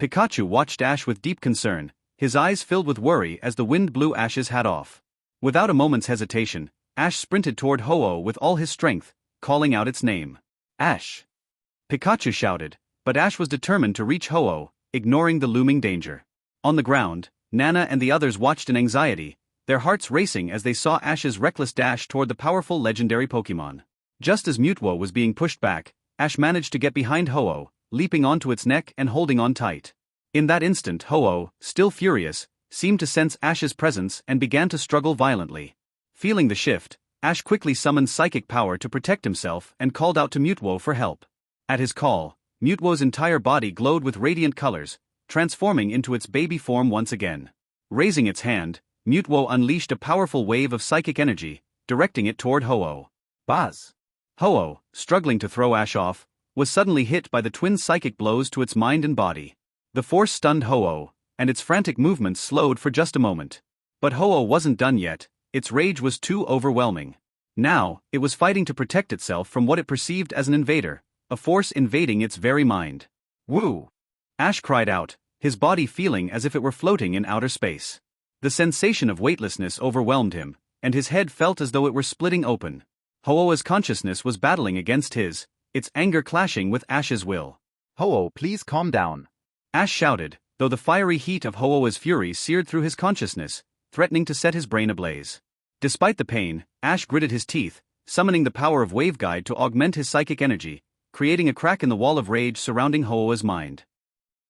Pikachu watched Ash with deep concern, his eyes filled with worry as the wind blew Ash's hat off. Without a moment's hesitation, Ash sprinted toward Ho-Oh with all his strength, calling out its name. Ash! Pikachu shouted, but Ash was determined to reach Ho-Oh, ignoring the looming danger. On the ground, Nana and the others watched in anxiety, their hearts racing as they saw Ash's reckless dash toward the powerful legendary Pokémon. Just as Mutwo was being pushed back, Ash managed to get behind Ho-Oh, leaping onto its neck and holding on tight. In that instant, Ho-Oh, still furious, seemed to sense Ash's presence and began to struggle violently. Feeling the shift, Ash quickly summoned psychic power to protect himself and called out to Mutwo for help. At his call, Mutwo's entire body glowed with radiant colors, transforming into its baby form once again. Raising its hand, Mutwo unleashed a powerful wave of psychic energy, directing it toward Ho-Oh. Buzz! Ho-Oh, struggling to throw Ash off, was suddenly hit by the twin psychic blows to its mind and body. The force stunned Ho-Oh, and its frantic movements slowed for just a moment. But Ho-Oh wasn't done yet, its rage was too overwhelming. Now, it was fighting to protect itself from what it perceived as an invader, a force invading its very mind. Woo! Ash cried out, his body feeling as if it were floating in outer space. The sensation of weightlessness overwhelmed him, and his head felt as though it were splitting open. Ho-Oh's consciousness was battling against his, its anger clashing with Ash's will. Ho-Oh, please calm down. Ash shouted, though the fiery heat of Ho-Oh's fury seared through his consciousness, threatening to set his brain ablaze. Despite the pain, Ash gritted his teeth, summoning the power of Waveguide to augment his psychic energy, creating a crack in the wall of rage surrounding Ho-Oh's mind.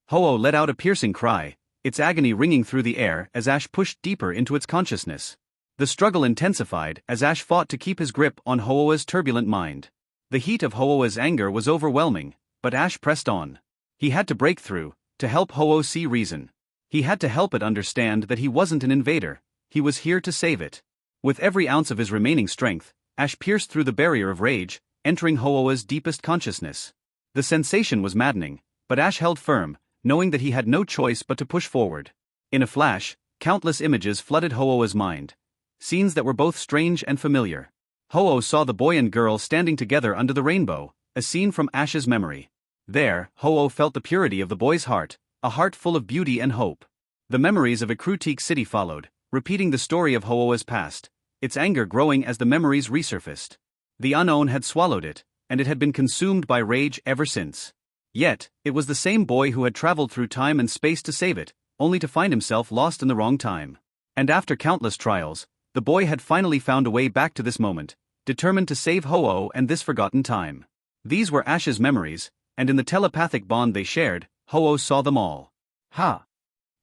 Ho-Oh let out a piercing cry, its agony ringing through the air as Ash pushed deeper into its consciousness. The struggle intensified as Ash fought to keep his grip on Ho-Oh's turbulent mind. The heat of Ho-Oh's anger was overwhelming, but Ash pressed on. He had to break through, to help Ho-Oh see reason. He had to help it understand that he wasn't an invader, he was here to save it. With every ounce of his remaining strength, Ash pierced through the barrier of rage, entering Ho-Oh's deepest consciousness. The sensation was maddening, but Ash held firm, knowing that he had no choice but to push forward. In a flash, countless images flooded Ho-Oh's mind. Scenes that were both strange and familiar. Ho-Oh saw the boy and girl standing together under the rainbow, a scene from Ash's memory. There, Ho-Oh felt the purity of the boy's heart, a heart full of beauty and hope. The memories of Ekrutik City followed, repeating the story of Ho-Oh's past, its anger growing as the memories resurfaced. The unknown had swallowed it, and it had been consumed by rage ever since. Yet, it was the same boy who had traveled through time and space to save it, only to find himself lost in the wrong time. And after countless trials, the boy had finally found a way back to this moment, determined to save Ho-Oh and this forgotten time. These were Ash's memories, and in the telepathic bond they shared, Ho-Oh saw them all. Ha!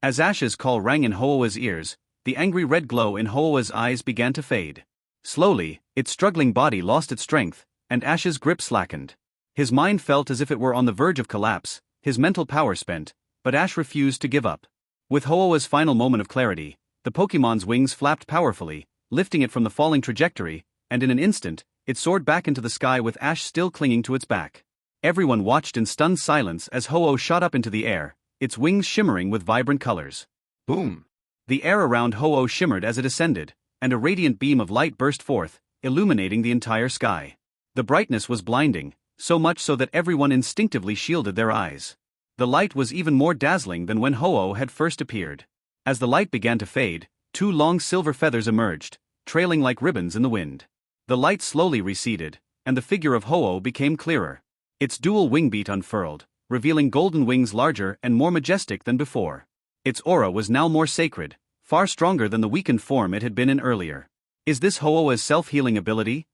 As Ash's call rang in Ho-Oh's ears, the angry red glow in Ho-Oh's eyes began to fade. Slowly, its struggling body lost its strength, and Ash's grip slackened. His mind felt as if it were on the verge of collapse, his mental power spent, but Ash refused to give up. With Ho-Oh's final moment of clarity, the Pokémon's wings flapped powerfully, lifting it from the falling trajectory, and in an instant, it soared back into the sky with Ash still clinging to its back. Everyone watched in stunned silence as Ho-Oh shot up into the air, its wings shimmering with vibrant colors. Boom! The air around Ho-Oh shimmered as it ascended, and a radiant beam of light burst forth, illuminating the entire sky. The brightness was blinding, so much so that everyone instinctively shielded their eyes. The light was even more dazzling than when Ho-Oh had first appeared. As the light began to fade, two long silver feathers emerged, trailing like ribbons in the wind. The light slowly receded, and the figure of Ho-Oh became clearer. Its dual wing beat unfurled, revealing golden wings larger and more majestic than before. Its aura was now more sacred, far stronger than the weakened form it had been in earlier. Is this Ho-Oh's self-healing ability?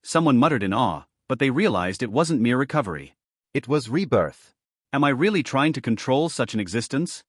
Someone muttered in awe, but they realized it wasn't mere recovery. It was rebirth. Am I really trying to control such an existence?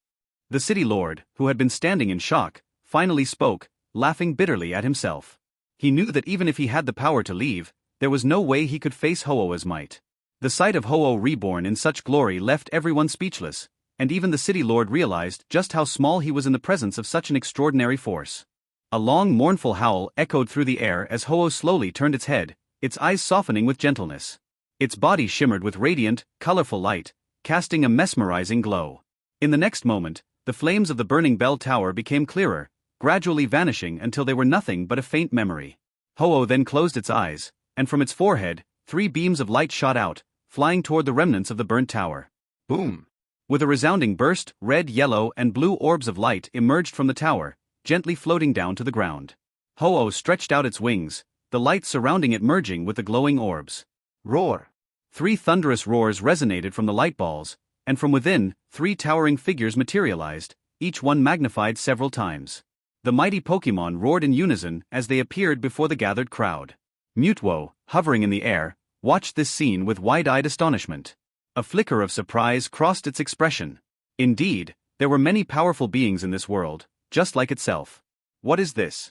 The city lord, who had been standing in shock, finally spoke, laughing bitterly at himself. He knew that even if he had the power to leave, there was no way he could face Ho-Oh's might. The sight of Ho-Oh reborn in such glory left everyone speechless, and even the city lord realized just how small he was in the presence of such an extraordinary force. A long mournful howl echoed through the air as Ho-Oh slowly turned its head, its eyes softening with gentleness. Its body shimmered with radiant, colorful light, casting a mesmerizing glow. In the next moment, the flames of the burning bell tower became clearer, gradually vanishing until they were nothing but a faint memory. Ho-Oh then closed its eyes, and from its forehead, 3 beams of light shot out, flying toward the remnants of the burnt tower. Boom! With a resounding burst, red, yellow, and blue orbs of light emerged from the tower, gently floating down to the ground. Ho-Oh stretched out its wings, the light surrounding it merging with the glowing orbs. Roar. 3 thunderous roars resonated from the light balls, and from within, 3 towering figures materialized, each one magnified several times. The mighty Pokémon roared in unison as they appeared before the gathered crowd. Mutwo, hovering in the air, watched this scene with wide-eyed astonishment. A flicker of surprise crossed its expression. Indeed, there were many powerful beings in this world, just like itself. What is this?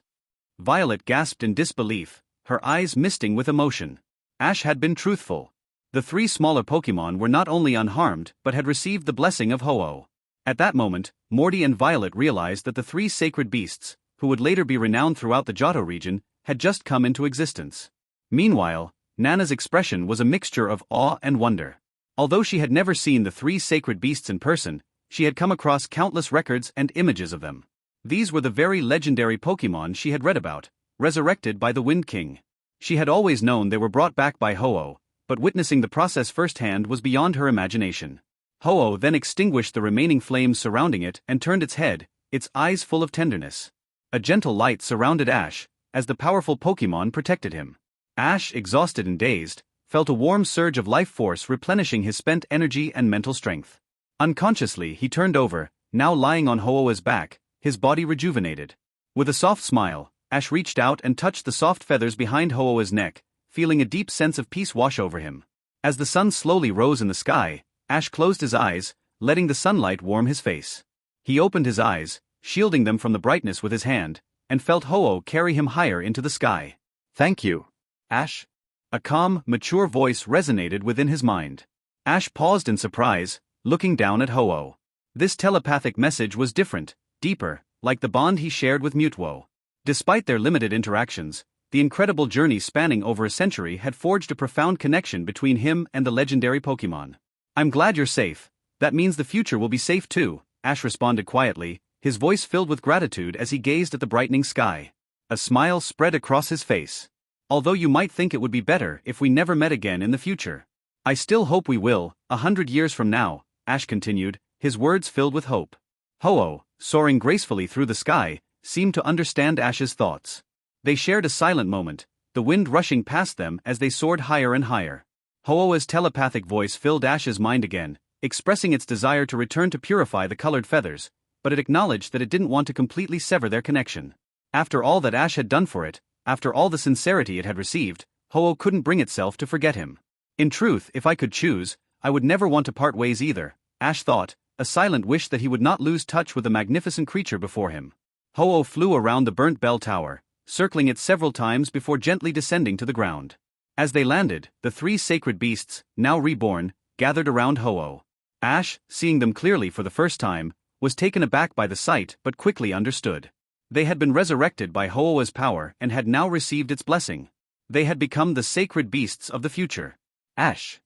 Violet gasped in disbelief, her eyes misting with emotion. Ash had been truthful. The 3 smaller Pokémon were not only unharmed but had received the blessing of Ho-Oh. At that moment, Morty and Violet realized that the 3 sacred beasts, who would later be renowned throughout the Johto region, had just come into existence. Meanwhile, Nana's expression was a mixture of awe and wonder. Although she had never seen the 3 sacred beasts in person, she had come across countless records and images of them. These were the very legendary Pokémon she had read about, resurrected by the Wind King. She had always known they were brought back by Ho-Oh, but witnessing the process firsthand was beyond her imagination. Ho-Oh then extinguished the remaining flames surrounding it and turned its head, its eyes full of tenderness. A gentle light surrounded Ash, as the powerful Pokémon protected him. Ash, exhausted and dazed, felt a warm surge of life force replenishing his spent energy and mental strength. Unconsciously he turned over, now lying on Ho-Oh's back, his body rejuvenated. With a soft smile, Ash reached out and touched the soft feathers behind Ho-Oh's neck, feeling a deep sense of peace wash over him. As the sun slowly rose in the sky, Ash closed his eyes, letting the sunlight warm his face. He opened his eyes, shielding them from the brightness with his hand, and felt Ho-Oh carry him higher into the sky. Thank you, Ash. A calm, mature voice resonated within his mind. Ash paused in surprise, looking down at Ho-Oh. This telepathic message was different, deeper, like the bond he shared with Mutwo. Despite their limited interactions, the incredible journey spanning over a century had forged a profound connection between him and the legendary Pokémon. I'm glad you're safe. That means the future will be safe too, Ash responded quietly, his voice filled with gratitude as he gazed at the brightening sky. A smile spread across his face. Although you might think it would be better if we never met again in the future, I still hope we will, 100 years from now, Ash continued, his words filled with hope. Ho-Oh, soaring gracefully through the sky, seemed to understand Ash's thoughts. They shared a silent moment, the wind rushing past them as they soared higher and higher. Ho-Oh's telepathic voice filled Ash's mind again, expressing its desire to return to purify the colored feathers, but it acknowledged that it didn't want to completely sever their connection. After all that Ash had done for it, after all the sincerity it had received, Ho-Oh couldn't bring itself to forget him. In truth, if I could choose, I would never want to part ways either, Ash thought, a silent wish that he would not lose touch with the magnificent creature before him. Ho-Oh flew around the burnt bell tower, circling it several times before gently descending to the ground. As they landed, the 3 sacred beasts, now reborn, gathered around Ho-Oh. Ash, seeing them clearly for the first time, was taken aback by the sight but quickly understood. They had been resurrected by Ho-Oh's power and had now received its blessing. They had become the sacred beasts of the future. Ash!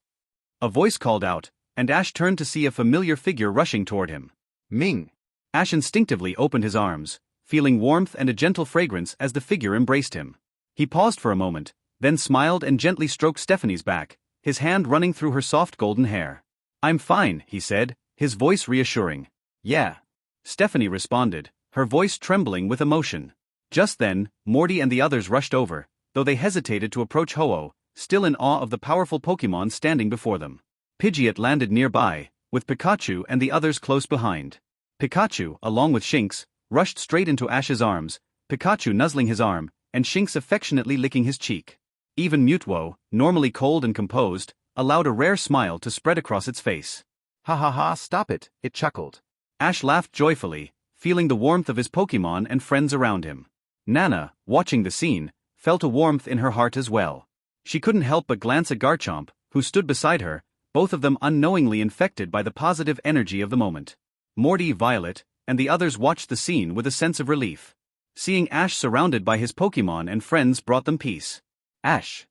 A voice called out, and Ash turned to see a familiar figure rushing toward him. Ming! Ash instinctively opened his arms, feeling warmth and a gentle fragrance as the figure embraced him. He paused for a moment, then smiled and gently stroked Stephanie's back, his hand running through her soft golden hair. I'm fine, he said, his voice reassuring. Yeah. Stephanie responded, her voice trembling with emotion. Just then, Morty and the others rushed over, though they hesitated to approach Ho-Oh, still in awe of the powerful Pokémon standing before them. Pidgeot landed nearby, with Pikachu and the others close behind. Pikachu, along with Shinx, rushed straight into Ash's arms, Pikachu nuzzling his arm, and Shinx affectionately licking his cheek. Even Mutwo, normally cold and composed, allowed a rare smile to spread across its face. Ha ha ha, stop it, it chuckled. Ash laughed joyfully, feeling the warmth of his Pokémon and friends around him. Nana, watching the scene, felt a warmth in her heart as well. She couldn't help but glance at Garchomp, who stood beside her, both of them unknowingly infected by the positive energy of the moment. Morty, Violet, and the others watched the scene with a sense of relief. Seeing Ash surrounded by his Pokémon and friends brought them peace. Ash!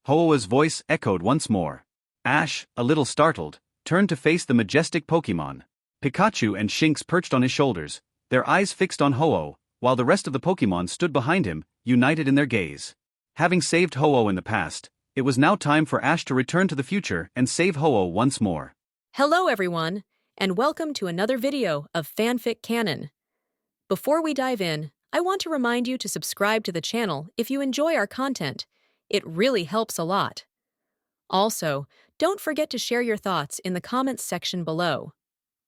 Ho-Oh's voice echoed once more. Ash, a little startled, turned to face the majestic Pokémon. Pikachu and Shinx perched on his shoulders, their eyes fixed on Ho-Oh, while the rest of the Pokémon stood behind him, united in their gaze. Having saved Ho-Oh in the past, it was now time for Ash to return to the future and save Ho-Oh once more. Hello everyone, and welcome to another video of FanFic Canon. Before we dive in, I want to remind you to subscribe to the channel if you enjoy our content. It really helps a lot. Also, don't forget to share your thoughts in the comments section below.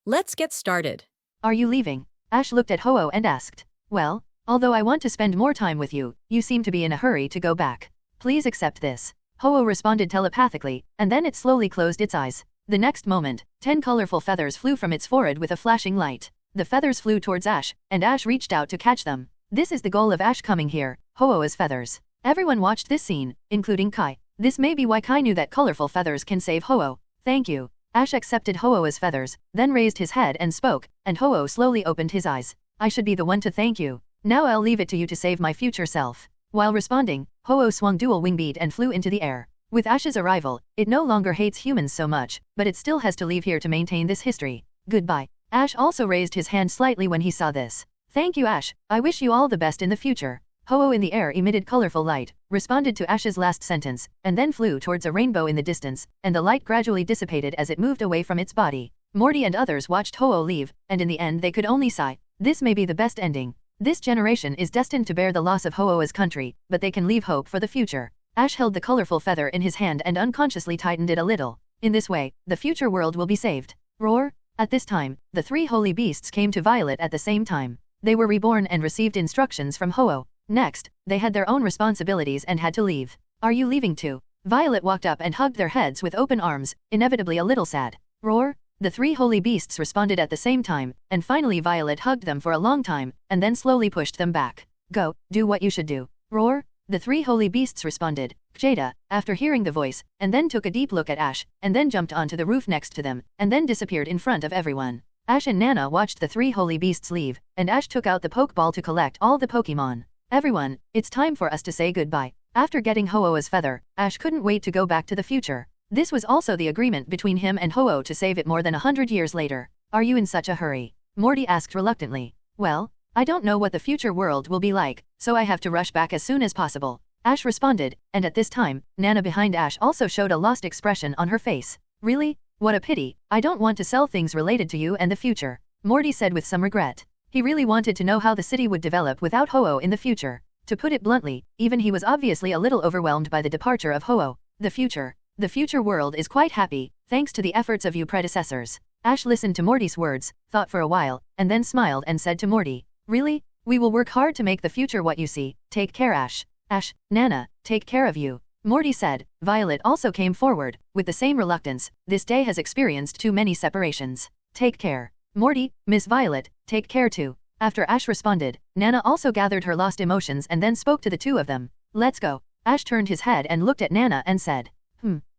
Let's get started. Are you leaving? Ash looked at Ho-Oh and asked. Well, although I want to spend more time with you, you seem to be in a hurry to go back. Please accept this. Ho-Oh responded telepathically, and then it slowly closed its eyes. The next moment, 10 colorful feathers flew from its forehead with a flashing light. The feathers flew towards Ash, and Ash reached out to catch them. This is the goal of Ash coming here, Ho-Oh's feathers. Everyone watched this scene, including Kai. This may be why Kai knew that colorful feathers can save Ho-Oh. Thank you. Ash accepted Ho-Oh's feathers, then raised his head and spoke, and Ho-Oh slowly opened his eyes. I should be the one to thank you. Now I'll leave it to you to save my future self. While responding, Ho-Oh swung dual wing beat and flew into the air. With Ash's arrival, it no longer hates humans so much, but it still has to leave here to maintain this history. Goodbye. Ash also raised his hand slightly when he saw this. Thank you, Ash. I wish you all the best in the future. Ho-Oh in the air emitted colorful light, responded to Ash's last sentence, and then flew towards a rainbow in the distance, and the light gradually dissipated as it moved away from its body. Morty and others watched Ho-Oh leave, and in the end they could only sigh. This may be the best ending. This generation is destined to bear the loss of Ho-Oh's country, but they can leave hope for the future. Ash held the colorful feather in his hand and unconsciously tightened it a little. In this way, the future world will be saved. Roar! At this time, the three holy beasts came to Violet at the same time. They were reborn and received instructions from Ho-Oh. Next, they had their own responsibilities and had to leave. Are you leaving too? Violet walked up and hugged their heads with open arms, inevitably a little sad. Roar! The three holy beasts responded at the same time, and finally Violet hugged them for a long time, and then slowly pushed them back. Go, do what you should do. Roar! The three holy beasts responded. Jada, after hearing the voice, and then took a deep look at Ash, and then jumped onto the roof next to them, and then disappeared in front of everyone. Ash and Nana watched the three holy beasts leave, and Ash took out the Pokeball to collect all the Pokémon. Everyone, it's time for us to say goodbye. After getting Ho-Oh's feather, Ash couldn't wait to go back to the future. This was also the agreement between him and Ho-Oh to save it more than 100 years later. Are you in such a hurry? Morty asked reluctantly. Well, I don't know what the future world will be like, so I have to rush back as soon as possible. Ash responded, and at this time, Nana behind Ash also showed a lost expression on her face. Really? What a pity. I don't want to sell things related to you and the future. Morty said with some regret. He really wanted to know how the city would develop without Ho-Oh in the future. To put it bluntly, even he was obviously a little overwhelmed by the departure of Ho-Oh. The future world is quite happy, thanks to the efforts of you predecessors. Ash listened to Morty's words, thought for a while, and then smiled and said to Morty, Really? We will work hard to make the future what you see. Take care, Ash. Ash, Nana, take care of you. Morty said. Violet also came forward, with the same reluctance. This day has experienced too many separations. Take care. Morty, Miss Violet, take care too. After Ash responded, Nana also gathered her lost emotions and then spoke to the two of them. Let's go. Ash turned his head and looked at Nana and said,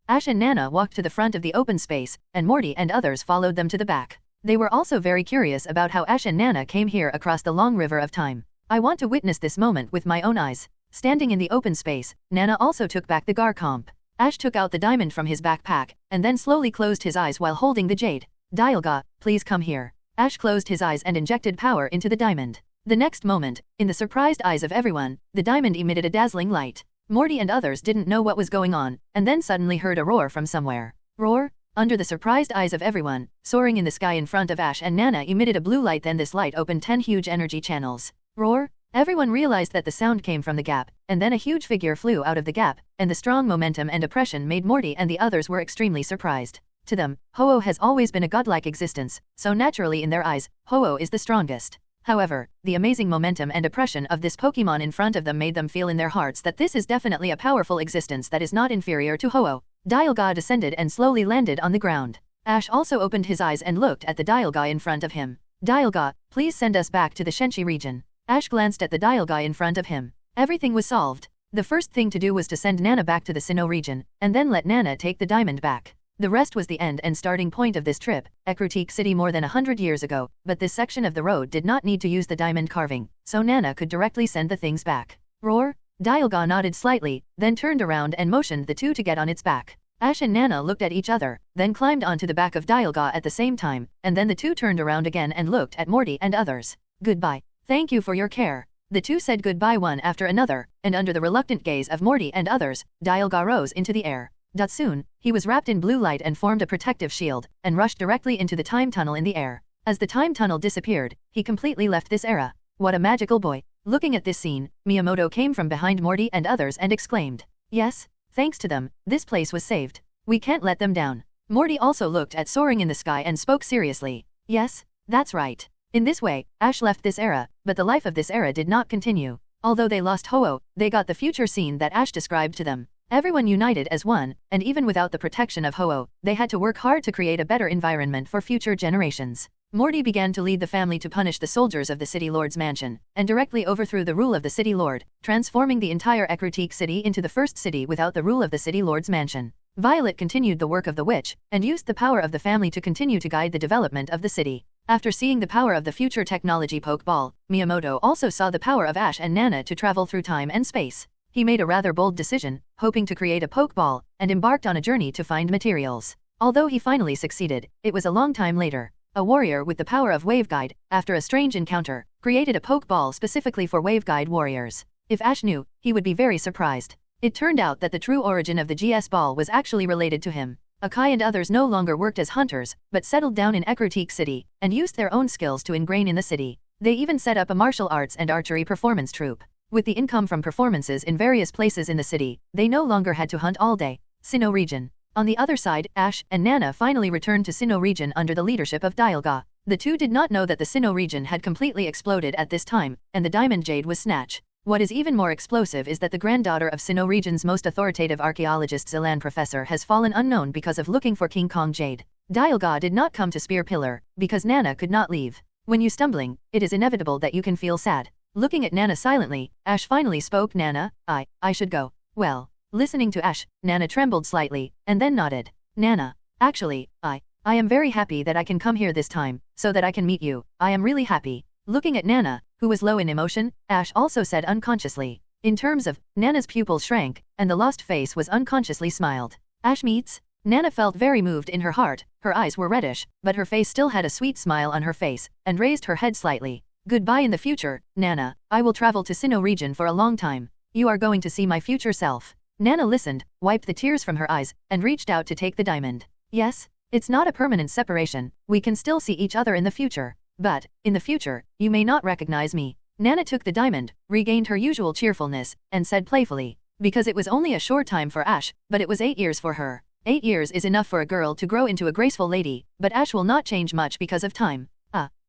Ash and Nana walked to the front of the open space, and Morty and others followed them to the back. They were also very curious about how Ash and Nana came here across the long river of time. I want to witness this moment with my own eyes. Standing in the open space, Nana also took back the Gar comp. Ash took out the diamond from his backpack, and then slowly closed his eyes while holding the jade. Dialga, please come here. Ash closed his eyes and injected power into the diamond. The next moment, in the surprised eyes of everyone, the diamond emitted a dazzling light. Morty and others didn't know what was going on, and then suddenly heard a roar from somewhere. Roar? Under the surprised eyes of everyone, soaring in the sky in front of Ash and Nana emitted a blue light, then this light opened 10 huge energy channels. Roar? Everyone realized that the sound came from the gap, and then a huge figure flew out of the gap, and the strong momentum and oppression made Morty and the others were extremely surprised. To them, Ho-Oh has always been a godlike existence, so naturally in their eyes, Ho-Oh is the strongest. However, the amazing momentum and oppression of this Pokemon in front of them made them feel in their hearts that this is definitely a powerful existence that is not inferior to Ho-Oh. Dialga descended and slowly landed on the ground. Ash also opened his eyes and looked at the Dialga in front of him. Dialga, please send us back to the Shenchi region. Ash glanced at the Dialga in front of him. Everything was solved. The first thing to do was to send Nana back to the Sinnoh region, and then let Nana take the diamond back. The rest was the end and starting point of this trip, Ekrutique City more than 100 years ago, but this section of the road did not need to use the diamond carving, so Nana could directly send the things back. Roar? Dialga nodded slightly, then turned around and motioned the two to get on its back. Ash and Nana looked at each other, then climbed onto the back of Dialga at the same time, and then the two turned around again and looked at Morty and others. Goodbye. Thank you for your care. The two said goodbye one after another, and under the reluctant gaze of Morty and others, Dialga rose into the air. Soon, he was wrapped in blue light and formed a protective shield, and rushed directly into the time tunnel in the air. As the time tunnel disappeared, he completely left this era. What a magical boy. Looking at this scene, Miyamoto came from behind Morty and others and exclaimed, "Yes, thanks to them, this place was saved. We can't let them down." Morty also looked at soaring in the sky and spoke seriously. "Yes, that's right." In this way, Ash left this era, but the life of this era did not continue. Although they lost Ho-Oh, they got the future scene that Ash described to them. Everyone united as one, and even without the protection of Ho-Oh, they had to work hard to create a better environment for future generations. Morty began to lead the family to punish the soldiers of the City Lord's mansion, and directly overthrew the rule of the City Lord, transforming the entire Ekritique city into the first city without the rule of the City Lord's mansion. Violet continued the work of the witch, and used the power of the family to continue to guide the development of the city. After seeing the power of the future technology Pokeball, Miyamoto also saw the power of Ash and Nana to travel through time and space. He made a rather bold decision, hoping to create a Pokeball, and embarked on a journey to find materials. Although he finally succeeded, it was a long time later. A warrior with the power of Wave Guide, after a strange encounter, created a Pokeball specifically for Wave Guide warriors. If Ash knew, he would be very surprised. It turned out that the true origin of the GS Ball was actually related to him. Akai and others no longer worked as hunters, but settled down in Ekritique City, and used their own skills to ingrain in the city. They even set up a martial arts and archery performance troupe. With the income from performances in various places in the city, they no longer had to hunt all day. Sinnoh Region. On the other side, Ash and Nana finally returned to Sinnoh Region under the leadership of Dialga. The two did not know that the Sinnoh Region had completely exploded at this time, and the Diamond Jade was snatched. What is even more explosive is that the granddaughter of Sinnoh Region's most authoritative archaeologist Zilan Professor has fallen unknown because of looking for King Kong Jade. Dialga did not come to Spear Pillar, because Nana could not leave. When you stumbling, it is inevitable that you can feel sad. Looking at Nana silently, Ash finally spoke. "Nana, I should go." Well, listening to Ash, Nana trembled slightly, and then nodded. "Nana, actually, I am very happy that I can come here this time, so that I can meet you. I am really happy." Looking at Nana, who was low in emotion, Ash also said unconsciously. In terms of, Nana's pupil shrank, and the lost face was unconsciously smiled. "Ash meets?" Nana felt very moved in her heart, her eyes were reddish, but her face still had a sweet smile on her face, and raised her head slightly. "Goodbye in the future, Nana. I will travel to Sinnoh Region for a long time. You are going to see my future self." Nana listened, wiped the tears from her eyes, and reached out to take the diamond. "Yes, it's not a permanent separation, we can still see each other in the future. But, in the future, you may not recognize me." Nana took the diamond, regained her usual cheerfulness, and said playfully. Because it was only a short time for Ash, but it was 8 years for her. 8 years is enough for a girl to grow into a graceful lady, but Ash will not change much because of time.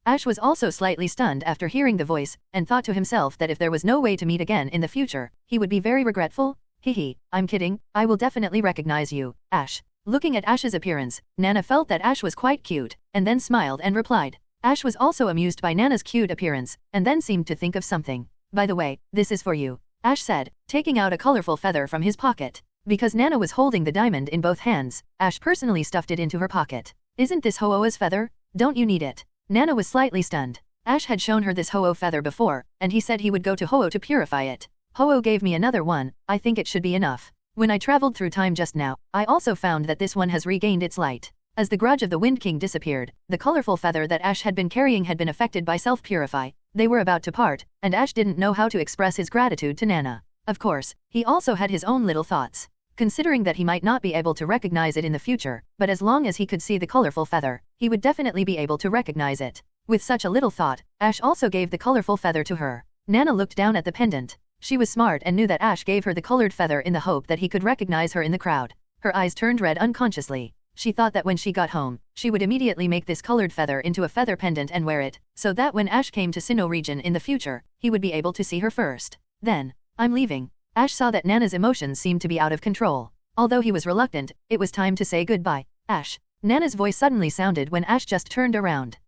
Ash was also slightly stunned after hearing the voice, and thought to himself that if there was no way to meet again in the future, he would be very regretful. "Hehe, I'm kidding, I will definitely recognize you, Ash." Looking at Ash's appearance, Nana felt that Ash was quite cute, and then smiled and replied. Ash was also amused by Nana's cute appearance, and then seemed to think of something. "By the way, this is for you," Ash said, taking out a colorful feather from his pocket. Because Nana was holding the diamond in both hands, Ash personally stuffed it into her pocket. "Isn't this Ho-Oh's feather? Don't you need it?" Nana was slightly stunned. Ash had shown her this Ho-Oh feather before, and he said he would go to Ho-Oh to purify it. "Ho-Oh gave me another one, I think it should be enough. When I traveled through time just now, I also found that this one has regained its light." As the grudge of the Wind King disappeared, the colorful feather that Ash had been carrying had been affected by self-purify. They were about to part, and Ash didn't know how to express his gratitude to Nana. Of course, he also had his own little thoughts. Considering that he might not be able to recognize it in the future, but as long as he could see the colorful feather, he would definitely be able to recognize it. With such a little thought, Ash also gave the colorful feather to her. Nana looked down at the pendant. She was smart and knew that Ash gave her the colored feather in the hope that he could recognize her in the crowd. Her eyes turned red unconsciously. She thought that when she got home, she would immediately make this colored feather into a feather pendant and wear it, so that when Ash came to Sinnoh Region in the future, he would be able to see her first. Then, "I'm leaving." Ash saw that Nana's emotions seemed to be out of control. Although he was reluctant, it was time to say goodbye. "Ash." Nana's voice suddenly sounded when Ash just turned around.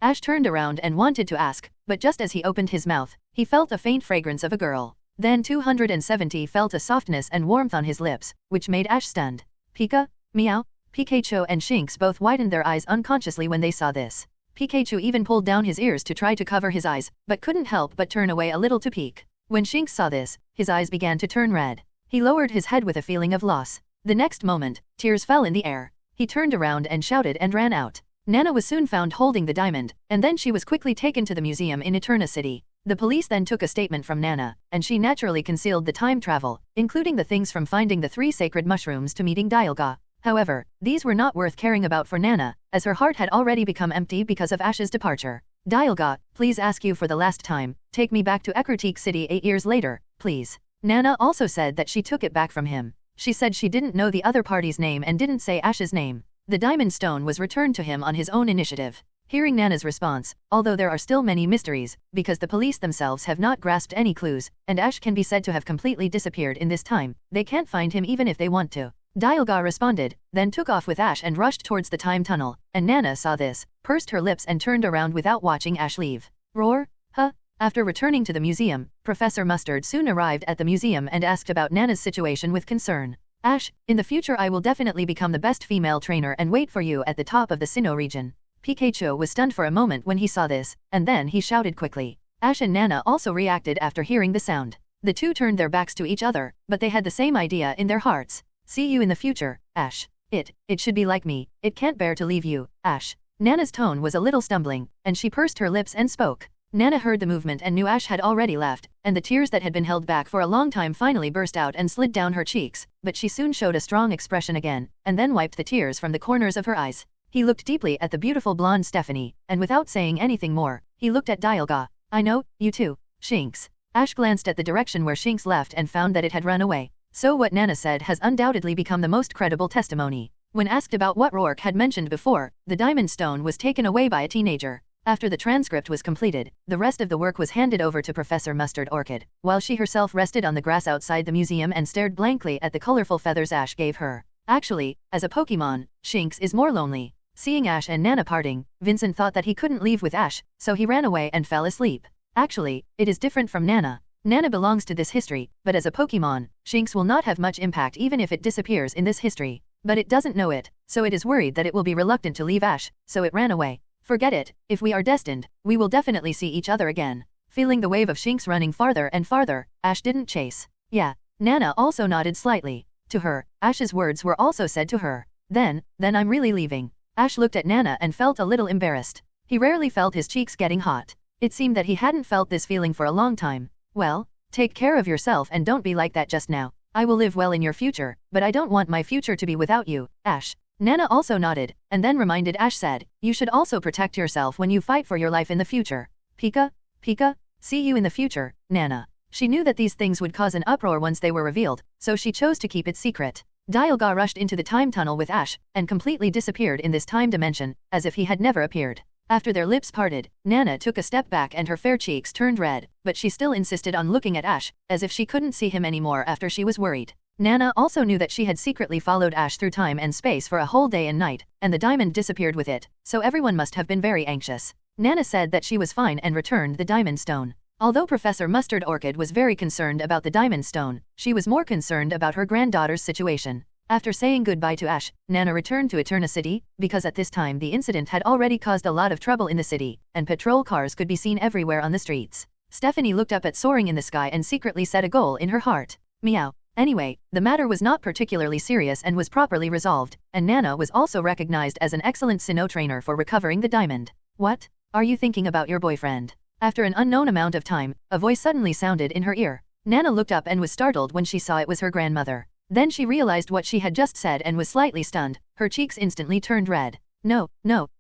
Ash turned around and wanted to ask, but just as he opened his mouth, he felt a faint fragrance of a girl. Then 270 felt a softness and warmth on his lips, which made Ash stunned. "Pika? Meow?" Pikachu and Shinx both widened their eyes unconsciously when they saw this. Pikachu even pulled down his ears to try to cover his eyes, but couldn't help but turn away a little to peek. When Shinx saw this, his eyes began to turn red. He lowered his head with a feeling of loss. The next moment, tears fell in the air. He turned around and shouted and ran out. Nana was soon found holding the diamond, and then she was quickly taken to the museum in Eterna City. The police then took a statement from Nana, and she naturally concealed the time travel, including the things from finding the 3 sacred mushrooms to meeting Dialga. However, these were not worth caring about for Nana, as her heart had already become empty because of Ash's departure. Dialga, please ask you for the last time, take me back to Ekrotique City 8 years later, please. Nana also said that she took it back from him. She said she didn't know the other party's name and didn't say Ash's name. The diamond stone was returned to him on his own initiative. Hearing Nana's response, although there are still many mysteries, because the police themselves have not grasped any clues, and Ash can be said to have completely disappeared in this time, they can't find him even if they want to. Dialga responded, then took off with Ash and rushed towards the time tunnel, and Nana saw this, pursed her lips and turned around without watching Ash leave. Roar? Huh? After returning to the museum, Professor Mustard soon arrived at the museum and asked about Nana's situation with concern. Ash, in the future I will definitely become the best female trainer and wait for you at the top of the Sinnoh region. Pikachu was stunned for a moment when he saw this, and then he shouted quickly. Ash and Nana also reacted after hearing the sound. The two turned their backs to each other, but they had the same idea in their hearts. See you in the future, Ash. It should be like me, it can't bear to leave you, Ash. Nana's tone was a little stumbling, and she pursed her lips and spoke. Nana heard the movement and knew Ash had already left, and the tears that had been held back for a long time finally burst out and slid down her cheeks, but she soon showed a strong expression again, and then wiped the tears from the corners of her eyes. He looked deeply at the beautiful blonde Stephanie, and without saying anything more, he looked at Dialga. I know, you too, Shinx. Ash glanced at the direction where Shinx left and found that it had run away. So what Nana said has undoubtedly become the most credible testimony. When asked about what Rourke had mentioned before, the diamond stone was taken away by a teenager. After the transcript was completed, the rest of the work was handed over to Professor Mustard Orchid, while she herself rested on the grass outside the museum and stared blankly at the colorful feathers Ash gave her. Actually, as a Pokémon, Shinx is more lonely. Seeing Ash and Nana parting, Vincent thought that he couldn't leave with Ash, so he ran away and fell asleep. Actually, it is different from Nana. Nana belongs to this history, but as a Pokémon, Shinx will not have much impact even if it disappears in this history. But it doesn't know it, so it is worried that it will be reluctant to leave Ash, so it ran away. Forget it, if we are destined, we will definitely see each other again. Feeling the wave of Shinx running farther and farther, Ash didn't chase. Yeah. Nana also nodded slightly. To her, Ash's words were also said to her. Then I'm really leaving. Ash looked at Nana and felt a little embarrassed. He rarely felt his cheeks getting hot. It seemed that he hadn't felt this feeling for a long time. Well, take care of yourself and don't be like that just now. I will live well in your future, but I don't want my future to be without you, Ash. Nana also nodded, and then reminded Ash said, you should also protect yourself when you fight for your life in the future. Pika, see you in the future, Nana. She knew that these things would cause an uproar once they were revealed, so she chose to keep it secret. Dialga rushed into the time tunnel with Ash, and completely disappeared in this time dimension, as if he had never appeared. After their lips parted, Nana took a step back and her fair cheeks turned red, but she still insisted on looking at Ash, as if she couldn't see him anymore after she was worried. Nana also knew that she had secretly followed Ash through time and space for a whole day and night, and the diamond disappeared with it, so everyone must have been very anxious. Nana said that she was fine and returned the diamond stone. Although Professor Mustard Orchid was very concerned about the diamond stone, she was more concerned about her granddaughter's situation. After saying goodbye to Ash, Nana returned to Eterna City, because at this time the incident had already caused a lot of trouble in the city, and patrol cars could be seen everywhere on the streets. Stephanie looked up at soaring in the sky and secretly set a goal in her heart. Meow. Anyway, the matter was not particularly serious and was properly resolved, and Nana was also recognized as an excellent Sinnoh trainer for recovering the diamond. What? Are you thinking about your boyfriend? After an unknown amount of time, a voice suddenly sounded in her ear. Nana looked up and was startled when she saw it was her grandmother. Then she realized what she had just said and was slightly stunned. Her cheeks instantly turned red. No,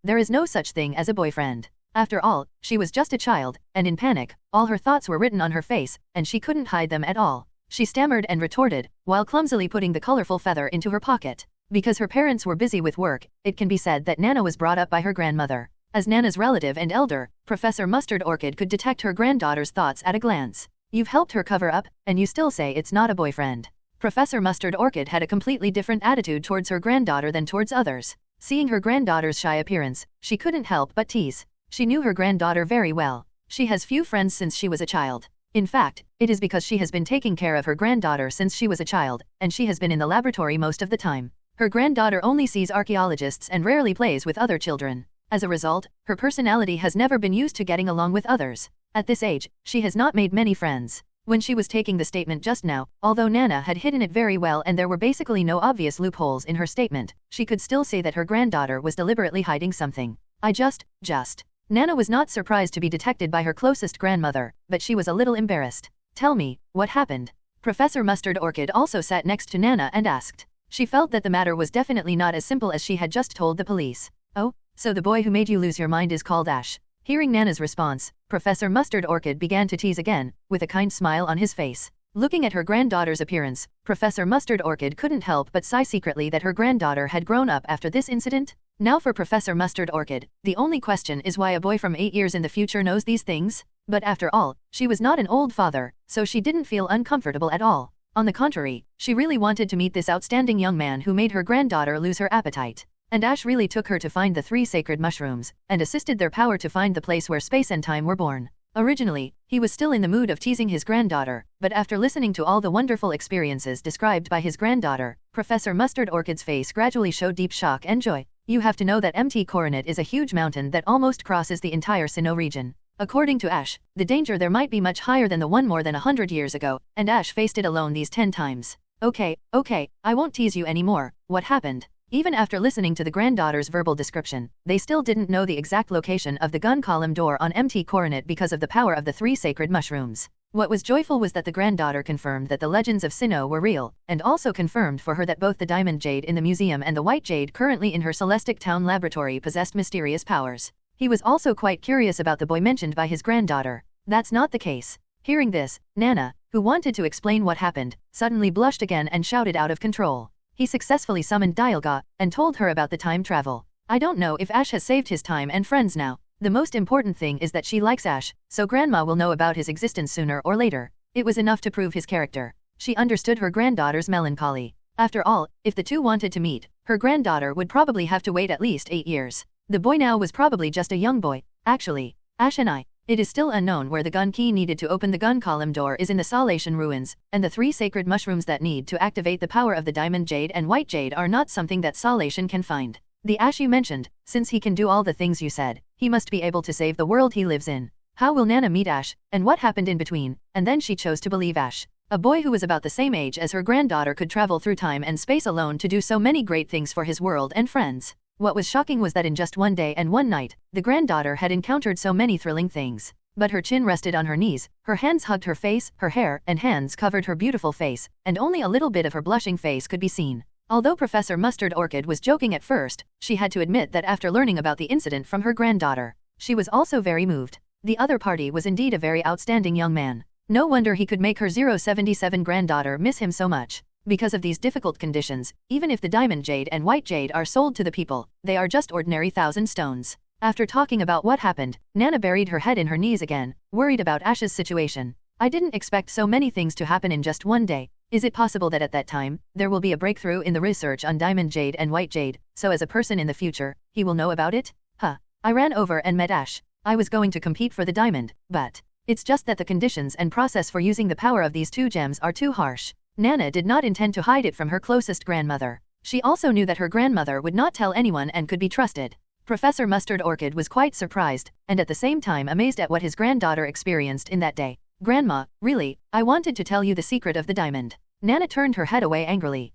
there is no such thing as a boyfriend. After all, she was just a child, and in panic, all her thoughts were written on her face, and she couldn't hide them at all. She stammered and retorted, while clumsily putting the colorful feather into her pocket. Because her parents were busy with work, it can be said that Nana was brought up by her grandmother. As Nana's relative and elder, Professor Mustard Orchid could detect her granddaughter's thoughts at a glance. You've helped her cover up, and you still say it's not a boyfriend. Professor Mustard Orchid had a completely different attitude towards her granddaughter than towards others. Seeing her granddaughter's shy appearance, she couldn't help but tease. She knew her granddaughter very well. She has few friends since she was a child. In fact, it is because she has been taking care of her granddaughter since she was a child, and she has been in the laboratory most of the time. Her granddaughter only sees archaeologists and rarely plays with other children. As a result, her personality has never been used to getting along with others. At this age, she has not made many friends. When she was taking the statement just now, although Nana had hidden it very well and there were basically no obvious loopholes in her statement, she could still say that her granddaughter was deliberately hiding something. I just, Nana was not surprised to be detected by her closest grandmother, but she was a little embarrassed. Tell me, what happened? Professor Mustard Orchid also sat next to Nana and asked. She felt that the matter was definitely not as simple as she had just told the police. Oh, so the boy who made you lose your mind is called Ash. Hearing Nana's response, Professor Mustard Orchid began to tease again, with a kind smile on his face. Looking at her granddaughter's appearance, Professor Mustard Orchid couldn't help but sigh secretly that her granddaughter had grown up after this incident. Now for Professor Mustard Orchid, the only question is why a boy from 8 years in the future knows these things? But after all, she was not an old father, so she didn't feel uncomfortable at all. On the contrary, she really wanted to meet this outstanding young man who made her granddaughter lose her appetite. And Ash really took her to find the 3 sacred mushrooms, and assisted their power to find the place where space and time were born. Originally, he was still in the mood of teasing his granddaughter, but after listening to all the wonderful experiences described by his granddaughter, Professor Mustard Orchid's face gradually showed deep shock and joy. You have to know that Mt. Coronet is a huge mountain that almost crosses the entire Sinnoh region. According to Ash, the danger there might be much higher than the one more than 100 years ago, and Ash faced it alone these 10 times. Okay, I won't tease you anymore. What happened? Even after listening to the granddaughter's verbal description, they still didn't know the exact location of the gun column door on Mt. Coronet because of the power of the 3 sacred mushrooms. What was joyful was that the granddaughter confirmed that the legends of Sinnoh were real, and also confirmed for her that both the diamond jade in the museum and the white jade currently in her Celestic Town laboratory possessed mysterious powers. He was also quite curious about the boy mentioned by his granddaughter. That's not the case. Hearing this, Nana, who wanted to explain what happened, suddenly blushed again and shouted out of control. He successfully summoned Dialga, and told her about the time travel. I don't know if Ash has saved his time and friends now. The most important thing is that she likes Ash, so Grandma will know about his existence sooner or later. It was enough to prove his character. She understood her granddaughter's melancholy. After all, if the two wanted to meet, her granddaughter would probably have to wait at least 8 years. The boy now was probably just a young boy. Actually, Ash and I. It is still unknown where the gun key needed to open the gun column door is in the Salation ruins, and the 3 sacred mushrooms that need to activate the power of the diamond jade and white jade are not something that Salation can find. The Ash you mentioned, since he can do all the things you said, he must be able to save the world he lives in. How will Nana meet Ash, and what happened in between? And then she chose to believe Ash. A boy who was about the same age as her granddaughter could travel through time and space alone to do so many great things for his world and friends. What was shocking was that in just one day and one night, the granddaughter had encountered so many thrilling things. But her chin rested on her knees, her hands hugged her face, her hair and hands covered her beautiful face, and only a little bit of her blushing face could be seen. Although Professor Mustard Orchid was joking at first, she had to admit that after learning about the incident from her granddaughter, she was also very moved. The other party was indeed a very outstanding young man. No wonder he could make her 077 granddaughter miss him so much. Because of these difficult conditions, even if the diamond jade and white jade are sold to the people, they are just ordinary 1,000 stones. After talking about what happened, Nana buried her head in her knees again, worried about Ash's situation. I didn't expect so many things to happen in just one day. Is it possible that at that time, there will be a breakthrough in the research on diamond jade and white jade, so as a person in the future, he will know about it? I ran over and met Ash. I was going to compete for the diamond, but it's just that the conditions and process for using the power of these 2 gems are too harsh. Nana did not intend to hide it from her closest grandmother. She also knew that her grandmother would not tell anyone and could be trusted. Professor Mustard Orchid was quite surprised, and at the same time amazed at what his granddaughter experienced in that day. Grandma, really, I wanted to tell you the secret of the diamond. Nana turned her head away angrily.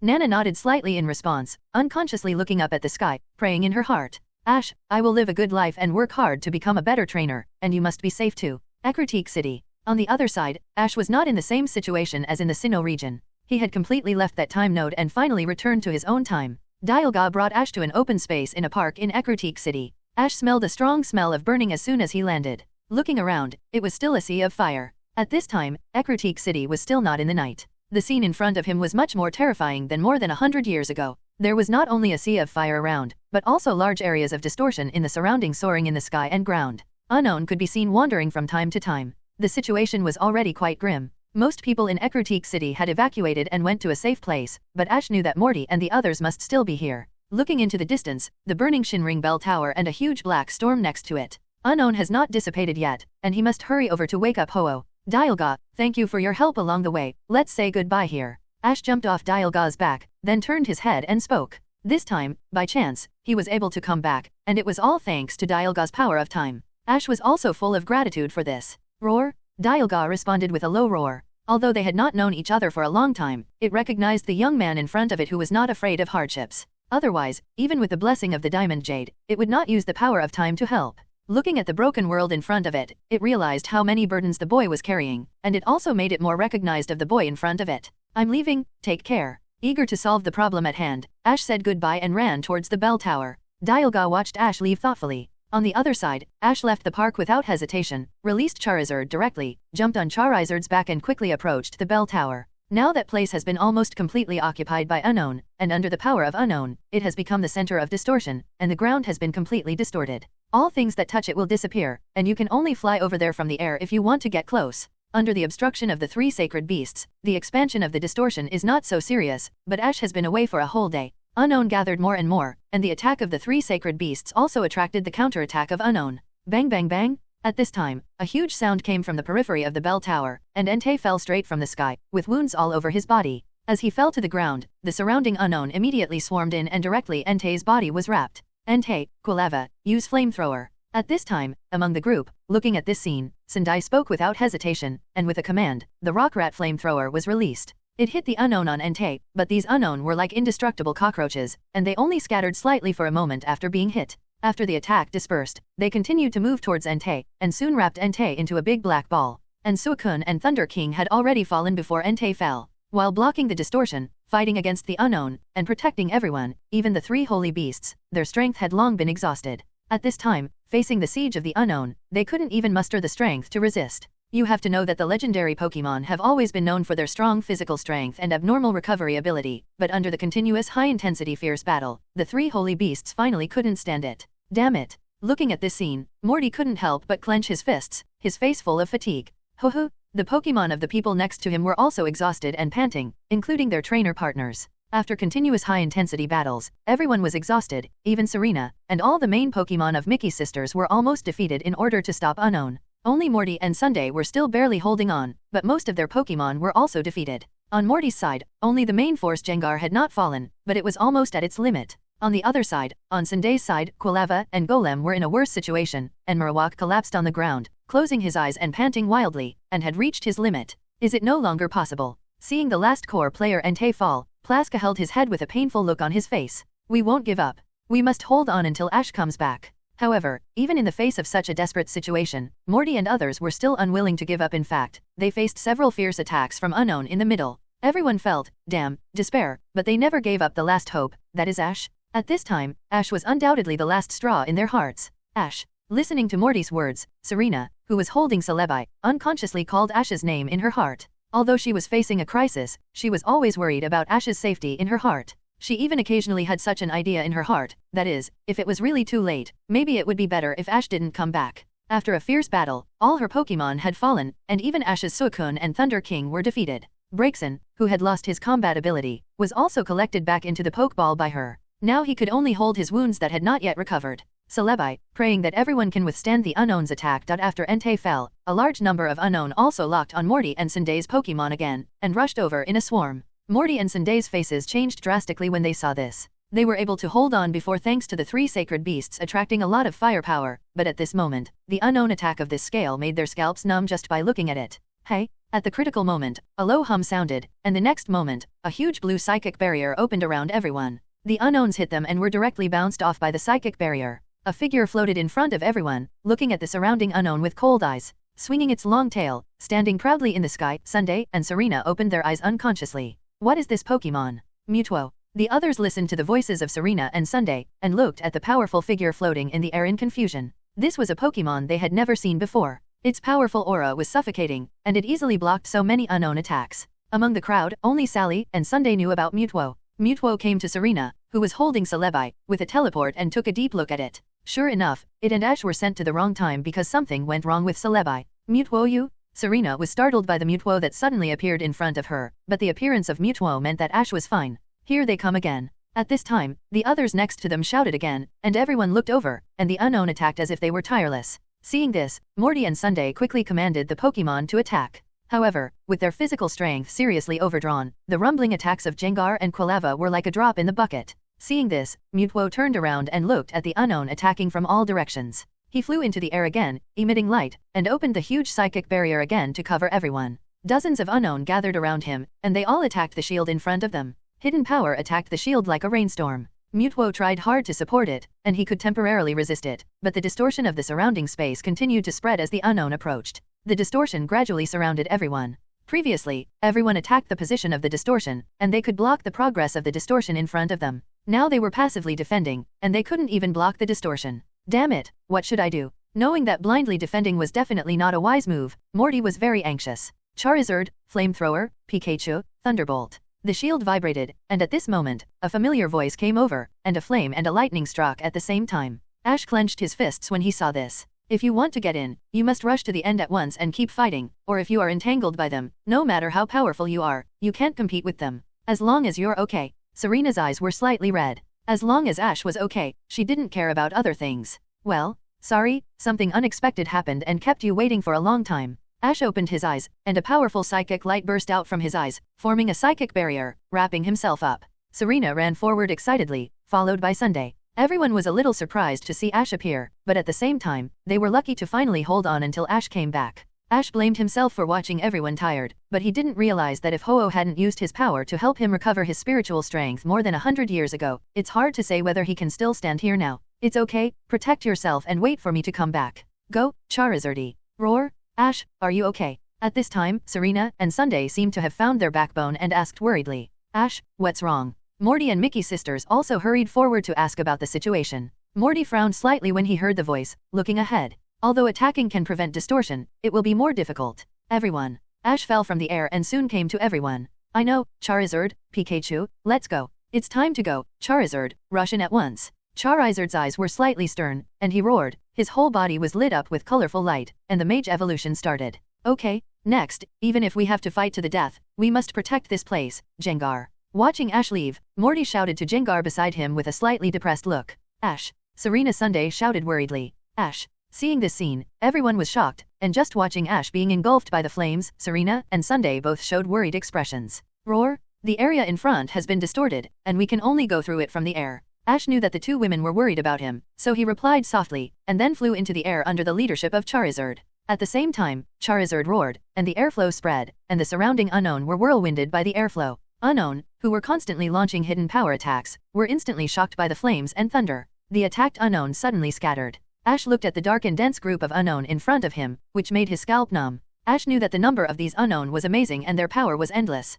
Nana nodded slightly in response, unconsciously looking up at the sky, praying in her heart. Ash, I will live a good life and work hard to become a better trainer, and you must be safe too. Ecruteak City. On the other side, Ash was not in the same situation as in the Sinnoh region. He had completely left that time node and finally returned to his own time. Dialga brought Ash to an open space in a park in Ecruteak City. Ash smelled a strong smell of burning as soon as he landed. Looking around, it was still a sea of fire. At this time, Ecruteak City was still not in the night. The scene in front of him was much more terrifying than more than 100 years ago. There was not only a sea of fire around, but also large areas of distortion in the surrounding soaring in the sky and ground. Unknown could be seen wandering from time to time. The situation was already quite grim. Most people in Ecruteak City had evacuated and went to a safe place, but Ash knew that Morty and the others must still be here. Looking into the distance, the burning Shinring Bell Tower and a huge black storm next to it. Unknown has not dissipated yet, and he must hurry over to wake up Ho-Oh. Dialga, thank you for your help along the way, let's say goodbye here. Ash jumped off Dialga's back, then turned his head and spoke. This time, by chance, he was able to come back, and it was all thanks to Dialga's power of time. Ash was also full of gratitude for this. Roar? Dialga responded with a low roar. Although they had not known each other for a long time, it recognized the young man in front of it who was not afraid of hardships. Otherwise, even with the blessing of the diamond jade, it would not use the power of time to help. Looking at the broken world in front of it, it realized how many burdens the boy was carrying, and it also made it more recognized of the boy in front of it. I'm leaving, take care. Eager to solve the problem at hand, Ash said goodbye and ran towards the bell tower. Dialga watched Ash leave thoughtfully. On the other side, Ash left the park without hesitation, released Charizard directly, jumped on Charizard's back and quickly approached the bell tower. Now that place has been almost completely occupied by Unknown, and under the power of Unknown, it has become the center of distortion, and the ground has been completely distorted. All things that touch it will disappear, and you can only fly over there from the air if you want to get close. Under the obstruction of the 3 sacred beasts, the expansion of the distortion is not so serious, but Ash has been away for a whole day. Unknown gathered more and more, and the attack of the 3 sacred beasts also attracted the counterattack of Unknown. Bang bang bang! At this time, a huge sound came from the periphery of the bell tower, and Entei fell straight from the sky, with wounds all over his body. As he fell to the ground, the surrounding Unknown immediately swarmed in and directly Entei's body was wrapped. Entei, Quilava, use flamethrower. At this time, among the group, looking at this scene, Sendai spoke without hesitation, and with a command, the rock rat flamethrower was released. It hit the Unknown on Entei, but these Unknown were like indestructible cockroaches, and they only scattered slightly for a moment after being hit. After the attack dispersed, they continued to move towards Entei, and soon wrapped Entei into a big black ball. And Suicune and Thunder King had already fallen before Entei fell. While blocking the distortion, fighting against the Unknown, and protecting everyone, even the 3 holy beasts, their strength had long been exhausted. At this time, facing the siege of the Unknown, they couldn't even muster the strength to resist. You have to know that the legendary Pokémon have always been known for their strong physical strength and abnormal recovery ability, but under the continuous high-intensity fierce battle, the 3 holy beasts finally couldn't stand it. Damn it! Looking at this scene, Morty couldn't help but clench his fists, his face full of fatigue. Ho. The Pokémon of the people next to him were also exhausted and panting, including their trainer partners. After continuous high-intensity battles, everyone was exhausted, even Serena, and all the main Pokémon of Mickey's sisters were almost defeated in order to stop Unknown. Only Morty and Sunday were still barely holding on, but most of their Pokémon were also defeated. On Morty's side, only the main force Gengar had not fallen, but it was almost at its limit. On the other side, on Sunday's side, Quilava and Golem were in a worse situation, and Marowak collapsed on the ground, closing his eyes and panting wildly, and had reached his limit. Is it no longer possible? Seeing the last core player Entei fall, Plaska held his head with a painful look on his face. We won't give up. We must hold on until Ash comes back. However, even in the face of such a desperate situation, Morty and others were still unwilling to give up. In fact, they faced several fierce attacks from Unknown in the middle. Everyone felt, damn, despair, but they never gave up the last hope, that is Ash. At this time, Ash was undoubtedly the last straw in their hearts. Ash. Listening to Morty's words, Serena, who was holding Celebi, unconsciously called Ash's name in her heart. Although she was facing a crisis, she was always worried about Ash's safety in her heart. She even occasionally had such an idea in her heart, that is, if it was really too late, maybe it would be better if Ash didn't come back. After a fierce battle, all her Pokémon had fallen, and even Ash's Suicune and Thunder King were defeated. Braixen, who had lost his combat ability, was also collected back into the Pokeball by her. Now he could only hold his wounds that had not yet recovered. Celebi, praying that everyone can withstand the Unknown's attack. After Entei fell, a large number of Unknown also locked on Morty and Sunday's Pokémon again, and rushed over in a swarm. Morty and Sunday's faces changed drastically when they saw this. They were able to hold on before thanks to the 3 sacred beasts attracting a lot of firepower, but at this moment, the Unknown attack of this scale made their scalps numb just by looking at it. Hey! At the critical moment, a low hum sounded, and the next moment, a huge blue psychic barrier opened around everyone. The Unknowns hit them and were directly bounced off by the psychic barrier. A figure floated in front of everyone, looking at the surrounding Unknown with cold eyes. Swinging its long tail, standing proudly in the sky, Sunday and Serena opened their eyes unconsciously. What is this Pokémon? Mewtwo. The others listened to the voices of Serena and Sunday, and looked at the powerful figure floating in the air in confusion. This was a Pokémon they had never seen before. Its powerful aura was suffocating, and it easily blocked so many Unknown attacks. Among the crowd, only Sally and Sunday knew about Mewtwo. Mewtwo came to Serena, who was holding Celebi, with a teleport and took a deep look at it. Sure enough, it and Ash were sent to the wrong time because something went wrong with Celebi. Mewtwo you? Serena was startled by the Mewtwo that suddenly appeared in front of her, but the appearance of Mewtwo meant that Ash was fine. Here they come again. At this time, the others next to them shouted again, and everyone looked over, and the Unknown attacked as if they were tireless. Seeing this, Morty and Sunday quickly commanded the Pokémon to attack. However, with their physical strength seriously overdrawn, the rumbling attacks of Gengar and Quilava were like a drop in the bucket. Seeing this, Mewtwo turned around and looked at the Unknown attacking from all directions. He flew into the air again, emitting light, and opened the huge psychic barrier again to cover everyone. Dozens of Unknown gathered around him, and they all attacked the shield in front of them. Hidden power attacked the shield like a rainstorm. Mutwo tried hard to support it, and he could temporarily resist it, but the distortion of the surrounding space continued to spread as the unknown approached. The distortion gradually surrounded everyone. Previously, everyone attacked the position of the distortion, and they could block the progress of the distortion in front of them. Now they were passively defending, and they couldn't even block the distortion. Damn it, what should I do? Knowing that blindly defending was definitely not a wise move, Morty was very anxious. Charizard, Flamethrower, Pikachu, Thunderbolt. The shield vibrated, and at this moment, a familiar voice came over, and a flame and a lightning struck at the same time. Ash clenched his fists when he saw this. If you want to get in, you must rush to the end at once and keep fighting, or if you are entangled by them, no matter how powerful you are, you can't compete with them. As long as you're okay. Serena's eyes were slightly red. As long as Ash was okay, she didn't care about other things. Well, sorry, something unexpected happened and kept you waiting for a long time. Ash opened his eyes, and a powerful psychic light burst out from his eyes, forming a psychic barrier, wrapping himself up. Serena ran forward excitedly, followed by Sunday. Everyone was a little surprised to see Ash appear, but at the same time, they were lucky to finally hold on until Ash came back. Ash blamed himself for watching everyone tired, but he didn't realize that if Ho-Oh hadn't used his power to help him recover his spiritual strength more than 100 years ago, it's hard to say whether he can still stand here now. It's okay, protect yourself and wait for me to come back. Go, Charizardy. Roar. Ash, are you okay? At this time, Serena and Sunday seemed to have found their backbone and asked worriedly. Ash, what's wrong? Morty and Mickey's sisters also hurried forward to ask about the situation. Morty frowned slightly when he heard the voice, looking ahead. Although attacking can prevent distortion, it will be more difficult. Everyone. Ash fell from the air and soon came to everyone. I know, Charizard, Pikachu, let's go. It's time to go, Charizard, rush in at once. Charizard's eyes were slightly stern, and he roared. His whole body was lit up with colorful light, and the mage evolution started. Okay, next, even if we have to fight to the death, we must protect this place, Jengar. Watching Ash leave, Morty shouted to Jengar beside him with a slightly depressed look. Ash. Serena Sunday shouted worriedly. Ash. Seeing this scene, everyone was shocked, and just watching Ash being engulfed by the flames, Serena and Sunday both showed worried expressions. Roar. The area in front has been distorted, and we can only go through it from the air. Ash knew that the two women were worried about him, so he replied softly, and then flew into the air under the leadership of Charizard. At the same time, Charizard roared, and the airflow spread, and the surrounding Unknown were whirlwinded by the airflow. Unknown, who were constantly launching hidden power attacks, were instantly shocked by the flames and thunder. The attacked Unknown suddenly scattered. Ash looked at the dark and dense group of Unknown in front of him, which made his scalp numb. Ash knew that the number of these Unknown was amazing and their power was endless.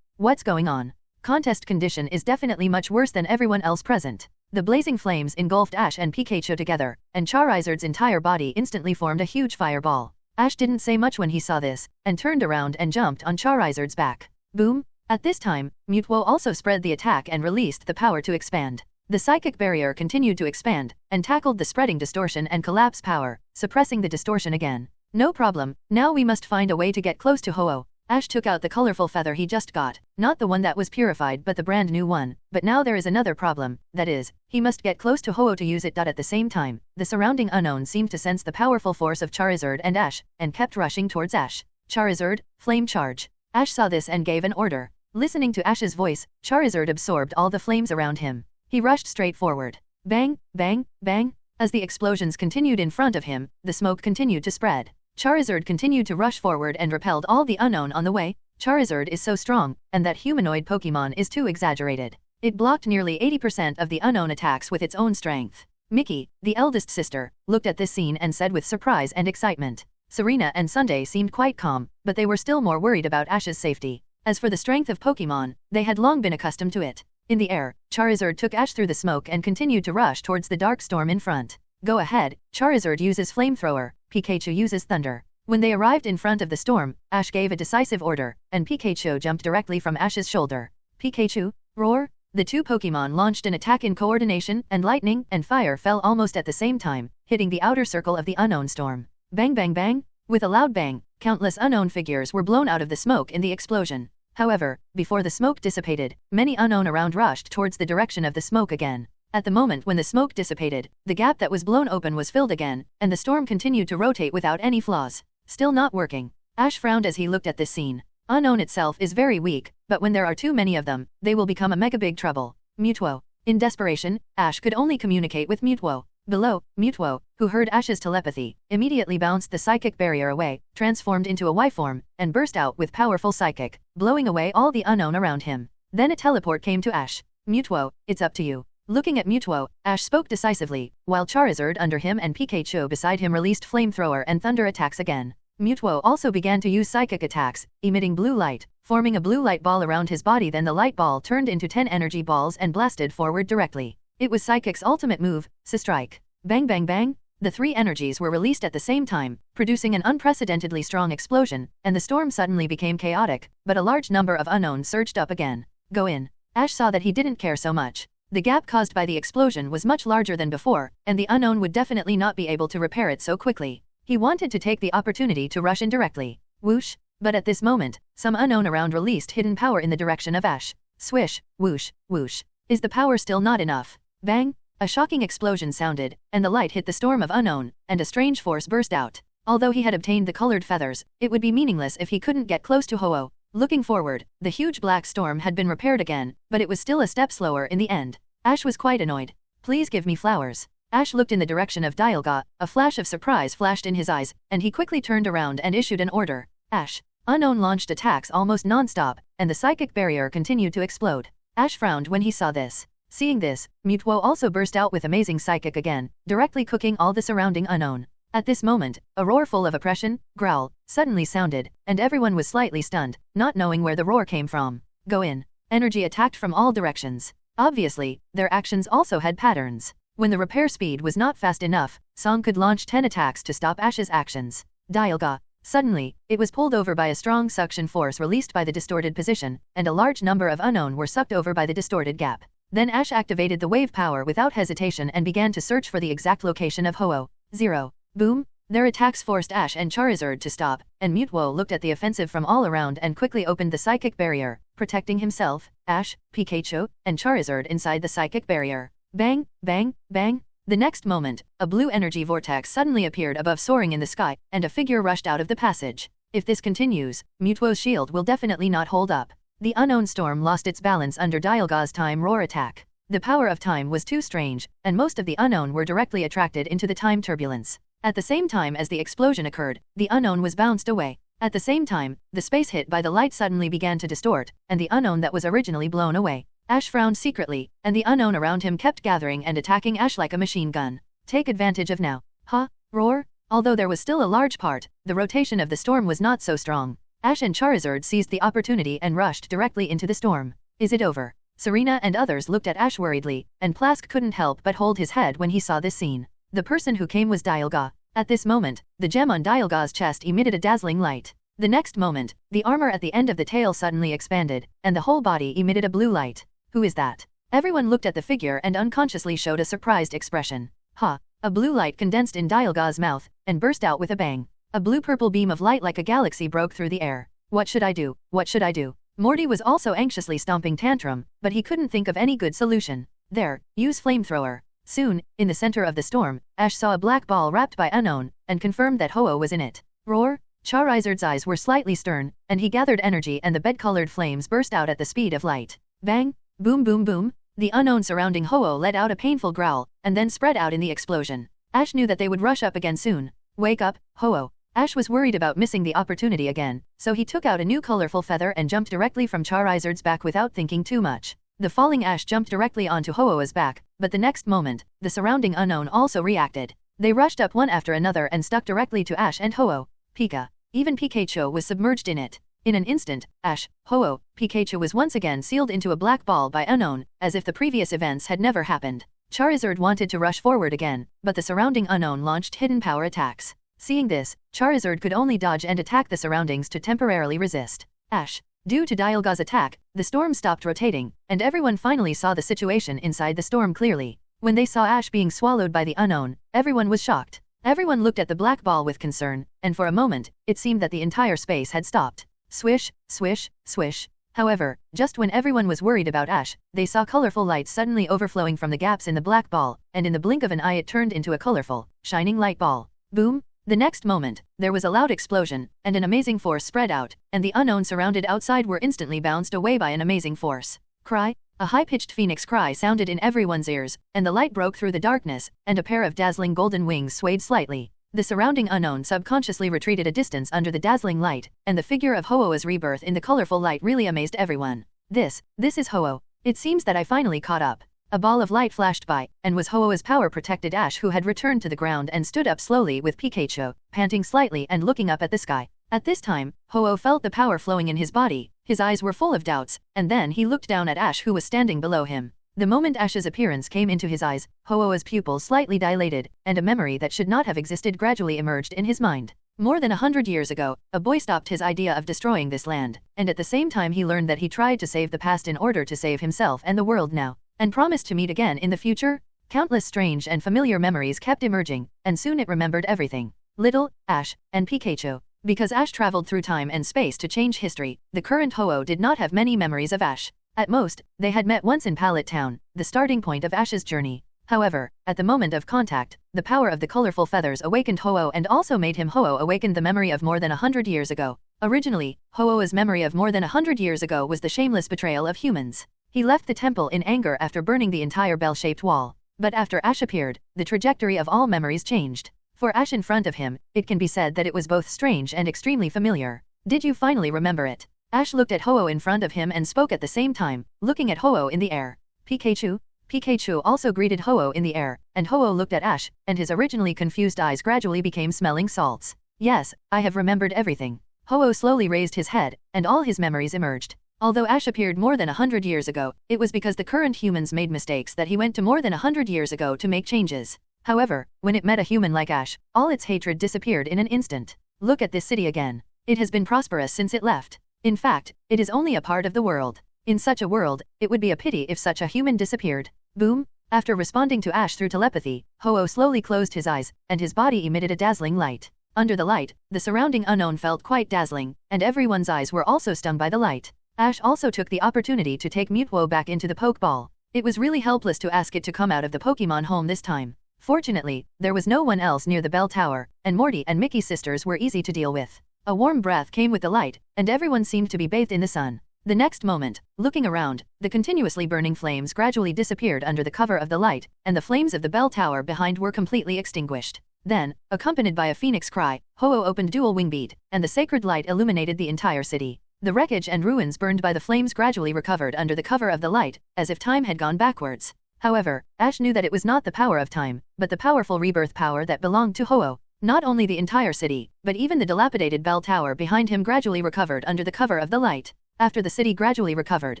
What's going on? Contest condition is definitely much worse than everyone else present. The blazing flames engulfed Ash and Pikachu together, and Charizard's entire body instantly formed a huge fireball. Ash didn't say much when he saw this, and turned around and jumped on Charizard's back. Boom! At this time, Mutwo also spread the attack and released the power to expand. The psychic barrier continued to expand, and tackled the spreading distortion and collapse power, suppressing the distortion again. No problem, now we must find a way to get close to Ho-Oh. Ash took out the colorful feather he just got, not the one that was purified but the brand new one, but now there is another problem, that is, he must get close to Ho-Oh to use it. At the same time, the surrounding Unknown seemed to sense the powerful force of Charizard and Ash, and kept rushing towards Ash. Charizard, flame charge. Ash saw this and gave an order. Listening to Ash's voice, Charizard absorbed all the flames around him. He rushed straight forward. Bang, bang, bang. As the explosions continued in front of him, the smoke continued to spread. Charizard continued to rush forward and repelled all the Unknown on the way. Charizard is so strong, and that humanoid Pokemon is too exaggerated. It blocked nearly 80% of the Unknown attacks with its own strength. Mickey, the eldest sister, looked at this scene and said with surprise and excitement. Serena and Sunday seemed quite calm, but they were still more worried about Ash's safety. As for the strength of Pokemon, they had long been accustomed to it. In the air, Charizard took Ash through the smoke and continued to rush towards the dark storm in front. Go ahead, Charizard uses Flamethrower, Pikachu uses Thunder. When they arrived in front of the storm, Ash gave a decisive order, and Pikachu jumped directly from Ash's shoulder. Pikachu, roar! The two Pokemon launched an attack in coordination, and lightning and fire fell almost at the same time, hitting the outer circle of the Unknown storm. Bang bang bang! With a loud bang, countless Unknown figures were blown out of the smoke in the explosion. However, before the smoke dissipated, many Unknown around rushed towards the direction of the smoke again. At the moment when the smoke dissipated, the gap that was blown open was filled again, and the storm continued to rotate without any flaws. Still not working. Ash frowned as he looked at this scene. Unknown itself is very weak, but when there are too many of them, they will become a mega big trouble. Mutwo. In desperation, Ash could only communicate with Mutwo. Below, Mutwo, who heard Ash's telepathy, immediately bounced the psychic barrier away, transformed into a Y form, and burst out with powerful psychic, blowing away all the Unknown around him. Then a teleport came to Ash. Mutwo, it's up to you. Looking at Mutuo, Ash spoke decisively, while Charizard under him and Pikachu beside him released flamethrower and thunder attacks again. Mutuo also began to use psychic attacks, emitting blue light, forming a blue light ball around his body. Then the light ball turned into 10 energy balls and blasted forward directly. It was Psychic's ultimate move, Strike. Bang bang bang! The 3 energies were released at the same time, producing an unprecedentedly strong explosion, and the storm suddenly became chaotic, but a large number of unknowns surged up again. Go in. Ash saw that he didn't care so much. The gap caused by the explosion was much larger than before, and the unknown would definitely not be able to repair it so quickly. He wanted to take the opportunity to rush in directly. Whoosh! But at this moment, some unknown around released hidden power in the direction of Ash. Swish, whoosh, whoosh. Is the power still not enough? Bang! A shocking explosion sounded, and the light hit the storm of unknown, and a strange force burst out. Although he had obtained the colored feathers, it would be meaningless if he couldn't get close to Ho-Oh. Looking forward, the huge black storm had been repaired again, but it was still a step slower in the end. Ash was quite annoyed. Please give me flowers. Ash looked in the direction of Dialga, a flash of surprise flashed in his eyes, and he quickly turned around and issued an order. Ash. Unknown launched attacks almost non-stop, and the psychic barrier continued to explode. Ash frowned when he saw this. Seeing this, Mutuo also burst out with amazing psychic again, directly cooking all the surrounding unknown. At this moment, a roar full of oppression, growl, suddenly sounded, and everyone was slightly stunned, not knowing where the roar came from. Go in. Energy attacked from all directions. Obviously, their actions also had patterns. When the repair speed was not fast enough, Song could launch 10 attacks to stop Ash's actions. Dialga. Suddenly, it was pulled over by a strong suction force released by the distorted position, and a large number of unknown were sucked over by the distorted gap. Then Ash activated the wave power without hesitation and began to search for the exact location of Ho-Oh. 0. Boom! Their attacks forced Ash and Charizard to stop, and Mutuo looked at the offensive from all around and quickly opened the psychic barrier, protecting himself, Ash, Pikachu, and Charizard inside the psychic barrier. Bang, bang, bang! The next moment, a blue energy vortex suddenly appeared above soaring in the sky, and a figure rushed out of the passage. If this continues, Mutuo's shield will definitely not hold up. The unknown storm lost its balance under Dialga's time roar attack. The power of time was too strange, and most of the unknown were directly attracted into the time turbulence. At the same time as the explosion occurred, the unknown was bounced away. At the same time, the space hit by the light suddenly began to distort, and the unknown that was originally blown away. Ash frowned secretly, and the unknown around him kept gathering and attacking Ash like a machine gun. Take advantage of now. Ha! Roar! Although there was still a large part, the rotation of the storm was not so strong. Ash and Charizard seized the opportunity and rushed directly into the storm. Is it over? Serena and others looked at Ash worriedly, and Plask couldn't help but hold his head when he saw this scene. The person who came was Dialga. At this moment, the gem on Dialga's chest emitted a dazzling light. The next moment, the armor at the end of the tail suddenly expanded, and the whole body emitted a blue light. Who is that? Everyone looked at the figure and unconsciously showed a surprised expression. Ha! A blue light condensed in Dialga's mouth, and burst out with a bang. A blue-purple beam of light like a galaxy broke through the air. What should I do? What should I do? Morty was also anxiously stomping tantrum, but he couldn't think of any good solution. There, use flamethrower. Soon, in the center of the storm, Ash saw a black ball wrapped by unknown, and confirmed that Ho-Oh was in it. Roar! Charizard's eyes were slightly stern, and he gathered energy and the bed-colored flames burst out at the speed of light. Bang! Boom boom boom! The unknown surrounding Ho-Oh let out a painful growl, and then spread out in the explosion. Ash knew that they would rush up again soon. Wake up, Ho-Oh! Ash was worried about missing the opportunity again, so he took out a new colorful feather and jumped directly from Charizard's back without thinking too much. The falling Ash jumped directly onto Ho-Oh's back, but the next moment, the surrounding unknown also reacted. They rushed up one after another and stuck directly to Ash and Ho-Oh. Pika. Even Pikachu was submerged in it. In an instant, Ash, Ho-Oh, Pikachu was once again sealed into a black ball by unknown, as if the previous events had never happened. Charizard wanted to rush forward again, but the surrounding unknown launched hidden power attacks. Seeing this, Charizard could only dodge and attack the surroundings to temporarily resist. Ash. Due to Dialga's attack, the storm stopped rotating, and everyone finally saw the situation inside the storm clearly. When they saw Ash being swallowed by the unknown, everyone was shocked. Everyone looked at the black ball with concern, and for a moment, it seemed that the entire space had stopped. Swish, swish, swish. However, just when everyone was worried about Ash, they saw colorful lights suddenly overflowing from the gaps in the black ball, and in the blink of an eye it turned into a colorful, shining light ball. Boom! The next moment, there was a loud explosion, and an amazing force spread out, and the unknown surrounded outside were instantly bounced away by an amazing force. Cry! A high-pitched phoenix cry sounded in everyone's ears, and the light broke through the darkness, and a pair of dazzling golden wings swayed slightly. The surrounding unknown subconsciously retreated a distance under the dazzling light, and the figure of Ho-Oh's rebirth in the colorful light really amazed everyone. This is Ho-Oh. It seems that I finally caught up. A ball of light flashed by, and was Ho-Oh's power-protected Ash, who had returned to the ground and stood up slowly with Pikachu, panting slightly and looking up at the sky. At this time, Ho-Oh felt the power flowing in his body, his eyes were full of doubts, and then he looked down at Ash, who was standing below him. The moment Ash's appearance came into his eyes, Ho-Oh's pupils slightly dilated, and a memory that should not have existed gradually emerged in his mind. More than 100 years ago, a boy stopped his idea of destroying this land, and at the same time he learned that he tried to save the past in order to save himself and the world now, and promised to meet again in the future. Countless strange and familiar memories kept emerging, and soon it remembered everything. Little, Ash, and Pikachu. Because Ash traveled through time and space to change history, the current Ho-Oh did not have many memories of Ash. At most, they had met once in Pallet Town, the starting point of Ash's journey. However, at the moment of contact, the power of the colorful feathers awakened Ho-Oh and also made him Ho-Oh awakened the memory of more than 100 years ago. Originally, Ho-Oh's memory of more than 100 years ago was the shameless betrayal of humans. He left the temple in anger after burning the entire bell-shaped wall. But after Ash appeared, the trajectory of all memories changed. For Ash in front of him, it can be said that it was both strange and extremely familiar. Did you finally remember it? Ash looked at Ho-Oh in front of him and spoke at the same time, looking at Ho-Oh in the air. Pikachu? Pikachu also greeted Ho-Oh in the air, and Ho-Oh looked at Ash, and his originally confused eyes gradually became smelling salts. Yes, I have remembered everything. Ho-Oh slowly raised his head, and all his memories emerged. Although Ash appeared more than 100 years ago, it was because the current humans made mistakes that he went to more than 100 years ago to make changes. However, when it met a human like Ash, all its hatred disappeared in an instant. Look at this city again. It has been prosperous since it left. In fact, it is only a part of the world. In such a world, it would be a pity if such a human disappeared. Boom! After responding to Ash through telepathy, Ho-Oh slowly closed his eyes, and his body emitted a dazzling light. Under the light, the surrounding unknown felt quite dazzling, and everyone's eyes were also stung by the light. Ash also took the opportunity to take Mutwo back into the Pokeball. It was really helpless to ask it to come out of the Pokemon home this time. Fortunately, there was no one else near the bell tower, and Morty and Mickey's sisters were easy to deal with. A warm breath came with the light, and everyone seemed to be bathed in the sun. The next moment, looking around, the continuously burning flames gradually disappeared under the cover of the light, and the flames of the bell tower behind were completely extinguished. Then, accompanied by a phoenix cry, Ho-Oh opened Dual Wing Beat, and the sacred light illuminated the entire city. The wreckage and ruins burned by the flames gradually recovered under the cover of the light, as if time had gone backwards. However, Ash knew that it was not the power of time, but the powerful rebirth power that belonged to Ho-Oh. Not only the entire city, but even the dilapidated bell tower behind him gradually recovered under the cover of the light. After the city gradually recovered,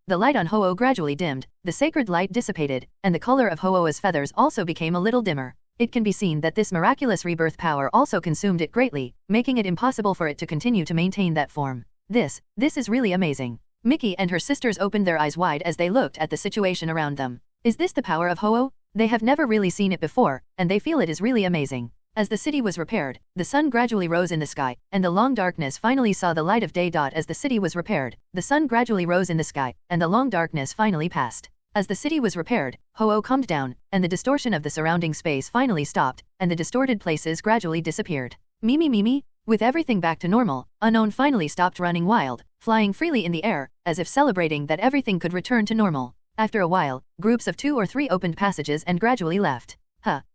the light on Ho-Oh gradually dimmed, the sacred light dissipated, and the color of Ho-Oh's feathers also became a little dimmer. It can be seen that this miraculous rebirth power also consumed it greatly, making it impossible for it to continue to maintain that form. This is really amazing. Mickey and her sisters opened their eyes wide as they looked at the situation around them. Is this the power of Ho-Oh? They have never really seen it before, and they feel it is really amazing. As the city was repaired, the sun gradually rose in the sky, and the long darkness finally saw the light of day. As the city was repaired, the sun gradually rose in the sky, and the long darkness finally passed. As the city was repaired, Ho-Oh calmed down, and the distortion of the surrounding space finally stopped, and the distorted places gradually disappeared. Mimi. With everything back to normal, Unknown finally stopped running wild, flying freely in the air, as if celebrating that everything could return to normal. After a while, groups of 2 or 3 opened passages and gradually left.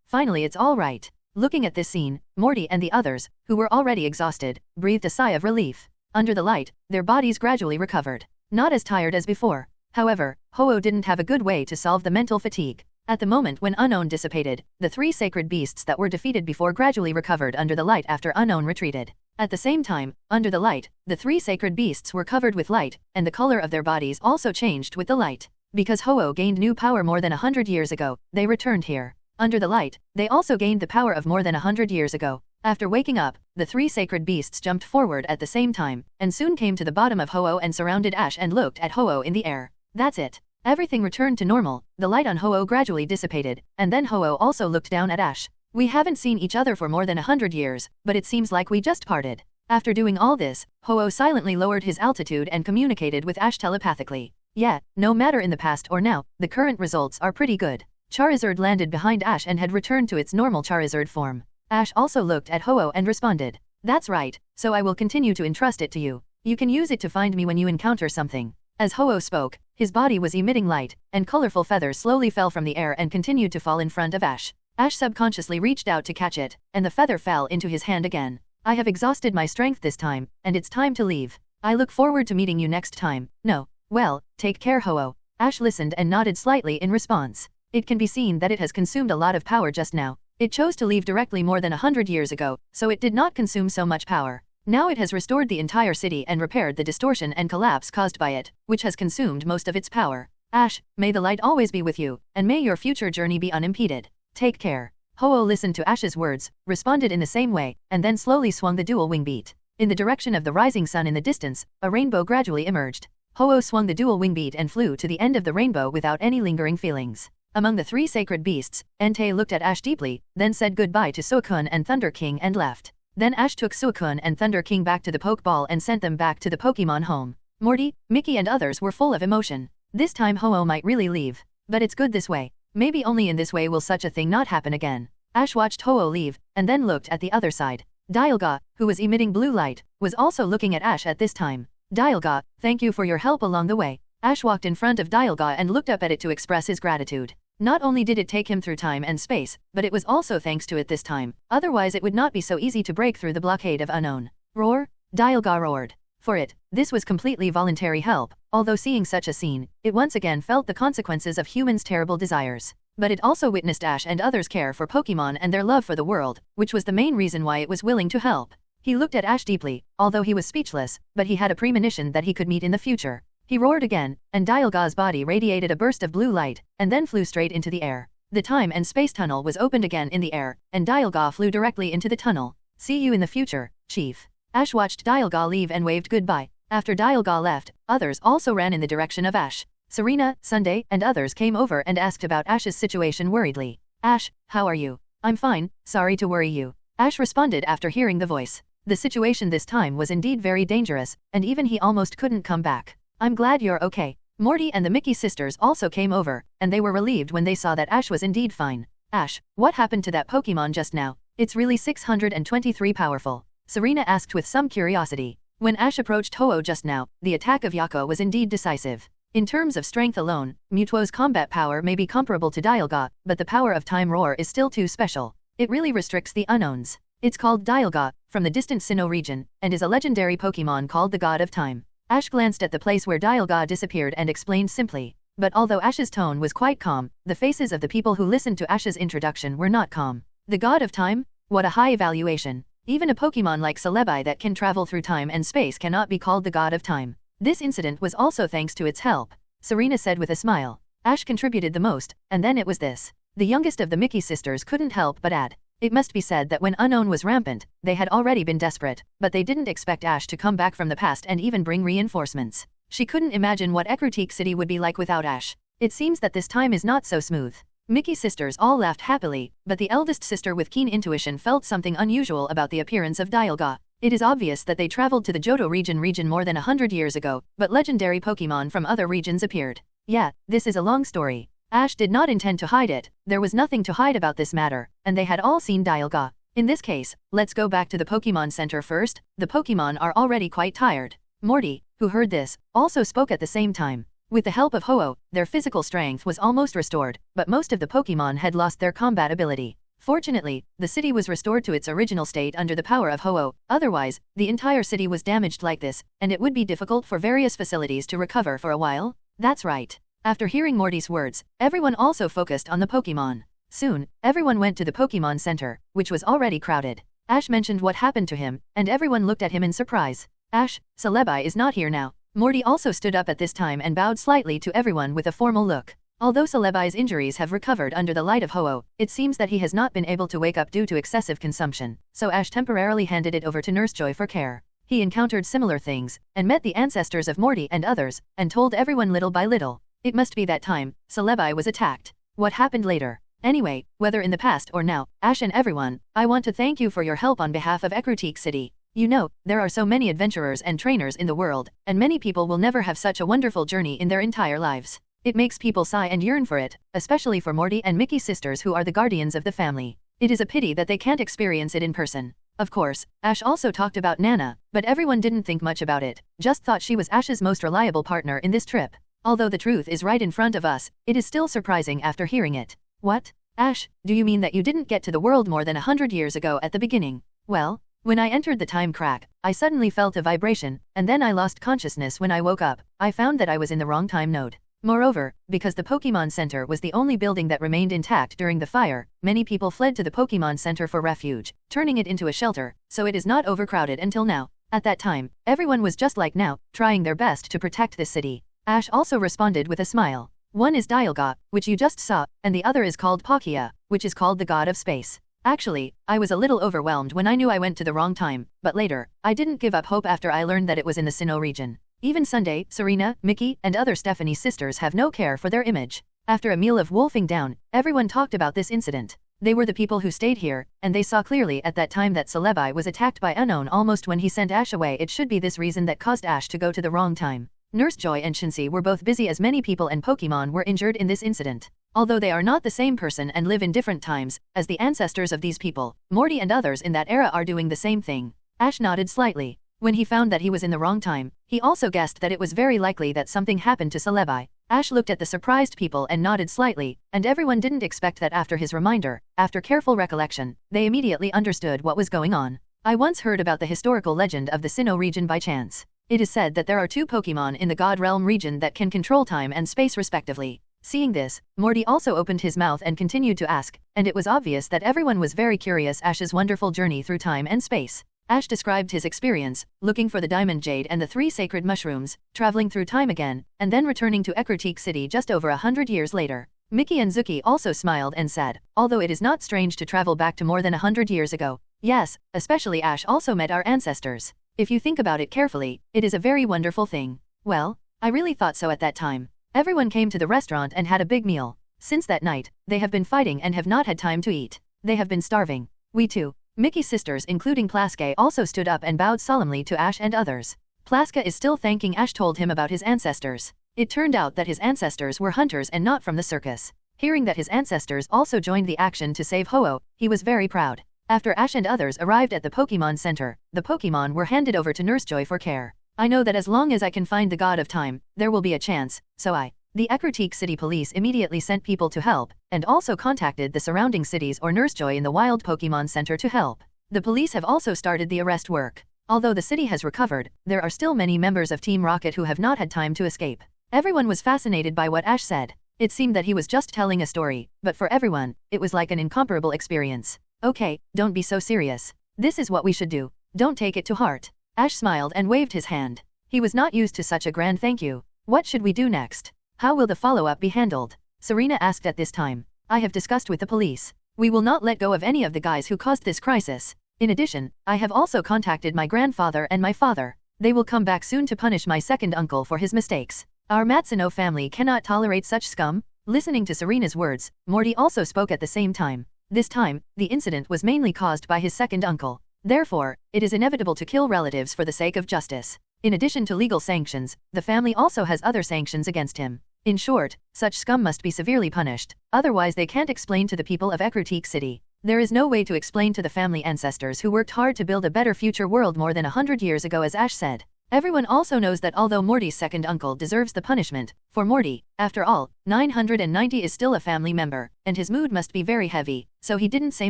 Finally it's all right. Looking at this scene, Morty and the others, who were already exhausted, breathed a sigh of relief. Under the light, their bodies gradually recovered. Not as tired as before. However, Ho-Oh didn't have a good way to solve the mental fatigue. At the moment when Unknown dissipated, the 3 sacred beasts that were defeated before gradually recovered under the light after Unknown retreated. At the same time, under the light, the 3 sacred beasts were covered with light, and the color of their bodies also changed with the light. Because Ho-Oh gained new power more than 100 years ago, they returned here. Under the light, they also gained the power of more than 100 years ago. After waking up, the 3 sacred beasts jumped forward at the same time, and soon came to the bottom of Ho-Oh and surrounded Ash and looked at Ho-Oh in the air. That's it. Everything returned to normal, the light on Ho-Oh gradually dissipated, and then Ho-Oh also looked down at Ash. We haven't seen each other for more than 100 years, but it seems like we just parted. After doing all this, Ho-Oh silently lowered his altitude and communicated with Ash telepathically. Yeah, no matter in the past or now, the current results are pretty good. Charizard landed behind Ash and had returned to its normal Charizard form. Ash also looked at Ho-Oh and responded. That's right, so I will continue to entrust it to you. You can use it to find me when you encounter something. As Ho-Oh spoke, his body was emitting light, and colorful feathers slowly fell from the air and continued to fall in front of Ash. Ash subconsciously reached out to catch it, and the feather fell into his hand again. I have exhausted my strength this time, and it's time to leave. I look forward to meeting you next time. No. Well, take care Ho-Oh. Ash listened and nodded slightly in response. It can be seen that it has consumed a lot of power just now. It chose to leave directly more than 100 years ago, so it did not consume so much power. Now it has restored the entire city and repaired the distortion and collapse caused by it, which has consumed most of its power. Ash, may the light always be with you, and may your future journey be unimpeded. Take care. Ho-Oh listened to Ash's words, responded in the same way, and then slowly swung the dual wing beat. In the direction of the rising sun in the distance, a rainbow gradually emerged. Ho-Oh swung the dual wing beat and flew to the end of the rainbow without any lingering feelings. Among the three sacred beasts, Entei looked at Ash deeply, then said goodbye to Suicune and Thunder King and left. Then Ash took Suicune and Thunder King back to the Pokeball and sent them back to the Pokémon home. Morty, Mickey and others were full of emotion. This time Ho-Oh might really leave. But it's good this way. Maybe only in this way will such a thing not happen again. Ash watched Ho-Oh leave, and then looked at the other side. Dialga, who was emitting blue light, was also looking at Ash at this time. Dialga, thank you for your help along the way. Ash walked in front of Dialga and looked up at it to express his gratitude. Not only did it take him through time and space, but it was also thanks to it this time. Otherwise it would not be so easy to break through the blockade of unknown. Roar! Dialga roared. For it, this was completely voluntary help, although seeing such a scene, it once again felt the consequences of humans' terrible desires. But it also witnessed Ash and others' care for Pokémon and their love for the world, which was the main reason why it was willing to help. He looked at Ash deeply, although he was speechless, but he had a premonition that he could meet in the future. He roared again, and Dialga's body radiated a burst of blue light, and then flew straight into the air. The time and space tunnel was opened again in the air, and Dialga flew directly into the tunnel. See you in the future, Chief. Ash watched Dialga leave and waved goodbye. After Dialga left, others also ran in the direction of Ash. Serena, Sunday, and others came over and asked about Ash's situation worriedly. Ash, how are you? I'm fine, sorry to worry you. Ash responded after hearing the voice. The situation this time was indeed very dangerous, and even he almost couldn't come back. I'm glad you're okay. Morty and the Mickey sisters also came over, and they were relieved when they saw that Ash was indeed fine. Ash, what happened to that Pokémon just now? It's really 623 powerful. Serena asked with some curiosity. When Ash approached Ho-Oh just now, the attack of Yako was indeed decisive. In terms of strength alone, Mewtwo's combat power may be comparable to Dialga, but the power of Time Roar is still too special. It really restricts the unknowns. It's called Dialga, from the distant Sinnoh region, and is a legendary Pokémon called the God of Time. Ash glanced at the place where Dialga disappeared and explained simply. But although Ash's tone was quite calm, the faces of the people who listened to Ash's introduction were not calm. The God of Time? What a high evaluation. Even a Pokémon like Celebi that can travel through time and space cannot be called the God of Time. This incident was also thanks to its help, Serena said with a smile. Ash contributed the most, and then it was this. The youngest of the Mickey sisters couldn't help but add. It must be said that when unknown was rampant, they had already been desperate, but they didn't expect Ash to come back from the past and even bring reinforcements. She couldn't imagine what Ecruteak City would be like without Ash. It seems that this time is not so smooth. Mickey sisters all laughed happily, but the eldest sister with keen intuition felt something unusual about the appearance of Dialga. It is obvious that they traveled to the Johto region more than 100 years ago, but legendary Pokémon from other regions appeared. Yeah, this is a long story. Ash did not intend to hide it, there was nothing to hide about this matter, and they had all seen Dialga. In this case, let's go back to the Pokémon Center first, the Pokémon are already quite tired. Morty, who heard this, also spoke at the same time. With the help of Ho-Oh, their physical strength was almost restored, but most of the Pokémon had lost their combat ability. Fortunately, the city was restored to its original state under the power of Ho-Oh, otherwise, the entire city was damaged like this, and it would be difficult for various facilities to recover for a while. That's right. After hearing Morty's words, everyone also focused on the Pokémon. Soon, everyone went to the Pokémon Center, which was already crowded. Ash mentioned what happened to him, and everyone looked at him in surprise. Ash, Celebi is not here now. Morty also stood up at this time and bowed slightly to everyone with a formal look. Although Celebi's injuries have recovered under the light of Ho-Oh, it seems that he has not been able to wake up due to excessive consumption, so Ash temporarily handed it over to Nurse Joy for care. He encountered similar things, and met the ancestors of Morty and others, and told everyone little by little. It must be that time, Celebi was attacked. What happened later? Anyway, whether in the past or now, Ash and everyone, I want to thank you for your help on behalf of Ecruteak City. You know, there are so many adventurers and trainers in the world, and many people will never have such a wonderful journey in their entire lives. It makes people sigh and yearn for it, especially for Morty and Mickey sisters who are the guardians of the family. It is a pity that they can't experience it in person. Of course, Ash also talked about Nana, but everyone didn't think much about it, just thought she was Ash's most reliable partner in this trip. Although the truth is right in front of us, it is still surprising after hearing it. What? Ash, do you mean that you didn't get to the world more than 100 years ago at the beginning? Well, when I entered the time crack, I suddenly felt a vibration, and then I lost consciousness when I woke up. I found that I was in the wrong time node. Moreover, because the Pokémon Center was the only building that remained intact during the fire, many people fled to the Pokémon Center for refuge, turning it into a shelter, so it is not overcrowded until now. At that time, everyone was just like now, trying their best to protect this city. Ash also responded with a smile. One is Dialga, which you just saw, and the other is called Palkia, which is called the god of space. Actually, I was a little overwhelmed when I knew I went to the wrong time, but later, I didn't give up hope after I learned that it was in the Sinnoh region. Even Sunday, Serena, Mickey, and other Stephanie's sisters have no care for their image. After a meal of wolfing down, everyone talked about this incident. They were the people who stayed here, and they saw clearly at that time that Celebi was attacked by Unknown almost when he sent Ash away. It should be this reason that caused Ash to go to the wrong time. Nurse Joy and Shinsi were both busy as many people and Pokemon were injured in this incident. Although they are not the same person and live in different times, as the ancestors of these people, Morty and others in that era are doing the same thing. Ash nodded slightly. When he found that he was in the wrong time, he also guessed that it was very likely that something happened to Celebi. Ash looked at the surprised people and nodded slightly, and everyone didn't expect that after his reminder. After careful recollection, they immediately understood what was going on. I once heard about the historical legend of the Sinnoh region by chance. It is said that there are two Pokemon in the God Realm region that can control time and space respectively. Seeing this, Morty also opened his mouth and continued to ask, and it was obvious that everyone was very curious Ash's wonderful journey through time and space. Ash described his experience, looking for the Diamond Jade and the 3 sacred mushrooms, traveling through time again, and then returning to Ecruteak City just over 100 years later. Mickey and Zuki also smiled and said, although it is not strange to travel back to more than 100 years ago. Yes, especially Ash also met our ancestors. If you think about it carefully, it is a very wonderful thing. Well, I really thought so at that time. Everyone came to the restaurant and had a big meal. Since that night, they have been fighting and have not had time to eat. They have been starving. We too. Mickey's sisters including Plaska also stood up and bowed solemnly to Ash and others. Plaska is still thanking Ash told him about his ancestors. It turned out that his ancestors were hunters and not from the circus. Hearing that his ancestors also joined the action to save Ho-Oh, he was very proud. After Ash and others arrived at the Pokémon Center, the Pokémon were handed over to Nurse Joy for care. I know that as long as I can find the God of Time, there will be a chance, so the Ecruteak City Police immediately sent people to help, and also contacted the surrounding cities or Nurse Joy in the Wild Pokémon Center to help. The police have also started the arrest work. Although the city has recovered, there are still many members of Team Rocket who have not had time to escape. Everyone was fascinated by what Ash said. It seemed that he was just telling a story, but for everyone, it was like an incomparable experience. Okay, don't be so serious. This is what we should do. Don't take it to heart. Ash smiled and waved his hand. He was not used to such a grand thank you. What should we do next? How will the follow-up be handled? Serena asked at this time. I have discussed with the police. We will not let go of any of the guys who caused this crisis. In addition, I have also contacted my grandfather and my father. They will come back soon to punish my second uncle for his mistakes. Our Matsuno family cannot tolerate such scum. Listening to Serena's words, Morty also spoke at the same time. This time, the incident was mainly caused by his second uncle. Therefore, it is inevitable to kill relatives for the sake of justice. In addition to legal sanctions, the family also has other sanctions against him. In short, such scum must be severely punished, otherwise they can't explain to the people of Ecruteak City. There is no way to explain to the family ancestors who worked hard to build a better future world more than 100 years ago, as Ash said. Everyone also knows that although Morty's second uncle deserves the punishment, for Morty, after all, 990 is still a family member, and his mood must be very heavy, so he didn't say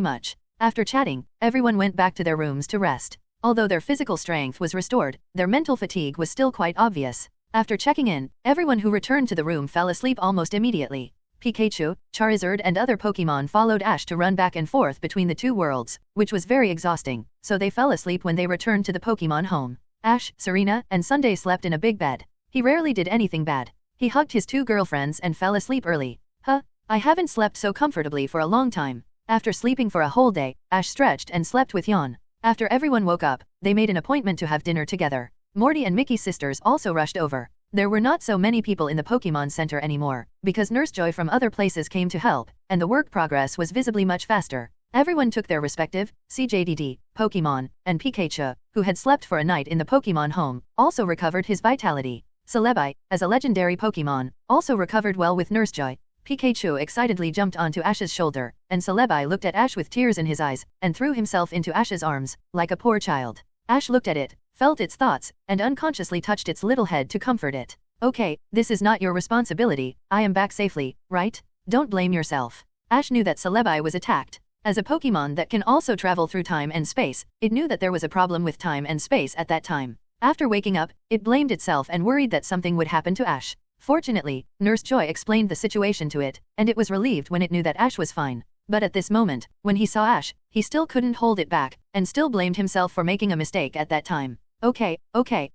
much. After chatting, everyone went back to their rooms to rest. Although their physical strength was restored, their mental fatigue was still quite obvious. After checking in, everyone who returned to the room fell asleep almost immediately. Pikachu, Charizard and other Pokemon followed Ash to run back and forth between the two worlds, which was very exhausting, so they fell asleep when they returned to the Pokemon home. Ash, Serena, and Sunday slept in a big bed. He rarely did anything bad. He hugged his two girlfriends and fell asleep early. I haven't slept so comfortably for a long time. After sleeping for a whole day, Ash stretched and slept with yawn. After everyone woke up, they made an appointment to have dinner together. Morty and Mickey's sisters also rushed over. There were not so many people in the Pokémon Center anymore, because Nurse Joy from other places came to help, and the work progress was visibly much faster. Everyone took their respective CJDD, Pokemon, and Pikachu, who had slept for a night in the Pokemon home, also recovered his vitality. Celebi, as a legendary Pokemon, also recovered well with Nurse Joy. Pikachu excitedly jumped onto Ash's shoulder, and Celebi looked at Ash with tears in his eyes, and threw himself into Ash's arms, like a poor child. Ash looked at it, felt its thoughts, and unconsciously touched its little head to comfort it. Okay, this is not your responsibility, I am back safely, right? Don't blame yourself. Ash knew that Celebi was attacked. As a Pokemon that can also travel through time and space, it knew that there was a problem with time and space at that time. After waking up, it blamed itself and worried that something would happen to Ash. Fortunately, Nurse Joy explained the situation to it, and it was relieved when it knew that Ash was fine. But at this moment, when he saw Ash, he still couldn't hold it back, and still blamed himself for making a mistake at that time. Okay,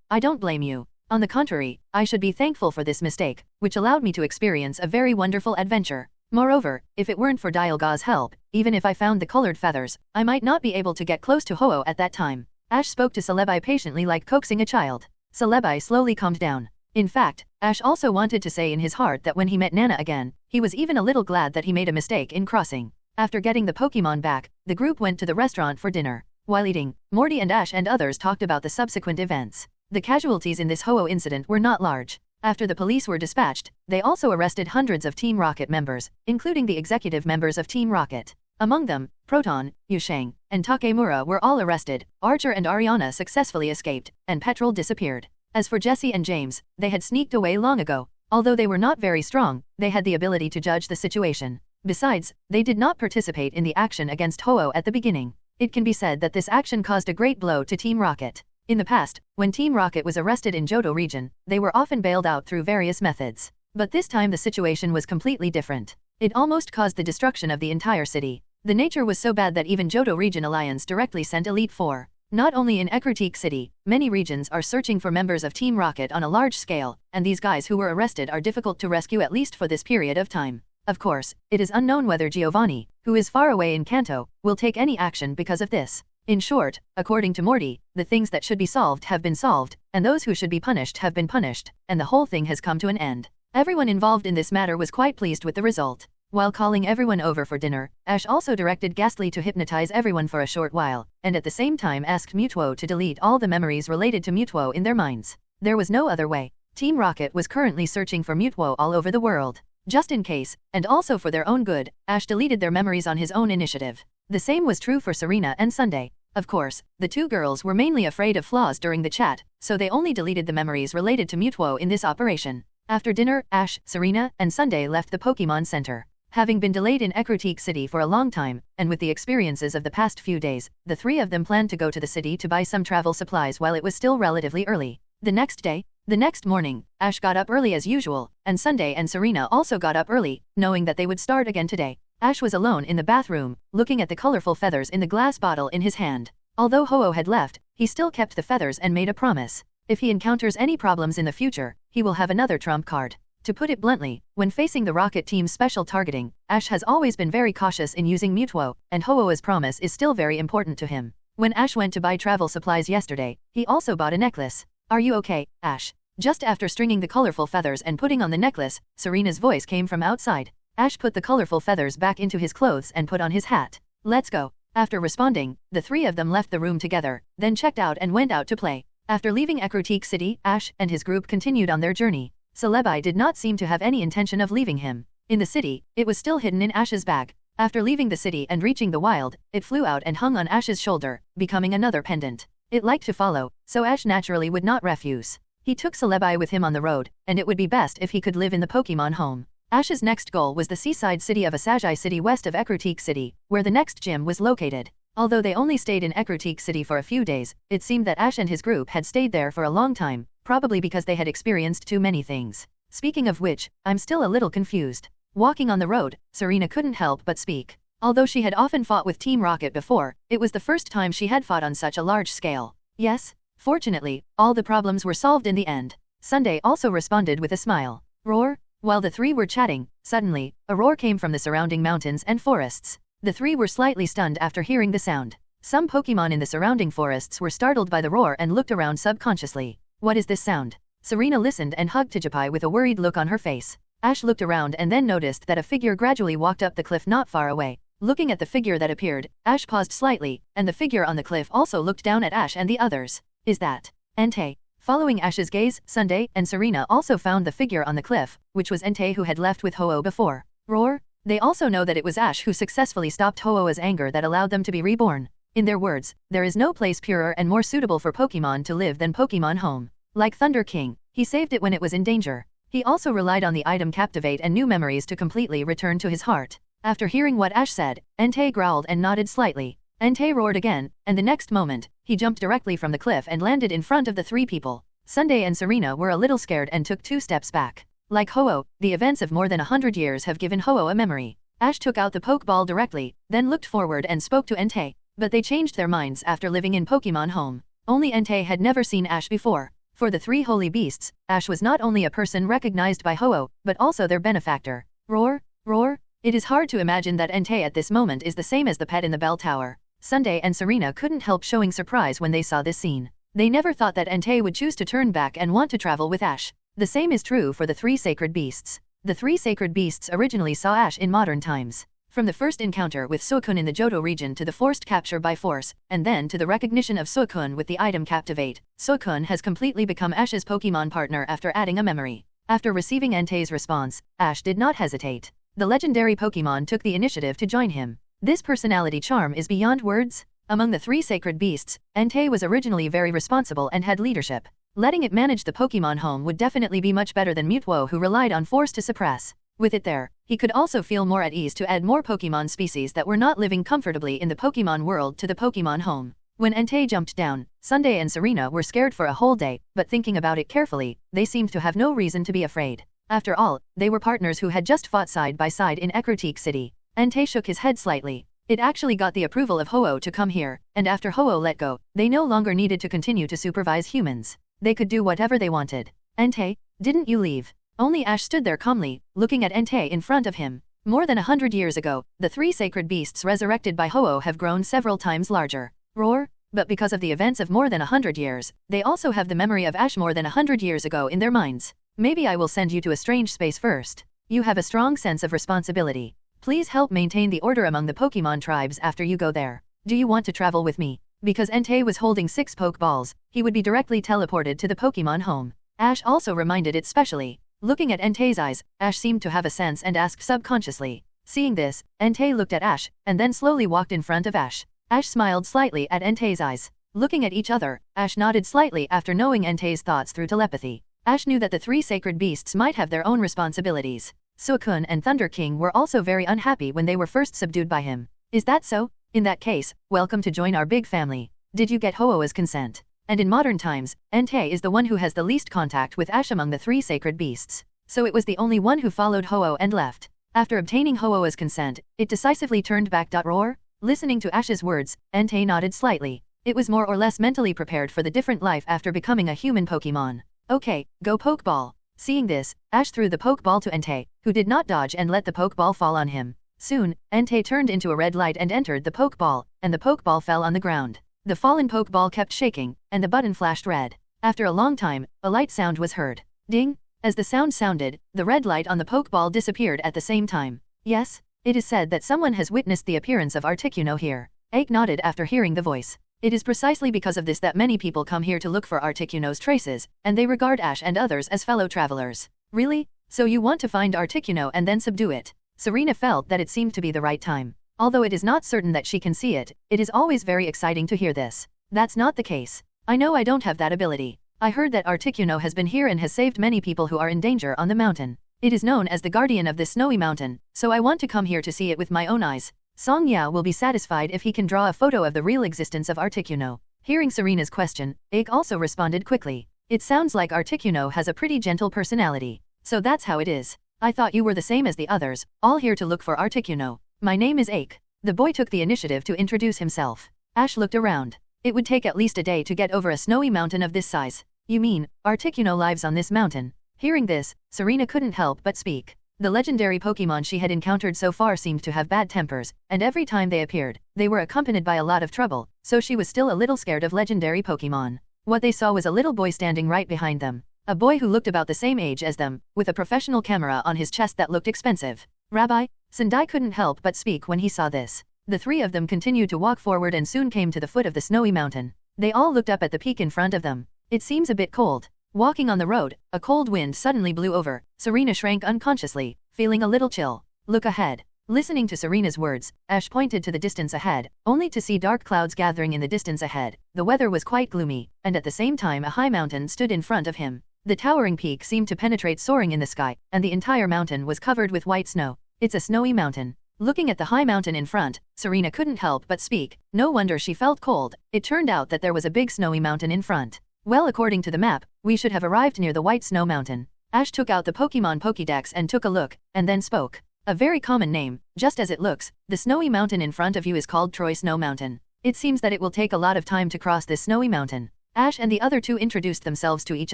I don't blame you. On the contrary, I should be thankful for this mistake, which allowed me to experience a very wonderful adventure. Moreover, if it weren't for Dialga's help, even if I found the colored feathers, I might not be able to get close to Ho-Oh at that time. Ash spoke to Celebi patiently like coaxing a child. Celebi slowly calmed down. In fact, Ash also wanted to say in his heart that when he met Nana again, he was even a little glad that he made a mistake in crossing. After getting the Pokémon back, the group went to the restaurant for dinner. While eating, Morty and Ash and others talked about the subsequent events. The casualties in this Ho-Oh incident were not large. After the police were dispatched, they also arrested hundreds of Team Rocket members, including the executive members of Team Rocket. Among them, Proton, Yusheng, and Takemura were all arrested, Archer and Ariana successfully escaped, and Petrol disappeared. As for Jesse and James, they had sneaked away long ago. Although they were not very strong, they had the ability to judge the situation. Besides, they did not participate in the action against Ho-Oh at the beginning. It can be said that this action caused a great blow to Team Rocket. In the past, when Team Rocket was arrested in Johto region, they were often bailed out through various methods. But this time the situation was completely different. It almost caused the destruction of the entire city. The nature was so bad that even Johto Region Alliance directly sent Elite Four. Not only in Ekritique City, many regions are searching for members of Team Rocket on a large scale, and these guys who were arrested are difficult to rescue at least for this period of time. Of course, it is unknown whether Giovanni, who is far away in Kanto, will take any action because of this. In short, according to Morty, the things that should be solved have been solved, and those who should be punished have been punished, and the whole thing has come to an end. Everyone involved in this matter was quite pleased with the result. While calling everyone over for dinner, Ash also directed Ghastly to hypnotize everyone for a short while, and at the same time asked Mutuo to delete all the memories related to Mutuo in their minds. There was no other way. Team Rocket was currently searching for Mutuo all over the world. Just in case, and also for their own good, Ash deleted their memories on his own initiative. The same was true for Serena and Sunday. Of course, the two girls were mainly afraid of flaws during the chat, so they only deleted the memories related to Mutuo in this operation. After dinner, Ash, Serena, and Sunday left the Pokémon Center. Having been delayed in Ekritique City for a long time, and with the experiences of the past few days, the three of them planned to go to the city to buy some travel supplies while it was still relatively early. The next morning, Ash got up early as usual, and Sunday and Serena also got up early, knowing that they would start again today. Ash was alone in the bathroom, looking at the colorful feathers in the glass bottle in his hand. Although Ho-Oh had left, he still kept the feathers and made a promise. If he encounters any problems in the future, he will have another trump card. To put it bluntly, when facing the Rocket Team's special targeting, Ash has always been very cautious in using Mutuo, and Ho-Oh's promise is still very important to him. When Ash went to buy travel supplies yesterday, he also bought a necklace. "Are you okay, Ash?" Just after stringing the colorful feathers and putting on the necklace, Serena's voice came from outside. Ash put the colorful feathers back into his clothes and put on his hat. "Let's go." After responding, the three of them left the room together, then checked out and went out to play. After leaving Ekritique City, Ash and his group continued on their journey. Celebi did not seem to have any intention of leaving him. In the city, it was still hidden in Ash's bag. After leaving the city and reaching the wild, it flew out and hung on Ash's shoulder, becoming another pendant. It liked to follow, so Ash naturally would not refuse. He took Celebi with him on the road, and it would be best if he could live in the Pokémon home. Ash's next goal was the seaside city of Asagi City west of Ekritique City, where the next gym was located. Although they only stayed in Ekritique City for a few days, it seemed that Ash and his group had stayed there for a long time, probably because they had experienced too many things. Speaking of which, I'm still a little confused. Walking on the road, Serena couldn't help but speak. Although she had often fought with Team Rocket before, it was the first time she had fought on such a large scale. Yes, fortunately, all the problems were solved in the end. Sunday also responded with a smile. Roar? While the three were chatting, suddenly, a roar came from the surrounding mountains and forests. The three were slightly stunned after hearing the sound. Some Pokémon in the surrounding forests were startled by the roar and looked around subconsciously. What is this sound? Serena listened and hugged Tijipai with a worried look on her face. Ash looked around and then noticed that a figure gradually walked up the cliff not far away. Looking at the figure that appeared, Ash paused slightly, and the figure on the cliff also looked down at Ash and the others. Is that Entei? Following Ash's gaze, Sunday and Serena also found the figure on the cliff, which was Entei who had left with Ho-Oh before. Roar? They also know that it was Ash who successfully stopped Ho-Oh's anger that allowed them to be reborn. In their words, there is no place purer and more suitable for Pokémon to live than Pokémon home. Like Thunder King, he saved it when it was in danger. He also relied on the item Captivate and new memories to completely return to his heart. After hearing what Ash said, Entei growled and nodded slightly. Entei roared again, and the next moment, he jumped directly from the cliff and landed in front of the three people. Sunday and Serena were a little scared and took 2 steps back. Like Ho-Oh, the events of more than 100 years have given Ho-Oh a memory. Ash took out the Pokeball directly, then looked forward and spoke to Entei. But they changed their minds after living in Pokemon Home. Only Entei had never seen Ash before. For the three holy beasts, Ash was not only a person recognized by Ho-Oh, but also their benefactor. Roar, roar. It is hard to imagine that Entei at this moment is the same as the pet in the bell tower. Sunday and Serena couldn't help showing surprise when they saw this scene. They never thought that Entei would choose to turn back and want to travel with Ash. The same is true for the three sacred beasts. The three sacred beasts originally saw Ash in modern times. From the first encounter with Suicune in the Johto region to the forced capture by force, and then to the recognition of Suicune with the item Captivate, Suicune has completely become Ash's Pokemon partner after adding a memory. After receiving Entei's response, Ash did not hesitate. The legendary Pokemon took the initiative to join him. This personality charm is beyond words. Among the three sacred beasts, Entei was originally very responsible and had leadership. Letting it manage the Pokemon Home would definitely be much better than Mutwo, who relied on force to suppress. With it there, he could also feel more at ease to add more Pokemon species that were not living comfortably in the Pokemon world to the Pokemon Home. When Entei jumped down, Sunday and Serena were scared for a whole day, but thinking about it carefully, they seemed to have no reason to be afraid. After all, they were partners who had just fought side by side in Ecruteak City. Entei shook his head slightly. It actually got the approval of Ho-Oh to come here, and after Ho-Oh let go, they no longer needed to continue to supervise humans. They could do whatever they wanted. Entei, didn't you leave? Only Ash stood there calmly, looking at Entei in front of him. More than 100 years ago, the three sacred beasts resurrected by Ho-Oh have grown several times larger. Roar! But because of the events of more than 100 years, they also have the memory of Ash more than 100 years ago in their minds. Maybe I will send you to a strange space first. You have a strong sense of responsibility. Please help maintain the order among the Pokemon tribes after you go there. Do you want to travel with me? Because Entei was holding 6 Pokeballs, he would be directly teleported to the Pokemon Home. Ash also reminded it specially. Looking at Entei's eyes, Ash seemed to have a sense and asked subconsciously. Seeing this, Entei looked at Ash, and then slowly walked in front of Ash. Ash smiled slightly at Entei's eyes. Looking at each other, Ash nodded slightly after knowing Entei's thoughts through telepathy. Ash knew that the three sacred beasts might have their own responsibilities. Suicune and Thunder King were also very unhappy when they were first subdued by him. Is that so? In that case, welcome to join our big family. Did you get Ho-Oh's consent? And in modern times, Entei is the one who has the least contact with Ash among the three sacred beasts. So it was the only one who followed Ho-Oh and left. After obtaining Ho-Oh's consent, it decisively turned back. Roar? Listening to Ash's words, Entei nodded slightly. It was more or less mentally prepared for the different life after becoming a human Pokemon. Okay, go Pokeball. Seeing this, Ash threw the Pokeball to Entei, who did not dodge and let the Pokeball fall on him. Soon, Entei turned into a red light and entered the Pokeball, and the Pokeball fell on the ground. The fallen Pokeball kept shaking, and the button flashed red. After a long time, a light sound was heard. Ding! As the sound sounded, the red light on the Pokeball disappeared at the same time. Yes, it is said that someone has witnessed the appearance of Articuno here. Ake nodded after hearing the voice. It is precisely because of this that many people come here to look for Articuno's traces, and they regard Ash and others as fellow travelers. Really? So you want to find Articuno and then subdue it? Serena felt that it seemed to be the right time. Although it is not certain that she can see it, it is always very exciting to hear this. That's not the case. I know I don't have that ability. I heard that Articuno has been here and has saved many people who are in danger on the mountain. It is known as the guardian of this snowy mountain, so I want to come here to see it with my own eyes. Song Yao will be satisfied if he can draw a photo of the real existence of Articuno. Hearing Serena's question, Ake also responded quickly. It sounds like Articuno has a pretty gentle personality. So that's how it is. I thought you were the same as the others, all here to look for Articuno. My name is Ake. The boy took the initiative to introduce himself. Ash looked around. It would take at least a day to get over a snowy mountain of this size. You mean, Articuno lives on this mountain? Hearing this, Serena couldn't help but speak. The legendary Pokemon she had encountered so far seemed to have bad tempers, and every time they appeared, they were accompanied by a lot of trouble, so she was still a little scared of legendary Pokemon. What they saw was a little boy standing right behind them. A boy who looked about the same age as them, with a professional camera on his chest that looked expensive. Rabbi? Sendai couldn't help but speak when he saw this. The three of them continued to walk forward and soon came to the foot of the snowy mountain. They all looked up at the peak in front of them. It seems a bit cold. Walking on the road, a cold wind suddenly blew over. Serena shrank unconsciously, feeling a little chill. Look ahead. Listening to Serena's words, Ash pointed to the distance ahead, only to see dark clouds gathering in the distance ahead. The weather was quite gloomy, and at the same time a high mountain stood in front of him. The towering peak seemed to penetrate soaring in the sky, and the entire mountain was covered with white snow. It's a snowy mountain. Looking at the high mountain in front, Serena couldn't help but speak. No wonder she felt cold. It turned out that there was a big snowy mountain in front. Well, according to the map, we should have arrived near the white snow mountain. Ash took out the Pokémon Pokédex and took a look, and then spoke. A very common name, just as it looks. The snowy mountain in front of you is called Troy Snow Mountain. It seems that it will take a lot of time to cross this snowy mountain. Ash and the other two introduced themselves to each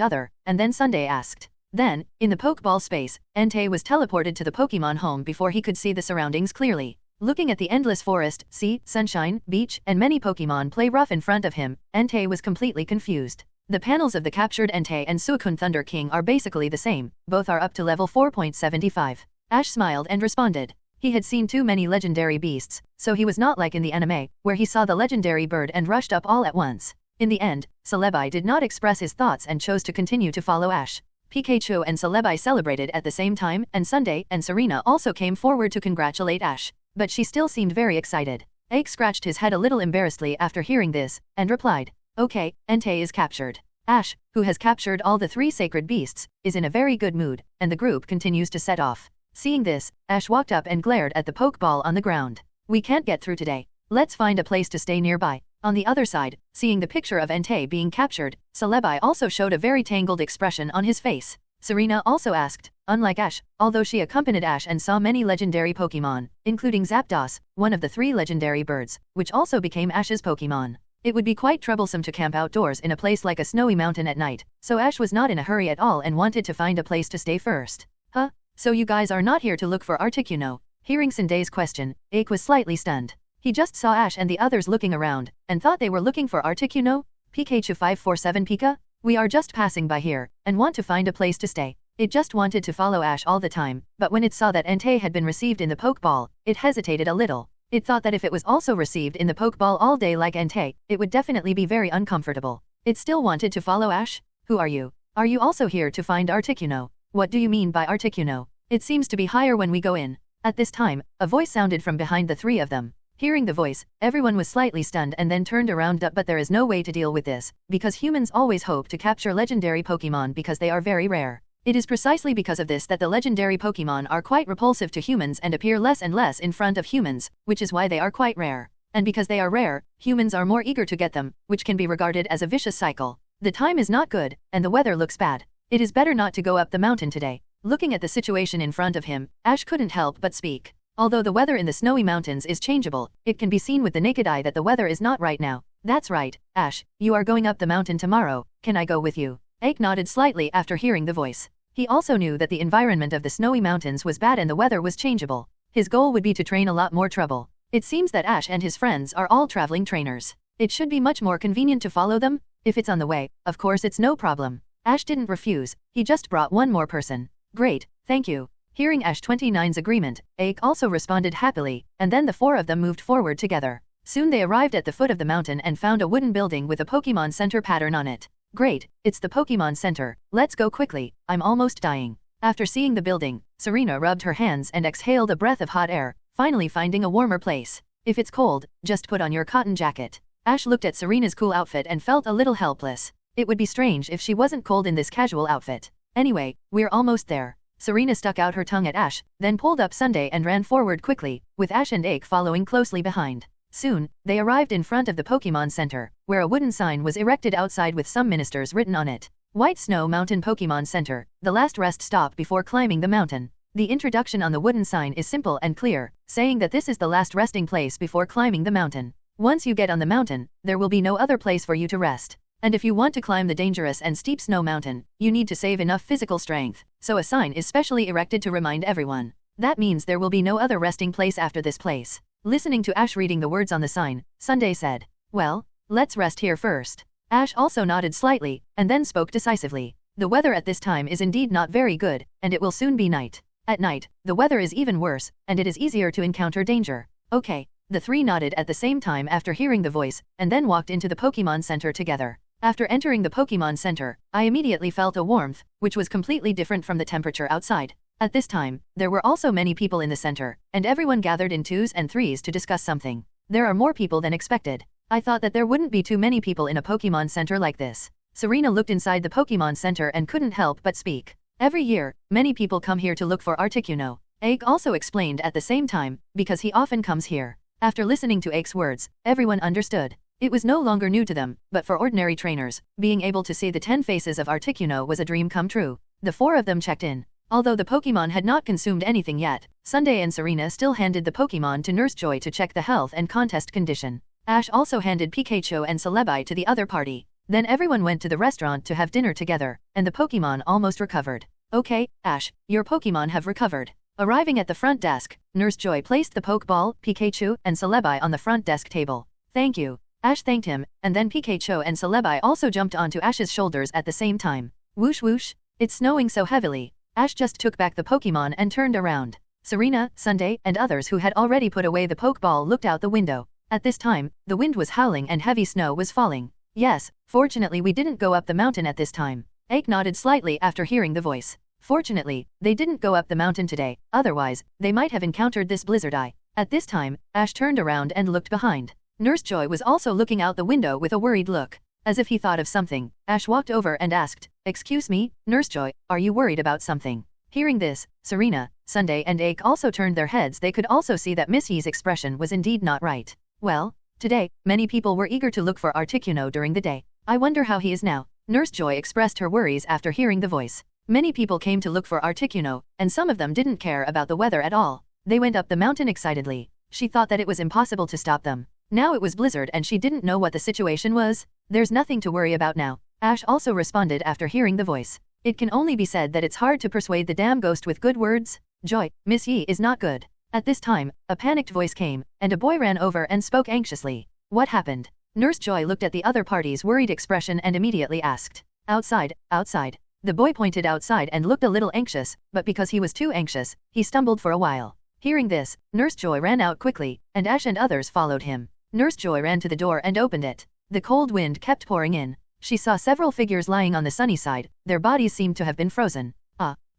other, and then Sunday asked. Then, in the Pokeball space, Entei was teleported to the Pokémon home before he could see the surroundings clearly. Looking at the endless forest, sea, sunshine, beach, and many Pokémon play rough in front of him, Entei was completely confused. The panels of the captured Entei and Suicune Thunder King are basically the same, both are up to level 4.75. Ash smiled and responded. He had seen too many legendary beasts, so he was not like in the anime, where he saw the legendary bird and rushed up all at once. In the end, Celebi did not express his thoughts and chose to continue to follow Ash. Pikachu and Celebi celebrated at the same time, and Sunday and Serena also came forward to congratulate Ash. But she still seemed very excited. Ike scratched his head a little embarrassedly after hearing this, and replied, "Okay, Entei is captured." Ash, who has captured all the 3 sacred beasts, is in a very good mood, and the group continues to set off. Seeing this, Ash walked up and glared at the Pokeball on the ground. "We can't get through today. Let's find a place to stay nearby." On the other side, seeing the picture of Entei being captured, Celebi also showed a very tangled expression on his face. Serena also asked, unlike Ash, although she accompanied Ash and saw many legendary Pokemon, including Zapdos, one of the 3 legendary birds, which also became Ash's Pokemon. It would be quite troublesome to camp outdoors in a place like a snowy mountain at night, so Ash was not in a hurry at all and wanted to find a place to stay first. "Huh? So you guys are not here to look for Articuno?" Hearing Sunday's question, Ike was slightly stunned. He just saw Ash and the others looking around, and thought they were looking for Articuno? Pikachu 547 Pika? "We are just passing by here, and want to find a place to stay." It just wanted to follow Ash all the time, but when it saw that Entei had been received in the Pokeball, it hesitated a little. It thought that if it was also received in the Pokeball all day like Entei, it would definitely be very uncomfortable. It still wanted to follow Ash? "Who are you? Are you also here to find Articuno? What do you mean by Articuno? It seems to be higher when we go in." At this time, a voice sounded from behind the 3 of them. Hearing the voice, everyone was slightly stunned and then turned around. But there is no way to deal with this, because humans always hope to capture legendary Pokemon because they are very rare. It is precisely because of this that the legendary Pokemon are quite repulsive to humans and appear less and less in front of humans, which is why they are quite rare. And because they are rare, humans are more eager to get them, which can be regarded as a vicious cycle. The time is not good, and the weather looks bad. It is better not to go up the mountain today. Looking at the situation in front of him, Ash couldn't help but speak. Although the weather in the snowy mountains is changeable, it can be seen with the naked eye that the weather is not right now. "That's right, Ash, you are going up the mountain tomorrow. Can I go with you?" Ike nodded slightly after hearing the voice. He also knew that the environment of the snowy mountains was bad and the weather was changeable. His goal would be to train a lot more trouble. It seems that Ash and his friends are all traveling trainers. It should be much more convenient to follow them. If it's on the way, of course it's no problem. Ash didn't refuse, he just brought one more person. "Great, thank you." Hearing Ash 29's agreement, Ike also responded happily, and then the 4 of them moved forward together. Soon they arrived at the foot of the mountain and found a wooden building with a Pokemon Center pattern on it. "Great, it's the Pokemon Center. Let's go quickly, I'm almost dying." After seeing the building, Serena rubbed her hands and exhaled a breath of hot air, finally finding a warmer place. "If it's cold, just put on your cotton jacket." Ash looked at Serena's cool outfit and felt a little helpless. It would be strange if she wasn't cold in this casual outfit. "Anyway, we're almost there." Serena stuck out her tongue at Ash, then pulled up Sunday and ran forward quickly, with Ash and Ike following closely behind. Soon, they arrived in front of the Pokemon Center, where a wooden sign was erected outside with some ministers written on it. "White Snow Mountain Pokemon Center, the last rest stop before climbing the mountain." The introduction on the wooden sign is simple and clear, saying that this is the last resting place before climbing the mountain. Once you get on the mountain, there will be no other place for you to rest. And if you want to climb the dangerous and steep snow mountain, you need to save enough physical strength, so a sign is specially erected to remind everyone. That means there will be no other resting place after this place. Listening to Ash reading the words on the sign, Sunday said, "Well, let's rest here first." Ash also nodded slightly, and then spoke decisively. "The weather at this time is indeed not very good, and it will soon be night. At night, the weather is even worse, and it is easier to encounter danger." "Okay." The 3 nodded at the same time after hearing the voice, and then walked into the Pokemon Center together. After entering the Pokemon Center, I immediately felt a warmth, which was completely different from the temperature outside. At this time, there were also many people in the center, and everyone gathered in 2s and 3s to discuss something. There are more people than expected. I thought that there wouldn't be too many people in a Pokemon Center like this. Serena looked inside the Pokemon Center and couldn't help but speak. "Every year, many people come here to look for Articuno." Ike also explained at the same time, because he often comes here. After listening to Ike's words, everyone understood. It was no longer new to them, but for ordinary trainers, being able to see the 10 faces of Articuno was a dream come true. The four of them checked in. Although the Pokémon had not consumed anything yet, Sunday and Serena still handed the Pokémon to Nurse Joy to check the health and contest condition. Ash also handed Pikachu and Celebi to the other party. Then everyone went to the restaurant to have dinner together, and the Pokémon almost recovered. Okay, Ash, your Pokémon have recovered. Arriving at the front desk, Nurse Joy placed the Pokeball, Pikachu, and Celebi on the front desk table. Thank you. Ash thanked him, and then Pikachu and Celebi also jumped onto Ash's shoulders at the same time. Whoosh whoosh. It's snowing so heavily. Ash just took back the Pokémon and turned around. Serena, Sunday, and others who had already put away the Pokeball looked out the window. At this time, the wind was howling and heavy snow was falling. Yes, fortunately we didn't go up the mountain at this time. Ake nodded slightly after hearing the voice. Fortunately, they didn't go up the mountain today, otherwise, they might have encountered this blizzard eye. At this time, Ash turned around and looked behind. Nurse Joy was also looking out the window with a worried look. As if he thought of something, Ash walked over and asked, "Excuse me, Nurse Joy, are you worried about something?" Hearing this, Serena, Sunday and Ake also turned their heads. They could also see that Miss Yi's expression was indeed not right. Well, today, many people were eager to look for Articuno during the day. I wonder how he is now. Nurse Joy expressed her worries after hearing the voice. Many people came to look for Articuno, and some of them didn't care about the weather at all. They went up the mountain excitedly. She thought that it was impossible to stop them. Now it was blizzard and she didn't know what the situation was. There's nothing to worry about now. Ash also responded after hearing the voice. It can only be said that it's hard to persuade the damn ghost with good words. Joy, Miss Yi is not good. At this time, a panicked voice came, and a boy ran over and spoke anxiously. What happened? Nurse Joy looked at the other party's worried expression and immediately asked. Outside, outside. The boy pointed outside and looked a little anxious, but because he was too anxious, he stumbled for a while. Hearing this, Nurse Joy ran out quickly, and Ash and others followed him. Nurse Joy ran to the door and opened it. The cold wind kept pouring in. She saw several figures lying on the sunny side. Their bodies seemed to have been frozen.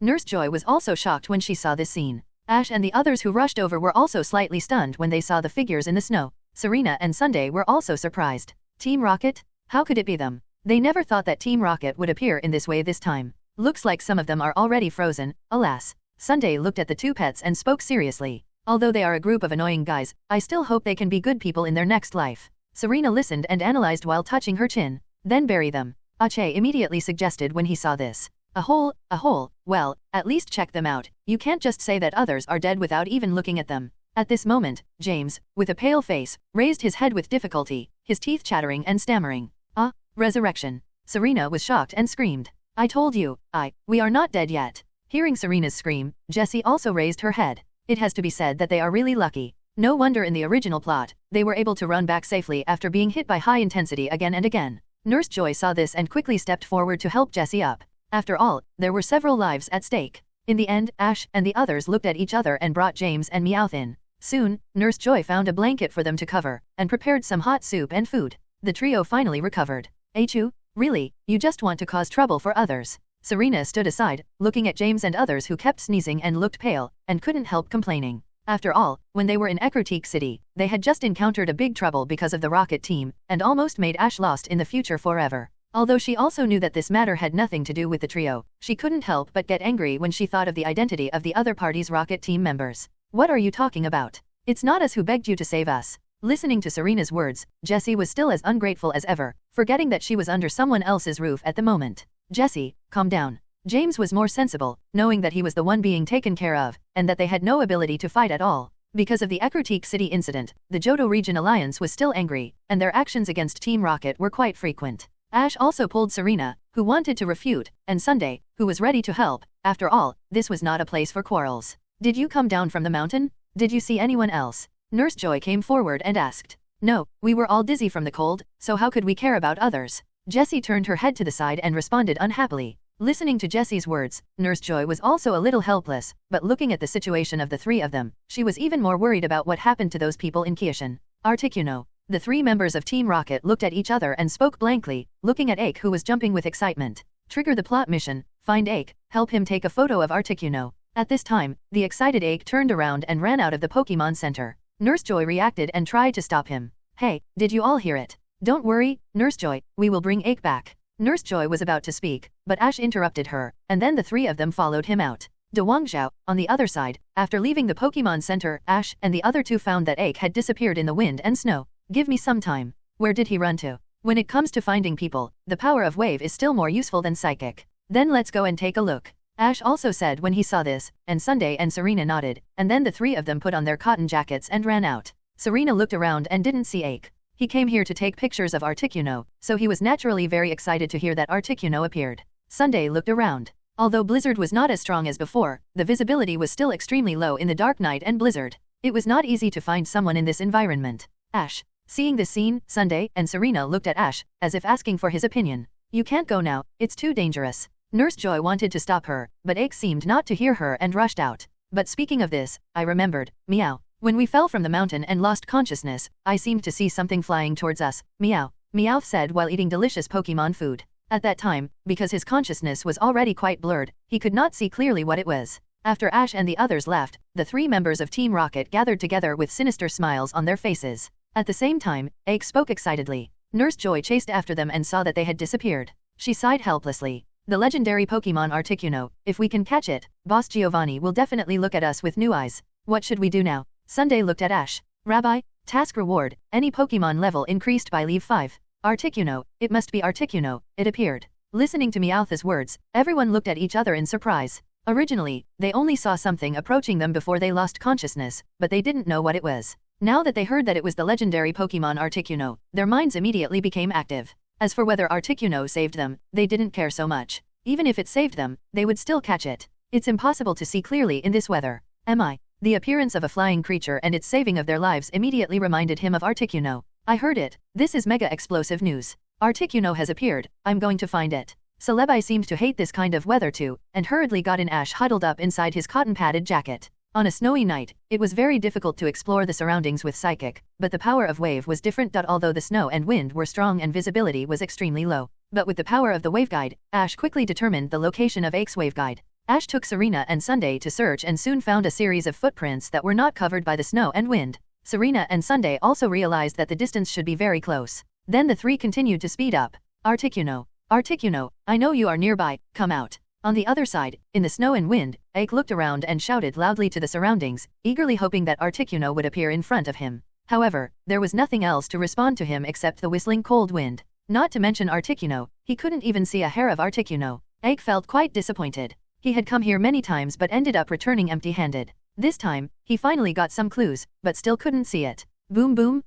Nurse Joy was also shocked when she saw this scene. Ash and the others who rushed over were also slightly stunned when they saw the figures in the snow. Serena and Sunday were also surprised. Team Rocket? How could it be them? They never thought that Team Rocket would appear in this way this time. Looks like some of them are already frozen, alas. Sunday looked at the two pets and spoke seriously. Although they are a group of annoying guys, I still hope they can be good people in their next life. Serena listened and analyzed while touching her chin. Then bury them. Ache immediately suggested when he saw this. A hole, well, at least check them out. You can't just say that others are dead without even looking at them. At this moment, James, with a pale face, raised his head with difficulty, his teeth chattering and stammering. Resurrection. Serena was shocked and screamed. I told you, we are not dead yet. Hearing Serena's scream, Jessie also raised her head. It has to be said that they are really lucky. No wonder in the original plot, they were able to run back safely after being hit by high intensity again and again. Nurse Joy saw this and quickly stepped forward to help Jessie up. After all, there were several lives at stake. In the end, Ash and the others looked at each other and brought James and Meowth in. Soon, Nurse Joy found a blanket for them to cover, and prepared some hot soup and food. The trio finally recovered. Achu, really, you just want to cause trouble for others. Serena stood aside, looking at James and others who kept sneezing and looked pale, and couldn't help complaining. After all, when they were in Ecruteak City, they had just encountered a big trouble because of the Rocket Team, and almost made Ash lost in the future forever. Although she also knew that this matter had nothing to do with the trio, she couldn't help but get angry when she thought of the identity of the other party's Rocket Team members. What are you talking about? It's not us who begged you to save us. Listening to Serena's words, Jessie was still as ungrateful as ever, forgetting that she was under someone else's roof at the moment. Jessie, calm down. James was more sensible, knowing that he was the one being taken care of, and that they had no ability to fight at all. Because of the Ecruteak City incident, the Johto Region Alliance was still angry, and their actions against Team Rocket were quite frequent. Ash also pulled Serena, who wanted to refute, and Sunday, who was ready to help. After all, this was not a place for quarrels. Did you come down from the mountain? Did you see anyone else? Nurse Joy came forward and asked. No, we were all dizzy from the cold, so how could we care about others? Jessie turned her head to the side and responded unhappily. Listening to Jessie's words, Nurse Joy was also a little helpless, but looking at the situation of the three of them, she was even more worried about what happened to those people in Kyushin. Articuno. The three members of Team Rocket looked at each other and spoke blankly, looking at Ake who was jumping with excitement. Trigger the plot mission, find Ake, help him take a photo of Articuno. At this time, the excited Ake turned around and ran out of the Pokémon Center. Nurse Joy reacted and tried to stop him. Hey, did you all hear it? Don't worry, Nurse Joy, we will bring Ake back. Nurse Joy was about to speak, but Ash interrupted her, and then the three of them followed him out. De Wangzhao, on the other side, after leaving the Pokémon Center, Ash and the other two found that Ake had disappeared in the wind and snow. Give me some time. Where did he run to? When it comes to finding people, the power of wave is still more useful than psychic. Then let's go and take a look. Ash also said when he saw this, and Sunday and Serena nodded, and then the three of them put on their cotton jackets and ran out. Serena looked around and didn't see Ake. He came here to take pictures of Articuno, so he was naturally very excited to hear that Articuno appeared. Sunday looked around. Although blizzard was not as strong as before, the visibility was still extremely low in the dark night and blizzard. It was not easy to find someone in this environment. Ash. Seeing this scene, Sunday and Serena looked at Ash, as if asking for his opinion. You can't go now, it's too dangerous. Nurse Joy wanted to stop her, but Ake seemed not to hear her and rushed out. But speaking of this, I remembered, meow. When we fell from the mountain and lost consciousness, I seemed to see something flying towards us, meow. Meowth said while eating delicious Pokemon food. At that time, because his consciousness was already quite blurred, he could not see clearly what it was. After Ash and the others left, the three members of Team Rocket gathered together with sinister smiles on their faces. At the same time, Ake spoke excitedly. Nurse Joy chased after them and saw that they had disappeared. She sighed helplessly. The legendary Pokemon Articuno, if we can catch it, Boss Giovanni will definitely look at us with new eyes. What should we do now? Sunday looked at Ash. Rabbi, task reward, any Pokemon level increased by leave 5. Articuno, it must be Articuno, it appeared. Listening to Meowth's words, everyone looked at each other in surprise. Originally, they only saw something approaching them before they lost consciousness, but they didn't know what it was. Now that they heard that it was the legendary Pokemon Articuno, their minds immediately became active. As for whether Articuno saved them, they didn't care so much. Even if it saved them, they would still catch it. It's impossible to see clearly in this weather. The appearance of a flying creature and its saving of their lives immediately reminded him of Articuno. I heard it. This is mega explosive news. Articuno has appeared, I'm going to find it. Celebi seemed to hate this kind of weather too, and hurriedly got in. Ash huddled up inside his cotton-padded jacket. On a snowy night, it was very difficult to explore the surroundings with Psychic, but the power of Wave was different. Although the snow and wind were strong and visibility was extremely low, but with the power of the waveguide, Ash quickly determined the location of Ake's waveguide. Ash took Serena and Sunday to search and soon found a series of footprints that were not covered by the snow and wind. Serena and Sunday also realized that the distance should be very close. Then the three continued to speed up. Articuno, Articuno, I know you are nearby, come out. On the other side, in the snow and wind, Ake looked around and shouted loudly to the surroundings, eagerly hoping that Articuno would appear in front of him. However, there was nothing else to respond to him except the whistling cold wind. Not to mention Articuno, he couldn't even see a hair of Articuno. Ake felt quite disappointed. He had come here many times but ended up returning empty-handed. This time, he finally got some clues, but still couldn't see it. Boom boom,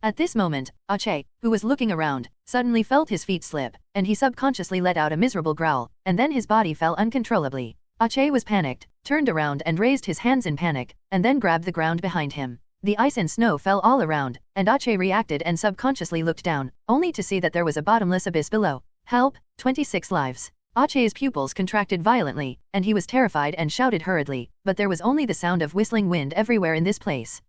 At this moment, Ache, who was looking around, suddenly felt his feet slip, and he subconsciously let out a miserable growl, and then his body fell uncontrollably. Ache was panicked, turned around and raised his hands in panic, and then grabbed the ground behind him. The ice and snow fell all around, and Ache reacted and subconsciously looked down, only to see that there was a bottomless abyss below. Help, 26 lives. Ache's pupils contracted violently, and he was terrified and shouted hurriedly, but there was only the sound of whistling wind everywhere in this place.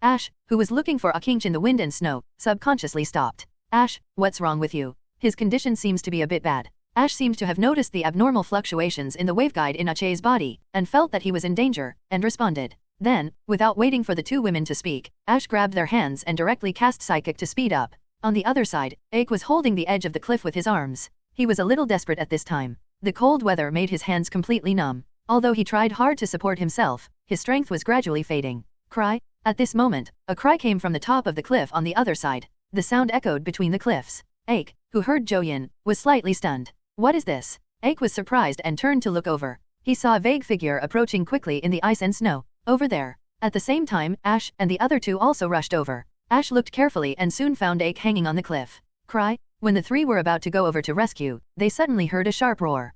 Ash, who was looking for a kinch in the wind and snow, subconsciously stopped. Ash, what's wrong with you? His condition seems to be a bit bad. Ash seemed to have noticed the abnormal fluctuations in the waveguide in Ache's body, and felt that he was in danger, and responded. Then, without waiting for the two women to speak, Ash grabbed their hands and directly cast Psychic to speed up. On the other side, Ake was holding the edge of the cliff with his arms. He was a little desperate at this time. The cold weather made his hands completely numb. Although he tried hard to support himself, his strength was gradually fading. Cry? At this moment, a cry came from the top of the cliff on the other side. The sound echoed between the cliffs. Ake, who heard Joyin, was slightly stunned. What is this? Ake was surprised and turned to look over. He saw a vague figure approaching quickly in the ice and snow. Over there. At the same time, Ash and the other two also rushed over. Ash looked carefully and soon found Ake hanging on the cliff. Cry? When the three were about to go over to rescue, they suddenly heard a sharp roar.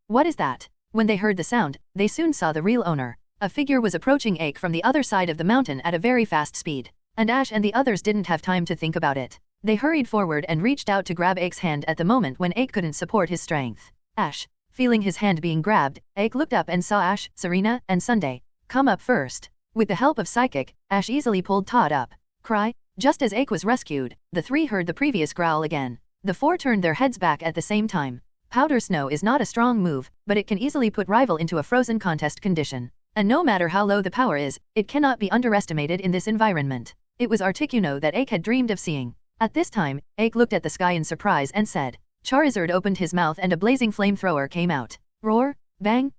What is that? When they heard the sound, they soon saw the real owner. A figure was approaching Ake from the other side of the mountain at a very fast speed. And Ash and the others didn't have time to think about it. They hurried forward and reached out to grab Ake's hand at the moment when Ake couldn't support his strength. Ash. Feeling his hand being grabbed, Ake looked up and saw Ash, Serena, and Sunday come up first. With the help of Psychic, Ash easily pulled Todd up. Cry? Just as Ake was rescued, the three heard the previous growl again. The four turned their heads back at the same time. Powder snow is not a strong move, but it can easily put rival into a frozen contest condition. And no matter how low the power is, it cannot be underestimated in this environment. It was Articuno that Ake had dreamed of seeing. At this time, Ake looked at the sky in surprise and said. Charizard opened his mouth and a blazing flamethrower came out. Roar, bang,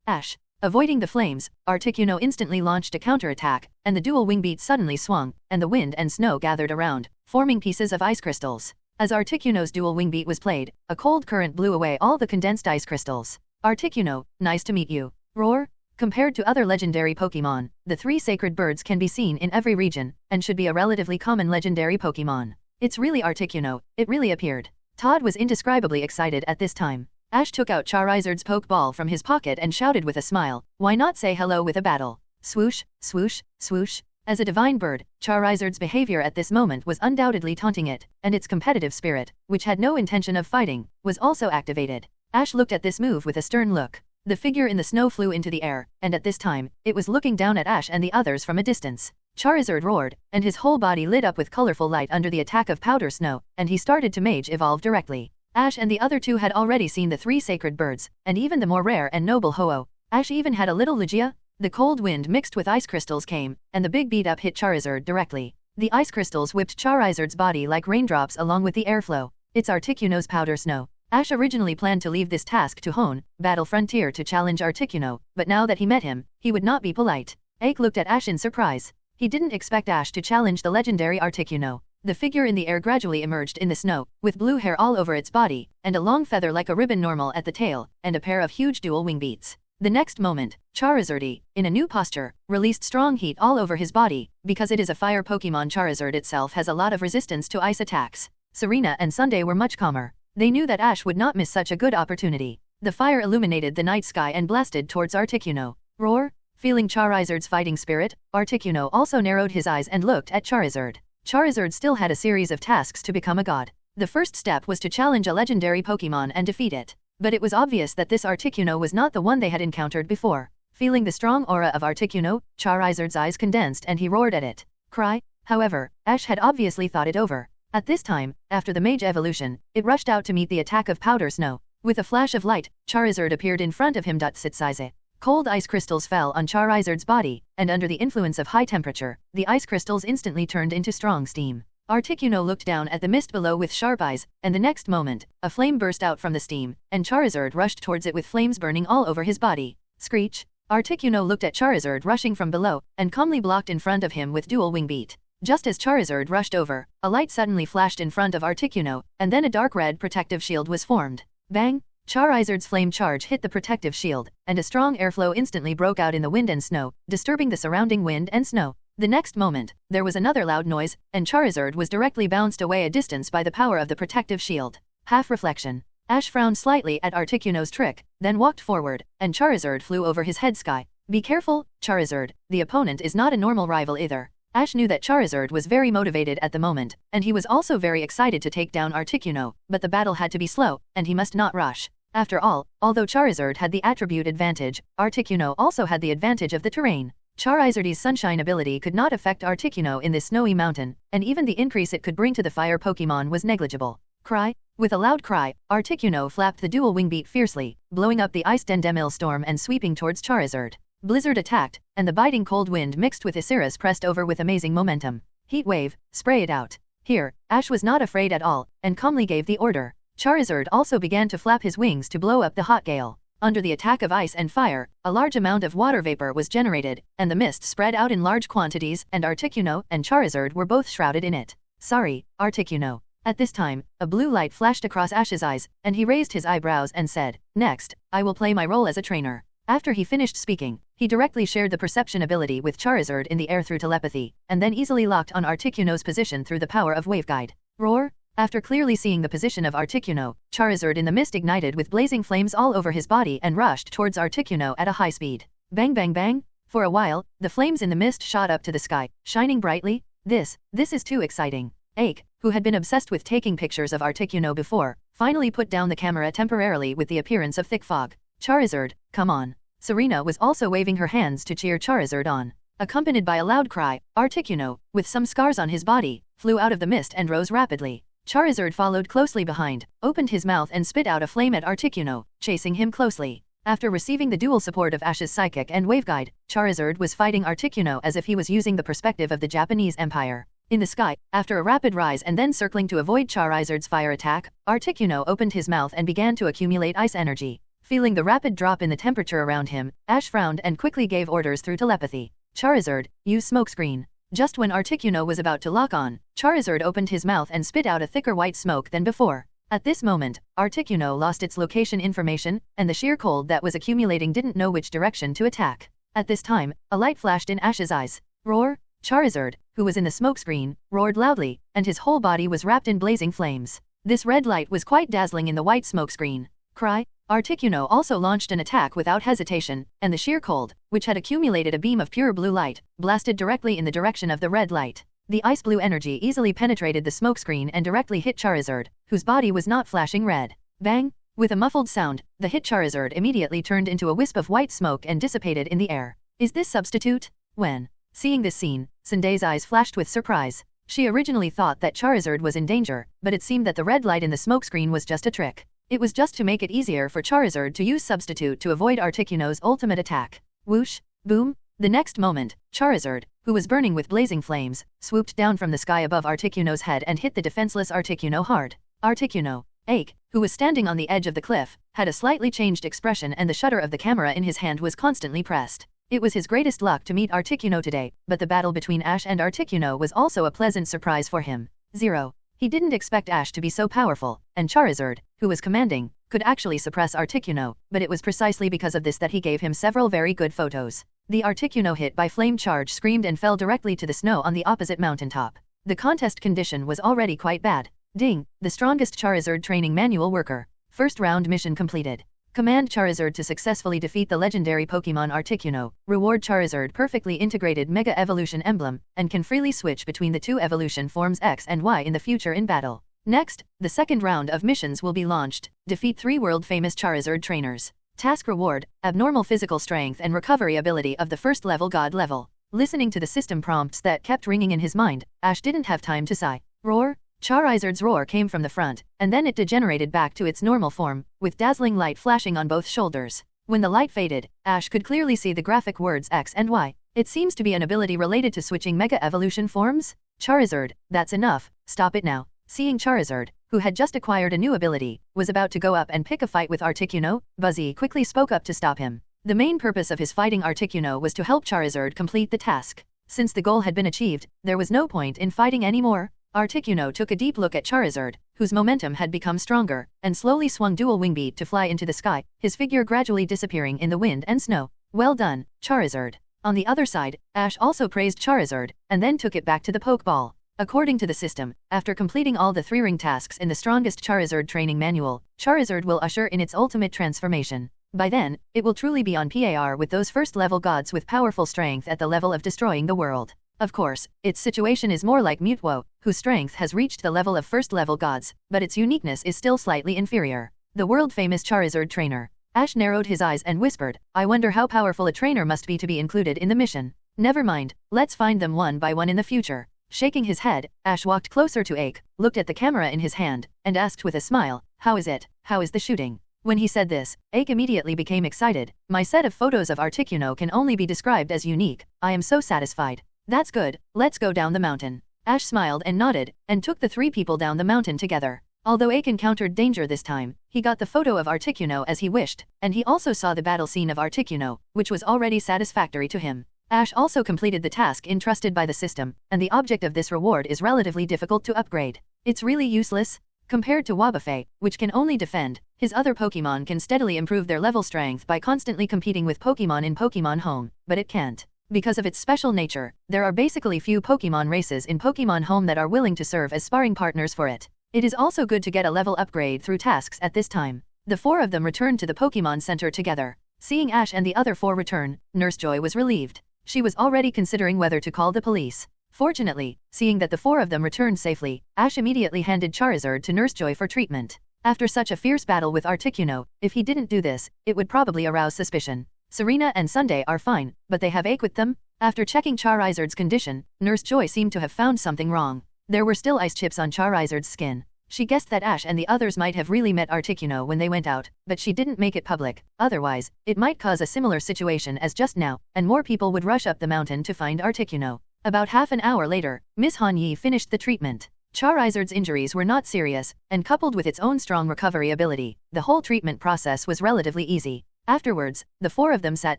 Ash. Avoiding the flames, Articuno instantly launched a counterattack, and the dual wing beat suddenly swung, and the wind and snow gathered around, forming pieces of ice crystals. As Articuno's dual wing beat was played, a cold current blew away all the condensed ice crystals. Articuno, nice to meet you. Roar. Compared to other legendary Pokémon, the 3 sacred birds can be seen in every region, and should be a relatively common legendary Pokémon. It's really Articuno, it really appeared. Todd was indescribably excited at this time. Ash took out Charizard's Pokeball from his pocket and shouted with a smile, why not say hello with a battle? Swoosh, swoosh, swoosh. As a divine bird, Charizard's behavior at this moment was undoubtedly taunting it, and its competitive spirit, which had no intention of fighting, was also activated. Ash looked at this move with a stern look. The figure in the snow flew into the air, and at this time, it was looking down at Ash and the others from a distance. Charizard roared, and his whole body lit up with colorful light under the attack of powder snow, and he started to Mage Evolve directly. Ash and the other 2 had already seen the 3 sacred birds, and even the more rare and noble Ho-Oh. Ash even had a little Lugia. The cold wind mixed with ice crystals came, and the big beat-up hit Charizard directly. The ice crystals whipped Charizard's body like raindrops along with the airflow. It's Articuno's powder snow. Ash originally planned to leave this task to Hone, Battle Frontier to challenge Articuno, but now that he met him, he would not be polite. Ake looked at Ash in surprise. He didn't expect Ash to challenge the legendary Articuno. The figure in the air gradually emerged in the snow, with blue hair all over its body, and a long feather like a ribbon normal at the tail, and a pair of huge dual wing beats. The next moment, Charizard, in a new posture, released strong heat all over his body. Because it is a fire Pokémon, Charizard itself has a lot of resistance to ice attacks. Serena and Sunday were much calmer. They knew that Ash would not miss such a good opportunity. The fire illuminated the night sky and blasted towards Articuno. Roar! Feeling Charizard's fighting spirit, Articuno also narrowed his eyes and looked at Charizard. Charizard still had a series of tasks to become a god. The first step was to challenge a legendary Pokémon and defeat it. But it was obvious that this Articuno was not the one they had encountered before. Feeling the strong aura of Articuno, Charizard's eyes condensed and he roared at it. Cry! However, Ash had obviously thought it over. At this time, after the Mage evolution, it rushed out to meet the attack of powder snow. With a flash of light, Charizard appeared in front of him. Sitsize. Cold ice crystals fell on Charizard's body, and under the influence of high temperature, the ice crystals instantly turned into strong steam. Articuno looked down at the mist below with sharp eyes, and the next moment, a flame burst out from the steam, and Charizard rushed towards it with flames burning all over his body. Screech! Articuno looked at Charizard rushing from below, and calmly blocked in front of him with dual wing beat. Just as Charizard rushed over, a light suddenly flashed in front of Articuno, and then a dark red protective shield was formed. Bang! Charizard's flame charge hit the protective shield, and a strong airflow instantly broke out in the wind and snow, disturbing the surrounding wind and snow. The next moment, there was another loud noise, and Charizard was directly bounced away a distance by the power of the protective shield. Half reflection. Ash frowned slightly at Articuno's trick, then walked forward, and Charizard flew over his head sky. Be careful, Charizard, the opponent is not a normal rival either. Ash knew that Charizard was very motivated at the moment, and he was also very excited to take down Articuno, but the battle had to be slow, and he must not rush. After all, although Charizard had the attribute advantage, Articuno also had the advantage of the terrain. Charizard's sunshine ability could not affect Articuno in this snowy mountain, and even the increase it could bring to the fire Pokémon was negligible. Cry! With a loud cry, Articuno flapped the dual wing beat fiercely, blowing up the ice Dendemil storm and sweeping towards Charizard. Blizzard attacked, and the biting cold wind mixed with Iciris pressed over with amazing momentum. Heat wave, spray it out. Here, Ash was not afraid at all, and calmly gave the order. Charizard also began to flap his wings to blow up the hot gale. Under the attack of ice and fire, a large amount of water vapor was generated, and the mist spread out in large quantities, and Articuno and Charizard were both shrouded in it. Sorry, Articuno. At this time, a blue light flashed across Ash's eyes, and he raised his eyebrows and said, Next, I will play my role as a trainer. After he finished speaking, he directly shared the perception ability with Charizard in the air through telepathy, and then easily locked on Articuno's position through the power of Waveguide. Roar! After clearly seeing the position of Articuno, Charizard in the mist ignited with blazing flames all over his body and rushed towards Articuno at a high speed. Bang bang bang! For a while, the flames in the mist shot up to the sky, shining brightly. This is too exciting. Ake, who had been obsessed with taking pictures of Articuno before, finally put down the camera temporarily with the appearance of thick fog. Charizard, come on. Serena was also waving her hands to cheer Charizard on. Accompanied by a loud cry, Articuno, with some scars on his body, flew out of the mist and rose rapidly. Charizard followed closely behind, opened his mouth and spit out a flame at Articuno, chasing him closely. After receiving the dual support of Ash's Psychic and Waveguide, Charizard was fighting Articuno as if he was using the perspective of the Japanese Empire. In the sky, after a rapid rise and then circling to avoid Charizard's fire attack, Articuno opened his mouth and began to accumulate ice energy. Feeling the rapid drop in the temperature around him, Ash frowned and quickly gave orders through telepathy. Charizard, use smokescreen. Just when Articuno was about to lock on, Charizard opened his mouth and spit out a thicker white smoke than before. At this moment, Articuno lost its location information, and the sheer cold that was accumulating didn't know which direction to attack. At this time, a light flashed in Ash's eyes. Roar! Charizard, who was in the smokescreen, roared loudly, and his whole body was wrapped in blazing flames. This red light was quite dazzling in the white smokescreen. Cry! Articuno also launched an attack without hesitation, and the sheer cold, which had accumulated a beam of pure blue light, blasted directly in the direction of the red light. The ice blue energy easily penetrated the smokescreen and directly hit Charizard, whose body was not flashing red. Bang! With a muffled sound, the hit Charizard immediately turned into a wisp of white smoke and dissipated in the air. Is this substitute? When seeing this scene, Sunday's eyes flashed with surprise. She originally thought that Charizard was in danger, but it seemed that the red light in the smokescreen was just a trick. It was just to make it easier for Charizard to use substitute to avoid Articuno's ultimate attack. Whoosh! Boom! The next moment, Charizard, who was burning with blazing flames, swooped down from the sky above Articuno's head and hit the defenseless Articuno hard. Articuno, Ake, who was standing on the edge of the cliff, had a slightly changed expression and the shutter of the camera in his hand was constantly pressed. It was his greatest luck to meet Articuno today, but the battle between Ash and Articuno was also a pleasant surprise for him. 0. He didn't expect Ash to be so powerful, and Charizard, who was commanding, could actually suppress Articuno, but it was precisely because of this that he gave him several very good photos. The Articuno hit by flame charge screamed and fell directly to the snow on the opposite mountaintop. The contest condition was already quite bad. Ding! The strongest Charizard training manual worker. First round mission completed. Command Charizard to successfully defeat the legendary Pokémon Articuno. Reward Charizard perfectly integrated Mega Evolution emblem, and can freely switch between the two evolution forms X and Y in the future in battle. Next, the second round of missions will be launched. Defeat 3 world-famous Charizard trainers. Task reward, abnormal physical strength and recovery ability of the first level God level. Listening to the system prompts that kept ringing in his mind, Ash didn't have time to sigh. Roar! Charizard's roar came from the front, and then it degenerated back to its normal form, with dazzling light flashing on both shoulders. When the light faded, Ash could clearly see the graphic words X and Y. It seems to be an ability related to switching Mega Evolution forms? Charizard, that's enough, stop it now. Seeing Charizard, who had just acquired a new ability, was about to go up and pick a fight with Articuno, Buzzy quickly spoke up to stop him. The main purpose of his fighting Articuno was to help Charizard complete the task. Since the goal had been achieved, there was no point in fighting anymore. Articuno took a deep look at Charizard, whose momentum had become stronger, and slowly swung dual wing beat to fly into the sky, his figure gradually disappearing in the wind and snow. Well done, Charizard. On the other side, Ash also praised Charizard, and then took it back to the Pokeball. According to the system, after completing all the 3-ring tasks in the strongest Charizard training manual, Charizard will usher in its ultimate transformation. By then, it will truly be on par with those first-level gods with powerful strength at the level of destroying the world. Of course, its situation is more like Mutwo, whose strength has reached the level of first-level gods, but its uniqueness is still slightly inferior. The world-famous Charizard trainer. Ash narrowed his eyes and whispered, I wonder how powerful a trainer must be to be included in the mission. Never mind, let's find them one by one in the future. Shaking his head, Ash walked closer to Ake, looked at the camera in his hand, and asked with a smile, how is it? How is the shooting? When he said this, Ake immediately became excited. My set of photos of Articuno can only be described as unique. I am so satisfied. That's good, let's go down the mountain. Ash smiled and nodded, and took the 3 people down the mountain together. Although Ake encountered danger this time, he got the photo of Articuno as he wished, and he also saw the battle scene of Articuno, which was already satisfactory to him. Ash also completed the task entrusted by the system, and the object of this reward is relatively difficult to upgrade. It's really useless. Compared to Wobbuffet, which can only defend, his other Pokémon can steadily improve their level strength by constantly competing with Pokémon in Pokémon Home, but it can't. Because of its special nature, there are basically few Pokémon races in Pokémon Home that are willing to serve as sparring partners for it. It is also good to get a level upgrade through tasks at this time. The 4 of them returned to the Pokémon Center together. Seeing Ash and the other 4 return, Nurse Joy was relieved. She was already considering whether to call the police. Fortunately, seeing that the 4 of them returned safely, Ash immediately handed Charizard to Nurse Joy for treatment. After such a fierce battle with Articuno, if he didn't do this, it would probably arouse suspicion. Serena and Sunday are fine, but they have Ake with them? After checking Charizard's condition, Nurse Joy seemed to have found something wrong. There were still ice chips on Charizard's skin. She guessed that Ash and the others might have really met Articuno when they went out, but she didn't make it public. Otherwise, it might cause a similar situation as just now, and more people would rush up the mountain to find Articuno. About half an hour later, Miss Han Yi finished the treatment. Charizard's injuries were not serious, and coupled with its own strong recovery ability, the whole treatment process was relatively easy. Afterwards, the 4 of them sat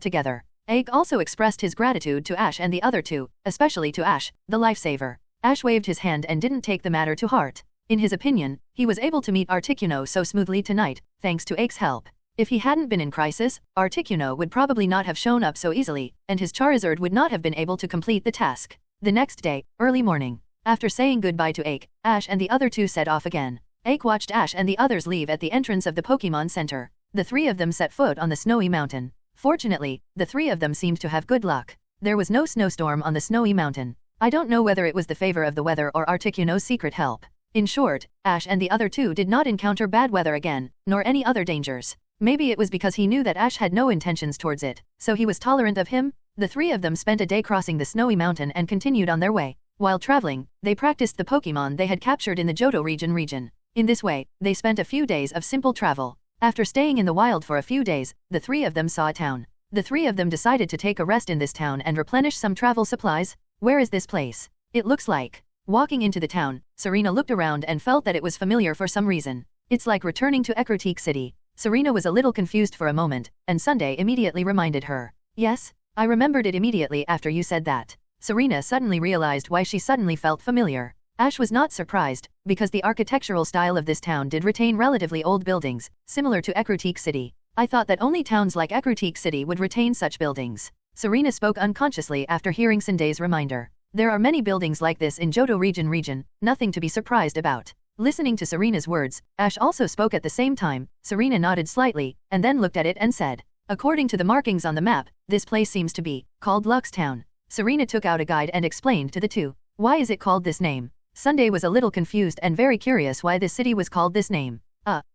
together. Ache also expressed his gratitude to Ash and the other two, especially to Ash, the lifesaver. Ash waved his hand and didn't take the matter to heart. In his opinion, he was able to meet Articuno so smoothly tonight, thanks to Ache's help. If he hadn't been in crisis, Articuno would probably not have shown up so easily, and his Charizard would not have been able to complete the task. The next day, early morning. After saying goodbye to Ache, Ash and the other two set off again. Ache watched Ash and the others leave at the entrance of the Pokémon Center. The three of them set foot on the snowy mountain. Fortunately, the three of them seemed to have good luck. There was no snowstorm on the snowy mountain. I don't know whether it was the favor of the weather or Articuno's secret help. In short, Ash and the other two did not encounter bad weather again, nor any other dangers. Maybe it was because he knew that Ash had no intentions towards it, so he was tolerant of him. The three of them spent a day crossing the snowy mountain and continued on their way. While traveling, they practiced the Pokémon they had captured in the Johto region. In this way, they spent a few days of simple travel. After staying in the wild for a few days, the three of them saw a town. The three of them decided to take a rest in this town and replenish some travel supplies. Where is this place? It looks like. Walking into the town, Serena looked around and felt that it was familiar for some reason. It's like returning to Ecruteak City. Serena was a little confused for a moment, and Sunday immediately reminded her. Yes, I remembered it immediately after you said that. Serena suddenly realized why she suddenly felt familiar. Ash was not surprised, because the architectural style of this town did retain relatively old buildings, similar to Ecruteak City. I thought that only towns like Ecruteak City would retain such buildings. Serena spoke unconsciously after hearing Sunday's reminder. There are many buildings like this in Johto region, nothing to be surprised about. Listening to Serena's words, Ash also spoke at the same time. Serena nodded slightly, and then looked at it and said, according to the markings on the map, this place seems to be called Lux Town. Serena took out a guide and explained to the two. Why is it called this name? Sunday was a little confused and very curious why this city was called this name.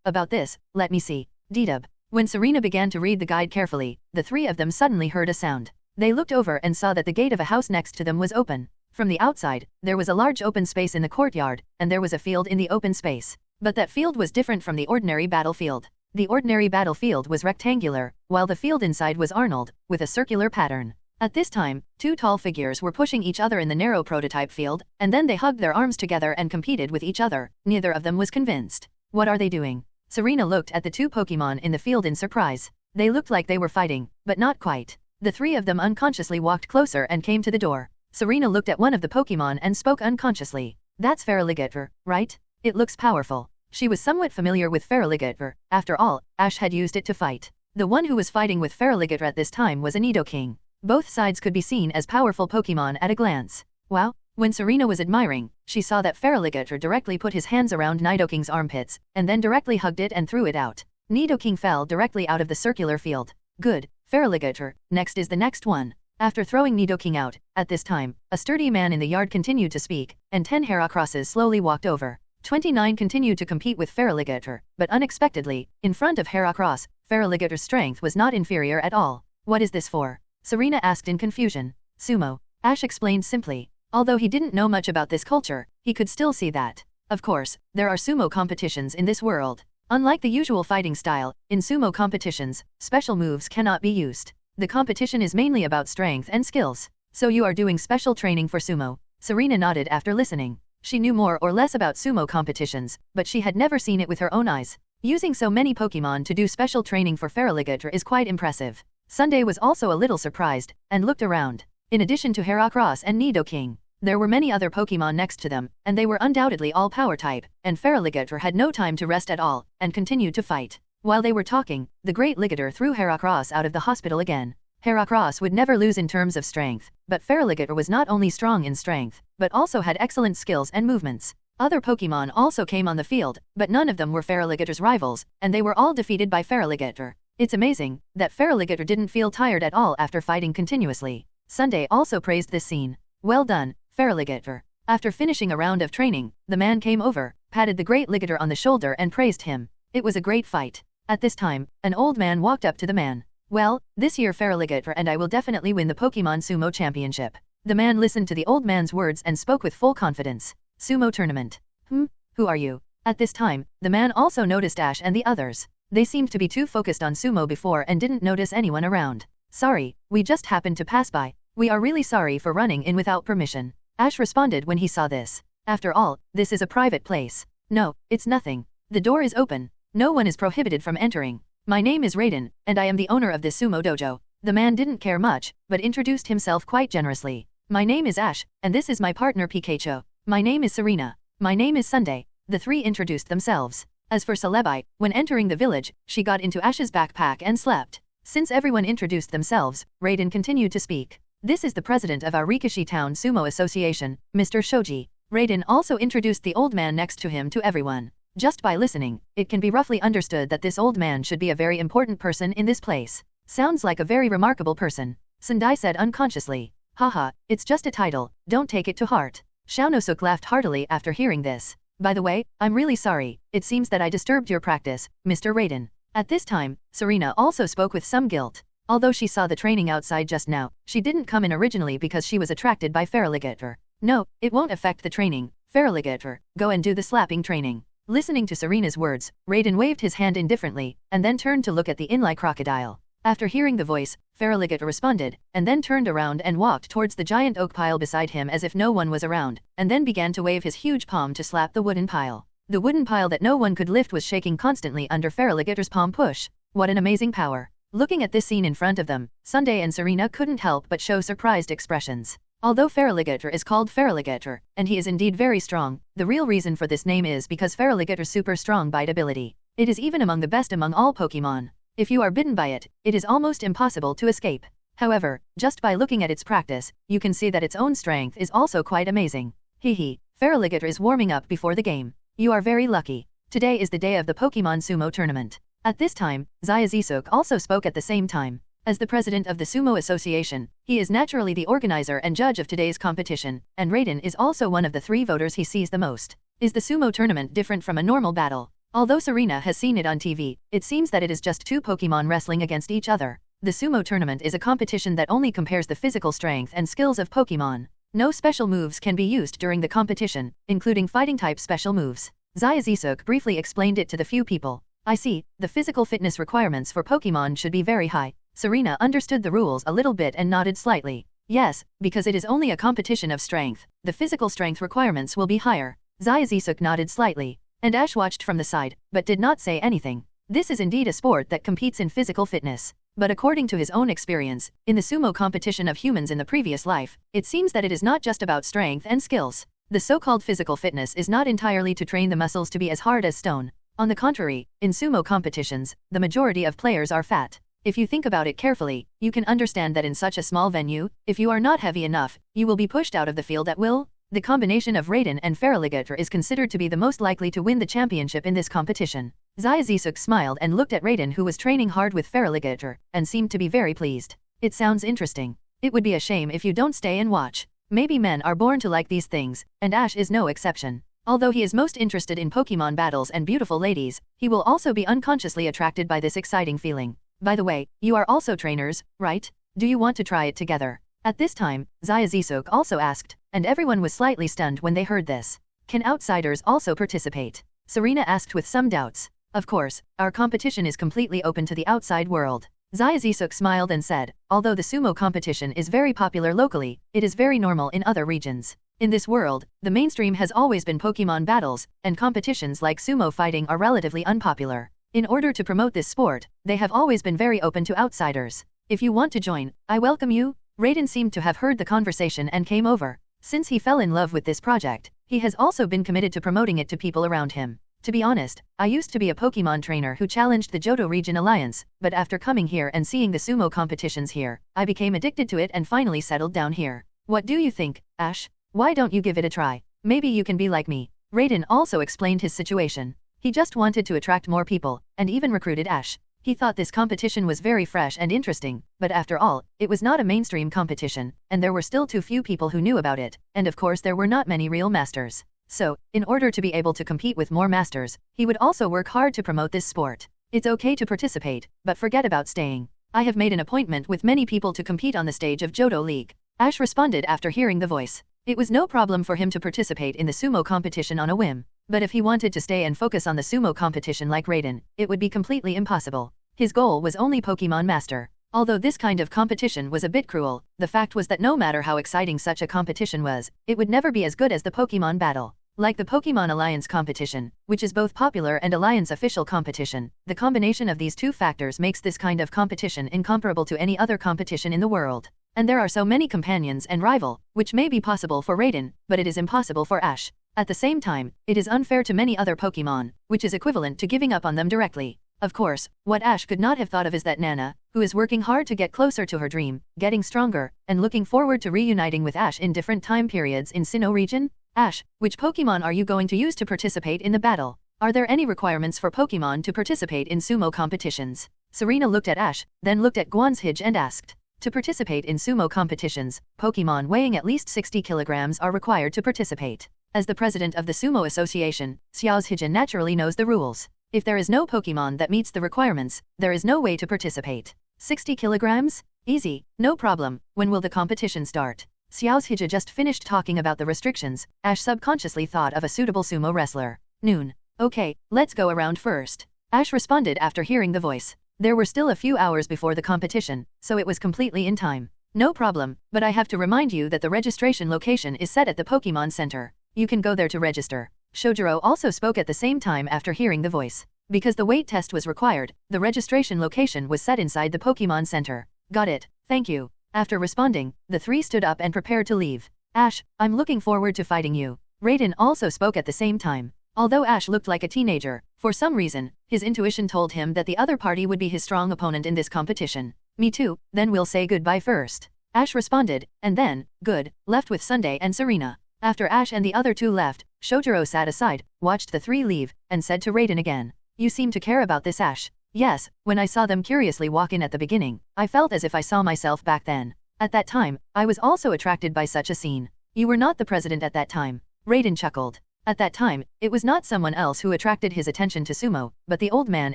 About this, let me see. D-dub. When Serena began to read the guide carefully, the three of them suddenly heard a sound. They looked over and saw that the gate of a house next to them was open. From the outside, there was a large open space in the courtyard, and there was a field in the open space. But that field was different from the ordinary battlefield. The ordinary battlefield was rectangular, while the field inside was Arnold, with a circular pattern. At this time, two tall figures were pushing each other in the narrow prototype field, and then they hugged their arms together and competed with each other. Neither of them was convinced. What are they doing? Serena looked at the two Pokémon in the field in surprise. They looked like they were fighting, but not quite. The three of them unconsciously walked closer and came to the door. Serena looked at one of the Pokémon and spoke unconsciously. That's Feraligatr, right? It looks powerful. She was somewhat familiar with Feraligatr. After all, Ash had used it to fight. The one who was fighting with Feraligatr at this time was a Nidoking. Both sides could be seen as powerful Pokémon at a glance. Wow! When Serena was admiring, she saw that Feraligatr directly put his hands around Nidoking's armpits, and then directly hugged it and threw it out. Nidoking fell directly out of the circular field. Good, Feraligatr, next is the next one. After throwing Nidoking out, at this time, a sturdy man in the yard continued to speak, and 10 Heracrosses slowly walked over. 29 continued to compete with Feraligatr, but unexpectedly, in front of Heracross, Feraligatr's strength was not inferior at all. What is this for? Serena asked in confusion. Sumo. Ash explained simply. Although he didn't know much about this culture, he could still see that. Of course, there are sumo competitions in this world. Unlike the usual fighting style, in sumo competitions, special moves cannot be used. The competition is mainly about strength and skills. So you are doing special training for sumo? Serena nodded after listening. She knew more or less about sumo competitions, but she had never seen it with her own eyes. Using so many Pokémon to do special training for Feraligatr is quite impressive. Sunday was also a little surprised, and looked around. In addition to Heracross and Nidoking, there were many other Pokémon next to them, and they were undoubtedly all power type, and Feraligatr had no time to rest at all, and continued to fight. While they were talking, the Great Ligator threw Heracross out of the hospital again. Heracross would never lose in terms of strength, but Feraligatr was not only strong in strength, but also had excellent skills and movements. Other Pokémon also came on the field, but none of them were Feraligatr's rivals, and they were all defeated by Feraligatr. It's amazing that Feraligatr didn't feel tired at all after fighting continuously. Sunday also praised this scene. Well done, Feraligatr. After finishing a round of training, the man came over, patted the Great Ligator on the shoulder and praised him. It was a great fight. At this time, an old man walked up to the man. Well, this year Feraligatr and I will definitely win the Pokémon Sumo Championship. The man listened to the old man's words and spoke with full confidence. Sumo tournament. Who are you? At this time, the man also noticed Ash and the others. They seemed to be too focused on sumo before and didn't notice anyone around. Sorry, we just happened to pass by. We are really sorry for running in without permission. Ash responded when he saw this. After all, this is a private place. No, it's nothing. The door is open. No one is prohibited from entering. My name is Raiden, and I am the owner of this sumo dojo. The man didn't care much, but introduced himself quite generously. My name is Ash, and this is my partner Pikachu. My name is Serena. My name is Sunday. The three introduced themselves. As for Celebi, when entering the village, she got into Ash's backpack and slept. Since everyone introduced themselves, Raiden continued to speak. This is the president of our Rikishi Town Sumo Association, Mr. Shoji. Raiden also introduced the old man next to him to everyone. Just by listening, it can be roughly understood that this old man should be a very important person in this place. Sounds like a very remarkable person. Sendai said unconsciously. Haha, it's just a title, don't take it to heart. Xiaonosuk laughed heartily after hearing this. By the way, I'm really sorry, it seems that I disturbed your practice, Mr. Raiden. At this time, Serena also spoke with some guilt. Although she saw the training outside just now, she didn't come in originally because she was attracted by Feraligatr. No, it won't affect the training, Feraligatr, go and do the slapping training. Listening to Serena's words, Raiden waved his hand indifferently, and then turned to look at the inlay crocodile. After hearing the voice, Feraligatr responded, and then turned around and walked towards the giant oak pile beside him as if no one was around, and then began to wave his huge palm to slap the wooden pile. The wooden pile that no one could lift was shaking constantly under Feraligatr's palm push. What an amazing power. Looking at this scene in front of them, Sunday and Serena couldn't help but show surprised expressions. Although Feraligatr is called Feraligatr, and he is indeed very strong, the real reason for this name is because Feraligatr's super strong bite ability. It is even among the best among all Pokemon. If you are bitten by it, it is almost impossible to escape. However, just by looking at its practice, you can see that its own strength is also quite amazing. Hehe, Feraligatr is warming up before the game. You are very lucky. Today is the day of the Pokemon Sumo tournament. At this time, Zyazisuk also spoke at the same time. As the president of the Sumo Association, he is naturally the organizer and judge of today's competition, and Raiden is also one of the three voters he sees the most. Is the Sumo tournament different from a normal battle? Although Serena has seen it on TV, it seems that it is just two Pokemon wrestling against each other. The Sumo tournament is a competition that only compares the physical strength and skills of Pokemon. No special moves can be used during the competition, including fighting-type special moves. Zyazisuk briefly explained it to the few people. I see, the physical fitness requirements for Pokemon should be very high. Serena understood the rules a little bit and nodded slightly. Yes, because it is only a competition of strength, the physical strength requirements will be higher. Zyazisuk nodded slightly. And Ash watched from the side, but did not say anything. This is indeed a sport that competes in physical fitness. But according to his own experience, in the sumo competition of humans in the previous life, it seems that it is not just about strength and skills. The so-called physical fitness is not entirely to train the muscles to be as hard as stone. On the contrary, in sumo competitions, the majority of players are fat. If you think about it carefully, you can understand that in such a small venue, if you are not heavy enough, you will be pushed out of the field at will. The combination of Raiden and Feraligatr is considered to be the most likely to win the championship in this competition. Zyazisuk smiled and looked at Raiden, who was training hard with Feraligatr, and seemed to be very pleased. It sounds interesting. It would be a shame if you don't stay and watch. Maybe men are born to like these things, and Ash is no exception. Although he is most interested in Pokemon battles and beautiful ladies, he will also be unconsciously attracted by this exciting feeling. By the way, you are also trainers, right? Do you want to try it together? At this time, Zyazisuk also asked, and everyone was slightly stunned when they heard this. Can outsiders also participate? Serena asked with some doubts. Of course, our competition is completely open to the outside world. Zyazisuk smiled and said, although the sumo competition is very popular locally, it is very normal in other regions. In this world, the mainstream has always been Pokemon battles, and competitions like sumo fighting are relatively unpopular. In order to promote this sport, they have always been very open to outsiders. If you want to join, I welcome you. Raiden seemed to have heard the conversation and came over. Since he fell in love with this project, he has also been committed to promoting it to people around him. To be honest, I used to be a Pokemon trainer who challenged the Johto Region Alliance, but after coming here and seeing the sumo competitions here, I became addicted to it and finally settled down here. What do you think, Ash? Why don't you give it a try? Maybe you can be like me. Raiden also explained his situation. He just wanted to attract more people, and even recruited Ash. He thought this competition was very fresh and interesting, but after all, it was not a mainstream competition, and there were still too few people who knew about it, and of course there were not many real masters. So, in order to be able to compete with more masters, he would also work hard to promote this sport. It's okay to participate, but forget about staying. I have made an appointment with many people to compete on the stage of Johto League. Ash responded after hearing the voice. It was no problem for him to participate in the sumo competition on a whim. But if he wanted to stay and focus on the sumo competition like Raiden, it would be completely impossible. His goal was only Pokémon Master. Although this kind of competition was a bit cruel, the fact was that no matter how exciting such a competition was, it would never be as good as the Pokémon battle. Like the Pokémon Alliance competition, which is both popular and Alliance official competition, the combination of these two factors makes this kind of competition incomparable to any other competition in the world. And there are so many companions and rival, which may be possible for Raiden, but it is impossible for Ash. At the same time, it is unfair to many other Pokémon, which is equivalent to giving up on them directly. Of course, what Ash could not have thought of is that Nana, who is working hard to get closer to her dream, getting stronger, and looking forward to reuniting with Ash in different time periods in Sinnoh region. Ash, which Pokémon are you going to use to participate in the battle? Are there any requirements for Pokémon to participate in sumo competitions? Serena looked at Ash, then looked at Guanzhige and asked. To participate in sumo competitions, Pokémon weighing at least 60 kilograms are required to participate. As the president of the Sumo Association, Xiaozhijin naturally knows the rules. If there is no Pokémon that meets the requirements, there is no way to participate. 60 kilograms? Easy, no problem. When will the competition start? Xiaozhijin just finished talking about the restrictions. Ash subconsciously thought of a suitable sumo wrestler. Noon. Okay, let's go around first. Ash responded after hearing the voice. There were still a few hours before the competition, so it was completely in time. No problem, but I have to remind you that the registration location is set at the Pokémon Center. You can go there to register. Shojiro also spoke at the same time after hearing the voice. Because the weight test was required, the registration location was set inside the Pokémon Center. Got it, thank you. After responding, the three stood up and prepared to leave. Ash, I'm looking forward to fighting you. Raiden also spoke at the same time. Although Ash looked like a teenager, for some reason, his intuition told him that the other party would be his strong opponent in this competition. Me too, then we'll say goodbye first. Ash responded, and then, good, left with Sunday and Serena. After Ash and the other two left, Shojiro sat aside, watched the three leave, and said to Raiden again. You seem to care about this, Ash. Yes, when I saw them curiously walk in at the beginning, I felt as if I saw myself back then. At that time, I was also attracted by such a scene. You were not the president at that time. Raiden chuckled. At that time, it was not someone else who attracted his attention to Sumo, but the old man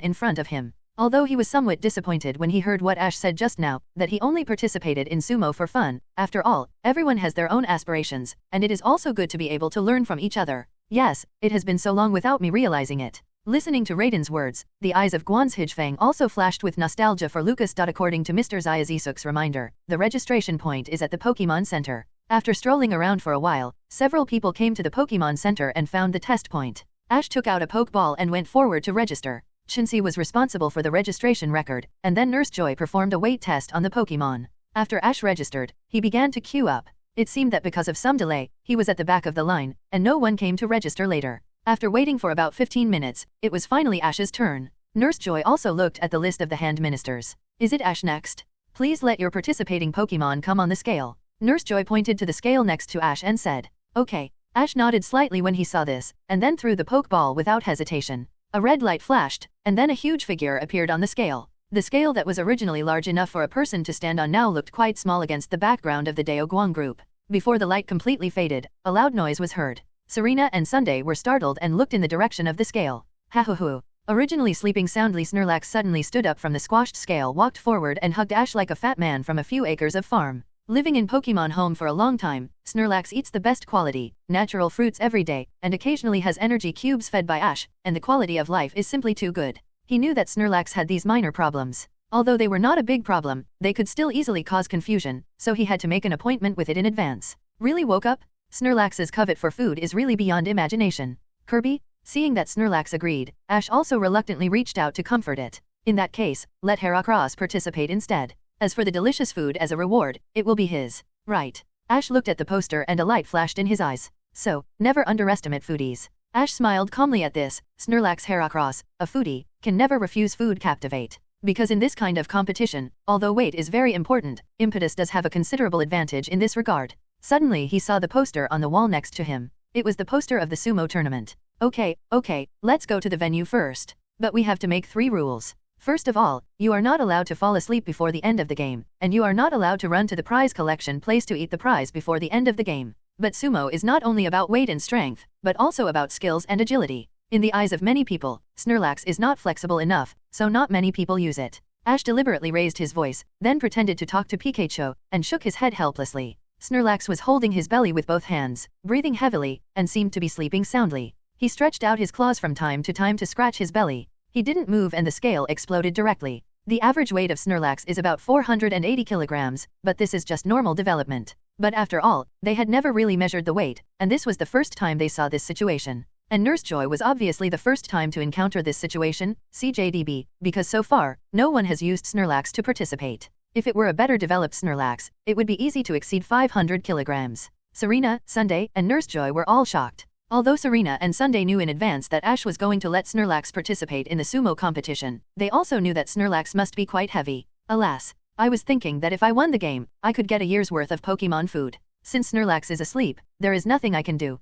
in front of him. Although he was somewhat disappointed when he heard what Ash said just now, that he only participated in sumo for fun. After all, everyone has their own aspirations, and it is also good to be able to learn from each other. Yes, it has been so long without me realizing it. Listening to Raiden's words, the eyes of Guanzhige Fang also flashed with nostalgia for Lucas. According to Mr. Xiazisuk's reminder, the registration point is at the Pokémon Center. After strolling around for a while, several people came to the Pokémon Center and found the test point. Ash took out a Pokeball and went forward to register. Shinsi was responsible for the registration record, and then Nurse Joy performed a weight test on the Pokémon. After Ash registered, he began to queue up. It seemed that because of some delay, he was at the back of the line, and no one came to register later. After waiting for about 15 minutes, it was finally Ash's turn. Nurse Joy also looked at the list of the hand ministers. Is it Ash next? Please let your participating Pokémon come on the scale. Nurse Joy pointed to the scale next to Ash and said, Okay. Ash nodded slightly when he saw this, and then threw the Pokeball without hesitation. A red light flashed, and then a huge figure appeared on the scale. The scale that was originally large enough for a person to stand on now looked quite small against the background of the Dao Guang group. Before the light completely faded, a loud noise was heard. Serena and Sunday were startled and looked in the direction of the scale. Ha-hoo-hoo. Originally sleeping soundly, Snorlax suddenly stood up from the squashed scale, walked forward and hugged Ash like a fat man from a few acres of farm. Living in Pokémon home for a long time, Snorlax eats the best quality, natural fruits every day, and occasionally has energy cubes fed by Ash, and the quality of life is simply too good. He knew that Snorlax had these minor problems. Although they were not a big problem, they could still easily cause confusion, so he had to make an appointment with it in advance. Really woke up? Snorlax's covet for food is really beyond imagination. Kirby? Seeing that Snorlax agreed, Ash also reluctantly reached out to comfort it. In that case, let Heracross participate instead. As for the delicious food as a reward, it will be his. Right. Ash looked at the poster and a light flashed in his eyes. So, never underestimate foodies. Ash smiled calmly at this. Snorlax Heracross, a foodie, can never refuse food. Captivate. Because in this kind of competition, although weight is very important, impetus does have a considerable advantage in this regard. Suddenly he saw the poster on the wall next to him. It was the poster of the sumo tournament. Okay, let's go to the venue first. But we have to make 3 rules. First of all, you are not allowed to fall asleep before the end of the game, and you are not allowed to run to the prize collection place to eat the prize before the end of the game. But sumo is not only about weight and strength, but also about skills and agility. In the eyes of many people, Snorlax is not flexible enough, so not many people use it. Ash deliberately raised his voice, then pretended to talk to Pikachu, and shook his head helplessly. Snorlax was holding his belly with both hands, breathing heavily, and seemed to be sleeping soundly. He stretched out his claws from time to time to scratch his belly. He didn't move and the scale exploded directly. The average weight of Snorlax is about 480 kilograms, but this is just normal development. But after all, they had never really measured the weight, and this was the first time they saw this situation. And Nurse Joy was obviously the first time to encounter this situation, CJDB, because so far, no one has used Snorlax to participate. If it were a better developed Snorlax, it would be easy to exceed 500 kilograms. Serena, Sunday, and Nurse Joy were all shocked. Although Serena and Sunday knew in advance that Ash was going to let Snorlax participate in the sumo competition, they also knew that Snorlax must be quite heavy. Alas, I was thinking that if I won the game, I could get a year's worth of Pokemon food. Since Snorlax is asleep, there is nothing I can do.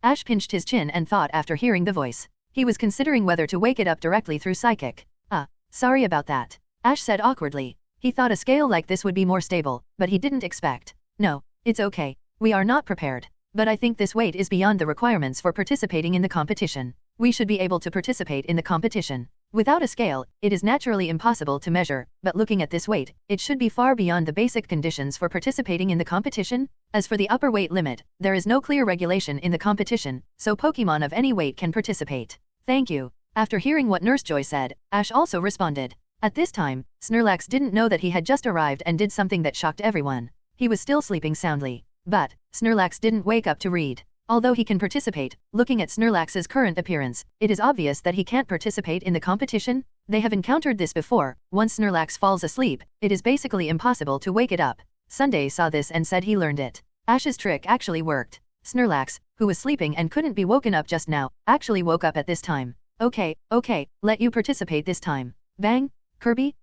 Ash pinched his chin and thought after hearing the voice. He was considering whether to wake it up directly through psychic. Sorry about that. Ash said awkwardly. He thought a scale like this would be more stable, but he didn't expect. No, it's okay. We are not prepared. But I think this weight is beyond the requirements for participating in the competition. We should be able to participate in the competition. Without a scale, it is naturally impossible to measure, but looking at this weight, it should be far beyond the basic conditions for participating in the competition. As for the upper weight limit, there is no clear regulation in the competition, so Pokemon of any weight can participate. Thank you. After hearing what Nurse Joy said, Ash also responded. At this time, Snorlax didn't know that he had just arrived and did something that shocked everyone. He was still sleeping soundly. But, Snorlax didn't wake up to read. Although he can participate, looking at Snorlax's current appearance, it is obvious that he can't participate in the competition. They have encountered this before. Once Snorlax falls asleep, it is basically impossible to wake it up. Sunday saw this and said he learned it. Ash's trick actually worked. Snorlax, who was sleeping and couldn't be woken up just now, actually woke up at this time. Okay, let you participate this time. Bang! Kirby?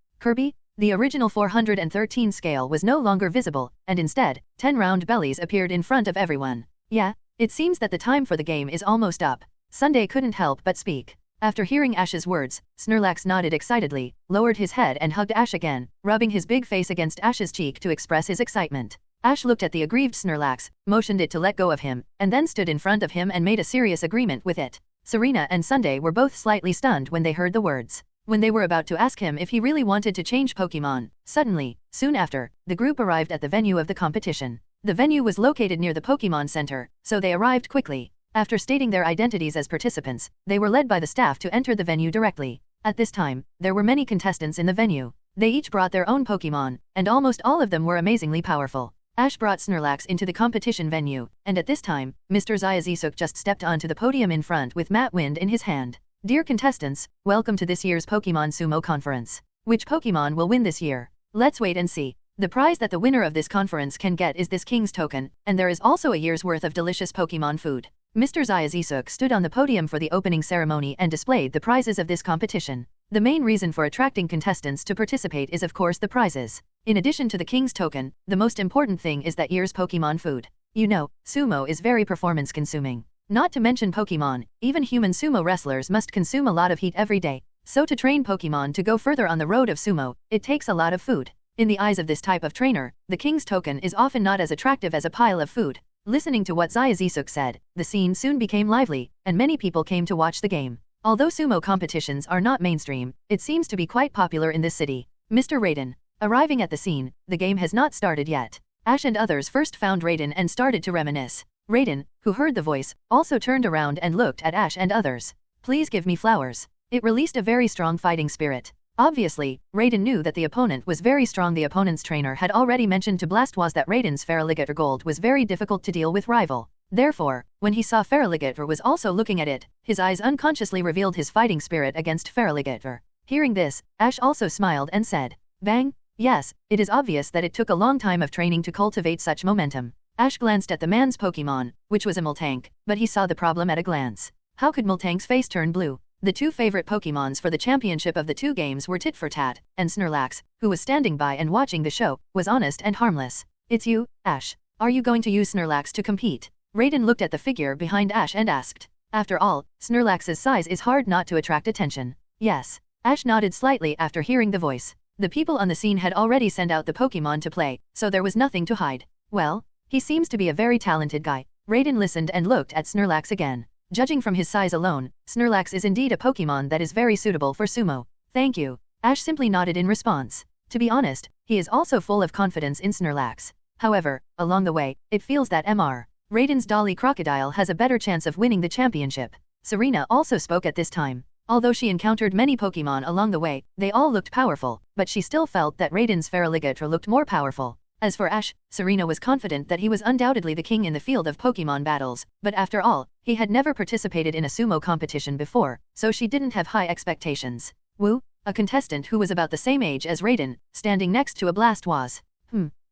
The original 413 scale was no longer visible, and instead, 10 round bellies appeared in front of everyone. Yeah, it seems that the time for the game is almost up. Sunday couldn't help but speak. After hearing Ash's words, Snorlax nodded excitedly, lowered his head and hugged Ash again, rubbing his big face against Ash's cheek to express his excitement. Ash looked at the aggrieved Snorlax, motioned it to let go of him, and then stood in front of him and made a serious agreement with it. Serena and Sunday were both slightly stunned when they heard the words. When they were about to ask him if he really wanted to change Pokemon, suddenly, soon after, the group arrived at the venue of the competition. The venue was located near the Pokemon Center, so they arrived quickly. After stating their identities as participants, they were led by the staff to enter the venue directly. At this time, there were many contestants in the venue. They each brought their own Pokemon, and almost all of them were amazingly powerful. Ash brought Snorlax into the competition venue, and at this time, Mr. Zyazisuk just stepped onto the podium in front with Matt Wind in his hand. Dear contestants, welcome to this year's Pokemon Sumo Conference. Which Pokemon will win this year? Let's wait and see. The prize that the winner of this conference can get is this King's Token, and there is also a year's worth of delicious Pokemon food. Mr. Zyazisuk stood on the podium for the opening ceremony and displayed the prizes of this competition. The main reason for attracting contestants to participate is of course the prizes. In addition to the King's Token, the most important thing is that year's Pokemon food. You know, sumo is very performance consuming. Not to mention Pokemon, even human sumo wrestlers must consume a lot of heat every day. So to train Pokemon to go further on the road of sumo, it takes a lot of food. In the eyes of this type of trainer, the King's Token is often not as attractive as a pile of food. Listening to what Zyazisuk said, the scene soon became lively, and many people came to watch the game. Although sumo competitions are not mainstream, it seems to be quite popular in this city. Mr. Raiden. Arriving at the scene, the game has not started yet. Ash and others first found Raiden and started to reminisce. Raiden, who heard the voice, also turned around and looked at Ash and others. Please give me flowers. It released a very strong fighting spirit. Obviously, Raiden knew that the opponent was very strong. The opponent's trainer had already mentioned to Blastoise that Raiden's Feraligatr Gold was very difficult to deal with rival. Therefore, when he saw Feraligatr was also looking at it, his eyes unconsciously revealed his fighting spirit against Feraligatr. Hearing this, Ash also smiled and said, "Bang? Yes, it is obvious that it took a long time of training to cultivate such momentum." Ash glanced at the man's Pokemon, which was a Miltank, but he saw the problem at a glance. How could Miltank's face turn blue? The two favorite Pokemons for the championship of the two games were Tit for Tat, and Snorlax, who was standing by and watching the show, was honest and harmless. "It's you, Ash. Are you going to use Snorlax to compete?" Raiden looked at the figure behind Ash and asked. After all, Snorlax's size is hard not to attract attention. Yes. Ash nodded slightly after hearing the voice. The people on the scene had already sent out the Pokemon to play, so there was nothing to hide. Well, he seems to be a very talented guy. Raiden listened and looked at Snorlax again. Judging from his size alone, Snorlax is indeed a Pokemon that is very suitable for sumo. Thank you. Ash simply nodded in response. To be honest, he is also full of confidence in Snorlax. However, along the way, it feels that Mr. Raiden's Dolly Crocodile has a better chance of winning the championship. Serena also spoke at this time. Although she encountered many Pokemon along the way, they all looked powerful, but she still felt that Raiden's Feraligatr looked more powerful. As for Ash, Serena was confident that he was undoubtedly the king in the field of Pokémon battles, but after all, he had never participated in a sumo competition before, so she didn't have high expectations. Wu, a contestant who was about the same age as Raiden, standing next to a blast was.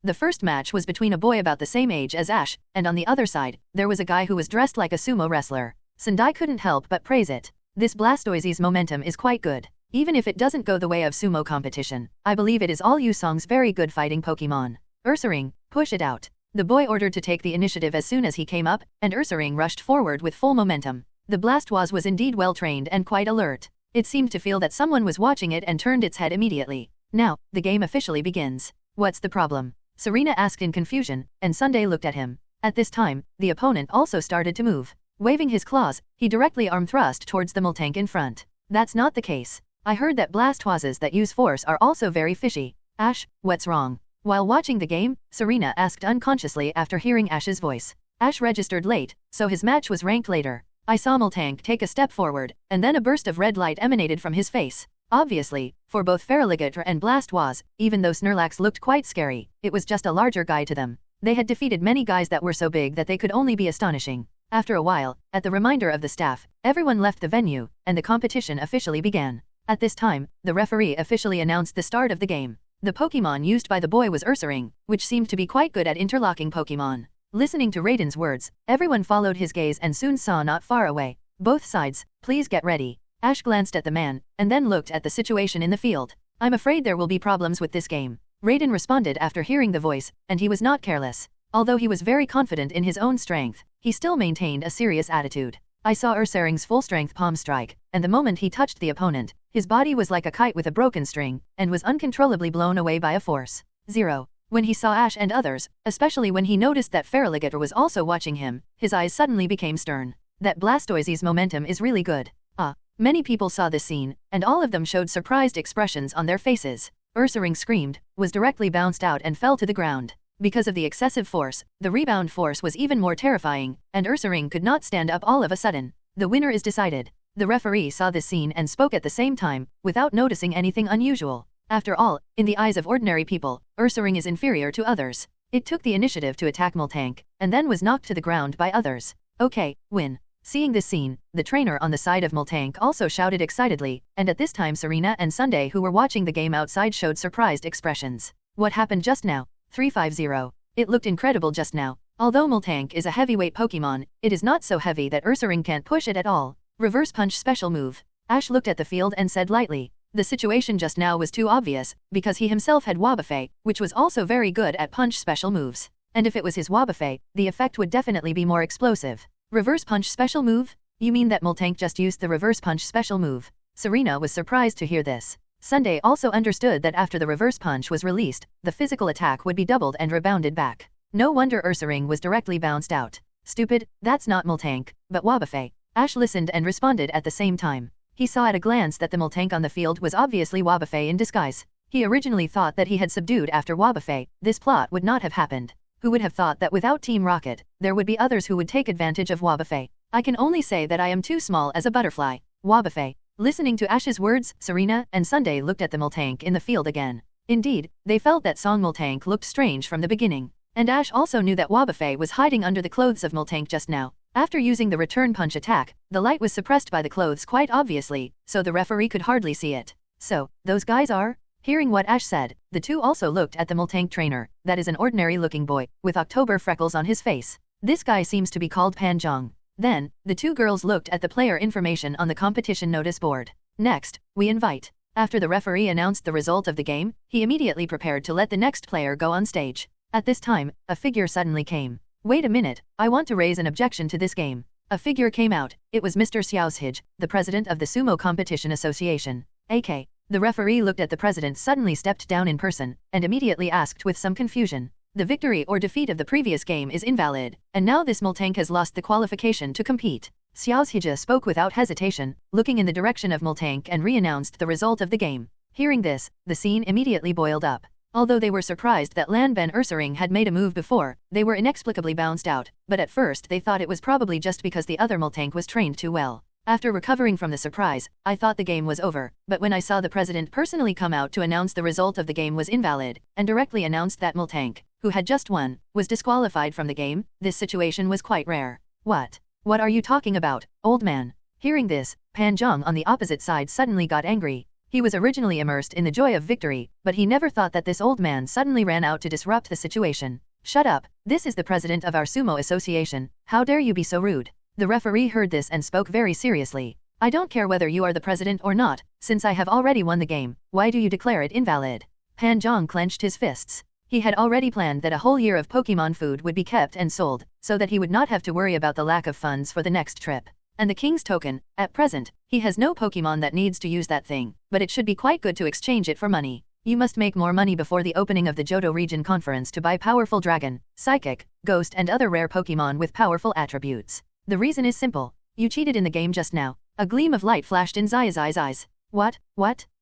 The first match was between a boy about the same age as Ash, and on the other side, there was a guy who was dressed like a sumo wrestler. Sendai couldn't help but praise it. This Blastoise's momentum is quite good. Even if it doesn't go the way of sumo competition, I believe it is all Yusong's very good fighting Pokemon. Ursaring, push it out. The boy ordered to take the initiative as soon as he came up, and Ursaring rushed forward with full momentum. The Blastoise was indeed well trained and quite alert. It seemed to feel that someone was watching it and turned its head immediately. Now, the game officially begins. What's the problem? Serena asked in confusion, and Sunday looked at him. At this time, the opponent also started to move. Waving his claws, he directly arm thrust towards the Moltank in front. That's not the case. I heard that Blastoises that use force are also very fishy. Ash, what's wrong? While watching the game, Serena asked unconsciously after hearing Ash's voice. Ash registered late, so his match was ranked later. I saw Moltank take a step forward, and then a burst of red light emanated from his face. Obviously, for both Feraligatr and Blastoise, even though Snorlax looked quite scary, it was just a larger guy to them. They had defeated many guys that were so big that they could only be astonishing. After a while, at the reminder of the staff, everyone left the venue, and the competition officially began. At this time, the referee officially announced the start of the game. The Pokemon used by the boy was Ursaring, which seemed to be quite good at interlocking Pokemon. Listening to Raiden's words, everyone followed his gaze and soon saw not far away. Both sides, please get ready. Ash glanced at the man, and then looked at the situation in the field. I'm afraid there will be problems with this game. Raiden responded after hearing the voice, and he was not careless. Although he was very confident in his own strength, he still maintained a serious attitude. I saw Ursaring's full-strength palm strike, and the moment he touched the opponent, his body was like a kite with a broken string, and was uncontrollably blown away by a force. 0. When he saw Ash and others, especially when he noticed that Feraligatr was also watching him, his eyes suddenly became stern. That Blastoise's momentum is really good. Many people saw this scene, and all of them showed surprised expressions on their faces. Ursaring screamed, was directly bounced out and fell to the ground. Because of the excessive force, the rebound force was even more terrifying, and Ursaring could not stand up all of a sudden. The winner is decided. The referee saw this scene and spoke at the same time, without noticing anything unusual. After all, in the eyes of ordinary people, Ursaring is inferior to others. It took the initiative to attack Moltank, and then was knocked to the ground by others. Okay, win. Seeing this scene, the trainer on the side of Moltank also shouted excitedly, and at this time Serena and Sunday who were watching the game outside showed surprised expressions. What happened just now? 350. It looked incredible just now. Although Moltank is a heavyweight Pokemon, it is not so heavy that Ursaring can't push it at all. Reverse punch special move. Ash looked at the field and said lightly. The situation just now was too obvious, because he himself had Wobbuffet, which was also very good at punch special moves. And if it was his Wobbuffet, the effect would definitely be more explosive. Reverse punch special move? You mean that Moltank just used the reverse punch special move? Serena was surprised to hear this. Sunday also understood that after the reverse punch was released, the physical attack would be doubled and rebounded back. No wonder Ursaring was directly bounced out. Stupid, that's not Moltank, but Wobbuffet. Ash listened and responded at the same time. He saw at a glance that the Moltank on the field was obviously Wobbuffet in disguise. He originally thought that he had subdued after Wobbuffet. This plot would not have happened. Who would have thought that without Team Rocket, there would be others who would take advantage of Wobbuffet? I can only say that I am too small as a butterfly. Wobbuffet. Listening to Ash's words, Serena and Sunday looked at the Moltank in the field again. Indeed, they felt that Song Moltank looked strange from the beginning. And Ash also knew that Wobbuffet was hiding under the clothes of Moltank just now. After using the return punch attack, the light was suppressed by the clothes quite obviously, so the referee could hardly see it. So, those guys are? Hearing what Ash said, the two also looked at the Moltank trainer. That is an ordinary-looking boy, with October freckles on his face. This guy seems to be called Panjong. Then, the two girls looked at the player information on the competition notice board. Next, we invite. After the referee announced the result of the game, he immediately prepared to let the next player go on stage. At this time, a figure suddenly came. Wait a minute, I want to raise an objection to this game. A figure came out. It was Mr. Xiaoshij, the president of the Sumo Competition Association. AK. The referee looked at the president, suddenly stepped down in person, and immediately asked with some confusion. The victory or defeat of the previous game is invalid, and now this Moltank has lost the qualification to compete. Xiaoshij spoke without hesitation, looking in the direction of Moltank and re-announced the result of the game. Hearing this, the scene immediately boiled up. Although they were surprised that Lanben Ursaring had made a move before, they were inexplicably bounced out, but at first they thought it was probably just because the other Moltank was trained too well. After recovering from the surprise, I thought the game was over, but when I saw the president personally come out to announce the result of the game was invalid, and directly announced that Moltank, who had just won, was disqualified from the game. This situation was quite rare. What? What are you talking about, old man? Hearing this, Pan Zhang on the opposite side suddenly got angry. He was originally immersed in the joy of victory, but he never thought that this old man suddenly ran out to disrupt the situation. Shut up, this is the president of our sumo association, how dare you be so rude? The referee heard this and spoke very seriously. I don't care whether you are the president or not, since I have already won the game, why do you declare it invalid? Pan Zhang clenched his fists. He had already planned that a whole year of Pokemon food would be kept and sold, so that he would not have to worry about the lack of funds for the next trip. And the king's token, at present, he has no Pokemon that needs to use that thing, but it should be quite good to exchange it for money. You must make more money before the opening of the Johto Region conference to buy powerful dragon, psychic, ghost and other rare Pokemon with powerful attributes. The reason is simple. You cheated in the game just now. A gleam of light flashed in Zai's eyes. What?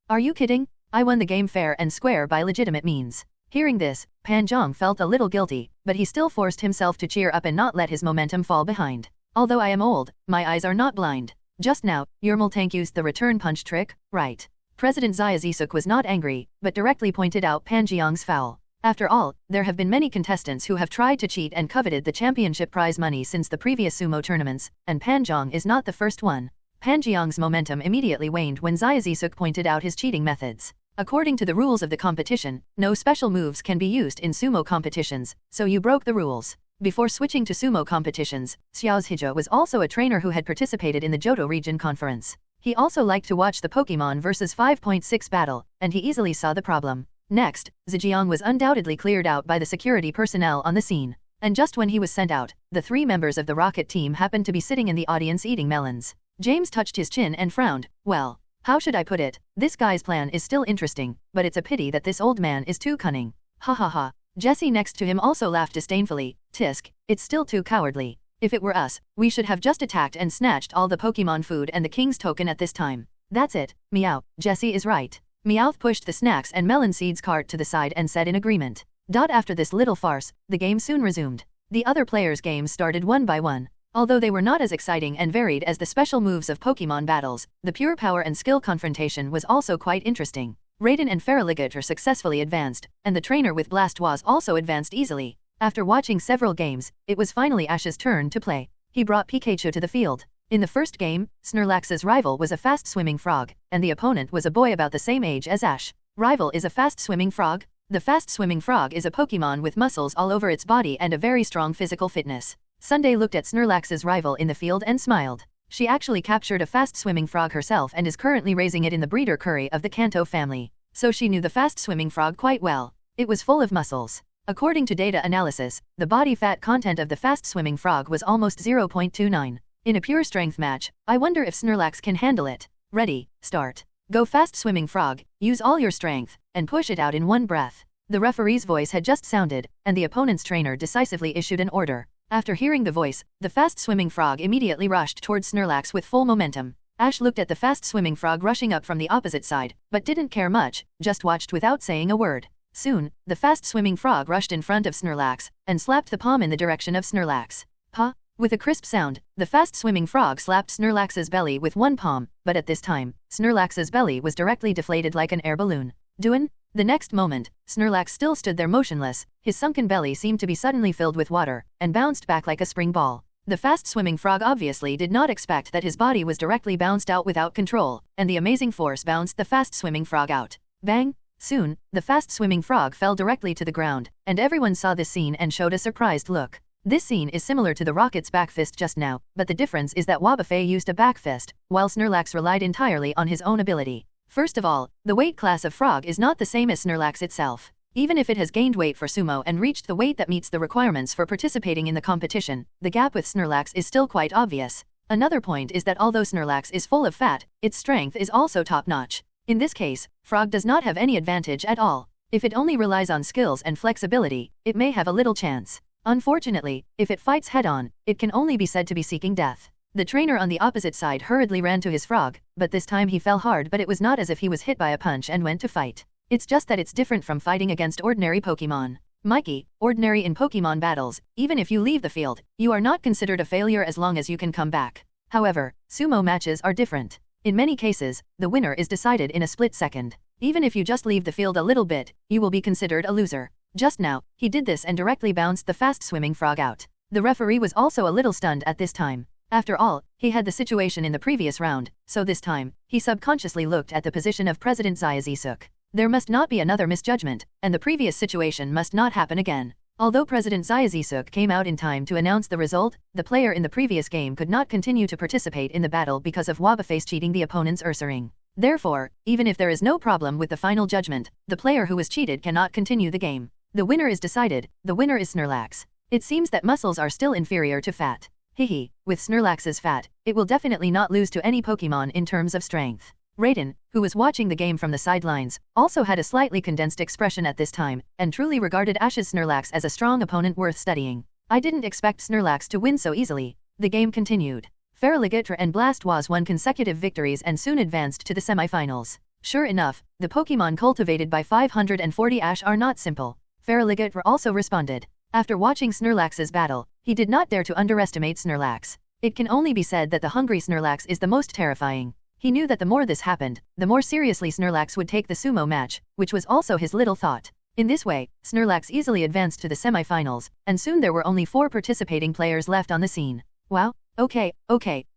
Are you kidding? I won the game fair and square by legitimate means. Hearing this, Pan Zhang felt a little guilty, but he still forced himself to cheer up and not let his momentum fall behind. Although I am old, my eyes are not blind. Just now, your Multank used the return punch trick, right? President Xia Zisuk was not angry, but directly pointed out Pan Jiang's foul. After all, there have been many contestants who have tried to cheat and coveted the championship prize money since the previous sumo tournaments, and Pan Zhang is not the first one. Pan Jiang's momentum immediately waned when Xia Zisuk pointed out his cheating methods. According to the rules of the competition, no special moves can be used in sumo competitions, so you broke the rules. Before switching to sumo competitions, Xiao Zhija was also a trainer who had participated in the Johto Region conference. He also liked to watch the Pokemon vs 5.6 battle, and he easily saw the problem. Next, Zhejiang was undoubtedly cleared out by the security personnel on the scene. And just when he was sent out, the 3 members of the Rocket team happened to be sitting in the audience eating melons. James touched his chin and frowned. Well, how should I put it? This guy's plan is still interesting, but it's a pity that this old man is too cunning. Ha ha ha. Jessie next to him also laughed disdainfully. Tisk, it's still too cowardly. If it were us, we should have just attacked and snatched all the Pokemon food and the king's token at this time. That's it, Meow, Jessie is right. Meowth pushed the snacks and melon seeds cart to the side and said in agreement. After this little farce, the game soon resumed. The other players' games started one by one. Although they were not as exciting and varied as the special moves of Pokemon battles, the pure power and skill confrontation was also quite interesting. Raiden and Feraligatr successfully advanced, and the trainer with Blastoise also advanced easily. After watching several games, it was finally Ash's turn to play. He brought Pikachu to the field. In the first game, Snorlax's rival was a fast-swimming frog, and the opponent was a boy about the same age as Ash. Rival is a fast-swimming frog? The fast-swimming frog is a Pokemon with muscles all over its body and a very strong physical fitness. Sunday looked at Snorlax's rival in the field and smiled. She actually captured a fast-swimming frog herself and is currently raising it in the breeder curry of the Kanto family. So she knew the fast-swimming frog quite well. It was full of muscles. According to data analysis, the body fat content of the fast-swimming frog was almost 0.29. In a pure strength match, I wonder if Snorlax can handle it. Ready, start. Go fast-swimming frog, use all your strength, and push it out in one breath. The referee's voice had just sounded, and the opponent's trainer decisively issued an order. After hearing the voice, the fast-swimming frog immediately rushed towards Snorlax with full momentum. Ash looked at the fast-swimming frog rushing up from the opposite side, but didn't care much, just watched without saying a word. Soon, the fast-swimming frog rushed in front of Snorlax, and slapped the palm in the direction of Snorlax. Pa! With a crisp sound, the fast-swimming frog slapped Snorlax's belly with one palm, but at this time, Snorlax's belly was directly deflated like an air balloon. Doin'? The next moment, Snorlax still stood there motionless, his sunken belly seemed to be suddenly filled with water, and bounced back like a spring ball. The fast-swimming frog obviously did not expect that his body was directly bounced out without control, and the amazing force bounced the fast-swimming frog out. Bang! Soon, the fast-swimming frog fell directly to the ground, and everyone saw this scene and showed a surprised look. This scene is similar to the Rocket's back fist just now, but the difference is that Wobbuffet used a back fist, while Snorlax relied entirely on his own ability. First of all, the weight class of frog is not the same as Snorlax itself. Even if it has gained weight for sumo and reached the weight that meets the requirements for participating in the competition, the gap with Snorlax is still quite obvious. Another point is that although Snorlax is full of fat, its strength is also top-notch. In this case, frog does not have any advantage at all. If it only relies on skills and flexibility, it may have a little chance. Unfortunately, if it fights head-on, it can only be said to be seeking death. The trainer on the opposite side hurriedly ran to his frog, but this time he fell hard, but it was not as if he was hit by a punch and went to fight. It's just that it's different from fighting against ordinary Pokemon. Mikey, ordinary in Pokemon battles, even if you leave the field, you are not considered a failure as long as you can come back. However, sumo matches are different. In many cases, the winner is decided in a split second. Even if you just leave the field a little bit, you will be considered a loser. Just now, he did this and directly bounced the fast-swimming frog out. The referee was also a little stunned at this time. After all, he had the situation in the previous round, so this time, he subconsciously looked at the position of President Xiaozisuk. There must not be another misjudgment, and the previous situation must not happen again. Although President Xiaozisuk came out in time to announce the result, the player in the previous game could not continue to participate in the battle because of Wabaface cheating the opponent's Ursaring. Therefore, even if there is no problem with the final judgment, the player who was cheated cannot continue the game. The winner is decided, the winner is Snorlax. It seems that muscles are still inferior to fat. Hihi, with Snorlax's fat, it will definitely not lose to any Pokemon in terms of strength. Raiden, who was watching the game from the sidelines, also had a slightly condensed expression at this time, and truly regarded Ash's Snorlax as a strong opponent worth studying. I didn't expect Snorlax to win so easily. The game continued. Feraligatr and Blastoise won consecutive victories and soon advanced to the semifinals. Sure enough, the Pokemon cultivated by 540 Ash are not simple. Feraligatr also responded. After watching Snorlax's battle, he did not dare to underestimate Snorlax. It can only be said that the hungry Snorlax is the most terrifying. He knew that the more this happened, the more seriously Snorlax would take the Sumo match, which was also his little thought. In this way, Snorlax easily advanced to the semifinals, and soon there were only 4 participating players left on the scene. Wow, okay,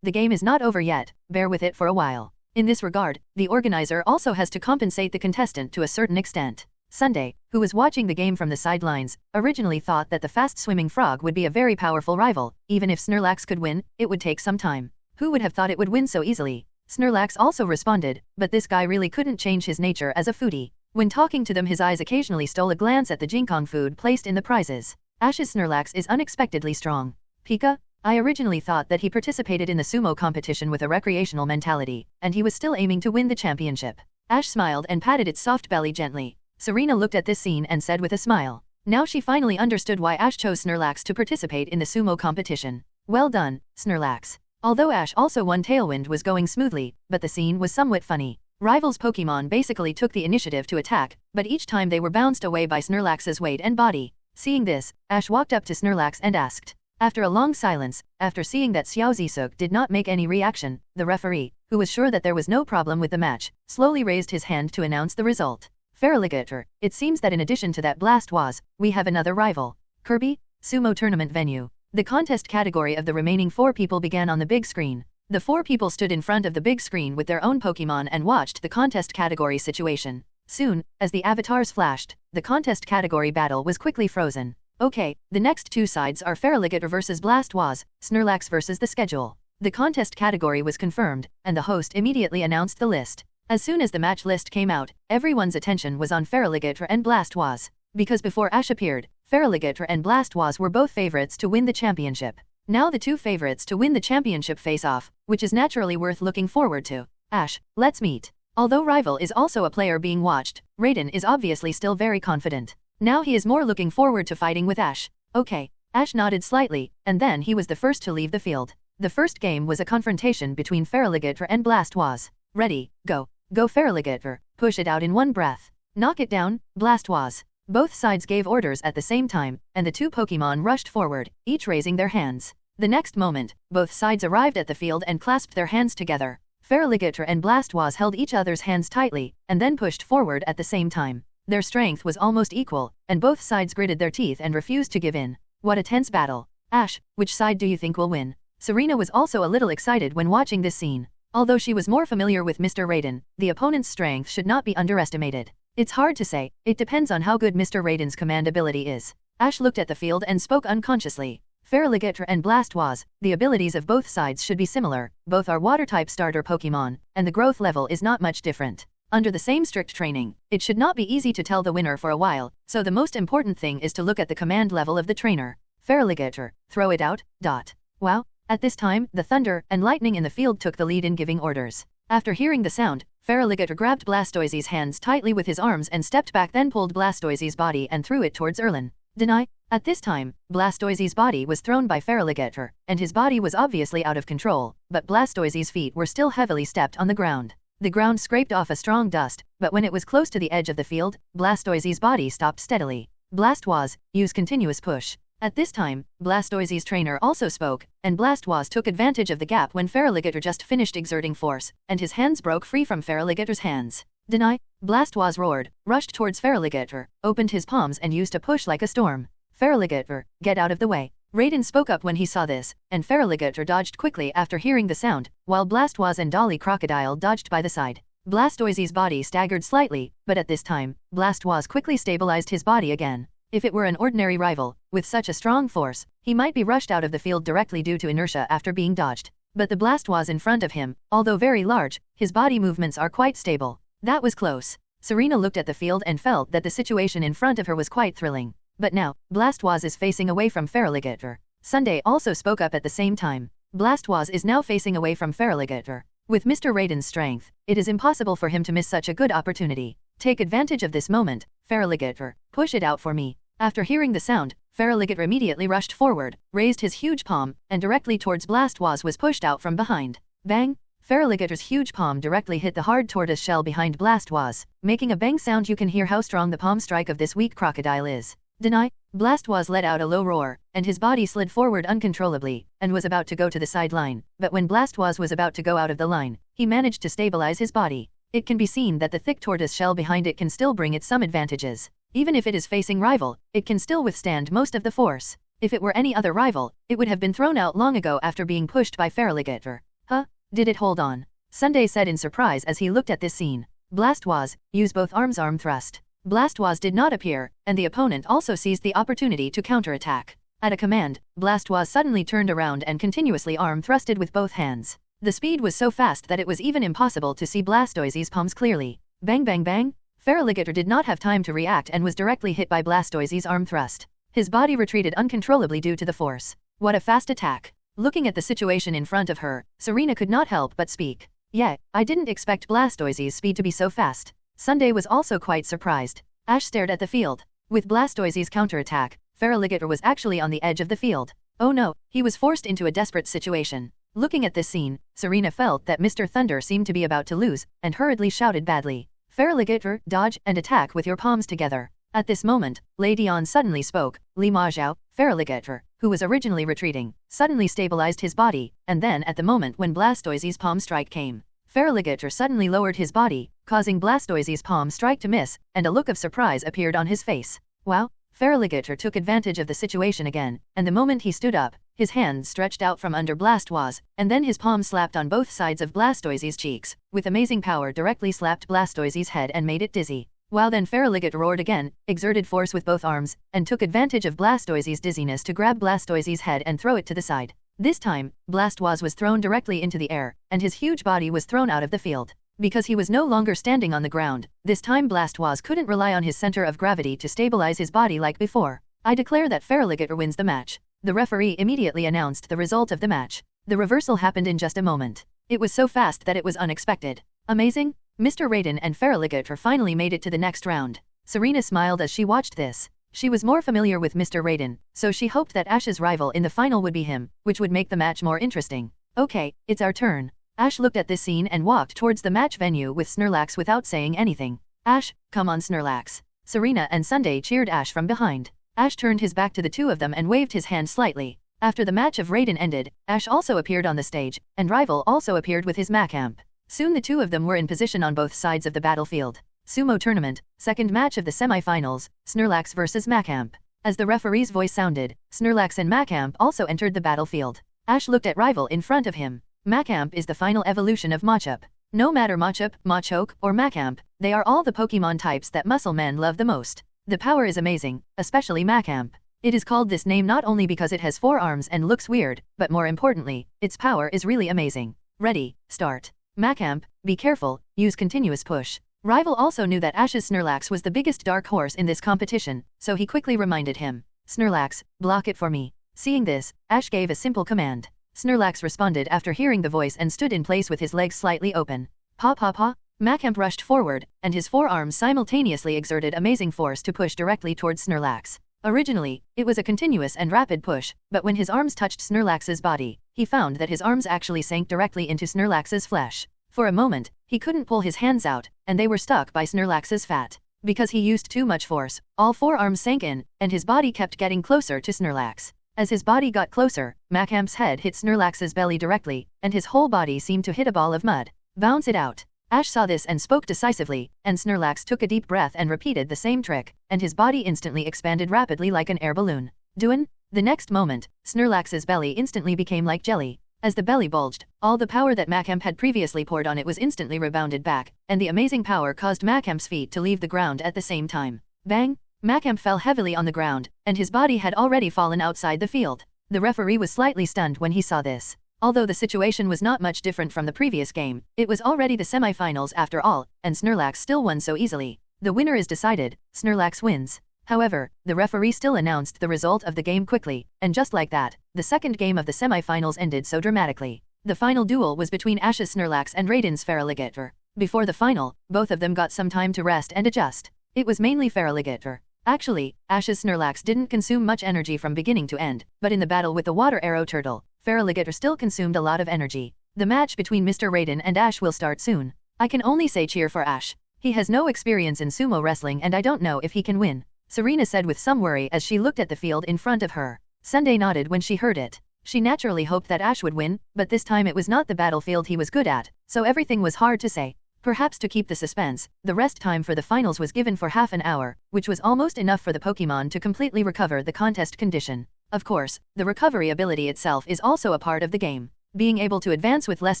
the game is not over yet, bear with it for a while. In this regard, the organizer also has to compensate the contestant to a certain extent. Sunday, who was watching the game from the sidelines, originally thought that the fast-swimming frog would be a very powerful rival. Even if Snorlax could win, it would take some time. Who would have thought it would win so easily? Snorlax also responded, but this guy really couldn't change his nature as a foodie. When talking to them, his eyes occasionally stole a glance at the Jinkong food placed in the prizes. Ash's Snorlax is unexpectedly strong. Pika? I originally thought that he participated in the sumo competition with a recreational mentality, and he was still aiming to win the championship. Ash smiled and patted its soft belly gently. Serena looked at this scene and said with a smile. Now she finally understood why Ash chose Snorlax to participate in the sumo competition. Well done, Snorlax. Although Ash also won, Tailwind was going smoothly, but the scene was somewhat funny. Rivals Pokemon basically took the initiative to attack, but each time they were bounced away by Snorlax's weight and body. Seeing this, Ash walked up to Snorlax and asked. After a long silence, after seeing that Xiaozisuk did not make any reaction, the referee, who was sure that there was no problem with the match, slowly raised his hand to announce the result. Feraligatr, it seems that in addition to that Blastoise, we have another rival. Kirby? Sumo tournament venue. The contest category of the remaining 4 people began on the big screen. The 4 people stood in front of the big screen with their own Pokemon and watched the contest category situation. Soon, as the avatars flashed, the contest category battle was quickly frozen. Okay, the next 2 sides are Feraligatr versus Blastoise, Snorlax versus the schedule. The contest category was confirmed, and the host immediately announced the list. As soon as the match list came out, everyone's attention was on Feraligatr and Blastoise. Because before Ash appeared, Feraligatr and Blastoise were both favorites to win the championship. Now the 2 favorites to win the championship face off, which is naturally worth looking forward to. Ash, let's meet. Although Rival is also a player being watched, Raiden is obviously still very confident. Now he is more looking forward to fighting with Ash. Okay. Ash nodded slightly, and then he was the first to leave the field. The first game was a confrontation between Feraligatr and Blastoise. Ready, go. Go Feraligatr, push it out in one breath. Knock it down, Blastoise. Both sides gave orders at the same time, and the 2 Pokemon rushed forward, each raising their hands. The next moment, both sides arrived at the field and clasped their hands together. Feraligatr and Blastoise held each other's hands tightly, and then pushed forward at the same time. Their strength was almost equal, and both sides gritted their teeth and refused to give in. What a tense battle. Ash, which side do you think will win? Serena was also a little excited when watching this scene. Although she was more familiar with Mr. Raiden, the opponent's strength should not be underestimated. It's hard to say, it depends on how good Mr. Raiden's command ability is. Ash looked at the field and spoke unconsciously. Feraligatr and Blastoise, the abilities of both sides should be similar, both are water-type starter Pokemon, and the growth level is not much different. Under the same strict training, it should not be easy to tell the winner for a while, so the most important thing is to look at the command level of the trainer. Feraligatr, throw it out, dot. Wow. At this time, the thunder and lightning in the field took the lead in giving orders. After hearing the sound, Feraligatr grabbed Blastoise's hands tightly with his arms and stepped back, then pulled Blastoise's body and threw it towards Erlen. Deny? At this time, Blastoise's body was thrown by Feraligatr, and his body was obviously out of control, but Blastoise's feet were still heavily stepped on the ground. The ground scraped off a strong dust, but when it was close to the edge of the field, Blastoise's body stopped steadily. Blastoise, use continuous push. At this time, Blastoise's trainer also spoke, and Blastoise took advantage of the gap when Feraligatr just finished exerting force, and his hands broke free from Feraligatr's hands. Deny. Blastoise roared, rushed towards Feraligatr, opened his palms and used a push like a storm. Feraligatr, get out of the way. Raiden spoke up when he saw this, and Feraligatr dodged quickly after hearing the sound, while Blastoise and Dolly Crocodile dodged by the side. Blastoise's body staggered slightly, but at this time, Blastoise quickly stabilized his body again. If it were an ordinary rival, with such a strong force, he might be rushed out of the field directly due to inertia after being dodged. But the Blastoise in front of him, although very large, his body movements are quite stable. That was close. Serena looked at the field and felt that the situation in front of her was quite thrilling. But now, Blastoise is facing away from Feraligatr. Sunday also spoke up at the same time. Blastoise is now facing away from Feraligatr. With Mr. Raiden's strength, it is impossible for him to miss such a good opportunity. Take advantage of this moment, Feraligatr, push it out for me. After hearing the sound, Feraligatr immediately rushed forward, raised his huge palm, and directly towards Blastoise was pushed out from behind. Bang! Feraligatr's huge palm directly hit the hard tortoise shell behind Blastoise, making a bang sound. You can hear how strong the palm strike of this weak crocodile is. Deny. Blastoise let out a low roar, and his body slid forward uncontrollably, and was about to go to the sideline, but when Blastoise was about to go out of the line, he managed to stabilize his body. It can be seen that the thick tortoise shell behind it can still bring it some advantages. Even if it is facing rival, it can still withstand most of the force. If it were any other rival, it would have been thrown out long ago after being pushed by Feraligatr. Huh? Did it hold on? Sunday said in surprise as he looked at this scene. Blastoise, use both arms arm thrust. Blastoise did not appear, and the opponent also seized the opportunity to counterattack. At a command, Blastoise suddenly turned around and continuously arm thrusted with both hands. The speed was so fast that it was even impossible to see Blastoise's palms clearly. Bang bang bang! Feraligatr did not have time to react and was directly hit by Blastoise's arm thrust. His body retreated uncontrollably due to the force. What a fast attack! Looking at the situation in front of her, Serena could not help but speak. Yeah, I didn't expect Blastoise's speed to be so fast. Sunday was also quite surprised. Ash stared at the field. With Blastoise's counterattack, Feraligatr was actually on the edge of the field. Oh no, he was forced into a desperate situation. Looking at this scene, Serena felt that Mr. Thunder seemed to be about to lose, and hurriedly shouted badly. Feraligatr, dodge and attack with your palms together. At this moment, Lady An suddenly spoke. Li Ma Zhao, Feraligatr, who was originally retreating, suddenly stabilized his body, and then at the moment when Blastoise's palm strike came, Feraligatr suddenly lowered his body, causing Blastoise's palm strike to miss, and a look of surprise appeared on his face. Wow! Feraligatr took advantage of the situation again, and the moment he stood up, his hand stretched out from under Blastoise, and then his palm slapped on both sides of Blastoise's cheeks, with amazing power directly slapped Blastoise's head and made it dizzy. While then Feraligatr roared again, exerted force with both arms, and took advantage of Blastoise's dizziness to grab Blastoise's head and throw it to the side. This time, Blastoise was thrown directly into the air, and his huge body was thrown out of the field. Because he was no longer standing on the ground, this time Blastoise couldn't rely on his center of gravity to stabilize his body like before. I declare that Feraligatr wins the match. The referee immediately announced the result of the match. The reversal happened in just a moment. It was so fast that it was unexpected. Amazing! Mr. Raiden and Feraligatr finally made it to the next round. Serena smiled as she watched this. She was more familiar with Mr. Raiden, so she hoped that Ash's rival in the final would be him, which would make the match more interesting. Okay, it's our turn. Ash looked at this scene and walked towards the match venue with Snorlax without saying anything. Ash, come on Snorlax. Serena and Sunday cheered Ash from behind. Ash turned his back to the two of them and waved his hand slightly. After the match of Raiden ended, Ash also appeared on the stage, and Rival also appeared with his Macamp. Soon the two of them were in position on both sides of the battlefield. Sumo tournament, second match of the semi-finals, Snorlax vs Macamp. As the referee's voice sounded, Snorlax and Macamp also entered the battlefield. Ash looked at Rival in front of him. Macamp is the final evolution of Machop. No matter Machop, Machoke, or Macamp, they are all the Pokemon types that muscle men love the most. The power is amazing, especially Macamp. It is called this name not only because it has 4 arms and looks weird, but more importantly, its power is really amazing. Ready, start. Macamp, be careful, use continuous push. Rival also knew that Ash's Snorlax was the biggest dark horse in this competition, so he quickly reminded him. Snorlax, block it for me. Seeing this, Ash gave a simple command. Snorlax responded after hearing the voice and stood in place with his legs slightly open. Pa pa pa. Macamp rushed forward, and his 4 arms simultaneously exerted amazing force to push directly towards Snorlax. Originally, it was a continuous and rapid push, but when his arms touched Snorlax's body, he found that his arms actually sank directly into Snorlax's flesh. For a moment, he couldn't pull his hands out, and they were stuck by Snorlax's fat. Because he used too much force, all 4 arms sank in, and his body kept getting closer to Snorlax. As his body got closer, Macamp's head hit Snorlax's belly directly, and his whole body seemed to hit a ball of mud. Bounce it out. Ash saw this and spoke decisively, and Snorlax took a deep breath and repeated the same trick, and his body instantly expanded rapidly like an air balloon. Doin'? The next moment, Snorlax's belly instantly became like jelly. As the belly bulged, all the power that Machamp had previously poured on it was instantly rebounded back, and the amazing power caused Machamp's feet to leave the ground at the same time. Bang! Machamp fell heavily on the ground, and his body had already fallen outside the field. The referee was slightly stunned when he saw this. Although the situation was not much different from the previous game, it was already the semi-finals after all, and Snorlax still won so easily. The winner is decided, Snorlax wins. However, the referee still announced the result of the game quickly, and just like that, the second game of the semi-finals ended so dramatically. The final duel was between Ash's Snorlax and Raiden's Feraligatr. Before the final, both of them got some time to rest and adjust. It was mainly Feraligatr. Actually, Ash's Snorlax didn't consume much energy from beginning to end, but in the battle with the water arrow turtle, Feraligatr still consumed a lot of energy. The match between Mr. Raiden and Ash will start soon. I can only say cheer for Ash. He has no experience in sumo wrestling and I don't know if he can win, Serena said with some worry as she looked at the field in front of her. Sunday nodded when she heard it. She naturally hoped that Ash would win, but this time it was not the battlefield he was good at, so everything was hard to say. Perhaps to keep the suspense, the rest time for the finals was given for half an hour, which was almost enough for the Pokémon to completely recover the contest condition. Of course, the recovery ability itself is also a part of the game. Being able to advance with less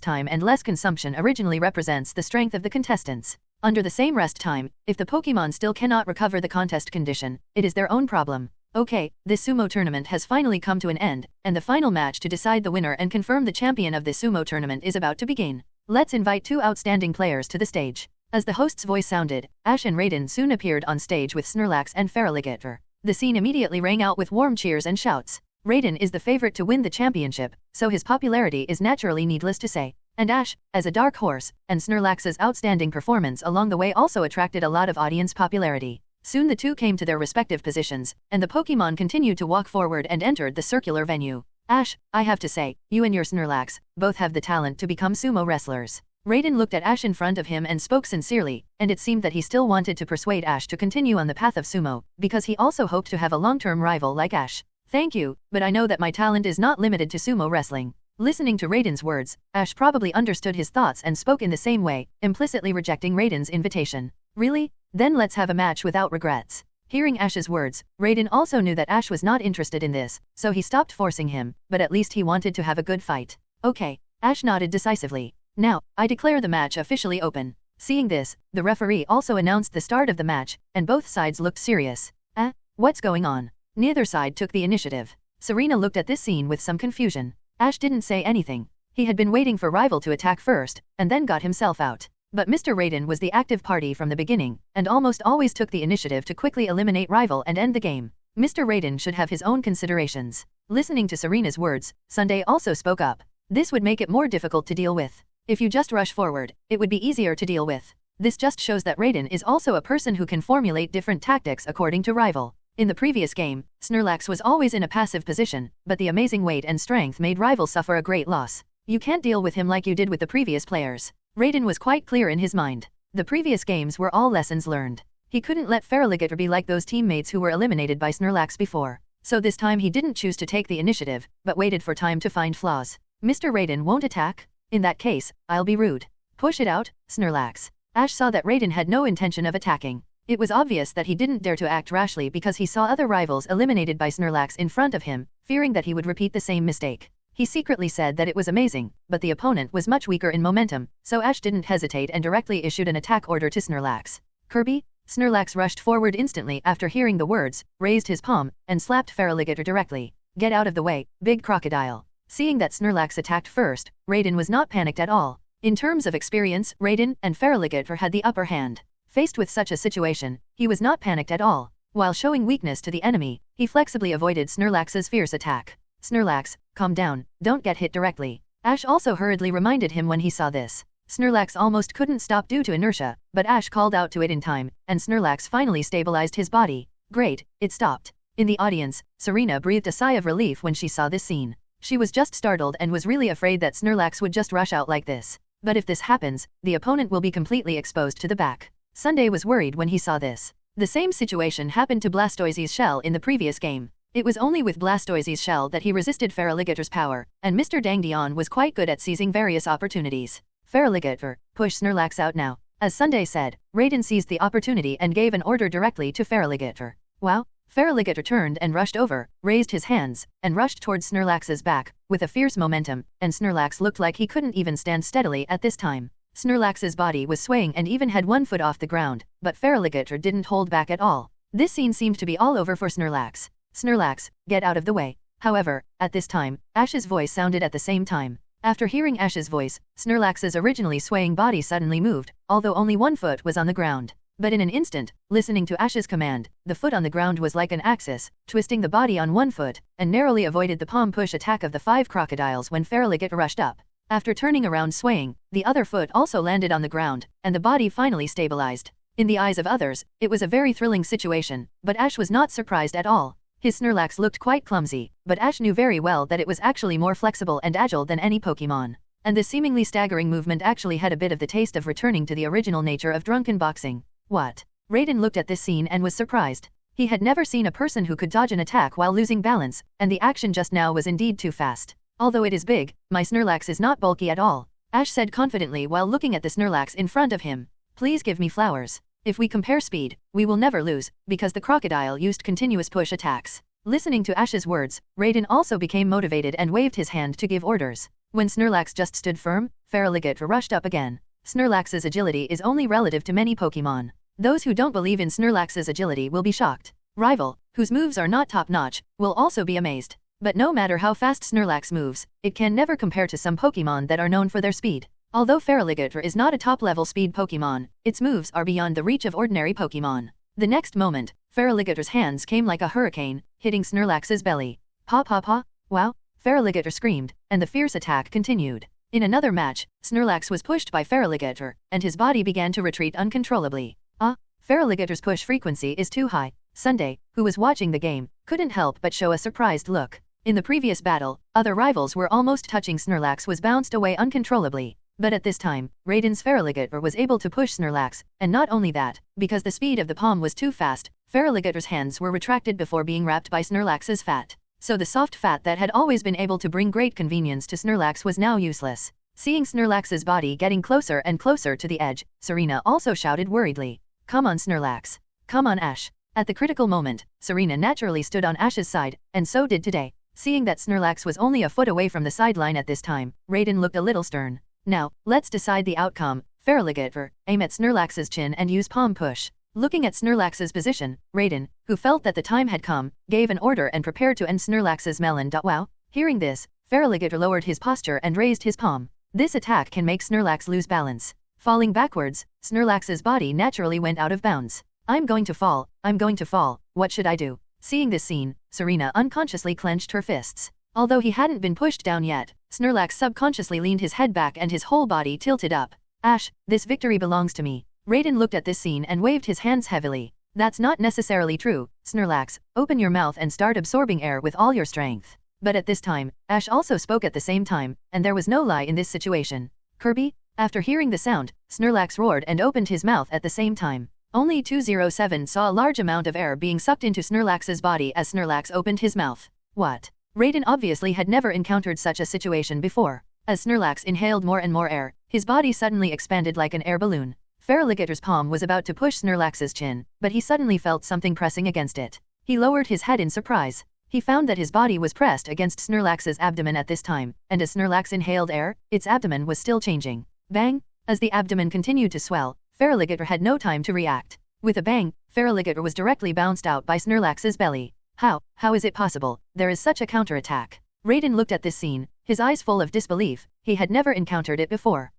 time and less consumption originally represents the strength of the contestants. Under the same rest time, if the Pokémon still cannot recover the contest condition, it is their own problem. Okay, this sumo tournament has finally come to an end, and the final match to decide the winner and confirm the champion of this sumo tournament is about to begin. Let's invite two outstanding players to the stage. As the host's voice sounded, Ash and Raiden soon appeared on stage with Snorlax and Feraligatr. The scene immediately rang out with warm cheers and shouts. Raiden is the favorite to win the championship, so his popularity is naturally needless to say. And Ash, as a dark horse, and Snorlax's outstanding performance along the way also attracted a lot of audience popularity. Soon the two came to their respective positions, and the Pokémon continued to walk forward and entered the circular venue. Ash, I have to say, you and your Snorlax both have the talent to become sumo wrestlers. Raiden looked at Ash in front of him and spoke sincerely, and it seemed that he still wanted to persuade Ash to continue on the path of sumo, because he also hoped to have a long-term rival like Ash. Thank you, but I know that my talent is not limited to sumo wrestling. Listening to Raiden's words, Ash probably understood his thoughts and spoke in the same way, implicitly rejecting Raiden's invitation. Really? Then let's have a match without regrets. Hearing Ash's words, Raiden also knew that Ash was not interested in this, so he stopped forcing him, but at least he wanted to have a good fight. Okay. Ash nodded decisively. Now, I declare the match officially open. Seeing this, the referee also announced the start of the match, and both sides looked serious. What's going on? Neither side took the initiative. Serena looked at this scene with some confusion. Ash didn't say anything. He had been waiting for rival to attack first, and then got himself out. But Mr. Raiden was the active party from the beginning, and almost always took the initiative to quickly eliminate rival and end the game. Mr. Raiden should have his own considerations. Listening to Serena's words, Sunday also spoke up. This would make it more difficult to deal with. If you just rush forward, it would be easier to deal with. This just shows that Raiden is also a person who can formulate different tactics according to rival. In the previous game, Snorlax was always in a passive position, but the amazing weight and strength made rival suffer a great loss. You can't deal with him like you did with the previous players. Raiden was quite clear in his mind. The previous games were all lessons learned. He couldn't let Feraligatr be like those teammates who were eliminated by Snorlax before. So this time he didn't choose to take the initiative, but waited for time to find flaws. Mr. Raiden won't attack? In that case, I'll be rude. Push it out, Snorlax. Ash saw that Raiden had no intention of attacking. It was obvious that he didn't dare to act rashly because he saw other rivals eliminated by Snorlax in front of him, fearing that he would repeat the same mistake. He secretly said that it was amazing, but the opponent was much weaker in momentum, so Ash didn't hesitate and directly issued an attack order to Snorlax. Kirby? Snorlax rushed forward instantly after hearing the words, raised his palm, and slapped Feraligatr directly. Get out of the way, big crocodile. Seeing that Snorlax attacked first, Raiden was not panicked at all. In terms of experience, Raiden and Feraligatr had the upper hand. Faced with such a situation, he was not panicked at all. While showing weakness to the enemy, he flexibly avoided Snorlax's fierce attack. Snorlax, calm down, don't get hit directly. Ash also hurriedly reminded him when he saw this. Snorlax almost couldn't stop due to inertia, but Ash called out to it in time, and Snorlax finally stabilized his body. Great, it stopped. In the audience, Serena breathed a sigh of relief when she saw this scene. She was just startled and was really afraid that Snorlax would just rush out like this. But if this happens, the opponent will be completely exposed to the back. Sunday was worried when he saw this. The same situation happened to Blastoise's shell in the previous game. It was only with Blastoise's shell that he resisted Feraligatr's power, and Mr. Dangdion was quite good at seizing various opportunities. Feraligatr, push Snorlax out now. As Sunday said, Raiden seized the opportunity and gave an order directly to Feraligatr. Wow! Feraligatr turned and rushed over, raised his hands, and rushed towards Snorlax's back, with a fierce momentum, and Snorlax looked like he couldn't even stand steadily at this time. Snorlax's body was swaying and even had one foot off the ground, but Feraligatr didn't hold back at all. This scene seemed to be all over for Snorlax. Snorlax, get out of the way. However, at this time, Ash's voice sounded at the same time. After hearing Ash's voice, Snorlax's originally swaying body suddenly moved, although only one foot was on the ground. But in an instant, listening to Ash's command, the foot on the ground was like an axis, twisting the body on one foot, and narrowly avoided the palm push attack of the 5 crocodiles when Feraligatr rushed up. After turning around swaying, the other foot also landed on the ground, and the body finally stabilized. In the eyes of others, it was a very thrilling situation, but Ash was not surprised at all. His Snorlax looked quite clumsy, but Ash knew very well that it was actually more flexible and agile than any Pokémon. And the seemingly staggering movement actually had a bit of the taste of returning to the original nature of drunken boxing. What? Raiden looked at this scene and was surprised. He had never seen a person who could dodge an attack while losing balance, and the action just now was indeed too fast. Although it is big, my Snorlax is not bulky at all, Ash said confidently while looking at the Snorlax in front of him. Please give me flowers. If we compare speed, we will never lose, because the crocodile used continuous push attacks. Listening to Ash's words, Raiden also became motivated and waved his hand to give orders. When Snorlax just stood firm, Feraligatr rushed up again. Snorlax's agility is only relative to many Pokémon. Those who don't believe in Snorlax's agility will be shocked. Rival, whose moves are not top-notch, will also be amazed. But no matter how fast Snorlax moves, it can never compare to some Pokémon that are known for their speed. Although Feraligatr is not a top-level speed Pokémon, its moves are beyond the reach of ordinary Pokémon. The next moment, Feraligatr's hands came like a hurricane, hitting Snorlax's belly. Pa pa pa, wow! Feraligatr screamed, and the fierce attack continued. In another match, Snorlax was pushed by Feraligatr, and his body began to retreat uncontrollably. Feraligatr's push frequency is too high. Sunday, who was watching the game, couldn't help but show a surprised look. In the previous battle, other rivals were almost touching Snorlax was bounced away uncontrollably. But at this time, Raiden's Feraligatr was able to push Snorlax, and not only that, because the speed of the palm was too fast, Feraligatr's hands were retracted before being wrapped by Snorlax's fat. So the soft fat that had always been able to bring great convenience to Snorlax was now useless. Seeing Snorlax's body getting closer and closer to the edge, Serena also shouted worriedly, "Come on Snorlax. Come on Ash." At the critical moment, Serena naturally stood on Ash's side, and so did Today. Seeing that Snorlax was only a foot away from the sideline at this time, Raiden looked a little stern. Now, let's decide the outcome. Feraligatr, aim at Snorlax's chin and use palm push. Looking at Snorlax's position, Raiden, who felt that the time had come, gave an order and prepared to end Snorlax's melon. Wow! Hearing this, Feraligatr lowered his posture and raised his palm. This attack can make Snorlax lose balance. Falling backwards, Snorlax's body naturally went out of bounds. I'm going to fall, what should I do? Seeing this scene, Serena unconsciously clenched her fists. Although he hadn't been pushed down yet, Snorlax subconsciously leaned his head back and his whole body tilted up. Ash, this victory belongs to me. Raiden looked at this scene and waved his hands heavily. That's not necessarily true, Snorlax, open your mouth and start absorbing air with all your strength. But at this time, Ash also spoke at the same time, and there was no lie in this situation. Kirby? After hearing the sound, Snorlax roared and opened his mouth at the same time. Only 207 saw a large amount of air being sucked into Snorlax's body as Snorlax opened his mouth. What? Raiden obviously had never encountered such a situation before. As Snorlax inhaled more and more air, his body suddenly expanded like an air balloon. Feraligatr's palm was about to push Snorlax's chin, but he suddenly felt something pressing against it. He lowered his head in surprise. He found that his body was pressed against Snorlax's abdomen at this time, and as Snorlax inhaled air, its abdomen was still changing. Bang! As the abdomen continued to swell, Feraligatr had no time to react. With a bang, Feraligatr was directly bounced out by Snorlax's belly. How is it possible? There is such a counterattack. Raiden looked at this scene, his eyes full of disbelief. He had never encountered it before.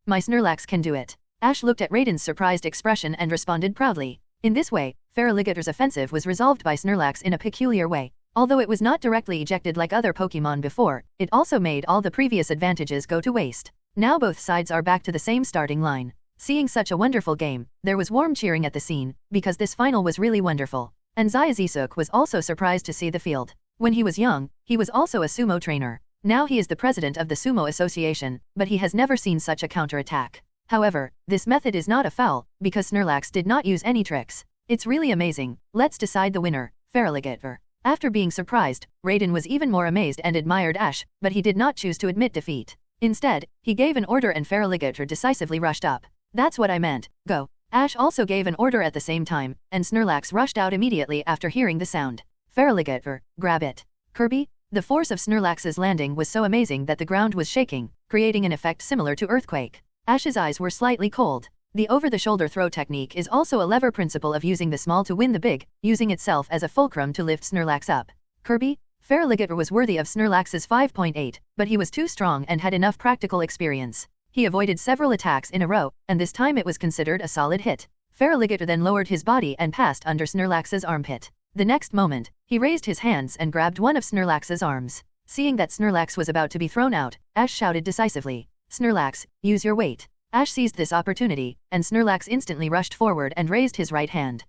My Snorlax can do it. Ash looked at Raiden's surprised expression and responded proudly. In this way, Feraligatr's offensive was resolved by Snorlax in a peculiar way. Although it was not directly ejected like other Pokémon before, it also made all the previous advantages go to waste. Now both sides are back to the same starting line. Seeing such a wonderful game, there was warm cheering at the scene, because this final was really wonderful. And Zayazisuk was also surprised to see the field. When he was young, he was also a sumo trainer. Now he is the president of the Sumo Association, but he has never seen such a counterattack. However, this method is not a foul, because Snorlax did not use any tricks. It's really amazing. Let's decide the winner, Feraligatr. After being surprised, Raiden was even more amazed and admired Ash, but he did not choose to admit defeat. Instead, he gave an order and Feraligatr decisively rushed up. That's what I meant, go. Ash also gave an order at the same time, and Snorlax rushed out immediately after hearing the sound. Feraligatr, grab it. Kirby? The force of Snorlax's landing was so amazing that the ground was shaking, creating an effect similar to earthquake. Ash's eyes were slightly cold. The over-the-shoulder throw technique is also a lever principle of using the small to win the big, using itself as a fulcrum to lift Snorlax up. Kirby? Feraligatr was worthy of Snorlax's 5.8, but he was too strong and had enough practical experience. He avoided several attacks in a row, and this time it was considered a solid hit. Feraligatr then lowered his body and passed under Snorlax's armpit. The next moment, he raised his hands and grabbed one of Snorlax's arms. Seeing that Snorlax was about to be thrown out, Ash shouted decisively, "Snorlax, use your weight." Ash seized this opportunity, and Snorlax instantly rushed forward and raised his right hand.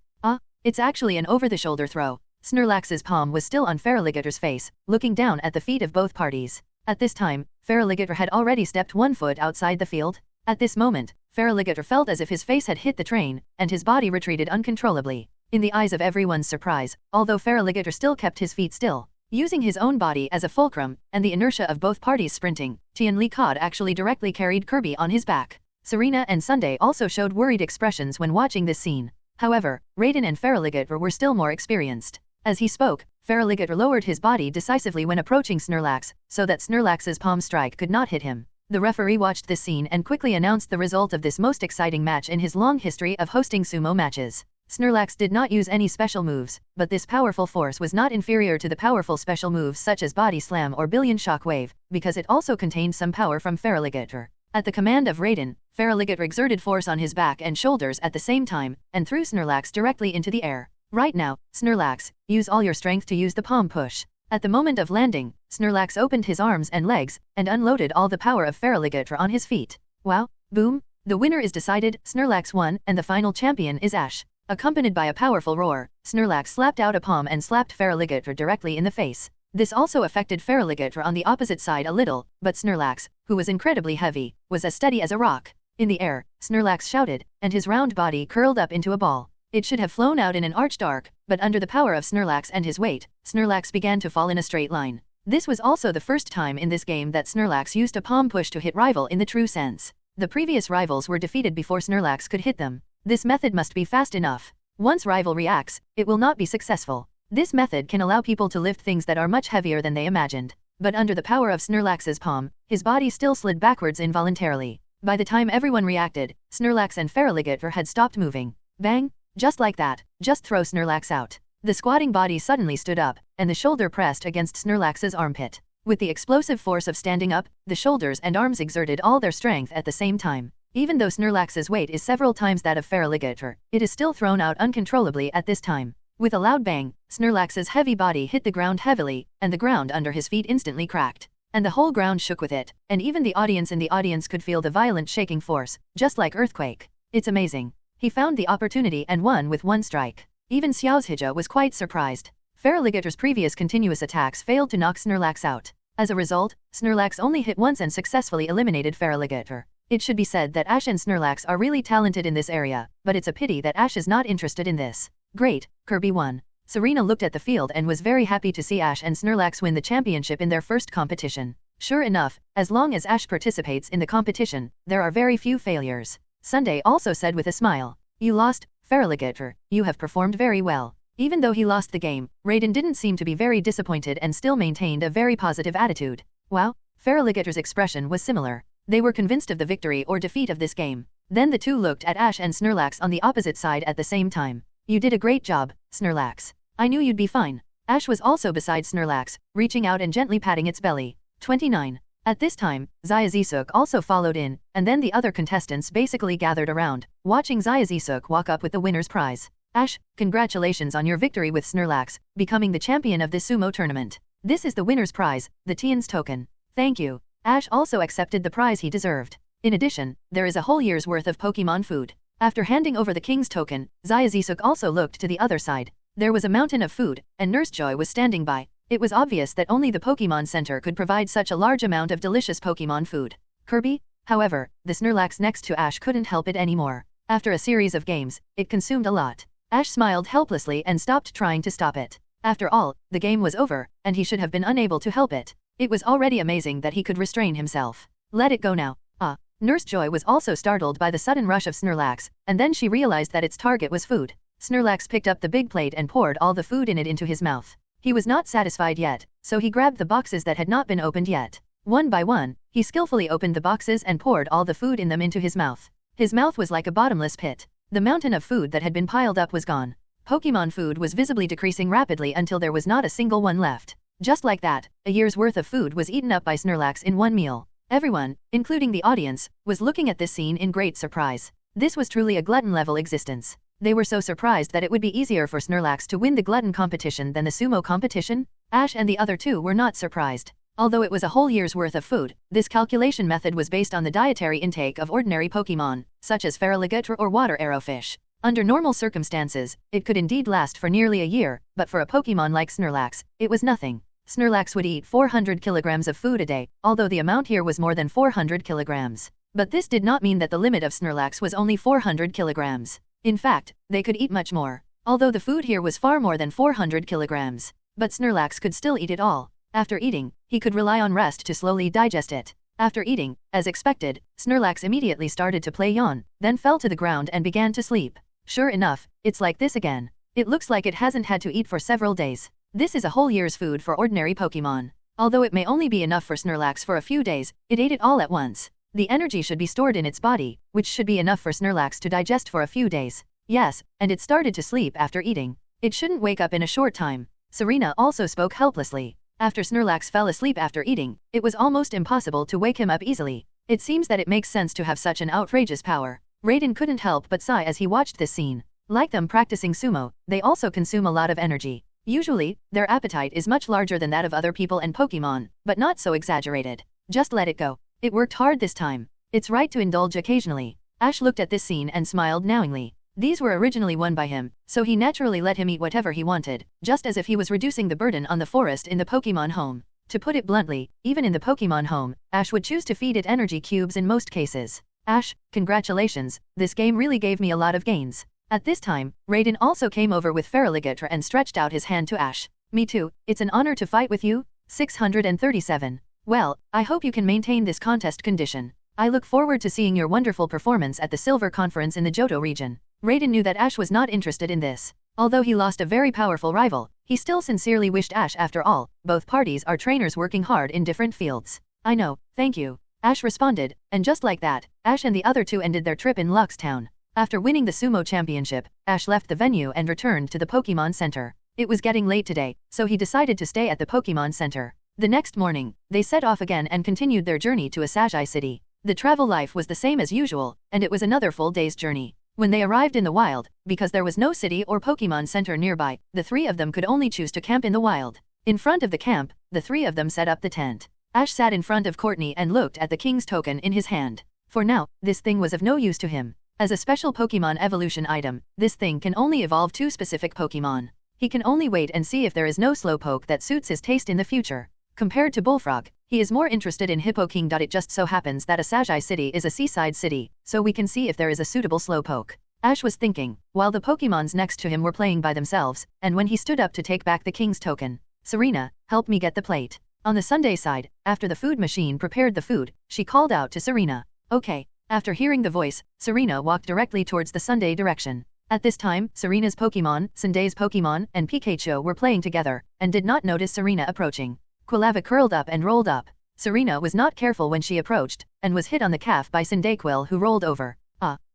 It's actually an over-the-shoulder throw. Snorlax's palm was still on Feraligatr's face, looking down at the feet of both parties. At this time, Feraligatr had already stepped 1 foot outside the field. At this moment, Feraligatr felt as if his face had hit the train, and his body retreated uncontrollably. In the eyes of everyone's surprise, although Feraligatr still kept his feet still, using his own body as a fulcrum, and the inertia of both parties sprinting, Tianli Cod actually directly carried Kirby on his back. Serena and Sunday also showed worried expressions when watching this scene. However, Raiden and Feraligatr were still more experienced. As he spoke, Feraligatr lowered his body decisively when approaching Snorlax, so that Snorlax's palm strike could not hit him. The referee watched this scene and quickly announced the result of this most exciting match in his long history of hosting sumo matches. Snorlax did not use any special moves, but this powerful force was not inferior to the powerful special moves such as Body Slam or Billion Shockwave, because it also contained some power from Feraligatr. At the command of Raiden, Feraligatr exerted force on his back and shoulders at the same time, and threw Snorlax directly into the air. Right now, Snorlax, use all your strength to use the palm push. At the moment of landing, Snorlax opened his arms and legs, and unloaded all the power of Feraligatr on his feet. Wow, boom, the winner is decided, Snorlax won, and the final champion is Ash. Accompanied by a powerful roar, Snorlax slapped out a palm and slapped Feraligatr directly in the face. This also affected Feraligatr on the opposite side a little, but Snorlax, who was incredibly heavy, was as steady as a rock. In the air, Snorlax shouted, and his round body curled up into a ball. It should have flown out in an arched arc, but under the power of Snorlax and his weight, Snorlax began to fall in a straight line. This was also the first time in this game that Snorlax used a palm push to hit rival in the true sense. The previous rivals were defeated before Snorlax could hit them. This method must be fast enough. Once rival reacts, it will not be successful. This method can allow people to lift things that are much heavier than they imagined. But under the power of Snorlax's palm, his body still slid backwards involuntarily. By the time everyone reacted, Snorlax and Feraligatr had stopped moving. Bang! Just like that, just throw Snorlax out. The squatting body suddenly stood up, and the shoulder pressed against Snorlax's armpit. With the explosive force of standing up, the shoulders and arms exerted all their strength at the same time. Even though Snorlax's weight is several times that of Feraligatr, it is still thrown out uncontrollably at this time. With a loud bang, Snorlax's heavy body hit the ground heavily, and the ground under his feet instantly cracked. And the whole ground shook with it, and even the audience in the audience could feel the violent shaking force, just like earthquake. It's amazing. He found the opportunity and won with one strike. Even Xiaohija was quite surprised. Feraligatr's previous continuous attacks failed to knock Snorlax out. As a result, Snorlax only hit once and successfully eliminated Feraligatr. It should be said that Ash and Snorlax are really talented in this area, but it's a pity that Ash is not interested in this. Great, Kirby won. Serena looked at the field and was very happy to see Ash and Snorlax win the championship in their first competition. Sure enough, as long as Ash participates in the competition, there are very few failures. Sunday also said with a smile, "You lost, Feraligatr, you have performed very well." Even though he lost the game, Raiden didn't seem to be very disappointed and still maintained a very positive attitude. Wow, Feraligatr's expression was similar. They were convinced of the victory or defeat of this game. Then the two looked at Ash and Snorlax on the opposite side at the same time. "You did a great job, Snorlax. I knew you'd be fine." Ash was also beside Snorlax, reaching out and gently patting its belly. 29. At this time, Xiaozisuk also followed in, and then the other contestants basically gathered around, watching Xiaozisuk walk up with the winner's prize. "Ash, congratulations on your victory with Snorlax, becoming the champion of this sumo tournament. This is the winner's prize, the Tian's token." "Thank you." Ash also accepted the prize he deserved. In addition, there is a whole year's worth of Pokemon food. After handing over the king's token, Xiaozisuk also looked to the other side. There was a mountain of food, and Nurse Joy was standing by. It was obvious that only the Pokemon Center could provide such a large amount of delicious Pokemon food. Kirby? However, the Snorlax next to Ash couldn't help it anymore. After a series of games, it consumed a lot. Ash smiled helplessly and stopped trying to stop it. After all, the game was over, and he should have been unable to help it. It was already amazing that he could restrain himself. Let it go now. Ah. Nurse Joy was also startled by the sudden rush of Snorlax, and then she realized that its target was food. Snorlax picked up the big plate and poured all the food in it into his mouth. He was not satisfied yet, so he grabbed the boxes that had not been opened yet. One by one, he skillfully opened the boxes and poured all the food in them into his mouth. His mouth was like a bottomless pit. The mountain of food that had been piled up was gone. Pokémon food was visibly decreasing rapidly until there was not a single one left. Just like that, a year's worth of food was eaten up by Snorlax in one meal. Everyone, including the audience, was looking at this scene in great surprise. This was truly a glutton-level existence. They were so surprised that it would be easier for Snorlax to win the glutton competition than the sumo competition. Ash and the other two were not surprised. Although it was a whole year's worth of food, this calculation method was based on the dietary intake of ordinary Pokémon, such as Feraligatr or water arrowfish. Under normal circumstances, it could indeed last for nearly a year, but for a Pokémon like Snorlax, it was nothing. Snorlax would eat 400 kilograms of food a day, although the amount here was more than 400 kilograms. But this did not mean that the limit of Snorlax was only 400 kilograms. In fact, they could eat much more. Although the food here was far more than 400 kilograms. But Snorlax could still eat it all. After eating, he could rely on rest to slowly digest it. After eating, as expected, Snorlax immediately started to play yawn, then fell to the ground and began to sleep. Sure enough, it's like this again. It looks like it hasn't had to eat for several days. This is a whole year's food for ordinary Pokémon. Although it may only be enough for Snorlax for a few days, it ate it all at once. The energy should be stored in its body, which should be enough for Snorlax to digest for a few days. Yes, and it started to sleep after eating. It shouldn't wake up in a short time. Serena also spoke helplessly. After Snorlax fell asleep after eating, it was almost impossible to wake him up easily. It seems that it makes sense to have such an outrageous power. Raiden couldn't help but sigh as he watched this scene. Like them practicing sumo, they also consume a lot of energy. Usually, their appetite is much larger than that of other people and Pokémon, but not so exaggerated. Just let it go. It worked hard this time. It's right to indulge occasionally. Ash looked at this scene and smiled knowingly. These were originally won by him, so he naturally let him eat whatever he wanted, just as if he was reducing the burden on the forest in the Pokémon home. To put it bluntly, even in the Pokémon home, Ash would choose to feed it energy cubes in most cases. Ash, congratulations, this game really gave me a lot of gains. At this time, Raiden also came over with Feraligatr and stretched out his hand to Ash. Me too, it's an honor to fight with you. 637. Well, I hope you can maintain this contest condition. I look forward to seeing your wonderful performance at the Silver Conference in the Johto region. Raiden knew that Ash was not interested in this. Although he lost a very powerful rival, he still sincerely wished Ash. After all, both parties are trainers working hard in different fields. I know, thank you. Ash responded, and just like that, Ash and the other two ended their trip in Lux Town. After winning the Sumo Championship, Ash left the venue and returned to the Pokémon Center. It was getting late today, so he decided to stay at the Pokémon Center. The next morning, they set off again and continued their journey to Asagi City. The travel life was the same as usual, and it was another full day's journey. When they arrived in the wild, because there was no city or Pokémon Center nearby, the three of them could only choose to camp in the wild. In front of the camp, the three of them set up the tent. Ash sat in front of Courtney and looked at the king's token in his hand. For now, this thing was of no use to him. As a special Pokémon evolution item, this thing can only evolve 2 specific Pokémon. He can only wait and see if there is no Slowpoke that suits his taste in the future. Compared to Bullfrog, he is more interested in Hippoking. It just so happens that Asagi City is a seaside city, so we can see if there is a suitable Slowpoke. Ash was thinking, while the Pokémons next to him were playing by themselves, and when he stood up to take back the king's token. Serena, help me get the plate. On the Sunday side, after the food machine prepared the food, she called out to Serena. Okay. After hearing the voice, Serena walked directly towards the Sunday direction. At this time, Serena's Pokémon, Sunday's Pokémon, and Pikachu were playing together, and did not notice Serena approaching. Quilava curled up and rolled up. Serena was not careful when she approached, and was hit on the calf by Cyndaquil, who rolled over.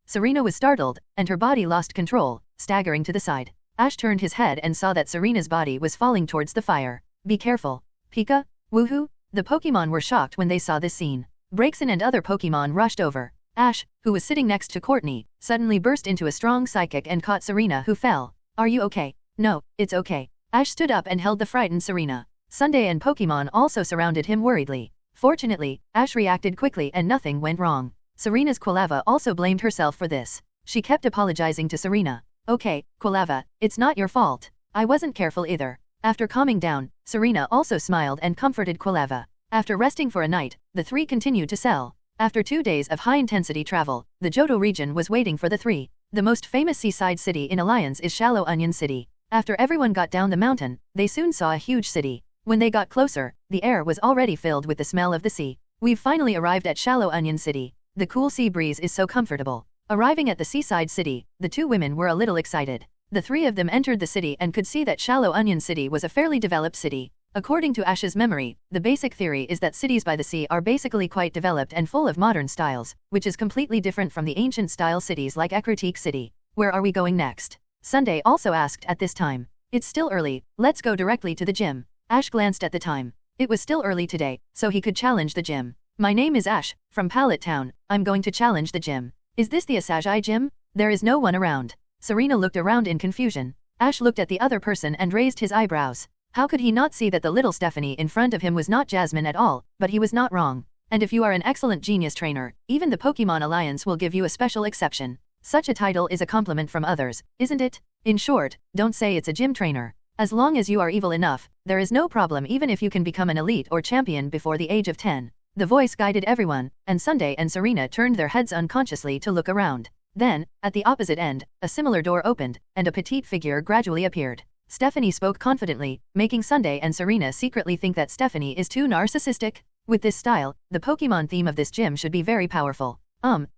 Serena was startled, and her body lost control, staggering to the side. Ash turned his head and saw that Serena's body was falling towards the fire. Be careful. Pika? Woohoo! The Pokémon were shocked when they saw this scene. Braixen and other Pokémon rushed over. Ash, who was sitting next to Courtney, suddenly burst into a strong psychic and caught Serena, who fell. Are you okay? No, it's okay. Ash stood up and held the frightened Serena. Sunday and Pokémon also surrounded him worriedly. Fortunately, Ash reacted quickly and nothing went wrong. Serena's Quilava also blamed herself for this. She kept apologizing to Serena. Okay, Quilava, it's not your fault. I wasn't careful either. After calming down, Serena also smiled and comforted Quilava. After resting for a night, the three continued to sell. After 2 days of high-intensity travel, the Johto region was waiting for the three. The most famous seaside city in Alliance is Shallow Onion City. After everyone got down the mountain, they soon saw a huge city. When they got closer, the air was already filled with the smell of the sea. We've finally arrived at Shallow Onion City. The cool sea breeze is so comfortable. Arriving at the seaside city, the two women were a little excited. The three of them entered the city and could see that Shallow Onion City was a fairly developed city. According to Ash's memory, the basic theory is that cities by the sea are basically quite developed and full of modern styles, which is completely different from the ancient style cities like Ekrotik City. Where are we going next? Sunday also asked at this time. It's still early, let's go directly to the gym. Ash glanced at the time. It was still early today, so he could challenge the gym. My name is Ash, from Pallet Town. I'm going to challenge the gym. Is this the Asagi gym? There is no one around. Serena looked around in confusion. Ash looked at the other person and raised his eyebrows. How could he not see that the little Stephanie in front of him was not Jasmine at all, but he was not wrong. And if you are an excellent genius trainer, even the Pokémon Alliance will give you a special exception. Such a title is a compliment from others, isn't it? In short, don't say it's a gym trainer. As long as you are evil enough, there is no problem even if you can become an elite or champion before the age of 10. The voice guided everyone, and Sunday and Serena turned their heads unconsciously to look around. Then, at the opposite end, a similar door opened, and a petite figure gradually appeared. Stephanie spoke confidently, making Sunday and Serena secretly think that Stephanie is too narcissistic. With this style, the Pokemon theme of this gym should be very powerful.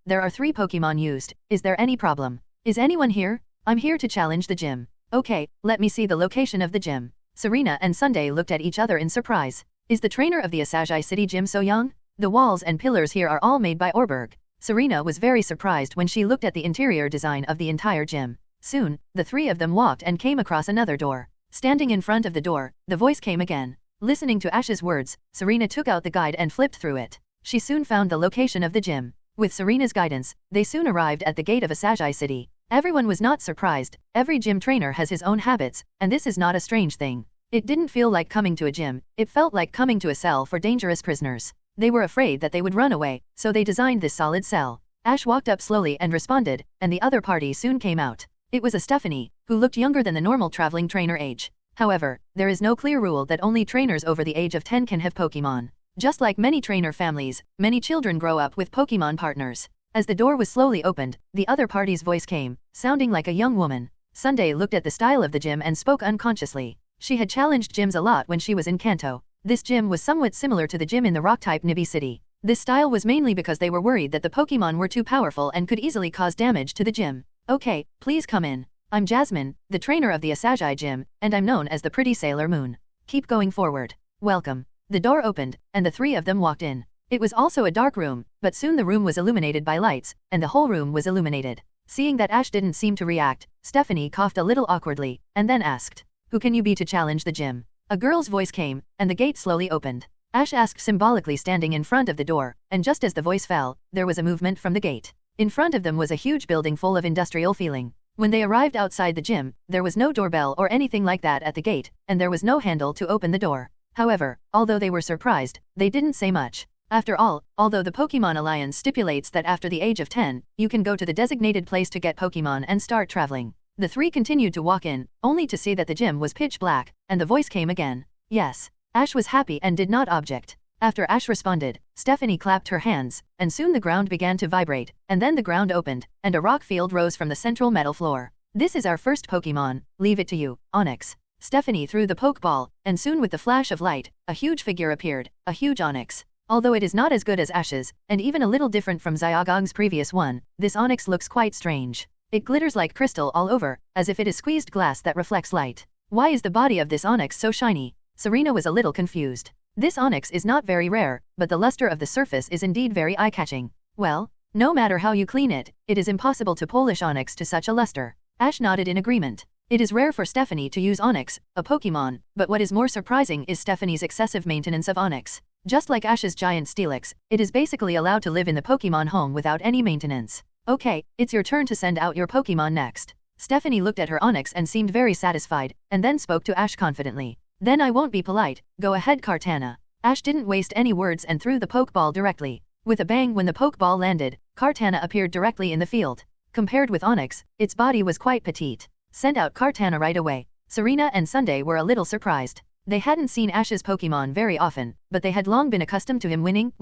There are 3 Pokemon used. Is there any problem? Is anyone here? I'm here to challenge the gym. Okay, let me see the location of the gym. Serena and Sunday looked at each other in surprise. Is the trainer of the Asagi City Gym so young? The walls and pillars here are all made by Orberg. Serena was very surprised when she looked at the interior design of the entire gym. Soon, the 3 of them walked and came across another door. Standing in front of the door, the voice came again. Listening to Ash's words, Serena took out the guide and flipped through it. She soon found the location of the gym. With Serena's guidance, they soon arrived at the gate of Asagi City. Everyone was not surprised. Every gym trainer has his own habits, and this is not a strange thing. It didn't feel like coming to a gym, it felt like coming to a cell for dangerous prisoners. They were afraid that they would run away, so they designed this solid cell. Ash walked up slowly and responded, and the other party soon came out. It was a Stephanie, who looked younger than the normal traveling trainer age. However, there is no clear rule that only trainers over the age of 10 can have Pokemon. Just like many trainer families, many children grow up with Pokemon partners. As the door was slowly opened, the other party's voice came, sounding like a young woman. Sunday looked at the style of the gym and spoke unconsciously. She had challenged gyms a lot when she was in Kanto. This gym was somewhat similar to the gym in the rock-type Nibi City. This style was mainly because they were worried that the Pokemon were too powerful and could easily cause damage to the gym. Okay, please come in. I'm Jasmine, the trainer of the Asagi gym, and I'm known as the Pretty Sailor Moon. Keep going forward. Welcome. The door opened, and the 3 of them walked in. It was also a dark room, but soon the room was illuminated by lights, and the whole room was illuminated. Seeing that Ash didn't seem to react, Stephanie coughed a little awkwardly, and then asked, "Who can you be to challenge the gym?" A girl's voice came, and the gate slowly opened. Ash asked symbolically standing in front of the door, and just as the voice fell, there was a movement from the gate. In front of them was a huge building full of industrial feeling. When they arrived outside the gym, there was no doorbell or anything like that at the gate, and there was no handle to open the door. However, although they were surprised, they didn't say much. After all, although the Pokemon Alliance stipulates that after the age of 10, you can go to the designated place to get Pokemon and start traveling. The 3 continued to walk in, only to see that the gym was pitch black, and the voice came again. Yes. Ash was happy and did not object. After Ash responded, Stephanie clapped her hands, and soon the ground began to vibrate, and then the ground opened, and a rock field rose from the central metal floor. This is our first Pokemon, leave it to you, Onyx. Stephanie threw the Pokeball, and soon with the flash of light, a huge figure appeared, a huge Onyx. Although it is not as good as Ash's, and even a little different from Zyogog's previous one, this Onyx looks quite strange. It glitters like crystal all over, as if it is squeezed glass that reflects light. Why is the body of this Onyx so shiny? Serena was a little confused. This Onyx is not very rare, but the luster of the surface is indeed very eye-catching. Well, no matter how you clean it, it is impossible to polish Onyx to such a luster. Ash nodded in agreement. It is rare for Stephanie to use Onyx, a Pokemon, but what is more surprising is Stephanie's excessive maintenance of Onyx. Just like Ash's giant Steelix, it is basically allowed to live in the Pokemon home without any maintenance. Okay, it's your turn to send out your Pokemon next. Stephanie looked at her Onyx and seemed very satisfied, and then spoke to Ash confidently. Then I won't be polite, go ahead Kartana. Ash didn't waste any words and threw the Pokeball directly. With a bang when the Pokeball landed, Kartana appeared directly in the field. Compared with Onyx, its body was quite petite. Send out Kartana right away. Serena and Sunday were a little surprised. They hadn't seen Ash's Pokemon very often, but they had long been accustomed to him winning,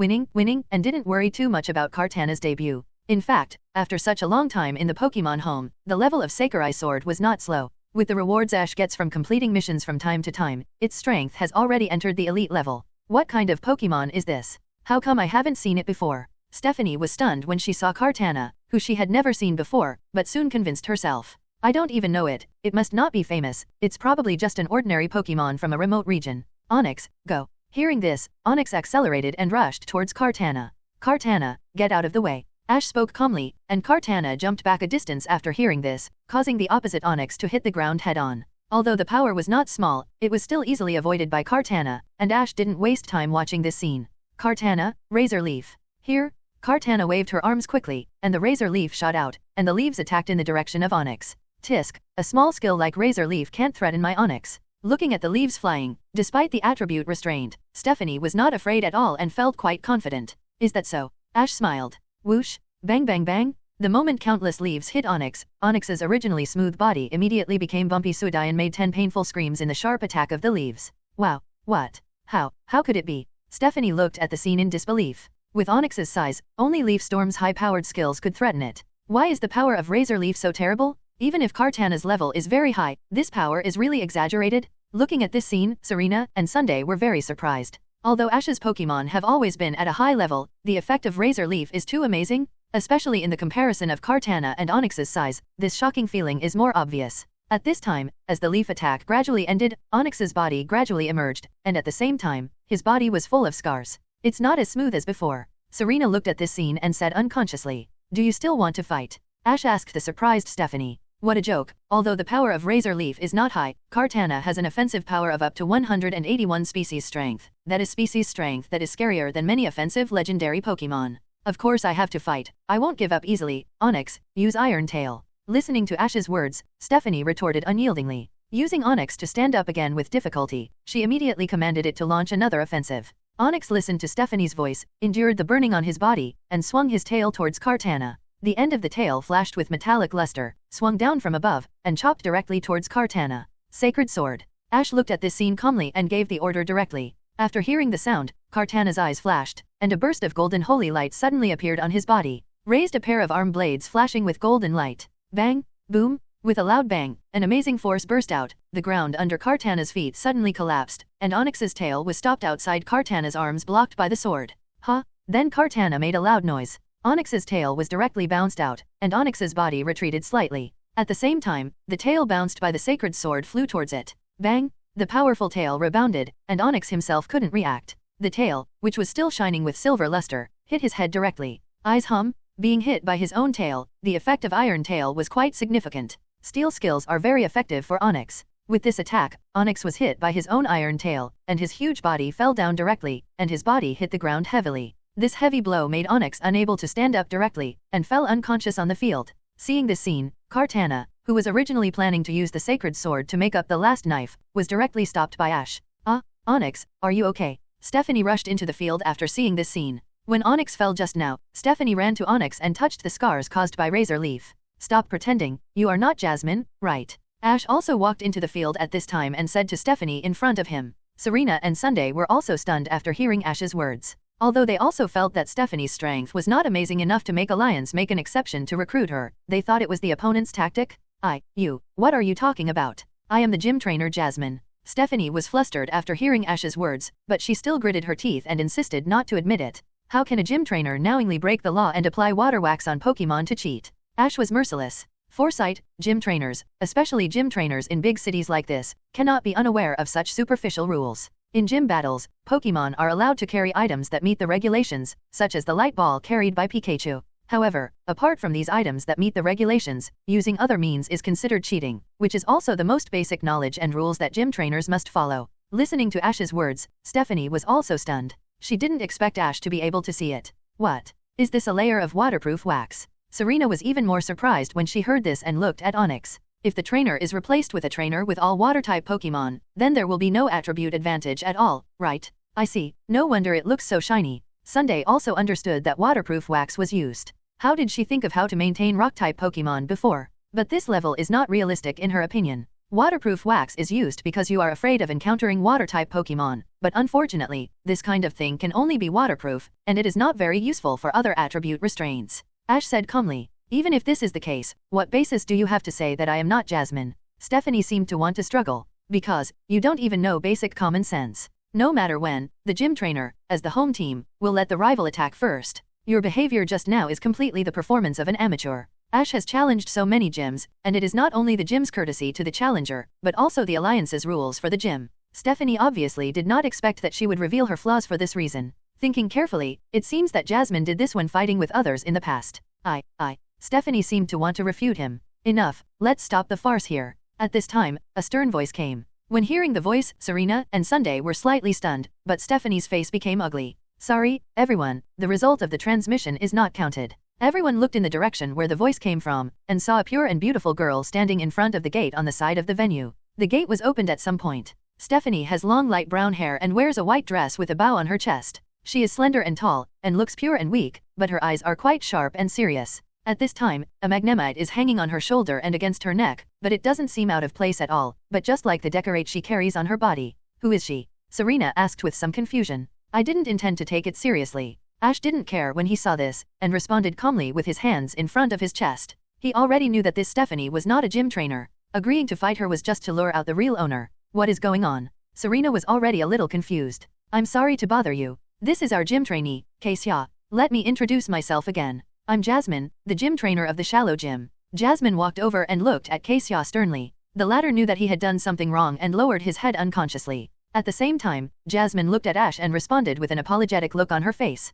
and didn't worry too much about Kartana's debut. In fact, after such a long time in the Pokemon home, the level of Sakurai Sword was not slow. With the rewards Ash gets from completing missions from time to time, its strength has already entered the elite level. What kind of Pokemon is this? How come I haven't seen it before? Stephanie was stunned when she saw Kartana, who she had never seen before, but soon convinced herself. I don't even know it, it must not be famous, it's probably just an ordinary Pokémon from a remote region. Onyx, go. Hearing this, Onyx accelerated and rushed towards Kartana. Kartana, get out of the way. Ash spoke calmly, and Kartana jumped back a distance after hearing this, causing the opposite Onyx to hit the ground head-on. Although the power was not small, it was still easily avoided by Kartana, and Ash didn't waste time watching this scene. Kartana, Razor Leaf. Here, Kartana waved her arms quickly, and the Razor Leaf shot out, and the leaves attacked in the direction of Onyx. Tisk, a small skill like Razor Leaf can't threaten my Onyx. Looking at the leaves flying, despite the attribute restrained, Stephanie was not afraid at all and felt quite confident. Is that so? Ash smiled. Whoosh, bang bang bang. The moment countless leaves hit Onyx, Onyx's originally smooth body immediately became bumpy sudai and made 10 painful screams in the sharp attack of the leaves. Wow, what? How could it be? Stephanie looked at the scene in disbelief. With Onyx's size, only Leaf Storm's high-powered skills could threaten it. Why is the power of Razor Leaf so terrible? Even if Kartana's level is very high, this power is really exaggerated? Looking at this scene, Serena and Sunday were very surprised. Although Ash's Pokémon have always been at a high level, the effect of Razor Leaf is too amazing. Especially in the comparison of Kartana and Onyx's size, this shocking feeling is more obvious. At this time, as the leaf attack gradually ended, Onyx's body gradually emerged, and at the same time, his body was full of scars. It's not as smooth as before. Serena looked at this scene and said unconsciously, "Do you still want to fight?" Ash asked the surprised Stephanie. What a joke. Although the power of Razor Leaf is not high, Kartana has an offensive power of up to 181 species strength. That is species strength that is scarier than many offensive legendary Pokémon. Of course I have to fight. I won't give up easily. Onyx, use Iron Tail. Listening to Ash's words, Stephanie retorted unyieldingly. Using Onyx to stand up again with difficulty, she immediately commanded it to launch another offensive. Onyx listened to Stephanie's voice, endured the burning on his body, and swung his tail towards Kartana. The end of the tail flashed with metallic luster, swung down from above, and chopped directly towards Kartana. Sacred Sword. Ash looked at this scene calmly and gave the order directly. After hearing the sound, Kartana's eyes flashed, and a burst of golden holy light suddenly appeared on his body, raised a pair of arm blades flashing with golden light. Bang! Boom! With a loud bang, an amazing force burst out, the ground under Kartana's feet suddenly collapsed, and Onyx's tail was stopped outside Kartana's arms blocked by the sword. Huh? Then Kartana made a loud noise. Onyx's tail was directly bounced out, and Onyx's body retreated slightly. At the same time, the tail bounced by the sacred sword flew towards it. Bang! The powerful tail rebounded, and Onyx himself couldn't react. The tail, which was still shining with silver luster, hit his head directly. Eyes hum. Being hit by his own tail, the effect of Iron Tail was quite significant. Steel skills are very effective for Onyx. With this attack, Onyx was hit by his own Iron Tail, and his huge body fell down directly, and his body hit the ground heavily. This heavy blow made Onyx unable to stand up directly, and fell unconscious on the field. Seeing this scene, Kartana, who was originally planning to use the sacred sword to make up the last knife, was directly stopped by Ash. Onyx, are you okay? Stephanie rushed into the field after seeing this scene. When Onyx fell just now, Stephanie ran to Onyx and touched the scars caused by Razor Leaf. Stop pretending, you are not Jasmine, right? Ash also walked into the field at this time and said to Stephanie in front of him. Serena and Sunday were also stunned after hearing Ash's words. Although they also felt that Stephanie's strength was not amazing enough to make Alliance make an exception to recruit her, they thought it was the opponent's tactic. What are you talking about? I am the gym trainer Jasmine. Stephanie was flustered after hearing Ash's words, but she still gritted her teeth and insisted not to admit it. How can a gym trainer knowingly break the law and apply water wax on Pokémon to cheat? Ash was merciless. Foresight, gym trainers, especially gym trainers in big cities like this, cannot be unaware of such superficial rules. In gym battles, Pokémon are allowed to carry items that meet the regulations, such as the light ball carried by Pikachu. However, apart from these items that meet the regulations, using other means is considered cheating, which is also the most basic knowledge and rules that gym trainers must follow. Listening to Ash's words, Stephanie was also stunned. She didn't expect Ash to be able to see it. What? Is this a layer of waterproof wax? Serena was even more surprised when she heard this and looked at Onyx. If the trainer is replaced with a trainer with all water-type Pokémon, then there will be no attribute advantage at all, right? I see, no wonder it looks so shiny. Sunday also understood that waterproof wax was used. How did she think of how to maintain rock-type Pokémon before? But this level is not realistic in her opinion. Waterproof wax is used because you are afraid of encountering water-type Pokémon, but unfortunately, this kind of thing can only be waterproof, and it is not very useful for other attribute restraints. Ash said calmly. Even if this is the case, what basis do you have to say that I am not Jasmine? Stephanie seemed to want to struggle. Because, you don't even know basic common sense. No matter when, the gym trainer, as the home team, will let the rival attack first. Your behavior just now is completely the performance of an amateur. Ash has challenged so many gyms, and it is not only the gym's courtesy to the challenger, but also the alliance's rules for the gym. Stephanie obviously did not expect that she would reveal her flaws for this reason. Thinking carefully, it seems that Jasmine did this when fighting with others in the past. Stephanie seemed to want to refute him. Enough, let's stop the farce here. At this time, a stern voice came. When hearing the voice, Serena and Sunday were slightly stunned, but Stephanie's face became ugly. Sorry, everyone, the result of the transmission is not counted. Everyone looked in the direction where the voice came from, and saw a pure and beautiful girl standing in front of the gate on the side of the venue. The gate was opened at some point. Stephanie has long light brown hair and wears a white dress with a bow on her chest. She is slender and tall, and looks pure and weak, but her eyes are quite sharp and serious. At this time, a magnemite is hanging on her shoulder and against her neck, but it doesn't seem out of place at all, but just like the decorate she carries on her body. Who is she? Serena asked with some confusion. I didn't intend to take it seriously. Ash didn't care when he saw this, and responded calmly with his hands in front of his chest. He already knew that this Stephanie was not a gym trainer. Agreeing to fight her was just to lure out the real owner. What is going on? Serena was already a little confused. I'm sorry to bother you. This is our gym trainee, Xia. Let me introduce myself again. I'm Jasmine, the gym trainer of the shallow gym. Jasmine walked over and looked at Xia sternly. The latter knew that he had done something wrong and lowered his head unconsciously. At the same time, Jasmine looked at Ash and responded with an apologetic look on her face.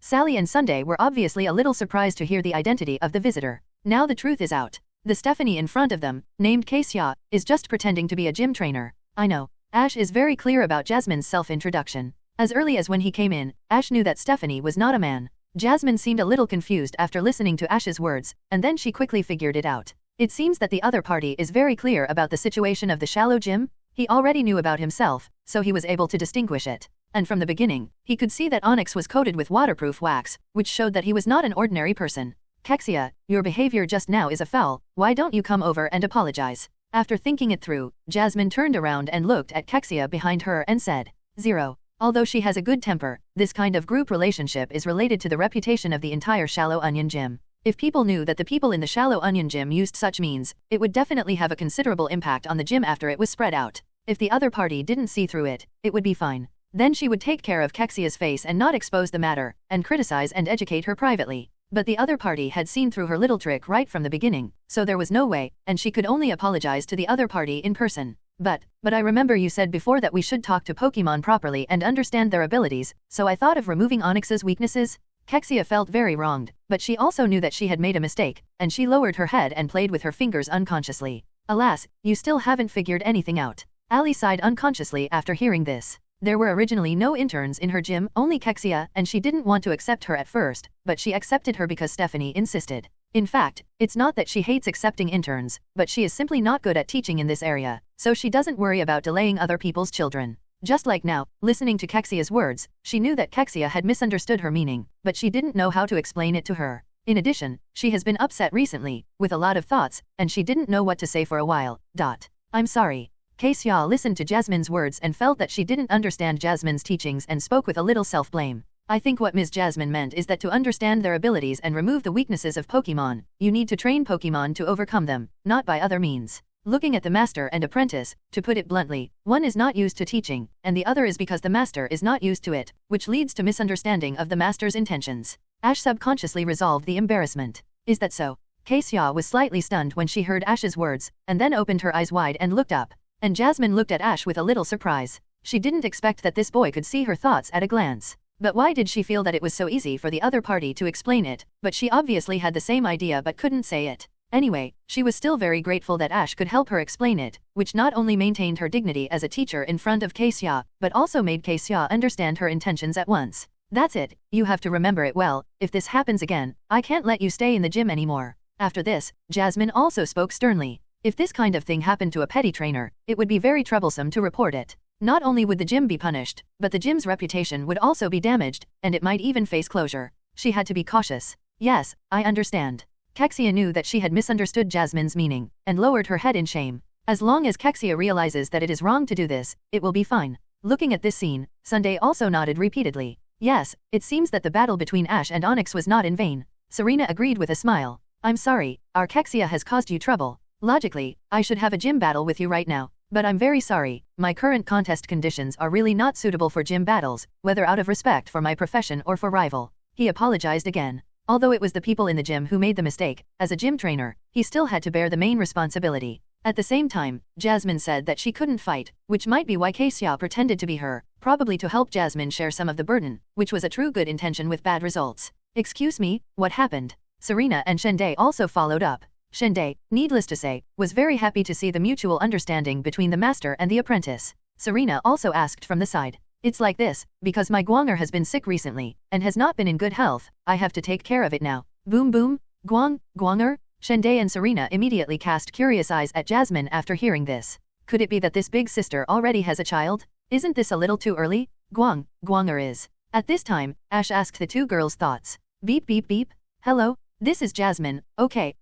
Sally and Sunday were obviously a little surprised to hear the identity of the visitor. Now the truth is out. The Stephanie in front of them, named Xia, is just pretending to be a gym trainer. I know. Ash is very clear about Jasmine's self-introduction. As early as when he came in, Ash knew that Stephanie was not a man. Jasmine seemed a little confused after listening to Ash's words, and then she quickly figured it out. It seems that the other party is very clear about the situation of the shallow gym. He already knew about himself, so he was able to distinguish it. And from the beginning, he could see that Onyx was coated with waterproof wax, which showed that he was not an ordinary person. Xia, your behavior just now is a foul. Why don't you come over and apologize? After thinking it through, Jasmine turned around and looked at Xia behind her and said, 0. Although she has a good temper, this kind of group relationship is related to the reputation of the entire Shallow Onion Gym. If people knew that the people in the Shallow Onion Gym used such means, it would definitely have a considerable impact on the gym after it was spread out. If the other party didn't see through it, it would be fine. Then she would take care of Xia's face and not expose the matter, and criticize and educate her privately. But the other party had seen through her little trick right from the beginning, so there was no way, and she could only apologize to the other party in person. But I remember you said before that we should talk to Pokemon properly and understand their abilities, so I thought of removing Onyx's weaknesses. Xia felt very wronged, but she also knew that she had made a mistake, and she lowered her head and played with her fingers unconsciously. Alas, you still haven't figured anything out. Ali sighed unconsciously after hearing this. There were originally no interns in her gym, only Xia, and she didn't want to accept her at first, but she accepted her because Stephanie insisted. In fact, it's not that she hates accepting interns, but she is simply not good at teaching in this area, so she doesn't worry about delaying other people's children. Just like now, listening to Xia's words, she knew that Xia had misunderstood her meaning, but she didn't know how to explain it to her. In addition, she has been upset recently, with a lot of thoughts, and she didn't know what to say for a while. I'm sorry. Xia listened to Jasmine's words and felt that she didn't understand Jasmine's teachings and spoke with a little self-blame. I think what Ms. Jasmine meant is that to understand their abilities and remove the weaknesses of Pokemon, you need to train Pokemon to overcome them, not by other means. Looking at the master and apprentice, to put it bluntly, one is not used to teaching, and the other is because the master is not used to it, which leads to misunderstanding of the master's intentions. Ash subconsciously resolved the embarrassment. Is that so? Xia was slightly stunned when she heard Ash's words, and then opened her eyes wide and looked up. And Jasmine looked at Ash with a little surprise. She didn't expect that this boy could see her thoughts at a glance. But why did she feel that it was so easy for the other party to explain it? But she obviously had the same idea but couldn't say it. Anyway, she was still very grateful that Ash could help her explain it, which not only maintained her dignity as a teacher in front of Xia, but also made Xia understand her intentions at once. That's it, you have to remember it well. If this happens again, I can't let you stay in the gym anymore. After this, Jasmine also spoke sternly. If this kind of thing happened to a petty trainer, it would be very troublesome to report it. Not only would the gym be punished, but the gym's reputation would also be damaged, and it might even face closure. She had to be cautious. Yes, I understand. Xia knew that she had misunderstood Jasmine's meaning, and lowered her head in shame. As long as Xia realizes that it is wrong to do this, it will be fine. Looking at this scene, Sunday also nodded repeatedly. Yes, it seems that the battle between Ash and Onyx was not in vain. Serena agreed with a smile. I'm sorry, our Xia has caused you trouble. Logically, I should have a gym battle with you right now. But I'm very sorry, my current contest conditions are really not suitable for gym battles, whether out of respect for my profession or for rival. He apologized again. Although it was the people in the gym who made the mistake, as a gym trainer, he still had to bear the main responsibility. At the same time, Jasmine said that she couldn't fight, which might be why Xia pretended to be her, probably to help Jasmine share some of the burden, which was a true good intention with bad results. Excuse me, what happened? Serena and Shende also followed up. Shende, needless to say, was very happy to see the mutual understanding between the master and the apprentice. Serena also asked from the side. It's like this, because my Guanger has been sick recently, and has not been in good health, I have to take care of it now. Boom boom, Guanger? Shende and Serena immediately cast curious eyes at Jasmine after hearing this. Could it be that this big sister already has a child? Isn't this a little too early? Guanger is. At this time, Ash asked the two girls' thoughts. Beep beep beep. Hello, this is Jasmine. Okay,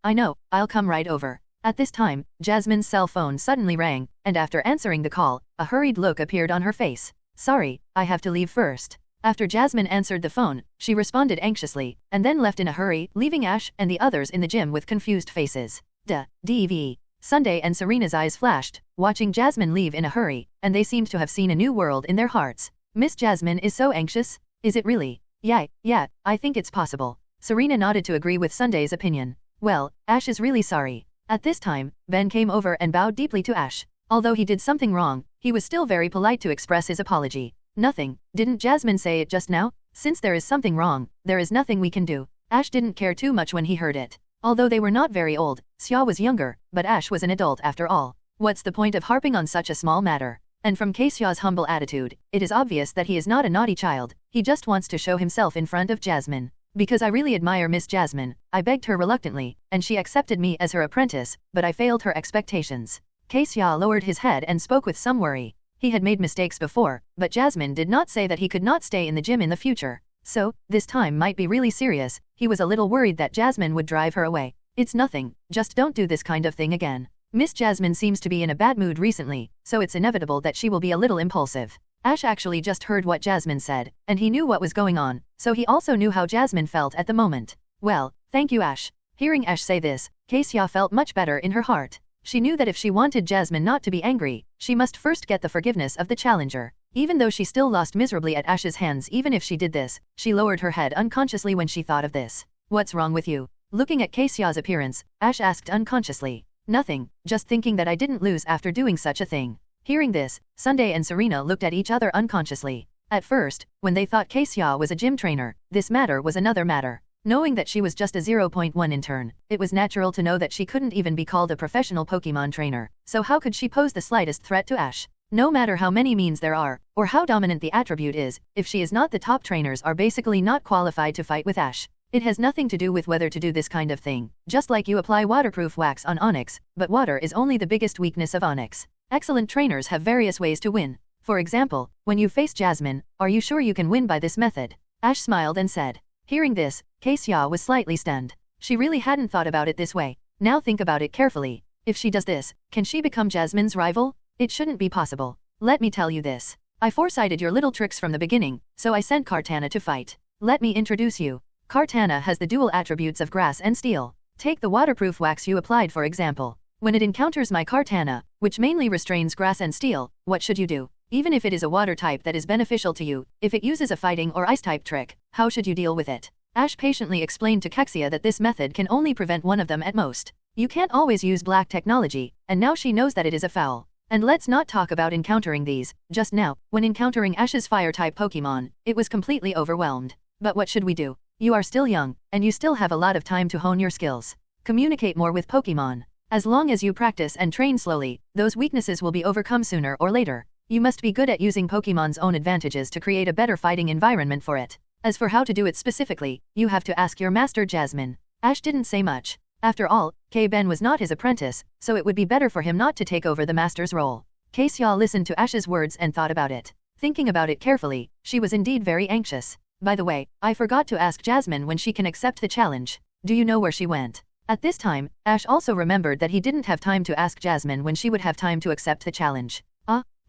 I know, I'll come right over. At this time, Jasmine's cell phone suddenly rang, and after answering the call, a hurried look appeared on her face. Sorry, I have to leave first. After Jasmine answered the phone, she responded anxiously, and then left in a hurry, leaving Ash and the others in the gym with confused faces. DV. Sunday and Serena's eyes flashed, watching Jasmine leave in a hurry, and they seemed to have seen a new world in their hearts. Miss Jasmine is so anxious? Is it really? Yeah, I think it's possible. Serena nodded to agree with Sunday's opinion. Well, Ash is really sorry. At this time, Ben came over and bowed deeply to Ash. Although he did something wrong, he was still very polite to express his apology. Nothing, didn't Jasmine say it just now? Since there is something wrong, there is nothing we can do. Ash didn't care too much when he heard it. Although they were not very old, Xia was younger, but Ash was an adult after all. What's the point of harping on such a small matter? And from Xia's humble attitude, it is obvious that he is not a naughty child, he just wants to show himself in front of Jasmine. Because I really admire Miss Jasmine, I begged her reluctantly, and she accepted me as her apprentice, but I failed her expectations. Xia lowered his head and spoke with some worry. He had made mistakes before, but Jasmine did not say that he could not stay in the gym in the future. So, this time might be really serious, he was a little worried that Jasmine would drive her away. It's nothing, just don't do this kind of thing again. Miss Jasmine seems to be in a bad mood recently, so it's inevitable that she will be a little impulsive. Ash actually just heard what Jasmine said, and he knew what was going on, so he also knew how Jasmine felt at the moment. Well, thank you Ash. Hearing Ash say this, Xia felt much better in her heart. She knew that if she wanted Jasmine not to be angry, she must first get the forgiveness of the challenger. Even though she still lost miserably at Ash's hands, even if she did this, she lowered her head unconsciously when she thought of this. What's wrong with you? Looking at Xia's appearance, Ash asked unconsciously. Nothing, just thinking that I didn't lose after doing such a thing. Hearing this, Sunday and Serena looked at each other unconsciously. At first, when they thought Xia was a gym trainer, this matter was another matter. Knowing that she was just a 0.1 intern, it was natural to know that she couldn't even be called a professional Pokémon trainer, so how could she pose the slightest threat to Ash? No matter how many means there are, or how dominant the attribute is, if she is not, the top trainers are basically not qualified to fight with Ash. It has nothing to do with whether to do this kind of thing, just like you apply waterproof wax on Onyx, but water is only the biggest weakness of Onyx. Excellent trainers have various ways to win. For example, when you face Jasmine, are you sure you can win by this method? Ash smiled and said. Hearing this, Xia was slightly stunned. She really hadn't thought about it this way. Now think about it carefully. If she does this, can she become Jasmine's rival? It shouldn't be possible. Let me tell you this. I foresighted your little tricks from the beginning, so I sent Kartana to fight. Let me introduce you. Kartana has the dual attributes of grass and steel. Take the waterproof wax you applied for example. When it encounters my Kartana, which mainly restrains grass and steel, what should you do? Even if it is a water type that is beneficial to you, if it uses a fighting or ice type trick, how should you deal with it? Ash patiently explained to Xia that this method can only prevent one of them at most. You can't always use black technology, and now she knows that it is a foul. And let's not talk about encountering these. Just now, when encountering Ash's fire-type Pokémon, it was completely overwhelmed. But what should we do? You are still young, and you still have a lot of time to hone your skills. Communicate more with Pokémon. As long as you practice and train slowly, those weaknesses will be overcome sooner or later. You must be good at using Pokémon's own advantages to create a better fighting environment for it. As for how to do it specifically, you have to ask your master Jasmine. Ash didn't say much. After all, Ben was not his apprentice, so it would be better for him not to take over the master's role. Xia listened to Ash's words and thought about it. Thinking about it carefully, she was indeed very anxious. By the way, I forgot to ask Jasmine when she can accept the challenge. Do you know where she went? At this time, Ash also remembered that he didn't have time to ask Jasmine when she would have time to accept the challenge.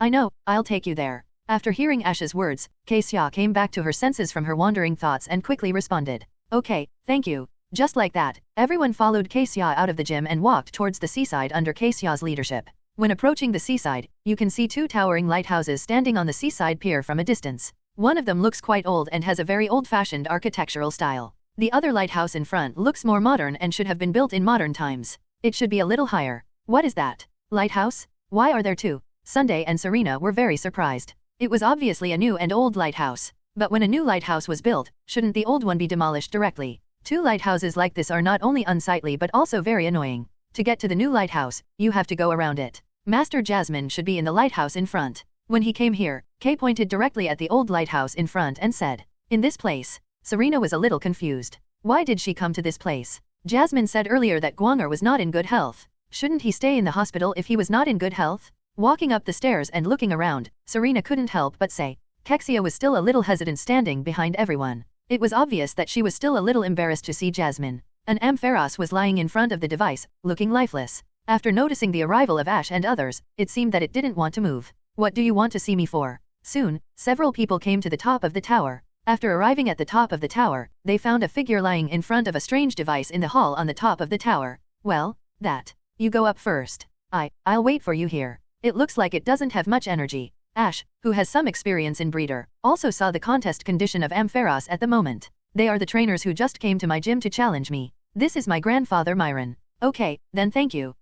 I know, I'll take you there. After hearing Ash's words, Xia came back to her senses from her wandering thoughts and quickly responded. Okay, thank you. Just like that, everyone followed Xia out of the gym and walked towards the seaside under Xia's leadership. When approaching the seaside, you can see two towering lighthouses standing on the seaside pier from a distance. One of them looks quite old and has a very old-fashioned architectural style. The other lighthouse in front looks more modern and should have been built in modern times. It should be a little higher. What is that? Lighthouse? Why are there two? Sunday and Serena were very surprised. It was obviously a new and old lighthouse. But when a new lighthouse was built, shouldn't the old one be demolished directly? Two lighthouses like this are not only unsightly but also very annoying. To get to the new lighthouse, you have to go around it. Master Jasmine should be in the lighthouse in front. When he came here, Kay pointed directly at the old lighthouse in front and said, "In this place." Serena was a little confused. Why did she come to this place? Jasmine said earlier that Guanger was not in good health. Shouldn't he stay in the hospital if he was not in good health? Walking up the stairs and looking around, Serena couldn't help but say. Kexia was still a little hesitant standing behind everyone. It was obvious that she was still a little embarrassed to see Jasmine. An Ampharos was lying in front of the device, looking lifeless. After noticing the arrival of Ash and others, it seemed that it didn't want to move. "What do you want to see me for?" Soon, several people came to the top of the tower. After arriving at the top of the tower, they found a figure lying in front of a strange device in the hall on the top of the tower. "Well, that. You go up first. I'll wait for you here. It looks like it doesn't have much energy." Ash, who has some experience in breeder, also saw the contest condition of Ampharos at the moment. "They are the trainers who just came to my gym to challenge me. This is my grandfather Myron." "Okay, then thank you."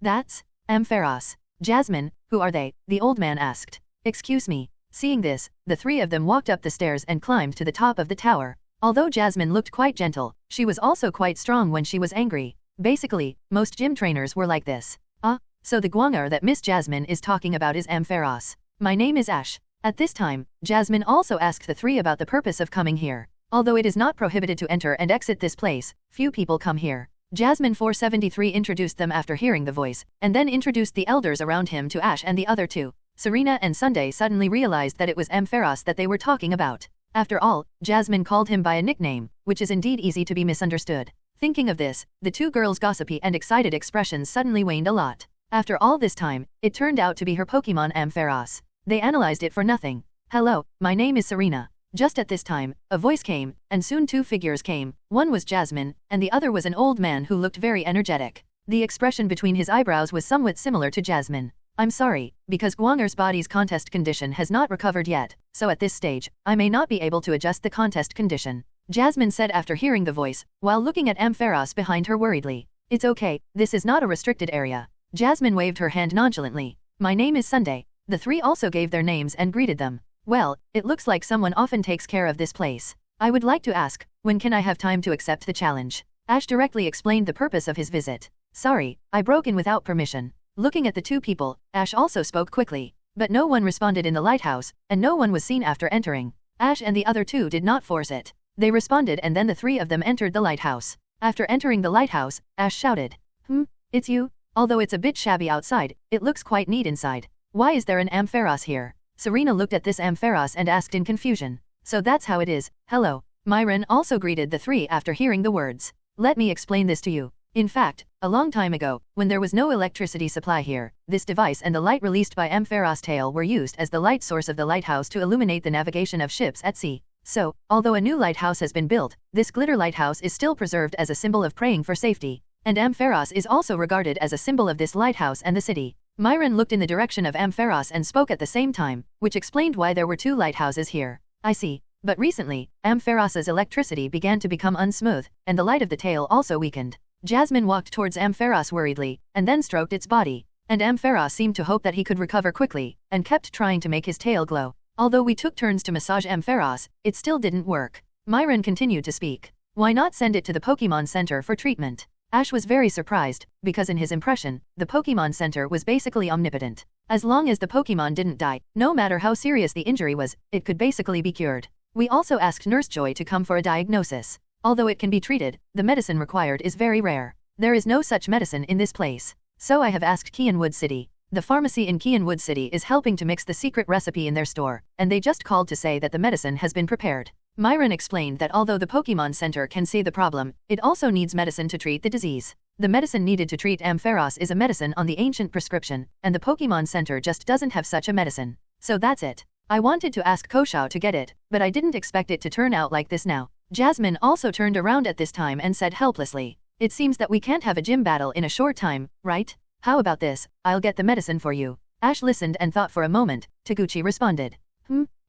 That's Ampharos. "Jasmine, who are they?" the old man asked. "Excuse me." Seeing this, the three of them walked up the stairs and climbed to the top of the tower. Although Jasmine looked quite gentle, she was also quite strong when she was angry. Basically, most gym trainers were like this. So the Guanger that Miss Jasmine is talking about is Ampharos. "My name is Ash." At this time, Jasmine also asked the three about the purpose of coming here. Although it is not prohibited to enter and exit this place, few people come here. Jasmine 473 introduced them after hearing the voice, and then introduced the elders around him to Ash and the other two. Serena and Sunday suddenly realized that it was Ampharos that they were talking about. After all, Jasmine called him by a nickname, which is indeed easy to be misunderstood. Thinking of this, the two girls' gossipy and excited expressions suddenly waned a lot. After all this time, it turned out to be her Pokémon Ampharos. They analyzed it for nothing. "Hello, my name is Serena." Just at this time, a voice came, and soon two figures came. One was Jasmine, and the other was an old man who looked very energetic. The expression between his eyebrows was somewhat similar to Jasmine. "I'm sorry, because Guanger's body's contest condition has not recovered yet, so at this stage, I may not be able to adjust the contest condition," Jasmine said after hearing the voice, while looking at Ampharos behind her worriedly. "It's okay, this is not a restricted area." Jasmine waved her hand nonchalantly. "My name is Sunday." The three also gave their names and greeted them. "Well, it looks like someone often takes care of this place. I would like to ask, when can I have time to accept the challenge?" Ash directly explained the purpose of his visit. "Sorry, I broke in without permission." Looking at the two people, Ash also spoke quickly. But no one responded in the lighthouse, and no one was seen after entering. Ash and the other two did not force it. They responded and then the three of them entered the lighthouse. After entering the lighthouse, Ash shouted, It's you? Although it's a bit shabby outside, it looks quite neat inside. Why is there an Ampharos here?" Serena looked at this Ampharos and asked in confusion. "So that's how it is. Hello." Myron also greeted the three after hearing the words. "Let me explain this to you. In fact, a long time ago, when there was no electricity supply here, this device and the light released by Ampharos' tail were used as the light source of the lighthouse to illuminate the navigation of ships at sea. So, although a new lighthouse has been built, this glitter lighthouse is still preserved as a symbol of praying for safety. And Ampharos is also regarded as a symbol of this lighthouse and the city." Myron looked in the direction of Ampharos and spoke at the same time, which explained why there were two lighthouses here. "I see. But recently, Ampharos's electricity began to become unsmooth, and the light of the tail also weakened." Jasmine walked towards Ampharos worriedly, and then stroked its body. And Ampharos seemed to hope that he could recover quickly, and kept trying to make his tail glow. "Although we took turns to massage Ampharos, it still didn't work." Myron continued to speak. "Why not send it to the Pokémon Center for treatment?" Ash was very surprised, because in his impression, the Pokémon Center was basically omnipotent. As long as the Pokémon didn't die, no matter how serious the injury was, it could basically be cured. We also asked Nurse Joy to come for a diagnosis. Although it can be treated, the medicine required is very rare. There is no such medicine in this place. So I have asked Kianwood City. The pharmacy in Kianwood City is helping to mix the secret recipe in their store, and they just called to say that the medicine has been prepared. Myron explained that although the Pokémon Center can see the problem, it also needs medicine to treat the disease. The medicine needed to treat Ampharos is a medicine on the ancient prescription, and the Pokémon Center just doesn't have such a medicine. So that's it. I wanted to ask Koshao to get it, but I didn't expect it to turn out like this now. Jasmine also turned around at this time and said helplessly, "It seems that we can't have a gym battle in a short time, right?" How about this, I'll get the medicine for you. Ash listened and thought for a moment. Taguchi responded.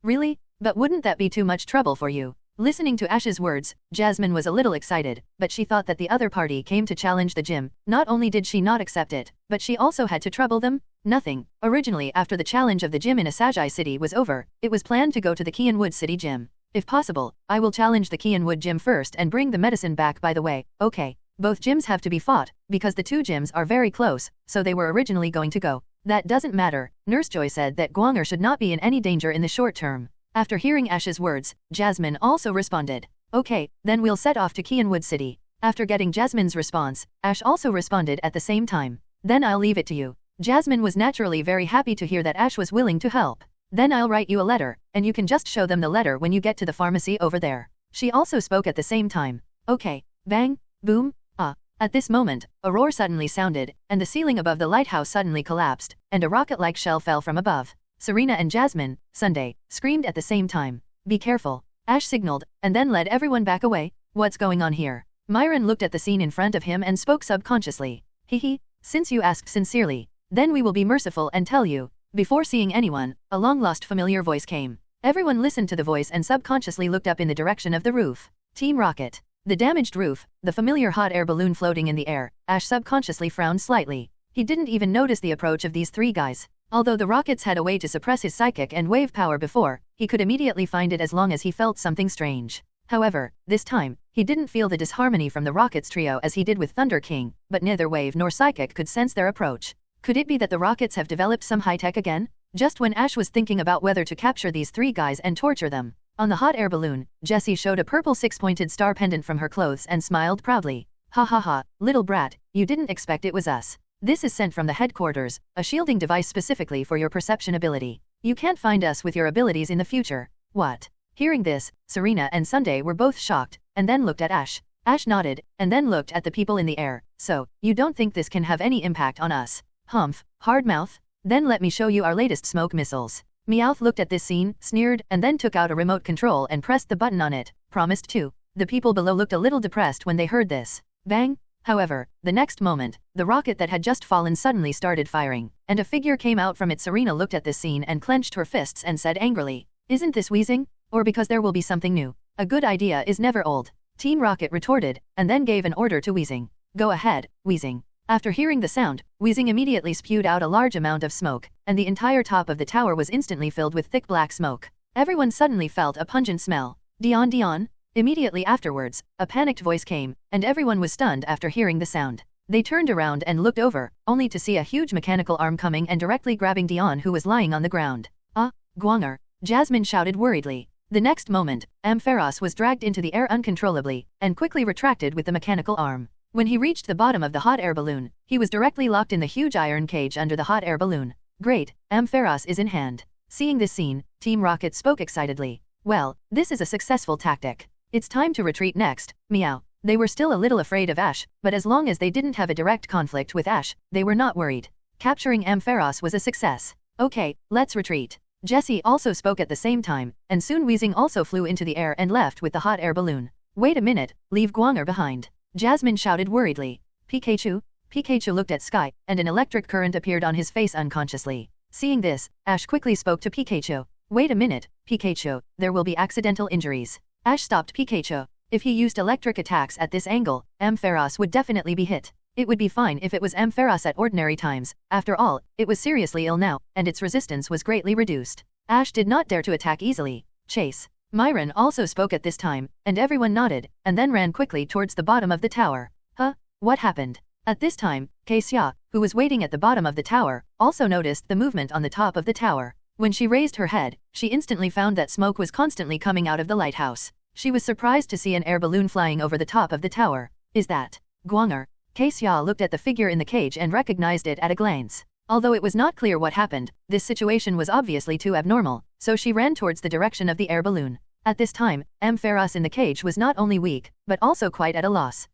Really? But wouldn't that be too much trouble for you? Listening to Ash's words, Jasmine was a little excited, but she thought that the other party came to challenge the gym. Not only did she not accept it, but she also had to trouble them? Nothing. Originally, after the challenge of the gym in Asagi City was over, it was planned to go to the Kianwood City gym. If possible, I will challenge the Kianwood gym first and bring the medicine back by the way. Okay. Both gyms have to be fought, because the two gyms are very close, so they were originally going to go. That doesn't matter. Nurse Joy said that Guanger should not be in any danger in the short term. After hearing Ash's words, Jasmine also responded. Okay, then we'll set off to Kianwood City. After getting Jasmine's response, Ash also responded at the same time. Then I'll leave it to you. Jasmine was naturally very happy to hear that Ash was willing to help. Then I'll write you a letter, and you can just show them the letter when you get to the pharmacy over there. She also spoke at the same time. Okay. Bang, boom, ah. At this moment, a roar suddenly sounded, and the ceiling above the lighthouse suddenly collapsed, and a rocket-like shell fell from above. Serena and Jasmine, Sunday, screamed at the same time. Be careful. Ash signaled, and then led everyone back away. What's going on here? Myron looked at the scene in front of him and spoke subconsciously. Hehe, since you asked sincerely, then we will be merciful and tell you. Before seeing anyone, a long-lost familiar voice came. Everyone listened to the voice and subconsciously looked up in the direction of the roof. Team Rocket. The damaged roof, the familiar hot air balloon floating in the air, Ash subconsciously frowned slightly. He didn't even notice the approach of these three guys. Although the Rockets had a way to suppress his psychic and wave power before, he could immediately find it as long as he felt something strange. However, this time, he didn't feel the disharmony from the Rockets trio as he did with Thunder King, but neither wave nor psychic could sense their approach. Could it be that the Rockets have developed some high-tech again? Just when Ash was thinking about whether to capture these three guys and torture them. On the hot air balloon, Jessie showed a purple six-pointed star pendant from her clothes and smiled proudly. Ha ha ha, little brat, you didn't expect it was us. This is sent from the headquarters, a shielding device specifically for your perception ability. You can't find us with your abilities in the future. What? Hearing this, Serena and Sunday were both shocked, and then looked at Ash. Ash nodded, and then looked at the people in the air. So, you don't think this can have any impact on us? Humph, hard mouth? Then let me show you our latest smoke missiles. Meowth looked at this scene, sneered, and then took out a remote control and pressed the button on it, promised to. The people below looked a little depressed when they heard this. Bang! However, the next moment, the rocket that had just fallen suddenly started firing, and a figure came out from it. Serena looked at this scene and clenched her fists and said angrily, "Isn't this wheezing? Or because there will be something new? A good idea is never old." Team Rocket retorted, and then gave an order to Wheezing. "Go ahead, Wheezing." After hearing the sound, Wheezing immediately spewed out a large amount of smoke, and the entire top of the tower was instantly filled with thick black smoke. Everyone suddenly felt a pungent smell. Dion Dion? Immediately afterwards, a panicked voice came, and everyone was stunned after hearing the sound. They turned around and looked over, only to see a huge mechanical arm coming and directly grabbing Dion, who was lying on the ground. "Ah, Guanger," Jasmine shouted worriedly. The next moment, Ampharos was dragged into the air uncontrollably, and quickly retracted with the mechanical arm. When he reached the bottom of the hot air balloon, he was directly locked in the huge iron cage under the hot air balloon. Great, Ampharos is in hand. Seeing this scene, Team Rocket spoke excitedly. Well, this is a successful tactic. It's time to retreat next, meow. They were still a little afraid of Ash, but as long as they didn't have a direct conflict with Ash, they were not worried. Capturing Ampharos was a success. Okay, let's retreat. Jessie also spoke at the same time, and soon Wheezing also flew into the air and left with the hot air balloon. Wait a minute, leave Guanger behind. Jasmine shouted worriedly. Pikachu? Pikachu looked at Sky, and an electric current appeared on his face unconsciously. Seeing this, Ash quickly spoke to Pikachu. Wait a minute, Pikachu, there will be accidental injuries. Ash stopped Pikachu. If he used electric attacks at this angle, Ampharos would definitely be hit. It would be fine if it was Ampharos at ordinary times. After all, it was seriously ill now, and its resistance was greatly reduced. Ash did not dare to attack easily. Chase. Myron also spoke at this time, and everyone nodded, and then ran quickly towards the bottom of the tower. Huh? What happened? At this time, Xia, who was waiting at the bottom of the tower, also noticed the movement on the top of the tower. When she raised her head, she instantly found that smoke was constantly coming out of the lighthouse. She was surprised to see an air balloon flying over the top of the tower. Is that Guanger? Xia looked at the figure in the cage and recognized it at a glance. Although it was not clear what happened, this situation was obviously too abnormal, so she ran towards the direction of the air balloon. At this time, Ampharos in the cage was not only weak, but also quite at a loss.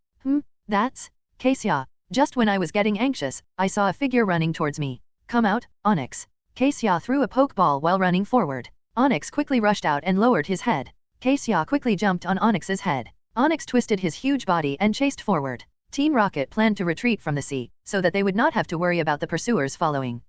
That's Xia. Just when I was getting anxious, I saw a figure running towards me. Come out, Onyx. Xia threw a pokeball while running forward. Onyx quickly rushed out and lowered his head. Xia quickly jumped on Onyx's head. Onyx twisted his huge body and chased forward. Team Rocket planned to retreat from the sea, so that they would not have to worry about the pursuers following.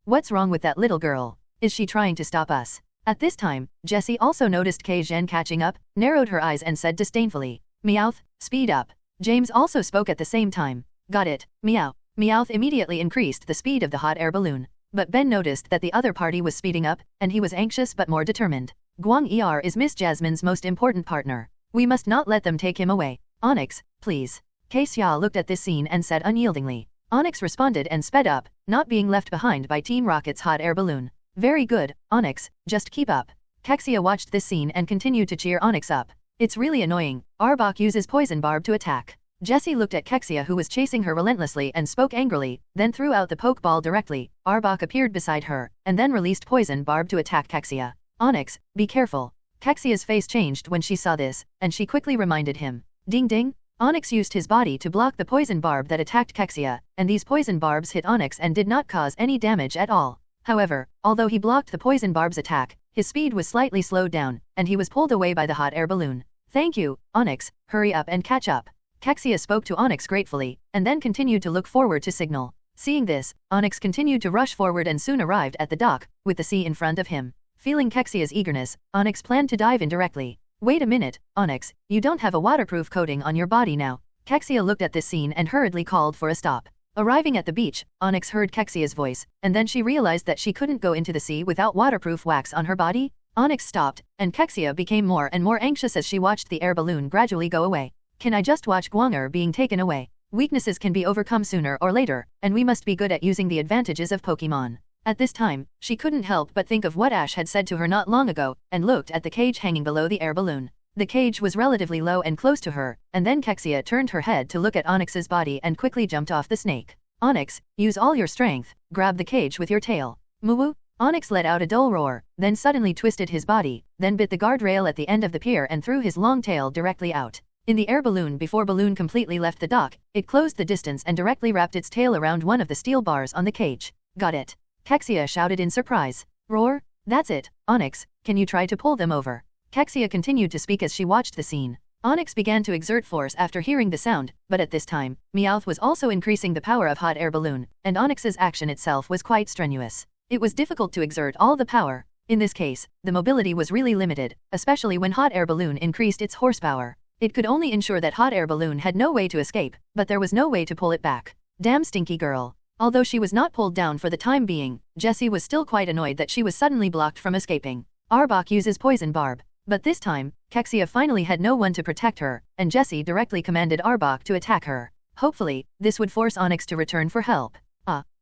What's wrong with that little girl? Is she trying to stop us? At this time, Jessie also noticed Kei Zhen catching up, narrowed her eyes and said disdainfully, Meowth, speed up. James also spoke at the same time. Got it, meow. Meowth immediately increased the speed of the hot air balloon. But Ben noticed that the other party was speeding up, and he was anxious but more determined. Guang Er is Miss Jasmine's most important partner. We must not let them take him away. Onyx, please. Kei Xia looked at this scene and said unyieldingly. Onyx responded and sped up, not being left behind by Team Rocket's hot air balloon. Very good, Onyx, just keep up. Kexia watched this scene and continued to cheer Onyx up. It's really annoying. Arbok uses Poison Barb to attack. Jessie looked at Kexia who was chasing her relentlessly and spoke angrily, then threw out the Pokeball directly. Arbok appeared beside her, and then released Poison Barb to attack Kexia. Onyx, be careful. Kexia's face changed when she saw this, and she quickly reminded him. Ding ding. Onyx used his body to block the Poison Barb that attacked Kexia, and these Poison Barbs hit Onyx and did not cause any damage at all. However, although he blocked the Poison Barb's attack, his speed was slightly slowed down, and he was pulled away by the hot air balloon. Thank you, Onyx, hurry up and catch up. Kexia spoke to Onyx gratefully, and then continued to look forward to signal. Seeing this, Onyx continued to rush forward and soon arrived at the dock, with the sea in front of him. Feeling Kexia's eagerness, Onyx planned to dive in directly. Wait a minute, Onyx, you don't have a waterproof coating on your body now. Kexia looked at this scene and hurriedly called for a stop. Arriving at the beach, Onyx heard Kexia's voice, and then she realized that she couldn't go into the sea without waterproof wax on her body. Onyx stopped, and Kexia became more and more anxious as she watched the air balloon gradually go away. Can I just watch Guanger being taken away? Weaknesses can be overcome sooner or later, and we must be good at using the advantages of Pokemon. At this time, she couldn't help but think of what Ash had said to her not long ago, and looked at the cage hanging below the air balloon. The cage was relatively low and close to her, and then Kexia turned her head to look at Onyx's body and quickly jumped off the snake. Onyx, use all your strength, grab the cage with your tail. Moo. Onyx let out a dull roar, then suddenly twisted his body, then bit the guardrail at the end of the pier and threw his long tail directly out. In the air balloon before balloon completely left the dock, it closed the distance and directly wrapped its tail around one of the steel bars on the cage. Got it. Kexia shouted in surprise. Roar? That's it, Onyx, can you try to pull them over? Kexia continued to speak as she watched the scene. Onyx began to exert force after hearing the sound, but at this time, Meowth was also increasing the power of hot air balloon, and Onyx's action itself was quite strenuous. It was difficult to exert all the power. In this case, the mobility was really limited, especially when hot air balloon increased its horsepower. It could only ensure that hot air balloon had no way to escape, but there was no way to pull it back. Damn stinky girl. Although she was not pulled down for the time being, Jessie was still quite annoyed that she was suddenly blocked from escaping. Arbok uses Poison Barb. But this time, Kexia finally had no one to protect her, and Jessie directly commanded Arbok to attack her. Hopefully, this would force Onyx to return for help.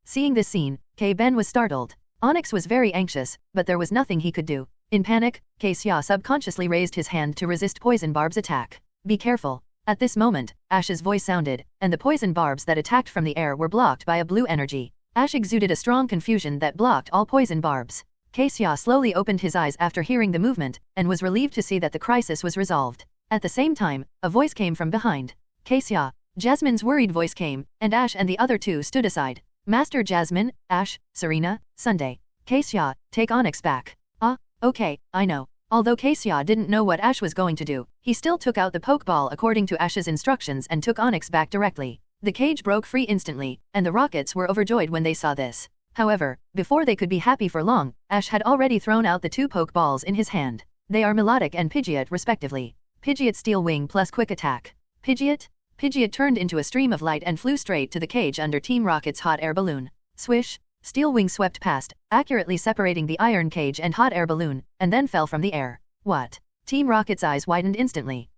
Seeing this scene, Ben was startled. Onyx was very anxious, but there was nothing he could do. In panic, Kexia subconsciously raised his hand to resist Poison Barb's attack. Be careful. At this moment, Ash's voice sounded, and the Poison Barbs that attacked from the air were blocked by a blue energy. Ash exuded a strong confusion that blocked all Poison Barbs. Kexia slowly opened his eyes after hearing the movement, and was relieved to see that the crisis was resolved. At the same time, a voice came from behind. Kexia. Jasmine's worried voice came, and Ash and the other two stood aside. Master Jasmine, Ash, Serena, Sunday. Kexia, take Onyx back. Okay, I know. Although Kexia didn't know what Ash was going to do, he still took out the Pokeball according to Ash's instructions and took Onyx back directly. The cage broke free instantly, and the Rockets were overjoyed when they saw this. However, before they could be happy for long, Ash had already thrown out the two Pokeballs in his hand. They are Melodic and Pidgeot respectively. Pidgeot Steel Wing plus Quick Attack. Pidgeot? Pidgeot turned into a stream of light and flew straight to the cage under Team Rocket's hot air balloon. Swish! Steel Wing swept past, accurately separating the iron cage and hot air balloon, and then fell from the air. What? Team Rocket's eyes widened instantly.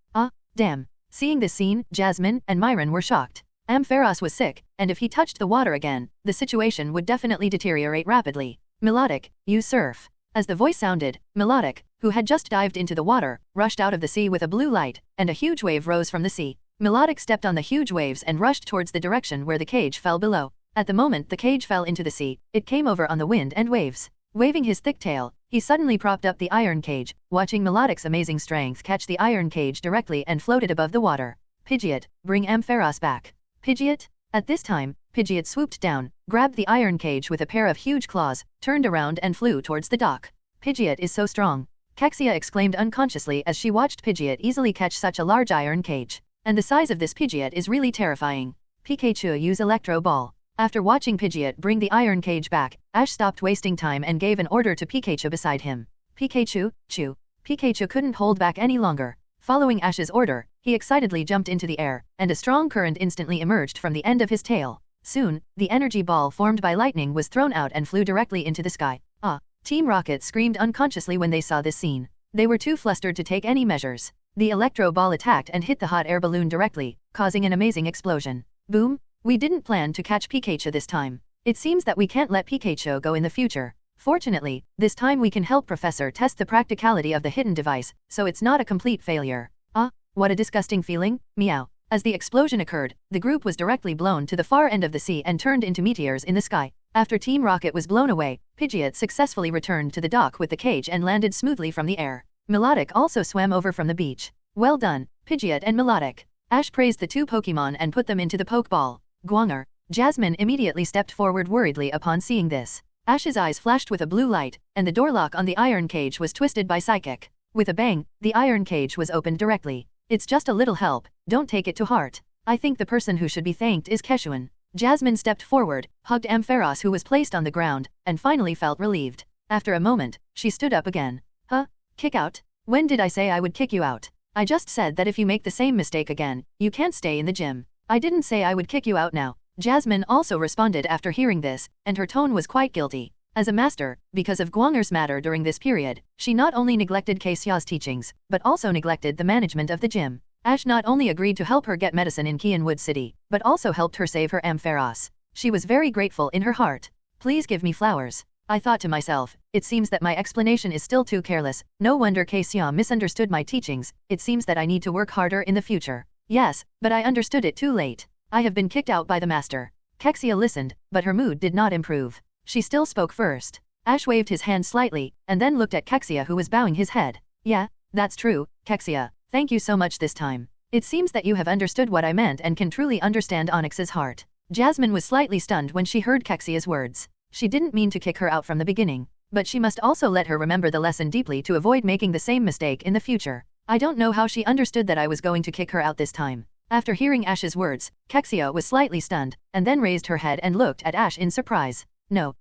Damn. Seeing this scene, Jasmine and Myron were shocked. Ampharos was sick, and if he touched the water again, the situation would definitely deteriorate rapidly. Melodic, use surf. As the voice sounded, Melodic, who had just dived into the water, rushed out of the sea with a blue light, and a huge wave rose from the sea. Melodic stepped on the huge waves and rushed towards the direction where the cage fell below. At the moment the cage fell into the sea, it came over on the wind and waves. Waving his thick tail, he suddenly propped up the iron cage, watching Melodic's amazing strength catch the iron cage directly and floated above the water. Pidgeot, bring Ampharos back. Pidgeot? At this time, Pidgeot swooped down, grabbed the iron cage with a pair of huge claws, turned around and flew towards the dock. Pidgeot is so strong. Kexia exclaimed unconsciously as she watched Pidgeot easily catch such a large iron cage. And the size of this Pidgeot is really terrifying. Pikachu use Electro Ball. After watching Pidgeot bring the iron cage back, Ash stopped wasting time and gave an order to Pikachu beside him. Pikachu, chew. Pikachu couldn't hold back any longer. Following Ash's order, he excitedly jumped into the air, and a strong current instantly emerged from the end of his tail. Soon, the energy ball formed by lightning was thrown out and flew directly into the sky. Team Rocket screamed unconsciously when they saw this scene. They were too flustered to take any measures. The electro ball attacked and hit the hot air balloon directly, causing an amazing explosion. Boom! We didn't plan to catch Pikachu this time. It seems that we can't let Pikachu go in the future. Fortunately, this time we can help Professor test the practicality of the hidden device, so it's not a complete failure. What a disgusting feeling, meow. As the explosion occurred, the group was directly blown to the far end of the sea and turned into meteors in the sky. After Team Rocket was blown away, Pidgeot successfully returned to the dock with the cage and landed smoothly from the air. Melodic also swam over from the beach. Well done, Pidgeot and Melodic. Ash praised the two Pokemon and put them into the Pokeball. Guanger. Jasmine immediately stepped forward worriedly upon seeing this. Ash's eyes flashed with a blue light, and the door lock on the iron cage was twisted by Psychic. With a bang, the iron cage was opened directly. It's just a little help, don't take it to heart. I think the person who should be thanked is Xuan. Jasmine stepped forward, hugged Ampharos who was placed on the ground, and finally felt relieved. After a moment, she stood up again. Kick out? When did I say I would kick you out? I just said that if you make the same mistake again, you can't stay in the gym. I didn't say I would kick you out now. Jasmine also responded after hearing this, and her tone was quite guilty. As a master, because of Guanger's matter during this period, she not only neglected Keixia's teachings, but also neglected the management of the gym. Ash not only agreed to help her get medicine in Qianwood City, but also helped her save her Ampharos. She was very grateful in her heart. Please give me flowers. I thought to myself, it seems that my explanation is still too careless. No wonder Keixia misunderstood my teachings. It seems that I need to work harder in the future. Yes, but I understood it too late. I have been kicked out by the master. Keixia listened, but her mood did not improve. She still spoke first. Ash waved his hand slightly, and then looked at Keixia who was bowing his head. Yeah, that's true, Keixia. Thank you so much this time. It seems that you have understood what I meant and can truly understand Onyx's heart. Jasmine was slightly stunned when she heard Kexia's words. She didn't mean to kick her out from the beginning, but she must also let her remember the lesson deeply to avoid making the same mistake in the future. I don't know how she understood that I was going to kick her out this time. After hearing Ash's words, Kexia was slightly stunned, and then raised her head and looked at Ash in surprise. No,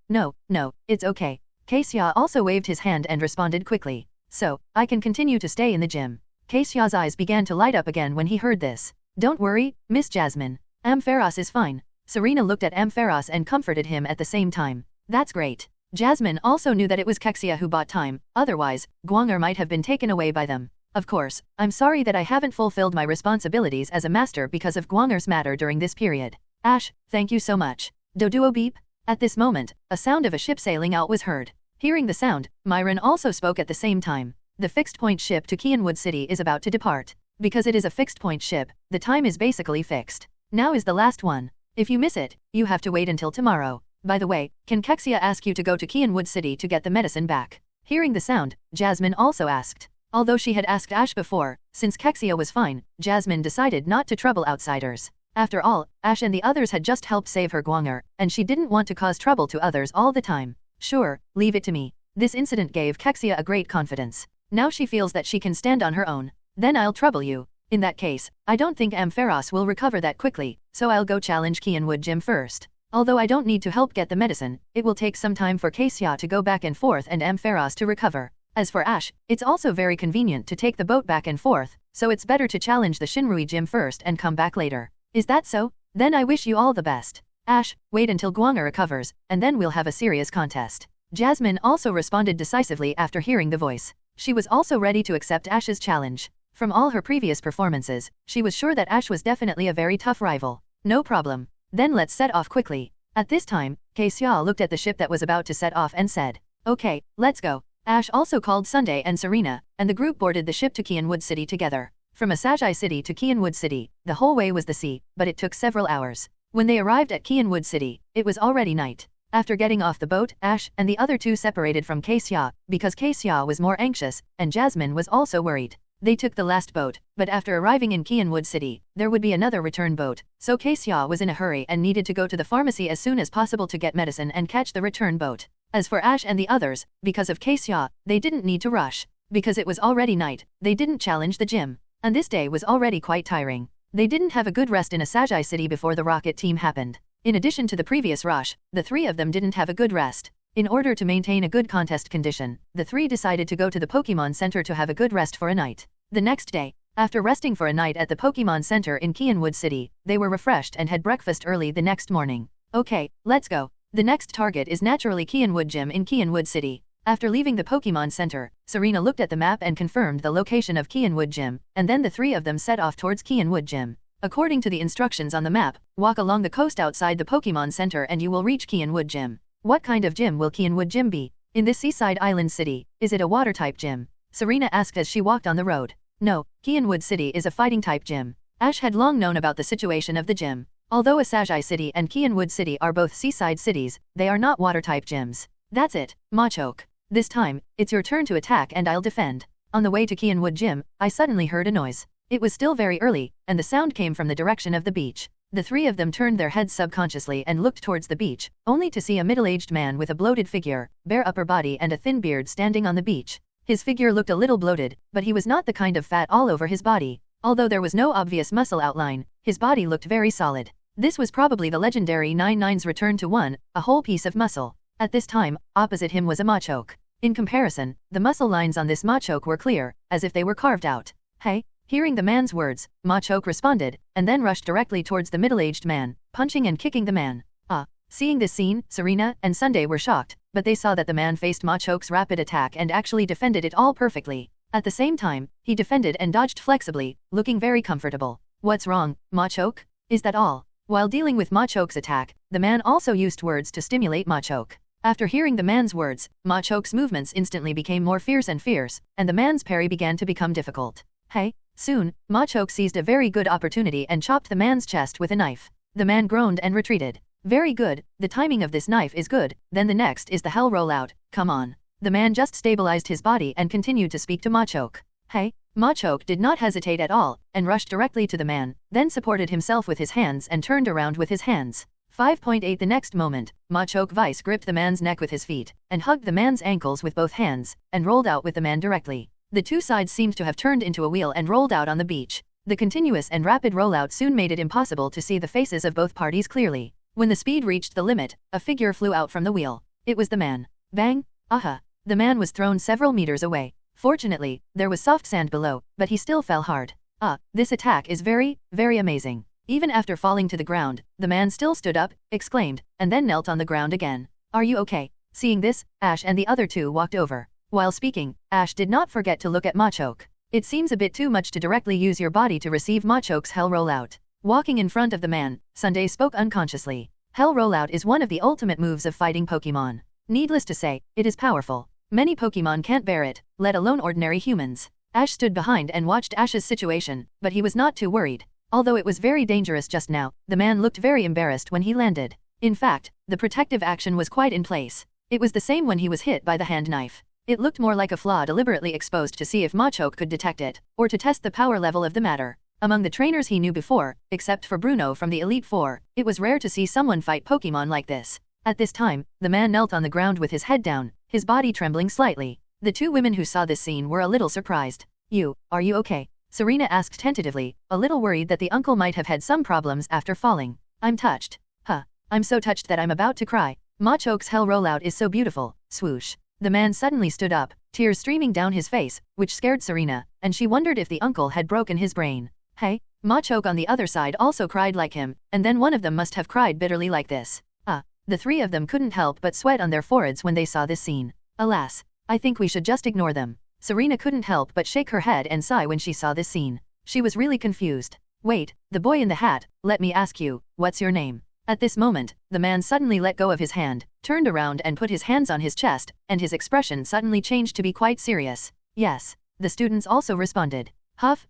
it's okay. Kexia also waved his hand and responded quickly. So, I can continue to stay in the gym. Kexia's eyes began to light up again when he heard this. Don't worry, Miss Jasmine. Ampharos is fine. Serena looked at Ampharos and comforted him at the same time. That's great. Jasmine also knew that it was Kexia who bought time, otherwise, Guanger might have been taken away by them. Of course, I'm sorry that I haven't fulfilled my responsibilities as a master because of Guanger's matter during this period. Ash, thank you so much. Doduo beep. At this moment, a sound of a ship sailing out was heard. Hearing the sound, Myron also spoke at the same time. The fixed-point ship to Qianwood City is about to depart. Because it is a fixed-point ship, the time is basically fixed. Now is the last one. If you miss it, you have to wait until tomorrow. By the way, can Kexia ask you to go to Qianwood City to get the medicine back? Hearing the sound, Jasmine also asked. Although she had asked Ash before, since Kexia was fine, Jasmine decided not to trouble outsiders. After all, Ash and the others had just helped save her Guanger, and she didn't want to cause trouble to others all the time. Sure, leave it to me. This incident gave Kexia a great confidence. Now she feels that she can stand on her own. Then I'll trouble you. In that case, I don't think Ampharos will recover that quickly, so I'll go challenge Qianwood Gym first. Although I don't need to help get the medicine, it will take some time for Kexia to go back and forth and Ampharos to recover. As for Ash, it's also very convenient to take the boat back and forth, so it's better to challenge the Shinrui Gym first and come back later. Is that so? Then I wish you all the best. Ash, wait until Guanger recovers, and then we'll have a serious contest. Jasmine also responded decisively after hearing the voice. She was also ready to accept Ash's challenge. From all her previous performances, she was sure that Ash was definitely a very tough rival. No problem. Then let's set off quickly. At this time, Kexia looked at the ship that was about to set off and said, okay, let's go. Ash also called Sunday and Serena, and the group boarded the ship to Qianwood City together. From Asagi City to Qianwood City, the whole way was the sea, but it took several hours. When they arrived at Qianwood City, it was already night. After getting off the boat, Ash and the other two separated from Kexia, because Kexia was more anxious, and Jasmine was also worried. They took the last boat, but after arriving in Qianwood City, there would be another return boat, so Kexia was in a hurry and needed to go to the pharmacy as soon as possible to get medicine and catch the return boat. As for Ash and the others, because of Kexia, they didn't need to rush. Because it was already night, they didn't challenge the gym. And this day was already quite tiring. They didn't have a good rest in Asajai City before the rocket team happened. In addition to the previous rush, the three of them didn't have a good rest. In order to maintain a good contest condition, the three decided to go to the Pokémon Center to have a good rest for a night. The next day, after resting for a night at the Pokémon Center in Qianwood City, they were refreshed and had breakfast early the next morning. Okay, let's go. The next target is naturally Qianwood Gym in Qianwood City. After leaving the Pokémon Center, Serena looked at the map and confirmed the location of Qianwood Gym, and then the three of them set off towards Qianwood Gym. According to the instructions on the map, walk along the coast outside the Pokémon Center and you will reach Qianwood Gym. What kind of gym will Qianwood Gym be? In this seaside island city, is it a water-type gym? Serena asked as she walked on the road. No, Qianwood City is a fighting-type gym. Ash had long known about the situation of the gym. Although Asajai City and Qianwood City are both seaside cities, they are not water-type gyms. That's it, Machoke. This time, it's your turn to attack and I'll defend. On the way to Qianwood Gym, I suddenly heard a noise. It was still very early, and the sound came from the direction of the beach. The three of them turned their heads subconsciously and looked towards the beach, only to see a middle-aged man with a bloated figure, bare upper body and a thin beard standing on the beach. His figure looked a little bloated, but he was not the kind of fat all over his body. Although there was no obvious muscle outline, his body looked very solid. This was probably the legendary 99's return to one, a whole piece of muscle. At this time, opposite him was a Machoke. In comparison, the muscle lines on this Machoke were clear, as if they were carved out. Hey? Hearing the man's words, Machoke responded, and then rushed directly towards the middle-aged man, punching and kicking the man. Seeing this scene, Serena and Sunday were shocked, but they saw that the man faced Machoke's rapid attack and actually defended it all perfectly. At the same time, he defended and dodged flexibly, looking very comfortable. What's wrong, Machoke? Is that all? While dealing with Machoke's attack, the man also used words to stimulate Machoke. After hearing the man's words, Machoke's movements instantly became more fierce, and the man's parry began to become difficult. Hey? Soon, Machoke seized a very good opportunity and chopped the man's chest with a knife. The man groaned and retreated. Very good, the timing of this knife is good, then the next is the hell rollout, come on. The man just stabilized his body and continued to speak to Machoke. Hey? Machoke did not hesitate at all, and rushed directly to the man, then supported himself with his hands and turned around with his hands. 5.8 The next moment, Machoke vice gripped the man's neck with his feet, and hugged the man's ankles with both hands, and rolled out with the man directly. The two sides seemed to have turned into a wheel and rolled out on the beach. The continuous and rapid rollout soon made it impossible to see the faces of both parties clearly. When the speed reached the limit, a figure flew out from the wheel. It was the man. Bang! Aha! The man was thrown several meters away. Fortunately, there was soft sand below, but he still fell hard. This attack is very, very amazing. Even after falling to the ground, the man still stood up, exclaimed, and then knelt on the ground again. Are you okay? Seeing this, Ash and the other two walked over. While speaking, Ash did not forget to look at Machoke. It seems a bit too much to directly use your body to receive Machoke's hell rollout. Walking in front of the man, Sunday spoke unconsciously. Hell rollout is one of the ultimate moves of fighting Pokemon. Needless to say, it is powerful. Many Pokemon can't bear it, let alone ordinary humans. Ash stood behind and watched Ash's situation, but he was not too worried. Although it was very dangerous just now, the man looked very embarrassed when he landed. In fact, the protective action was quite in place. It was the same when he was hit by the hand knife. It looked more like a flaw deliberately exposed to see if Machoke could detect it, or to test the power level of the matter. Among the trainers he knew before, except for Bruno from the Elite Four, it was rare to see someone fight Pokemon like this. At this time, the man knelt on the ground with his head down, his body trembling slightly. The two women who saw this scene were a little surprised. Are you okay? Serena asked tentatively, a little worried that the uncle might have had some problems after falling. I'm touched. I'm so touched that I'm about to cry. Machoke's hell rollout is so beautiful. Swoosh. The man suddenly stood up, tears streaming down his face, which scared Serena, and she wondered if the uncle had broken his brain. Hey? Machoke on the other side also cried like him, and then one of them must have cried bitterly like this. The three of them couldn't help but sweat on their foreheads when they saw this scene. Alas, I think we should just ignore them. Serena couldn't help but shake her head and sigh when she saw this scene. She was really confused. Wait, the boy in the hat, let me ask you, what's your name? At this moment, the man suddenly let go of his hand, turned around and put his hands on his chest, and his expression suddenly changed to be quite serious. Yes. The students also responded. Huff,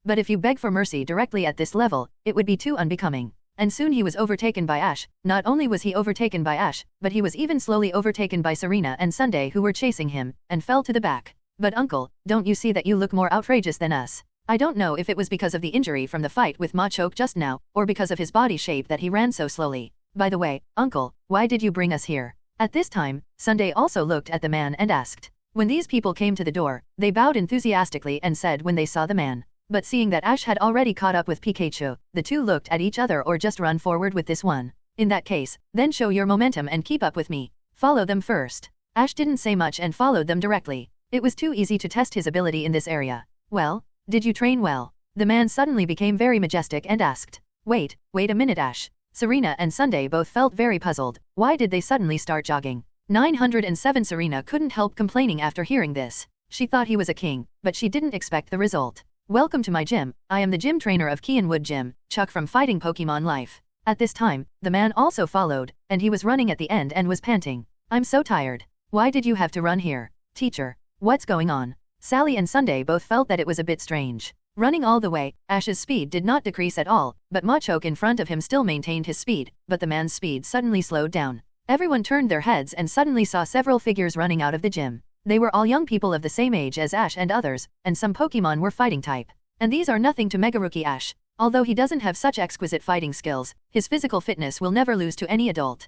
but if you beg for mercy directly at this level, it would be too unbecoming. And soon he was overtaken by Ash. Not only was he overtaken by Ash, but he was even slowly overtaken by Serena and Sunday who were chasing him, and fell to the back. But uncle, don't you see that you look more outrageous than us? I don't know if it was because of the injury from the fight with Machoke just now, or because of his body shape that he ran so slowly. By the way, uncle, why did you bring us here? At this time, Sunday also looked at the man and asked. When these people came to the door, they bowed enthusiastically and said when they saw the man. But seeing that Ash had already caught up with Pikachu, the two looked at each other or just run forward with this one. In that case, then show your momentum and keep up with me. Follow them first. Ash didn't say much and followed them directly. It was too easy to test his ability in this area. Well, did you train well? The man suddenly became very majestic and asked. Wait a minute Ash. Serena and Sunday both felt very puzzled. Why did they suddenly start jogging? 907 Serena couldn't help complaining after hearing this. She thought he was a king, but she didn't expect the result. Welcome to my gym. I am the gym trainer of Kianwood Gym, Chuck from Fighting Pokemon Life. At this time, the man also followed, and he was running at the end and was panting. I'm so tired. Why did you have to run here? Teacher, what's going on? Sally and Sunday both felt that it was a bit strange. Running all the way, Ash's speed did not decrease at all, but Machoke in front of him still maintained his speed, but the man's speed suddenly slowed down. Everyone turned their heads and suddenly saw several figures running out of the gym. They were all young people of the same age as Ash and others, and some Pokemon were fighting type. And these are nothing to Mega Rookie Ash. Although he doesn't have such exquisite fighting skills, his physical fitness will never lose to any adult.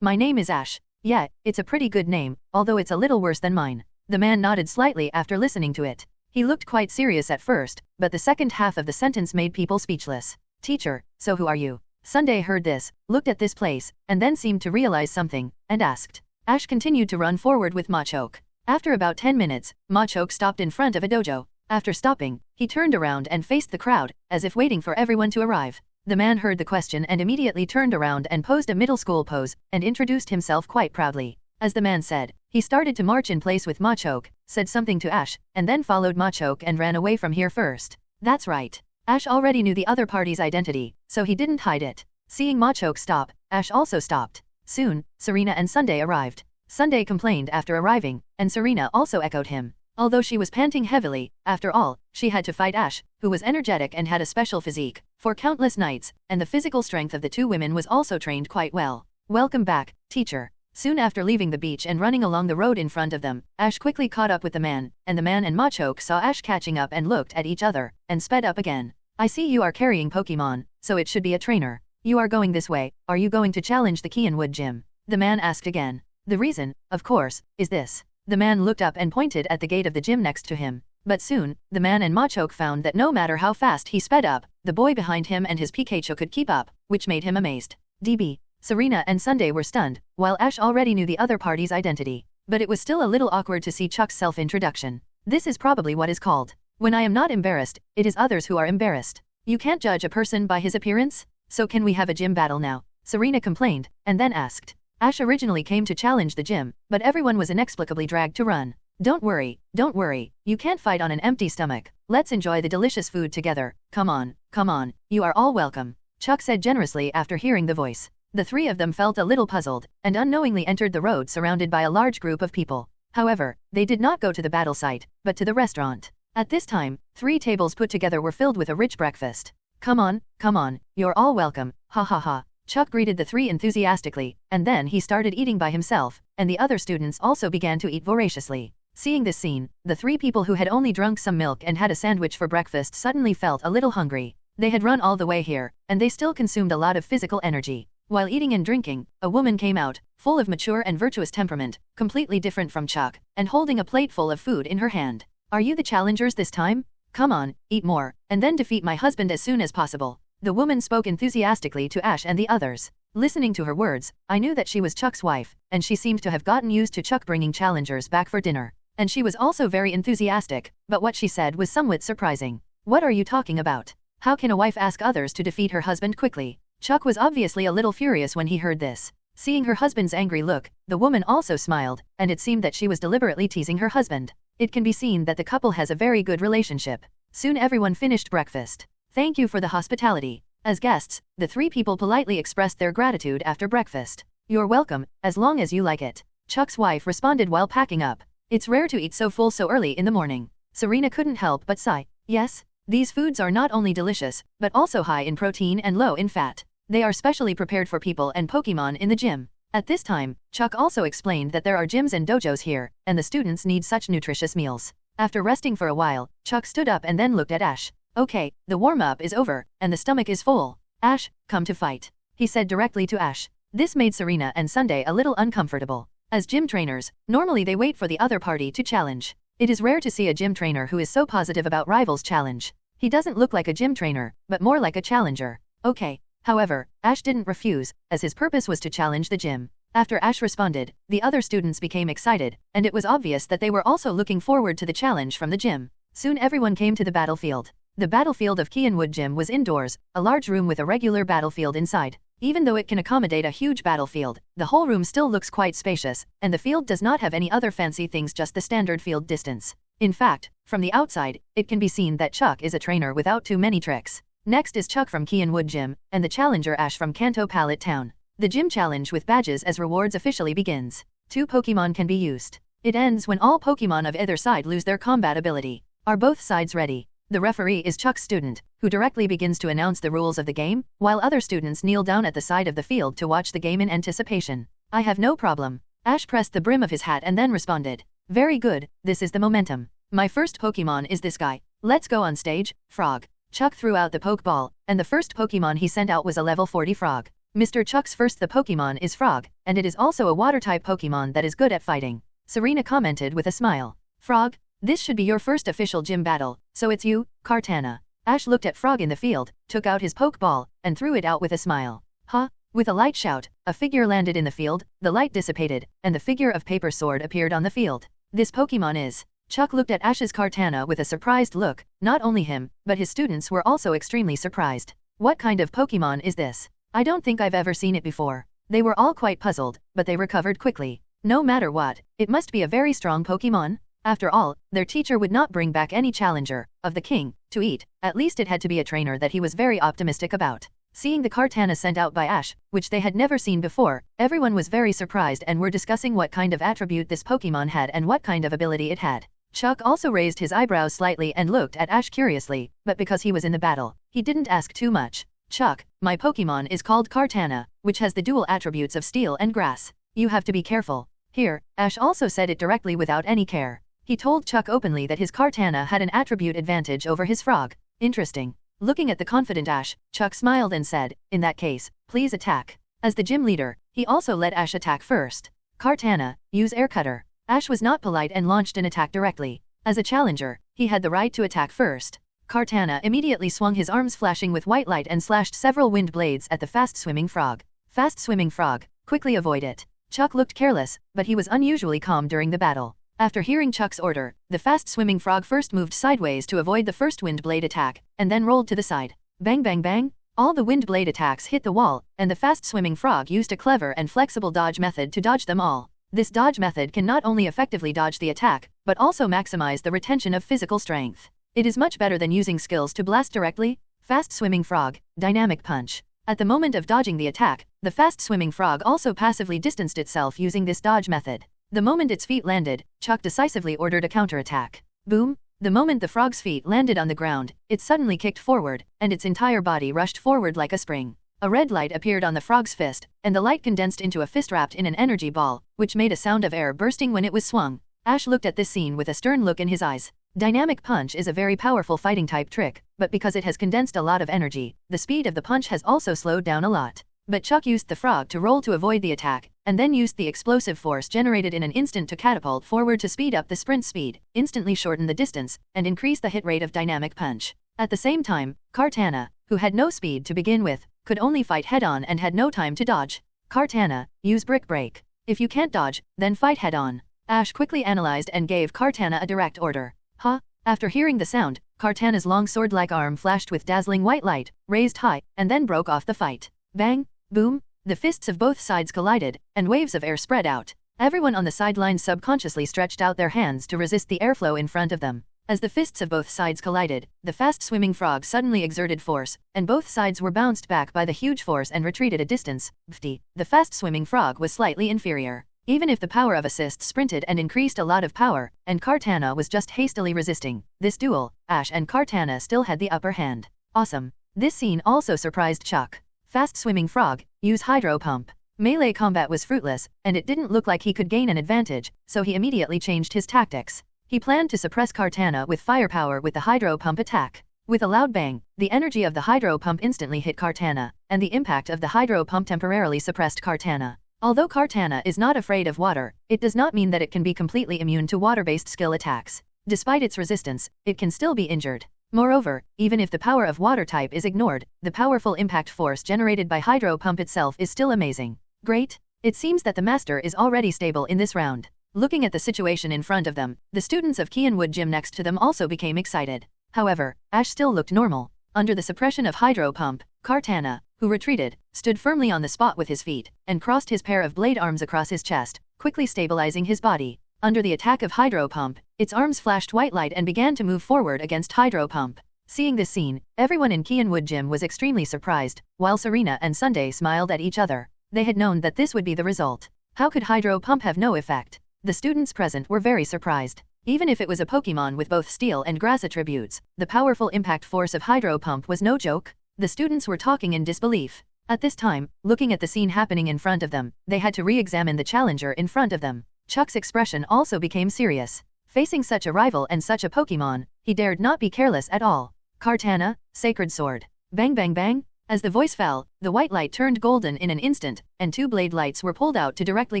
My name is Ash. Yeah, it's a pretty good name, although it's a little worse than mine. The man nodded slightly after listening to it. He looked quite serious at first, but the second half of the sentence made people speechless. Teacher, so who are you? Sunday heard this, looked at this place, and then seemed to realize something, and asked. Ash continued to run forward with Machoke. After about 10 minutes, Machoke stopped in front of a dojo. After stopping, he turned around and faced the crowd, as if waiting for everyone to arrive. The man heard the question and immediately turned around and posed a middle school pose, and introduced himself quite proudly. As the man said, he started to march in place with Machoke, said something to Ash, and then followed Machoke and ran away from here first. That's right. Ash already knew the other party's identity, so he didn't hide it. Seeing Machoke stop, Ash also stopped. Soon, Serena and Sunday arrived. Sunday complained after arriving, and Serena also echoed him. Although she was panting heavily, after all, she had to fight Ash, who was energetic and had a special physique, for countless nights, and the physical strength of the two women was also trained quite well. Welcome back, teacher. Soon after leaving the beach and running along the road in front of them, Ash quickly caught up with the man and Machoke saw Ash catching up and looked at each other, and sped up again. I see you are carrying Pokemon, so it should be a trainer. You are going this way, are you going to challenge the Kianwood Gym? The man asked again. The reason, of course, is this. The man looked up and pointed at the gate of the gym next to him. But soon, the man and Machoke found that no matter how fast he sped up, the boy behind him and his Pikachu could keep up, which made him amazed. DB. Serena and Sunday were stunned, while Ash already knew the other party's identity. But it was still a little awkward to see Chuck's self-introduction. This is probably what is called. When I am not embarrassed, it is others who are embarrassed. You can't judge a person by his appearance? So can we have a gym battle now? Serena complained, and then asked. Ash originally came to challenge the gym, but everyone was inexplicably dragged to run. Don't worry, you can't fight on an empty stomach. Let's enjoy the delicious food together. Come on, you are all welcome. Chuck said generously after hearing the voice. The three of them felt a little puzzled, and unknowingly entered the road surrounded by a large group of people. However, they did not go to the battle site, but to the restaurant. At this time, 3 tables put together were filled with a rich breakfast. Come on, you're all welcome, ha ha ha. Chuck greeted the 3 enthusiastically, and then he started eating by himself, and the other students also began to eat voraciously. Seeing this scene, the 3 people who had only drunk some milk and had a sandwich for breakfast suddenly felt a little hungry. They had run all the way here, and they still consumed a lot of physical energy. While eating and drinking, a woman came out, full of mature and virtuous temperament, completely different from Chuck, and holding a plate full of food in her hand. Are you the challengers this time? Come on, eat more, and then defeat my husband as soon as possible. The woman spoke enthusiastically to Ash and the others. Listening to her words, I knew that she was Chuck's wife, and she seemed to have gotten used to Chuck bringing challengers back for dinner. And she was also very enthusiastic, but what she said was somewhat surprising. What are you talking about? How can a wife ask others to defeat her husband quickly? Chuck was obviously a little furious when he heard this. Seeing her husband's angry look, the woman also smiled, and it seemed that she was deliberately teasing her husband. It can be seen that the couple has a very good relationship. Soon everyone finished breakfast. Thank you for the hospitality. As guests, the 3 people politely expressed their gratitude after breakfast. You're welcome, as long as you like it. Chuck's wife responded while packing up. It's rare to eat so full so early in the morning. Serena couldn't help but sigh. Yes, these foods are not only delicious, but also high in protein and low in fat. They are specially prepared for people and Pokemon in the gym. At this time, Chuck also explained that there are gyms and dojos here, and the students need such nutritious meals. After resting for a while, Chuck stood up and then looked at Ash. Okay, the warm-up is over, and the stomach is full. Ash, come to fight. He said directly to Ash. This made Serena and Sunday a little uncomfortable. As gym trainers, normally they wait for the other party to challenge. It is rare to see a gym trainer who is so positive about rivals' challenge. He doesn't look like a gym trainer, but more like a challenger. Okay. However, Ash didn't refuse, as his purpose was to challenge the gym. After Ash responded, the other students became excited, and it was obvious that they were also looking forward to the challenge from the gym. Soon everyone came to the battlefield. The battlefield of Qianwood Gym was indoors, a large room with a regular battlefield inside. Even though it can accommodate a huge battlefield, the whole room still looks quite spacious, and the field does not have any other fancy things, just the standard field distance. In fact, from the outside, it can be seen that Chuck is a trainer without too many tricks. Next is Chuck from Qianwood Gym, and the challenger Ash from Kanto Palette Town. The gym challenge with badges as rewards officially begins. 2 Pokemon can be used. It ends when all Pokemon of either side lose their combat ability. Are both sides ready? The referee is Chuck's student, who directly begins to announce the rules of the game, while other students kneel down at the side of the field to watch the game in anticipation. I have no problem. Ash pressed the brim of his hat and then responded. Very good, this is the momentum. My first Pokemon is this guy. Let's go on stage, Frog. Chuck threw out the Pokeball, and the first Pokemon he sent out was a level 40 Frog. Mr. Chuck's first the Pokemon is Frog, and it is also a water-type Pokemon that is good at fighting. Serena commented with a smile. Frog, this should be your first official gym battle, so it's you, Kartana. Ash looked at Frog in the field, took out his Pokeball, and threw it out with a smile. Huh? With a light shout, a figure landed in the field, the light dissipated, and the figure of Paper Sword appeared on the field. This Pokemon is... Chuck looked at Ash's Kartana with a surprised look. Not only him, but his students were also extremely surprised. What kind of Pokemon is this? I don't think I've ever seen it before. They were all quite puzzled, but they recovered quickly. No matter what, it must be a very strong Pokemon. After all, their teacher would not bring back any challenger of the king to eat. At least it had to be a trainer that he was very optimistic about. Seeing the Kartana sent out by Ash, which they had never seen before, everyone was very surprised and were discussing what kind of attribute this Pokemon had and what kind of ability it had. Chuck also raised his eyebrows slightly and looked at Ash curiously, but because he was in the battle, he didn't ask too much. Chuck, my Pokemon is called Kartana, which has the dual attributes of steel and grass. You have to be careful. Here, Ash also said it directly without any care. He told Chuck openly that his Kartana had an attribute advantage over his Frog. Interesting. Looking at the confident Ash, Chuck smiled and said, in that case, please attack. As the gym leader, he also let Ash attack first. Kartana, use Air Cutter. Ash was not polite and launched an attack directly. As a challenger, he had the right to attack first. Kartana immediately swung his arms flashing with white light and slashed several wind blades at the fast-swimming Frog. Fast-swimming Frog, quickly avoid it. Chuck looked careless, but he was unusually calm during the battle. After hearing Chuck's order, the fast-swimming Frog first moved sideways to avoid the first wind blade attack, and then rolled to the side. Bang bang bang! All the wind blade attacks hit the wall, and the fast-swimming Frog used a clever and flexible dodge method to dodge them all. This dodge method can not only effectively dodge the attack, but also maximize the retention of physical strength. It is much better than using skills to blast directly. Fast-swimming Frog, Dynamic Punch. At the moment of dodging the attack, the fast-swimming Frog also passively distanced itself using this dodge method. The moment its feet landed, Chuck decisively ordered a counterattack. Boom! The moment the Frog's feet landed on the ground, it suddenly kicked forward, and its entire body rushed forward like a spring. A red light appeared on the Frog's fist, and the light condensed into a fist wrapped in an energy ball, which made a sound of air bursting when it was swung. Ash looked at this scene with a stern look in his eyes. Dynamic Punch is a very powerful fighting type trick, but because it has condensed a lot of energy, the speed of the punch has also slowed down a lot. But Chuck used the Frog to roll to avoid the attack, and then used the explosive force generated in an instant to catapult forward to speed up the sprint speed, instantly shorten the distance, and increase the hit rate of Dynamic Punch. At the same time, Kartana, who had no speed to begin with, could only fight head-on and had no time to dodge. Kartana, use Brick Break. If you can't dodge, then fight head-on. Ash quickly analyzed and gave Kartana a direct order. Huh? After hearing the sound, Kartana's long sword-like arm flashed with dazzling white light, raised high, and then broke off the fight. Bang! Boom! The fists of both sides collided, and waves of air spread out. Everyone on the sidelines subconsciously stretched out their hands to resist the airflow in front of them. As the fists of both sides collided, the fast-swimming Frog suddenly exerted force, and both sides were bounced back by the huge force and retreated a distance. The fast-swimming Frog was slightly inferior. Even if the power of assist sprinted and increased a lot of power, and Kartana was just hastily resisting this duel, Ash and Kartana still had the upper hand. Awesome. This scene also surprised Chuck. Fast-swimming Frog, use Hydro Pump. Melee combat was fruitless, and it didn't look like he could gain an advantage, so he immediately changed his tactics. He planned to suppress Kartana with firepower with the Hydro Pump attack. With a loud bang, the energy of the Hydro Pump instantly hit Kartana, and the impact of the Hydro Pump temporarily suppressed Kartana. Although Kartana is not afraid of water, it does not mean that it can be completely immune to water-based skill attacks. Despite its resistance, it can still be injured. Moreover, even if the power of water type is ignored, the powerful impact force generated by Hydro Pump itself is still amazing. Great! It seems that the Master is already stable in this round. Looking at the situation in front of them, the students of Qianwood Gym next to them also became excited. However, Ash still looked normal. Under the suppression of Hydro Pump, Kartana, who retreated, stood firmly on the spot with his feet, and crossed his pair of blade arms across his chest, quickly stabilizing his body. Under the attack of Hydro Pump, its arms flashed white light and began to move forward against Hydro Pump. Seeing this scene, everyone in Qianwood Gym was extremely surprised, while Serena and Sunday smiled at each other. They had known that this would be the result. How could Hydro Pump have no effect? The students present were very surprised. Even if it was a Pokémon with both steel and grass attributes, the powerful impact force of Hydro Pump was no joke. The students were talking in disbelief. At this time, looking at the scene happening in front of them, they had to re-examine the challenger in front of them. Chuck's expression also became serious. Facing such a rival and such a Pokémon, he dared not be careless at all. Kartana, Sacred Sword. Bang bang bang! As the voice fell, the white light turned golden in an instant, and two blade lights were pulled out to directly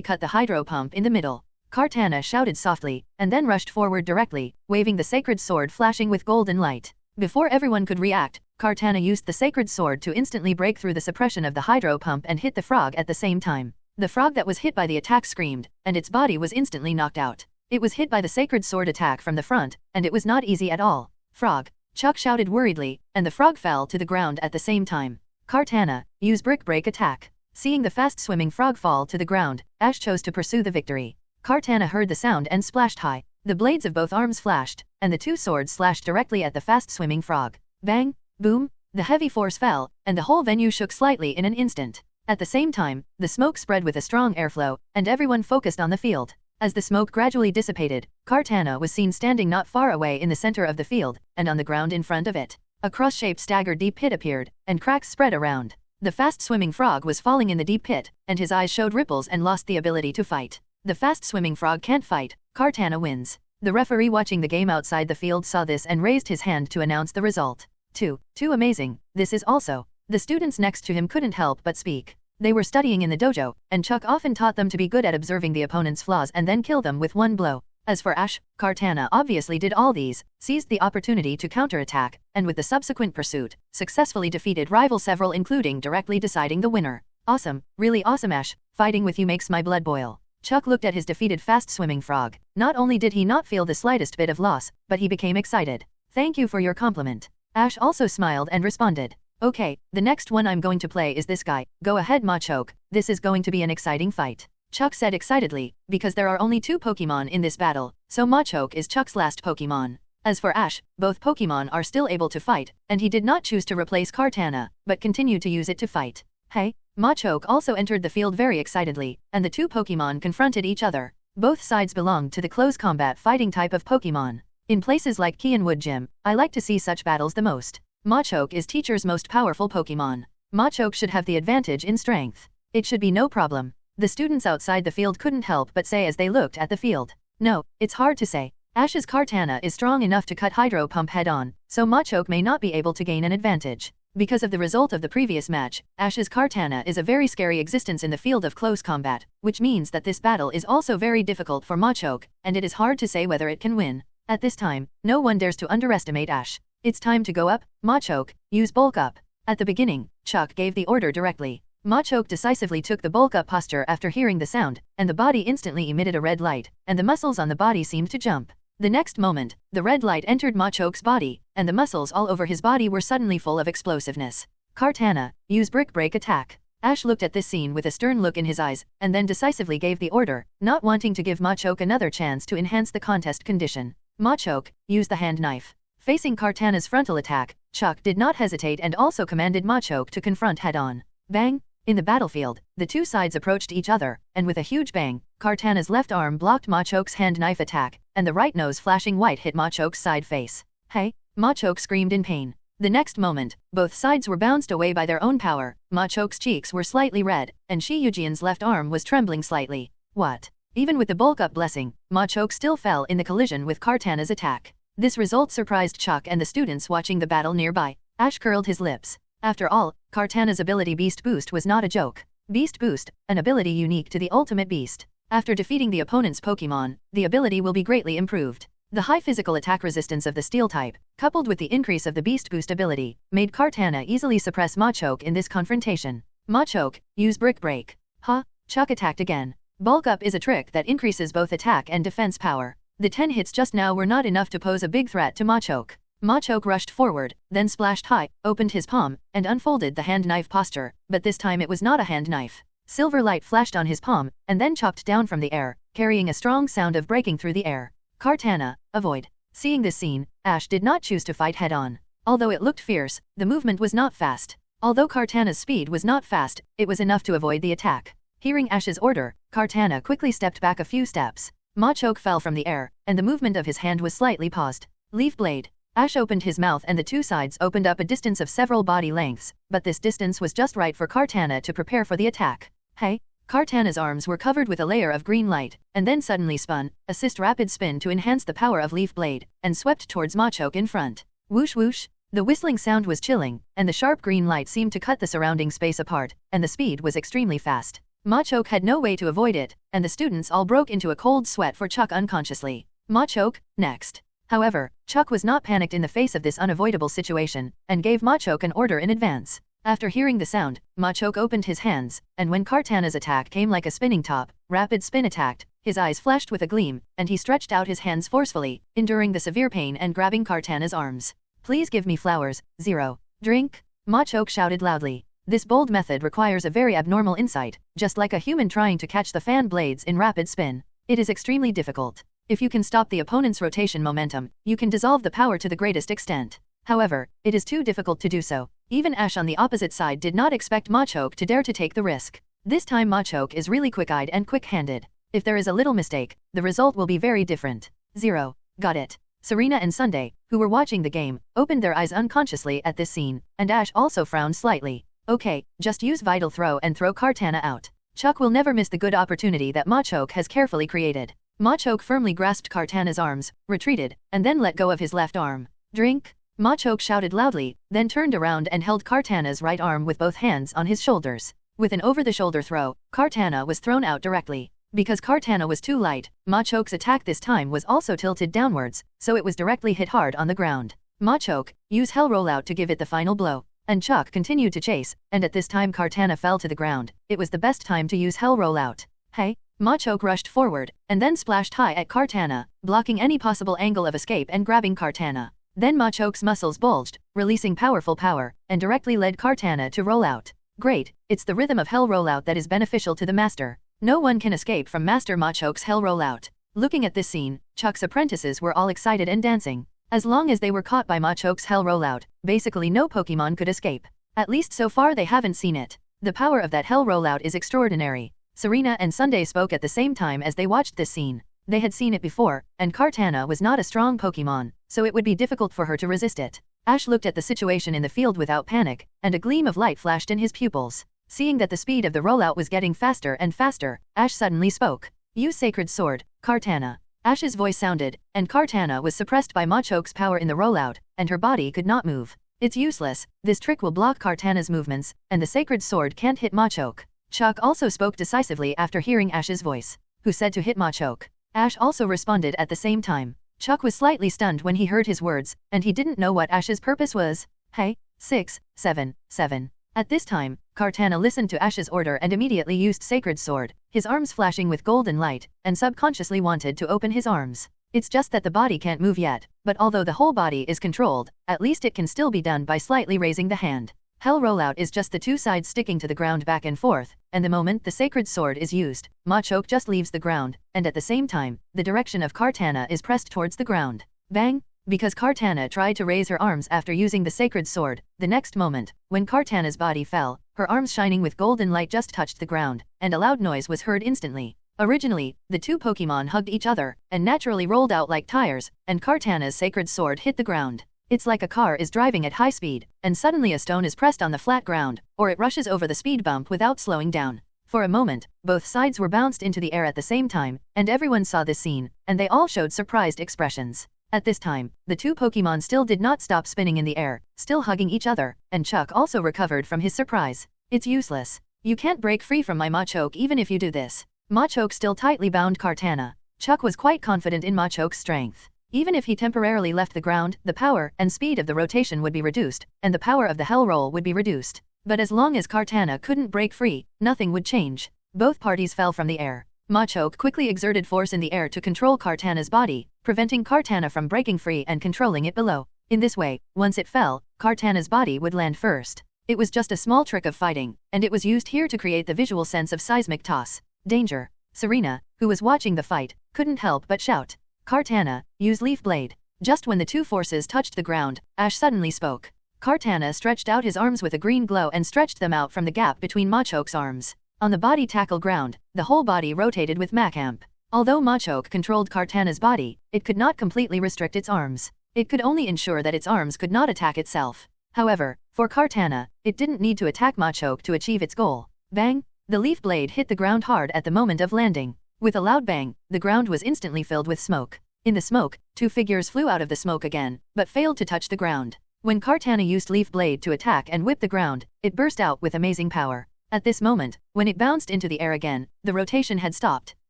cut the Hydro Pump in the middle. Kartana shouted softly, and then rushed forward directly, waving the sacred sword flashing with golden light. Before everyone could react, Kartana used the sacred sword to instantly break through the suppression of the Hydro Pump and hit the frog at the same time. The frog that was hit by the attack screamed, and its body was instantly knocked out. It was hit by the sacred sword attack from the front, and it was not easy at all. Frog! Chuck shouted worriedly, and the frog fell to the ground at the same time. Kartana, use Brick Break attack. Seeing the fast-swimming frog fall to the ground, Ash chose to pursue the victory. Kartana heard the sound and splashed high. The blades of both arms flashed, and the two swords slashed directly at the fast-swimming frog. Bang! Boom! The heavy force fell, and the whole venue shook slightly in an instant. At the same time, the smoke spread with a strong airflow, and everyone focused on the field. As the smoke gradually dissipated, Kartana was seen standing not far away in the center of the field, and on the ground in front of it. A cross-shaped stagger deep pit appeared, and cracks spread around. The fast-swimming frog was falling in the deep pit, and his eyes showed ripples and lost the ability to fight. The fast-swimming frog can't fight. Kartana wins. The referee watching the game outside the field saw this and raised his hand to announce the result. Too amazing, this is also. The students next to him couldn't help but speak. They were studying in the dojo, and Chuck often taught them to be good at observing the opponent's flaws and then kill them with one blow. As for Ash, Kartana obviously did all these, seized the opportunity to counterattack, and with the subsequent pursuit, successfully defeated rival several including directly deciding the winner. Awesome, really awesome Ash, fighting with you makes my blood boil. Chuck looked at his defeated fast-swimming frog. Not only did he not feel the slightest bit of loss, but he became excited. Thank you for your compliment. Ash also smiled and responded. Okay, the next one I'm going to play is this guy. Go ahead Machoke, this is going to be an exciting fight. Chuck said excitedly, because there are only 2 Pokémon in this battle, so Machoke is Chuck's last Pokémon. As for Ash, both Pokémon are still able to fight, and he did not choose to replace Kartana, but continued to use it to fight. Hey! Machoke also entered the field very excitedly, and the 2 Pokémon confronted each other. Both sides belonged to the close combat fighting type of Pokémon. In places like Qianwood Gym, I like to see such battles the most. Machoke is teacher's most powerful Pokémon. Machoke should have the advantage in strength. It should be no problem. The students outside the field couldn't help but say as they looked at the field. No, it's hard to say. Ash's Kartana is strong enough to cut Hydro Pump head-on, so Machoke may not be able to gain an advantage. Because of the result of the previous match, Ash's Kartana is a very scary existence in the field of close combat, which means that this battle is also very difficult for Machoke, and it is hard to say whether it can win. At this time, no one dares to underestimate Ash. It's time to go up, Machoke, use bulk up. At the beginning, Chuck gave the order directly. Machoke decisively took the bulk up posture after hearing the sound, and the body instantly emitted a red light, and the muscles on the body seemed to jump. The next moment, the red light entered Machoke's body, and the muscles all over his body were suddenly full of explosiveness. Kartana, use Brick Break attack. Ash looked at this scene with a stern look in his eyes, and then decisively gave the order, not wanting to give Machoke another chance to enhance the contest condition. Machoke, use the hand knife. Facing Kartana's frontal attack, Chuck did not hesitate and also commanded Machoke to confront head-on. Bang! In the battlefield, the 2 sides approached each other, and with a huge bang, Kartana's left arm blocked Machoke's hand knife attack, and the right nose flashing white hit Machoke's side face. Hey! Machoke screamed in pain. The next moment, both sides were bounced away by their own power. Machoke's cheeks were slightly red, and Shi Yujian's left arm was trembling slightly. What? Even with the bulk-up blessing, Machoke still fell in the collision with Kartana's attack. This result surprised Chuck and the students watching the battle nearby. Ash curled his lips. After all, Kartana's ability Beast Boost was not a joke. Beast Boost, an ability unique to the Ultimate Beast. After defeating the opponent's Pokémon, the ability will be greatly improved. The high physical attack resistance of the steel type, coupled with the increase of the beast boost ability, made Kartana easily suppress Machoke in this confrontation. Machoke, use Brick Break. Ha, Chuck attacked again. Bulk Up is a trick that increases both attack and defense power. The 10 hits just now were not enough to pose a big threat to Machoke. Machoke rushed forward, then splashed high, opened his palm, and unfolded the hand knife posture, but this time it was not a hand knife. Silver light flashed on his palm, and then chopped down from the air, carrying a strong sound of breaking through the air. Kartana, avoid. Seeing this scene, Ash did not choose to fight head-on. Although it looked fierce, the movement was not fast. Although Kartana's speed was not fast, it was enough to avoid the attack. Hearing Ash's order, Kartana quickly stepped back a few steps. Machoke fell from the air, and the movement of his hand was slightly paused. Leaf Blade. Ash opened his mouth and the two sides opened up a distance of several body lengths, but this distance was just right for Kartana to prepare for the attack. Hey! Kartana's arms were covered with a layer of green light, and then suddenly spun, assist rapid spin to enhance the power of Leaf Blade, and swept towards Machoke in front. Whoosh whoosh! The whistling sound was chilling, and the sharp green light seemed to cut the surrounding space apart, and the speed was extremely fast. Machoke had no way to avoid it, and the students all broke into a cold sweat for Chuck unconsciously. Machoke, next. However, Chuck was not panicked in the face of this unavoidable situation, and gave Machoke an order in advance. After hearing the sound, Machoke opened his hands, and when Kartana's attack came like a spinning top, rapid spin attacked, his eyes flashed with a gleam, and he stretched out his hands forcefully, enduring the severe pain and grabbing Kartana's arms. Please give me flowers, 0. Drink? Machoke shouted loudly. This bold method requires a very abnormal insight, just like a human trying to catch the fan blades in rapid spin. It is extremely difficult. If you can stop the opponent's rotation momentum, you can dissolve the power to the greatest extent. However, it is too difficult to do so. Even Ash on the opposite side did not expect Machoke to dare to take the risk. This time Machoke is really quick-eyed and quick-handed. If there is a little mistake, the result will be very different. 0. Got it. Serena and Sunday, who were watching the game, opened their eyes unconsciously at this scene, and Ash also frowned slightly. Okay, just use Vital Throw and throw Kartana out. Chuck will never miss the good opportunity that Machoke has carefully created. Machoke firmly grasped Kartana's arms, retreated, and then let go of his left arm. Drink? Machoke shouted loudly, then turned around and held Kartana's right arm with both hands on his shoulders. With an over-the-shoulder throw, Kartana was thrown out directly. Because Kartana was too light, Machoke's attack this time was also tilted downwards, so it was directly hit hard on the ground. Machoke, use Hell Rollout to give it the final blow. And Chuck continued to chase, and at this time Kartana fell to the ground. It was the best time to use Hell Rollout. Hey! Machoke rushed forward, and then splashed high at Kartana, blocking any possible angle of escape and grabbing Kartana. Then Machoke's muscles bulged, releasing powerful power, and directly led Kartana to roll out. Great, it's the rhythm of Hell Rollout that is beneficial to the Master. No one can escape from Master Machoke's Hell Rollout. Looking at this scene, Chuck's apprentices were all excited and dancing. As long as they were caught by Machoke's Hell Rollout, basically no Pokemon could escape. At least so far they haven't seen it. The power of that Hell Rollout is extraordinary. Serena and Sunday spoke at the same time as they watched this scene. They had seen it before, and Kartana was not a strong Pokemon, so it would be difficult for her to resist it. Ash looked at the situation in the field without panic, and a gleam of light flashed in his pupils. Seeing that the speed of the rollout was getting faster and faster, Ash suddenly spoke. Use Sacred Sword, Kartana. Ash's voice sounded, and Kartana was suppressed by Machoke's power in the rollout, and her body could not move. It's useless, this trick will block Kartana's movements, and the Sacred Sword can't hit Machoke. Chuck also spoke decisively after hearing Ash's voice. Who said to hit Machoke? Ash also responded at the same time. Chuck was slightly stunned when he heard his words, and he didn't know what Ash's purpose was. Hey, 6, 7, 7. At this time, Kartana listened to Ash's order and immediately used Sacred Sword, his arms flashing with golden light, and subconsciously wanted to open his arms. It's just that the body can't move yet, but although the whole body is controlled, at least it can still be done by slightly raising the hand. Hell Rollout is just the two sides sticking to the ground back and forth, and the moment the Sacred Sword is used, Machoke just leaves the ground, and at the same time, the direction of Kartana is pressed towards the ground. Bang! Because Kartana tried to raise her arms after using the Sacred Sword, the next moment, when Kartana's body fell, her arms shining with golden light just touched the ground, and a loud noise was heard instantly. Originally, the two Pokemon hugged each other, and naturally rolled out like tires, and Kartana's Sacred Sword hit the ground. It's like a car is driving at high speed, and suddenly a stone is pressed on the flat ground, or it rushes over the speed bump without slowing down. For a moment, both sides were bounced into the air at the same time, and everyone saw this scene, and they all showed surprised expressions. At this time, the two Pokemon still did not stop spinning in the air, still hugging each other, and Chuck also recovered from his surprise. It's useless. You can't break free from my Machoke even if you do this. Machoke still tightly bound Kartana. Chuck was quite confident in Machoke's strength. Even if he temporarily left the ground, the power and speed of the rotation would be reduced, and the power of the hell roll would be reduced. But as long as Kartana couldn't break free, nothing would change. Both parties fell from the air. Machoke quickly exerted force in the air to control Kartana's body, preventing Kartana from breaking free and controlling it below. In this way, once it fell, Kartana's body would land first. It was just a small trick of fighting, and it was used here to create the visual sense of seismic toss. Danger. Serena, who was watching the fight, couldn't help but shout. Kartana, use Leaf Blade. Just when the two forces touched the ground, Ash suddenly spoke. Kartana stretched out his arms with a green glow and stretched them out from the gap between Machoke's arms. On the body tackle ground, the whole body rotated with Macamp. Although Machoke controlled Kartana's body, it could not completely restrict its arms. It could only ensure that its arms could not attack itself. However, for Kartana, it didn't need to attack Machoke to achieve its goal. Bang! The leaf blade hit the ground hard at the moment of landing. With a loud bang, the ground was instantly filled with smoke. In the smoke, two figures flew out of the smoke again, but failed to touch the ground. When Kartana used Leaf Blade to attack and whip the ground, it burst out with amazing power. At this moment, when it bounced into the air again, the rotation had stopped.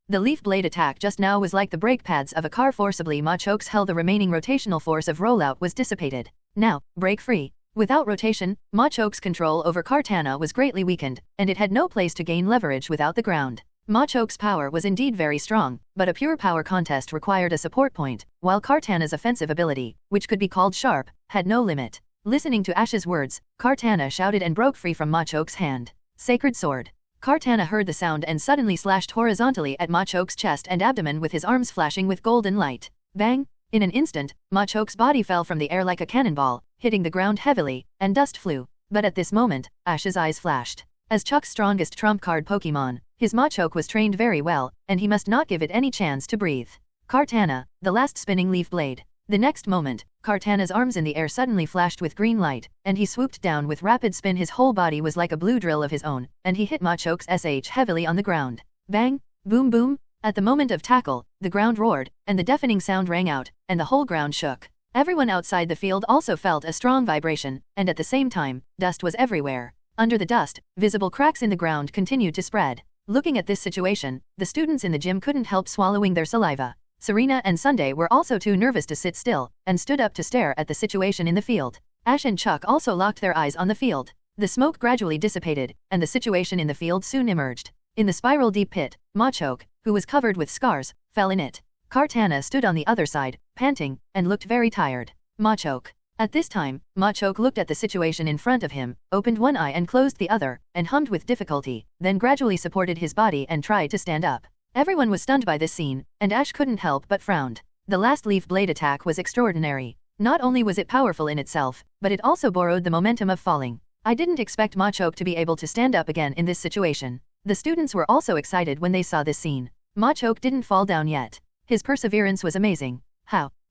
The Leaf Blade attack just now was like the brake pads of a car forcibly Machoke's held the remaining rotational force of rollout was dissipated. Now, break free. Without rotation, Machoke's control over Kartana was greatly weakened, and it had no place to gain leverage without the ground. Machoke's power was indeed very strong, but a pure power contest required a support point, while Kartana's offensive ability, which could be called sharp, had no limit. Listening to Ash's words, Kartana shouted and broke free from Machoke's hand. Sacred Sword. Kartana heard the sound and suddenly slashed horizontally at Machoke's chest and abdomen with his arms flashing with golden light. Bang! In an instant, Machoke's body fell from the air like a cannonball, hitting the ground heavily, and dust flew. But at this moment, Ash's eyes flashed. As Chuck's strongest trump card Pokemon, his Machoke was trained very well, and he must not give it any chance to breathe. Kartana, the last spinning leaf blade. The next moment, Kartana's arms in the air suddenly flashed with green light, and he swooped down with rapid spin. His whole body was like a blue drill of his own, and he hit Machoke's SH heavily on the ground. Bang! Boom boom! At the moment of tackle, the ground roared, and the deafening sound rang out, and the whole ground shook. Everyone outside the field also felt a strong vibration, and at the same time, dust was everywhere. Under the dust, visible cracks in the ground continued to spread. Looking at this situation, the students in the gym couldn't help swallowing their saliva. Serena and Sunday were also too nervous to sit still, and stood up to stare at the situation in the field. Ash and Chuck also locked their eyes on the field. The smoke gradually dissipated, and the situation in the field soon emerged. In the spiral deep pit, Machoke, who was covered with scars, fell in it. Kartana stood on the other side, panting, and looked very tired. Machoke. At this time, Machoke looked at the situation in front of him, opened one eye and closed the other, and hummed with difficulty, then gradually supported his body and tried to stand up. Everyone was stunned by this scene, and Ash couldn't help but frowned. The last leaf blade attack was extraordinary. Not only was it powerful in itself, but it also borrowed the momentum of falling. I didn't expect Machoke to be able to stand up again in this situation. The students were also excited when they saw this scene. Machoke didn't fall down yet. His perseverance was amazing.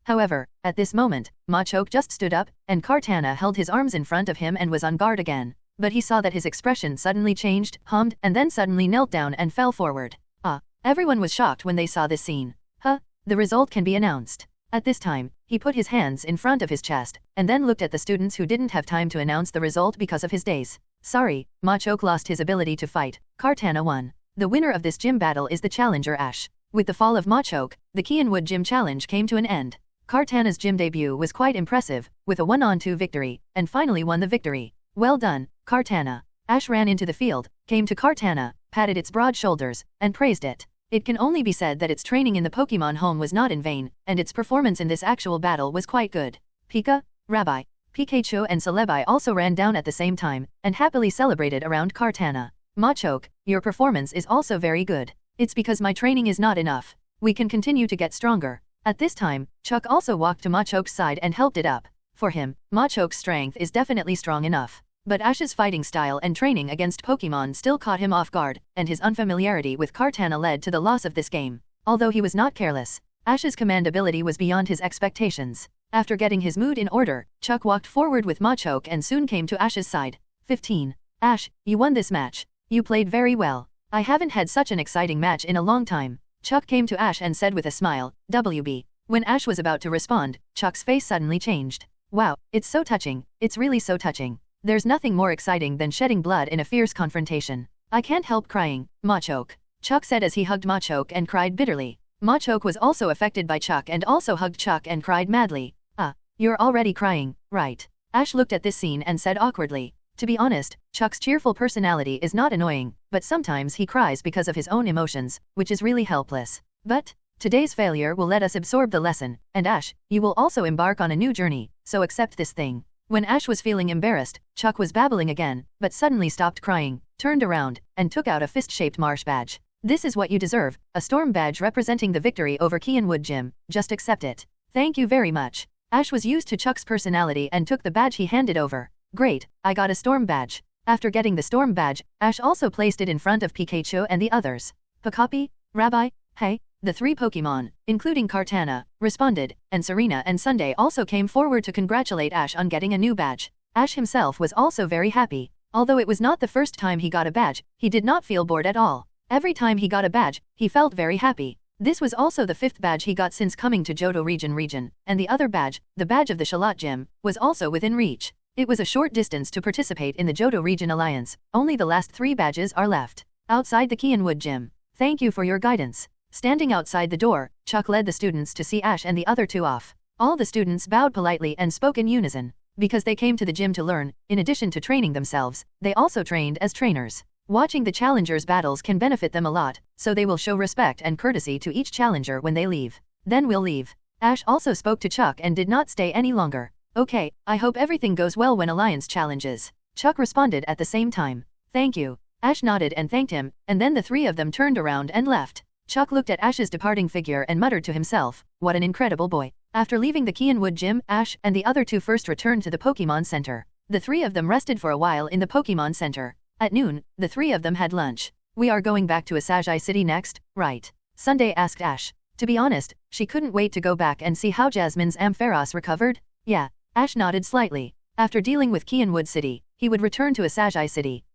However, at this moment, Machoke just stood up, and Kartana held his arms in front of him and was on guard again. But he saw that his expression suddenly changed, hummed, and then suddenly knelt down and fell forward. Everyone was shocked when they saw this scene. The result can be announced. At this time, he put his hands in front of his chest, and then looked at the students who didn't have time to announce the result because of his days. Sorry, Machoke lost his ability to fight. Kartana won. The winner of this gym battle is the challenger Ash. With the fall of Machoke, the Kianwood Gym Challenge came to an end. Kartana's gym debut was quite impressive, with a 1-on-2 victory, and finally won the victory. Well done, Kartana. Ash ran into the field, came to Kartana, patted its broad shoulders, and praised it. It can only be said that its training in the Pokemon home was not in vain, and its performance in this actual battle was quite good. Pika, Rabbi, Pikachu and Celebi also ran down at the same time, and happily celebrated around Kartana. Machoke, your performance is also very good. It's because my training is not enough. We can continue to get stronger. At this time, Chuck also walked to Machoke's side and helped it up. For him, Machoke's strength is definitely strong enough. But Ash's fighting style and training against Pokemon still caught him off guard, and his unfamiliarity with Kartana led to the loss of this game. Although he was not careless, Ash's command ability was beyond his expectations. After getting his mood in order, Chuck walked forward with Machoke and soon came to Ash's side. 15. Ash, you won this match. You played very well. I haven't had such an exciting match in a long time. Chuck came to Ash and said with a smile, WB. When Ash was about to respond, Chuck's face suddenly changed. Wow, it's so touching, it's really so touching. There's nothing more exciting than shedding blood in a fierce confrontation. I can't help crying, Machoke. Chuck said as he hugged Machoke and cried bitterly. Machoke was also affected by Chuck and also hugged Chuck and cried madly. You're already crying, right? Ash looked at this scene and said awkwardly. To be honest, Chuck's cheerful personality is not annoying, but sometimes he cries because of his own emotions, which is really helpless. But today's failure will let us absorb the lesson, and Ash, you will also embark on a new journey, so accept this thing. When Ash was feeling embarrassed, Chuck was babbling again, but suddenly stopped crying, turned around, and took out a fist-shaped marsh badge. This is what you deserve, a storm badge representing the victory over Kianwood Gym, just accept it. Thank you very much. Ash was used to Chuck's personality and took the badge he handed over. Great, I got a storm badge. After getting the storm badge, Ash also placed it in front of Pikachu and the others. Pikapi, Rabbi, hey, the three Pokemon, including Kartana, responded, and Serena and Sunday also came forward to congratulate Ash on getting a new badge. Ash himself was also very happy. Although it was not the first time he got a badge, he did not feel bored at all. Every time he got a badge, he felt very happy. This was also the 5th badge he got since coming to Johto region, and the other badge, the badge of the Shallot Gym, was also within reach. It was a short distance to participate in the Johto Region Alliance, only the last 3 badges are left. Outside the Kianwood Gym. Thank you for your guidance. Standing outside the door, Chuck led the students to see Ash and the other 2 off. All the students bowed politely and spoke in unison. Because they came to the gym to learn, in addition to training themselves, they also trained as trainers. Watching the challengers' battles can benefit them a lot, so they will show respect and courtesy to each challenger when they leave. Then we'll leave. Ash also spoke to Chuck and did not stay any longer. Okay, I hope everything goes well when Alliance challenges. Chuck responded at the same time. Thank you. Ash nodded and thanked him, and then the 3 of them turned around and left. Chuck looked at Ash's departing figure and muttered to himself, what an incredible boy. After leaving the Kianwood Gym, Ash and the other 2 first returned to the Pokemon Center. The 3 of them rested for a while in the Pokemon Center. At noon, the 3 of them had lunch. We are going back to Asagi City next, right? Sunday asked Ash. To be honest, she couldn't wait to go back and see how Jasmine's Ampharos recovered. Yeah. Ash nodded slightly. After dealing with Kianwood City, he would return to Asagi City.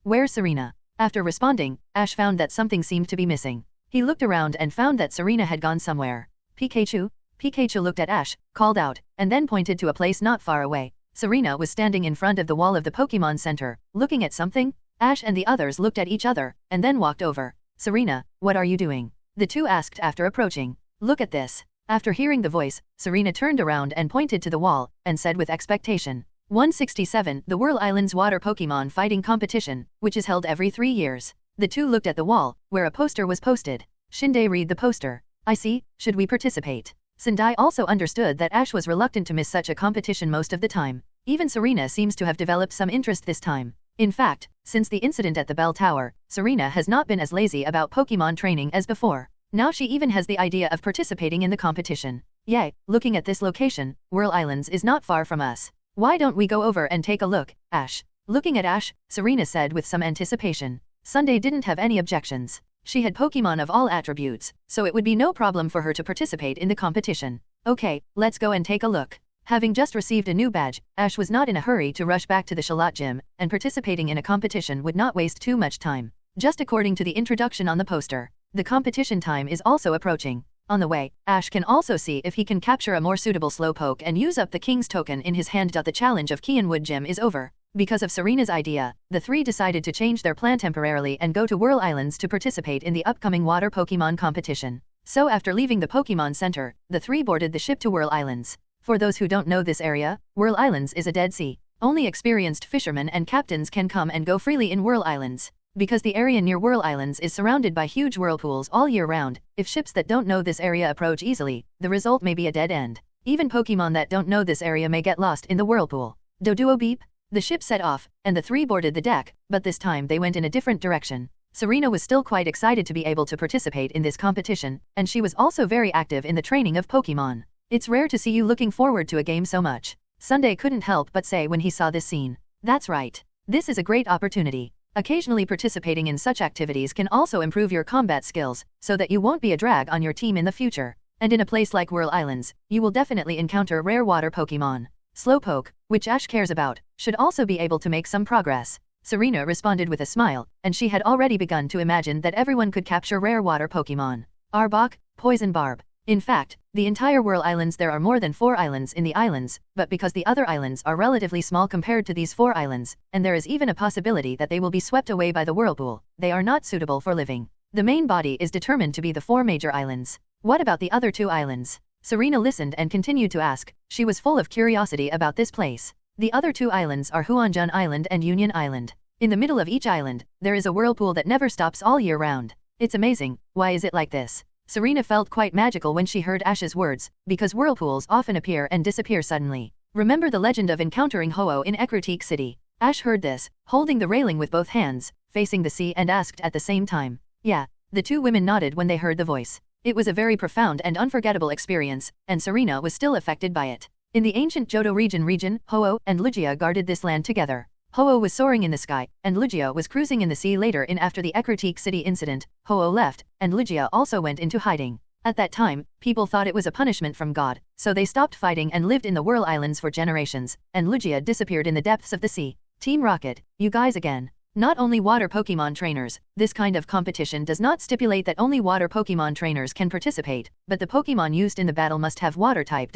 Where's Serena? After responding, Ash found that something seemed to be missing. He looked around and found that Serena had gone somewhere. Pikachu? Pikachu looked at Ash, called out, and then pointed to a place not far away. Serena was standing in front of the wall of the Pokemon Center, looking at something. Ash and the others looked at each other, and then walked over. Serena, what are you doing? The 2 asked after approaching. Look at this. After hearing the voice, Serena turned around and pointed to the wall, and said with expectation. 167. The Whirl Islands Water Pokemon Fighting Competition, which is held every 3 years. The 2 looked at the wall, where a poster was posted. Shinde read the poster. I see, should we participate? Sendai also understood that Ash was reluctant to miss such a competition most of the time. Even Serena seems to have developed some interest this time. In fact, since the incident at the Bell Tower, Serena has not been as lazy about Pokemon training as before. Now she even has the idea of participating in the competition. Yay, looking at this location, Whirl Islands is not far from us. Why don't we go over and take a look, Ash? Looking at Ash, Serena said with some anticipation. Sunday didn't have any objections. She had Pokemon of all attributes, so it would be no problem for her to participate in the competition. Okay, let's go and take a look. Having just received a new badge, Ash was not in a hurry to rush back to the Shallot Gym, and participating in a competition would not waste too much time. Just according to the introduction on the poster, the competition time is also approaching. On the way, Ash can also see if he can capture a more suitable Slowpoke and use up the King's token in his hand. The challenge of Kianwood Gym is over. Because of Serena's idea, the 3 decided to change their plan temporarily and go to Whirl Islands to participate in the upcoming water Pokemon competition. So after leaving the Pokemon Center, the 3 boarded the ship to Whirl Islands. For those who don't know this area, Whirl Islands is a dead sea. Only experienced fishermen and captains can come and go freely in Whirl Islands. Because the area near Whirl Islands is surrounded by huge whirlpools all year round, if ships that don't know this area approach easily, the result may be a dead end. Even Pokemon that don't know this area may get lost in the whirlpool. Doduo beep? The ship set off, and the 3 boarded the deck, but this time they went in a different direction. Serena was still quite excited to be able to participate in this competition, and she was also very active in the training of Pokemon. It's rare to see you looking forward to a game so much. Sunday couldn't help but say when he saw this scene. That's right. This is a great opportunity. Occasionally participating in such activities can also improve your combat skills, so that you won't be a drag on your team in the future. And in a place like Whirl Islands, you will definitely encounter rare water Pokemon. Slowpoke, which Ash cares about, should also be able to make some progress. Serena responded with a smile, and she had already begun to imagine that everyone could capture rare water Pokemon. Arbok, Poison Barb. In fact, the entire Whirl Islands, there are more than 4 islands in the islands, but because the other islands are relatively small compared to these 4 islands, and there is even a possibility that they will be swept away by the whirlpool, they are not suitable for living. The main body is determined to be the 4 major islands. What about the other 2 islands? Serena listened and continued to ask. She was full of curiosity about this place. The other 2 islands are Huanjun Island and Union Island. In the middle of each island, there is a whirlpool that never stops all year round. It's amazing. Why is it like this? Serena felt quite magical when she heard Ash's words, because whirlpools often appear and disappear suddenly. Remember the legend of encountering Ho-Oh in Ecruteak City? Ash heard this, holding the railing with both hands, facing the sea, and asked at the same time. Yeah. The 2 women nodded when they heard the voice. It was a very profound and unforgettable experience, and Serena was still affected by it. In the ancient Johto region, Ho-Oh and Lugia guarded this land together. Ho-Oh was soaring in the sky, and Lugia was cruising in the sea. Later in after the Ecruteak City incident, Ho-Oh left, and Lugia also went into hiding. At that time, people thought it was a punishment from God, so they stopped fighting and lived in the Whirl Islands for generations, and Lugia disappeared in the depths of the sea. Team Rocket, you guys again. Not only water Pokémon trainers, this kind of competition does not stipulate that only water Pokémon trainers can participate, but the Pokémon used in the battle must have water type.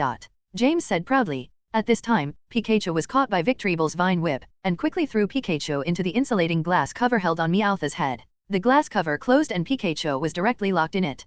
James said proudly. At this time, Pikachu was caught by Victreeble's Vine Whip, and quickly threw Pikachu into the insulating glass cover held on Meowth's head. The glass cover closed and Pikachu was directly locked in it.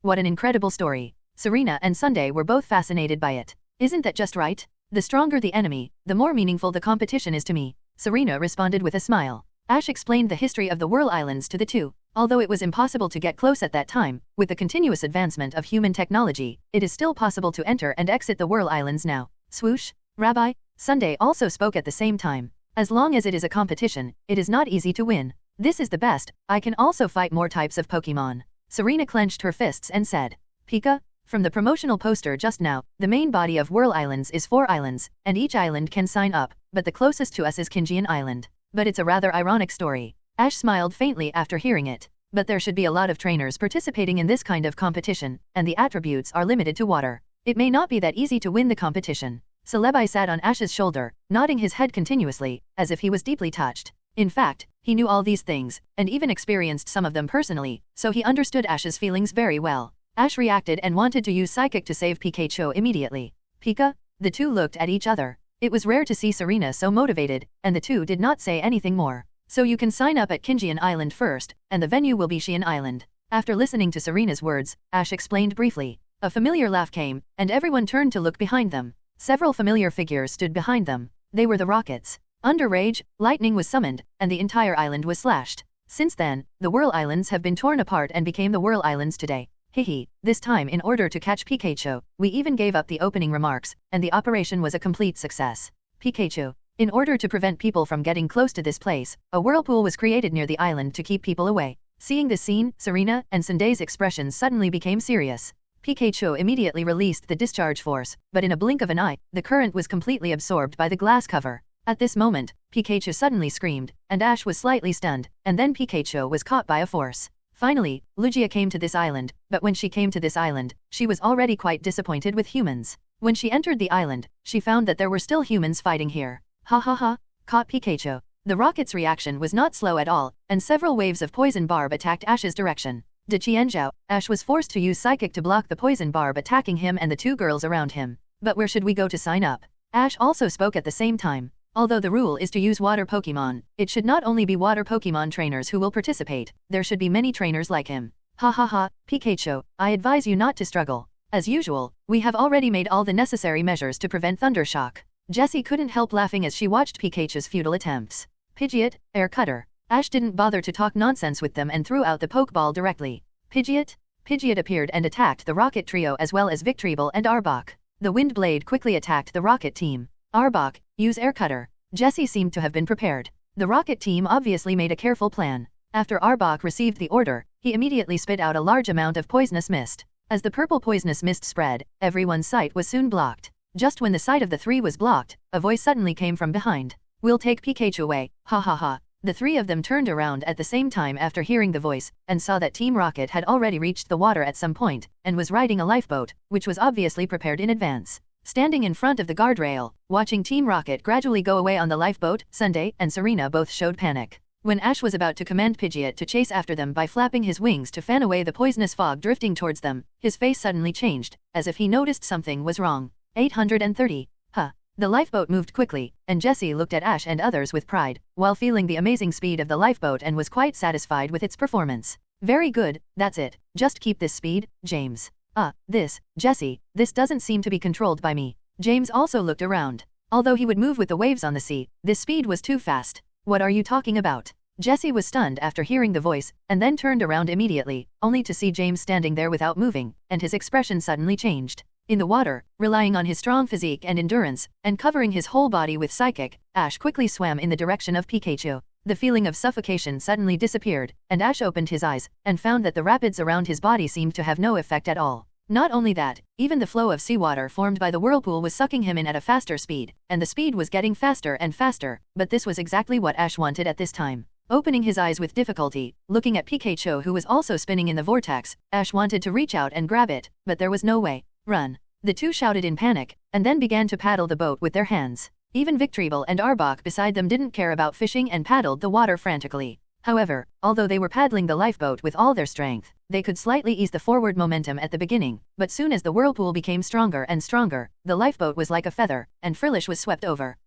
What an incredible story. Serena and Sunday were both fascinated by it. Isn't that just right? The stronger the enemy, the more meaningful the competition is to me. Serena responded with a smile. Ash explained the history of the Whirl Islands to the 2. Although it was impossible to get close at that time, with the continuous advancement of human technology, it is still possible to enter and exit the Whirl Islands now. Swoosh. Rabbi, Sunday also spoke at the same time. As long as it is a competition, it is not easy to win. This is the best. I can also fight more types of Pokémon. Serena clenched her fists and said. Pika? From the promotional poster just now, the main body of Whirl Islands is 4 islands, and each island can sign up, but the closest to us is Kinjian Island. But it's a rather ironic story. Ash smiled faintly after hearing it. But there should be a lot of trainers participating in this kind of competition, and the attributes are limited to water. It may not be that easy to win the competition. Celebi sat on Ash's shoulder, nodding his head continuously, as if he was deeply touched. In fact, he knew all these things, and even experienced some of them personally, so he understood Ash's feelings very well. Ash reacted and wanted to use Psychic to save Pikachu immediately. Pika? The 2 looked at each other. It was rare to see Serena so motivated, and the 2 did not say anything more. So you can sign up at Kinjian Island first, and the venue will be Xian Island. After listening to Serena's words, Ash explained briefly. A familiar laugh came, and everyone turned to look behind them. Several familiar figures stood behind them. They were the Rockets. Under rage, lightning was summoned, and the entire island was slashed. Since then, the Whirl Islands have been torn apart and became the Whirl Islands today. Hehe, this time in order to catch Pikachu, we even gave up the opening remarks, and the operation was a complete success. Pikachu. In order to prevent people from getting close to this place, a whirlpool was created near the island to keep people away. Seeing this scene, Serena and Sunday's expressions suddenly became serious. Pikachu immediately released the discharge force, but in a blink of an eye, the current was completely absorbed by the glass cover. At this moment, Pikachu suddenly screamed, and Ash was slightly stunned, and then Pikachu was caught by a force. Finally, Lugia came to this island, but when she came to this island, she was already quite disappointed with humans. When she entered the island, she found that there were still humans fighting here. Ha ha ha, caught Pikachu. The Rocket's reaction was not slow at all, and several waves of poison barb attacked Ash's direction. De Qianzhao, Ash was forced to use Psychic to block the poison barb attacking him and the 2 girls around him. But where should we go to sign up? Ash also spoke at the same time. Although the rule is to use water Pokémon, it should not only be water Pokémon trainers who will participate, there should be many trainers like him. Ha ha ha, Pikachu, I advise you not to struggle. As usual, we have already made all the necessary measures to prevent Thundershock. Jessie couldn't help laughing as she watched Pikachu's futile attempts. Pidgeot, Air Cutter. Ash didn't bother to talk nonsense with them and threw out the Pokeball directly. Pidgeot? Pidgeot appeared and attacked the Rocket trio as well as Victreebel and Arbok. The Wind Blade quickly attacked the Rocket team. Arbok, use Air Cutter. Jessie seemed to have been prepared. The Rocket team obviously made a careful plan. After Arbok received the order, he immediately spit out a large amount of poisonous mist. As the purple poisonous mist spread, everyone's sight was soon blocked. Just when the sight of the 3 was blocked, a voice suddenly came from behind. We'll take Pikachu away, ha ha ha. The 3 of them turned around at the same time after hearing the voice, and saw that Team Rocket had already reached the water at some point, and was riding a lifeboat, which was obviously prepared in advance. Standing in front of the guardrail, watching Team Rocket gradually go away on the lifeboat, Sunday and Serena both showed panic. When Ash was about to command Pidgeot to chase after them by flapping his wings to fan away the poisonous fog drifting towards them, his face suddenly changed, as if he noticed something was wrong. 830. The lifeboat moved quickly, and Jessie looked at Ash and others with pride, while feeling the amazing speed of the lifeboat and was quite satisfied with its performance. Very good, that's it, just keep this speed, James. Jesse, this doesn't seem to be controlled by me. James also looked around. Although he would move with the waves on the sea, this speed was too fast. What are you talking about? Jesse was stunned after hearing the voice, and then turned around immediately, only to see James standing there without moving, and his expression suddenly changed. In the water, relying on his strong physique and endurance, and covering his whole body with psychic, Ash quickly swam in the direction of Pikachu. The feeling of suffocation suddenly disappeared, and Ash opened his eyes, and found that the rapids around his body seemed to have no effect at all. Not only that, even the flow of seawater formed by the whirlpool was sucking him in at a faster speed, and the speed was getting faster and faster, but this was exactly what Ash wanted at this time. Opening his eyes with difficulty, looking at Pikachu who was also spinning in the vortex, Ash wanted to reach out and grab it, but there was no way. Run! The two shouted in panic, and then began to paddle the boat with their hands. Even Victreebel and Arbok beside them didn't care about fishing and paddled the water frantically. However, although they were paddling the lifeboat with all their strength, they could slightly ease the forward momentum at the beginning, but soon as the whirlpool became stronger and stronger, the lifeboat was like a feather, and Frillish was swept over.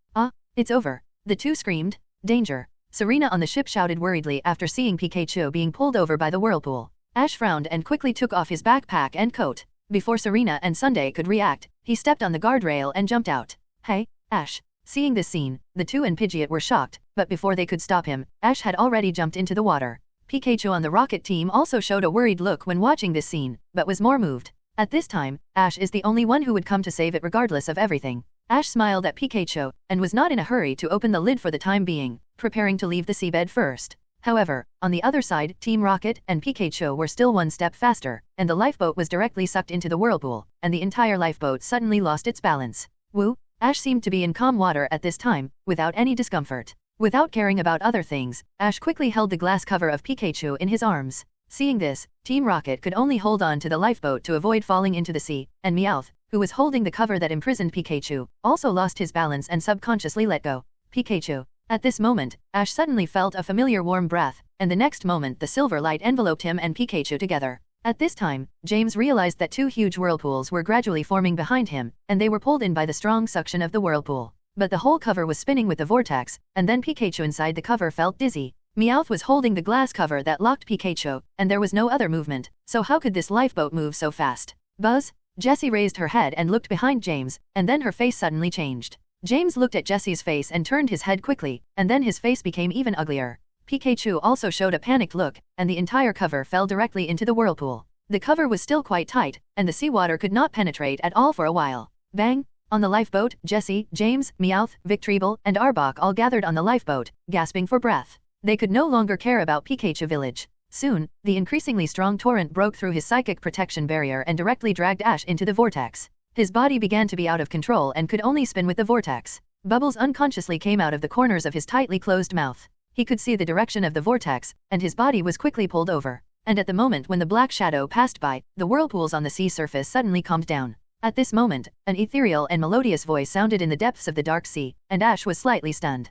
It's over. The two screamed. Danger. Serena on the ship shouted worriedly after seeing Pikachu being pulled over by the whirlpool. Ash frowned and quickly took off his backpack and coat. Before Serena and Sunday could react, he stepped on the guardrail and jumped out. Hey, Ash. Seeing this scene, the two and Pidgeot were shocked, but before they could stop him, Ash had already jumped into the water. Pikachu on the Rocket team also showed a worried look when watching this scene, but was more moved. At this time, Ash is the only one who would come to save it regardless of everything. Ash smiled at Pikachu, and was not in a hurry to open the lid for the time being, preparing to leave the seabed first. However, on the other side, Team Rocket and Pikachu were still one step faster, and the lifeboat was directly sucked into the whirlpool, and the entire lifeboat suddenly lost its balance. Woo! Ash seemed to be in calm water at this time, without any discomfort. Without caring about other things, Ash quickly held the glass cover of Pikachu in his arms. Seeing this, Team Rocket could only hold on to the lifeboat to avoid falling into the sea, and Meowth, who was holding the cover that imprisoned Pikachu, also lost his balance and subconsciously let go. Pikachu. At this moment, Ash suddenly felt a familiar warm breath, and the next moment the silver light enveloped him and Pikachu together. At this time, James realized that two huge whirlpools were gradually forming behind him, and they were pulled in by the strong suction of the whirlpool. But the whole cover was spinning with the vortex, and then Pikachu inside the cover felt dizzy. Meowth was holding the glass cover that locked Pikachu, and there was no other movement, so how could this lifeboat move so fast? Buzz? Jessie raised her head and looked behind James, and then her face suddenly changed. James looked at Jessie's face and turned his head quickly, and then his face became even uglier. Pikachu also showed a panicked look, and the entire cover fell directly into the whirlpool. The cover was still quite tight, and the seawater could not penetrate at all for a while. Bang! On the lifeboat, Jessie, James, Meowth, Victreebel, and Arbok all gathered on the lifeboat, gasping for breath. They could no longer care about Pikachu Village. Soon, the increasingly strong torrent broke through his psychic protection barrier and directly dragged Ash into the vortex. His body began to be out of control and could only spin with the vortex. Bubbles unconsciously came out of the corners of his tightly closed mouth. He could see the direction of the vortex, and his body was quickly pulled over. And at the moment when the black shadow passed by, the whirlpools on the sea surface suddenly calmed down. At this moment, an ethereal and melodious voice sounded in the depths of the dark sea, and Ash was slightly stunned.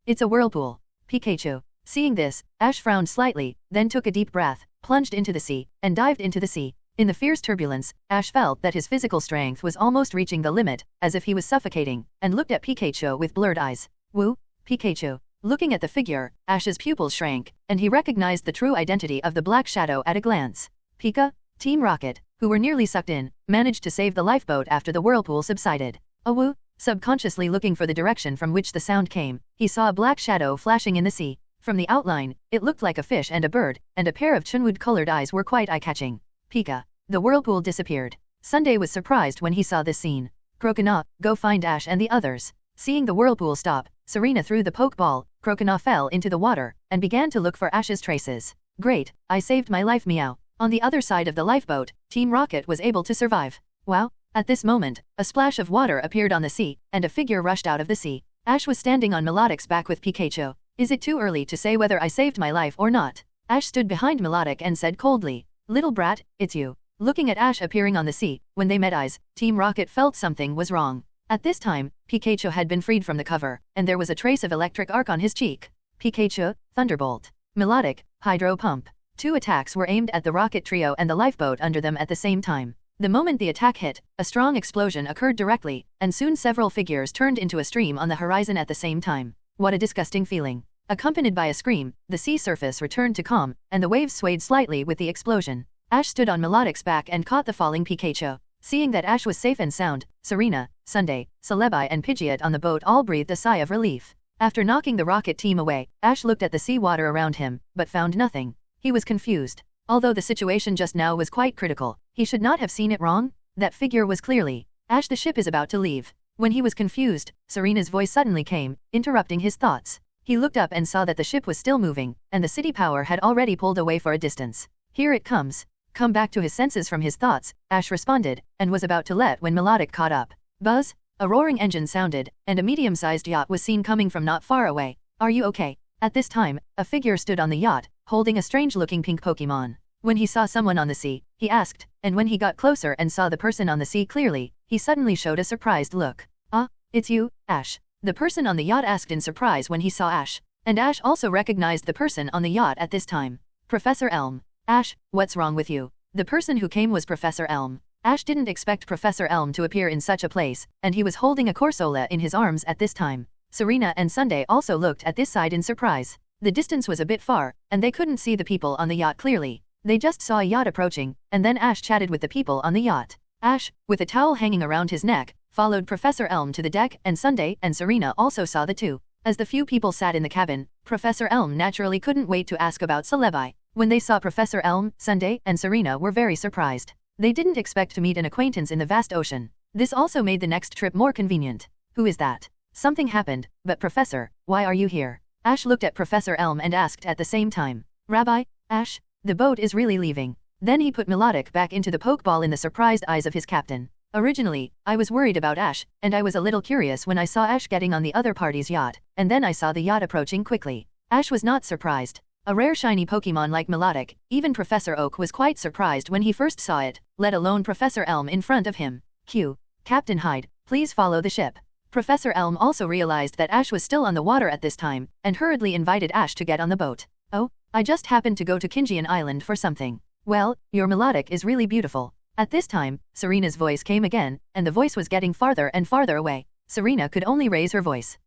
It's a whirlpool. Pikachu. Seeing this, Ash frowned slightly, then took a deep breath, plunged into the sea, and dived into the sea. In the fierce turbulence, Ash felt that his physical strength was almost reaching the limit, as if he was suffocating, and looked at Pikachu with blurred eyes. Woo! Pikachu. Looking at the figure, Ash's pupils shrank, and he recognized the true identity of the Black Shadow at a glance. Pika, Team Rocket, who were nearly sucked in, managed to save the lifeboat after the whirlpool subsided. Awoo! Subconsciously looking for the direction from which the sound came, he saw a black shadow flashing in the sea. From the outline, it looked like a fish and a bird, and a pair of chunwood-colored eyes were quite eye-catching. Pika. The whirlpool disappeared. Sunday was surprised when he saw this scene. Croconaw, go find Ash and the others. Seeing the whirlpool stop, Serena threw the Pokeball, Croconaw fell into the water, and began to look for Ash's traces. Great, I saved my life, Meow. On the other side of the lifeboat, Team Rocket was able to survive. Wow! At this moment, a splash of water appeared on the sea, and a figure rushed out of the sea. Ash was standing on Melodic's back with Pikachu. Is it too early to say whether I saved my life or not? Ash stood behind Melodic and said coldly. Little brat, it's you. Looking at Ash appearing on the sea, when they met eyes, Team Rocket felt something was wrong. At this time, Pikachu had been freed from the cover, and there was a trace of electric arc on his cheek. Pikachu, Thunderbolt. Melodic, Hydro Pump. Two attacks were aimed at the Rocket Trio and the lifeboat under them at the same time. The moment the attack hit, a strong explosion occurred directly, and soon several figures turned into a stream on the horizon at the same time. What a disgusting feeling. Accompanied by a scream, the sea surface returned to calm, and the waves swayed slightly with the explosion. Ash stood on Melodic's back and caught the falling Pikachu. Seeing that Ash was safe and sound, Serena, Sunday, Celebi and Pidgeot on the boat all breathed a sigh of relief. After knocking the rocket team away, Ash looked at the sea water around him, but found nothing. He was confused. Although the situation just now was quite critical, he should not have seen it wrong. That figure was clearly Ash. The ship is about to leave. When he was confused, Serena's voice suddenly came, interrupting his thoughts. He looked up and saw that the ship was still moving, and the city power had already pulled away for a distance. Here it comes. Come back to his senses from his thoughts, Ash responded, and was about to let when Melodic caught up. Buzz! A roaring engine sounded, and a medium-sized yacht was seen coming from not far away. Are you okay? At this time, a figure stood on the yacht, holding a strange-looking pink Pokémon. When he saw someone on the sea, he asked, and when he got closer and saw the person on the sea clearly, he suddenly showed a surprised look. Ah, it's you, Ash. The person on the yacht asked in surprise when he saw Ash. And Ash also recognized the person on the yacht at this time. Professor Elm. Ash, what's wrong with you? The person who came was Professor Elm. Ash didn't expect Professor Elm to appear in such a place, and he was holding a Corsola in his arms at this time. Serena and Sunday also looked at this side in surprise. The distance was a bit far, and they couldn't see the people on the yacht clearly. They just saw a yacht approaching, and then Ash chatted with the people on the yacht. Ash, with a towel hanging around his neck, followed Professor Elm to the deck, and Sunday and Serena also saw the two. As the few people sat in the cabin, Professor Elm naturally couldn't wait to ask about Celebi. When they saw Professor Elm, Sunday and Serena were very surprised. They didn't expect to meet an acquaintance in the vast ocean. This also made the next trip more convenient. Who is that? Something happened, but Professor, why are you here? Ash looked at Professor Elm and asked at the same time. Rabbi, Ash, the boat is really leaving. Then he put Melodic back into the Pokeball in the surprised eyes of his captain. Originally, I was worried about Ash, and I was a little curious when I saw Ash getting on the other party's yacht, and then I saw the yacht approaching quickly. Ash was not surprised. A rare shiny Pokemon like Melodic, even Professor Oak was quite surprised when he first saw it, let alone Professor Elm in front of him. Q. Captain Hyde, please follow the ship. Professor Elm also realized that Ash was still on the water at this time, and hurriedly invited Ash to get on the boat. Oh, I just happened to go to Kinjian Island for something. Well, your Melodic is really beautiful. At this time, Serena's voice came again, and the voice was getting farther and farther away. Serena could only raise her voice.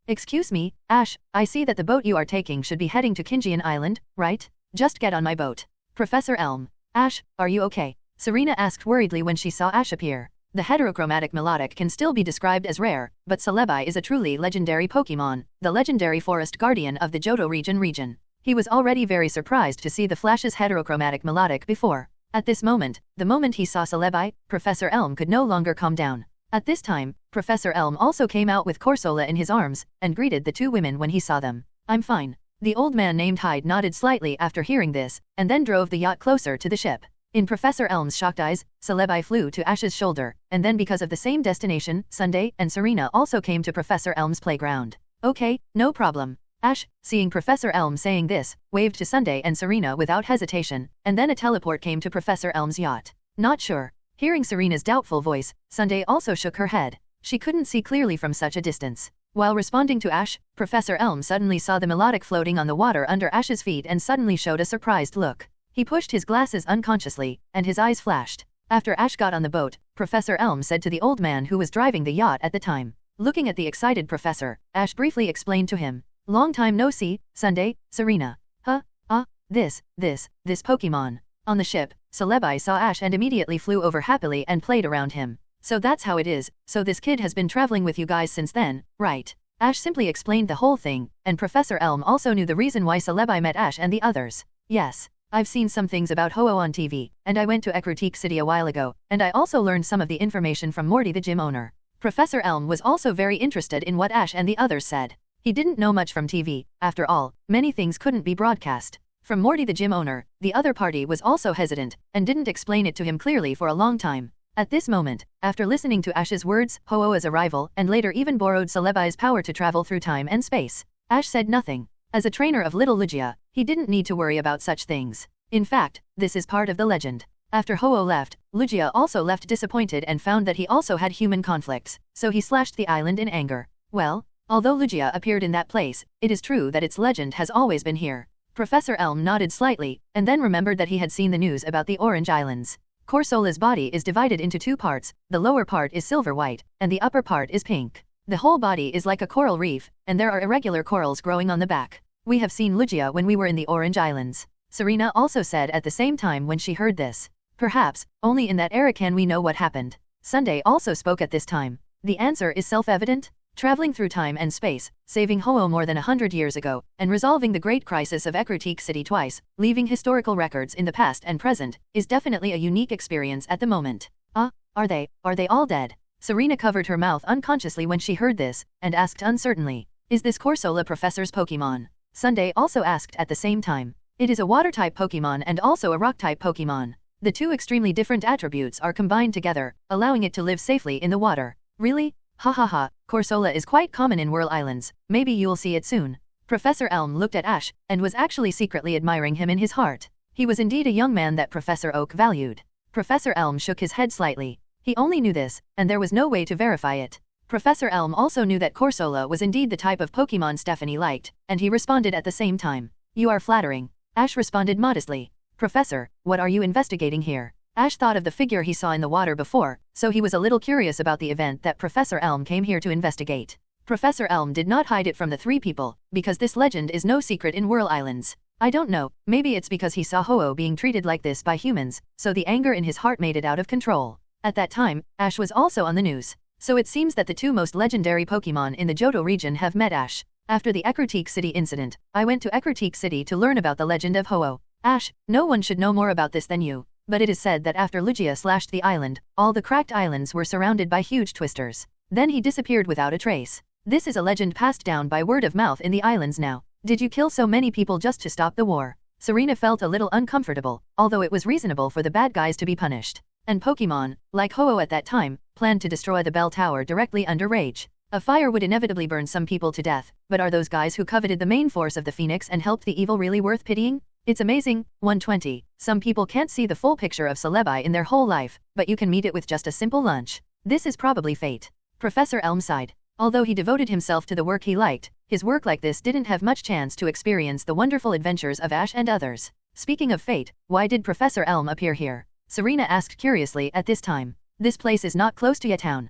Excuse me, Ash, I see that the boat you are taking should be heading to Kinjian Island, right? Just get on my boat. Professor Elm. Ash, are you okay? Serena asked worriedly when she saw Ash appear. The heterochromatic Melodic can still be described as rare, but Celebi is a truly legendary Pokemon, the legendary forest guardian of the Johto region. He was already very surprised to see the Flash's heterochromatic Melodic before. At this moment, the moment he saw Celebi, Professor Elm could no longer calm down. At this time, Professor Elm also came out with Corsola in his arms, and greeted the two women when he saw them. I'm fine. The old man named Hyde nodded slightly after hearing this, and then drove the yacht closer to the ship. In Professor Elm's shocked eyes, Celebi flew to Ash's shoulder, and then because of the same destination, Sunday and Serena also came to Professor Elm's playground. Okay, no problem. Ash, seeing Professor Elm saying this, waved to Sunday and Serena without hesitation, and then a teleport came to Professor Elm's yacht. Not sure. Hearing Serena's doubtful voice, Sunday also shook her head. She couldn't see clearly from such a distance. While responding to Ash, Professor Elm suddenly saw the Melodic floating on the water under Ash's feet and suddenly showed a surprised look. He pushed his glasses unconsciously, and his eyes flashed. After Ash got on the boat, Professor Elm said to the old man who was driving the yacht at the time. Looking at the excited professor, Ash briefly explained to him. Long time no see, Sunday, Serena. This Pokemon. On the ship, Celebi saw Ash and immediately flew over happily and played around him. So that's how it is, so this kid has been traveling with you guys since then, right? Ash simply explained the whole thing, and Professor Elm also knew the reason why Celebi met Ash and the others. Yes, I've seen some things about Ho-Oh on TV, and I went to Ekrutique City a while ago, and I also learned some of the information from Morty the gym owner. Professor Elm was also very interested in what Ash and the others said. He didn't know much from TV, after all, many things couldn't be broadcast. From Morty the gym owner, the other party was also hesitant, and didn't explain it to him clearly for a long time. At this moment, after listening to Ash's words, Ho-Oh's arrival, and later even borrowed Celebi's power to travel through time and space, Ash said nothing. As a trainer of Little Lugia, he didn't need to worry about such things. In fact, this is part of the legend. After Ho-Oh left, Lugia also left disappointed and found that he also had human conflicts, so he slashed the island in anger. Well, although Lugia appeared in that place, it is true that its legend has always been here. Professor Elm nodded slightly, and then remembered that he had seen the news about the Orange Islands. Corsola's body is divided into two parts, the lower part is silver-white, and the upper part is pink. The whole body is like a coral reef, and there are irregular corals growing on the back. We have seen Lugia when we were in the Orange Islands. Serena also said at the same time when she heard this. Perhaps, only in that era can we know what happened. Sunday also spoke at this time. The answer is self-evident. Traveling through time and space, saving Ho-Oh more than 100 years ago, and resolving the great crisis of Ecruteak City twice, leaving historical records in the past and present, is definitely a unique experience at the moment. Are they all dead? Serena covered her mouth unconsciously when she heard this, and asked uncertainly. Is this Corsola Professor's Pokémon? Sunday also asked at the same time. It is a water-type Pokémon and also a rock-type Pokémon. The two extremely different attributes are combined together, allowing it to live safely in the water. Really? Ha ha ha, Corsola is quite common in Whirl Islands, maybe you'll see it soon. Professor Elm looked at Ash, and was actually secretly admiring him in his heart. He was indeed a young man that Professor Oak valued. Professor Elm shook his head slightly. He only knew this, and there was no way to verify it. Professor Elm also knew that Corsola was indeed the type of Pokémon Stephanie liked, and he responded at the same time. You are flattering. Ash responded modestly. Professor, what are you investigating here? Ash thought of the figure he saw in the water before, so he was a little curious about the event that Professor Elm came here to investigate. Professor Elm did not hide it from the three people, because this legend is no secret in Whirl Islands. I don't know, maybe it's because he saw Ho-Oh being treated like this by humans, so the anger in his heart made it out of control. At that time, Ash was also on the news. So it seems that the two most legendary Pokémon in the Johto region have met Ash. After the Ecruteak City incident, I went to Ecruteak City to learn about the legend of Ho-Oh. Ash, no one should know more about this than you. But it is said that after Lugia slashed the island, all the cracked islands were surrounded by huge twisters. Then he disappeared without a trace. This is a legend passed down by word of mouth in the islands now. Did you kill so many people just to stop the war? Serena felt a little uncomfortable, although it was reasonable for the bad guys to be punished. And Pokémon, like Ho-Oh at that time, planned to destroy the bell tower directly under Rage. A fire would inevitably burn some people to death, but are those guys who coveted the main force of the Phoenix and helped the evil really worth pitying? It's amazing. 120. Some people can't see the full picture of Celebi in their whole life, but you can meet it with just a simple lunch. This is probably fate. Professor Elm sighed. Although he devoted himself to the work he liked, his work like this didn't have much chance to experience the wonderful adventures of Ash and others. Speaking of fate, why did Professor Elm appear here? Serena asked curiously at this time. This place is not close to your town.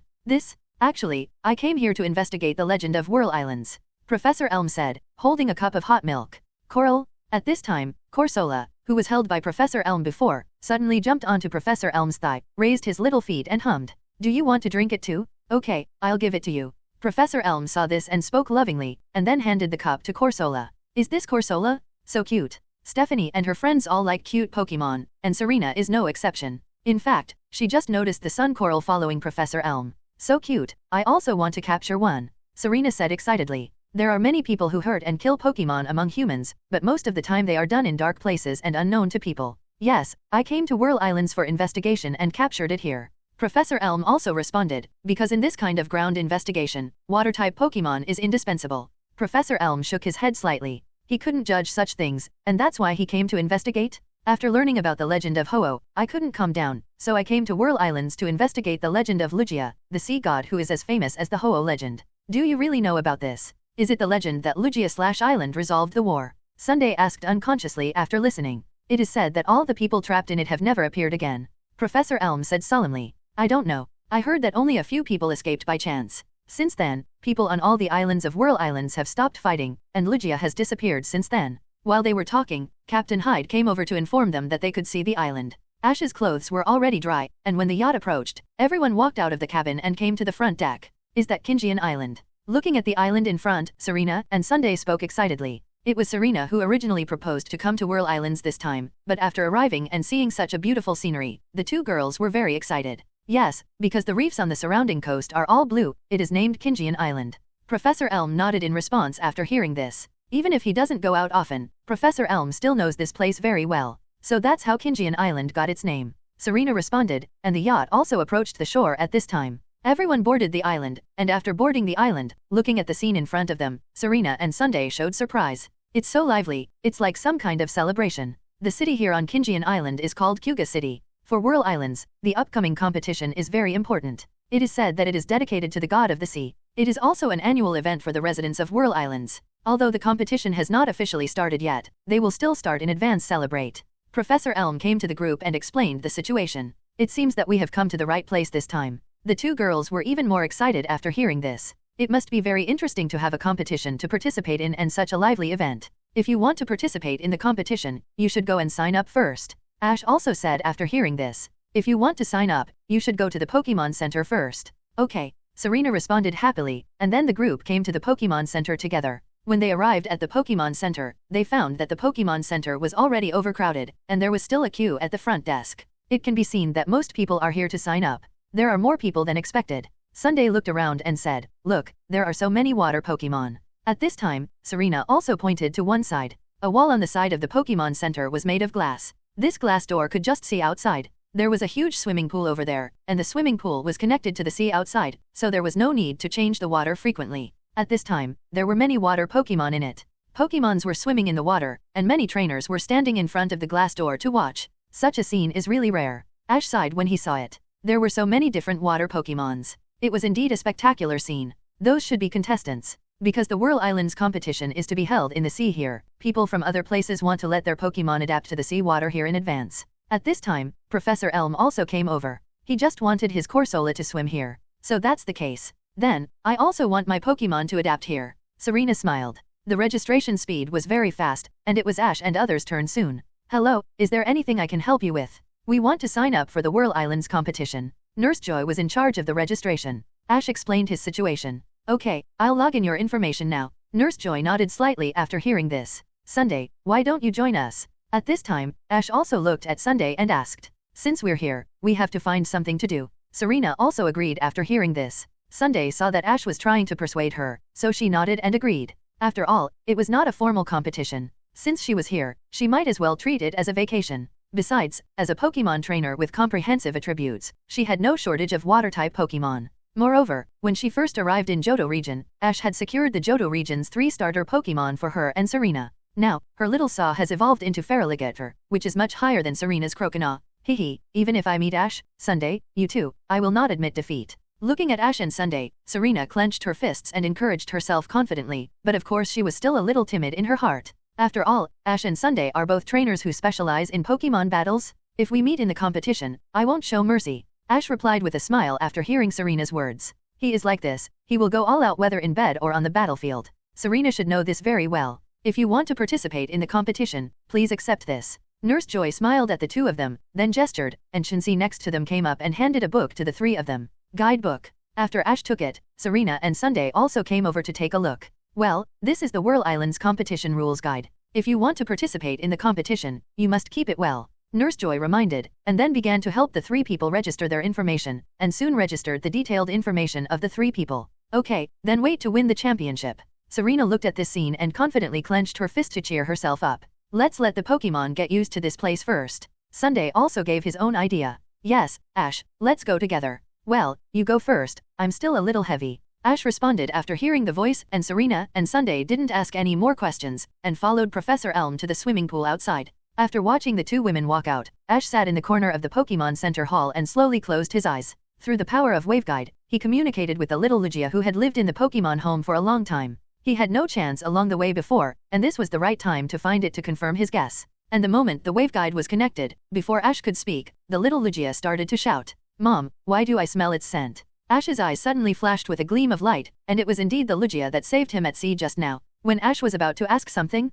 Actually, I came here to investigate the legend of Whirl Islands. Professor Elm said, holding a cup of hot milk. Coral? At this time, Corsola, who was held by Professor Elm before, suddenly jumped onto Professor Elm's thigh, raised his little feet and hummed. Do you want to drink it too? Okay, I'll give it to you. Professor Elm saw this and spoke lovingly, and then handed the cup to Corsola. Is this Corsola? So cute. Stephanie and her friends all like cute Pokémon, and Serena is no exception. In fact, she just noticed the sun coral following Professor Elm. So cute, I also want to capture one. Serena said excitedly. There are many people who hurt and kill Pokémon among humans, but most of the time they are done in dark places and unknown to people. Yes, I came to Whirl Islands for investigation and captured it here. Professor Elm also responded, because in this kind of ground investigation, water-type Pokémon is indispensable. Professor Elm shook his head slightly. He couldn't judge such things, and that's why he came to investigate. After learning about the legend of Ho-Oh, I couldn't calm down, so I came to Whirl Islands to investigate the legend of Lugia, the sea god who is as famous as the Ho-Oh legend. Do you really know about this? Is it the legend that Lugia/Island resolved the war? Sunday asked unconsciously after listening. It is said that all the people trapped in it have never appeared again. Professor Elm said solemnly. I don't know. I heard that only a few people escaped by chance. Since then, people on all the islands of Whirl Islands have stopped fighting, and Lugia has disappeared since then. While they were talking, Captain Hyde came over to inform them that they could see the island. Ash's clothes were already dry, and when the yacht approached, everyone walked out of the cabin and came to the front deck. Is that Kinjian Island? Looking at the island in front, Serena and Sunday spoke excitedly. It was Serena who originally proposed to come to Whirl Islands this time, but after arriving and seeing such a beautiful scenery, the two girls were very excited. Yes, because the reefs on the surrounding coast are all blue, it is named Kinjian Island. Professor Elm nodded in response after hearing this. Even if he doesn't go out often, Professor Elm still knows this place very well. So that's how Kinjian Island got its name. Serena responded, and the yacht also approached the shore at this time. Everyone boarded the island, and after boarding the island, looking at the scene in front of them, Serena and Sunday showed surprise. It's so lively, it's like some kind of celebration. The city here on Kinjian Island is called Kyuga City. For Whirl Islands, the upcoming competition is very important. It is said that it is dedicated to the god of the sea. It is also an annual event for the residents of Whirl Islands. Although the competition has not officially started yet, they will still start in advance celebrate. Professor Elm came to the group and explained the situation. It seems that we have come to the right place this time. The two girls were even more excited after hearing this. It must be very interesting to have a competition to participate in and such a lively event. If you want to participate in the competition, you should go and sign up first. Ash also said after hearing this. If you want to sign up, you should go to the Pokémon Center first. Okay, Serena responded happily, and then the group came to the Pokémon Center together. When they arrived at the Pokémon Center, they found that the Pokémon Center was already overcrowded, and there was still a queue at the front desk. It can be seen that most people are here to sign up. There are more people than expected. Sunday looked around and said, "Look, there are so many water Pokémon." At this time, Serena also pointed to one side. A wall on the side of the Pokémon Center was made of glass. This glass door could just see outside. There was a huge swimming pool over there, and the swimming pool was connected to the sea outside, so there was no need to change the water frequently. At this time, there were many water Pokémon in it. Pokémons were swimming in the water, and many trainers were standing in front of the glass door to watch. Such a scene is really rare. Ash sighed when he saw it. There were so many different water Pokémons. It was indeed a spectacular scene. Those should be contestants. Because the Whirl Islands competition is to be held in the sea here, people from other places want to let their Pokémon adapt to the sea water here in advance. At this time, Professor Elm also came over. He just wanted his Corsola to swim here. So that's the case. Then, I also want my Pokémon to adapt here. Serena smiled. The registration speed was very fast, and it was Ash and others' turn soon. Hello, is there anything I can help you with? We want to sign up for the Whirl Islands competition. Nurse Joy was in charge of the registration. Ash explained his situation. Okay, I'll log in your information now. Nurse Joy nodded slightly after hearing this. Sunday, why don't you join us? At this time, Ash also looked at Sunday and asked. Since we're here, we have to find something to do. Serena also agreed after hearing this. Sunday saw that Ash was trying to persuade her, so she nodded and agreed. After all, it was not a formal competition. Since she was here, she might as well treat it as a vacation. Besides, as a Pokémon trainer with comprehensive attributes, she had no shortage of water-type Pokémon. Moreover, when she first arrived in Johto Region, Ash had secured the Johto Region's 3 starter Pokémon for her and Serena. Now, her little saw has evolved into Feraligatr, which is much higher than Serena's Croconaw. Hehe, even if I meet Ash, Sunday, you too, I will not admit defeat. Looking at Ash and Sunday, Serena clenched her fists and encouraged herself confidently, but of course she was still a little timid in her heart. After all, Ash and Sunday are both trainers who specialize in Pokémon battles. If we meet in the competition, I won't show mercy. Ash replied with a smile after hearing Serena's words. He is like this, he will go all out whether in bed or on the battlefield. Serena should know this very well. If you want to participate in the competition, please accept this. Nurse Joy smiled at the two of them, then gestured, and Shinsi next to them came up and handed a book to the 3 of them. Guidebook. After Ash took it, Serena and Sunday also came over to take a look. Well, this is the Whirl Islands competition rules guide. If you want to participate in the competition, you must keep it well. Nurse Joy reminded, and then began to help the 3 people register their information, and soon registered the detailed information of the 3 people. Okay, then wait to win the championship. Serena looked at this scene and confidently clenched her fist to cheer herself up. Let's let the Pokémon get used to this place first. Sunday also gave his own idea. Yes, Ash, let's go together. Well, you go first, I'm still a little heavy. Ash responded after hearing the voice, and Serena and Sunday didn't ask any more questions, and followed Professor Elm to the swimming pool outside. After watching the 2 women walk out, Ash sat in the corner of the Pokémon Center hall and slowly closed his eyes. Through the power of Waveguide, he communicated with the little Lugia who had lived in the Pokémon home for a long time. He had no chance along the way before, and this was the right time to find it to confirm his guess. And the moment the Waveguide was connected, before Ash could speak, the little Lugia started to shout. Mom, why do I smell its scent? Ash's eyes suddenly flashed with a gleam of light, and it was indeed the Lugia that saved him at sea just now. When Ash was about to ask something,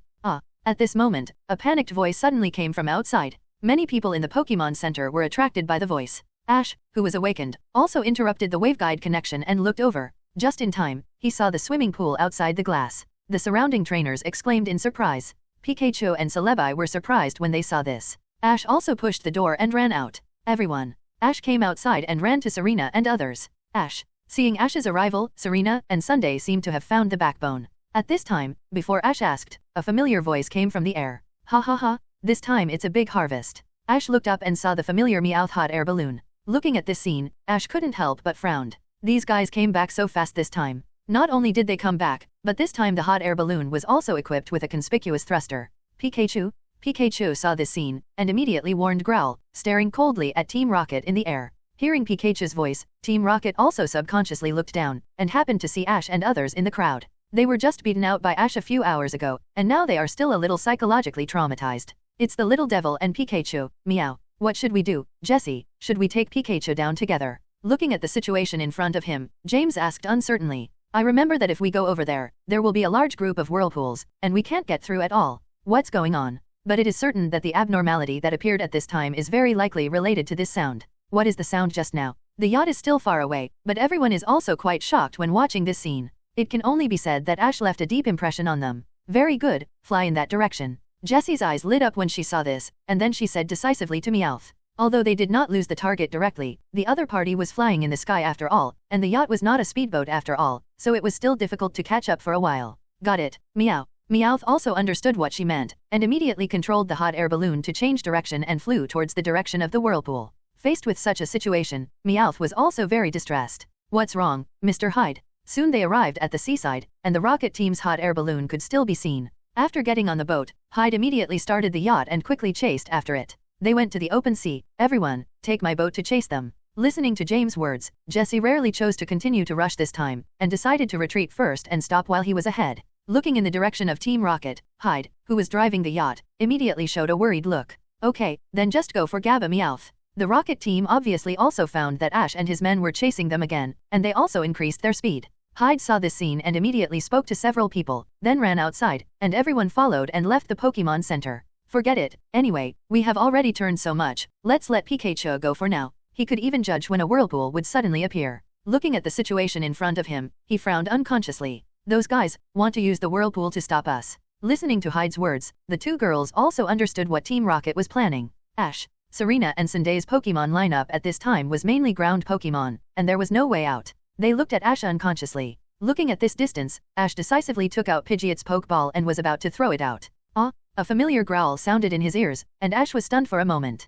at this moment, a panicked voice suddenly came from outside. Many people in the Pokémon Center were attracted by the voice. Ash, who was awakened, also interrupted the Waveguide connection and looked over. Just in time, he saw the swimming pool outside the glass. The surrounding trainers exclaimed in surprise. Pikachu and Celebi were surprised when they saw this. Ash also pushed the door and ran out. Everyone. Ash came outside and ran to Serena and others. Ash. Seeing Ash's arrival, Serena and Sunday seemed to have found the backbone. At this time, before Ash asked, a familiar voice came from the air. Ha ha ha, this time it's a big harvest. Ash looked up and saw the familiar Meowth hot air balloon. Looking at this scene, Ash couldn't help but frowned. These guys came back so fast this time. Not only did they come back, but this time the hot air balloon was also equipped with a conspicuous thruster. Pikachu? Pikachu saw this scene, and immediately warned Growl, staring coldly at Team Rocket in the air. Hearing Pikachu's voice, Team Rocket also subconsciously looked down, and happened to see Ash and others in the crowd. They were just beaten out by Ash a few hours ago, and now they are still a little psychologically traumatized. It's the little devil and Pikachu. Meow. What should we do, Jessie? Should we take Pikachu down together? Looking at the situation in front of him, James asked uncertainly. I remember that if we go over there, there will be a large group of whirlpools, and we can't get through at all. What's going on? But it is certain that the abnormality that appeared at this time is very likely related to this sound. What is the sound just now? The yacht is still far away, but everyone is also quite shocked when watching this scene. It can only be said that Ash left a deep impression on them. Very good, fly in that direction. Jessie's eyes lit up when she saw this, and then she said decisively to Meowth. Although they did not lose the target directly, the other party was flying in the sky after all, and the yacht was not a speedboat after all, so it was still difficult to catch up for a while. Got it, Meow. Meowth also understood what she meant, and immediately controlled the hot air balloon to change direction and flew towards the direction of the whirlpool. Faced with such a situation, Meowth was also very distressed. What's wrong, Mr. Hyde? Soon they arrived at the seaside, and the rocket team's hot air balloon could still be seen. After getting on the boat, Hyde immediately started the yacht and quickly chased after it. They went to the open sea. Everyone, take my boat to chase them. Listening to James' words, Jessie rarely chose to continue to rush this time, and decided to retreat first and stop while he was ahead. Looking in the direction of Team Rocket, Hyde, who was driving the yacht, immediately showed a worried look. Okay, then just go for Gabba Meowth. The rocket team obviously also found that Ash and his men were chasing them again, and they also increased their speed. Hyde saw this scene and immediately spoke to several people, then ran outside, and everyone followed and left the Pokémon Center. Forget it, anyway, we have already turned so much, let's let Pikachu go for now. He could even judge when a whirlpool would suddenly appear. Looking at the situation in front of him, he frowned unconsciously. Those guys want to use the whirlpool to stop us. Listening to Hyde's words, the two girls also understood what Team Rocket was planning. Ash, Serena and Sunday's Pokémon lineup at this time was mainly ground Pokémon, and there was no way out. They looked at Ash unconsciously. Looking at this distance, Ash decisively took out Pidgeot's Pokeball and was about to throw it out. A familiar growl sounded in his ears, and Ash was stunned for a moment.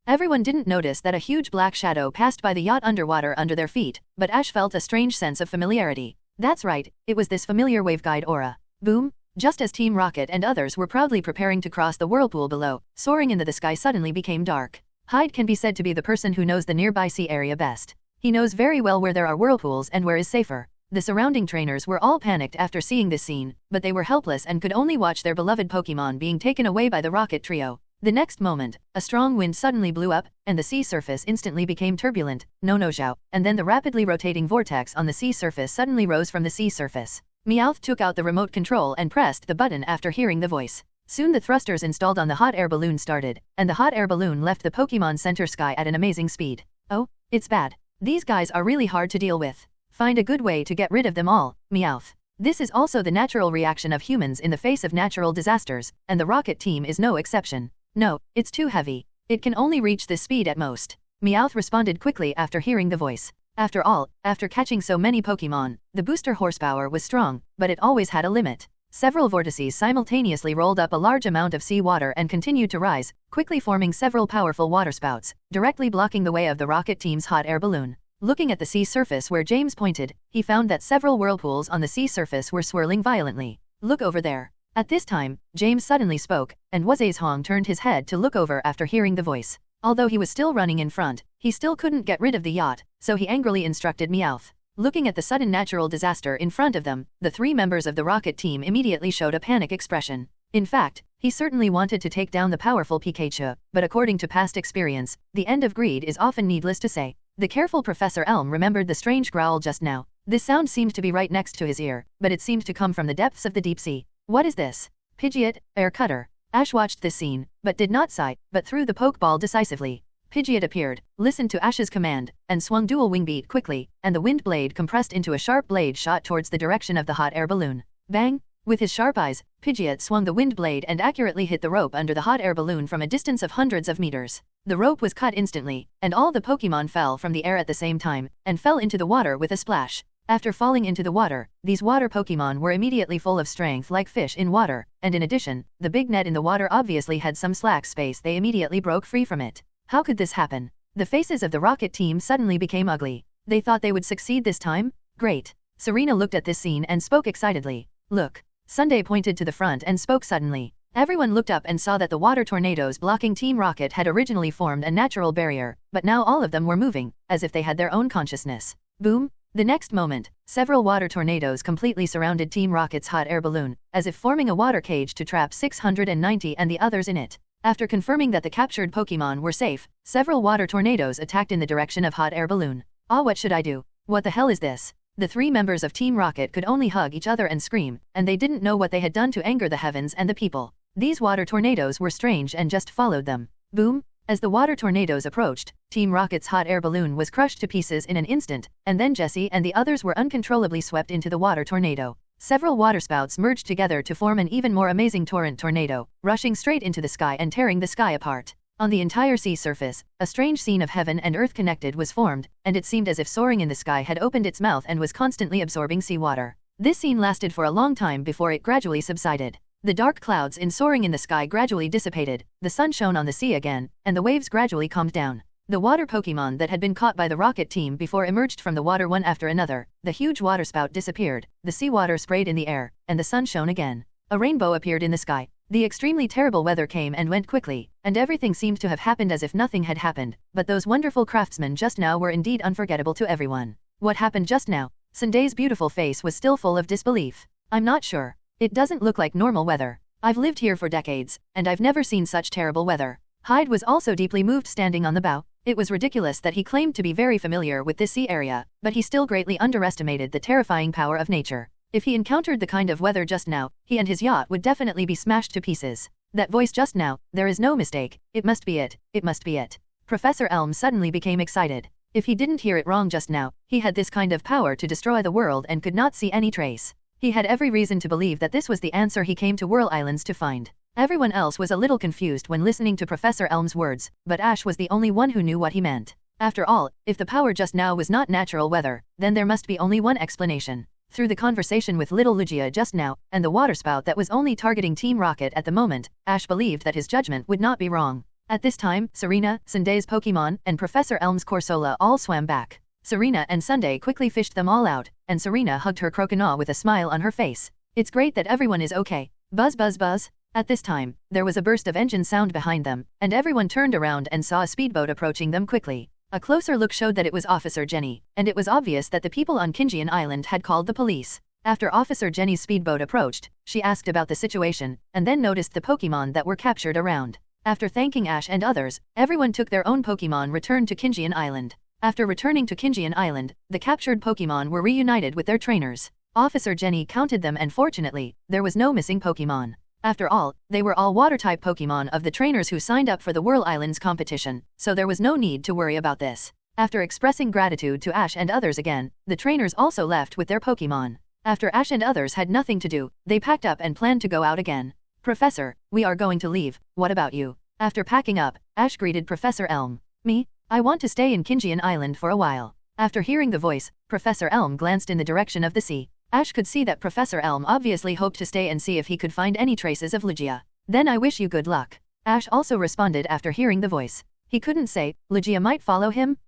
Everyone didn't notice that a huge black shadow passed by the yacht underwater under their feet, but Ash felt a strange sense of familiarity. That's right, it was this familiar waveguide aura. Boom! Just as Team Rocket and others were proudly preparing to cross the whirlpool below, soaring into the sky suddenly became dark. Hyde can be said to be the person who knows the nearby sea area best. He knows very well where there are whirlpools and where is safer. The surrounding trainers were all panicked after seeing this scene, but they were helpless and could only watch their beloved Pokémon being taken away by the rocket trio. The next moment, a strong wind suddenly blew up, and the sea surface instantly became turbulent, no-no-zhao, and then the rapidly rotating vortex on the sea surface suddenly rose from the sea surface. Meowth took out the remote control and pressed the button after hearing the voice. Soon the thrusters installed on the hot air balloon started, and the hot air balloon left the Pokémon Center sky at an amazing speed. Oh, it's bad. These guys are really hard to deal with. Find a good way to get rid of them all, Meowth. This is also the natural reaction of humans in the face of natural disasters, and the rocket team is no exception. No, it's too heavy. It can only reach this speed at most. Meowth responded quickly after hearing the voice. After all, after catching so many Pokémon, the booster horsepower was strong, but it always had a limit. Several vortices simultaneously rolled up a large amount of sea water and continued to rise, quickly forming several powerful waterspouts, directly blocking the way of the rocket team's hot air balloon. Looking at the sea surface where James pointed, he found that several whirlpools on the sea surface were swirling violently. Look over there. At this time, James suddenly spoke, and Wazazhong turned his head to look over after hearing the voice. Although he was still running in front, he still couldn't get rid of the yacht, so he angrily instructed Meowth. Looking at the sudden natural disaster in front of them, the three members of the rocket team immediately showed a panic expression. In fact, he certainly wanted to take down the powerful Pikachu, but according to past experience, the end of greed is often needless to say. The careful Professor Elm remembered the strange growl just now. This sound seemed to be right next to his ear, but it seemed to come from the depths of the deep sea. What is this? Pidgeot, air cutter. Ash watched this scene, but did not sigh, but threw the Pokeball decisively. Pidgeot appeared, listened to Ash's command, and swung dual wing beat quickly, and the wind blade compressed into a sharp blade shot towards the direction of the hot air balloon. Bang! With his sharp eyes, Pidgeot swung the wind blade and accurately hit the rope under the hot air balloon from a distance of hundreds of meters. The rope was cut instantly, and all the Pokémon fell from the air at the same time, and fell into the water with a splash. After falling into the water, these water Pokémon were immediately full of strength like fish in water, and in addition, the big net in the water obviously had some slack space. They immediately broke free from it. How could this happen? The faces of the rocket team suddenly became ugly. They thought they would succeed this time? Great. Serena looked at this scene and spoke excitedly. Look. Sunday pointed to the front and spoke suddenly. Everyone looked up and saw that the water tornadoes blocking Team Rocket had originally formed a natural barrier, but now all of them were moving, as if they had their own consciousness. Boom! The next moment, several water tornadoes completely surrounded Team Rocket's hot air balloon, as if forming a water cage to trap 690 and the others in it. After confirming that the captured Pokémon were safe, several water tornadoes attacked in the direction of hot air balloon. What should I do? What the hell is this? The 3 members of Team Rocket could only hug each other and scream, and they didn't know what they had done to anger the heavens and the people. These water tornadoes were strange and just followed them. Boom! As the water tornadoes approached, Team Rocket's hot air balloon was crushed to pieces in an instant, and then Jessie and the others were uncontrollably swept into the water tornado. Several waterspouts merged together to form an even more amazing torrent tornado, rushing straight into the sky and tearing the sky apart. On the entire sea surface, a strange scene of heaven and earth connected was formed, and it seemed as if soaring in the sky had opened its mouth and was constantly absorbing seawater. This scene lasted for a long time before it gradually subsided. The dark clouds in soaring in the sky gradually dissipated, the sun shone on the sea again, and the waves gradually calmed down. The water Pokémon that had been caught by the rocket team before emerged from the water one after another, the huge waterspout disappeared, the seawater sprayed in the air, and the sun shone again. A rainbow appeared in the sky. The extremely terrible weather came and went quickly, and everything seemed to have happened as if nothing had happened, but those wonderful craftsmen just now were indeed unforgettable to everyone. What happened just now? Sunday's beautiful face was still full of disbelief. I'm not sure. It doesn't look like normal weather. I've lived here for decades, and I've never seen such terrible weather. Hyde was also deeply moved standing on the bow. It was ridiculous that he claimed to be very familiar with this sea area, but he still greatly underestimated the terrifying power of nature. If he encountered the kind of weather just now, he and his yacht would definitely be smashed to pieces. That voice just now, there is no mistake, it must be it, it must be it. Professor Elm suddenly became excited. If he didn't hear it wrong just now, he had this kind of power to destroy the world and could not see any trace. He had every reason to believe that this was the answer he came to Whirl Islands to find. Everyone else was a little confused when listening to Professor Elm's words, but Ash was the only one who knew what he meant. After all, if the power just now was not natural weather, then there must be only one explanation. Through the conversation with little Lugia just now, and the waterspout that was only targeting Team Rocket at the moment, Ash believed that his judgment would not be wrong. At this time, Serena, Sunday's Pokémon, and Professor Elm's Corsola all swam back. Serena and Sunday quickly fished them all out, and Serena hugged her Croconaw with a smile on her face. It's great that everyone is okay. Buzz buzz buzz. At this time, there was a burst of engine sound behind them, and everyone turned around and saw a speedboat approaching them quickly. A closer look showed that it was Officer Jenny, and it was obvious that the people on Kinjian Island had called the police. After Officer Jenny's speedboat approached, she asked about the situation, and then noticed the Pokémon that were captured around. After thanking Ash and others, everyone took their own Pokémon returned to Kinjian Island. After returning to Kinjian Island, the captured Pokémon were reunited with their trainers. Officer Jenny counted them and fortunately, there was no missing Pokémon. After all, they were all water-type Pokémon of the trainers who signed up for the Whirl Islands competition, so there was no need to worry about this. After expressing gratitude to Ash and others again, the trainers also left with their Pokémon. After Ash and others had nothing to do, they packed up and planned to go out again. Professor, we are going to leave, what about you? After packing up, Ash greeted Professor Elm. Me? I want to stay in Kinjian Island for a while. After hearing the voice, Professor Elm glanced in the direction of the sea. Ash could see that Professor Elm obviously hoped to stay and see if he could find any traces of Lugia. Then I wish you good luck. Ash also responded after hearing the voice. He couldn't say, Lugia might follow him?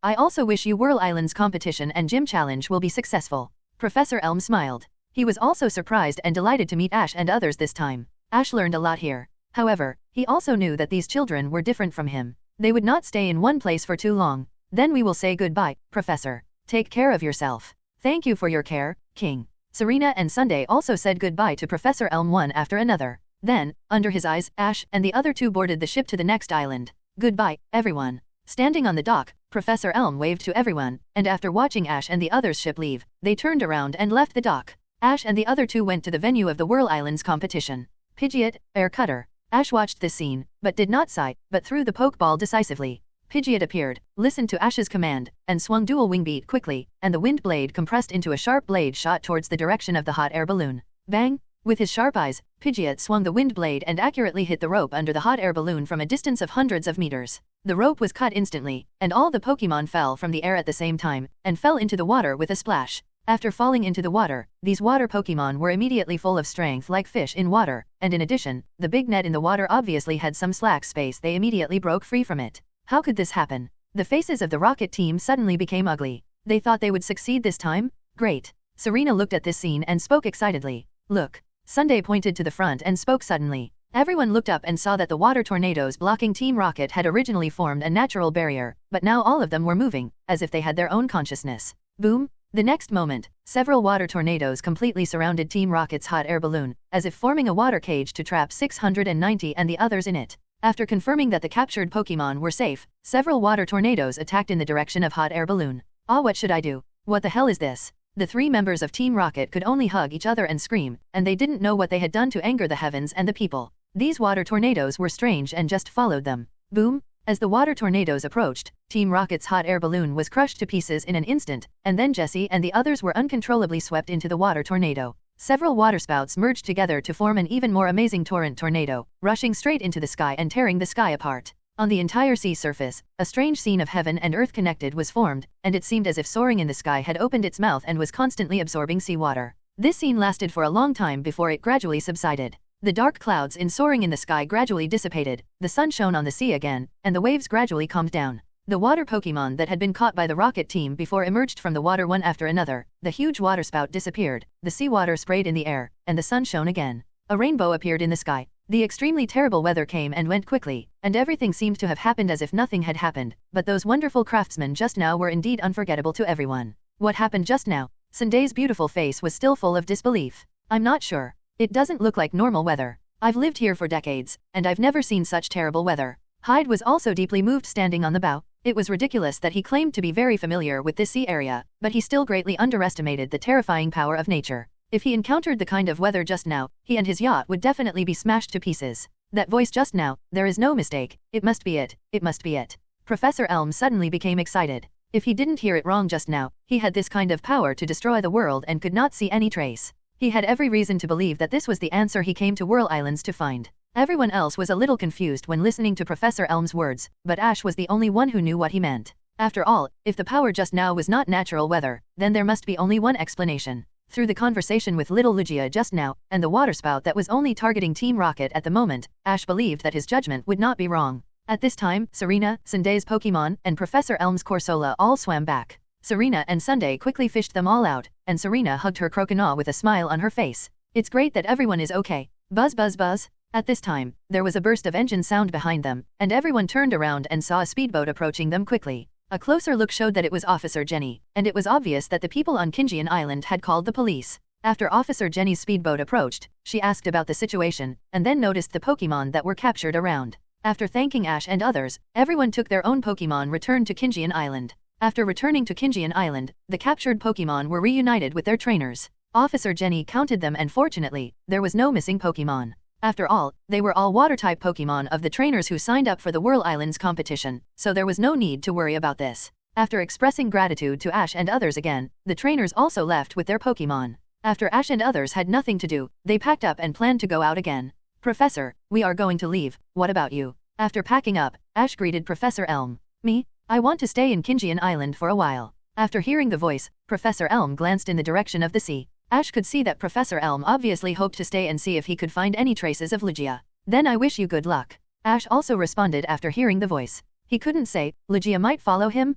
I also wish you Whirl Islands competition and gym challenge will be successful. Professor Elm smiled. He was also surprised and delighted to meet Ash and others this time. Ash learned a lot here. However, he also knew that these children were different from him. They would not stay in one place for too long. Then we will say goodbye, Professor. Take care of yourself. Thank you for your care, King. Serena and Sunday also said goodbye to Professor Elm one after another. Then, under his eyes, Ash and the other two boarded the ship to the next island. Goodbye, everyone. Standing on the dock, Professor Elm waved to everyone, and after watching Ash and the others' ship leave, they turned around and left the dock. Ash and the other two went to the venue of the Whirl Islands competition. Pidgeot, Air Cutter. Ash watched this scene, but did not sigh, but threw the Pokeball decisively. Pidgeot appeared, listened to Ash's command, and swung dual wing beat quickly, and the wind blade compressed into a sharp blade shot towards the direction of the hot air balloon. Bang! With his sharp eyes, Pidgeot swung the wind blade and accurately hit the rope under the hot air balloon from a distance of hundreds of meters. The rope was cut instantly, and all the Pokémon fell from the air at the same time, and fell into the water with a splash. After falling into the water, these water Pokémon were immediately full of strength like fish in water, and in addition, the big net in the water obviously had some slack space. They immediately broke free from it. How could this happen? The faces of the rocket team suddenly became ugly. They thought they would succeed this time? Great. Serena looked at this scene and spoke excitedly. Look. Sunday pointed to the front and spoke suddenly. Everyone looked up and saw that the water tornadoes blocking Team Rocket had originally formed a natural barrier, but now all of them were moving, as if they had their own consciousness. Boom! The next moment, several water tornadoes completely surrounded Team Rocket's hot air balloon, as if forming a water cage to trap 690 and the others in it. After confirming that the captured Pokémon were safe, several water tornadoes attacked in the direction of hot air balloon. Ah, what should I do? What the hell is this? The three members of Team Rocket could only hug each other and scream, and they didn't know what they had done to anger the heavens and the people. These water tornadoes were strange and just followed them. Boom! As the water tornadoes approached, Team Rocket's hot air balloon was crushed to pieces in an instant, and then Jessie and the others were uncontrollably swept into the water tornado. Several waterspouts merged together to form an even more amazing torrent tornado, rushing straight into the sky and tearing the sky apart. On the entire sea surface, a strange scene of heaven and earth connected was formed, and it seemed as if soaring in the sky had opened its mouth and was constantly absorbing seawater. This scene lasted for a long time before it gradually subsided. The dark clouds in soaring in the sky gradually dissipated, the sun shone on the sea again, and the waves gradually calmed down. The water Pokémon that had been caught by the rocket team before emerged from the water one after another, the huge waterspout disappeared, the seawater sprayed in the air, and the sun shone again. A rainbow appeared in the sky. The extremely terrible weather came and went quickly, and everything seemed to have happened as if nothing had happened, but those wonderful craftsmen just now were indeed unforgettable to everyone. What happened just now? Sunday's beautiful face was still full of disbelief. I'm not sure. It doesn't look like normal weather. I've lived here for decades, and I've never seen such terrible weather. Hyde was also deeply moved standing on the bow. It was ridiculous that he claimed to be very familiar with this sea area, but he still greatly underestimated the terrifying power of nature. If he encountered the kind of weather just now, he and his yacht would definitely be smashed to pieces. That voice just now, there is no mistake, it must be it, it must be it. Professor Elm suddenly became excited. If he didn't hear it wrong just now, he had this kind of power to destroy the world and could not see any trace. He had every reason to believe that this was the answer he came to Whirl Islands to find. Everyone else was a little confused when listening to Professor Elm's words, but Ash was the only one who knew what he meant. After all, if the power just now was not natural weather, then there must be only one explanation. Through the conversation with little Lugia just now, and the waterspout that was only targeting Team Rocket at the moment, Ash believed that his judgment would not be wrong. At this time, Serena, Sunday's Pokémon, and Professor Elm's Corsola all swam back. Serena and Sunday quickly fished them all out, and Serena hugged her Croconaw with a smile on her face. It's great that everyone is okay. Buzz buzz buzz. At this time, there was a burst of engine sound behind them, and everyone turned around and saw a speedboat approaching them quickly. A closer look showed that it was Officer Jenny, and it was obvious that the people on Kinjian Island had called the police. After Officer Jenny's speedboat approached, she asked about the situation, and then noticed the Pokémon that were captured around. After thanking Ash and others, everyone took their own Pokémon returned to Kinjian Island. After returning to Kinjian Island, the captured Pokémon were reunited with their trainers. Officer Jenny counted them and fortunately, there was no missing Pokémon. After all, they were all water-type Pokémon of the trainers who signed up for the Whirl Islands competition, so there was no need to worry about this. After expressing gratitude to Ash and others again, the trainers also left with their Pokémon. After Ash and others had nothing to do, they packed up and planned to go out again. Professor, we are going to leave, what about you? After packing up, Ash greeted Professor Elm. Me? I want to stay in Kinjian Island for a while. After hearing the voice, Professor Elm glanced in the direction of the sea. Ash could see that Professor Elm obviously hoped to stay and see if he could find any traces of Lugia. Then I wish you good luck. Ash also responded after hearing the voice. He couldn't say, Lugia might follow him?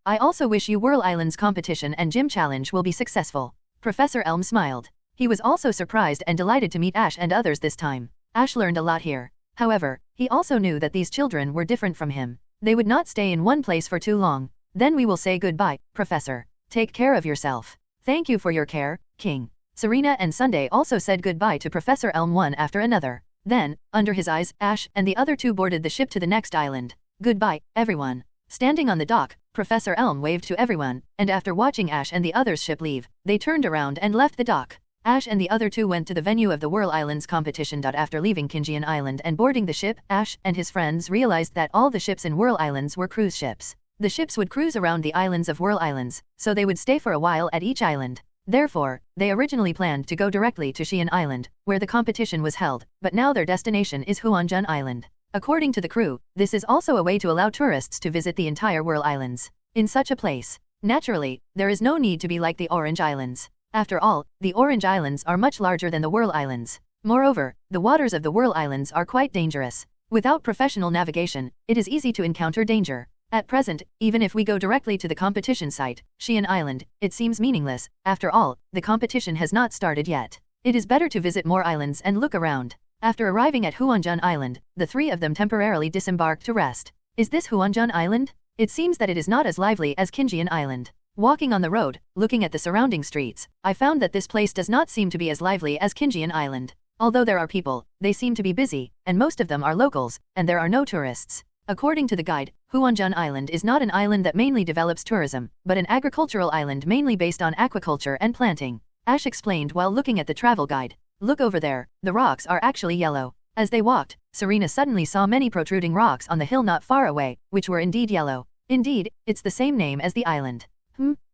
I also wish you Whirl Islands competition and gym challenge will be successful. Professor Elm smiled. He was also surprised and delighted to meet Ash and others this time. Ash learned a lot here. However, he also knew that these children were different from him. They would not stay in one place for too long. Then we will say goodbye, Professor. Take care of yourself. Thank you for your care, King. Serena and Sunday also said goodbye to Professor Elm one after another. Then, under his eyes, Ash and the other two boarded the ship to the next island. Goodbye, everyone. Standing on the dock, Professor Elm waved to everyone, and after watching Ash and the others' ship leave, they turned around and left the dock. Ash and the other two went to the venue of the Whirl Islands competition. After leaving Kinjian Island and boarding the ship, Ash and his friends realized that all the ships in Whirl Islands were cruise ships. The ships would cruise around the islands of Whirl Islands, so they would stay for a while at each island. Therefore, they originally planned to go directly to Xian Island, where the competition was held, but now their destination is Huanjun Island. According to the crew, this is also a way to allow tourists to visit the entire Whirl Islands. In such a place, naturally, there is no need to be like the Orange Islands. After all, the Orange Islands are much larger than the Whirl Islands. Moreover, the waters of the Whirl Islands are quite dangerous. Without professional navigation, it is easy to encounter danger. At present, even if we go directly to the competition site, Xian Island, it seems meaningless. After all, the competition has not started yet. It is better to visit more islands and look around. After arriving at Huanjun Island, the three of them temporarily disembarked to rest. Is this Huanjun Island? It seems that it is not as lively as Kinjian Island. Walking on the road, looking at the surrounding streets, I found that this place does not seem to be as lively as Kinjian Island. Although there are people, they seem to be busy, and most of them are locals, and there are no tourists. According to the guide, Huanjun Island is not an island that mainly develops tourism, but an agricultural island mainly based on aquaculture and planting. Ash explained while looking at the travel guide. Look over there, the rocks are actually yellow. As they walked, Serena suddenly saw many protruding rocks on the hill not far away, which were indeed yellow. Indeed, it's the same name as the island.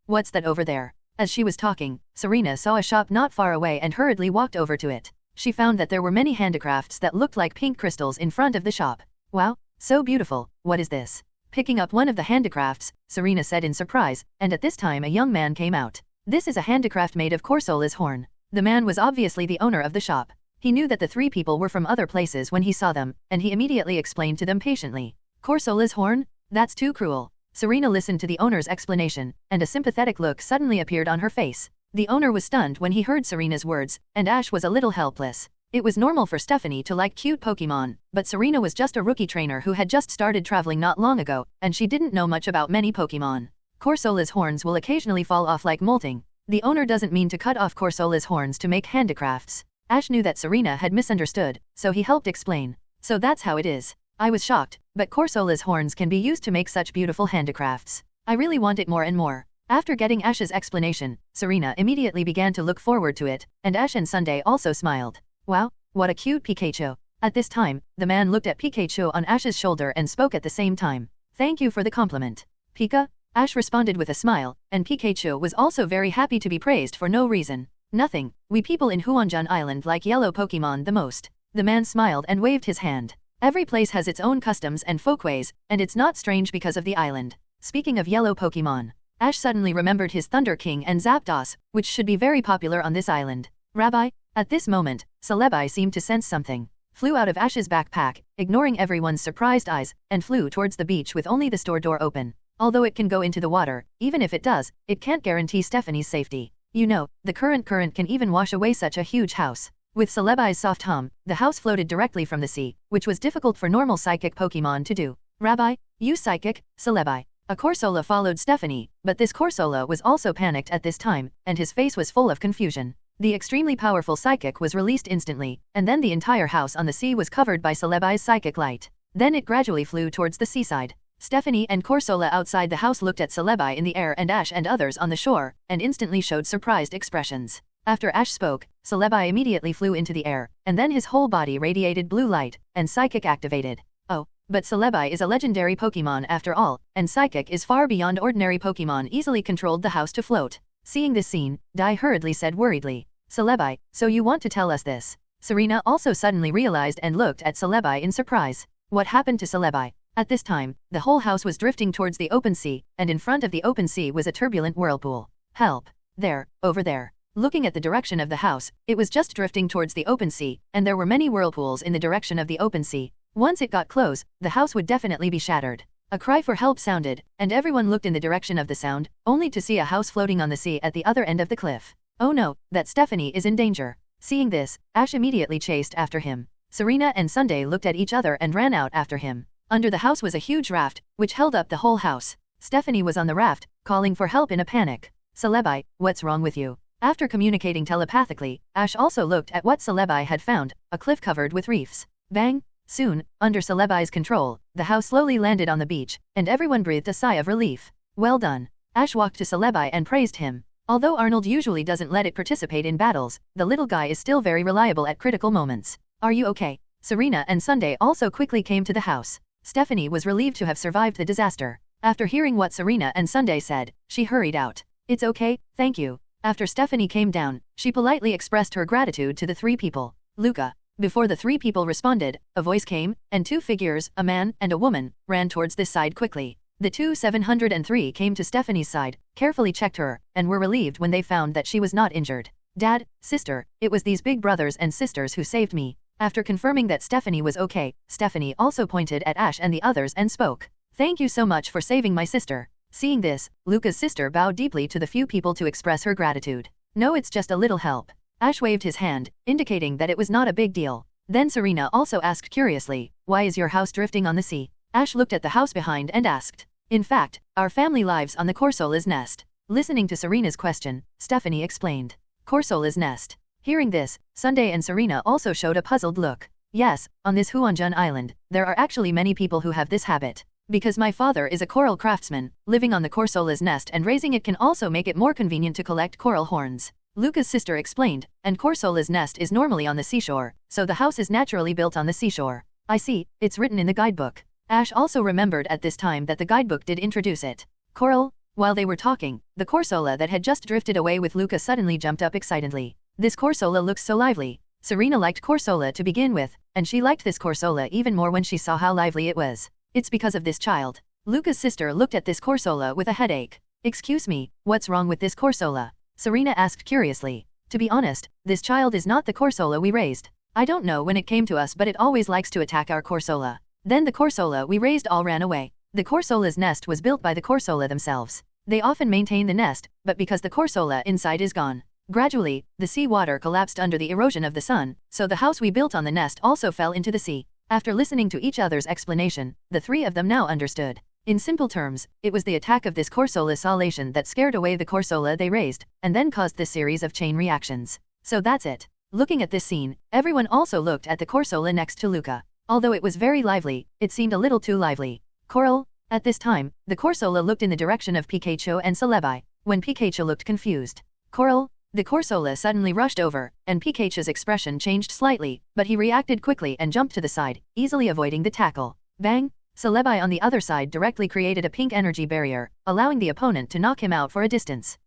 What's that over there? As she was talking, Serena saw a shop not far away and hurriedly walked over to it. She found that there were many handicrafts that looked like pink crystals in front of the shop. Wow, so beautiful, what is this? Picking up one of the handicrafts, Serena said in surprise, and at this time a young man came out. This is a handicraft made of Corsola's horn. The man was obviously the owner of the shop. He knew that the three people were from other places when he saw them, and he immediately explained to them patiently. Corsola's horn? That's too cruel. Serena listened to the owner's explanation, and a sympathetic look suddenly appeared on her face. The owner was stunned when he heard Serena's words, and Ash was a little helpless. It was normal for Stephanie to like cute Pokémon, but Serena was just a rookie trainer who had just started traveling not long ago, and she didn't know much about many Pokémon. Corsola's horns will occasionally fall off like molting. The owner doesn't mean to cut off Corsola's horns to make handicrafts. Ash knew that Serena had misunderstood, so he helped explain. So that's how it is. I was shocked, but Corsola's horns can be used to make such beautiful handicrafts. I really want it more and more. After getting Ash's explanation, Serena immediately began to look forward to it, and Ash and Sunday also smiled. Wow, what a cute Pikachu. At this time, the man looked at Pikachu on Ash's shoulder and spoke at the same time. Thank you for the compliment. Pika? Ash responded with a smile, and Pikachu was also very happy to be praised for no reason. Nothing, we people in Huanjun Island like yellow Pokémon the most. The man smiled and waved his hand. Every place has its own customs and folkways, and it's not strange because of the island. Speaking of yellow Pokémon, Ash suddenly remembered his Thunder King and Zapdos, which should be very popular on this island. Rabbi? At this moment, Celebi seemed to sense something. Flew out of Ash's backpack, ignoring everyone's surprised eyes, and flew towards the beach with only the store door open. Although it can go into the water, even if it does, it can't guarantee Stephanie's safety. You know, the current can even wash away such a huge house. With Celebi's soft hum, the house floated directly from the sea, which was difficult for normal psychic Pokémon to do. Rabbi, you psychic, Celebi. A Corsola followed Stephanie, but this Corsola was also panicked at this time, and his face was full of confusion. The extremely powerful psychic was released instantly, and then the entire house on the sea was covered by Celebi's psychic light. Then it gradually flew towards the seaside. Stephanie and Corsola outside the house looked at Celebi in the air and Ash and others on the shore, and instantly showed surprised expressions. After Ash spoke, Celebi immediately flew into the air, and then his whole body radiated blue light, and Psychic activated. Oh, but Celebi is a legendary Pokémon after all, and Psychic is far beyond ordinary Pokémon easily controlled the house to float. Seeing this scene, Dai hurriedly said worriedly, Celebi, so you want to tell us this? Serena also suddenly realized and looked at Celebi in surprise. What happened to Celebi? At this time, the whole house was drifting towards the open sea, and in front of the open sea was a turbulent whirlpool. Help! There, over there. Looking at the direction of the house, it was just drifting towards the open sea, and there were many whirlpools in the direction of the open sea. Once it got close, the house would definitely be shattered. A cry for help sounded, and everyone looked in the direction of the sound, only to see a house floating on the sea at the other end of the cliff. Oh no, that Stephanie is in danger. Seeing this, Ash immediately chased after him. Serena and Sunday looked at each other and ran out after him. Under the house was a huge raft, which held up the whole house. Stephanie was on the raft, calling for help in a panic. Celebi, what's wrong with you? After communicating telepathically, Ash also looked at what Celebi had found, a cliff covered with reefs. Bang! Soon, under Celebi's control, the house slowly landed on the beach, and everyone breathed a sigh of relief. Well done. Ash walked to Celebi and praised him. Although Arnold usually doesn't let it participate in battles, the little guy is still very reliable at critical moments. Are you okay? Serena and Sunday also quickly came to the house. Stephanie was relieved to have survived the disaster. After hearing what Serena and Sunday said, she hurried out. It's okay, thank you. After Stephanie came down, she politely expressed her gratitude to the three people. Luca. Before the three people responded, a voice came, and two figures, a man and a woman, ran towards this side quickly. The two 703 came to Stephanie's side, carefully checked her, and were relieved when they found that she was not injured. Dad, sister, it was these big brothers and sisters who saved me. After confirming that Stephanie was okay, Stephanie also pointed at Ash and the others and spoke. Thank you so much for saving my sister. Seeing this, Luca's sister bowed deeply to the few people to express her gratitude. No, it's just a little help. Ash waved his hand, indicating that it was not a big deal. Then Serena also asked curiously, why is your house drifting on the sea? Ash looked at the house behind and asked. In fact, our family lives on the Corsola's nest. Listening to Serena's question, Stephanie explained. Corsola's nest. Hearing this, Sunday and Serena also showed a puzzled look. Yes, on this Huanjun island, there are actually many people who have this habit. Because my father is a coral craftsman, living on the Corsola's nest and raising it can also make it more convenient to collect coral horns. Luca's sister explained, and Corsola's nest is normally on the seashore, so the house is naturally built on the seashore. I see, it's written in the guidebook. Ash also remembered at this time that the guidebook did introduce it. Coral? While they were talking, the Corsola that had just drifted away with Luca suddenly jumped up excitedly. This Corsola looks so lively. Serena liked Corsola to begin with, and she liked this Corsola even more when she saw how lively it was. It's because of this child. Luca's sister looked at this Corsola with a headache. Excuse me, what's wrong with this Corsola? Serena asked curiously. To be honest, this child is not the Corsola we raised. I don't know when it came to us but it always likes to attack our Corsola. Then the Corsola we raised all ran away. The Corsola's nest was built by the Corsola themselves. They often maintain the nest, but because the Corsola inside is gone. Gradually, the sea water collapsed under the erosion of the sun, so the house we built on the nest also fell into the sea. After listening to each other's explanation, the three of them now understood. In simple terms, it was the attack of this Corsola salation that scared away the Corsola they raised, and then caused this series of chain reactions. So that's it. Looking at this scene, everyone also looked at the Corsola next to Luca. Although it was very lively, it seemed a little too lively. Coral? At this time, the Corsola looked in the direction of Pikachu and Celebi. When Pikachu looked confused. Coral? The Corsola suddenly rushed over, and Pikachu's expression changed slightly, but he reacted quickly and jumped to the side, easily avoiding the tackle. Bang! Celebi on the other side directly created a pink energy barrier, allowing the opponent to knock him out for a distance.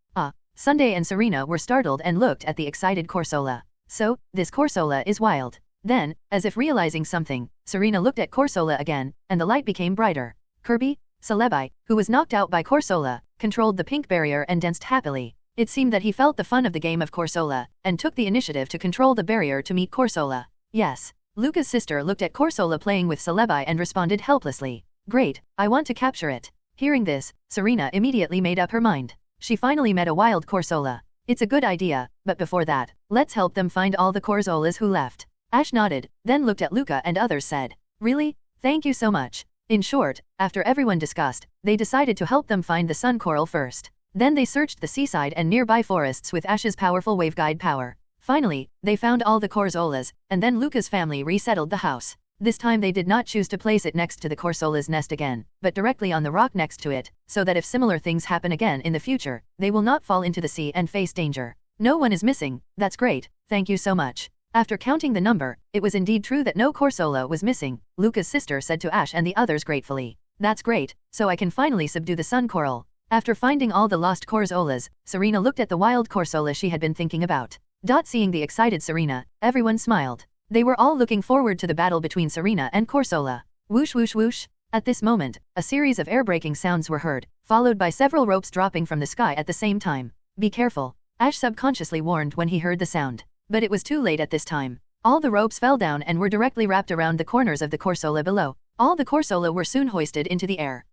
Sunday and Serena were startled and looked at the excited Corsola. So, this Corsola is wild. Then, as if realizing something, Serena looked at Corsola again, and the light became brighter. Kirby? Celebi, who was knocked out by Corsola, controlled the pink barrier and danced happily. It seemed that he felt the fun of the game of Corsola, and took the initiative to control the barrier to meet Corsola. Yes. Luca's sister looked at Corsola playing with Celebi and responded helplessly. Great, I want to capture it. Hearing this, Serena immediately made up her mind. She finally met a wild Corsola. It's a good idea, but before that, let's help them find all the Corsolas who left. Ash nodded, then looked at Luca and others said. Really? Thank you so much. In short, after everyone discussed, they decided to help them find the sun coral first. Then they searched the seaside and nearby forests with Ash's powerful waveguide power. Finally, they found all the Corsolas, and then Luca's family resettled the house. This time they did not choose to place it next to the Corsola's nest again, but directly on the rock next to it, so that if similar things happen again in the future, they will not fall into the sea and face danger. No one is missing, that's great, thank you so much. After counting the number, it was indeed true that no Corsola was missing, Luca's sister said to Ash and the others gratefully. That's great, so I can finally subdue the sun coral. After finding all the lost Corsolas, Serena looked at the wild Corsola she had been thinking about. Seeing the excited Serena, everyone smiled. They were all looking forward to the battle between Serena and Corsola. Whoosh whoosh whoosh. At this moment, a series of air-breaking sounds were heard, followed by several ropes dropping from the sky at the same time. Be careful, Ash subconsciously warned when he heard the sound. But it was too late at this time. All the ropes fell down and were directly wrapped around the corners of the Corsola below. All the Corsola were soon hoisted into the air.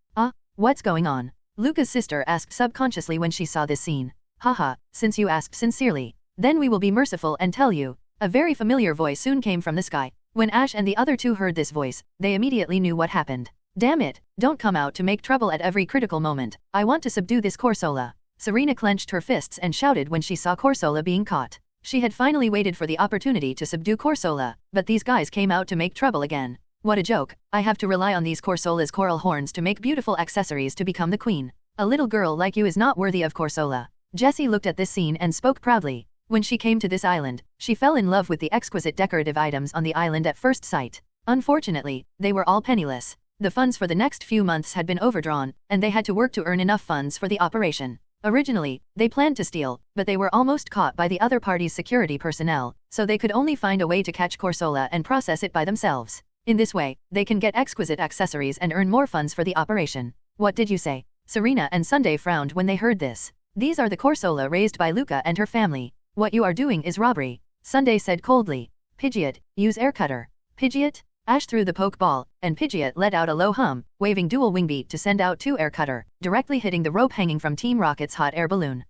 What's going on? Luca's sister asked subconsciously when she saw this scene. Haha, since you asked sincerely. Then we will be merciful and tell you. A very familiar voice soon came from the sky. When Ash and the other two heard this voice, they immediately knew what happened. Damn it, don't come out to make trouble at every critical moment. I want to subdue this Corsola. Serena clenched her fists and shouted when she saw Corsola being caught. She had finally waited for the opportunity to subdue Corsola, but these guys came out to make trouble again. What a joke, I have to rely on these Corsola's coral horns to make beautiful accessories to become the queen. A little girl like you is not worthy of Corsola. Jessie looked at this scene and spoke proudly. When she came to this island, she fell in love with the exquisite decorative items on the island at first sight. Unfortunately, they were all penniless. The funds for the next few months had been overdrawn, and they had to work to earn enough funds for the operation. Originally, they planned to steal, but they were almost caught by the other party's security personnel, so they could only find a way to catch Corsola and process it by themselves. In this way, they can get exquisite accessories and earn more funds for the operation. What did you say? Serena and Sunday frowned when they heard this. These are the Corsola raised by Luca and her family. What you are doing is robbery. Sunday said coldly. Pidgeot, use air cutter. Pidgeot? Ash threw the Pokeball, and Pidgeot let out a low hum, waving dual wing beat to send out 2 air cutter, directly hitting the rope hanging from Team Rocket's hot air balloon.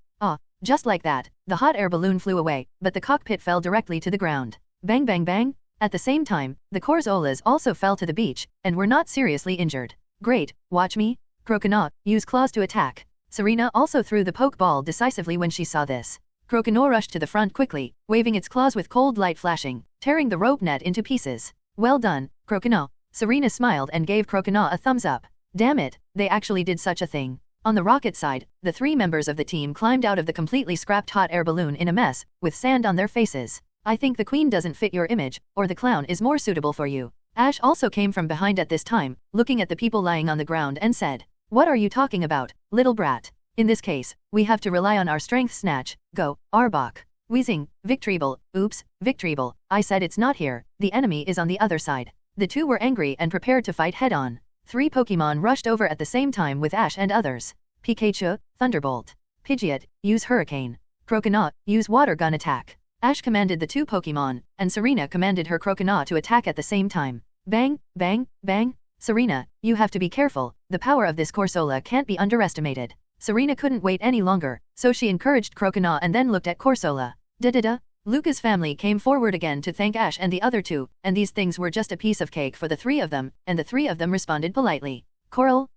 Just like that, the hot air balloon flew away, but the cockpit fell directly to the ground. Bang bang bang! At the same time, the Corsolas also fell to the beach, and were not seriously injured. Great, watch me. Croconaw, use claws to attack. Serena also threw the Pokeball decisively when she saw this. Croconaw rushed to the front quickly, waving its claws with cold light flashing, tearing the rope net into pieces. Well done, Croconaw. Serena smiled and gave Croconaw a thumbs up. Damn it, they actually did such a thing. On the rocket side, the 3 members of the team climbed out of the completely scrapped hot air balloon in a mess, with sand on their faces. I think the queen doesn't fit your image, or the clown is more suitable for you. Ash also came from behind at this time, looking at the people lying on the ground and said, "What are you talking about, little brat? In this case, we have to rely on our strength snatch. Go, Arbok." Wheezing, Victreebel, oops, Victreebel, I said it's not here, the enemy is on the other side. The 2 were angry and prepared to fight head-on. 3 Pokémon rushed over at the same time with Ash and others. Pikachu, Thunderbolt. Pidgeot, use Hurricane. Croconaw, use Water Gun attack. Ash commanded the 2 Pokémon, and Serena commanded her Croconaw to attack at the same time. Bang, bang, bang. Serena, you have to be careful, the power of this Corsola can't be underestimated. Serena couldn't wait any longer, so she encouraged Croconaw and then looked at Corsola. Da-da-da. Luca's family came forward again to thank Ash and the other 2, and these things were just a piece of cake for the 3 of them, and the 3 of them responded politely. Coral.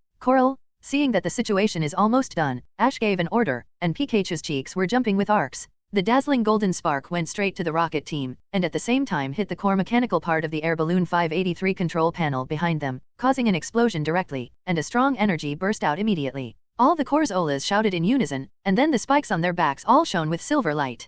Seeing that the situation is almost done, Ash gave an order, and Pikachu's cheeks were jumping with arcs. The dazzling golden spark went straight to the rocket team, and at the same time hit the core mechanical part of the Air Balloon 583 control panel behind them, causing an explosion directly, and a strong energy burst out immediately. All the Corsolas shouted in unison, and then the spikes on their backs all shone with silver light.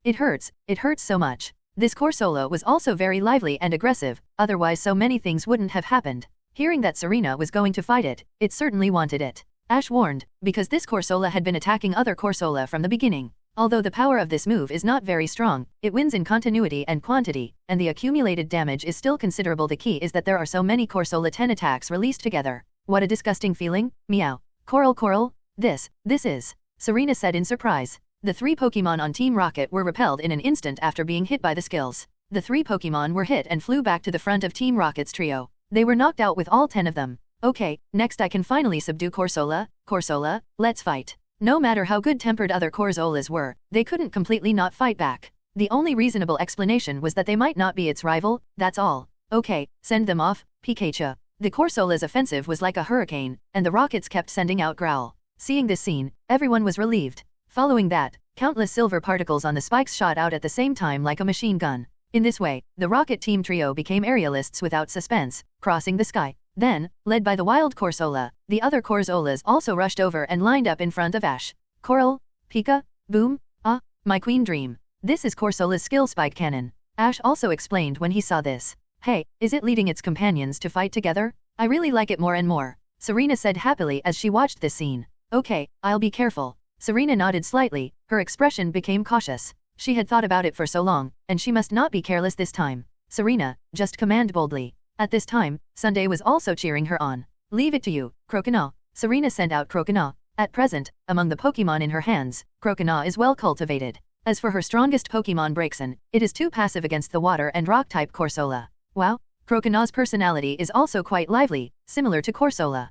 It hurts so much. This Corsola was also very lively and aggressive, otherwise so many things wouldn't have happened. Hearing that Serena was going to fight it, it certainly wanted it. Ash warned, because this Corsola had been attacking other Corsola from the beginning. Although the power of this move is not very strong, it wins in continuity and quantity, and the accumulated damage is still considerable. The key is that there are so many Corsola 10 attacks released together. What a disgusting feeling, meow. Coral, this is, Serena said in surprise. The 3 Pokémon on Team Rocket were repelled in an instant after being hit by the skills. The 3 Pokémon were hit and flew back to the front of Team Rocket's trio. They were knocked out with all 10 of them. Okay, next I can finally subdue Corsola. Corsola, let's fight. No matter how good-tempered other Corsolas were, they couldn't completely not fight back. The only reasonable explanation was that they might not be its rival, that's all. Okay, send them off, Pikachu. The Corsola's offensive was like a hurricane, and the rockets kept sending out growl. Seeing this scene, everyone was relieved. Following that, countless silver particles on the spikes shot out at the same time like a machine gun. In this way, the rocket team trio became aerialists without suspense, crossing the sky. Then, led by the wild Corsola, the other Corsolas also rushed over and lined up in front of Ash. Coral, Pika, boom, my queen dream. This is Corsola's skill spike cannon. Ash also explained when he saw this. Hey, is it leading its companions to fight together? I really like it more and more. Serena said happily as she watched this scene. Okay, I'll be careful. Serena nodded slightly, her expression became cautious. She had thought about it for so long, and she must not be careless this time. Serena, just command boldly. At this time, Sunday was also cheering her on. Leave it to you, Croconaw. Serena sent out Croconaw. At present, among the Pokémon in her hands, Croconaw is well cultivated. As for her strongest Pokémon Braixen, it is too passive against the water and rock type Corsola. Wow, Croconaw's personality is also quite lively, similar to Corsola.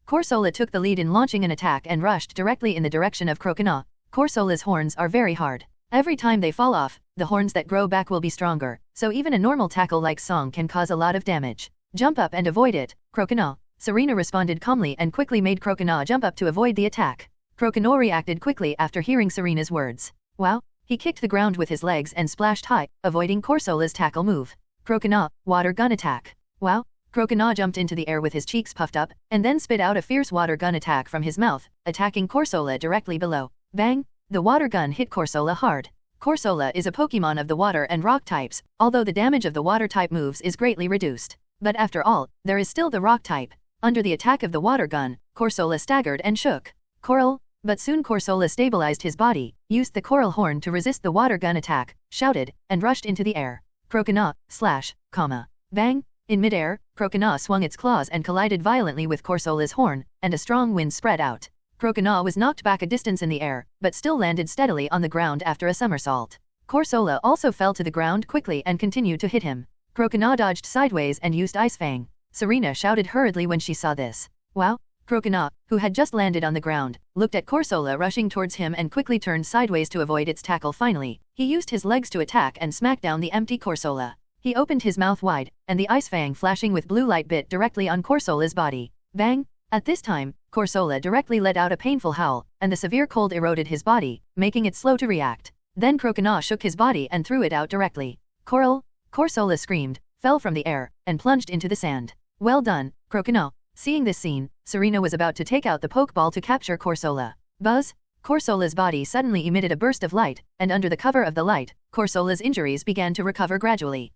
Corsola took the lead in launching an attack and rushed directly in the direction of Croconaw. Corsola's horns are very hard. Every time they fall off, the horns that grow back will be stronger, so even a normal tackle like song can cause a lot of damage. Jump up and avoid it, Croconaw. Serena responded calmly and quickly made Croconaw jump up to avoid the attack. Croconaw reacted quickly after hearing Serena's words. Wow, he kicked the ground with his legs and splashed high, avoiding Corsola's tackle move. Croconaw, water gun attack. Wow. Croconaw jumped into the air with his cheeks puffed up, and then spit out a fierce water gun attack from his mouth, attacking Corsola directly below. Bang! The water gun hit Corsola hard. Corsola is a Pokémon of the water and rock types, although the damage of the water type moves is greatly reduced. But after all, there is still the rock type. Under the attack of the water gun, Corsola staggered and shook. But soon Corsola stabilized his body, used the coral horn to resist the water gun attack, shouted, and rushed into the air. Croconaw, bang! In midair, Croconaw swung its claws and collided violently with Corsola's horn, and a strong wind spread out. Croconaw was knocked back a distance in the air, but still landed steadily on the ground after a somersault. Corsola also fell to the ground quickly and continued to hit him. Croconaw dodged sideways and used Ice Fang. Serena shouted hurriedly when she saw this. Wow! Croconaw, who had just landed on the ground, looked at Corsola rushing towards him and quickly turned sideways to avoid its tackle. Finally, he used his legs to attack and smack down the empty Corsola. He opened his mouth wide, and the Ice Fang flashing with blue light bit directly on Corsola's body. Bang! At this time, Corsola directly let out a painful howl, and the severe cold eroded his body, making it slow to react. Then Croconaw shook his body and threw it out directly. Corsola screamed, fell from the air, and plunged into the sand. Well done, Croconaw. Seeing this scene, Serena was about to take out the Pokeball to capture Corsola. Buzz! Corsola's body suddenly emitted a burst of light, and under the cover of the light, Corsola's injuries began to recover gradually.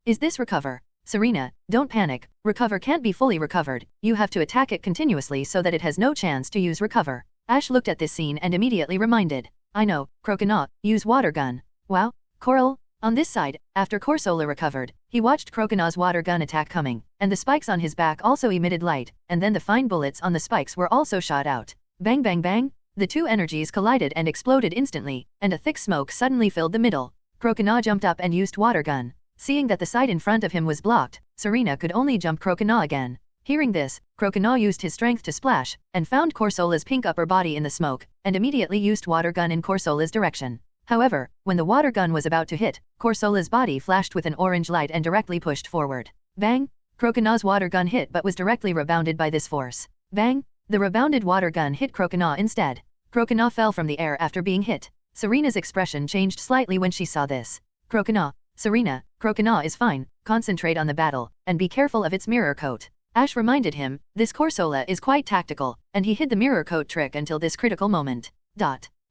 Is this recover? Serena, don't panic, recover can't be fully recovered, you have to attack it continuously so that it has no chance to use recover. Ash looked at this scene and immediately reminded. I know, Croconaw, use water gun. Wow, Coral? On this side, after Corsola recovered, he watched Croconaw's water gun attack coming, and the spikes on his back also emitted light, and then the fine bullets on the spikes were also shot out. Bang bang bang! The two energies collided and exploded instantly, and a thick smoke suddenly filled the middle. Croconaw jumped up and used water gun. Seeing that the side in front of him was blocked, Serena could only jump Croconaw again. Hearing this, Croconaw used his strength to splash, and found Corsola's pink upper body in the smoke, and immediately used water gun in Corsola's direction. However, when the water gun was about to hit, Corsola's body flashed with an orange light and directly pushed forward. Bang! Croconaw's water gun hit but was directly rebounded by this force. Bang! The rebounded water gun hit Croconaw instead. Croconaw fell from the air after being hit. Serena's expression changed slightly when she saw this. Croconaw, Serena, Croconaw is fine, concentrate on the battle, and be careful of its mirror coat. Ash reminded him, this Corsola is quite tactical, and he hid the mirror coat trick until this critical moment.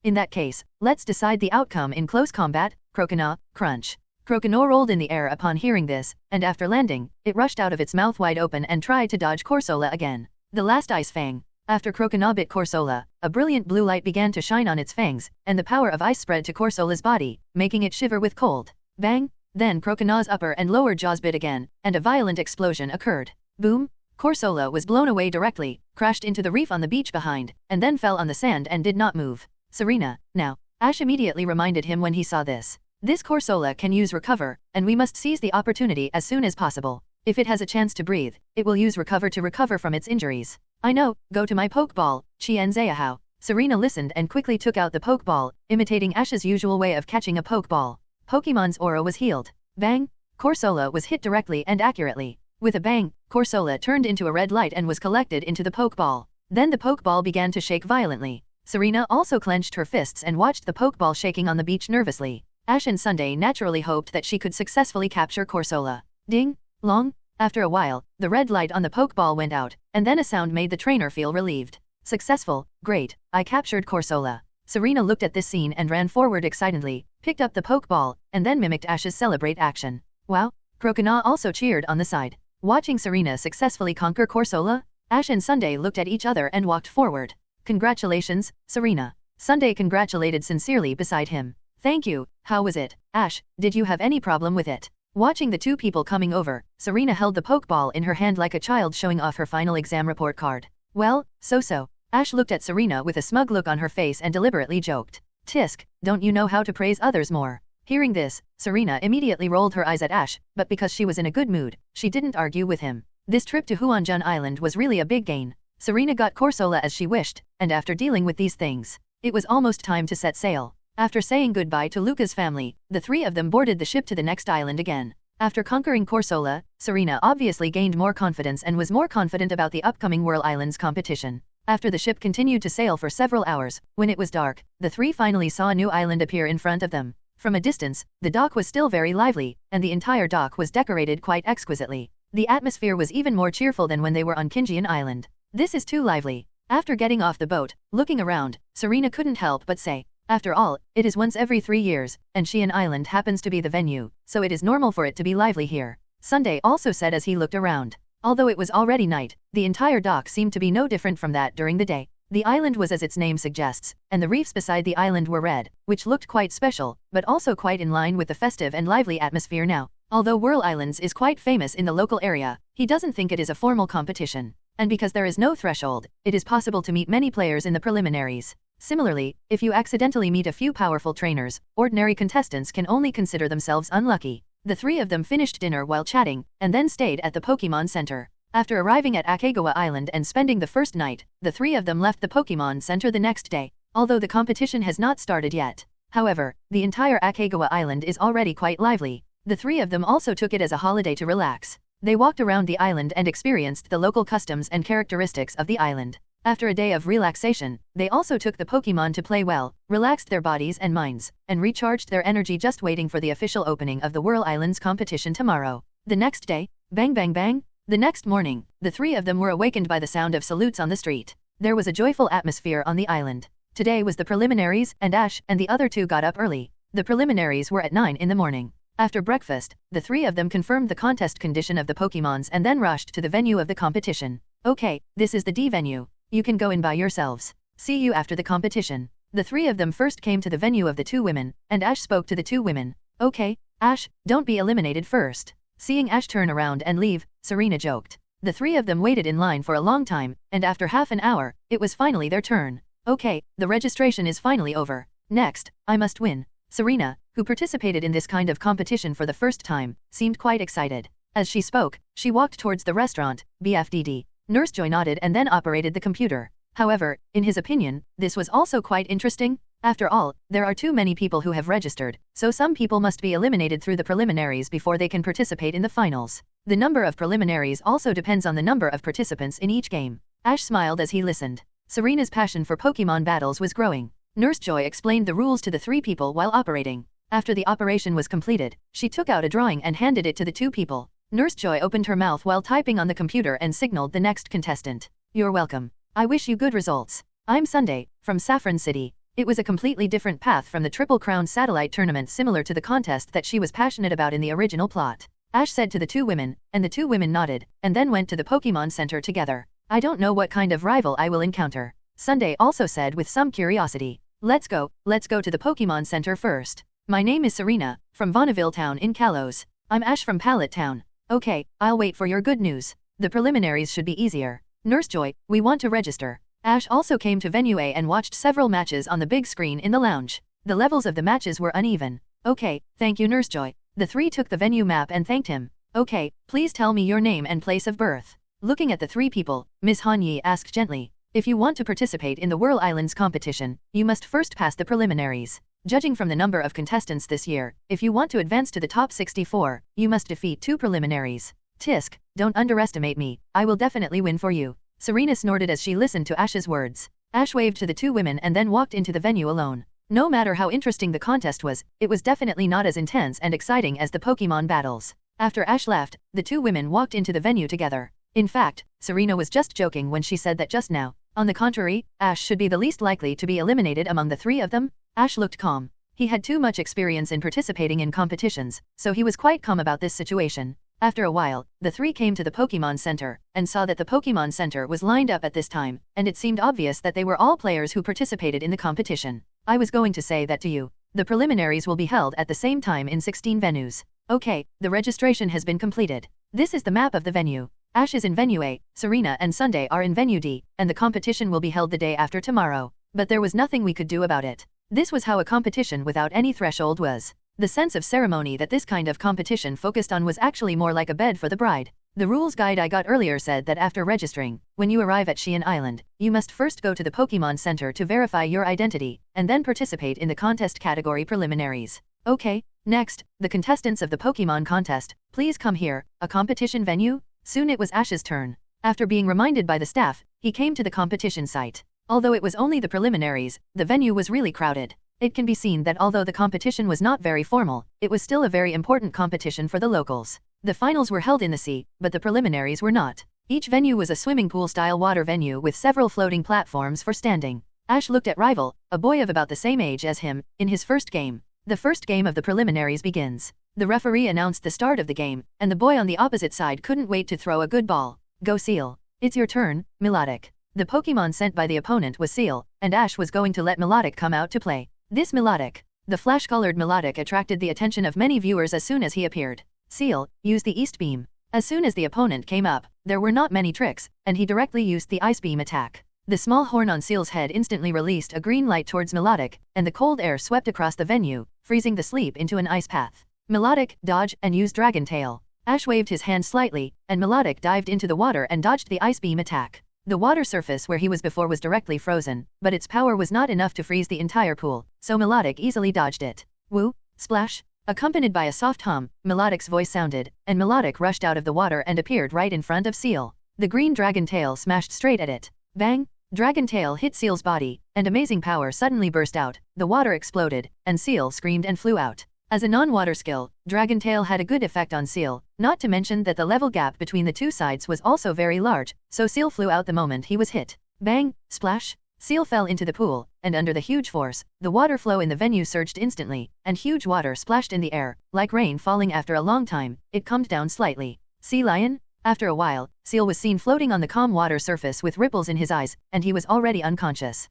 In that case, let's decide the outcome in close combat, Croconaw, crunch. Croconaw rolled in the air upon hearing this, and after landing, it rushed out of its mouth wide open and tried to dodge Corsola again. The last Ice Fang. After Croconaw bit Corsola, a brilliant blue light began to shine on its fangs, and the power of ice spread to Corsola's body, making it shiver with cold. Bang! Then Croconaw's upper and lower jaws bit again, and a violent explosion occurred. Boom! Corsola was blown away directly, crashed into the reef on the beach behind, and then fell on the sand and did not move. Serena, now. Ash immediately reminded him when he saw this. This Corsola can use recover, and we must seize the opportunity as soon as possible. If it has a chance to breathe, it will use recover to recover from its injuries. I know, go to my Pokeball, Qian Zayahao. Serena listened and quickly took out the Pokeball, imitating Ash's usual way of catching a Pokeball. Pokemon's aura was healed. Bang! Corsola was hit directly and accurately. With a bang, Corsola turned into a red light and was collected into the Pokeball. Then the Pokeball began to shake violently. Serena also clenched her fists and watched the Pokeball shaking on the beach nervously. Ash and Sunday naturally hoped that she could successfully capture Corsola. Ding! Long! After a while, the red light on the Pokeball went out, and then a sound made the trainer feel relieved. Successful, great, I captured Corsola. Serena looked at this scene and ran forward excitedly, picked up the Pokeball, and then mimicked Ash's celebrate action. Wow! Croconaw also cheered on the side. Watching Serena successfully conquer Corsola, Ash and Sunday looked at each other and walked forward. Congratulations, Serena. Sunday congratulated sincerely beside him. Thank you, how was it? Ash, did you have any problem with it? Watching the two people coming over, Serena held the Pokeball in her hand like a child showing off her final exam report card. Well, so. Ash looked at Serena with a smug look on her face and deliberately joked. Tisk, don't you know how to praise others more? Hearing this, Serena immediately rolled her eyes at Ash, but because she was in a good mood, she didn't argue with him. This trip to Huanjun Island was really a big gain. Serena got Corsola as she wished, and after dealing with these things, it was almost time to set sail. After saying goodbye to Luca's family, the three of them boarded the ship to the next island again. After conquering Corsola, Serena obviously gained more confidence and was more confident about the upcoming Whirl Islands competition. After the ship continued to sail for several hours, when it was dark, the three finally saw a new island appear in front of them. From a distance, the dock was still very lively, and the entire dock was decorated quite exquisitely. The atmosphere was even more cheerful than when they were on Kinjian Island. This is too lively. After getting off the boat, looking around, Serena couldn't help but say, after all, it is once every 3 years, and Xian Island happens to be the venue, so it is normal for it to be lively here. Sunday also said as he looked around. Although it was already night, the entire dock seemed to be no different from that during the day. The island was as its name suggests, and the reefs beside the island were red, which looked quite special, but also quite in line with the festive and lively atmosphere now. Although Whirl Islands is quite famous in the local area, he doesn't think it is a formal competition. And because there is no threshold, it is possible to meet many players in the preliminaries. Similarly, if you accidentally meet a few powerful trainers, ordinary contestants can only consider themselves unlucky. The three of them finished dinner while chatting, and then stayed at the Pokémon Center. After arriving at Akagawa Island and spending the first night, the three of them left the Pokémon Center the next day, although the competition has not started yet. However, the entire Akagawa Island is already quite lively. The three of them also took it as a holiday to relax. They walked around the island and experienced the local customs and characteristics of the island. After a day of relaxation, they also took the Pokémon to play well, relaxed their bodies and minds, and recharged their energy just waiting for the official opening of the Whirl Islands competition tomorrow. The next day, bang bang bang. The next morning, the three of them were awakened by the sound of salutes on the street. There was a joyful atmosphere on the island. Today was the preliminaries, and Ash and the other two got up early. The preliminaries were at 9 in the morning. After breakfast, the three of them confirmed the contest condition of the Pokémons and then rushed to the venue of the competition. Okay, this is the D venue. You can go in by yourselves. See you after the competition. The three of them first came to the venue of the two women, and Ash spoke to the two women. Okay, Ash, don't be eliminated first. Seeing Ash turn around and leave, Serena joked. The three of them waited in line for a long time, and after half an hour, it was finally their turn. Okay, the registration is finally over. Next, I must win. Serena, who participated in this kind of competition for the first time, seemed quite excited. As she spoke, she walked towards the restaurant, BFDD. Nurse Joy nodded and then operated the computer. However, in his opinion, this was also quite interesting. After all, there are too many people who have registered, so some people must be eliminated through the preliminaries before they can participate in the finals. The number of preliminaries also depends on the number of participants in each game. Ash smiled as he listened. Serena's passion for Pokémon battles was growing. Nurse Joy explained the rules to the three people while operating. After the operation was completed, she took out a drawing and handed it to the two people. Nurse Joy opened her mouth while typing on the computer and signaled the next contestant. You're welcome. I wish you good results. I'm Sunday, from Saffron City. It was a completely different path from the Triple Crown satellite tournament, similar to the contest that she was passionate about in the original plot. Ash said to the two women, and the two women nodded, and then went to the Pokémon Center together. I don't know what kind of rival I will encounter. Sunday also said with some curiosity. Let's go to the Pokémon Center first. My name is Serena, from Bonneville Town in Kalos. I'm Ash from Pallet Town. Okay, I'll wait for your good news. The preliminaries should be easier. Nurse Joy, we want to register. Ash also came to Venue A and watched several matches on the big screen in the lounge. The levels of the matches were uneven. Okay, thank you Nurse Joy. The three took the venue map and thanked him. Okay, please tell me your name and place of birth. Looking at the three people, Ms. Han Yi asked gently. If you want to participate in the Whirl Islands competition, you must first pass the preliminaries. Judging from the number of contestants this year, if you want to advance to the top 64, you must defeat 2 preliminaries. Tisk, don't underestimate me, I will definitely win for you. Serena snorted as she listened to Ash's words. Ash waved to the two women and then walked into the venue alone. No matter how interesting the contest was, it was definitely not as intense and exciting as the Pokémon battles. After Ash left, the two women walked into the venue together. In fact, Serena was just joking when she said that just now. On the contrary, Ash should be the least likely to be eliminated among the three of them. Ash looked calm. He had too much experience in participating in competitions, so he was quite calm about this situation. After a while, the three came to the Pokémon Center, and saw that the Pokémon Center was lined up at this time, and it seemed obvious that they were all players who participated in the competition. I was going to say that to you. The preliminaries will be held at the same time in 16 venues. Okay, the registration has been completed. This is the map of the venue. Ash is in Venue A, Serena and Sunday are in Venue D, and the competition will be held the day after tomorrow. But there was nothing we could do about it. This was how a competition without any threshold was. The sense of ceremony that this kind of competition focused on was actually more like a bed for the bride. The rules guide I got earlier said that after registering, when you arrive at Xuan Island, you must first go to the Pokémon Center to verify your identity, and then participate in the contest category preliminaries. Okay, next, the contestants of the Pokémon contest, please come here, a competition venue? Soon it was Ash's turn. After being reminded by the staff, he came to the competition site. Although it was only the preliminaries, the venue was really crowded. It can be seen that although the competition was not very formal, it was still a very important competition for the locals. The finals were held in the sea, but the preliminaries were not. Each venue was a swimming pool-style water venue with several floating platforms for standing. Ash looked at Rival, a boy of about the same age as him, in his first game. The first game of the preliminaries begins. The referee announced the start of the game, and the boy on the opposite side couldn't wait to throw a good ball. Go Seal. It's your turn, Melodic. The Pokémon sent by the opponent was Seal, and Ash was going to let Melodic come out to play. This Melodic. The flash-colored Melodic attracted the attention of many viewers as soon as he appeared. Seal, use the East Beam. As soon as the opponent came up, there were not many tricks, and he directly used the Ice Beam attack. The small horn on Seal's head instantly released a green light towards Melodic, and the cold air swept across the venue, freezing the sleep into an ice path. Melodic, dodge, and use Dragon Tail. Ash waved his hand slightly, and Melodic dived into the water and dodged the Ice Beam attack. The water surface where he was before was directly frozen, but its power was not enough to freeze the entire pool, so Melodic easily dodged it. Woo, splash. Accompanied by a soft hum, Melodic's voice sounded, and Melodic rushed out of the water and appeared right in front of Seal. The green dragon tail smashed straight at it. Bang! Dragon tail hit Seal's body, and amazing power suddenly burst out, the water exploded, and Seal screamed and flew out. As a non-water skill, Dragon Tail had a good effect on Seal, not to mention that the level gap between the two sides was also very large, so Seal flew out the moment he was hit. Bang! Splash! Seal fell into the pool, and under the huge force, the water flow in the venue surged instantly, and huge water splashed in the air, like rain falling after a long time. It calmed down slightly. Sea Lion? After a while, Seal was seen floating on the calm water surface with ripples in his eyes, and he was already unconscious.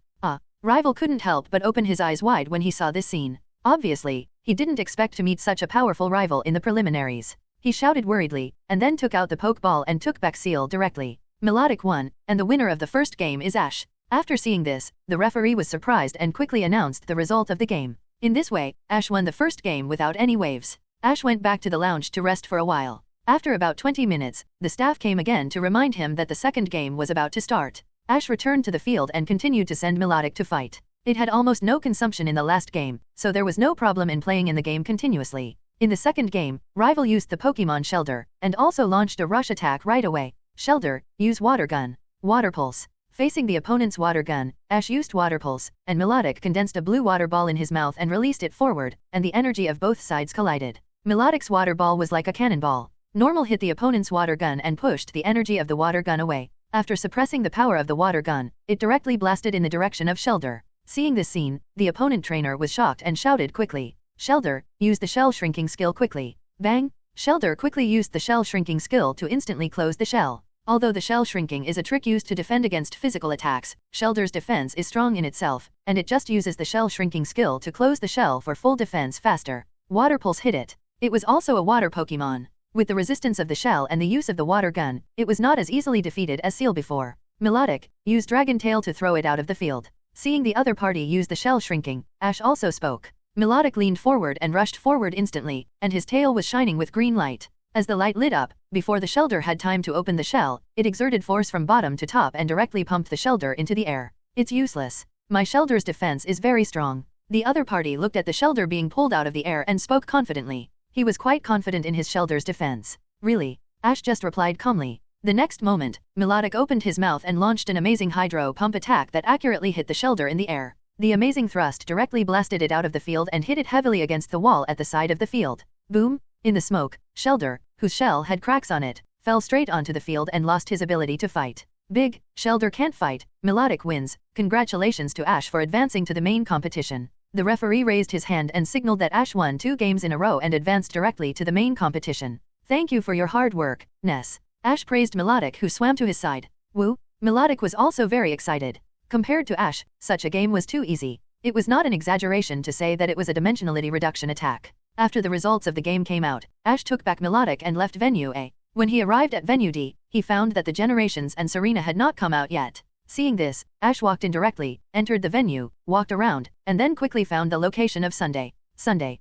Rival couldn't help but open his eyes wide when he saw this scene. Obviously, he didn't expect to meet such a powerful rival in the preliminaries. He shouted worriedly, and then took out the Pokeball and took back Seal directly. Melodic won, and the winner of the first game is Ash. After seeing this, the referee was surprised and quickly announced the result of the game. In this way, Ash won the first game without any waves. Ash went back to the lounge to rest for a while. After about 20 minutes, the staff came again to remind him that the second game was about to start. Ash returned to the field and continued to send Melodic to fight. It had almost no consumption in the last game, so there was no problem in playing in the game continuously. In the second game, Rival used the Pokemon Shelter, and also launched a rush attack right away. Shelter, use Water Gun. Water Pulse. Facing the opponent's Water Gun, Ash used Water Pulse, and Melodic condensed a blue water ball in his mouth and released it forward, and the energy of both sides collided. Melodic's water ball was like a cannonball. Normal hit the opponent's Water Gun and pushed the energy of the Water Gun away. After suppressing the power of the Water Gun, it directly blasted in the direction of Shelter. Seeing this scene, the opponent trainer was shocked and shouted quickly, "Shelter, use the shell shrinking skill quickly." Bang! Shelter quickly used the shell shrinking skill to instantly close the shell. Although the shell shrinking is a trick used to defend against physical attacks, Shelter's defense is strong in itself, and it just uses the shell shrinking skill to close the shell for full defense faster. Water Pulse hit it. It was also a water Pokemon. With the resistance of the shell and the use of the Water Gun, it was not as easily defeated as Seal before. Melodic, use Dragon Tail to throw it out of the field. Seeing the other party use the shell shrinking, Ash also spoke. Melodic leaned forward and rushed forward instantly, and his tail was shining with green light. As the light lit up, before the Shelter had time to open the shell, it exerted force from bottom to top and directly pumped the Shelter into the air. It's useless. My Shelter's defense is very strong. The other party looked at the Shelter being pulled out of the air and spoke confidently. He was quite confident in his Shelter's defense. Really? Ash just replied calmly. The next moment, Melodic opened his mouth and launched an amazing hydro pump attack that accurately hit the Shelter in the air. The amazing thrust directly blasted it out of the field and hit it heavily against the wall at the side of the field. Boom! In the smoke, Shelter, whose shell had cracks on it, fell straight onto the field and lost his ability to fight. Big, Shelter can't fight. Melodic wins. Congratulations to Ash for advancing to the main competition. The referee raised his hand and signaled that Ash won 2 games in a row and advanced directly to the main competition. Thank you for your hard work, Ness. Ash praised Melodic, who swam to his side. Woo! Melodic was also very excited. Compared to Ash, such a game was too easy. It was not an exaggeration to say that it was a dimensionality reduction attack. After the results of the game came out, Ash took back Melodic and left Venue A. When he arrived at Venue D, he found that the Generations and Serena had not come out yet. Seeing this, Ash walked in directly, entered the venue, walked around, and then quickly found the location of Sunday. Sunday.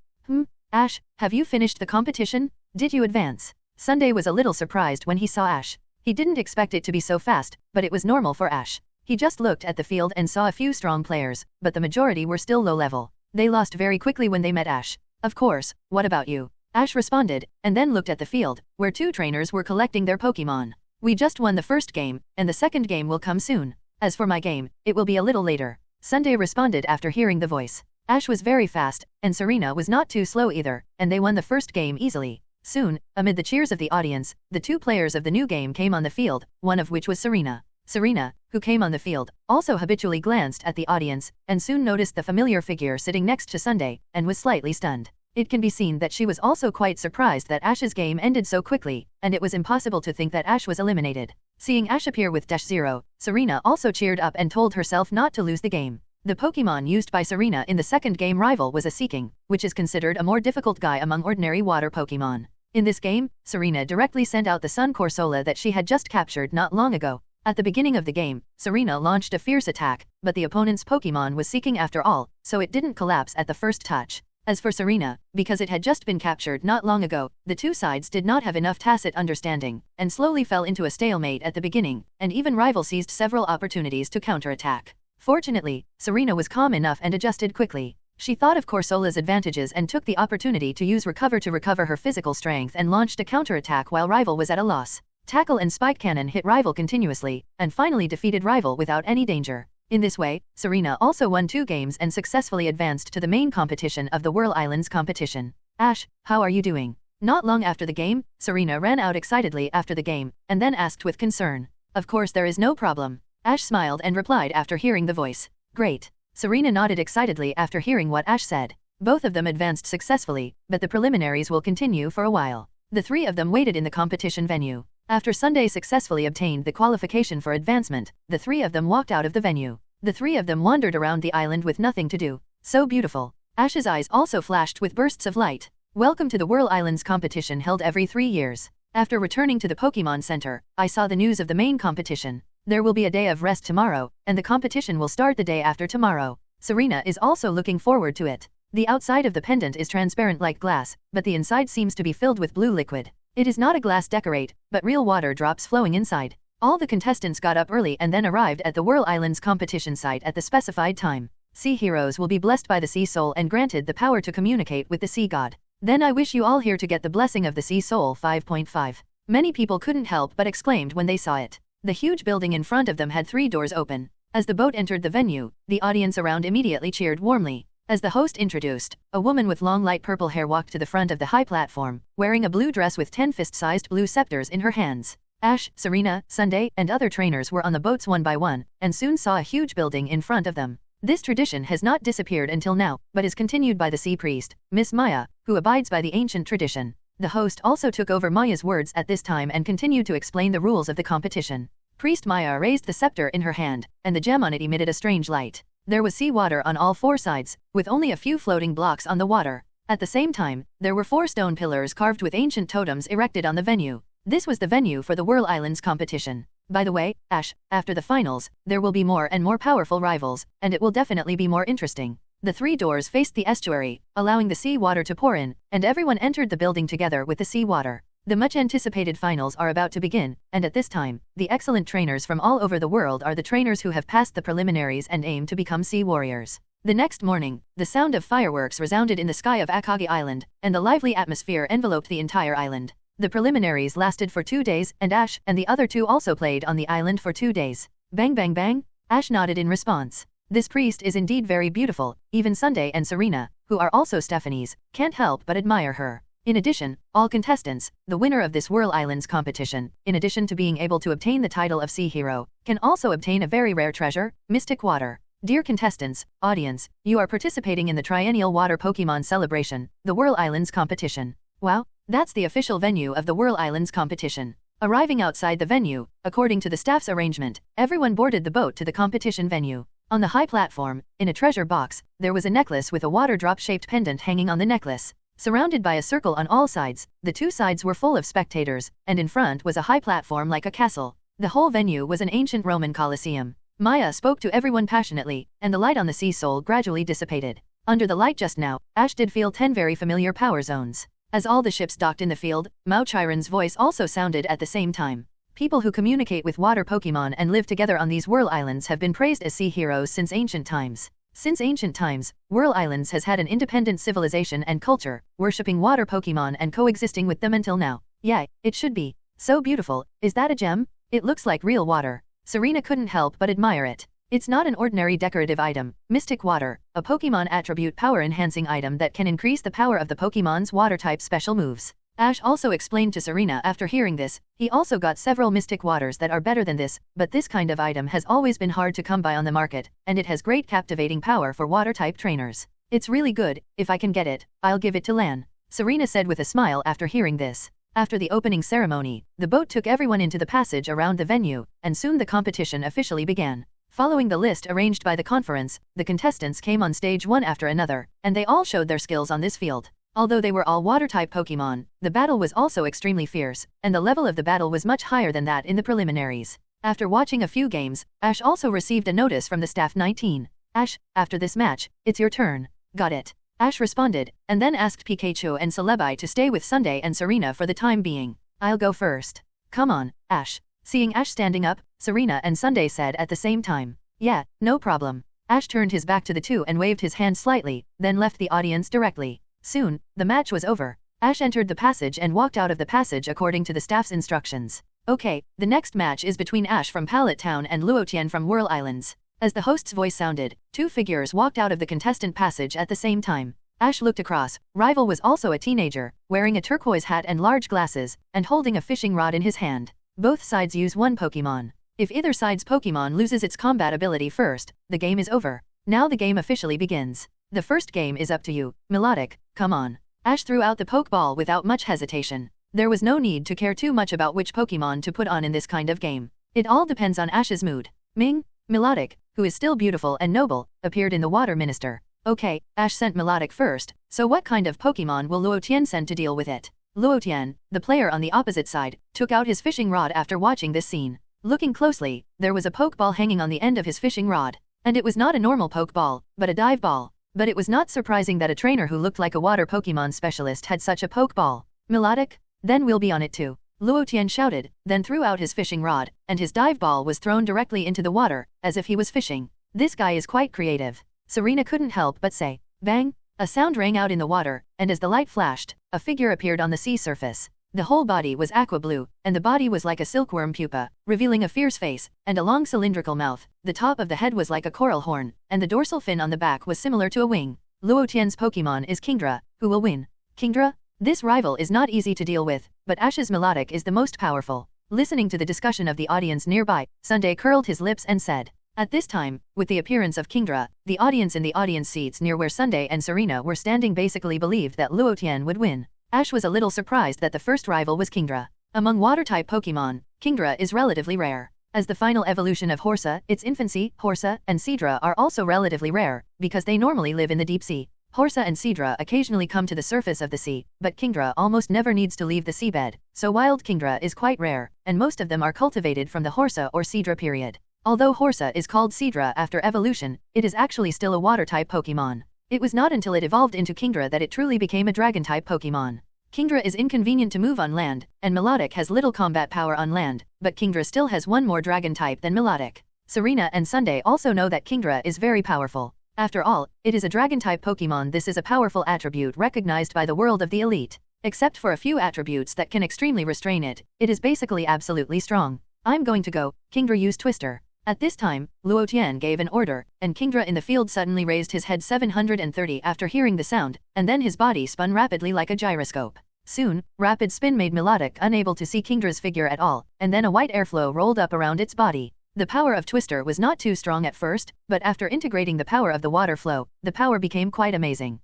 Ash, have you finished the competition? Did you advance? Sunday was a little surprised when he saw Ash. He didn't expect it to be so fast, but it was normal for Ash. He just looked at the field and saw a few strong players, but the majority were still low level. They lost very quickly when they met Ash. Of course, what about you? Ash responded, and then looked at the field, where 2 trainers were collecting their Pokemon. We just won the first game, and the second game will come soon. As for my game, it will be a little later. Sunday responded after hearing the voice. Ash was very fast, and Serena was not too slow either, and they won the first game easily. Soon, amid the cheers of the audience, the 2 players of the new game came on the field, one of which was Serena. Serena, who came on the field, also habitually glanced at the audience, and soon noticed the familiar figure sitting next to Sunday, and was slightly stunned. It can be seen that she was also quite surprised that Ash's game ended so quickly, and it was impossible to think that Ash was eliminated. Seeing Ash appear with -0, Serena also cheered up and told herself not to lose the game. The Pokemon used by Serena in the second game rival was a Seeking, which is considered a more difficult guy among ordinary water Pokemon. In this game, Serena directly sent out the Sun Corsola that she had just captured not long ago. At the beginning of the game, Serena launched a fierce attack, but the opponent's Pokemon was Seeking after all, so it didn't collapse at the first touch. As for Serena, because it had just been captured not long ago, the 2 sides did not have enough tacit understanding, and slowly fell into a stalemate at the beginning, and even rival seized several opportunities to counterattack. Fortunately, Serena was calm enough and adjusted quickly. She thought of Corsola's advantages and took the opportunity to use Recover to recover her physical strength and launched a counterattack while Rival was at a loss. Tackle and Spike Cannon hit Rival continuously, and finally defeated Rival without any danger. In this way, Serena also won 2 games and successfully advanced to the main competition of the Whirl Islands competition. Ash, how are you doing? Not long after the game, Serena ran out excitedly after the game, and then asked with concern. Of course there is no problem. Ash smiled and replied after hearing the voice. Great. Serena nodded excitedly after hearing what Ash said. Both of them advanced successfully, but the preliminaries will continue for a while. The three of them waited in the competition venue. After Sunday successfully obtained the qualification for advancement, the three of them walked out of the venue. The three of them wandered around the island with nothing to do. So beautiful. Ash's eyes also flashed with bursts of light. Welcome to the Whirl Islands competition held every 3 years. After returning to the Pokémon Center, I saw the news of the main competition. There will be a day of rest tomorrow, and the competition will start the day after tomorrow. Serena is also looking forward to it. The outside of the pendant is transparent like glass, but the inside seems to be filled with blue liquid. It is not a glass decorate, but real water drops flowing inside. All the contestants got up early and then arrived at the Whirl Islands competition site at the specified time. Sea heroes will be blessed by the Sea Soul and granted the power to communicate with the Sea God. Then I wish you all here to get the blessing of the Sea Soul 5.5. Many people couldn't help but exclaimed when they saw it. The huge building in front of them had 3 doors open. As the boat entered the venue, the audience around immediately cheered warmly. As the host introduced, a woman with long light purple hair walked to the front of the high platform, wearing a blue dress with 10 fist-sized blue scepters in her hands. Ash, Serena, Sunday, and other trainers were on the boats one by one, and soon saw a huge building in front of them. This tradition has not disappeared until now, but is continued by the sea priest, Miss Maya, who abides by the ancient tradition. The host also took over Maya's words at this time and continued to explain the rules of the competition. Priest Maya raised the scepter in her hand, and the gem on it emitted a strange light. There was sea water on all 4 sides, with only a few floating blocks on the water. At the same time, there were 4 stone pillars carved with ancient totems erected on the venue. This was the venue for the Whirl Islands competition. By the way, Ash, after the finals, there will be more and more powerful rivals, and it will definitely be more interesting. The 3 doors faced the estuary, allowing the sea water to pour in, and everyone entered the building together with the sea water. The much-anticipated finals are about to begin, and at this time, the excellent trainers from all over the world are the trainers who have passed the preliminaries and aim to become sea warriors. The next morning, the sound of fireworks resounded in the sky of Akagi Island, and the lively atmosphere enveloped the entire island. The preliminaries lasted for 2 days, and Ash and the other 2 also played on the island for 2 days. Bang bang bang, Ash nodded in response. This priest is indeed very beautiful, even Sunday and Serena, who are also Stephanies, can't help but admire her. In addition, all contestants, the winner of this Whirl Islands competition, in addition to being able to obtain the title of Sea Hero, can also obtain a very rare treasure, Mystic Water. Dear contestants, audience, you are participating in the Triennial Water Pokémon Celebration, the Whirl Islands competition. Wow, that's the official venue of the Whirl Islands competition. Arriving outside the venue, according to the staff's arrangement, everyone boarded the boat to the competition venue. On the high platform, in a treasure box, there was a necklace with a water drop-shaped pendant hanging on the necklace. Surrounded by a circle on all sides, the 2 sides were full of spectators, and in front was a high platform like a castle. The whole venue was an ancient Roman Colosseum. Maya spoke to everyone passionately, and the light on the Sea Soul gradually dissipated. Under the light just now, Ash did feel 10 very familiar power zones. As all the ships docked in the field, Mao Chiron's voice also sounded at the same time. People who communicate with water Pokémon and live together on these Whirl Islands have been praised as sea heroes since ancient times. Since ancient times, Whirl Islands has had an independent civilization and culture, worshipping water Pokémon and coexisting with them until now. Yeah, it should be. So beautiful, is that a gem? It looks like real water. Serena couldn't help but admire it. It's not an ordinary decorative item, Mystic Water, a Pokémon attribute power-enhancing item that can increase the power of the Pokémon's water-type special moves. Ash also explained to Serena after hearing this, he also got several Mystic Waters that are better than this, but this kind of item has always been hard to come by on the market, and it has great captivating power for water-type trainers. It's really good, if I can get it, I'll give it to Lan. Serena said with a smile after hearing this. After the opening ceremony, the boat took everyone into the passage around the venue, and soon the competition officially began. Following the list arranged by the conference, the contestants came on stage one after another, and they all showed their skills on this field. Although they were all water-type Pokémon, the battle was also extremely fierce, and the level of the battle was much higher than that in the preliminaries. After watching a few games, Ash also received a notice from the staff 19. Ash, after this match, it's your turn. Got it. Ash responded, and then asked Pikachu and Celebi to stay with Sunday and Serena for the time being. I'll go first. Come on, Ash. Seeing Ash standing up, Serena and Sunday said at the same time. Yeah, no problem. Ash turned his back to the 2 and waved his hand slightly, then left the audience directly. Soon, the match was over. Ash entered the passage and walked out of the passage according to the staff's instructions. Okay, the next match is between Ash from Pallet Town and Luotian from Whirl Islands. As the host's voice sounded, 2 figures walked out of the contestant passage at the same time. Ash looked across. Rival was also a teenager, wearing a turquoise hat and large glasses, and holding a fishing rod in his hand. Both sides use one Pokémon. If either side's Pokémon loses its combat ability first, the game is over. Now the game officially begins. The first game is up to you, Melodic, come on. Ash threw out the Pokeball without much hesitation. There was no need to care too much about which Pokémon to put on in this kind of game. It all depends on Ash's mood. Ming, Melodic, who is still beautiful and noble, appeared in the Water Minister. Okay, Ash sent Melodic first, so what kind of Pokémon will Luotian send to deal with it? Luotian, the player on the opposite side, took out his fishing rod after watching this scene. Looking closely, there was a Pokeball hanging on the end of his fishing rod. And it was not a normal Pokeball, but a dive ball. But it was not surprising that a trainer who looked like a water Pokémon specialist had such a Pokeball. Melodic? Then we'll be on it too. Luotian shouted, then threw out his fishing rod, and his dive ball was thrown directly into the water, as if he was fishing. This guy is quite creative. Serena couldn't help but say, bang! A sound rang out in the water, and as the light flashed, a figure appeared on the sea surface. The whole body was aqua blue, and the body was like a silkworm pupa, revealing a fierce face, and a long cylindrical mouth. The top of the head was like a coral horn, and the dorsal fin on the back was similar to a wing. Luotian's Pokémon is Kingdra, who will win. Kingdra? This rival is not easy to deal with, but Ash's Melodic is the most powerful. Listening to the discussion of the audience nearby, Sunday curled his lips and said, at this time, with the appearance of Kingdra, the audience in the audience seats near where Sunday and Serena were standing basically believed that Luotian would win. Ash was a little surprised that the first rival was Kingdra. Among water-type Pokémon, Kingdra is relatively rare. As the final evolution of Horsa, its infancy, Horsa, and Seadra are also relatively rare, because they normally live in the deep sea. Horsa and Seadra occasionally come to the surface of the sea, but Kingdra almost never needs to leave the seabed, so wild Kingdra is quite rare, and most of them are cultivated from the Horsa or Seadra period. Although Horsa is called Seadra after evolution, it is actually still a water-type Pokémon. It was not until it evolved into Kingdra that it truly became a dragon-type Pokémon. Kingdra is inconvenient to move on land, and Melodic has little combat power on land, but Kingdra still has one more dragon type than Melodic. Serena and Sunday also know that Kingdra is very powerful. After all, it is a dragon-type Pokémon. This is a powerful attribute recognized by the world of the elite. Except for a few attributes that can extremely restrain it, it is basically absolutely strong. I'm going to go. Kingdra used Twister. At this time, Luotian gave an order, and Kingdra in the field suddenly raised his head 730 after hearing the sound, and then his body spun rapidly like a gyroscope. Soon, rapid spin made Melodic unable to see Kingdra's figure at all, and then a white airflow rolled up around its body. The power of Twister was not too strong at first, but after integrating the power of the water flow, the power became quite amazing.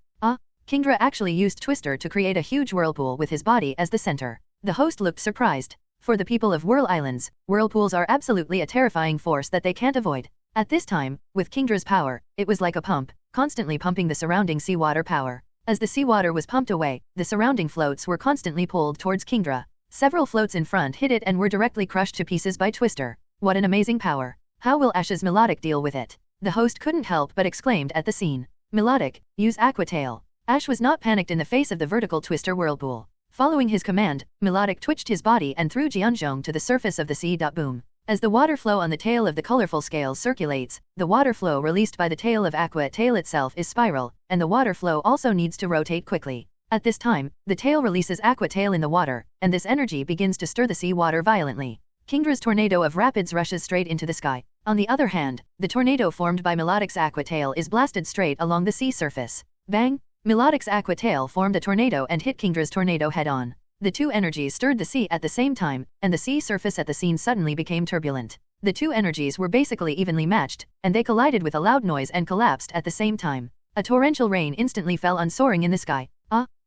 Kingdra actually used Twister to create a huge whirlpool with his body as the center. The host looked surprised. For the people of Whirl Islands, whirlpools are absolutely a terrifying force that they can't avoid. At this time, with Kingdra's power, it was like a pump, constantly pumping the surrounding seawater power. As the seawater was pumped away, the surrounding floats were constantly pulled towards Kingdra. Several floats in front hit it and were directly crushed to pieces by Twister. What an amazing power. How will Ash's Melodic deal with it? The host couldn't help but exclaimed at the scene. Melodic, use Aqua Tail. Ash was not panicked in the face of the vertical Twister whirlpool. Following his command, Melodic twitched his body and threw Jianzhong to the surface of the sea. Boom. As the water flow on the tail of the colorful scales circulates, the water flow released by the tail of Aqua Tail itself is spiral, and the water flow also needs to rotate quickly. At this time, the tail releases Aqua Tail in the water, and this energy begins to stir the sea water violently. Kingdra's tornado of rapids rushes straight into the sky. On the other hand, the tornado formed by Melodic's Aqua Tail is blasted straight along the sea surface. Bang! Melodic's Aqua Tail formed a tornado and hit Kingdra's tornado head-on. The two energies stirred the sea at the same time, and the sea surface at the scene suddenly became turbulent. The two energies were basically evenly matched, and they collided with a loud noise and collapsed at the same time. A torrential rain instantly fell on soaring in the sky.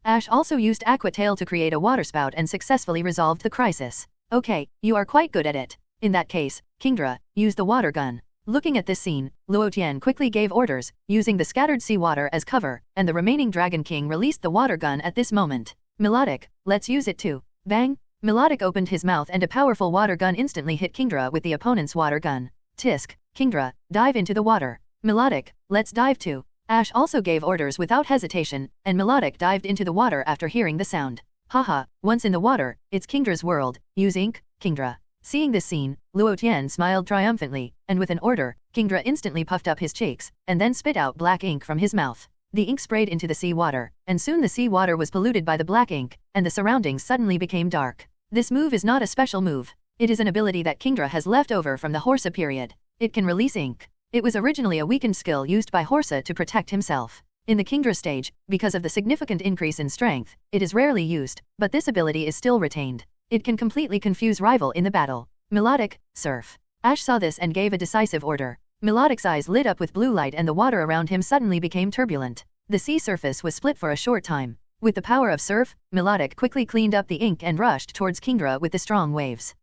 Ash also used Aqua Tail to create a waterspout and successfully resolved the crisis. Okay, you are quite good at it. In that case, Kingdra, use the water gun. Looking at this scene, Luotian quickly gave orders, using the scattered seawater as cover, and the remaining Dragon King released the water gun at this moment. Melodic, let's use it too. Bang! Melodic opened his mouth and a powerful water gun instantly hit Kingdra with the opponent's water gun. Tisk, Kingdra, dive into the water. Melodic, let's dive too. Ash also gave orders without hesitation, and Melodic dived into the water after hearing the sound. Haha, once in the water, it's Kingdra's world, use ink, Kingdra. Seeing this scene, Luotian smiled triumphantly, and with an order, Kingdra instantly puffed up his cheeks, and then spit out black ink from his mouth. The ink sprayed into the sea water, and soon the sea water was polluted by the black ink, and the surroundings suddenly became dark. This move is not a special move. It is an ability that Kingdra has left over from the Horsa period. It can release ink. It was originally a weakened skill used by Horsa to protect himself. In the Kingdra stage, because of the significant increase in strength, it is rarely used, but this ability is still retained. It can completely confuse rival in the battle. Melodic, Surf. Ash saw this and gave a decisive order. Melodic's eyes lit up with blue light and the water around him suddenly became turbulent. The sea surface was split for a short time. With the power of Surf, Melodic quickly cleaned up the ink and rushed towards Kingdra with the strong waves.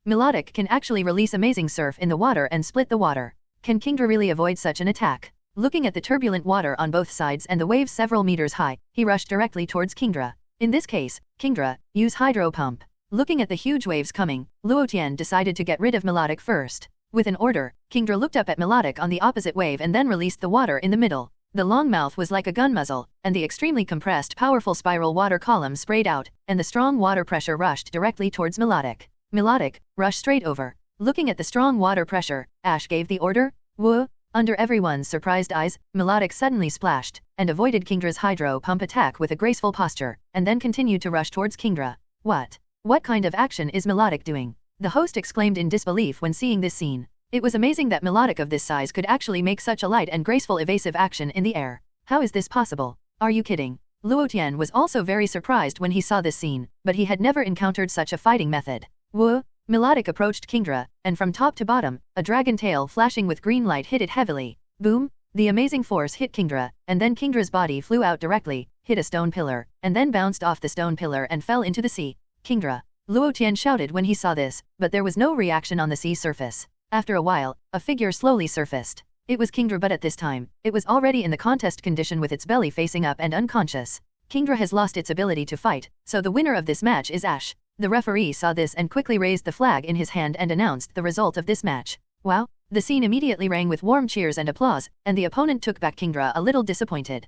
Melodic can actually release amazing surf in the water and split the water. Can Kingdra really avoid such an attack? Looking at the turbulent water on both sides and the waves several meters high, he rushed directly towards Kingdra. In this case, Kingdra, use hydro pump. Looking at the huge waves coming, Luotian decided to get rid of Melodic first. With an order, Kingdra looked up at Melodic on the opposite wave and then released the water in the middle. The long mouth was like a gun muzzle, and the extremely compressed powerful spiral water column sprayed out, and the strong water pressure rushed directly towards Melodic. Melodic, rush straight over. Looking at the strong water pressure, Ash gave the order, Woo! Under everyone's surprised eyes, Melodic suddenly splashed, and avoided Kingdra's hydro pump attack with a graceful posture, and then continued to rush towards Kingdra. What kind of action is Melodic doing? The host exclaimed in disbelief when seeing this scene. It was amazing that Melodic of this size could actually make such a light and graceful evasive action in the air. How is this possible? Are you kidding? Luotian was also very surprised when he saw this scene, but he had never encountered such a fighting method. Woo! Melodic approached Kingdra, and from top to bottom, a dragon tail flashing with green light hit it heavily. Boom! The amazing force hit Kingdra, and then Kingdra's body flew out directly, hit a stone pillar, and then bounced off the stone pillar and fell into the sea. Kingdra! Luotian shouted when he saw this, but there was no reaction on the sea surface. After a while, a figure slowly surfaced. It was Kingdra, but at this time, it was already in the contest condition with its belly facing up and unconscious. Kingdra has lost its ability to fight, so the winner of this match is Ash. The referee saw this and quickly raised the flag in his hand and announced the result of this match. Wow! The scene immediately rang with warm cheers and applause, and the opponent took back Kingdra a little disappointed.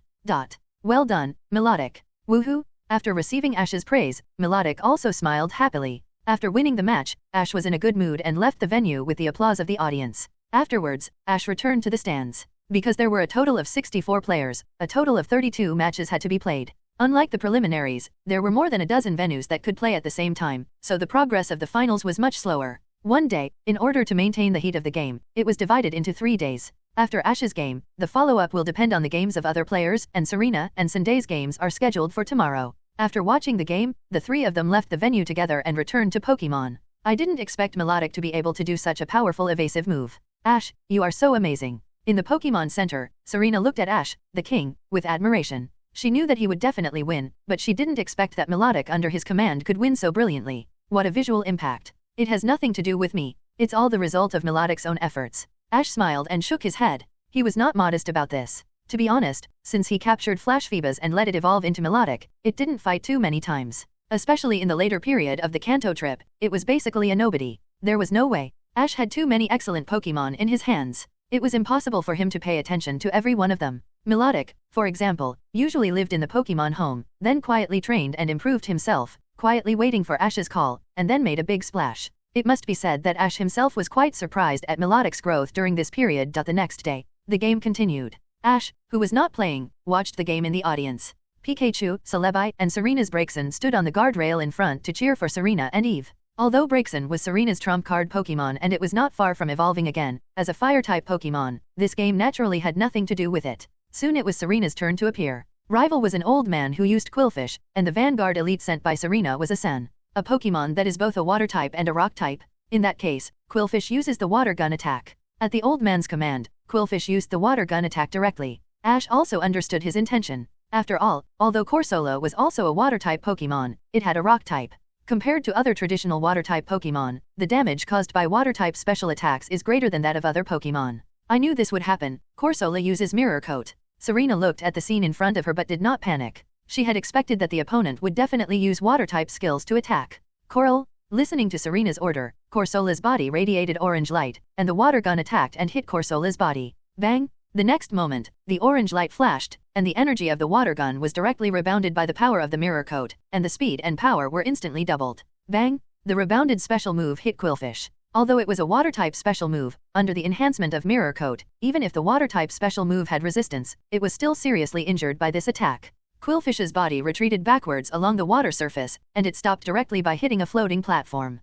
Well done, Melodic. Woohoo! After receiving Ash's praise, Melodic also smiled happily. After winning the match, Ash was in a good mood and left the venue with the applause of the audience. Afterwards, Ash returned to the stands. Because there were a total of 64 players, a total of 32 matches had to be played. Unlike the preliminaries, there were more than a dozen venues that could play at the same time, so the progress of the finals was much slower. One day, in order to maintain the heat of the game, it was divided into 3 days. After Ash's game, the follow-up will depend on the games of other players, and Serena and Sunday's games are scheduled for tomorrow. After watching the game, the 3 of them left the venue together and returned to Pokémon. I didn't expect Melodic to be able to do such a powerful evasive move. Ash, you are so amazing. In the Pokémon Center, Serena looked at Ash, the king, with admiration. She knew that he would definitely win, but she didn't expect that Melodic under his command could win so brilliantly. What a visual impact. It has nothing to do with me. It's all the result of Melodic's own efforts. Ash smiled and shook his head. He was not modest about this. To be honest, since he captured Flash Phoebus and let it evolve into Melodic, it didn't fight too many times. Especially in the later period of the Kanto trip, it was basically a nobody. There was no way. Ash had too many excellent Pokémon in his hands. It was impossible for him to pay attention to every one of them. Melodic, for example, usually lived in the Pokémon home, then quietly trained and improved himself, quietly waiting for Ash's call, and then made a big splash. It must be said that Ash himself was quite surprised at Melodic's growth during this period. The next day, the game continued. Ash, who was not playing, watched the game in the audience. Pikachu, Celebi, and Serena's Braixen stood on the guardrail in front to cheer for Serena and Eve. Although Braixen was Serena's trump card Pokémon and it was not far from evolving again, as a fire-type Pokémon, this game naturally had nothing to do with it. Soon it was Serena's turn to appear. Rival was an old man who used Quillfish, and the Vanguard elite sent by Serena was a Sen, a Pokémon that is both a water type and a rock type. In that case, Quillfish uses the water gun attack. At the old man's command, Quillfish used the water gun attack directly. Ash also understood his intention. After all, although Corsola was also a water-type Pokémon, it had a rock type. Compared to other traditional water-type Pokémon, the damage caused by water-type special attacks is greater than that of other Pokémon. I knew this would happen. Corsola uses Mirror Coat. Serena looked at the scene in front of her but did not panic. She had expected that the opponent would definitely use water-type skills to attack. Coral, listening to Serena's order, Corsola's body radiated orange light, and the water gun attacked and hit Corsola's body. Bang! The next moment, the orange light flashed, and the energy of the water gun was directly rebounded by the power of the mirror coat, and the speed and power were instantly doubled. Bang! The rebounded special move hit Quillfish. Although it was a water-type special move, under the enhancement of mirror coat, even if the water-type special move had resistance, it was still seriously injured by this attack. Quillfish's body retreated backwards along the water surface, and it stopped directly by hitting a floating platform.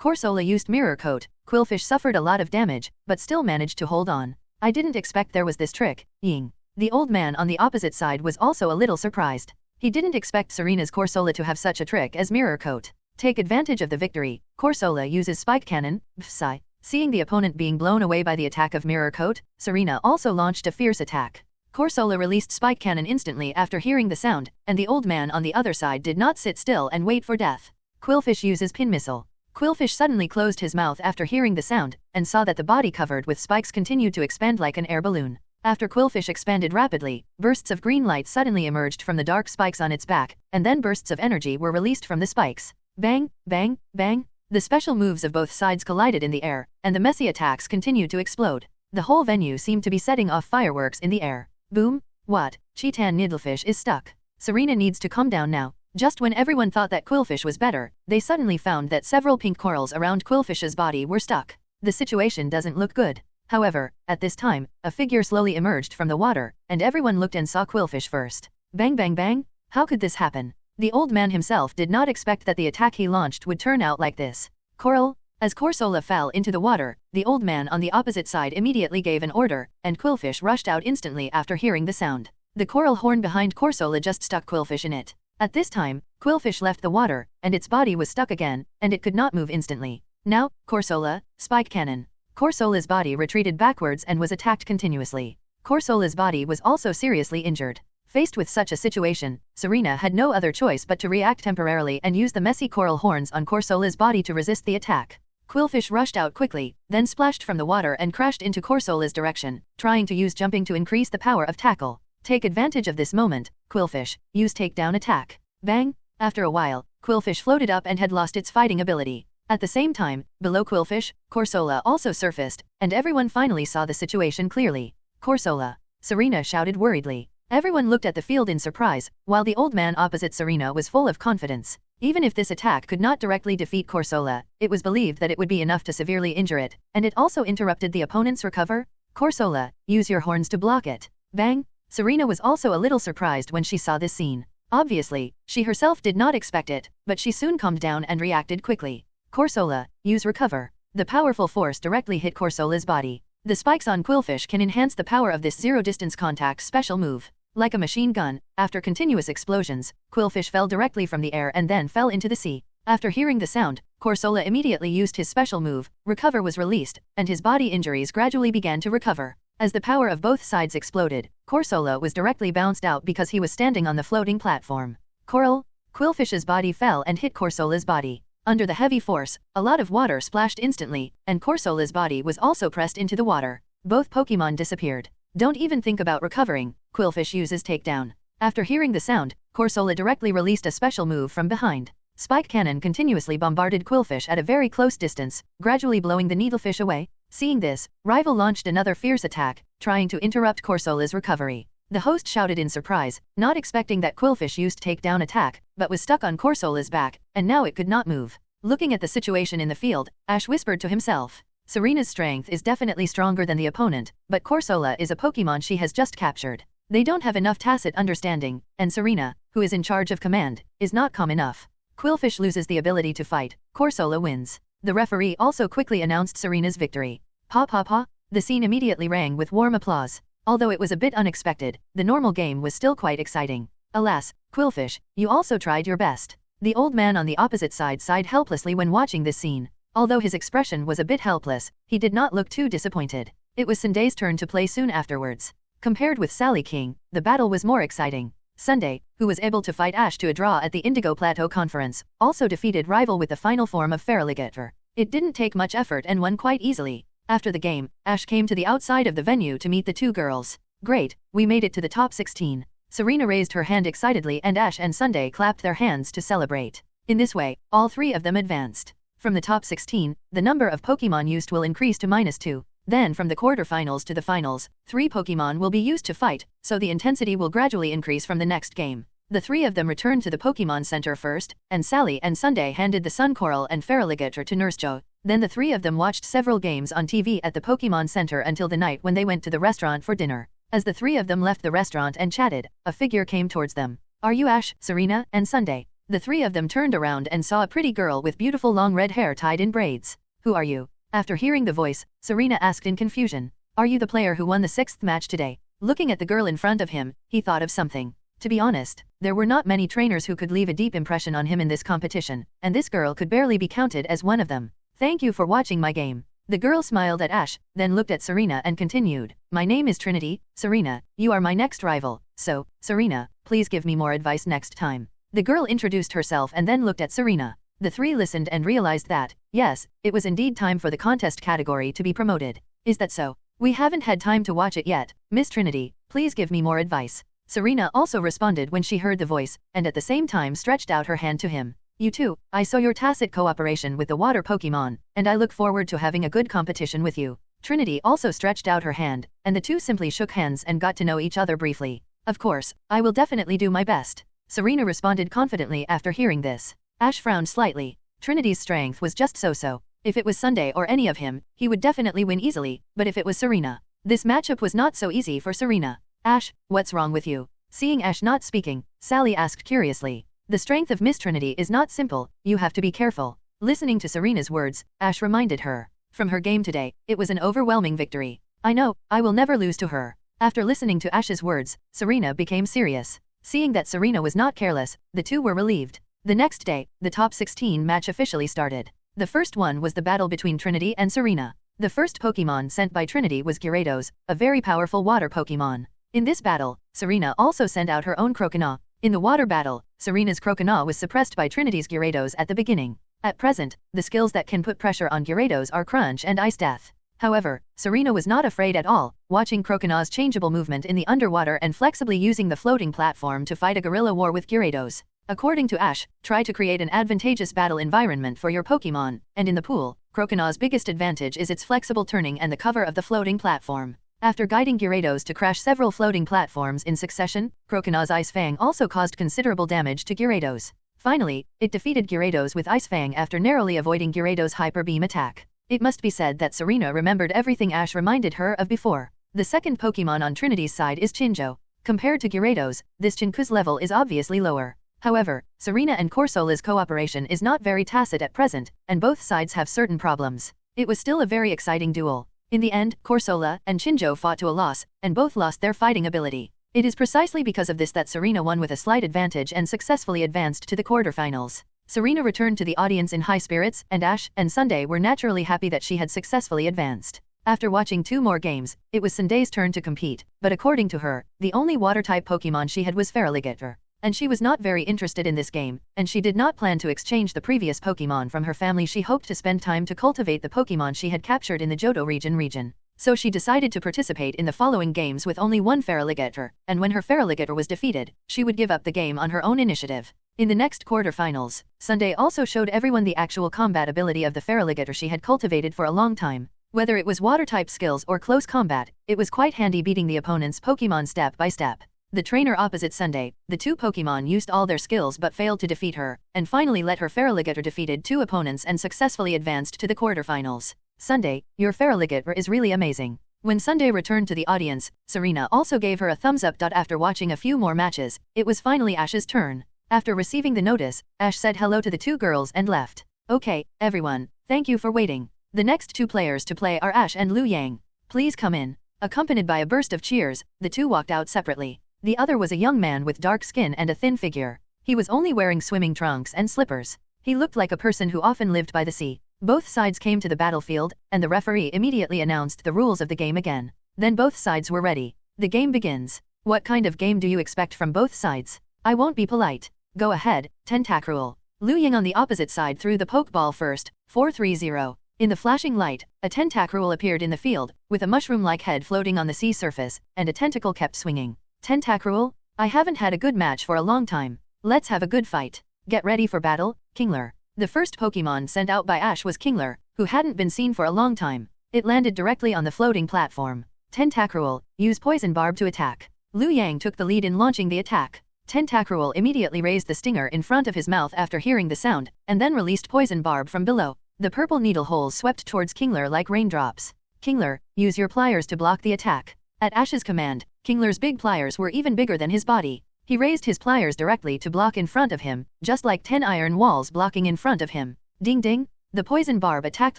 Corsola used mirror coat. Quillfish suffered a lot of damage, but still managed to hold on. I didn't expect there was this trick. Ying. The old man on the opposite side was also a little surprised. He didn't expect Serena's Corsola to have such a trick as Mirror Coat. Take advantage of the victory, Corsola uses Spike Cannon, Psi. Seeing the opponent being blown away by the attack of Mirror Coat, Serena also launched a fierce attack. Corsola released Spike Cannon instantly after hearing the sound, and the old man on the other side did not sit still and wait for death. Quillfish uses Pin Missile. Quillfish suddenly closed his mouth after hearing the sound, and saw that the body covered with spikes continued to expand like an air balloon. After Quillfish expanded rapidly, bursts of green light suddenly emerged from the dark spikes on its back, and then bursts of energy were released from the spikes. Bang, bang, bang. The special moves of both sides collided in the air, and the messy attacks continued to explode. The whole venue seemed to be setting off fireworks in the air. Boom! What? Cheetan Needlefish is stuck. Serena needs to calm down now. Just when everyone thought that Quillfish was better, they suddenly found that several pink corals around Quillfish's body were stuck. The situation doesn't look good. However, at this time, a figure slowly emerged from the water, and everyone looked and saw Quillfish first. Bang bang bang! How could this happen? The old man himself did not expect that the attack he launched would turn out like this. Coral? As Corsola fell into the water, the old man on the opposite side immediately gave an order, and Quillfish rushed out instantly after hearing the sound. The coral horn behind Corsola just stuck Quillfish in it. At this time, Quillfish left the water, and its body was stuck again, and it could not move instantly. Now, Corsola, Spike Cannon. Corsola's body retreated backwards and was attacked continuously. Corsola's body was also seriously injured. Faced with such a situation, Serena had no other choice but to react temporarily and use the messy coral horns on Corsola's body to resist the attack. Quillfish rushed out quickly, then splashed from the water and crashed into Corsola's direction, trying to use jumping to increase the power of tackle. Take advantage of this moment, Quillfish, use takedown attack. Bang! After a while, Quillfish floated up and had lost its fighting ability. At the same time, below Quillfish, Corsola also surfaced, and everyone finally saw the situation clearly. Corsola! Serena shouted worriedly. Everyone looked at the field in surprise, while the old man opposite Serena was full of confidence. Even if this attack could not directly defeat Corsola, it was believed that it would be enough to severely injure it, and it also interrupted the opponent's recover. Corsola, use your horns to block it. Bang! Serena was also a little surprised when she saw this scene. Obviously, she herself did not expect it, but she soon calmed down and reacted quickly. Corsola, use recover. The powerful force directly hit Corsola's body. The spikes on Quillfish can enhance the power of this zero-distance contact special move. Like a machine gun, after continuous explosions, Quillfish fell directly from the air and then fell into the sea. After hearing the sound, Corsola immediately used his special move, Recover was released, and his body injuries gradually began to recover. As the power of both sides exploded, Corsola was directly bounced out because he was standing on the floating platform. Coral? Quillfish's body fell and hit Corsola's body. Under the heavy force, a lot of water splashed instantly, and Corsola's body was also pressed into the water. Both Pokémon disappeared. Don't even think about recovering, Quillfish uses takedown. After hearing the sound, Corsola directly released a special move from behind. Spike Cannon continuously bombarded Quillfish at a very close distance, gradually blowing the needlefish away. Seeing this, Rival launched another fierce attack, trying to interrupt Corsola's recovery. The host shouted in surprise, not expecting that Quillfish used takedown attack, but was stuck on Corsola's back, and now it could not move. Looking at the situation in the field, Ash whispered to himself. Serena's strength is definitely stronger than the opponent, but Corsola is a Pokémon she has just captured. They don't have enough tacit understanding, and Serena, who is in charge of command, is not calm enough. Quillfish loses the ability to fight, Corsola wins. The referee also quickly announced Serena's victory. Pa pa pa! The scene immediately rang with warm applause. Although it was a bit unexpected, the normal game was still quite exciting. Alas, Quillfish, you also tried your best. The old man on the opposite side sighed helplessly when watching this scene. Although his expression was a bit helpless, he did not look too disappointed. It was Sunday's turn to play soon afterwards. Compared with Sally King, the battle was more exciting. Sunday, who was able to fight Ash to a draw at the Indigo Plateau Conference, also defeated Rival with the final form of Feraligatr. It didn't take much effort and won quite easily. After the game, Ash came to the outside of the venue to meet the two girls. Great, we made it to the top 16. Serena raised her hand excitedly and Ash and Sunday clapped their hands to celebrate. In this way, all three of them advanced. From the top 16, the number of Pokémon used will increase to -2. Then from the quarterfinals to the finals, 3 Pokémon will be used to fight, so the intensity will gradually increase from the next game. The three of them returned to the Pokémon Center first, and Sally and Sunday handed the Sun Coral and Feraligatr to Nurse Jo. Then the three of them watched several games on TV at the Pokémon Center until the night when they went to the restaurant for dinner. As the three of them left the restaurant and chatted, a figure came towards them. Are you Ash, Serena, and Sunday? The three of them turned around and saw a pretty girl with beautiful long red hair tied in braids. Who are you? After hearing the voice, Serena asked in confusion. Are you the player who won the 6th match today? Looking at the girl in front of him, he thought of something. To be honest, there were not many trainers who could leave a deep impression on him in this competition, and this girl could barely be counted as one of them. Thank you for watching my game. The girl smiled at Ash, then looked at Serena and continued. My name is Trinity. Serena, you are my next rival, so, Serena, please give me more advice next time. The girl introduced herself and then looked at Serena. The three listened and realized that, yes, it was indeed time for the contest category to be promoted. Is that so? We haven't had time to watch it yet. Miss Trinity, please give me more advice. Serena also responded when she heard the voice, and at the same time stretched out her hand to him. You too, I saw your tacit cooperation with the water Pokémon, and I look forward to having a good competition with you. Trinity also stretched out her hand, and the two simply shook hands and got to know each other briefly. Of course, I will definitely do my best. Serena responded confidently after hearing this. Ash frowned slightly. Trinity's strength was just so-so. If it was Sunday or any of him, he would definitely win easily, but if it was Serena, this matchup was not so easy for Serena. Ash, what's wrong with you? Seeing Ash not speaking, Sally asked curiously. The strength of Miss Trinity is not simple, you have to be careful. Listening to Serena's words, Ash reminded her. From her game today, it was an overwhelming victory. I know, I will never lose to her. After listening to Ash's words, Serena became serious. Seeing that Serena was not careless, the two were relieved. The next day, the top 16 match officially started. The first one was the battle between Trinity and Serena. The first Pokémon sent by Trinity was Gyarados, a very powerful water Pokémon. In this battle, Serena also sent out her own Croconaw. In the water battle, Serena's Croconaw was suppressed by Trinity's Gyarados at the beginning. At present, the skills that can put pressure on Gyarados are Crunch and Ice Death. However, Serena was not afraid at all, watching Croconaw's changeable movement in the underwater and flexibly using the floating platform to fight a guerrilla war with Gyarados. According to Ash, try to create an advantageous battle environment for your Pokémon, and in the pool, Croconaw's biggest advantage is its flexible turning and the cover of the floating platform. After guiding Gyarados to crash several floating platforms in succession, Croconaw's Ice Fang also caused considerable damage to Gyarados. Finally, it defeated Gyarados with Ice Fang after narrowly avoiding Gyarados' Hyper Beam attack. It must be said that Serena remembered everything Ash reminded her of before. The second Pokémon on Trinity's side is Chinjo. Compared to Gyarados, this Chinku's level is obviously lower. However, Serena and Corsola's cooperation is not very tacit at present, and both sides have certain problems. It was still a very exciting duel. In the end, Corsola and Chinjo fought to a loss, and both lost their fighting ability. It is precisely because of this that Serena won with a slight advantage and successfully advanced to the quarterfinals. Serena returned to the audience in high spirits, and Ash and Sunday were naturally happy that she had successfully advanced. After watching 2 more games, it was Sunday's turn to compete, but according to her, the only water-type Pokémon she had was Feraligatr. And she was not very interested in this game, and she did not plan to exchange the previous Pokémon from her family. She hoped to spend time to cultivate the Pokémon she had captured in the Johto region. So she decided to participate in the following games with only one Feraligatr, and when her Feraligatr was defeated, she would give up the game on her own initiative. In the next quarterfinals, Sunday also showed everyone the actual combat ability of the Feraligatr she had cultivated for a long time. Whether it was water-type skills or close combat, it was quite handy beating the opponent's Pokémon step by step. The trainer opposite Sunday, the 2 Pokémon used all their skills but failed to defeat her, and finally let her Feraligatr defeated 2 opponents and successfully advanced to the quarterfinals. Sunday, your Feraligatr is really amazing. When Sunday returned to the audience, Serena also gave her a thumbs up. After watching a few more matches, it was finally Ash's turn. After receiving the notice, Ash said hello to the 2 girls and left. Okay, everyone, thank you for waiting. The next 2 players to play are Ash and Liu Yang. Please come in. Accompanied by a burst of cheers, the 2 walked out separately. The other was a young man with dark skin and a thin figure. He was only wearing swimming trunks and slippers. He looked like a person who often lived by the sea. Both sides came to the battlefield, and the referee immediately announced the rules of the game again. Then both sides were ready. The game begins. What kind of game do you expect from both sides? I won't be polite. Go ahead, Tentacruel. Liu Ying on the opposite side threw the Pokeball first, 4-3-0. In the flashing light, a Tentacruel appeared in the field, with a mushroom-like head floating on the sea surface, and a tentacle kept swinging. Tentacruel, I haven't had a good match for a long time. Let's have a good fight. Get ready for battle, Kingler. The first Pokémon sent out by Ash was Kingler, who hadn't been seen for a long time. It landed directly on the floating platform. Tentacruel, use Poison Barb to attack. Liu Yang took the lead in launching the attack. Tentacruel immediately raised the stinger in front of his mouth after hearing the sound, and then released Poison Barb from below. The purple needle holes swept towards Kingler like raindrops. Kingler, use your pliers to block the attack. At Ash's command, Kingler's big pliers were even bigger than his body. He raised his pliers directly to block in front of him, just like 10 iron walls blocking in front of him. Ding ding! The poison barb attacked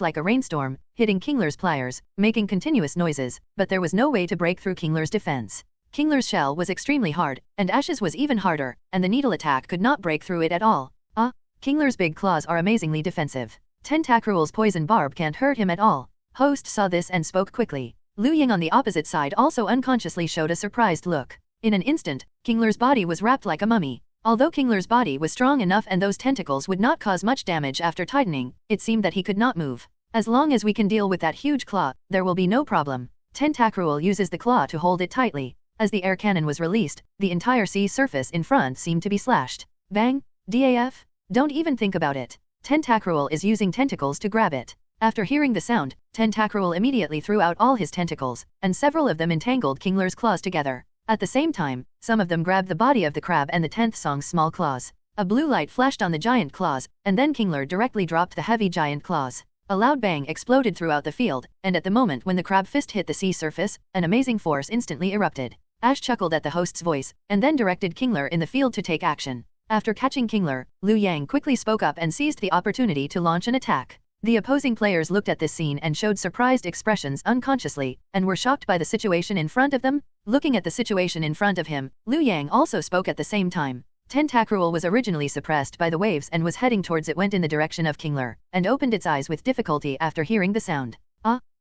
like a rainstorm, hitting Kingler's pliers, making continuous noises, but there was no way to break through Kingler's defense. Kingler's shell was extremely hard, and Ash's was even harder, and the needle attack could not break through it at all. Kingler's big claws are amazingly defensive. Tentacruel's poison barb can't hurt him at all. Host saw this and spoke quickly. Liu Yang on the opposite side also unconsciously showed a surprised look. In an instant, Kingler's body was wrapped like a mummy. Although Kingler's body was strong enough and those tentacles would not cause much damage after tightening, it seemed that he could not move. As long as we can deal with that huge claw, there will be no problem. Tentacruel uses the claw to hold it tightly. As the air cannon was released, the entire sea surface in front seemed to be slashed. Bang! DAF? Don't even think about it. Tentacruel is using tentacles to grab it. After hearing the sound, Tentacruel immediately threw out all his tentacles, and several of them entangled Kingler's claws together. At the same time, some of them grabbed the body of the crab and the 10th song's small claws. A blue light flashed on the giant claws, and then Kingler directly dropped the heavy giant claws. A loud bang exploded throughout the field, and at the moment when the crab fist hit the sea surface, an amazing force instantly erupted. Ash chuckled at the host's voice, and then directed Kingler in the field to take action. After catching Kingler, Liu Yang quickly spoke up and seized the opportunity to launch an attack. The opposing players looked at this scene and showed surprised expressions unconsciously, and were shocked by the situation in front of them. Looking at the situation in front of him, Liu Yang also spoke at the same time. Tentacruel was originally suppressed by the waves and was heading towards it went in the direction of Kingler, and opened its eyes with difficulty after hearing the sound.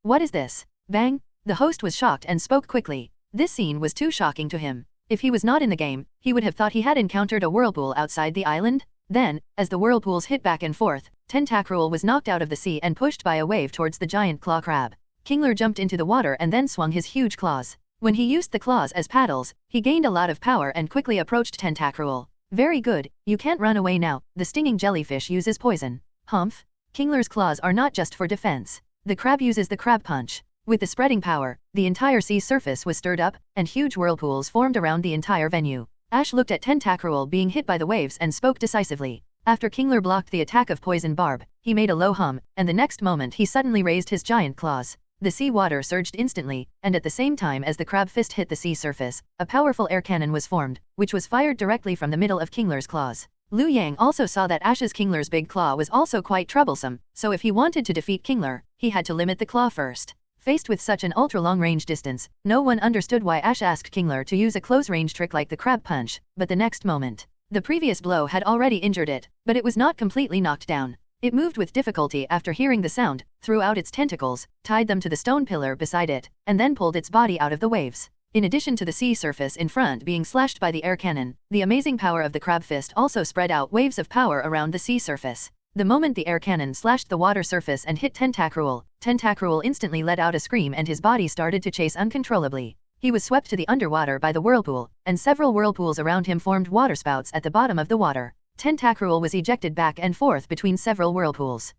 What is this? Bang! The host was shocked and spoke quickly. This scene was too shocking to him. If he was not in the game, he would have thought he had encountered a whirlpool outside the island. Then, as the whirlpools hit back and forth, Tentacruel was knocked out of the sea and pushed by a wave towards the giant claw crab. Kingler jumped into the water and then swung his huge claws. When he used the claws as paddles, he gained a lot of power and quickly approached Tentacruel. Very good, you can't run away now, the stinging jellyfish uses poison. Humph. Kingler's claws are not just for defense. The crab uses the crab punch. With the spreading power, the entire sea surface was stirred up, and huge whirlpools formed around the entire venue. Ash looked at Tentacruel being hit by the waves and spoke decisively. After Kingler blocked the attack of Poison Barb, he made a low hum, and the next moment he suddenly raised his giant claws. The sea water surged instantly, and at the same time as the crab fist hit the sea surface, a powerful air cannon was formed, which was fired directly from the middle of Kingler's claws. Liu Yang also saw that Ash's Kingler's big claw was also quite troublesome, so if he wanted to defeat Kingler, he had to limit the claw first. Faced with such an ultra-long range distance, no one understood why Ash asked Kingler to use a close-range trick like the crab punch, but the next moment, the previous blow had already injured it, but it was not completely knocked down. It moved with difficulty after hearing the sound, threw out its tentacles, tied them to the stone pillar beside it, and then pulled its body out of the waves. In addition to the sea surface in front being slashed by the air cannon, the amazing power of the crab fist also spread out waves of power around the sea surface. The moment the air cannon slashed the water surface and hit Tentacruel, Tentacruel instantly let out a scream and his body started to chase uncontrollably. He was swept to the underwater by the whirlpool, and several whirlpools around him formed waterspouts at the bottom of the water. Tentacruel was ejected back and forth between several whirlpools.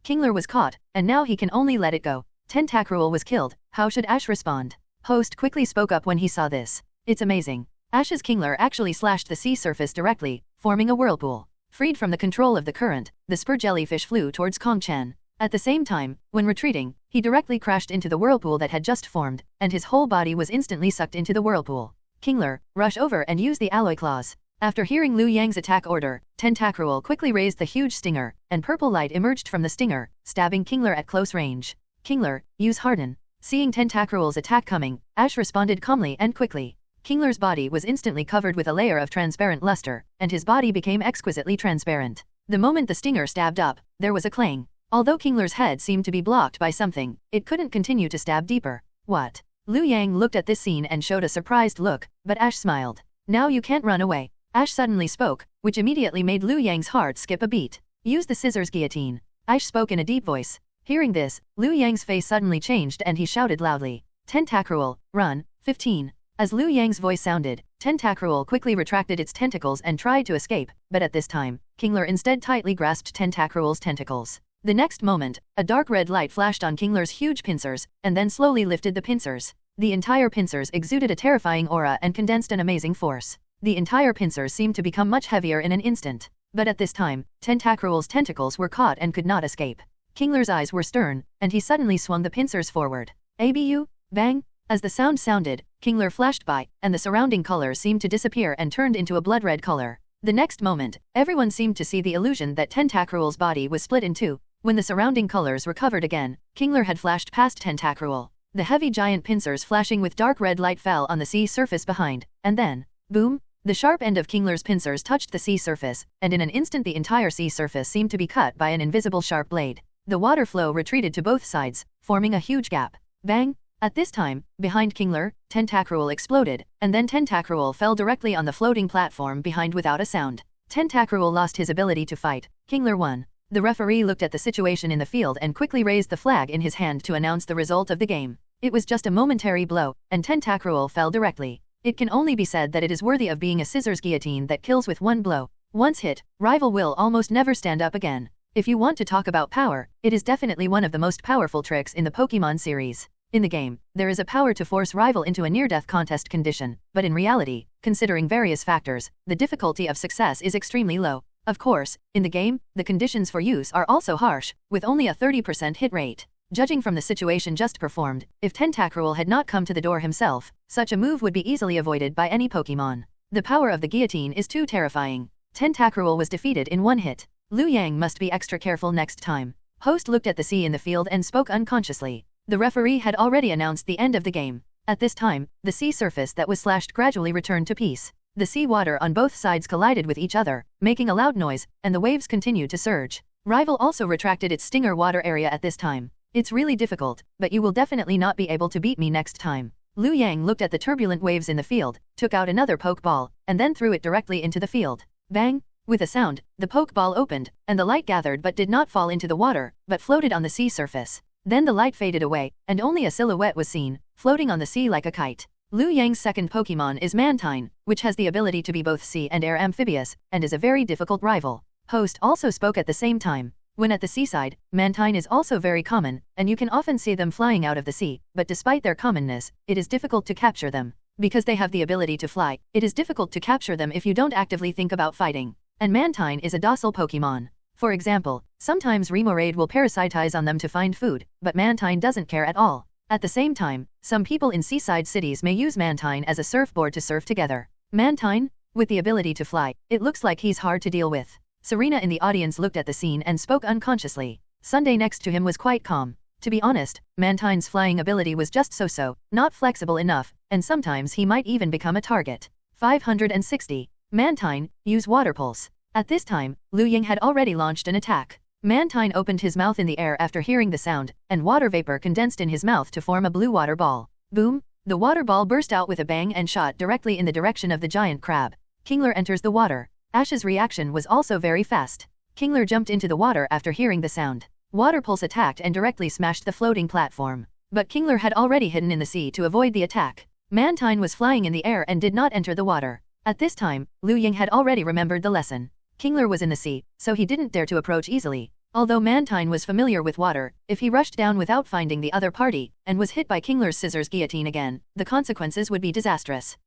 Kingler was caught, and now he can only let it go. Tentacruel was killed, how should Ash respond? Host quickly spoke up when he saw this. It's amazing. Ash's Kingler actually slashed the sea surface directly, forming a whirlpool. Freed from the control of the current, the spur jellyfish flew towards Kong-chan. At the same time, when retreating, he directly crashed into the whirlpool that had just formed, and his whole body was instantly sucked into the whirlpool. Kingler, rush over and use the alloy claws. After hearing Liu Yang's attack order, Tentacruel quickly raised the huge stinger, and purple light emerged from the stinger, stabbing Kingler at close range. Kingler, use Harden. Seeing Tentacruel's attack coming, Ash responded calmly and quickly. Kingler's body was instantly covered with a layer of transparent luster, and his body became exquisitely transparent. The moment the stinger stabbed up, there was a clang. Although Kingler's head seemed to be blocked by something, it couldn't continue to stab deeper. What? Liu Yang looked at this scene and showed a surprised look, but Ash smiled. Now you can't run away. Ash suddenly spoke, which immediately made Liu Yang's heart skip a beat. Use the scissors guillotine. Ash spoke in a deep voice. Hearing this, Liu Yang's face suddenly changed and he shouted loudly. Tentacruel, run, 15. As Liu Yang's voice sounded, Tentacruel quickly retracted its tentacles and tried to escape, but at this time, Kingler instead tightly grasped Tentacruel's tentacles. The next moment, a dark red light flashed on Kingler's huge pincers, and then slowly lifted the pincers. The entire pincers exuded a terrifying aura and condensed an amazing force. The entire pincers seemed to become much heavier in an instant. But at this time, Tentacruel's tentacles were caught and could not escape. Kingler's eyes were stern, and he suddenly swung the pincers forward. ABU, bang! As the sound sounded, Kingler flashed by, and the surrounding colors seemed to disappear and turned into a blood-red color. The next moment, everyone seemed to see the illusion that Tentacruel's body was split in two. When the surrounding colors recovered again, Kingler had flashed past Tentacruel. The heavy giant pincers flashing with dark red light fell on the sea surface behind, and then, boom! The sharp end of Kingler's pincers touched the sea surface, and in an instant the entire sea surface seemed to be cut by an invisible sharp blade. The water flow retreated to both sides, forming a huge gap. Bang! At this time, behind Kingler, Tentacruel exploded, and then Tentacruel fell directly on the floating platform behind without a sound. Tentacruel lost his ability to fight. Kingler won. The referee looked at the situation in the field and quickly raised the flag in his hand to announce the result of the game. It was just a momentary blow, and Tentacruel fell directly. It can only be said that it is worthy of being a scissors guillotine that kills with one blow. Once hit, rival will almost never stand up again. If you want to talk about power, it is definitely one of the most powerful tricks in the Pokémon series. In the game, there is a power to force rival into a near-death contest condition, but in reality, considering various factors, the difficulty of success is extremely low. Of course, in the game, the conditions for use are also harsh, with only a 30% hit rate. Judging from the situation just performed, if Tentacruel had not come to the door himself, such a move would be easily avoided by any Pokémon. The power of the guillotine is too terrifying. Tentacruel was defeated in one hit. Liu Yang must be extra careful next time. Host looked at the sea in the field and spoke unconsciously. The referee had already announced the end of the game. At this time, the sea surface that was slashed gradually returned to peace. The sea water on both sides collided with each other, making a loud noise, and the waves continued to surge. Rival also retracted its stinger water area at this time. It's really difficult, but you will definitely not be able to beat me next time. Liu Yang looked at the turbulent waves in the field, took out another Pokeball, and then threw it directly into the field. Bang! With a sound, the Pokeball opened, and the light gathered but did not fall into the water, but floated on the sea surface. Then the light faded away, and only a silhouette was seen, floating on the sea like a kite. Liu Yang's second Pokemon is Mantine, which has the ability to be both sea and air amphibious, and is a very difficult rival. Host also spoke at the same time. When at the seaside, Mantine is also very common, and you can often see them flying out of the sea, but despite their commonness, it is difficult to capture them. Because they have the ability to fly, it is difficult to capture them if you don't actively think about fighting. And Mantine is a docile Pokemon. For example, sometimes Remoraid will parasitize on them to find food, but Mantine doesn't care at all. At the same time, some people in seaside cities may use Mantine as a surfboard to surf together. Mantine? With the ability to fly, it looks like he's hard to deal with. Serena in the audience looked at the scene and spoke unconsciously. Sunday next to him was quite calm. To be honest, Mantine's flying ability was just so-so, not flexible enough, and sometimes he might even become a target. 560. Mantine, use Water Pulse. At this time, Liu Ying had already launched an attack. Mantine opened his mouth in the air after hearing the sound, and water vapor condensed in his mouth to form a blue water ball. Boom! The water ball burst out with a bang and shot directly in the direction of the giant crab. Kingler enters the water. Ash's reaction was also very fast. Kingler jumped into the water after hearing the sound. Water Pulse attacked and directly smashed the floating platform. But Kingler had already hidden in the sea to avoid the attack. Mantine was flying in the air and did not enter the water. At this time, Liu Ying had already remembered the lesson. Kingler was in the sea, so he didn't dare to approach easily. Although Mantine was familiar with water, if he rushed down without finding the other party, and was hit by Kingler's scissors guillotine again, the consequences would be disastrous.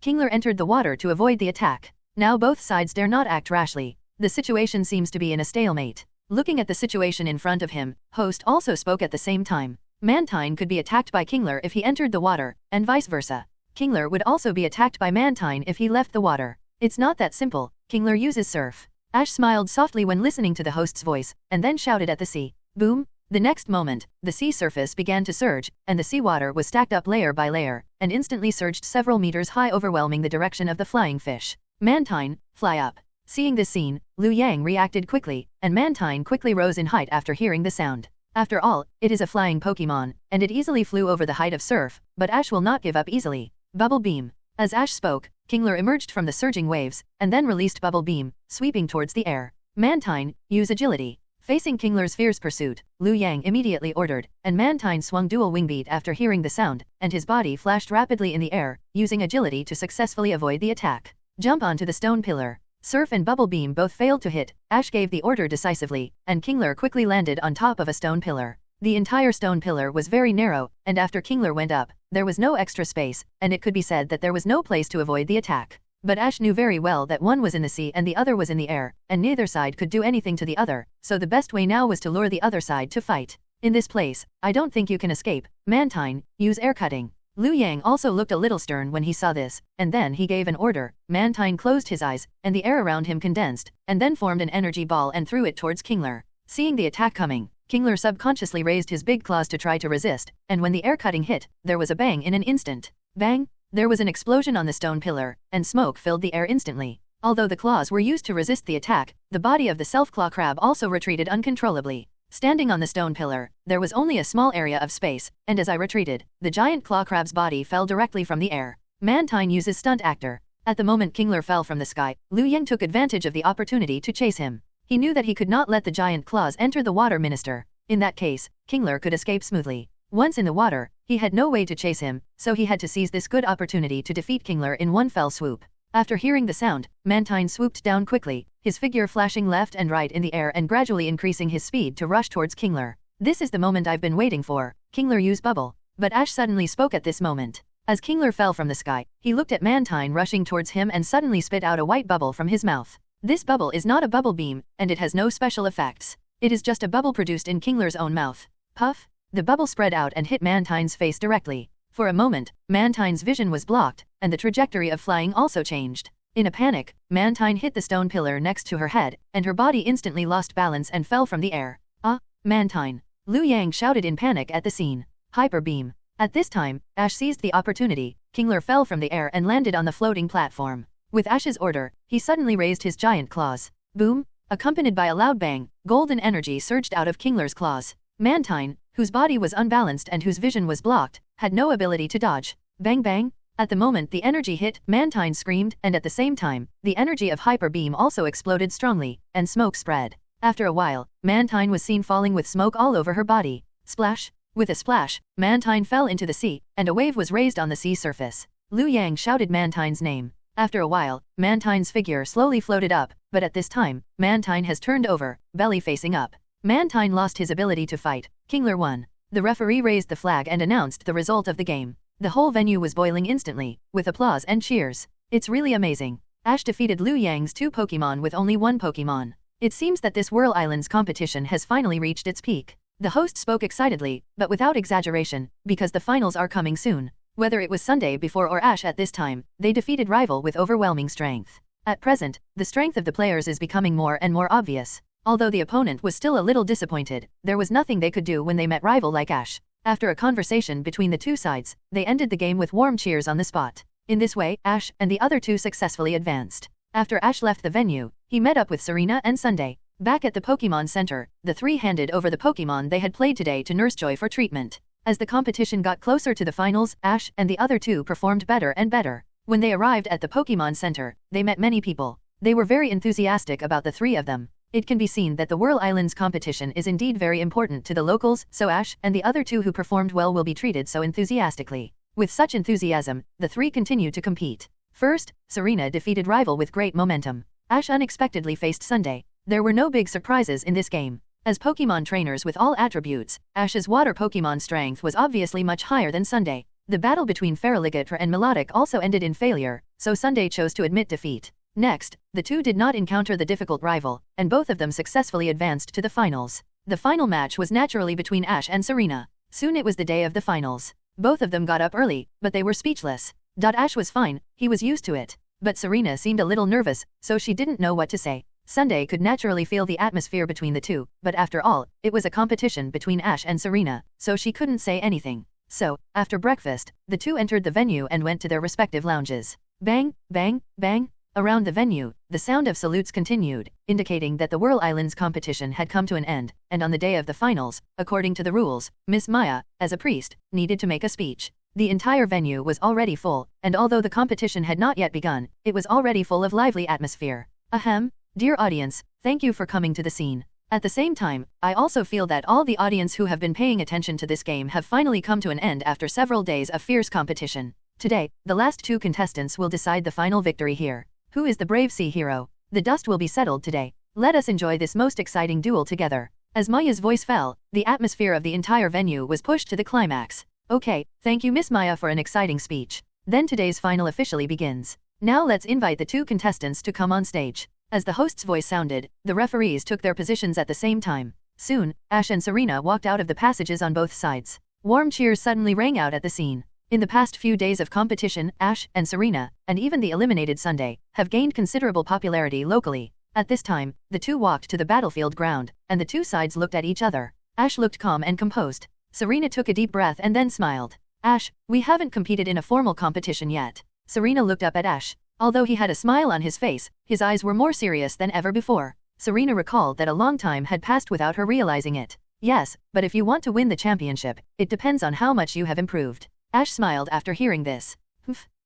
Kingler entered the water to avoid the attack. Now both sides dare not act rashly. The situation seems to be in a stalemate. Looking at the situation in front of him, Host also spoke at the same time. Mantine could be attacked by Kingler if he entered the water, and vice versa. Kingler would also be attacked by Mantine if he left the water. It's not that simple. Kingler uses Surf. Ash smiled softly when listening to the host's voice, and then shouted at the sea. Boom! The next moment, the sea surface began to surge, and the seawater was stacked up layer by layer, and instantly surged several meters high, overwhelming the direction of the flying fish. Mantine, fly up. Seeing this scene, Liu Yang reacted quickly, and Mantine quickly rose in height after hearing the sound. After all, it is a flying Pokemon, and it easily flew over the height of Surf, but Ash will not give up easily. Bubble Beam. As Ash spoke, Kingler emerged from the surging waves, and then released Bubble Beam, sweeping towards the air. Mantine, use Agility. Facing Kingler's fierce pursuit, Liu Yang immediately ordered, and Mantine swung Dual Wing Beat after hearing the sound, and his body flashed rapidly in the air, using Agility to successfully avoid the attack. Jump onto the stone pillar. Surf and Bubble Beam both failed to hit. Ash gave the order decisively, and Kingler quickly landed on top of a stone pillar. The entire stone pillar was very narrow, and after Kingler went up, there was no extra space, and it could be said that there was no place to avoid the attack. But Ash knew very well that one was in the sea and the other was in the air, and neither side could do anything to the other, so the best way now was to lure the other side to fight. In this place, I don't think you can escape. Mantine, use Air Cutting. Liu Yang also looked a little stern when he saw this, and then he gave an order. Mantine closed his eyes, and the air around him condensed, and then formed an energy ball and threw it towards Kingler. Seeing the attack coming, Kingler subconsciously raised his big claws to try to resist, and when the air cutting hit, there was a bang in an instant. Bang! There was an explosion on the stone pillar, and smoke filled the air instantly. Although the claws were used to resist the attack, the body of the self-claw crab also retreated uncontrollably. Standing on the stone pillar, there was only a small area of space, and as I retreated, the giant claw crab's body fell directly from the air. Mantine uses stunt actor. At the moment Kingler fell from the sky, Liu Yang took advantage of the opportunity to chase him. He knew that he could not let the giant claws enter the water minister. In that case, Kingler could escape smoothly. Once in the water, he had no way to chase him, so he had to seize this good opportunity to defeat Kingler in one fell swoop. After hearing the sound, Mantine swooped down quickly, his figure flashing left and right in the air and gradually increasing his speed to rush towards Kingler. This is the moment I've been waiting for. Kingler use bubble. But Ash suddenly spoke at this moment. As Kingler fell from the sky, he looked at Mantine rushing towards him and suddenly spit out a white bubble from his mouth. This bubble is not a bubble beam, and it has no special effects. It is just a bubble produced in Kingler's own mouth. Puff! The bubble spread out and hit Mantine's face directly. For a moment, Mantine's vision was blocked, and the trajectory of flying also changed. In a panic, Mantine hit the stone pillar next to her head, and her body instantly lost balance and fell from the air. Ah, Mantine! Liu Yang shouted in panic at the scene. Hyper beam. At this time, Ash seized the opportunity. Kingler fell from the air and landed on the floating platform. With Ash's order, he suddenly raised his giant claws. Boom! Accompanied by a loud bang, golden energy surged out of Kingler's claws. Mantine, whose body was unbalanced and whose vision was blocked, had no ability to dodge. Bang bang! At the moment the energy hit, Mantine screamed, and at the same time, the energy of Hyper Beam also exploded strongly, and smoke spread. After a while, Mantine was seen falling with smoke all over her body. Splash! With a splash, Mantine fell into the sea, and a wave was raised on the sea surface. Liu Yang shouted Mantine's name. After a while, Mantine's figure slowly floated up, but at this time, Mantine has turned over, belly facing up. Mantine lost his ability to fight. Kingler won. The referee raised the flag and announced the result of the game. The whole venue was boiling instantly, with applause and cheers. It's really amazing. Ash defeated Liu Yang's 2 Pokémon with only 1 Pokémon. It seems that this Whirl Islands competition has finally reached its peak. The host spoke excitedly, but without exaggeration, because the finals are coming soon. Whether it was Sunday before or Ash at this time, they defeated rival with overwhelming strength. At present, the strength of the players is becoming more and more obvious. Although the opponent was still a little disappointed, there was nothing they could do when they met rival like Ash. After a conversation between the two sides, they ended the game with warm cheers on the spot. In this way, Ash and the other 2 successfully advanced. After Ash left the venue, he met up with Serena and Sunday. Back at the Pokémon Center, the 3 handed over the Pokémon they had played today to Nurse Joy for treatment. As the competition got closer to the finals, Ash and the other 2 performed better and better. When they arrived at the Pokémon Center, they met many people. They were very enthusiastic about the 3 of them. It can be seen that the Whirl Islands competition is indeed very important to the locals, so Ash and the other 2 who performed well will be treated so enthusiastically. With such enthusiasm, the 3 continue to compete. First, Serena defeated rival with great momentum. Ash unexpectedly faced Sunday. There were no big surprises in this game. As Pokémon trainers with all attributes, Ash's water Pokémon strength was obviously much higher than Sunday. The battle between Feraligatr and Melodic also ended in failure, so Sunday chose to admit defeat. Next, the 2 did not encounter the difficult rival, and both of them successfully advanced to the finals. The final match was naturally between Ash and Serena. Soon it was the day of the finals. Both of them got up early, but they were speechless. Ash was fine, he was used to it. But Serena seemed a little nervous, so she didn't know what to say. Sunday could naturally feel the atmosphere between the 2, but after all, it was a competition between Ash and Serena, so she couldn't say anything. So, after breakfast, the 2 entered the venue and went to their respective lounges. Bang, bang, bang. Around the venue, the sound of salutes continued, indicating that the Whirl Islands competition had come to an end, and on the day of the finals, according to the rules, Miss Maya, as a priest, needed to make a speech. The entire venue was already full, and although the competition had not yet begun, it was already full of lively atmosphere. Ahem. Dear audience, thank you for coming to the scene. At the same time, I also feel that all the audience who have been paying attention to this game have finally come to an end after several days of fierce competition. Today, the last 2 contestants will decide the final victory here. Who is the brave sea hero? The dust will be settled today. Let us enjoy this most exciting duel together. As Maya's voice fell, the atmosphere of the entire venue was pushed to the climax. Okay, thank you Miss Maya for an exciting speech. Then today's final officially begins. Now let's invite the 2 contestants to come on stage. As the host's voice sounded, the referees took their positions at the same time. Soon, Ash and Serena walked out of the passages on both sides. Warm cheers suddenly rang out at the scene. In the past few days of competition, Ash and Serena, and even the eliminated Sunday, have gained considerable popularity locally. At this time, the 2 walked to the battlefield ground, and the 2 sides looked at each other. Ash looked calm and composed. Serena took a deep breath and then smiled. Ash, we haven't competed in a formal competition yet. Serena looked up at Ash. Although he had a smile on his face, his eyes were more serious than ever before. Serena recalled that a long time had passed without her realizing it. Yes, but if you want to win the championship, it depends on how much you have improved. Ash smiled after hearing this.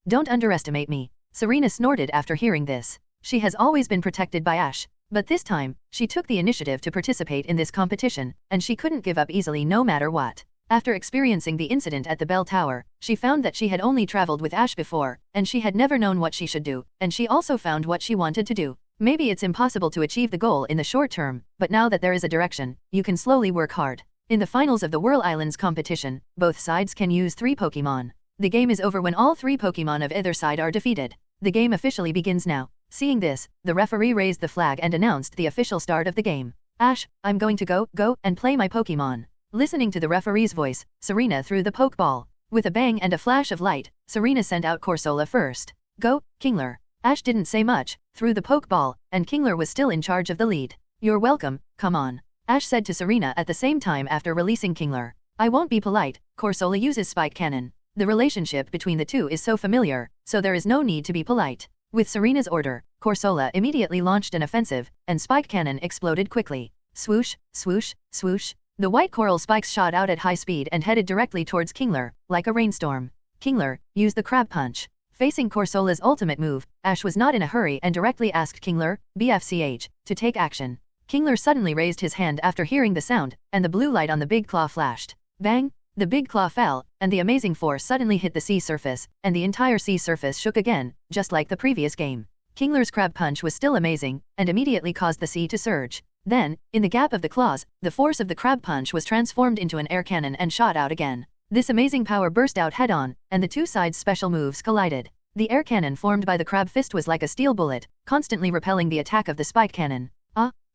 Don't underestimate me. Serena snorted after hearing this. She has always been protected by Ash, but this time, she took the initiative to participate in this competition, and she couldn't give up easily no matter what. After experiencing the incident at the bell tower, she found that she had only traveled with Ash before, and she had never known what she should do, and she also found what she wanted to do. Maybe it's impossible to achieve the goal in the short term, but now that there is a direction, you can slowly work hard. In the finals of the Whirl Islands competition, both sides can use 3 Pokémon. The game is over when all 3 Pokémon of either side are defeated. The game officially begins now. Seeing this, the referee raised the flag and announced the official start of the game. Ash, I'm going to go and play my Pokémon. Listening to the referee's voice, Serena threw the Pokeball. With a bang and a flash of light, Serena sent out Corsola first. Go, Kingler. Ash didn't say much, threw the Pokeball, and Kingler was still in charge of the lead. You're welcome, come on. Ash said to Serena at the same time after releasing Kingler. I won't be polite, Corsola uses Spike Cannon. The relationship between the two is so familiar, so there is no need to be polite. With Serena's order, Corsola immediately launched an offensive, and Spike Cannon exploded quickly. Swoosh, swoosh, swoosh. The white coral spikes shot out at high speed and headed directly towards Kingler, like a rainstorm. Kingler used the Crab Punch. Facing Corsola's ultimate move, Ash was not in a hurry and directly asked Kingler, BFCH, to take action. Kingler suddenly raised his hand after hearing the sound, and the blue light on the big claw flashed. Bang! The big claw fell, and the amazing force suddenly hit the sea surface, and the entire sea surface shook again, just like the previous game. Kingler's Crab Punch was still amazing, and immediately caused the sea to surge. Then, in the gap of the claws, the force of the Crab Punch was transformed into an air cannon and shot out again. This amazing power burst out head-on, and the two sides' special moves collided. The air cannon formed by the Crab Fist was like a steel bullet, constantly repelling the attack of the Spike Cannon.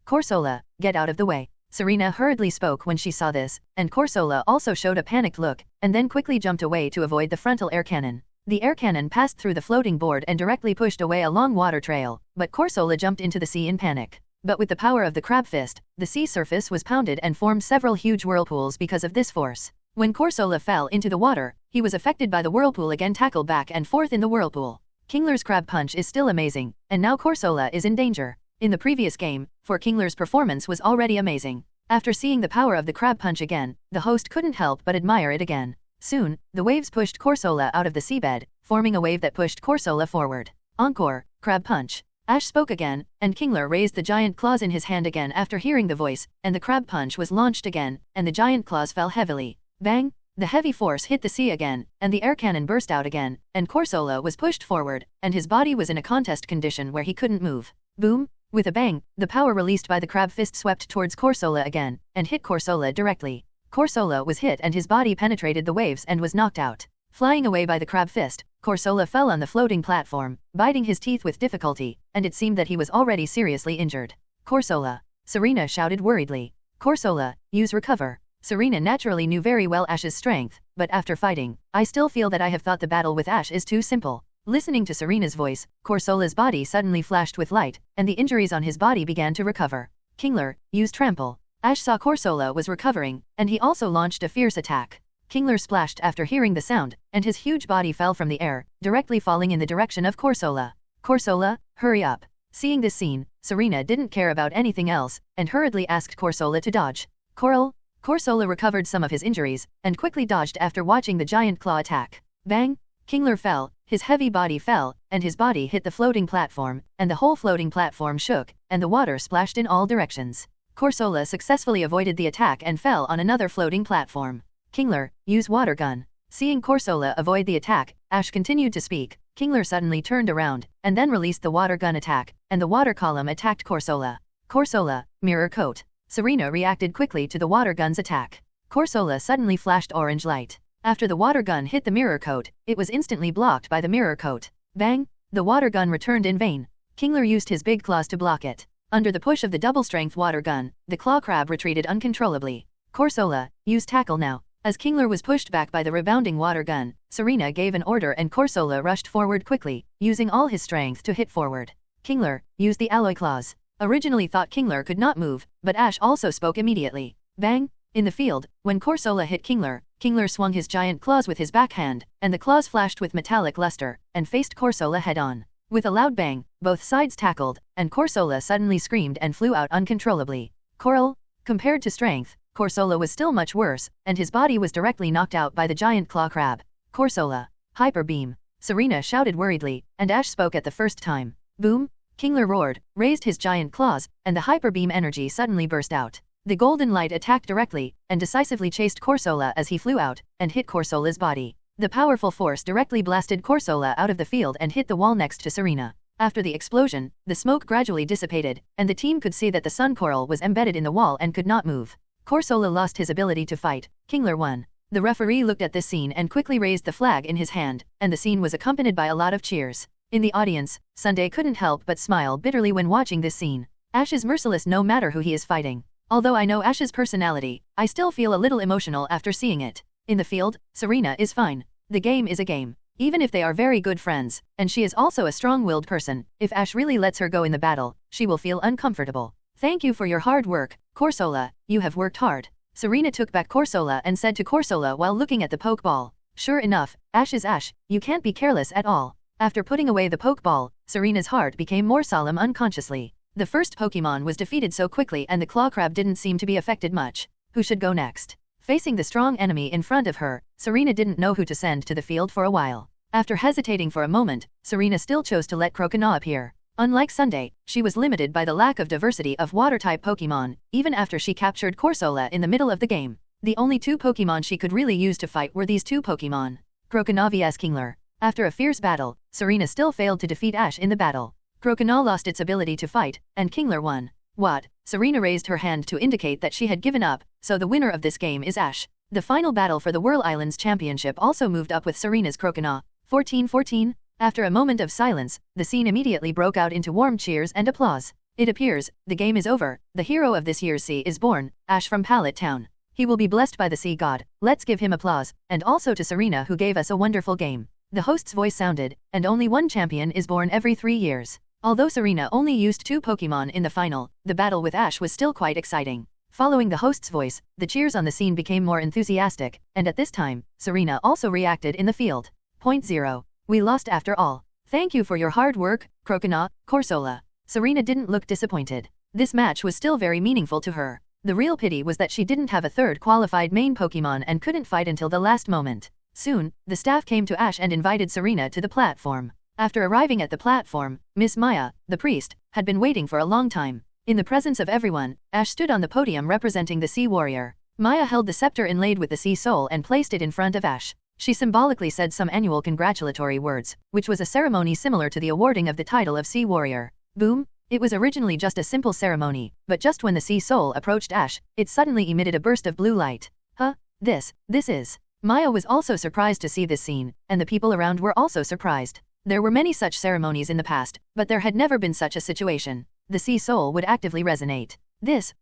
Corsola, get out of the way. Serena hurriedly spoke when she saw this, and Corsola also showed a panicked look, and then quickly jumped away to avoid the frontal air cannon. The air cannon passed through the floating board and directly pushed away a long water trail, but Corsola jumped into the sea in panic. But with the power of the Crab Fist, the sea surface was pounded and formed several huge whirlpools because of this force. When Corsola fell into the water, he was affected by the whirlpool again, tackled back and forth in the whirlpool. Kingler's Crab Punch is still amazing, and now Corsola is in danger. In the previous game, for Kingler's performance was already amazing. After seeing the power of the Crab Punch again, the host couldn't help but admire it again. Soon, the waves pushed Corsola out of the seabed, forming a wave that pushed Corsola forward. Encore, Crab Punch. Ash spoke again, and Kingler raised the giant claws in his hand again after hearing the voice, and the Crab Punch was launched again, and the giant claws fell heavily. Bang! The heavy force hit the sea again, and the air cannon burst out again, and Corsola was pushed forward, and his body was in a contest condition where he couldn't move. Boom! With a bang, the power released by the Crab Fist swept towards Corsola again, and hit Corsola directly. Corsola was hit and his body penetrated the waves and was knocked out. Flying away by the Crab Fist, Corsola fell on the floating platform, biting his teeth with difficulty, and it seemed that he was already seriously injured. Corsola! Serena shouted worriedly. Corsola, use recover. Serena naturally knew very well Ash's strength, but after fighting, I still feel that I have thought the battle with Ash is too simple. Listening to Serena's voice, Corsola's body suddenly flashed with light, and the injuries on his body began to recover. Kingler, use Trample. Ash saw Corsola was recovering, and he also launched a fierce attack. Kingler splashed after hearing the sound, and his huge body fell from the air, directly falling in the direction of Corsola. Corsola, hurry up. Seeing this scene, Serena didn't care about anything else, and hurriedly asked Corsola to dodge. Corsola recovered some of his injuries, and quickly dodged after watching the giant claw attack. Bang! Kingler fell, his heavy body fell, and his body hit the floating platform, and the whole floating platform shook, and the water splashed in all directions. Corsola successfully avoided the attack and fell on another floating platform. Kingler, use water gun. Seeing Corsola avoid the attack, Ash continued to speak. Kingler suddenly turned around, and then released the water gun attack, and the water column attacked Corsola. Corsola, mirror coat. Serena reacted quickly to the water gun's attack. Corsola suddenly flashed orange light. After the water gun hit the mirror coat, it was instantly blocked by the mirror coat. Bang! The water gun returned in vain. Kingler used his big claws to block it. Under the push of the double-strength water gun, the claw crab retreated uncontrollably. Corsola, use tackle now. As Kingler was pushed back by the rebounding water gun, Serena gave an order and Corsola rushed forward quickly, using all his strength to hit forward. Kingler, use the alloy claws. Originally thought Kingler could not move, but Ash also spoke immediately. Bang! In the field, when Corsola hit Kingler, Kingler swung his giant claws with his backhand, and the claws flashed with metallic luster, and faced Corsola head-on. With a loud bang, both sides tackled, and Corsola suddenly screamed and flew out uncontrollably. Coral? Compared to strength, Corsola was still much worse, and his body was directly knocked out by the giant claw crab. Corsola. Hyper Beam. Serena shouted worriedly, and Ash spoke at the first time. Boom! Kingler roared, raised his giant claws, and the Hyper Beam energy suddenly burst out. The golden light attacked directly, and decisively chased Corsola as he flew out, and hit Corsola's body. The powerful force directly blasted Corsola out of the field and hit the wall next to Serena. After the explosion, the smoke gradually dissipated, and the team could see that the sun coral was embedded in the wall and could not move. Corsola lost his ability to fight. Kingler won. The referee looked at this scene and quickly raised the flag in his hand, and the scene was accompanied by a lot of cheers. In the audience, Sunday couldn't help but smile bitterly when watching this scene. Ash is merciless no matter who he is fighting. Although I know Ash's personality, I still feel a little emotional after seeing it. In the field, Serena is fine. The game is a game. Even if they are very good friends, and she is also a strong-willed person, if Ash really lets her go in the battle, she will feel uncomfortable. Thank you for your hard work, Corsola, you have worked hard. Serena took back Corsola and said to Corsola while looking at the Pokeball. Sure enough, Ash is Ash, you can't be careless at all. After putting away the Pokeball, Serena's heart became more solemn unconsciously. The first Pokemon was defeated so quickly and the Claw Crab didn't seem to be affected much. Who should go next? Facing the strong enemy in front of her, Serena didn't know who to send to the field for a while. After hesitating for a moment, Serena still chose to let Croconaw appear. Unlike Sunday, she was limited by the lack of diversity of water-type Pokemon, even after she captured Corsola in the middle of the game. The only two Pokemon she could really use to fight were these two Pokemon. Croconaw vs Kingler. After a fierce battle, Serena still failed to defeat Ash in the battle. Croconaw lost its ability to fight, and Kingler won. What? Serena raised her hand to indicate that she had given up, so the winner of this game is Ash. The final battle for the Whirl Islands Championship also moved up with Serena's Croconaw. 14-14. After a moment of silence, the scene immediately broke out into warm cheers and applause. It appears, the game is over, the hero of this year's sea is born, Ash from Pallet Town. He will be blessed by the sea god, let's give him applause, and also to Serena who gave us a wonderful game. The host's voice sounded, and only one champion is born every 3 years. Although Serena only used 2 Pokemon in the final, the battle with Ash was still quite exciting. Following the host's voice, the cheers on the scene became more enthusiastic, and at this time, Serena also reacted in the field. Point 0. We lost after all. Thank you for your hard work, Croconaw, Corsola. Serena didn't look disappointed. This match was still very meaningful to her. The real pity was that she didn't have a third qualified main Pokemon and couldn't fight until the last moment. Soon, the staff came to Ash and invited Serena to the platform. After arriving at the platform, Miss Maya, the priest, had been waiting for a long time. In the presence of everyone, Ash stood on the podium representing the Sea Warrior. Maya held the scepter inlaid with the Sea Soul and placed it in front of Ash. She symbolically said some annual congratulatory words, which was a ceremony similar to the awarding of the title of Sea Warrior. Boom! It was originally just a simple ceremony, but just when the Sea Soul approached Ash, it suddenly emitted a burst of blue light. Huh? This is... Maya was also surprised to see this scene, and the people around were also surprised. There were many such ceremonies in the past, but there had never been such a situation. The Sea Soul would actively resonate.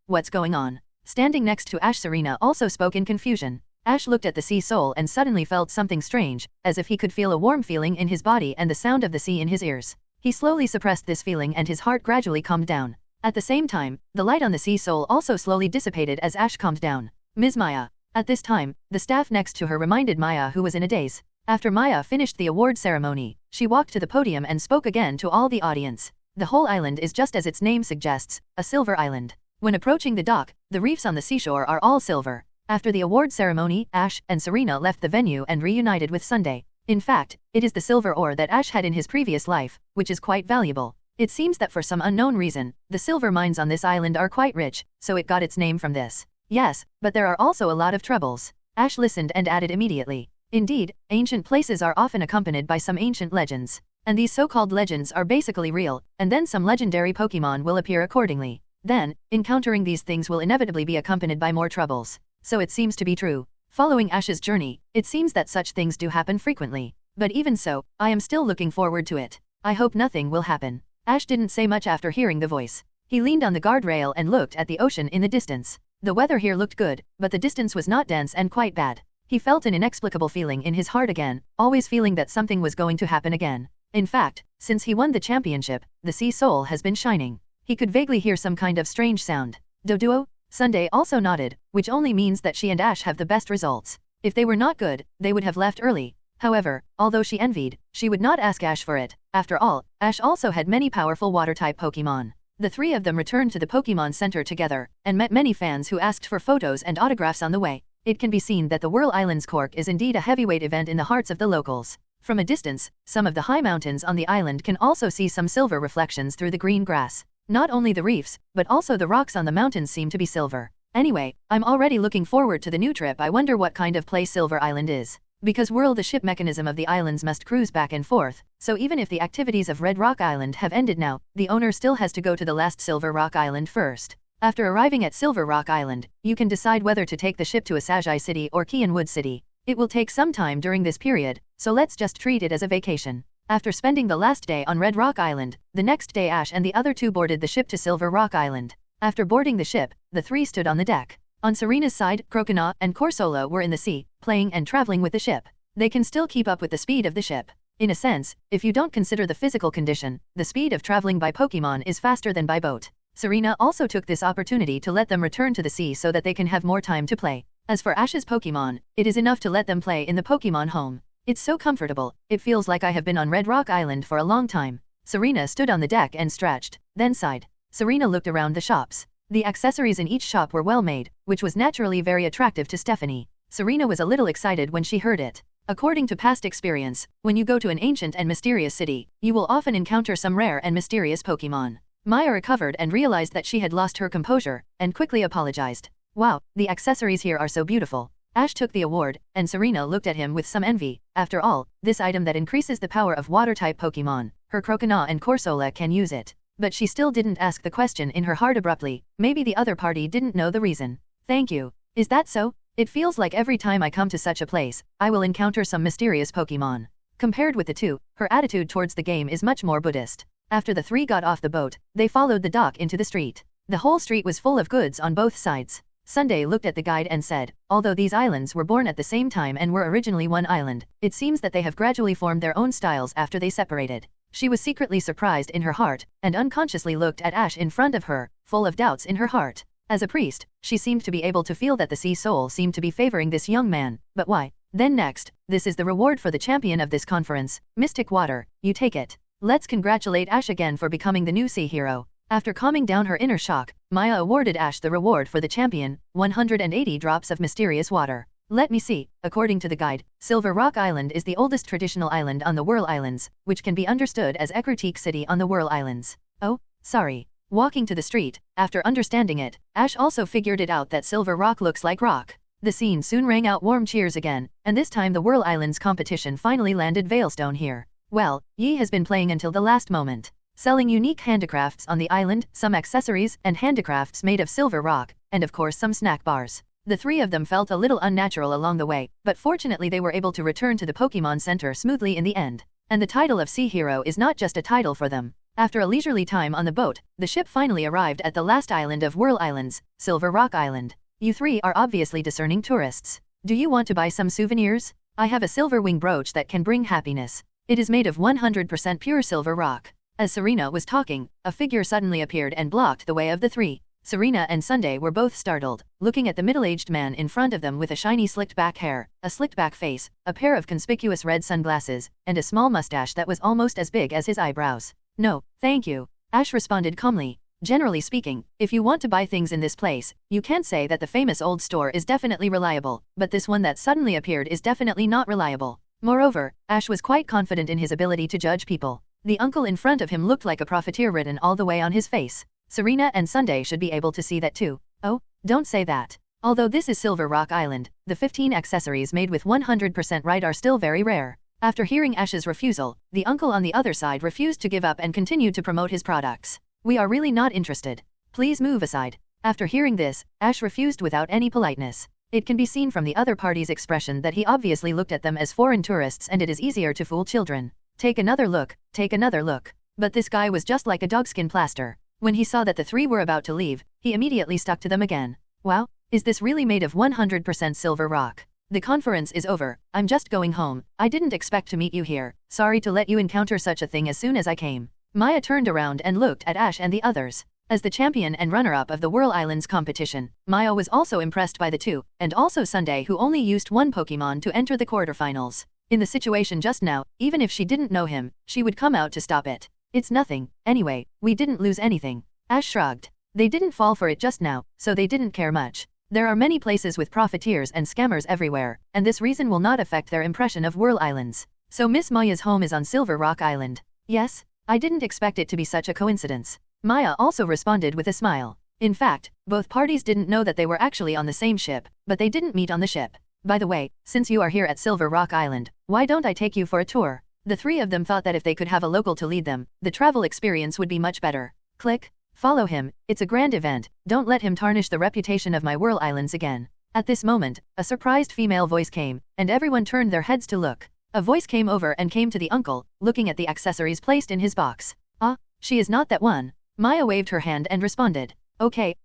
What's going on? Standing next to Ash, Serena also spoke in confusion. Ash looked at the Sea Soul and suddenly felt something strange, as if he could feel a warm feeling in his body and the sound of the sea in his ears. He slowly suppressed this feeling and his heart gradually calmed down. At the same time, the light on the Sea Soul also slowly dissipated as Ash calmed down. Ms. Maya. At this time, the staff next to her reminded Maya who was in a daze. After Maya finished the award ceremony, she walked to the podium and spoke again to all the audience. The whole island is just as its name suggests, a silver island. When approaching the dock, the reefs on the seashore are all silver. After the award ceremony, Ash and Serena left the venue and reunited with Sunday. In fact, it is the silver ore that Ash had in his previous life, which is quite valuable. It seems that for some unknown reason, the silver mines on this island are quite rich, so it got its name from this. Yes, but there are also a lot of troubles. Ash listened and added immediately. Indeed, ancient places are often accompanied by some ancient legends. And these so-called legends are basically real, and then some legendary Pokemon will appear accordingly. Then, encountering these things will inevitably be accompanied by more troubles. So it seems to be true. Following Ash's journey, it seems that such things do happen frequently. But even so, I am still looking forward to it. I hope nothing will happen. Ash didn't say much after hearing the voice. He leaned on the guardrail and looked at the ocean in the distance. The weather here looked good, but the distance was not dense and quite bad. He felt an inexplicable feeling in his heart again, always feeling that something was going to happen again. In fact, since he won the championship, the Sea Soul has been shining. He could vaguely hear some kind of strange sound. Doduo? Sunday also nodded, which only means that she and Ash have the best results. If they were not good, they would have left early. However, although she envied, she would not ask Ash for it. After all, Ash also had many powerful water-type Pokémon. The three of them returned to the Pokémon Center together, and met many fans who asked for photos and autographs on the way. It can be seen that the Whirl Islands Cork is indeed a heavyweight event in the hearts of the locals. From a distance, some of the high mountains on the island can also see some silver reflections through the green grass. Not only the reefs, but also the rocks on the mountains seem to be silver. Anyway, I'm already looking forward to the new trip. I wonder what kind of place Silver Island is. Because Whirl, the ship mechanism of the islands, must cruise back and forth, so even if the activities of Red Rock Island have ended now, the owner still has to go to the last Silver Rock Island first. After arriving at Silver Rock Island, you can decide whether to take the ship to Asajai City or Kianwood City. It will take some time during this period, so let's just treat it as a vacation. After spending the last day on Red Rock Island, the next day Ash and the other two boarded the ship to Silver Rock Island. After boarding the ship, the three stood on the deck. On Serena's side, Croconaw and Corsola were in the sea, playing and traveling with the ship. They can still keep up with the speed of the ship. In a sense, if you don't consider the physical condition, the speed of traveling by Pokémon is faster than by boat. Serena also took this opportunity to let them return to the sea so that they can have more time to play. As for Ash's Pokémon, it is enough to let them play in the Pokémon home. It's so comfortable, it feels like I have been on Red Rock Island for a long time. Serena stood on the deck and stretched, then sighed. Serena looked around the shops. The accessories in each shop were well made, which was naturally very attractive to Stephanie. Serena was a little excited when she heard it. According to past experience, when you go to an ancient and mysterious city, you will often encounter some rare and mysterious Pokémon. Maya recovered and realized that she had lost her composure, and quickly apologized. Wow, the accessories here are so beautiful. Ash took the award, and Serena looked at him with some envy. After all, this item that increases the power of water-type Pokémon, her Croconaw and Corsola can use it. But she still didn't ask the question in her heart abruptly. Maybe the other party didn't know the reason. Thank you. Is that so? It feels like every time I come to such a place, I will encounter some mysterious Pokémon. Compared with the two, her attitude towards the game is much more Buddhist. After the three got off the boat, they followed the dock into the street. The whole street was full of goods on both sides. Sunday looked at the guide and said, although these islands were born at the same time and were originally one island, it seems that they have gradually formed their own styles after they separated. She was secretly surprised in her heart, and unconsciously looked at Ash in front of her, full of doubts in her heart. As a priest, she seemed to be able to feel that the sea soul seemed to be favoring this young man, but why? Then next, this is the reward for the champion of this conference, Mystic Water, you take it. Let's congratulate Ash again for becoming the new sea hero. After calming down her inner shock, Maya awarded Ash the reward for the champion, 180 drops of mysterious water. Let me see, according to the guide, Silver Rock Island is the oldest traditional island on the Whirl Islands, which can be understood as Ekrutique City on the Whirl Islands. Oh, sorry. Walking to the street, after understanding it, Ash also figured it out that Silver Rock looks like rock. The scene soon rang out warm cheers again, and this time the Whirl Islands competition finally landed Veilstone here. Well, Yi has been playing until the last moment. Selling unique handicrafts on the island, some accessories and handicrafts made of silver rock, and of course some snack bars. The three of them felt a little unnatural along the way, but fortunately they were able to return to the Pokémon Center smoothly in the end. And the title of Sea Hero is not just a title for them. After a leisurely time on the boat, the ship finally arrived at the last island of Whirl Islands, Silver Rock Island. You three are obviously discerning tourists. Do you want to buy some souvenirs? I have a silver wing brooch that can bring happiness. It is made of 100% pure silver rock. As Serena was talking, a figure suddenly appeared and blocked the way of the three. Serena and Sunday were both startled, looking at the middle-aged man in front of them with a shiny slicked-back hair, a slicked-back face, a pair of conspicuous red sunglasses, and a small mustache that was almost as big as his eyebrows. No, thank you. Ash responded calmly. Generally speaking, if you want to buy things in this place, you can't say that the famous old store is definitely reliable, but this one that suddenly appeared is definitely not reliable. Moreover, Ash was quite confident in his ability to judge people. The uncle in front of him looked like a profiteer written all the way on his face. Serena and Sunday should be able to see that too. Oh, don't say that. Although this is Silver Rock Island, the 15 accessories made with 100% right are still very rare. After hearing Ash's refusal, the uncle on the other side refused to give up and continued to promote his products. We are really not interested. Please move aside. After hearing this, Ash refused without any politeness. It can be seen from the other party's expression that he obviously looked at them as foreign tourists, and it is easier to fool children. Take another look, take another look. But this guy was just like a dogskin plaster. When he saw that the three were about to leave, he immediately stuck to them again. Wow, is this really made of 100% silver rock? The conference is over, I'm just going home. I didn't expect to meet you here. Sorry to let you encounter such a thing as soon as I came. Maya turned around and looked at Ash and the others. As the champion and runner-up of the Whirl Islands competition, Maya was also impressed by the two, and also Sunday, who only used one Pokémon to enter the quarterfinals. In the situation just now, even if she didn't know him, she would come out to stop it. It's nothing, anyway, we didn't lose anything. Ash shrugged. They didn't fall for it just now, so they didn't care much. There are many places with profiteers and scammers everywhere, and this reason will not affect their impression of Whirl Islands. So Miss Maya's home is on Silver Rock Island. Yes? I didn't expect it to be such a coincidence. Maya also responded with a smile. In fact, both parties didn't know that they were actually on the same ship, but they didn't meet on the ship. By the way, since you are here at Silver Rock Island, why don't I take you for a tour? The three of them thought that if they could have a local to lead them, the travel experience would be much better. Click. Follow him, it's a grand event, don't let him tarnish the reputation of my Whirl Islands again. At this moment, a surprised female voice came, and everyone turned their heads to look. A voice came over and came to the uncle, looking at the accessories placed in his box. Ah, she is not that one. Maya waved her hand and responded. Okay,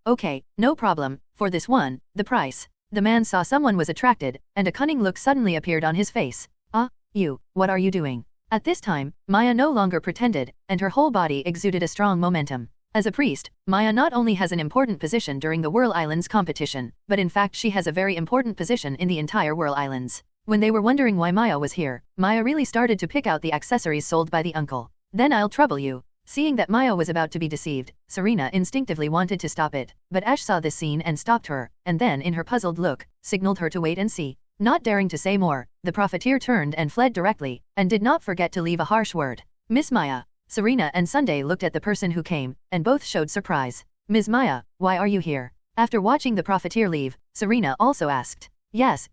no problem, for this one, the price. The man saw someone was attracted, and a cunning look suddenly appeared on his face. Ah, you, what are you doing? At this time, Maya no longer pretended, and her whole body exuded a strong momentum. As a priest, Maya not only has an important position during the Whirl Islands competition, but in fact she has a very important position in the entire Whirl Islands. When they were wondering why Maya was here, Maya really started to pick out the accessories sold by the uncle. Then I'll trouble you. Seeing that Maya was about to be deceived, Serena instinctively wanted to stop it, but Ash saw this scene and stopped her, and then in her puzzled look, signaled her to wait and see. Not daring to say more, the profiteer turned and fled directly, and did not forget to leave a harsh word. Miss Maya. Serena and Sunday looked at the person who came, and both showed surprise. Ms. Maya, why are you here? After watching the profiteer leave, Serena also asked. Yes,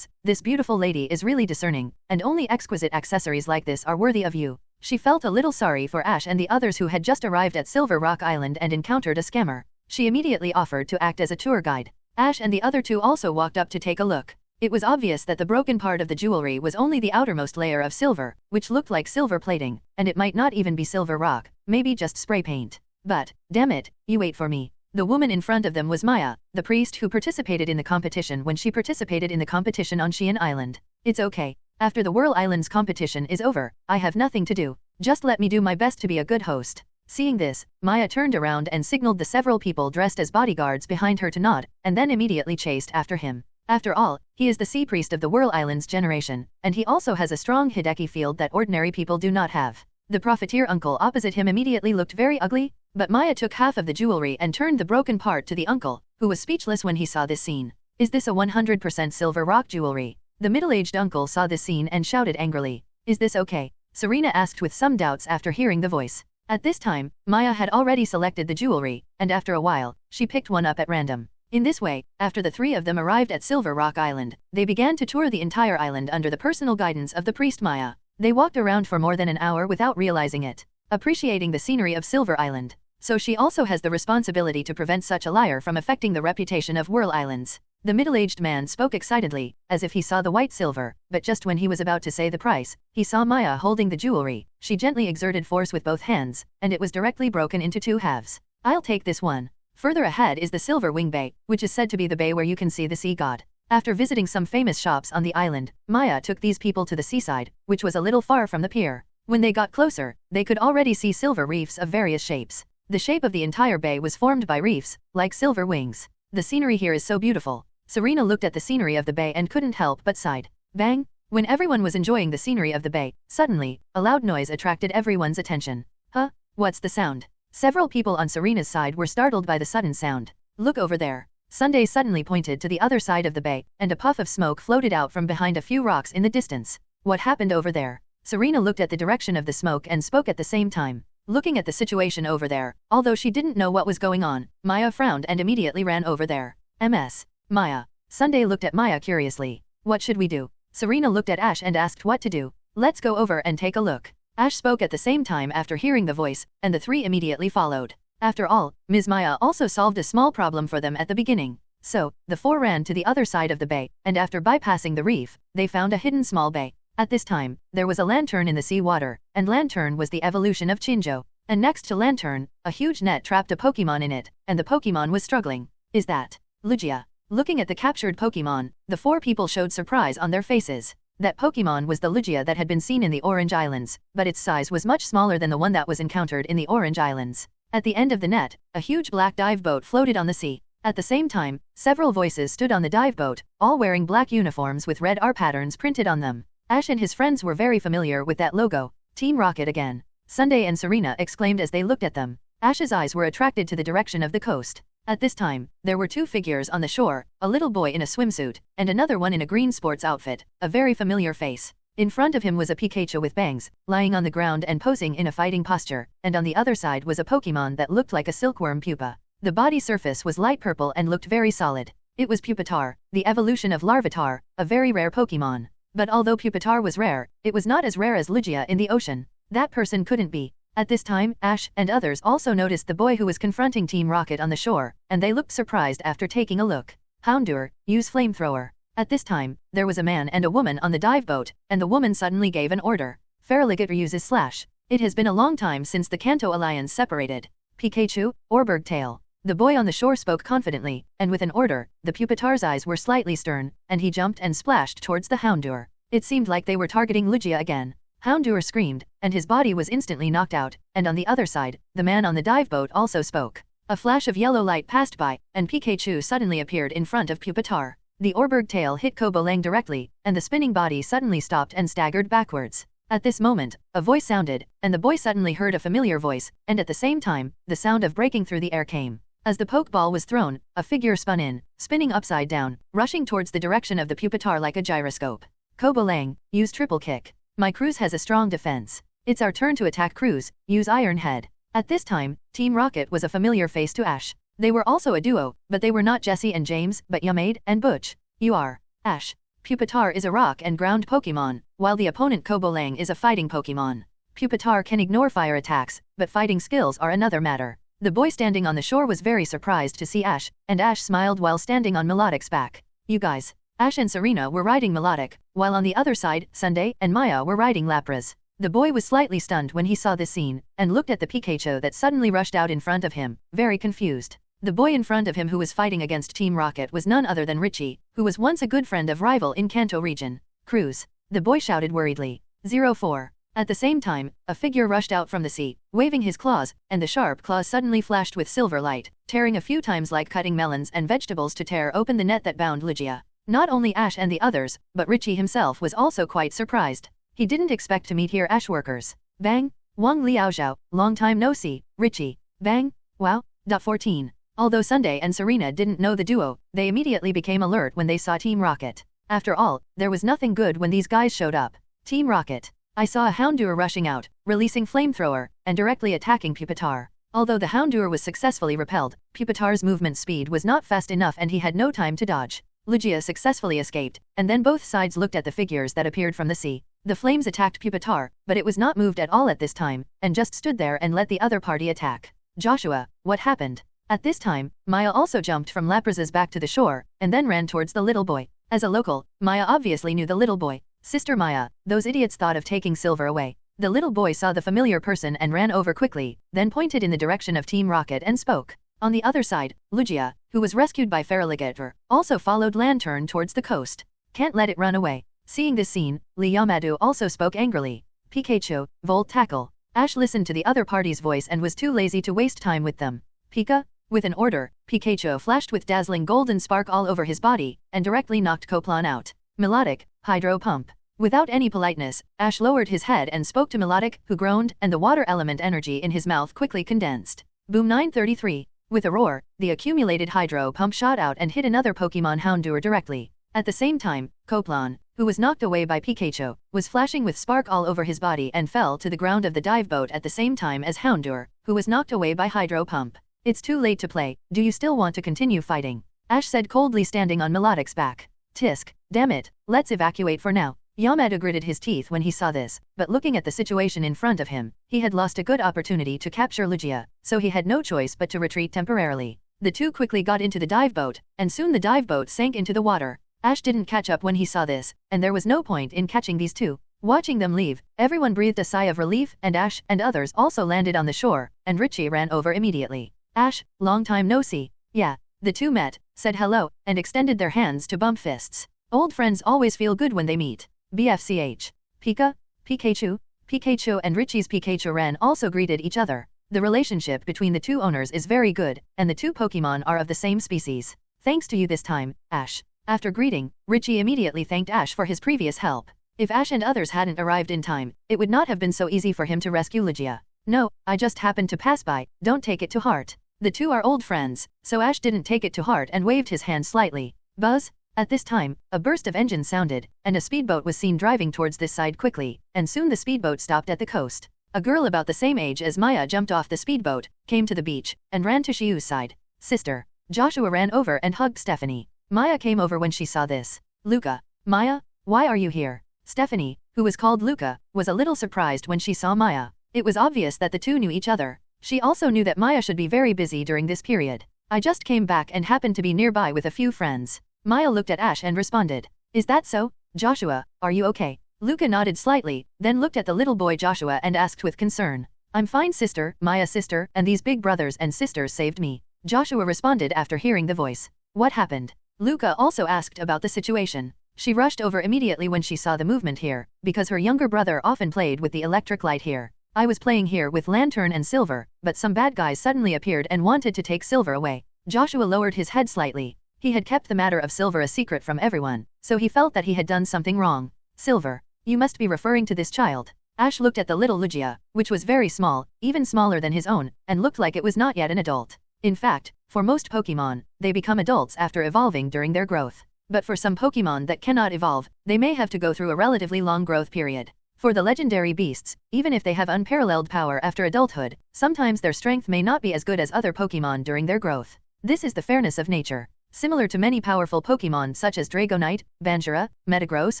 this beautiful lady is really discerning, and only exquisite accessories like this are worthy of you. She felt a little sorry for Ash and the others who had just arrived at Silver Rock Island and encountered a scammer. She immediately offered to act as a tour guide. Ash and the other two also walked up to take a look. It was obvious that the broken part of the jewelry was only the outermost layer of silver, which looked like silver plating, and it might not even be silver rock, maybe just spray paint. But, damn it, you wait for me. The woman in front of them was Maya, the priest who participated in the competition when she participated in the competition on Xuan Island. It's okay. After the Whirl Islands competition is over, I have nothing to do. Just let me do my best to be a good host. Seeing this, Maya turned around and signaled the several people dressed as bodyguards behind her to nod, and then immediately chased after him. After all, he is the sea priest of the Whirl Islands generation, and he also has a strong Hideki field that ordinary people do not have. The profiteer uncle opposite him immediately looked very ugly, but Maya took half of the jewelry and turned the broken part to the uncle, who was speechless when he saw this scene. Is this a 100% silver rock jewelry? The middle-aged uncle saw this scene and shouted angrily. Is this okay? Serena asked with some doubts after hearing the voice. At this time, Maya had already selected the jewelry, and after a while, she picked one up at random. In this way, after the three of them arrived at Silver Rock Island, they began to tour the entire island under the personal guidance of the priest Maya. They walked around for more than an hour without realizing it, appreciating the scenery of Silver Island. So she also has the responsibility to prevent such a liar from affecting the reputation of Whirl Islands. The middle-aged man spoke excitedly, as if he saw the white silver, but just when he was about to say the price, he saw Maya holding the jewelry. She gently exerted force with both hands, and it was directly broken into two halves. I'll take this one. Further ahead is the Silver Wing Bay, which is said to be the bay where you can see the sea god. After visiting some famous shops on the island, Maya took these people to the seaside, which was a little far from the pier. When they got closer, they could already see silver reefs of various shapes. The shape of the entire bay was formed by reefs, like silver wings. The scenery here is so beautiful. Serena looked at the scenery of the bay and couldn't help but sighed. Bang! When everyone was enjoying the scenery of the bay, suddenly, a loud noise attracted everyone's attention. Huh? What's the sound? Several people on Serena's side were startled by the sudden sound. Look over there. Sunday suddenly pointed to the other side of the bay, and a puff of smoke floated out from behind a few rocks in the distance. What happened over there? Serena looked at the direction of the smoke and spoke at the same time. Looking at the situation over there, although she didn't know what was going on, Maya frowned and immediately ran over there. Ms. Maya. Sunday looked at Maya curiously. What should we do? Serena looked at Ash and asked what to do. Let's go over and take a look. Ash spoke at the same time after hearing the voice, and the three immediately followed. After all, Ms. Maya also solved a small problem for them at the beginning. So, the four ran to the other side of the bay, and after bypassing the reef, they found a hidden small bay. At this time, there was a lantern in the sea water, and lantern was the evolution of Chinjo. And next to lantern, a huge net trapped a Pokémon in it, and the Pokémon was struggling. Is that Lugia? Looking at the captured Pokémon, the four people showed surprise on their faces. That Pokémon was the Lugia that had been seen in the Orange Islands, but its size was much smaller than the one that was encountered in the Orange Islands. At the end of the net, a huge black dive boat floated on the sea. At the same time, several voices stood on the dive boat, all wearing black uniforms with red R patterns printed on them. Ash and his friends were very familiar with that logo. Team Rocket again. Sunday and Serena exclaimed as they looked at them. Ash's eyes were attracted to the direction of the coast. At this time, there were two figures on the shore, a little boy in a swimsuit, and another one in a green sports outfit, a very familiar face. In front of him was a Pikachu with bangs, lying on the ground and posing in a fighting posture, and on the other side was a Pokémon that looked like a silkworm pupa. The body surface was light purple and looked very solid. It was Pupitar, the evolution of Larvitar, a very rare Pokémon. But although Pupitar was rare, it was not as rare as Lugia in the ocean. That person couldn't be. At this time, Ash and others also noticed the boy who was confronting Team Rocket on the shore, and they looked surprised after taking a look. Houndour, use flamethrower. At this time, there was a man and a woman on the dive boat, and the woman suddenly gave an order. Feraligatr uses Slash. It has been a long time since the Kanto Alliance separated. Pikachu, Orberg Tail. The boy on the shore spoke confidently, and with an order, the Pupitar's eyes were slightly stern, and he jumped and splashed towards the Houndour. It seemed like they were targeting Lugia again. Houndour screamed, and his body was instantly knocked out, and on the other side, the man on the dive boat also spoke. A flash of yellow light passed by, and Pikachu suddenly appeared in front of Pupitar. The Orberg tail hit Kobolang directly, and the spinning body suddenly stopped and staggered backwards. At this moment, a voice sounded, and the boy suddenly heard a familiar voice, and at the same time, the sound of breaking through the air came. As the Pokeball was thrown, a figure spun in, spinning upside down, rushing towards the direction of the Pupitar like a gyroscope. Kobolang, use triple kick. My Cruz has a strong defense. It's our turn to attack Cruz, use Iron Head. At this time, Team Rocket was a familiar face to Ash. They were also a duo, but they were not Jesse and James, but Yamade and Butch. You are. Ash. Pupitar is a rock and ground Pokemon, while the opponent Kobolang is a fighting Pokemon. Pupitar can ignore fire attacks, but fighting skills are another matter. The boy standing on the shore was very surprised to see Ash, and Ash smiled while standing on Melodic's back. You guys. Ash and Serena were riding Melodic, while on the other side, Sunday and Maya were riding Lapras. The boy was slightly stunned when he saw this scene, and looked at the Pikachu that suddenly rushed out in front of him, very confused. The boy in front of him who was fighting against Team Rocket was none other than Richie, who was once a good friend of rival in Kanto Region. Cruz. The boy shouted worriedly. 04. At the same time, a figure rushed out from the sea, waving his claws, and the sharp claws suddenly flashed with silver light, tearing a few times like cutting melons and vegetables to tear open the net that bound Lugia. Not only Ash and the others, but Richie himself was also quite surprised. He didn't expect to meet here Ash workers. Bang! Wang Liaozhao, long time no see, Richie. Bang! Wow! 14. Although Sunday and Serena didn't know the duo, they immediately became alert when they saw Team Rocket. After all, there was nothing good when these guys showed up. Team Rocket. I saw a Houndour rushing out, releasing Flamethrower, and directly attacking Pupitar. Although the Houndour was successfully repelled, Pupitar's movement speed was not fast enough and he had no time to dodge. Lugia successfully escaped, and then both sides looked at the figures that appeared from the sea. The flames attacked Pupitar, but it was not moved at all at this time, and just stood there and let the other party attack. Joshua, what happened? At this time, Maya also jumped from Lapras's back to the shore, and then ran towards the little boy. As a local, Maya obviously knew the little boy. Sister Maya, those idiots thought of taking Silver away. The little boy saw the familiar person and ran over quickly, then pointed in the direction of Team Rocket and spoke. On the other side, Lugia, who was rescued by Feraligatr, also followed Lantern towards the coast. Can't let it run away. Seeing this scene, Lee Yamadu also spoke angrily. Pikachu, Volt Tackle. Ash listened to the other party's voice and was too lazy to waste time with them. Pika? With an order, Pikachu flashed with dazzling golden spark all over his body, and directly knocked Coplan out. Melodic, Hydro Pump. Without any politeness, Ash lowered his head and spoke to Melodic, who groaned, and the water element energy in his mouth quickly condensed. Boom 933. With a roar, the accumulated Hydro Pump shot out and hit another Pokemon Houndour directly. At the same time, Coplan, who was knocked away by Pikachu, was flashing with spark all over his body and fell to the ground of the dive boat at the same time as Houndour, who was knocked away by Hydro Pump. It's too late to play, do you still want to continue fighting? Ash said coldly standing on Melodic's back. Tisk, damn it, let's evacuate for now. Yamada gritted his teeth when he saw this, but looking at the situation in front of him, he had lost a good opportunity to capture Lugia, so he had no choice but to retreat temporarily. The two quickly got into the dive boat, and soon the dive boat sank into the water. Ash didn't catch up when he saw this, and there was no point in catching these two. Watching them leave, everyone breathed a sigh of relief, and Ash and others also landed on the shore, and Richie ran over immediately. Ash, long time no see. Yeah. The two met, said hello, and extended their hands to bump fists. Old friends always feel good when they meet. BFCH. Pika? Pikachu? Pikachu and Richie's Pikachu ran also greeted each other. The relationship between the two owners is very good, and the two Pokémon are of the same species. Thanks to you this time, Ash. After greeting, Richie immediately thanked Ash for his previous help. If Ash and others hadn't arrived in time, it would not have been so easy for him to rescue Lugia. No, I just happened to pass by, don't take it to heart. The two are old friends, so Ash didn't take it to heart and waved his hand slightly. Buzz? At this time, a burst of engines sounded, and a speedboat was seen driving towards this side quickly, and soon the speedboat stopped at the coast. A girl about the same age as Maya jumped off the speedboat, came to the beach, and ran to Xiu's side. Sister. Joshua ran over and hugged Stephanie. Maya came over when she saw this. Luca. Maya, why are you here? Stephanie, who was called Luca, was a little surprised when she saw Maya. It was obvious that the two knew each other. She also knew that Maya should be very busy during this period. I just came back and happened to be nearby with a few friends. Maya looked at Ash and responded. Is that so? Joshua, are you okay? Luca nodded slightly, then looked at the little boy Joshua and asked with concern. I'm fine sister, Maya's sister, and these big brothers and sisters saved me. Joshua responded after hearing the voice. What happened? Luca also asked about the situation. She rushed over immediately when she saw the movement here, because her younger brother often played with the electric light here. I was playing here with Lantern and Silver, but some bad guys suddenly appeared and wanted to take Silver away. Joshua lowered his head slightly. He had kept the matter of Silver a secret from everyone, so he felt that he had done something wrong. Silver. You must be referring to this child. Ash looked at the little Lugia, which was very small, even smaller than his own, and looked like it was not yet an adult. In fact, for most Pokémon, they become adults after evolving during their growth. But for some Pokémon that cannot evolve, they may have to go through a relatively long growth period. For the legendary beasts, even if they have unparalleled power after adulthood, sometimes their strength may not be as good as other Pokémon during their growth. This is the fairness of nature. Similar to many powerful Pokémon such as Dragonite, Banjura, Metagross,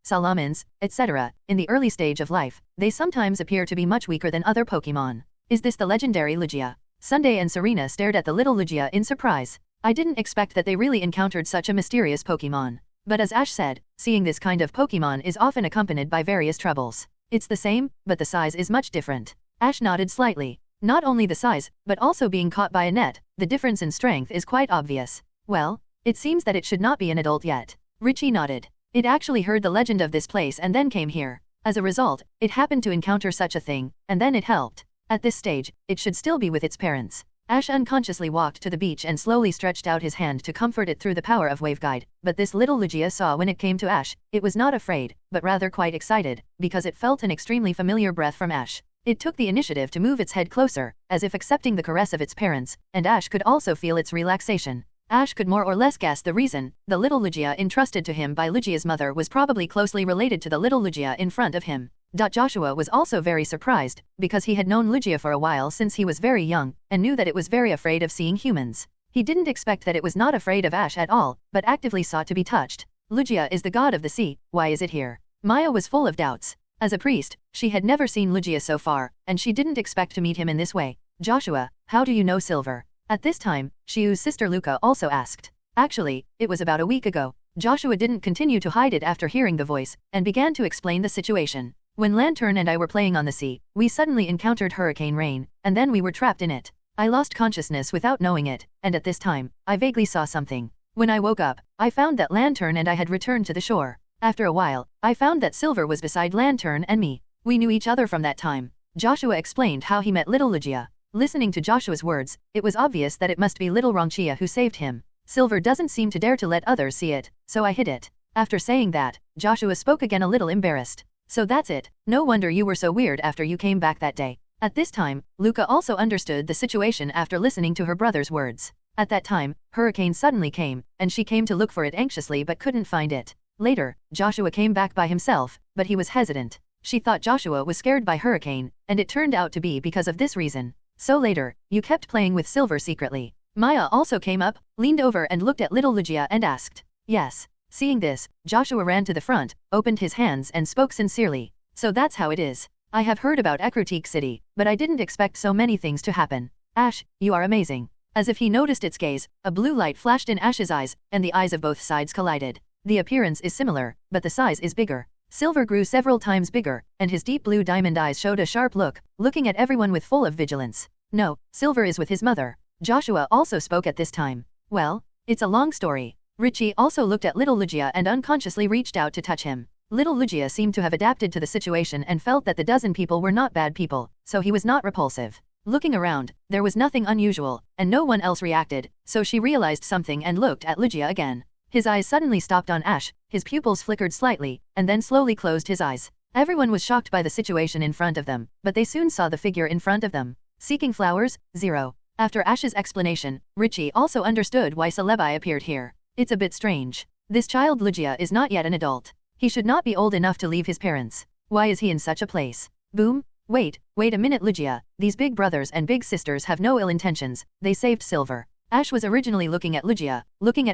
Salamence, etc., in the early stage of life, they sometimes appear to be much weaker than other Pokémon. Is this the legendary Lugia? Sunday and Serena stared at the little Lugia in surprise. I didn't expect that they really encountered such a mysterious Pokémon. But as Ash said, seeing this kind of Pokémon is often accompanied by various troubles. It's the same, but the size is much different. Ash nodded slightly. Not only the size, but also being caught by a net, the difference in strength is quite obvious. Well, it seems that it should not be an adult yet. Richie nodded. It actually heard the legend of this place and then came here. As a result, it happened to encounter such a thing, and then it helped. At this stage, it should still be with its parents. Ash unconsciously walked to the beach and slowly stretched out his hand to comfort it through the power of Waveguide, but this little Lugia saw when it came to Ash, it was not afraid, but rather quite excited, because it felt an extremely familiar breath from Ash. It took the initiative to move its head closer, as if accepting the caress of its parents, and Ash could also feel its relaxation. Ash could more or less guess the reason. The little Lugia entrusted to him by Lugia's mother was probably closely related to the little Lugia in front of him. Joshua was also very surprised, because he had known Lugia for a while since he was very young, and knew that it was very afraid of seeing humans. He didn't expect that it was not afraid of Ash at all, but actively sought to be touched. Lugia is the god of the sea, why is it here? Maya was full of doubts. As a priest, she had never seen Lugia so far, and she didn't expect to meet him in this way. Joshua, how do you know Silver? At this time, Xiu's sister Luca also asked. Actually, it was about a week ago. Joshua didn't continue to hide it after hearing the voice, and began to explain the situation. When Lantern and I were playing on the sea, we suddenly encountered hurricane rain, and then we were trapped in it. I lost consciousness without knowing it, and at this time, I vaguely saw something. When I woke up, I found that Lantern and I had returned to the shore. After a while, I found that Silver was beside Lantern and me. We knew each other from that time. Joshua explained how he met little Lugia. Listening to Joshua's words, it was obvious that it must be little Rongchia who saved him. Silver doesn't seem to dare to let others see it, so I hid it. After saying that, Joshua spoke again a little embarrassed. So that's it. No wonder you were so weird after you came back that day. At this time, Luca also understood the situation after listening to her brother's words. At that time, hurricane suddenly came, and she came to look for it anxiously but couldn't find it. Later, Joshua came back by himself, but he was hesitant. She thought Joshua was scared by hurricane, and it turned out to be because of this reason. So later, you kept playing with Silver secretly. Maya also came up, leaned over and looked at little Lugia and asked. Yes. Seeing this, Joshua ran to the front, opened his hands and spoke sincerely. So that's how it is. I have heard about Ecruteak City, but I didn't expect so many things to happen. Ash, you are amazing. As if he noticed its gaze, a blue light flashed in Ash's eyes, and the eyes of both sides collided. The appearance is similar, but the size is bigger. Silver grew several times bigger, and his deep blue diamond eyes showed a sharp look, looking at everyone with full of vigilance. No, Silver is with his mother. Joshua also spoke at this time. Well, it's a long story. Richie also looked at little Lugia and unconsciously reached out to touch him. Little Lugia seemed to have adapted to the situation and felt that the dozen people were not bad people, so he was not repulsive. Looking around, there was nothing unusual, and no one else reacted, so she realized something and looked at Lugia again. His eyes suddenly stopped on Ash, his pupils flickered slightly, and then slowly closed his eyes. Everyone was shocked by the situation in front of them, but they soon saw the figure in front of them. Seeking flowers? 0. After Ash's explanation, Richie also understood why Celebi appeared here. It's a bit strange. This child Lugia is not yet an adult. He should not be old enough to leave his parents. Why is he in such a place? Boom. Wait a minute Lugia, these big brothers and big sisters have no ill intentions, they saved Silver. Ash was originally looking at Lugia,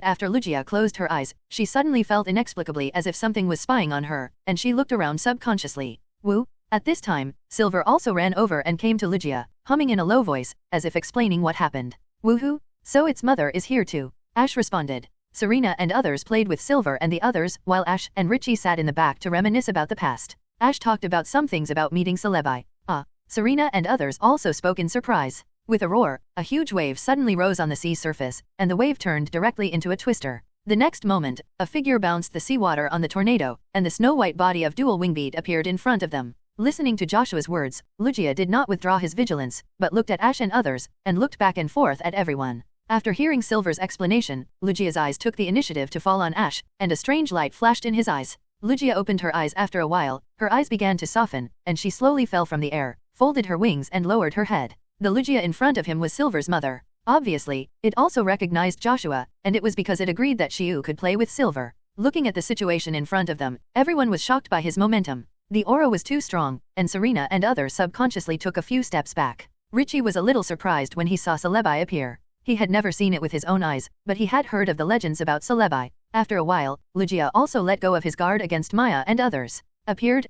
after Lugia closed her eyes, she suddenly felt inexplicably as if something was spying on her, and she looked around subconsciously. Woo? At this time, Silver also ran over and came to Lugia, humming in a low voice, as if explaining what happened. Woohoo? So its mother is here too. Ash responded. Serena and others played with Silver and the others, while Ash and Richie sat in the back to reminisce about the past. Ash talked about some things about meeting Celebi. Serena and others also spoke in surprise. With a roar, a huge wave suddenly rose on the sea surface, and the wave turned directly into a twister. The next moment, a figure bounced the seawater on the tornado, and the snow-white body of Dual Wingbeat appeared in front of them. Listening to Joshua's words, Lugia did not withdraw his vigilance, but looked at Ash and others, and looked back and forth at everyone. After hearing Silver's explanation, Lugia's eyes took the initiative to fall on Ash, and a strange light flashed in his eyes. Lugia opened her eyes after a while, her eyes began to soften, and she slowly fell from the air, folded her wings and lowered her head. The Lugia in front of him was Silver's mother. Obviously, it also recognized Joshua, and it was because it agreed that Xiu could play with Silver. Looking at the situation in front of them, everyone was shocked by his momentum. The aura was too strong, and Serena and others subconsciously took a few steps back. Richie was a little surprised when he saw Celebi appear. He had never seen it with his own eyes, but he had heard of the legends about Celebi. After a while, Lugia also let go of his guard against Maya and others. Appeared.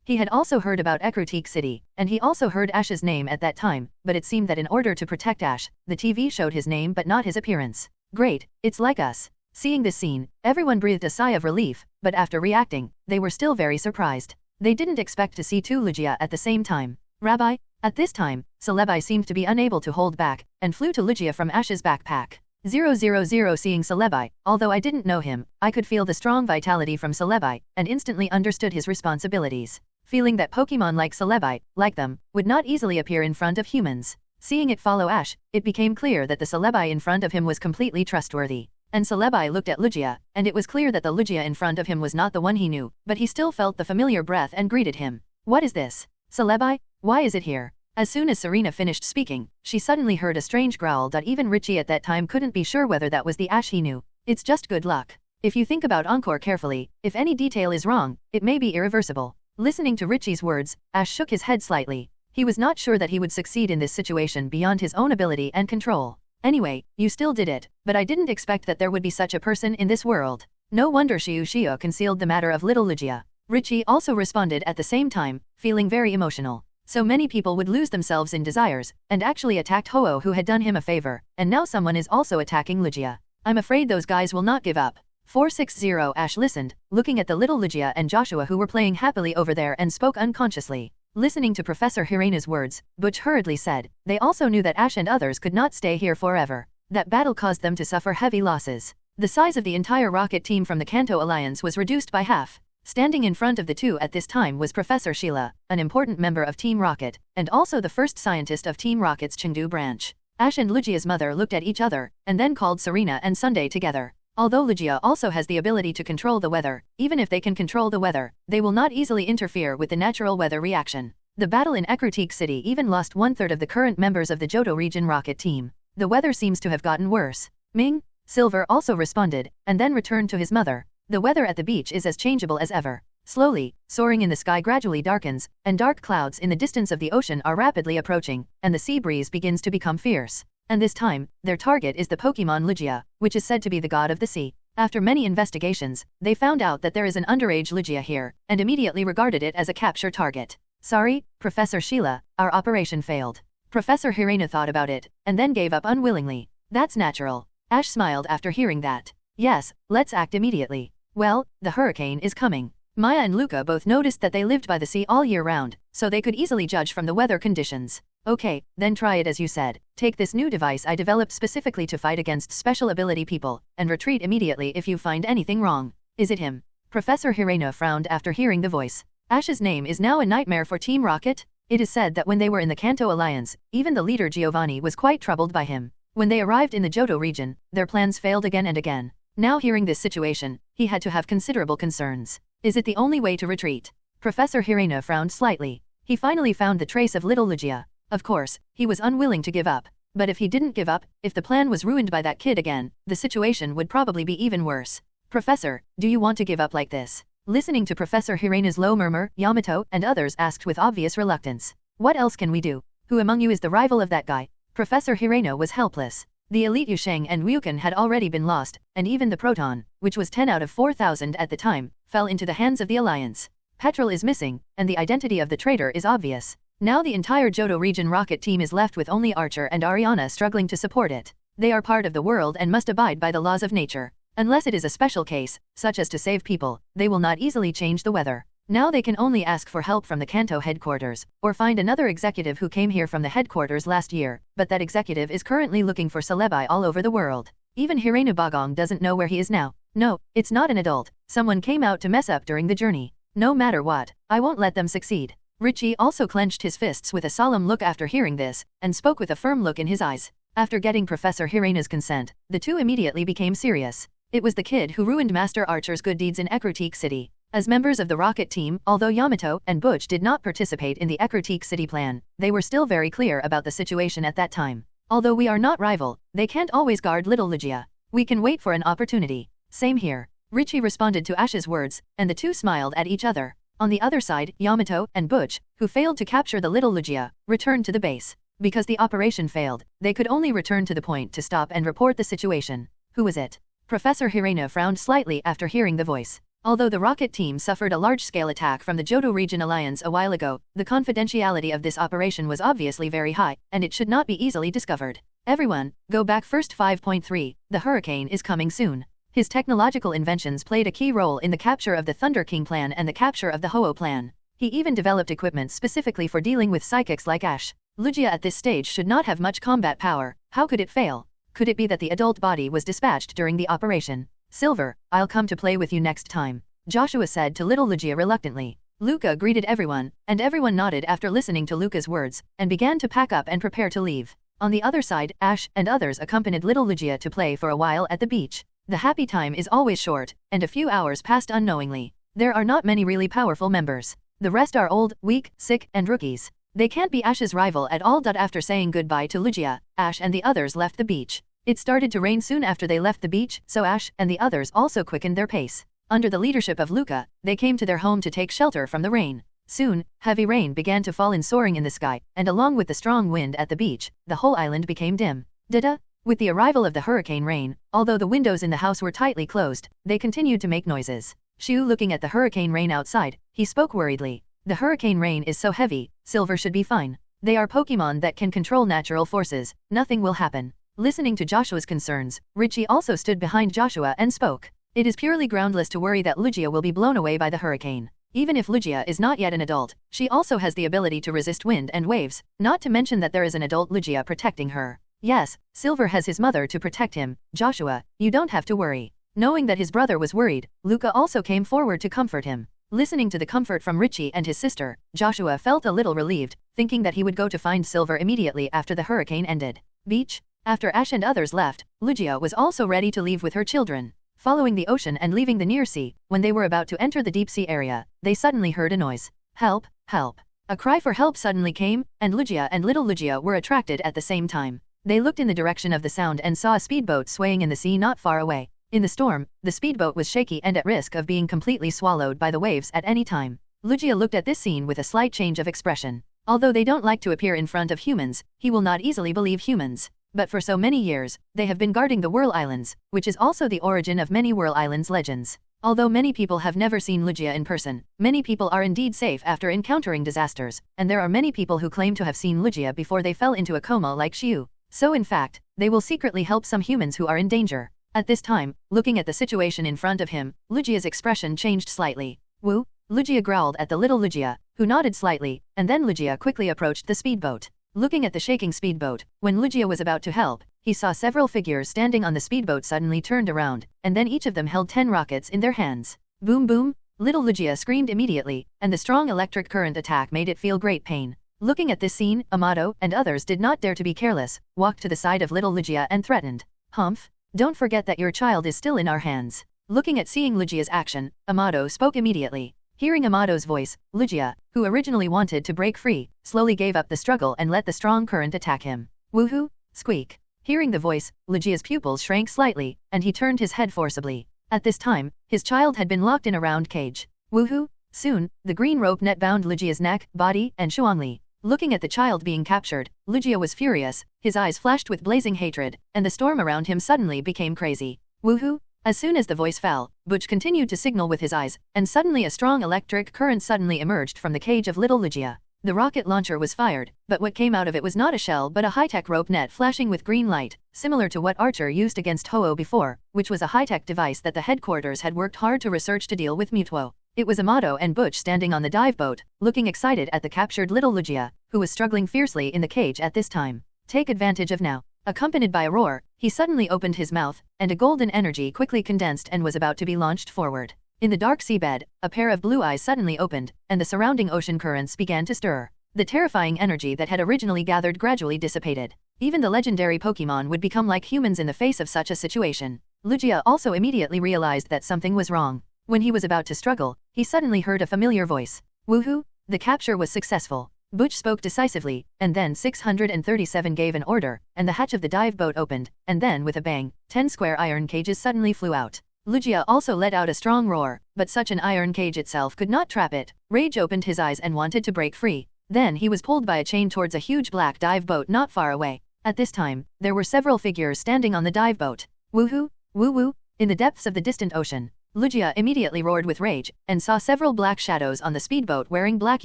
He had also heard about Ecruteak City, and he also heard Ash's name at that time, but it seemed that in order to protect Ash, the TV showed his name but not his appearance. Great, it's like us. Seeing this scene, everyone breathed a sigh of relief, but after reacting, they were still very surprised. They didn't expect to see two Lugia at the same time. Rabbi? At this time, Celebi seemed to be unable to hold back, and flew to Lugia from Ash's backpack. 000 Seeing Celebi, although I didn't know him, I could feel the strong vitality from Celebi, and instantly understood his responsibilities. Feeling that Pokemon like Celebi, like them, would not easily appear in front of humans. Seeing it follow Ash, it became clear that the Celebi in front of him was completely trustworthy. And Celebi looked at Lugia, and it was clear that the Lugia in front of him was not the one he knew, but he still felt the familiar breath and greeted him. What is this? Celebi? Why is it here? As soon as Serena finished speaking, she suddenly heard a strange growl that even Richie at that time couldn't be sure whether that was the Ash he knew. It's just good luck. If you think about Encore carefully, if any detail is wrong, it may be irreversible. Listening to Richie's words, Ash shook his head slightly. He was not sure that he would succeed in this situation beyond his own ability and control. Anyway, you still did it, but I didn't expect that there would be such a person in this world. No wonder Xiu concealed the matter of little Lugia. Richie also responded at the same time, feeling very emotional. So many people would lose themselves in desires, and actually attacked Ho-Oh who had done him a favor, and now someone is also attacking Lugia. I'm afraid those guys will not give up. 460 Ash listened, looking at the little Lugia and Joshua who were playing happily over there and spoke unconsciously. Listening to Professor Hirena's words, Butch hurriedly said, they also knew that Ash and others could not stay here forever. That battle caused them to suffer heavy losses. The size of the entire rocket team from the Kanto Alliance was reduced by half. Standing in front of the two at this time was Professor Sheila, an important member of Team Rocket, and also the first scientist of Team Rocket's Chengdu branch. Ash and Lugia's mother looked at each other, and then called Serena and Sunday together. Although Lugia also has the ability to control the weather, even if they can control the weather, they will not easily interfere with the natural weather reaction. The battle in Ecruteak City even lost 1/3 of the current members of the Johto Region rocket team. The weather seems to have gotten worse. Ming? Silver also responded, and then returned to his mother. The weather at the beach is as changeable as ever. Slowly, soaring in the sky gradually darkens, and dark clouds in the distance of the ocean are rapidly approaching, and the sea breeze begins to become fierce. And this time, their target is the Pokemon Lugia, which is said to be the god of the sea. After many investigations, they found out that there is an underage Lugia here, and immediately regarded it as a capture target. Sorry, Professor Sheila, our operation failed. Professor Hirena thought about it, and then gave up unwillingly. That's natural. Ash smiled after hearing that. Yes, let's act immediately. Well, the hurricane is coming. Maya and Luca both noticed that they lived by the sea all year round, so they could easily judge from the weather conditions. Okay, then try it as you said. Take this new device I developed specifically to fight against special ability people, and retreat immediately if you find anything wrong. Is it him? Professor Hirena frowned after hearing the voice. Ash's name is now a nightmare for Team Rocket? It is said that when they were in the Kanto Alliance, even the leader Giovanni was quite troubled by him. When they arrived in the Johto region, their plans failed again and again. Now hearing this situation, he had to have considerable concerns. Is it the only way to retreat? Professor Hirena frowned slightly. He finally found the trace of little Lugia. Of course, he was unwilling to give up. But if he didn't give up, if the plan was ruined by that kid again, the situation would probably be even worse. Professor, do you want to give up like this? Listening to Professor Hirena's low murmur, Yamato and others asked with obvious reluctance. What else can we do? Who among you is the rival of that guy? Professor Hirena was helpless. The elite Yusheng and Ryuken had already been lost, and even the Proton, which was 10 out of 4,000 at the time, fell into the hands of the Alliance. Petrol is missing, and the identity of the traitor is obvious. Now the entire Johto region rocket team is left with only Archer and Ariana struggling to support it. They are part of the world and must abide by the laws of nature. Unless it is a special case, such as to save people, they will not easily change the weather. Now they can only ask for help from the Kanto headquarters, or find another executive who came here from the headquarters last year, but that executive is currently looking for celebi all over the world. Even Hirena Bagong doesn't know where he is now. No, it's not an adult. Someone came out to mess up during the journey. No matter what, I won't let them succeed. Richie also clenched his fists with a solemn look after hearing this, and spoke with a firm look in his eyes. After getting Professor Hirena's consent, the two immediately became serious. It was the kid who ruined Master Archer's good deeds in Ekrotique City. As members of the rocket team, although Yamato and Butch did not participate in the Ekrotique City plan, they were still very clear about the situation at that time. Although we are not rival, they can't always guard little Lugia. We can wait for an opportunity. Same here. Richie responded to Ash's words, and the two smiled at each other. On the other side, Yamato and Butch, who failed to capture the little Lugia, returned to the base. Because the operation failed, they could only return to the point to stop and report the situation. Who was it? Professor Hirena frowned slightly after hearing the voice. Although the rocket team suffered a large-scale attack from the Johto Region Alliance a while ago, the confidentiality of this operation was obviously very high, and it should not be easily discovered. Everyone, go back first. 5.3, the hurricane is coming soon. His technological inventions played a key role in the capture of the Thunder King plan and the capture of the Ho-Oh plan. He even developed equipment specifically for dealing with psychics like Ash. Lugia at this stage should not have much combat power. How could it fail? Could it be that the adult body was dispatched during the operation? Silver, I'll come to play with you next time, Joshua said to little Lugia reluctantly. Luca greeted everyone, and everyone nodded after listening to Luca's words, and began to pack up and prepare to leave. On the other side, Ash and others accompanied little Lugia to play for a while at the beach. The happy time is always short, and a few hours passed unknowingly. There are not many really powerful members. The rest are old, weak, sick, and rookies. They can't be Ash's rival at all. After saying goodbye to Lugia, Ash and the others left the beach. It started to rain soon after they left the beach, so Ash and the others also quickened their pace. Under the leadership of Luca, they came to their home to take shelter from the rain. Soon, heavy rain began to fall in soaring in the sky, and along with the strong wind at the beach, the whole island became dim. Dada? With the arrival of the hurricane rain, although the windows in the house were tightly closed, they continued to make noises. Shu looking at the hurricane rain outside, he spoke worriedly. The hurricane rain is so heavy, Silver should be fine. They are Pokemon that can control natural forces, nothing will happen. Listening to Joshua's concerns, Richie also stood behind Joshua and spoke. It is purely groundless to worry that Lugia will be blown away by the hurricane. Even if Lugia is not yet an adult, she also has the ability to resist wind and waves, not to mention that there is an adult Lugia protecting her. Yes, Silver has his mother to protect him. Joshua, you don't have to worry. Knowing that his brother was worried, Luca also came forward to comfort him. Listening to the comfort from Richie and his sister, Joshua felt a little relieved, thinking that he would go to find Silver immediately after the hurricane ended. Beach? After Ash and others left, Lugia was also ready to leave with her children. Following the ocean and leaving the near sea, when they were about to enter the deep sea area, they suddenly heard a noise. Help, help. A cry for help suddenly came, and Lugia and little Lugia were attracted at the same time. They looked in the direction of the sound and saw a speedboat swaying in the sea not far away. In the storm, the speedboat was shaky and at risk of being completely swallowed by the waves at any time. Lugia looked at this scene with a slight change of expression. Although they don't like to appear in front of humans, he will not easily believe humans. But for so many years, they have been guarding the Whirl Islands, which is also the origin of many Whirl Islands legends. Although many people have never seen Lugia in person, many people are indeed safe after encountering disasters, and there are many people who claim to have seen Lugia before they fell into a coma like Xiu. So in fact, they will secretly help some humans who are in danger. At this time, looking at the situation in front of him, Lugia's expression changed slightly. Woo? Lugia growled at the little Lugia, who nodded slightly, and then Lugia quickly approached the speedboat. Looking at the shaking speedboat, when Lugia was about to help, he saw several figures standing on the speedboat suddenly turned around, and then each of them held 10 rockets in their hands. Boom boom! Little Lugia screamed immediately, and the strong electric current attack made it feel great pain. Looking at this scene, Amato and others did not dare to be careless, walked to the side of little Lugia and threatened. Humph! Don't forget that your child is still in our hands. Looking at seeing Lugia's action, Amato spoke immediately. Hearing Amato's voice, Lugia, who originally wanted to break free, slowly gave up the struggle and let the strong current attack him. Woohoo! Squeak! Hearing the voice, Lugia's pupils shrank slightly, and he turned his head forcibly. At this time, his child had been locked in a round cage. Woohoo! Soon, the green rope net bound Lugia's neck, body, and Xuan. Looking at the child being captured, Lugia was furious, his eyes flashed with blazing hatred, and the storm around him suddenly became crazy. Woohoo! As soon as the voice fell, Butch continued to signal with his eyes, and suddenly a strong electric current suddenly emerged from the cage of little Lugia. The rocket launcher was fired, but what came out of it was not a shell but a high-tech rope net flashing with green light, similar to what Archer used against Ho-Oh before, which was a high-tech device that the headquarters had worked hard to research to deal with Mutuo. It was Amato and Butch standing on the dive boat, looking excited at the captured little Lugia, who was struggling fiercely in the cage at this time. Take advantage of now. Accompanied by a roar, he suddenly opened his mouth, and a golden energy quickly condensed and was about to be launched forward. In the dark seabed, a pair of blue eyes suddenly opened, and the surrounding ocean currents began to stir. The terrifying energy that had originally gathered gradually dissipated. Even the legendary Pokémon would become like humans in the face of such a situation. Lugia also immediately realized that something was wrong. When he was about to struggle, he suddenly heard a familiar voice. Woohoo! The capture was successful. Butch spoke decisively, and then 637 gave an order, and the hatch of the dive boat opened, and then with a bang, 10 square iron cages suddenly flew out. Lugia also let out a strong roar, but such an iron cage itself could not trap it. Rage opened his eyes and wanted to break free. Then he was pulled by a chain towards a huge black dive boat not far away. At this time, there were several figures standing on the dive boat. Woohoo! Woo-woo! In the depths of the distant ocean, Lugia immediately roared with rage, and saw several black shadows on the speedboat wearing black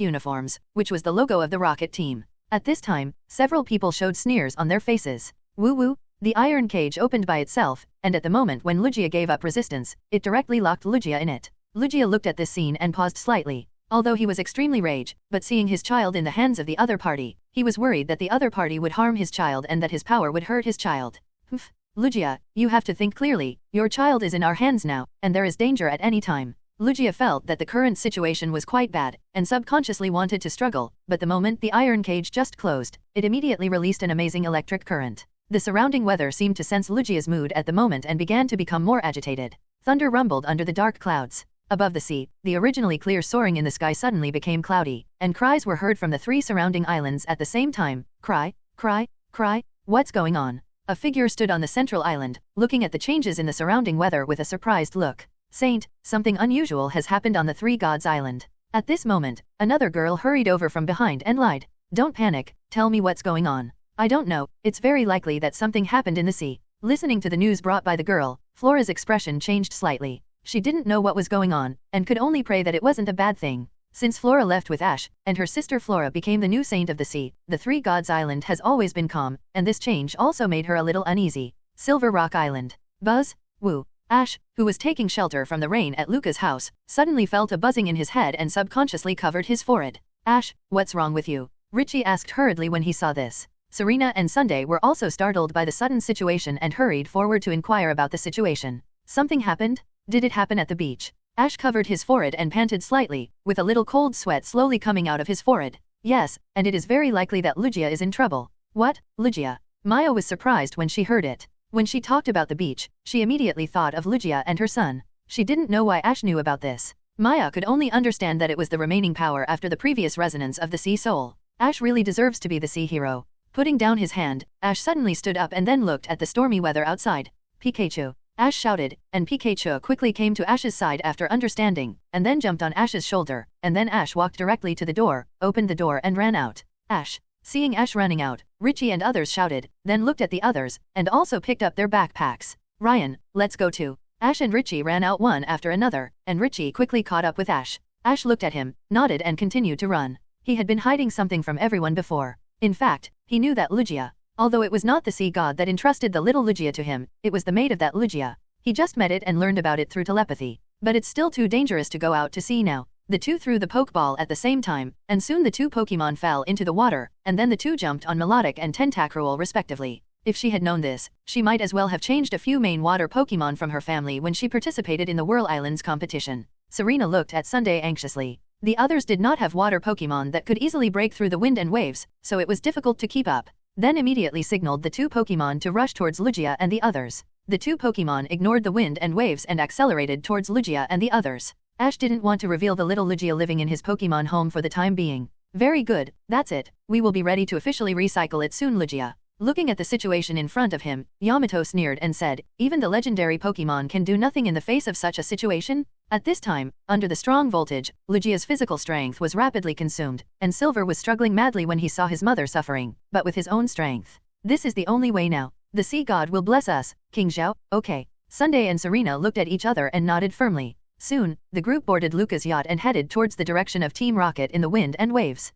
uniforms, which was the logo of the rocket team. At this time, several people showed sneers on their faces. Woo-woo! The iron cage opened by itself, and at the moment when Lugia gave up resistance, it directly locked Lugia in it. Lugia looked at this scene and paused slightly. Although he was extremely rage, but seeing his child in the hands of the other party, he was worried that the other party would harm his child and that his power would hurt his child. Humph! Lugia, you have to think clearly, your child is in our hands now, and there is danger at any time. Lugia felt that the current situation was quite bad, and subconsciously wanted to struggle, but the moment the iron cage just closed, it immediately released an amazing electric current. The surrounding weather seemed to sense Lugia's mood at the moment and began to become more agitated. Thunder rumbled under the dark clouds. Above the sea, the originally clear soaring in the sky suddenly became cloudy, and cries were heard from the 3 surrounding islands at the same time. Cry, cry, cry, what's going on? A figure stood on the central island, looking at the changes in the surrounding weather with a surprised look. Saint, something unusual has happened on the 3 Gods Island. At this moment, another girl hurried over from behind and lied. Don't panic, tell me what's going on. I don't know, it's very likely that something happened in the sea. Listening to the news brought by the girl, Flora's expression changed slightly. She didn't know what was going on, and could only pray that it wasn't a bad thing. Since Flora left with Ash, and her sister Flora became the new saint of the sea, the 3 Gods Island has always been calm, and this change also made her a little uneasy. Silver Rock Island. Buzz? Woo. Ash, who was taking shelter from the rain at Luca's house, suddenly felt a buzzing in his head and subconsciously covered his forehead. Ash, what's wrong with you? Richie asked hurriedly when he saw this. Serena and Sunday were also startled by the sudden situation and hurried forward to inquire about the situation. Something happened? Did it happen at the beach? Ash covered his forehead and panted slightly, with a little cold sweat slowly coming out of his forehead. Yes, and it is very likely that Lugia is in trouble. What, Lugia? Maya was surprised when she heard it. When she talked about the beach, she immediately thought of Lugia and her son. She didn't know why Ash knew about this. Maya could only understand that it was the remaining power after the previous resonance of the sea soul. Ash really deserves to be the sea hero. Putting down his hand, Ash suddenly stood up and then looked at the stormy weather outside. Pikachu! Ash shouted, and Pikachu quickly came to Ash's side after understanding, and then jumped on Ash's shoulder, and then Ash walked directly to the door, opened the door and ran out. Ash. Seeing Ash running out, Richie and others shouted, then looked at the others, and also picked up their backpacks. Ryan, let's go too. Ash and Richie ran out one after another, and Richie quickly caught up with Ash. Ash looked at him, nodded and continued to run. He had been hiding something from everyone before. In fact, he knew that Lugia, although it was not the sea god that entrusted the little Lugia to him, it was the maid of that Lugia. He just met it and learned about it through telepathy. But it's still too dangerous to go out to sea now. The two threw the Pokeball at the same time, and soon the 2 Pokemon fell into the water, and then the 2 jumped on Melodic and Tentacruel respectively. If she had known this, she might as well have changed a few main water Pokemon from her family when she participated in the Whirl Islands competition. Serena looked at Sunday anxiously. The others did not have water Pokémon that could easily break through the wind and waves, so it was difficult to keep up. Then immediately signaled the 2 Pokémon to rush towards Lugia and the others. The 2 Pokémon ignored the wind and waves and accelerated towards Lugia and the others. Ash didn't want to reveal the little Lugia living in his Pokémon home for the time being. Very good, that's it, we will be ready to officially recycle it soon Lugia. Looking at the situation in front of him, Yamato sneered and said, even the legendary Pokémon can do nothing in the face of such a situation? At this time, under the strong voltage, Lugia's physical strength was rapidly consumed, and Silver was struggling madly when he saw his mother suffering, but with his own strength. This is the only way now. The sea god will bless us, King Zhao, okay. Sunday and Serena looked at each other and nodded firmly. Soon, the group boarded Luca's yacht and headed towards the direction of Team Rocket in the wind and waves.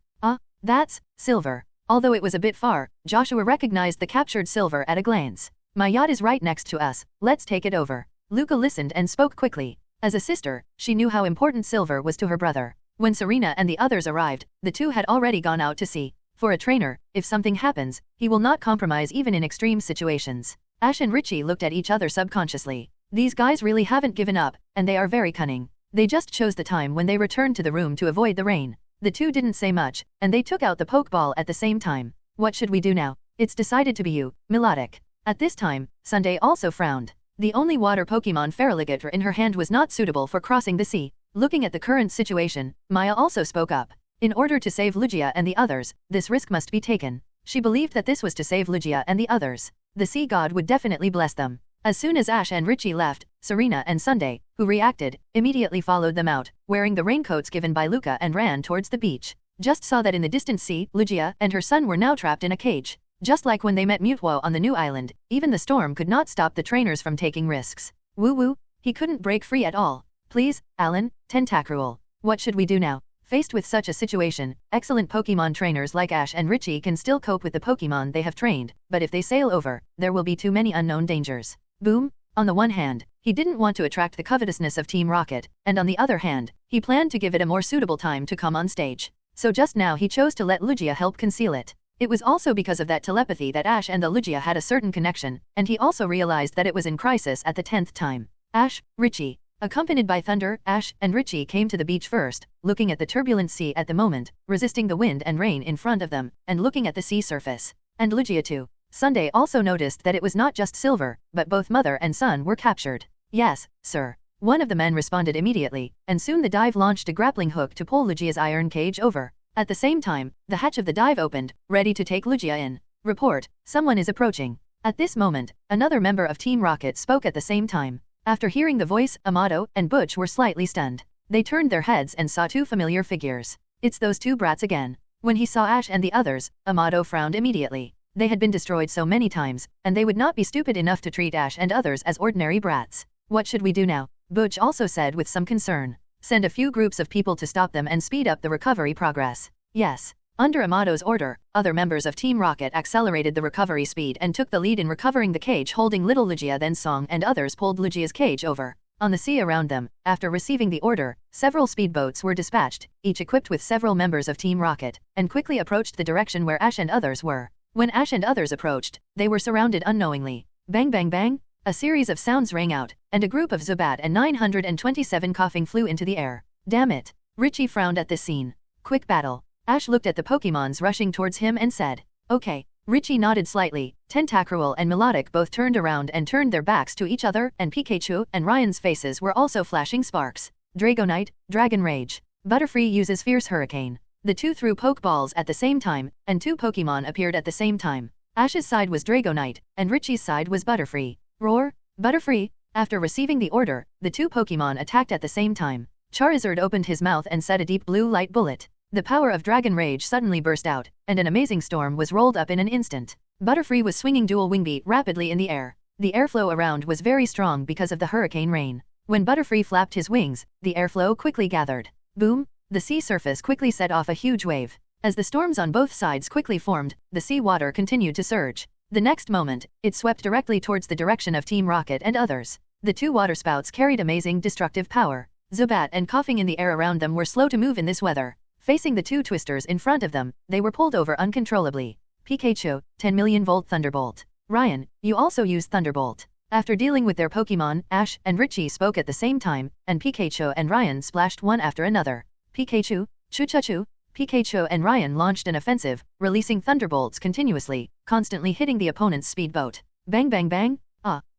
That's Silver. Although it was a bit far, Joshua recognized the captured Silver at a glance. My yacht is right next to us, let's take it over. Luca listened and spoke quickly. As a sister, she knew how important Silver was to her brother. When Serena and the others arrived, the two had already gone out to sea. For a trainer, if something happens, he will not compromise even in extreme situations. Ash and Richie looked at each other subconsciously. These guys really haven't given up, and they are very cunning. They just chose the time when they returned to the room to avoid the rain. The two didn't say much, and they took out the Pokeball at the same time. What should we do now? It's decided to be you, Melodic. At this time, Sunday also frowned. The only water Pokemon Feraligatr in her hand was not suitable for crossing the sea. Looking at the current situation, Maya also spoke up. In order to save Lugia and the others, this risk must be taken. She believed that this was to save Lugia and the others. The sea god would definitely bless them. As soon as Ash and Richie left, Serena and Sunday, who reacted, immediately followed them out, wearing the raincoats given by Luca and ran towards the beach. Just saw that in the distant sea, Lugia and her son were now trapped in a cage. Just like when they met Mutwo on the new island, even the storm could not stop the trainers from taking risks. Woo-woo, he couldn't break free at all. Please, Alan, Tentacruel. What should we do now? Faced with such a situation, excellent Pokemon trainers like Ash and Richie can still cope with the Pokemon they have trained, but if they sail over, there will be too many unknown dangers. Boom! On the one hand, he didn't want to attract the covetousness of Team Rocket, and on the other hand, he planned to give it a more suitable time to come on stage. So just now he chose to let Lugia help conceal it. It was also because of that telepathy that Ash and the Lugia had a certain connection, and he also realized that it was in crisis at the 10th time. Ash, Richie. Accompanied by Thunder, Ash and Richie came to the beach first, looking at the turbulent sea at the moment, resisting the wind and rain in front of them, and looking at the sea surface. And Lugia too. Sunday also noticed that it was not just Silver, but both mother and son were captured. Yes, sir. One of the men responded immediately, and soon the dive launched a grappling hook to pull Lugia's iron cage over. At the same time, the hatch of the dive opened, ready to take Lugia in. Report, someone is approaching. At this moment, another member of Team Rocket spoke at the same time. After hearing the voice, Amato and Butch were slightly stunned. They turned their heads and saw two familiar figures. It's those two brats again. When he saw Ash and the others, Amato frowned immediately. They had been destroyed so many times, and they would not be stupid enough to treat Ash and others as ordinary brats. What should we do now? Butch also said with some concern. Send a few groups of people to stop them and speed up the recovery progress. Yes. Under Amato's order, other members of Team Rocket accelerated the recovery speed and took the lead in recovering the cage holding little Lugia. Then Song and others pulled Lugia's cage over. On the sea around them, after receiving the order, several speedboats were dispatched, each equipped with several members of Team Rocket, and quickly approached the direction where Ash and others were. When Ash and others approached, they were surrounded unknowingly. Bang bang bang! A series of sounds rang out, and a group of Zubat and 927 coughing flew into the air. Damn it! Richie frowned at this scene. Quick battle. Ash looked at the Pokemons rushing towards him and said, okay. Richie nodded slightly. Tentacruel and Melodic both turned around and turned their backs to each other, and Pikachu and Ryan's faces were also flashing sparks. Dragonite, Dragon Rage. Butterfree uses Fierce Hurricane. The two threw Pokeballs at the same time, and two Pokemon appeared at the same time. Ash's side was Dragonite, and Richie's side was Butterfree. Roar! Butterfree! After receiving the order, the two Pokemon attacked at the same time. Charizard opened his mouth and said a deep blue light bullet. The power of Dragon Rage suddenly burst out, and an amazing storm was rolled up in an instant. Butterfree was swinging dual wingbeat rapidly in the air. The airflow around was very strong because of the hurricane rain. When Butterfree flapped his wings, the airflow quickly gathered. Boom! The sea surface quickly set off a huge wave. As the storms on both sides quickly formed, the sea water continued to surge. The next moment, it swept directly towards the direction of Team Rocket and others. The two waterspouts carried amazing destructive power. Zubat and coughing in the air around them were slow to move in this weather. Facing the two twisters in front of them, they were pulled over uncontrollably. Pikachu, 10 million volt Thunderbolt. Ryan, you also use Thunderbolt. After dealing with their Pokemon, Ash and Richie spoke at the same time, and Pikachu and Ryan splashed one after another. Pikachu, Chuchachu, Pikachu and Ryan launched an offensive, releasing thunderbolts continuously, constantly hitting the opponent's speedboat. Bang bang bang!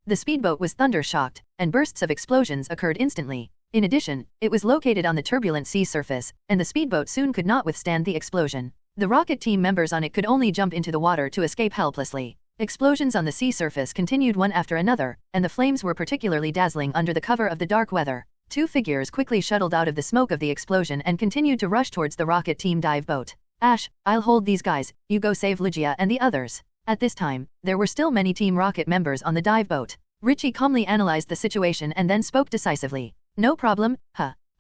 The speedboat was thunder-shocked, and bursts of explosions occurred instantly. In addition, it was located on the turbulent sea surface, and the speedboat soon could not withstand the explosion. The rocket team members on it could only jump into the water to escape helplessly. Explosions on the sea surface continued one after another, and the flames were particularly dazzling under the cover of the dark weather. Two figures quickly shuttled out of the smoke of the explosion and continued to rush towards the rocket team dive boat. Ash, I'll hold these guys, you go save Lugia and the others. At this time, there were still many Team Rocket members on the dive boat. Richie calmly analyzed the situation and then spoke decisively. No problem,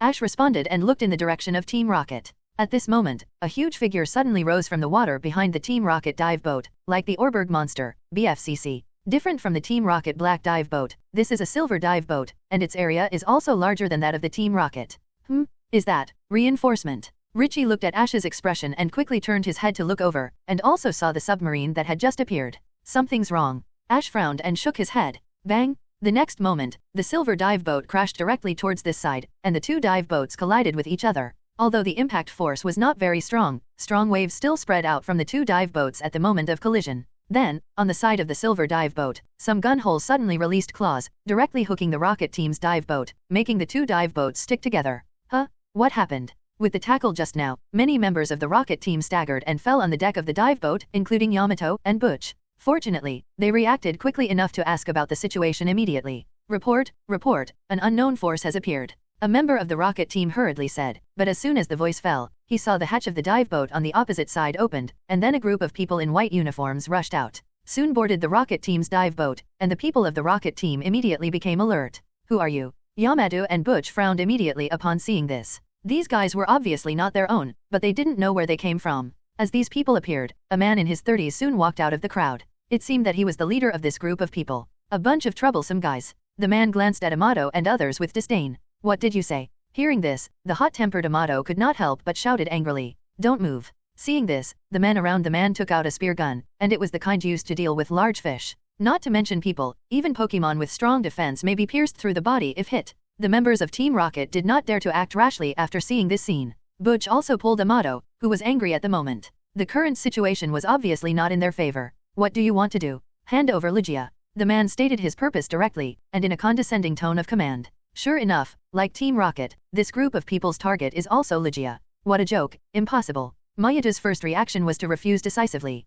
Ash responded and looked in the direction of Team Rocket. At this moment, a huge figure suddenly rose from the water behind the Team Rocket dive boat, like the Orberg monster, BFCC. Different from the Team Rocket black dive boat, this is a silver dive boat, and its area is also larger than that of the Team Rocket. Is that reinforcement? Richie looked at Ash's expression and quickly turned his head to look over, and also saw the submarine that had just appeared. Something's wrong. Ash frowned and shook his head. Bang! The next moment, the silver dive boat crashed directly towards this side, and the two dive boats collided with each other. Although the impact force was not very strong, strong waves still spread out from the two dive boats at the moment of collision. Then, on the side of the silver dive boat, some gun holes suddenly released claws, directly hooking the rocket team's dive boat, making the two dive boats stick together. What happened? With the tackle just now, many members of the rocket team staggered and fell on the deck of the dive boat, including Yamato and Butch. Fortunately, they reacted quickly enough to ask about the situation immediately. Report, an unknown force has appeared. A member of the rocket team hurriedly said, but as soon as the voice fell, he saw the hatch of the dive boat on the opposite side opened, and then a group of people in white uniforms rushed out. Soon boarded the rocket team's dive boat, and the people of the rocket team immediately became alert. Who are you? Yamato and Butch frowned immediately upon seeing this. These guys were obviously not their own, but they didn't know where they came from. As these people appeared, a man in his 30s soon walked out of the crowd. It seemed that he was the leader of this group of people. A bunch of troublesome guys. The man glanced at Amato and others with disdain. What did you say? Hearing this, the hot-tempered Amato could not help but shouted angrily. Don't move. Seeing this, the men around the man took out a spear gun, and it was the kind used to deal with large fish. Not to mention people, even Pokémon with strong defense may be pierced through the body if hit. The members of Team Rocket did not dare to act rashly after seeing this scene. Butch also pulled Amato, who was angry at the moment. The current situation was obviously not in their favor. What do you want to do? Hand over Lugia. The man stated his purpose directly, and in a condescending tone of command. Sure enough, like Team Rocket, this group of people's target is also Lugia. What a joke, impossible. Mayuda's first reaction was to refuse decisively.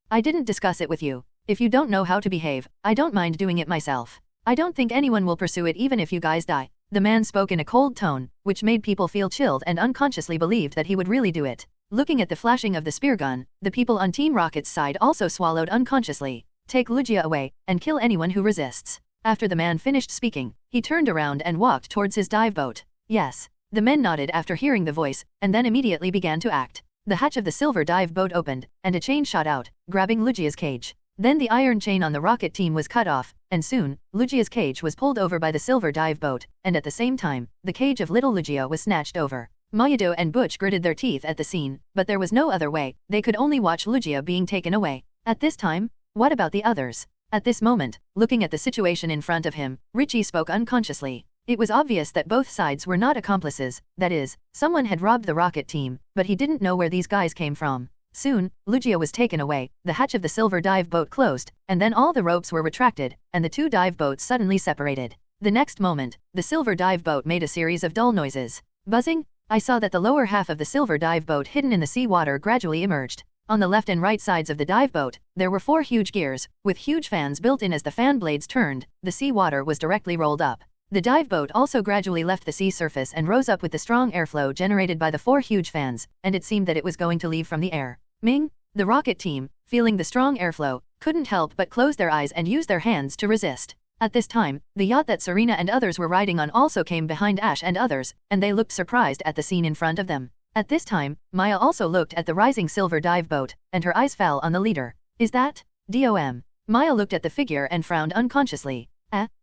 I didn't discuss it with you. If you don't know how to behave, I don't mind doing it myself. I don't think anyone will pursue it even if you guys die. The man spoke in a cold tone, which made people feel chilled and unconsciously believed that he would really do it. Looking at the flashing of the spear gun, the people on Team Rocket's side also swallowed unconsciously. Take Lugia away, and kill anyone who resists. After the man finished speaking, he turned around and walked towards his dive boat. Yes. The men nodded after hearing the voice, and then immediately began to act. The hatch of the silver dive boat opened, and a chain shot out, grabbing Lugia's cage. Then the iron chain on the rocket team was cut off, and soon, Lugia's cage was pulled over by the silver dive boat, and at the same time, the cage of little Lugia was snatched over. Mayudo and Butch gritted their teeth at the scene, but there was no other way, they could only watch Lugia being taken away. At this time, what about the others? At this moment, looking at the situation in front of him, Richie spoke unconsciously. It was obvious that both sides were not accomplices, that is, someone had robbed the rocket team, but he didn't know where these guys came from. Soon, Lugia was taken away, the hatch of the silver dive boat closed, and then all the ropes were retracted, and the two dive boats suddenly separated. The next moment, the silver dive boat made a series of dull noises. Buzzing? I saw that the lower half of the silver dive boat hidden in the sea water gradually emerged. On the left and right sides of the dive boat, there were 4 huge gears, with huge fans built in as the fan blades turned, the sea water was directly rolled up. The dive boat also gradually left the sea surface and rose up with the strong airflow generated by the 4 huge fans, and it seemed that it was going to leave from the air. Ming, the rocket team, feeling the strong airflow, couldn't help but close their eyes and use their hands to resist. At this time, the yacht that Serena and others were riding on also came behind Ash and others, and they looked surprised at the scene in front of them. At this time, Maya also looked at the rising silver dive boat, and her eyes fell on the leader. Is that DOM? Maya looked at the figure and frowned unconsciously.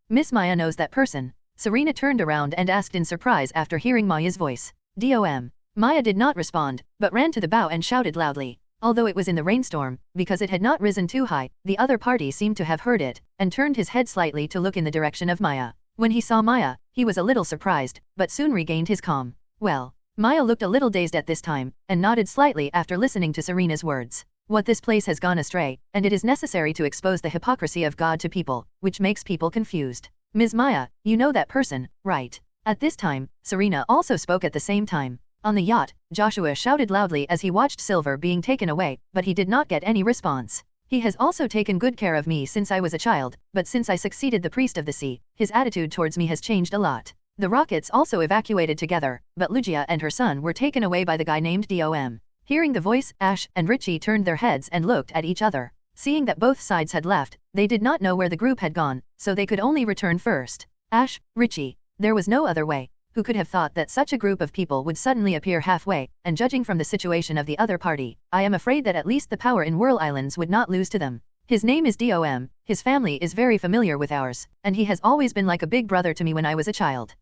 Miss Maya knows that person. Serena turned around and asked in surprise after hearing Maya's voice. DOM. Maya did not respond, but ran to the bow and shouted loudly. Although it was in the rainstorm, because it had not risen too high, the other party seemed to have heard it, and turned his head slightly to look in the direction of Maya. When he saw Maya, he was a little surprised, but soon regained his calm. Well, Maya looked a little dazed at this time, and nodded slightly after listening to Serena's words. What this place has gone astray, and it is necessary to expose the hypocrisy of God to people, which makes people confused. Ms. Maya, you know that person, right? At this time, Serena also spoke at the same time. On the yacht, Joshua shouted loudly as he watched Silver being taken away, but he did not get any response. He has also taken good care of me since I was a child, but since I succeeded the priest of the sea, his attitude towards me has changed a lot. The rockets also evacuated together, but Lugia and her son were taken away by the guy named Dom. Hearing the voice, Ash and Richie turned their heads and looked at each other. Seeing that both sides had left, they did not know where the group had gone, so they could only return first. Ash, Richie. There was no other way. Who could have thought that such a group of people would suddenly appear halfway, and judging from the situation of the other party, I am afraid that at least the power in Whirl Islands would not lose to them. His name is Dom, his family is very familiar with ours, and he has always been like a big brother to me when I was a child.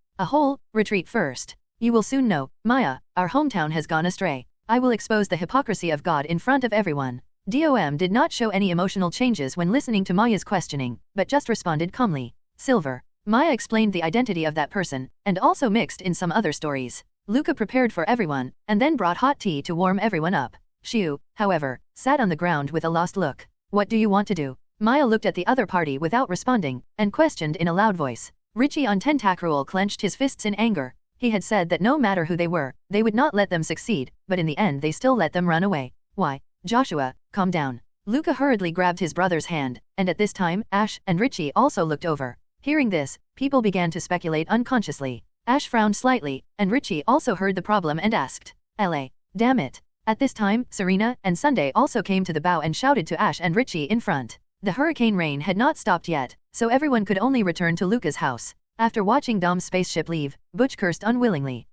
Retreat first. You will soon know, Maya, our hometown has gone astray. I will expose the hypocrisy of God in front of everyone. Dom did not show any emotional changes when listening to Maya's questioning, but just responded calmly. Silver. Maya explained the identity of that person, and also mixed in some other stories. Luca prepared for everyone, and then brought hot tea to warm everyone up. Xiu, however, sat on the ground with a lost look. What do you want to do? Maya looked at the other party without responding, and questioned in a loud voice. Richie on Tentacruel clenched his fists in anger. He had said that no matter who they were, they would not let them succeed, but in the end they still let them run away. Why? Joshua, calm down. Luca hurriedly grabbed his brother's hand, and at this time, Ash and Richie also looked over. Hearing this, people began to speculate unconsciously. Ash frowned slightly, and Richie also heard the problem and asked, damn it. At this time, Serena and Sunday also came to the bow and shouted to Ash and Richie in front. The hurricane rain had not stopped yet, so everyone could only return to Luca's house. After watching Dom's spaceship leave, Butch cursed unwillingly.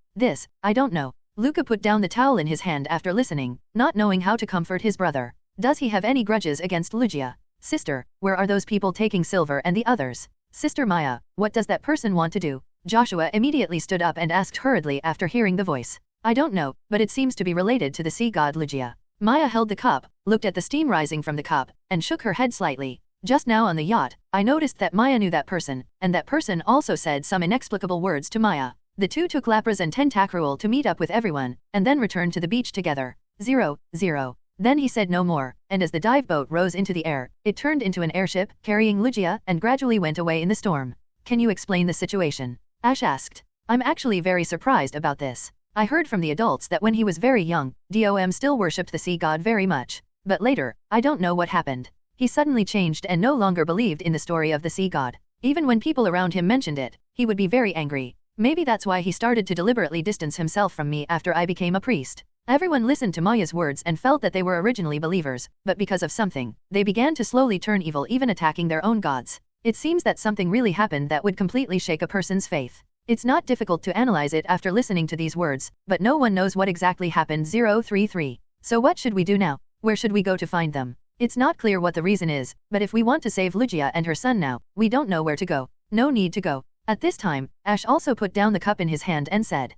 I don't know. Luca put down the towel in his hand after listening, not knowing how to comfort his brother. Does he have any grudges against Lugia? Sister, where are those people taking Silver and the others? Sister Maya, what does that person want to do? Joshua immediately stood up and asked hurriedly after hearing the voice. I don't know, but it seems to be related to the sea god Lugia. Maya held the cup, looked at the steam rising from the cup, and shook her head slightly. Just now on the yacht, I noticed that Maya knew that person, and that person also said some inexplicable words to Maya. The two took Lapras and Tentacruel to meet up with everyone, and then returned to the beach together. 0. Then he said no more, and as the dive boat rose into the air, it turned into an airship, carrying Lugia, and gradually went away in the storm. Can you explain the situation? Ash asked. I'm actually very surprised about this. I heard from the adults that when he was very young, Dom still worshipped the sea god very much. But later, I don't know what happened. He suddenly changed and no longer believed in the story of the sea god. Even when people around him mentioned it, he would be very angry. Maybe that's why he started to deliberately distance himself from me after I became a priest. Everyone listened to Maya's words and felt that they were originally believers, but because of something, they began to slowly turn evil, even attacking their own gods. It seems that something really happened that would completely shake a person's faith. It's not difficult to analyze it after listening to these words, but no one knows what exactly happened. 033. So what should we do now? Where should we go to find them? It's not clear what the reason is, but if we want to save Lugia and her son now, we don't know where to go. No need to go. At this time, Ash also put down the cup in his hand and said,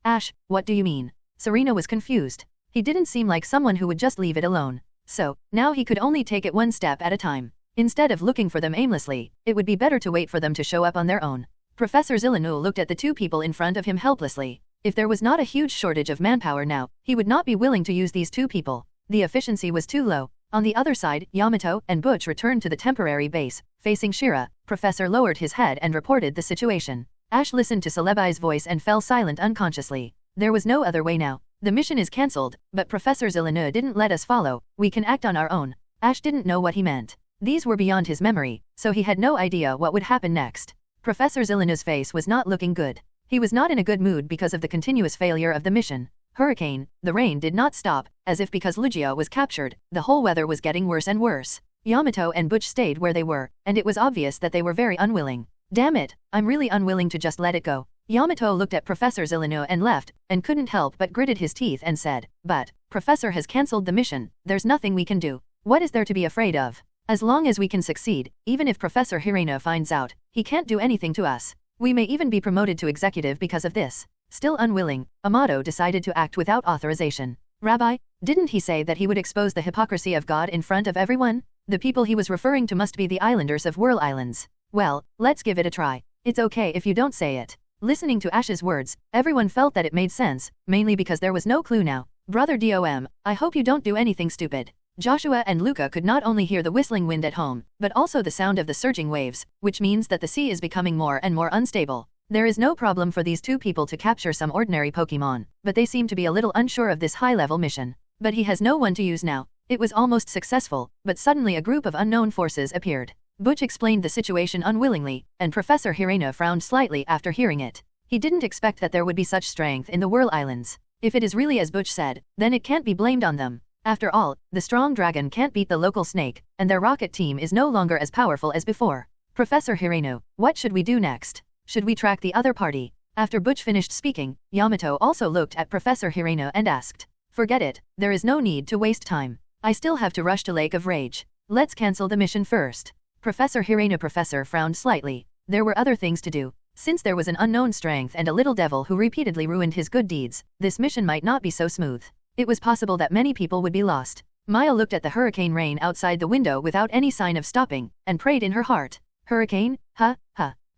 Ash, what do you mean? Serena was confused. He didn't seem like someone who would just leave it alone. So, now he could only take it one step at a time. Instead of looking for them aimlessly, it would be better to wait for them to show up on their own. Professor Zillanul looked at the two people in front of him helplessly. If there was not a huge shortage of manpower now, he would not be willing to use these two people. The efficiency was too low. On the other side, Yamato and Butch returned to the temporary base. Facing Shira, Professor lowered his head and reported the situation. Ash listened to Celebai's voice and fell silent unconsciously. There was no other way now. The mission is cancelled, but Professor Zillanul didn't let us follow. We can act on our own. Ash didn't know what he meant. These were beyond his memory, so he had no idea what would happen next. Professor Zillanul's face was not looking good. He was not in a good mood because of the continuous failure of the mission. Hurricane, the rain did not stop, as if because Lugia was captured, the whole weather was getting worse and worse. Yamato and Butch stayed where they were, and it was obvious that they were very unwilling. Damn it, I'm really unwilling to just let it go. Yamato looked at Professor Zillanul and left, and couldn't help but gritted his teeth and said, but, Professor has cancelled the mission, there's nothing we can do. What is there to be afraid of? As long as we can succeed, even if Professor Hirano finds out, he can't do anything to us. We may even be promoted to executive because of this. Still unwilling, Amato decided to act without authorization. Rabbi, didn't he say that he would expose the hypocrisy of God in front of everyone? The people he was referring to must be the islanders of Whirl Islands. Well, let's give it a try. It's okay if you don't say it. Listening to Ash's words, everyone felt that it made sense, mainly because there was no clue now. Brother Dom, I hope you don't do anything stupid. Joshua and Luca could not only hear the whistling wind at home, but also the sound of the surging waves, which means that the sea is becoming more and more unstable. There is no problem for these two people to capture some ordinary Pokémon, but they seem to be a little unsure of this high-level mission. But he has no one to use now. It was almost successful, but suddenly a group of unknown forces appeared. Butch explained the situation unwillingly, and Professor Hirena frowned slightly after hearing it. He didn't expect that there would be such strength in the Whirl Islands. If it is really as Butch said, then it can't be blamed on them. After all, the strong dragon can't beat the local snake, and their rocket team is no longer as powerful as before. Professor Hireno, what should we do next? Should we track the other party? After Butch finished speaking, Yamato also looked at Professor Hireno and asked. Forget it, there is no need to waste time. I still have to rush to Lake of Rage. Let's cancel the mission first. Professor Hireno frowned slightly. There were other things to do. Since there was an unknown strength and a little devil who repeatedly ruined his good deeds, this mission might not be so smooth. It was possible that many people would be lost. Maya looked at the hurricane rain outside the window without any sign of stopping, and prayed in her heart. Hurricane? Huh?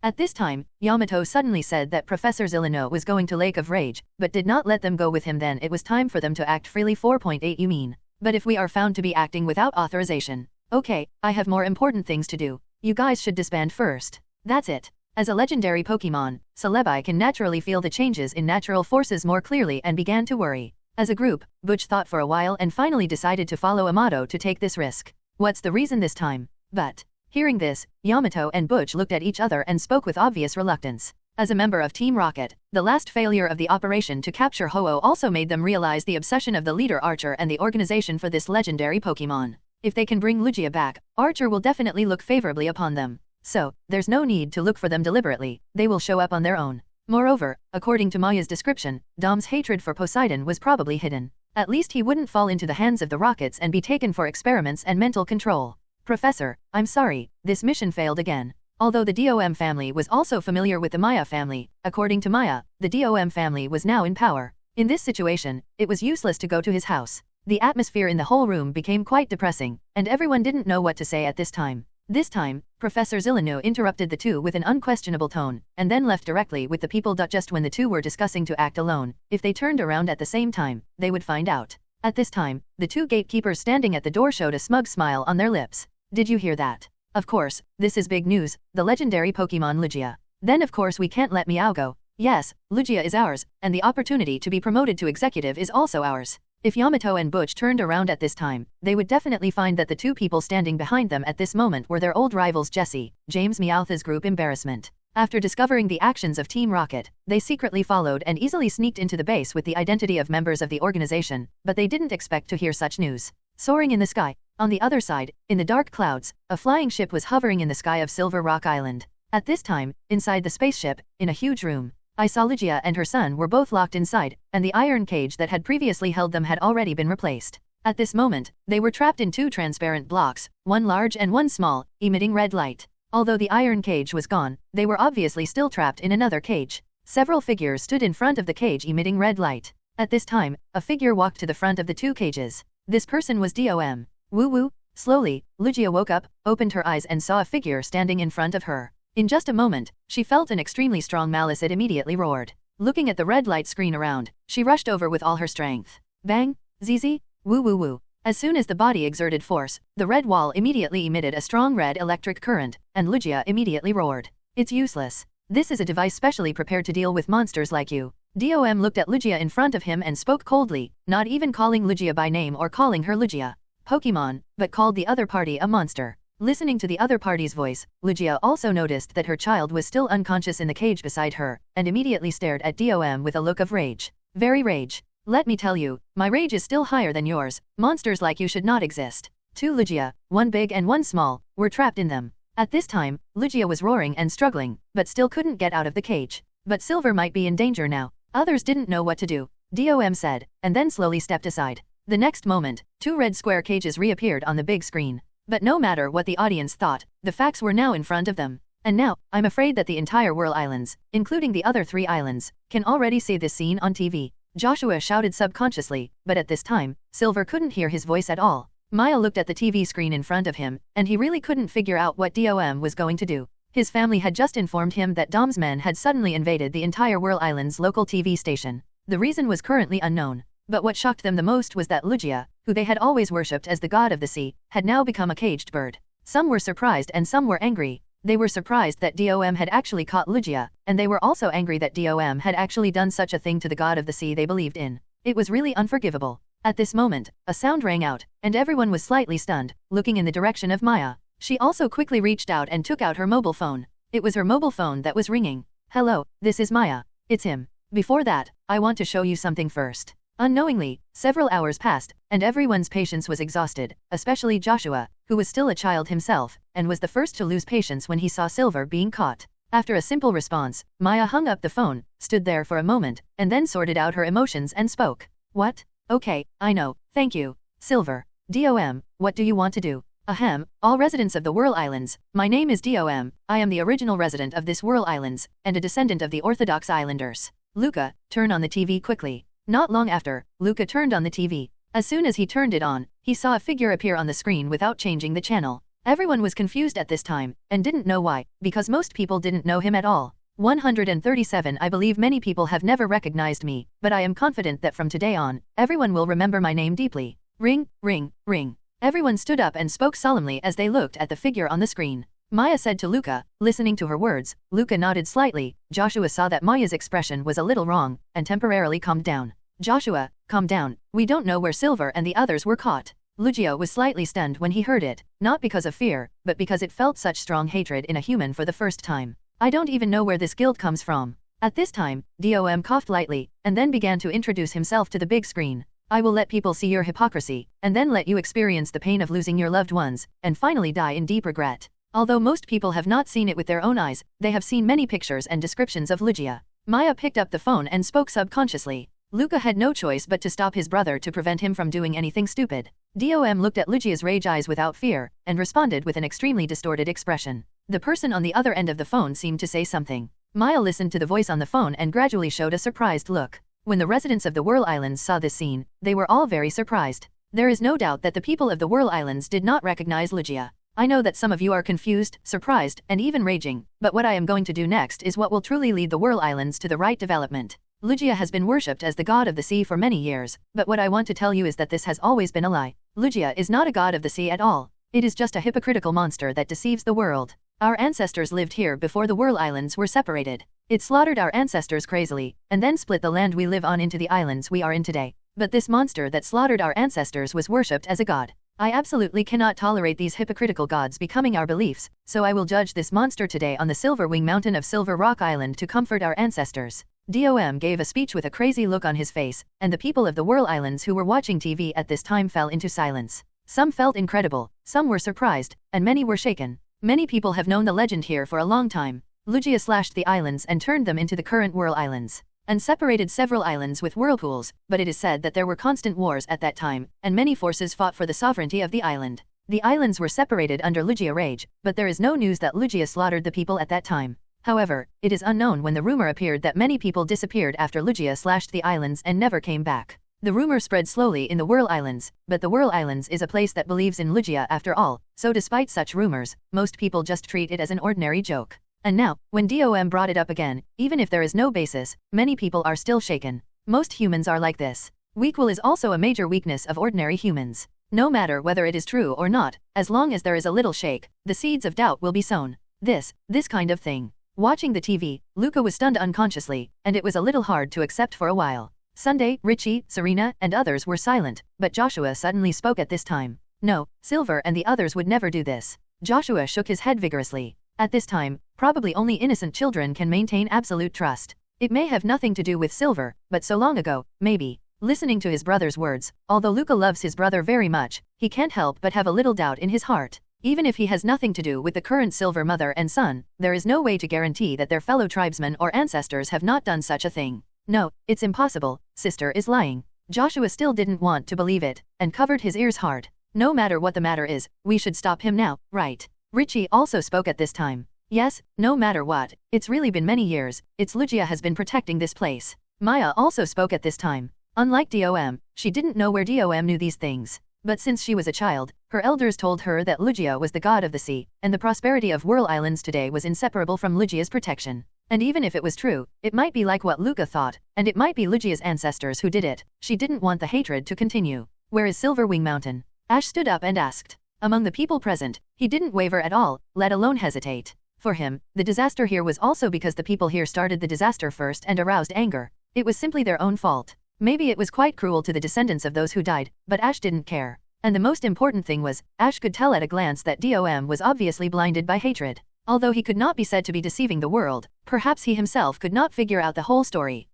At this time, Yamato suddenly said that Professor Zillino was going to Lake of Rage, but did not let them go with him. Then it was time for them to act freely. 4.8 You mean? But if we are found to be acting without authorization. Okay, I have more important things to do. You guys should disband first. That's it. As a legendary Pokémon, Celebi can naturally feel the changes in natural forces more clearly and began to worry. As a group, Butch thought for a while and finally decided to follow Amato to take this risk. What's the reason this time? But, hearing this, Yamato and Butch looked at each other and spoke with obvious reluctance. As a member of Team Rocket, the last failure of the operation to capture Ho-Oh also made them realize the obsession of the leader Archer and the organization for this legendary Pokémon. If they can bring Lugia back, Archer will definitely look favorably upon them. So, there's no need to look for them deliberately, they will show up on their own. Moreover, according to Maya's description, Dom's hatred for Poseidon was probably hidden. At least he wouldn't fall into the hands of the Rockets and be taken for experiments and mental control. Professor, I'm sorry, this mission failed again. Although the DOM family was also familiar with the Maya family, according to Maya, the DOM family was now in power. In this situation, it was useless to go to his house. The atmosphere in the whole room became quite depressing, and everyone didn't know what to say at this time. This time, Professor Zillino interrupted the two with an unquestionable tone, and then left directly with the people. Just when the two were discussing to act alone, if they turned around at the same time, they would find out. At this time, the two gatekeepers standing at the door showed a smug smile on their lips. Did you hear that? Of course, this is big news, the legendary Pokémon Lugia. Then of course we can't let Meow go. Yes, Lugia is ours, and the opportunity to be promoted to executive is also ours. If Yamato and Butch turned around at this time, they would definitely find that the two people standing behind them at this moment were their old rivals Jesse, James Meowth's group embarrassment. After discovering the actions of Team Rocket, they secretly followed and easily sneaked into the base with the identity of members of the organization, but they didn't expect to hear such news. Soaring in the sky. On the other side, in the dark clouds, a flying ship was hovering in the sky of Silver Rock Island. At this time, inside the spaceship, in a huge room, I saw Lugia and her son were both locked inside, and the iron cage that had previously held them had already been replaced. At this moment, they were trapped in two transparent blocks, one large and one small, emitting red light. Although the iron cage was gone, they were obviously still trapped in another cage. Several figures stood in front of the cage emitting red light. At this time, a figure walked to the front of the two cages. This person was Dom. Woo-woo. Slowly, Lugia woke up, opened her eyes and saw a figure standing in front of her. In just a moment, she felt an extremely strong malice. It immediately roared. Looking at the red light screen around, she rushed over with all her strength. Bang! Zizi! Woo woo woo. As soon as the body exerted force, the red wall immediately emitted a strong red electric current, and Lugia immediately roared. It's useless. This is a device specially prepared to deal with monsters like you. Dom looked at Lugia in front of him and spoke coldly, not even calling Lugia by name or calling her Lugia. Pokemon, but called the other party a monster. Listening to the other party's voice, Lugia also noticed that her child was still unconscious in the cage beside her, and immediately stared at Dom with a look of rage. Very rage. Let me tell you, my rage is still higher than yours. Monsters like you should not exist. Two Lugia, one big and one small, were trapped in them. At this time, Lugia was roaring and struggling, but still couldn't get out of the cage. But Silver might be in danger now. Others didn't know what to do. Dom said, and then slowly stepped aside. The next moment, two red square cages reappeared on the big screen. But no matter what the audience thought, the facts were now in front of them. And now, I'm afraid that the entire Whirl Islands, including the other 3 islands, can already see this scene on TV. Joshua shouted subconsciously, but at this time, Silver couldn't hear his voice at all. Maya looked at the TV screen in front of him, and he really couldn't figure out what Dom was going to do. His family had just informed him that Dom's men had suddenly invaded the entire Whirl Islands local TV station. The reason was currently unknown. But what shocked them the most was that Lugia, who they had always worshipped as the god of the sea, had now become a caged bird. Some were surprised and some were angry. They were surprised that Dom had actually caught Lugia, and they were also angry that Dom had actually done such a thing to the god of the sea they believed in. It was really unforgivable. At this moment, a sound rang out, and everyone was slightly stunned, looking in the direction of Maya. She also quickly reached out and took out her mobile phone. It was her mobile phone that was ringing. Hello, this is Maya. It's him. Before that, I want to show you something first. Unknowingly, several hours passed, and everyone's patience was exhausted, especially Joshua, who was still a child himself, and was the first to lose patience when he saw Silver being caught. After a simple response, Maya hung up the phone, stood there for a moment, and then sorted out her emotions and spoke. What? Okay, I know, thank you. Silver. Dom, what do you want to do? Ahem, all residents of the Whirl Islands, my name is Dom, I am the original resident of this Whirl Islands, and a descendant of the Orthodox Islanders. Luca, turn on the TV quickly. Not long after, Luca turned on the TV. As soon as he turned it on, he saw a figure appear on the screen without changing the channel. Everyone was confused at this time, and didn't know why, because most people didn't know him at all. 137 I believe many people have never recognized me, but I am confident that from today on, everyone will remember my name deeply. Ring, ring, ring. Everyone stood up and spoke solemnly as they looked at the figure on the screen. Maya said to Luca, listening to her words. Luca nodded slightly. Joshua saw that Maya's expression was a little wrong, and temporarily calmed down. Joshua, calm down, we don't know where Silver and the others were caught. Lugia was slightly stunned when he heard it, not because of fear, but because it felt such strong hatred in a human for the first time. I don't even know where this guilt comes from. At this time, Dom coughed lightly, and then began to introduce himself to the big screen. I will let people see your hypocrisy, and then let you experience the pain of losing your loved ones, and finally die in deep regret. Although most people have not seen it with their own eyes, they have seen many pictures and descriptions of Lugia. Maya picked up the phone and spoke subconsciously. Luca had no choice but to stop his brother to prevent him from doing anything stupid. Dom looked at Lugia's rage eyes without fear, and responded with an extremely distorted expression. The person on the other end of the phone seemed to say something. Maya listened to the voice on the phone and gradually showed a surprised look. When the residents of the Whirl Islands saw this scene, they were all very surprised. There is no doubt that the people of the Whirl Islands did not recognize Lugia. I know that some of you are confused, surprised, and even raging, but what I am going to do next is what will truly lead the Whirl Islands to the right development. Lugia has been worshipped as the god of the sea for many years, but what I want to tell you is that this has always been a lie. Lugia is not a god of the sea at all. It is just a hypocritical monster that deceives the world. Our ancestors lived here before the Whirl Islands were separated. It slaughtered our ancestors crazily, and then split the land we live on into the islands we are in today. But this monster that slaughtered our ancestors was worshipped as a god. I absolutely cannot tolerate these hypocritical gods becoming our beliefs, so I will judge this monster today on the Silver Wing Mountain of Silver Rock Island to comfort our ancestors. Dom gave a speech with a crazy look on his face, and the people of the Whirl Islands who were watching TV at this time fell into silence. Some felt incredible, some were surprised, and many were shaken. Many people have known the legend here for a long time. Lugia slashed the islands and turned them into the current Whirl Islands, and separated several islands with whirlpools, but it is said that there were constant wars at that time, and many forces fought for the sovereignty of the island. The islands were separated under Lugia rage, but there is no news that Lugia slaughtered the people at that time. However, it is unknown when the rumor appeared that many people disappeared after Lugia slashed the islands and never came back. The rumor spread slowly in the Whirl Islands, but the Whirl Islands is a place that believes in Lugia after all, so despite such rumors, most people just treat it as an ordinary joke. And now, when Dom brought it up again, even if there is no basis, many people are still shaken. Most humans are like this. Weakwill is also a major weakness of ordinary humans. No matter whether it is true or not, as long as there is a little shake, the seeds of doubt will be sown. This kind of thing. Watching the TV, Luca was stunned unconsciously, and it was a little hard to accept for a while. Sunday, Richie, Serena, and others were silent, but Joshua suddenly spoke at this time. No, Silver and the others would never do this. Joshua shook his head vigorously. At this time, probably only innocent children can maintain absolute trust. It may have nothing to do with Silver, but so long ago, maybe. Listening to his brother's words, although Luca loves his brother very much, he can't help but have a little doubt in his heart. Even if he has nothing to do with the current Silver mother and son, there is no way to guarantee that their fellow tribesmen or ancestors have not done such a thing. No, it's impossible, sister is lying. Joshua still didn't want to believe it, and covered his ears hard. No matter what the matter is, we should stop him now, right? Richie also spoke at this time. Yes, no matter what, it's really been many years, it's Lugia has been protecting this place. Maya also spoke at this time. Unlike Dom, she didn't know where Dom knew these things. But since she was a child, her elders told her that Lugia was the god of the sea, and the prosperity of Whirl Islands today was inseparable from Lugia's protection. And even if it was true, it might be like what Luca thought, and it might be Lugia's ancestors who did it. She didn't want the hatred to continue. Where is Silverwing Mountain? Ash stood up and asked. Among the people present, he didn't waver at all, let alone hesitate. For him, the disaster here was also because the people here started the disaster first and aroused anger. It was simply their own fault. Maybe it was quite cruel to the descendants of those who died, but Ash didn't care. And the most important thing was, Ash could tell at a glance that DOM was obviously blinded by hatred. Although he could not be said to be deceiving the world, perhaps he himself could not figure out the whole story.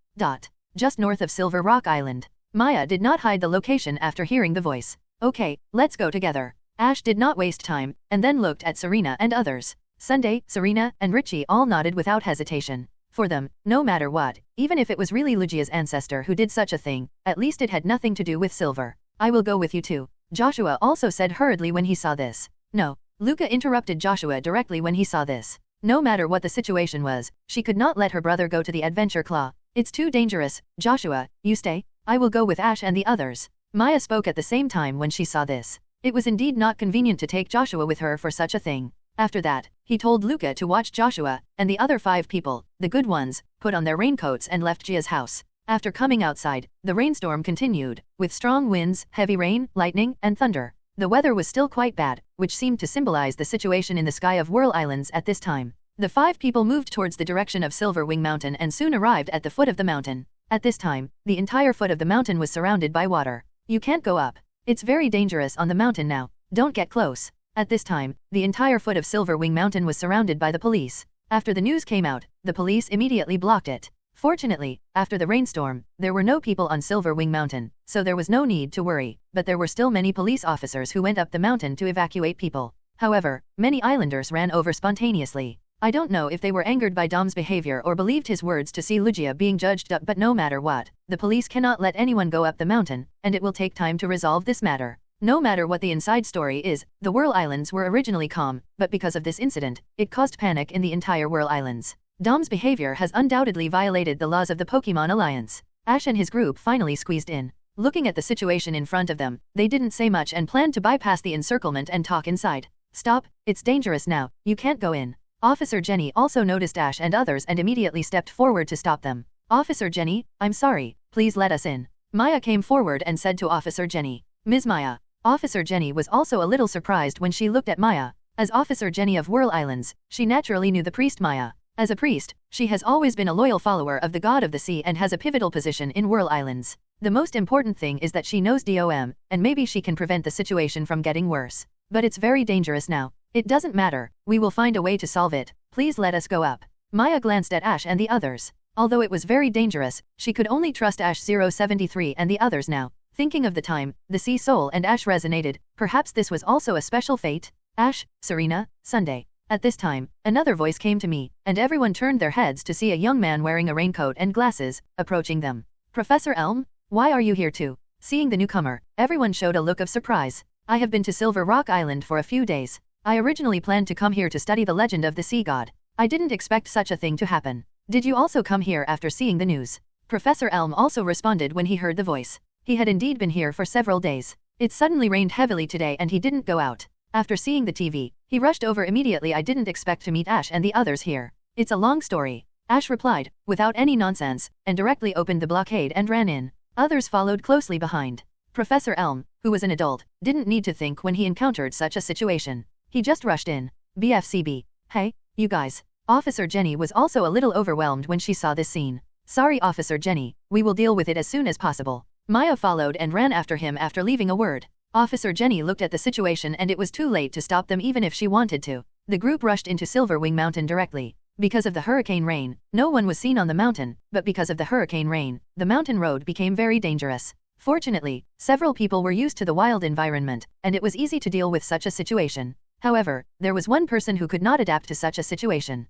Just north of Silver Rock Island. Maya did not hide the location after hearing the voice. Okay, let's go together. Ash did not waste time, and then looked at Serena and others. Sunday, Serena, and Richie all nodded without hesitation. For them, no matter what, even if it was really Lugia's ancestor who did such a thing, at least it had nothing to do with Silver. I will go with you too. Joshua also said hurriedly when he saw this. No. Luca interrupted Joshua directly when he saw this. No matter what the situation was, she could not let her brother go to the adventure claw. It's too dangerous. Joshua, you stay? I will go with Ash and the others. Maya spoke at the same time when she saw this. It was indeed not convenient to take Joshua with her for such a thing. After that, he told Luca to watch Joshua, and the other 5 people, the good ones, put on their raincoats and left Gia's house. After coming outside, the rainstorm continued, with strong winds, heavy rain, lightning, and thunder. The weather was still quite bad, which seemed to symbolize the situation in the sky of Whirl Islands at this time. The 5 people moved towards the direction of Silverwing Mountain and soon arrived at the foot of the mountain. At this time, the entire foot of the mountain was surrounded by water. You can't go up. It's very dangerous on the mountain now. Don't get close. At this time, the entire foot of Silverwing Mountain was surrounded by the police. After the news came out, the police immediately blocked it. Fortunately, after the rainstorm, there were no people on Silverwing Mountain, so there was no need to worry, but there were still many police officers who went up the mountain to evacuate people. However, many islanders ran over spontaneously. I don't know if they were angered by Dom's behavior or believed his words to see Lugia being judged up, but no matter what, the police cannot let anyone go up the mountain, and it will take time to resolve this matter. No matter what the inside story is, the Whirl Islands were originally calm, but because of this incident, it caused panic in the entire Whirl Islands. Dom's behavior has undoubtedly violated the laws of the Pokémon Alliance. Ash and his group finally squeezed in. Looking at the situation in front of them, they didn't say much and planned to bypass the encirclement and talk inside. Stop, it's dangerous now, you can't go in. Officer Jenny also noticed Ash and others and immediately stepped forward to stop them. Officer Jenny, I'm sorry, please let us in. Maya came forward and said to Officer Jenny. Ms. Maya. Officer Jenny was also a little surprised when she looked at Maya. As Officer Jenny of Whirl Islands, she naturally knew the priest Maya. As a priest, she has always been a loyal follower of the god of the sea and has a pivotal position in Whirl Islands. The most important thing is that she knows DOM, and maybe she can prevent the situation from getting worse. But it's very dangerous now. It doesn't matter, we will find a way to solve it, please let us go up. Maya glanced at Ash and the others. Although it was very dangerous, she could only trust Ash 073 and the others now. Thinking of the time, the Sea Soul and Ash resonated, perhaps this was also a special fate? Ash, Serena, Sunday. At this time, another voice came to me, and everyone turned their heads to see a young man wearing a raincoat and glasses, approaching them. Professor Elm? Why are you here too? Seeing the newcomer, everyone showed a look of surprise. I have been to Silver Rock Island for a few days. I originally planned to come here to study the legend of the sea god. I didn't expect such a thing to happen. Did you also come here after seeing the news? Professor Elm also responded when he heard the voice. He had indeed been here for several days. It suddenly rained heavily today and he didn't go out. After seeing the TV, he rushed over immediately. I didn't expect to meet Ash and the others here. It's a long story. Ash replied, without any nonsense, and directly opened the blockade and ran in. Others followed closely behind. Professor Elm, who was an adult, didn't need to think when he encountered such a situation. He just rushed in. BFCB. Hey, you guys. Officer Jenny was also a little overwhelmed when she saw this scene. Sorry Officer Jenny, we will deal with it as soon as possible. Maya followed and ran after him after leaving a word. Officer Jenny looked at the situation and it was too late to stop them even if she wanted to. The group rushed into Silverwing Mountain directly. Because of the hurricane rain, no one was seen on the mountain, but because of the hurricane rain, the mountain road became very dangerous. Fortunately, several people were used to the wild environment, and it was easy to deal with such a situation. However, there was one person who could not adapt to such a situation.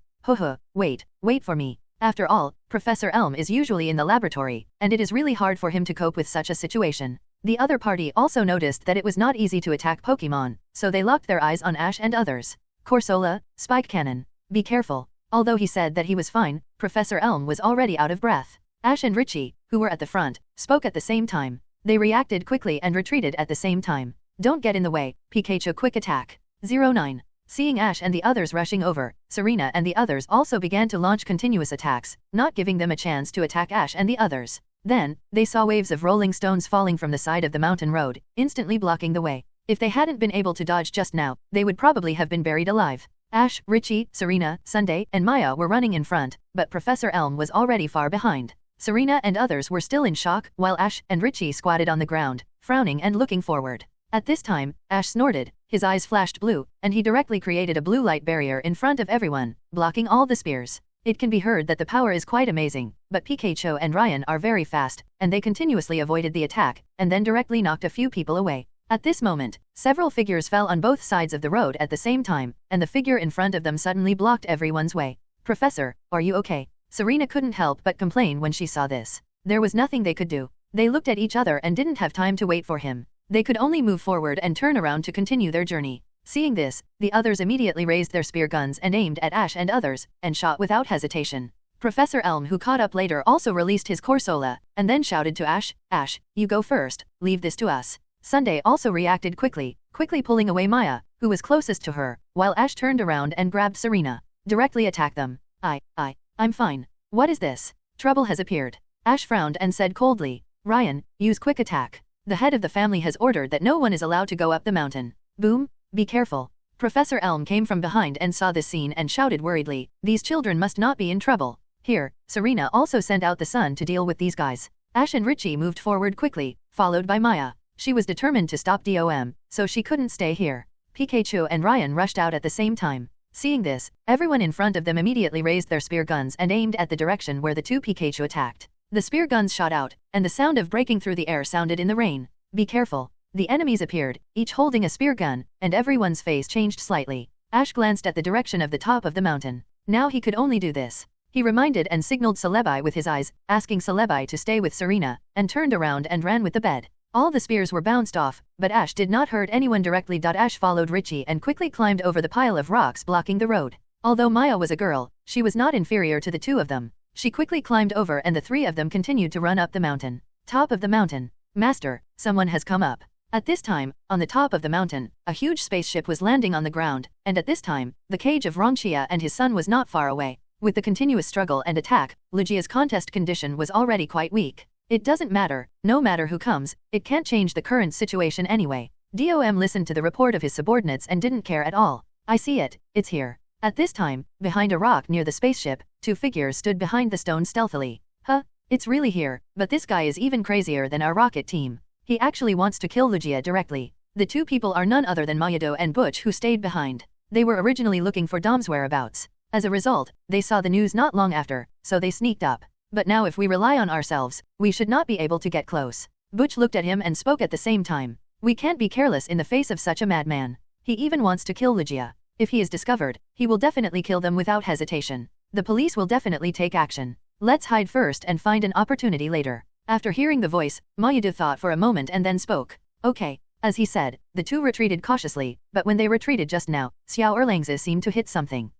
Wait for me. After all, Professor Elm is usually in the laboratory, and it is really hard for him to cope with such a situation. The other party also noticed that it was not easy to attack Pokémon, so they locked their eyes on Ash and others. Corsola, Spike Cannon. Be careful. Although he said that he was fine, Professor Elm was already out of breath. Ash and Richie, who were at the front, spoke at the same time. They reacted quickly and retreated at the same time. Don't get in the way, Pikachu quick attack. 09. Seeing Ash and the others rushing over, Serena and the others also began to launch continuous attacks, not giving them a chance to attack Ash and the others. Then, they saw waves of rolling stones falling from the side of the mountain road, instantly blocking the way. If they hadn't been able to dodge just now, they would probably have been buried alive. Ash, Richie, Serena, Sunday, and Maya were running in front, but Professor Elm was already far behind. Serena and others were still in shock, while Ash and Richie squatted on the ground, frowning and looking forward. At this time, Ash snorted, his eyes flashed blue, and he directly created a blue light barrier in front of everyone, blocking all the spears. It can be heard that the power is quite amazing, but Pikachu and Ryan are very fast, and they continuously avoided the attack, and then directly knocked a few people away. At this moment, several figures fell on both sides of the road at the same time, and the figure in front of them suddenly blocked everyone's way. Professor, are you okay? Serena couldn't help but complain when she saw this. There was nothing they could do. They looked at each other and didn't have time to wait for him. They could only move forward and turn around to continue their journey. Seeing this, the others immediately raised their spear guns and aimed at Ash and others, and shot without hesitation. Professor Elm, who caught up later, also released his Corsola, and then shouted to Ash, "Ash, you go first, leave this to us." Sunday also reacted quickly pulling away Maya, who was closest to her, while Ash turned around and grabbed Serena. Directly attack them. I'm fine. What is this? Trouble has appeared. Ash frowned and said coldly, "Ryan, use quick attack. The head of the family has ordered that no one is allowed to go up the mountain." Boom, be careful. Professor Elm came from behind and saw this scene and shouted worriedly, "These children must not be in trouble." Here, Serena also sent out the sun to deal with these guys. Ash and Richie moved forward quickly, followed by Maya. She was determined to stop DOM, so she couldn't stay here. Pikachu and Ryan rushed out at the same time. Seeing this, everyone in front of them immediately raised their spear guns and aimed at the direction where the two Pikachu attacked. The spear guns shot out, and the sound of breaking through the air sounded in the rain. Be careful. The enemies appeared, each holding a spear gun, and everyone's face changed slightly. Ash glanced at the direction of the top of the mountain. Now he could only do this. He reminded and signaled Celebi with his eyes, asking Celebi to stay with Serena, and turned around and ran with the bed. All the spears were bounced off, but Ash did not hurt anyone directly. Ash followed Richie and quickly climbed over the pile of rocks blocking the road. Although Maya was a girl, she was not inferior to the two of them. She quickly climbed over and the three of them continued to run up the mountain. Top of the mountain. Master, someone has come up. At this time, on the top of the mountain, a huge spaceship was landing on the ground, and at this time, the cage of Rongxia and his son was not far away. With the continuous struggle and attack, Lugia's contest condition was already quite weak. It doesn't matter, no matter who comes, it can't change the current situation anyway. DOM listened to the report of his subordinates and didn't care at all. I see it, it's here. At this time, behind a rock near the spaceship, two figures stood behind the stone stealthily. Huh, it's really here, but this guy is even crazier than our rocket team. He actually wants to kill Lugia directly. The two people are none other than Mayado and Butch, who stayed behind. They were originally looking for Dom's whereabouts. As a result, they saw the news not long after, so they sneaked up. But now if we rely on ourselves, we should not be able to get close. Butch looked at him and spoke at the same time. We can't be careless in the face of such a madman. He even wants to kill Lugia. If he is discovered, he will definitely kill them without hesitation. The police will definitely take action. Let's hide first and find an opportunity later. After hearing the voice, Mayudu thought for a moment and then spoke. Okay. As he said, the two retreated cautiously, but when they retreated just now, Xiao Erlang's seemed to hit something.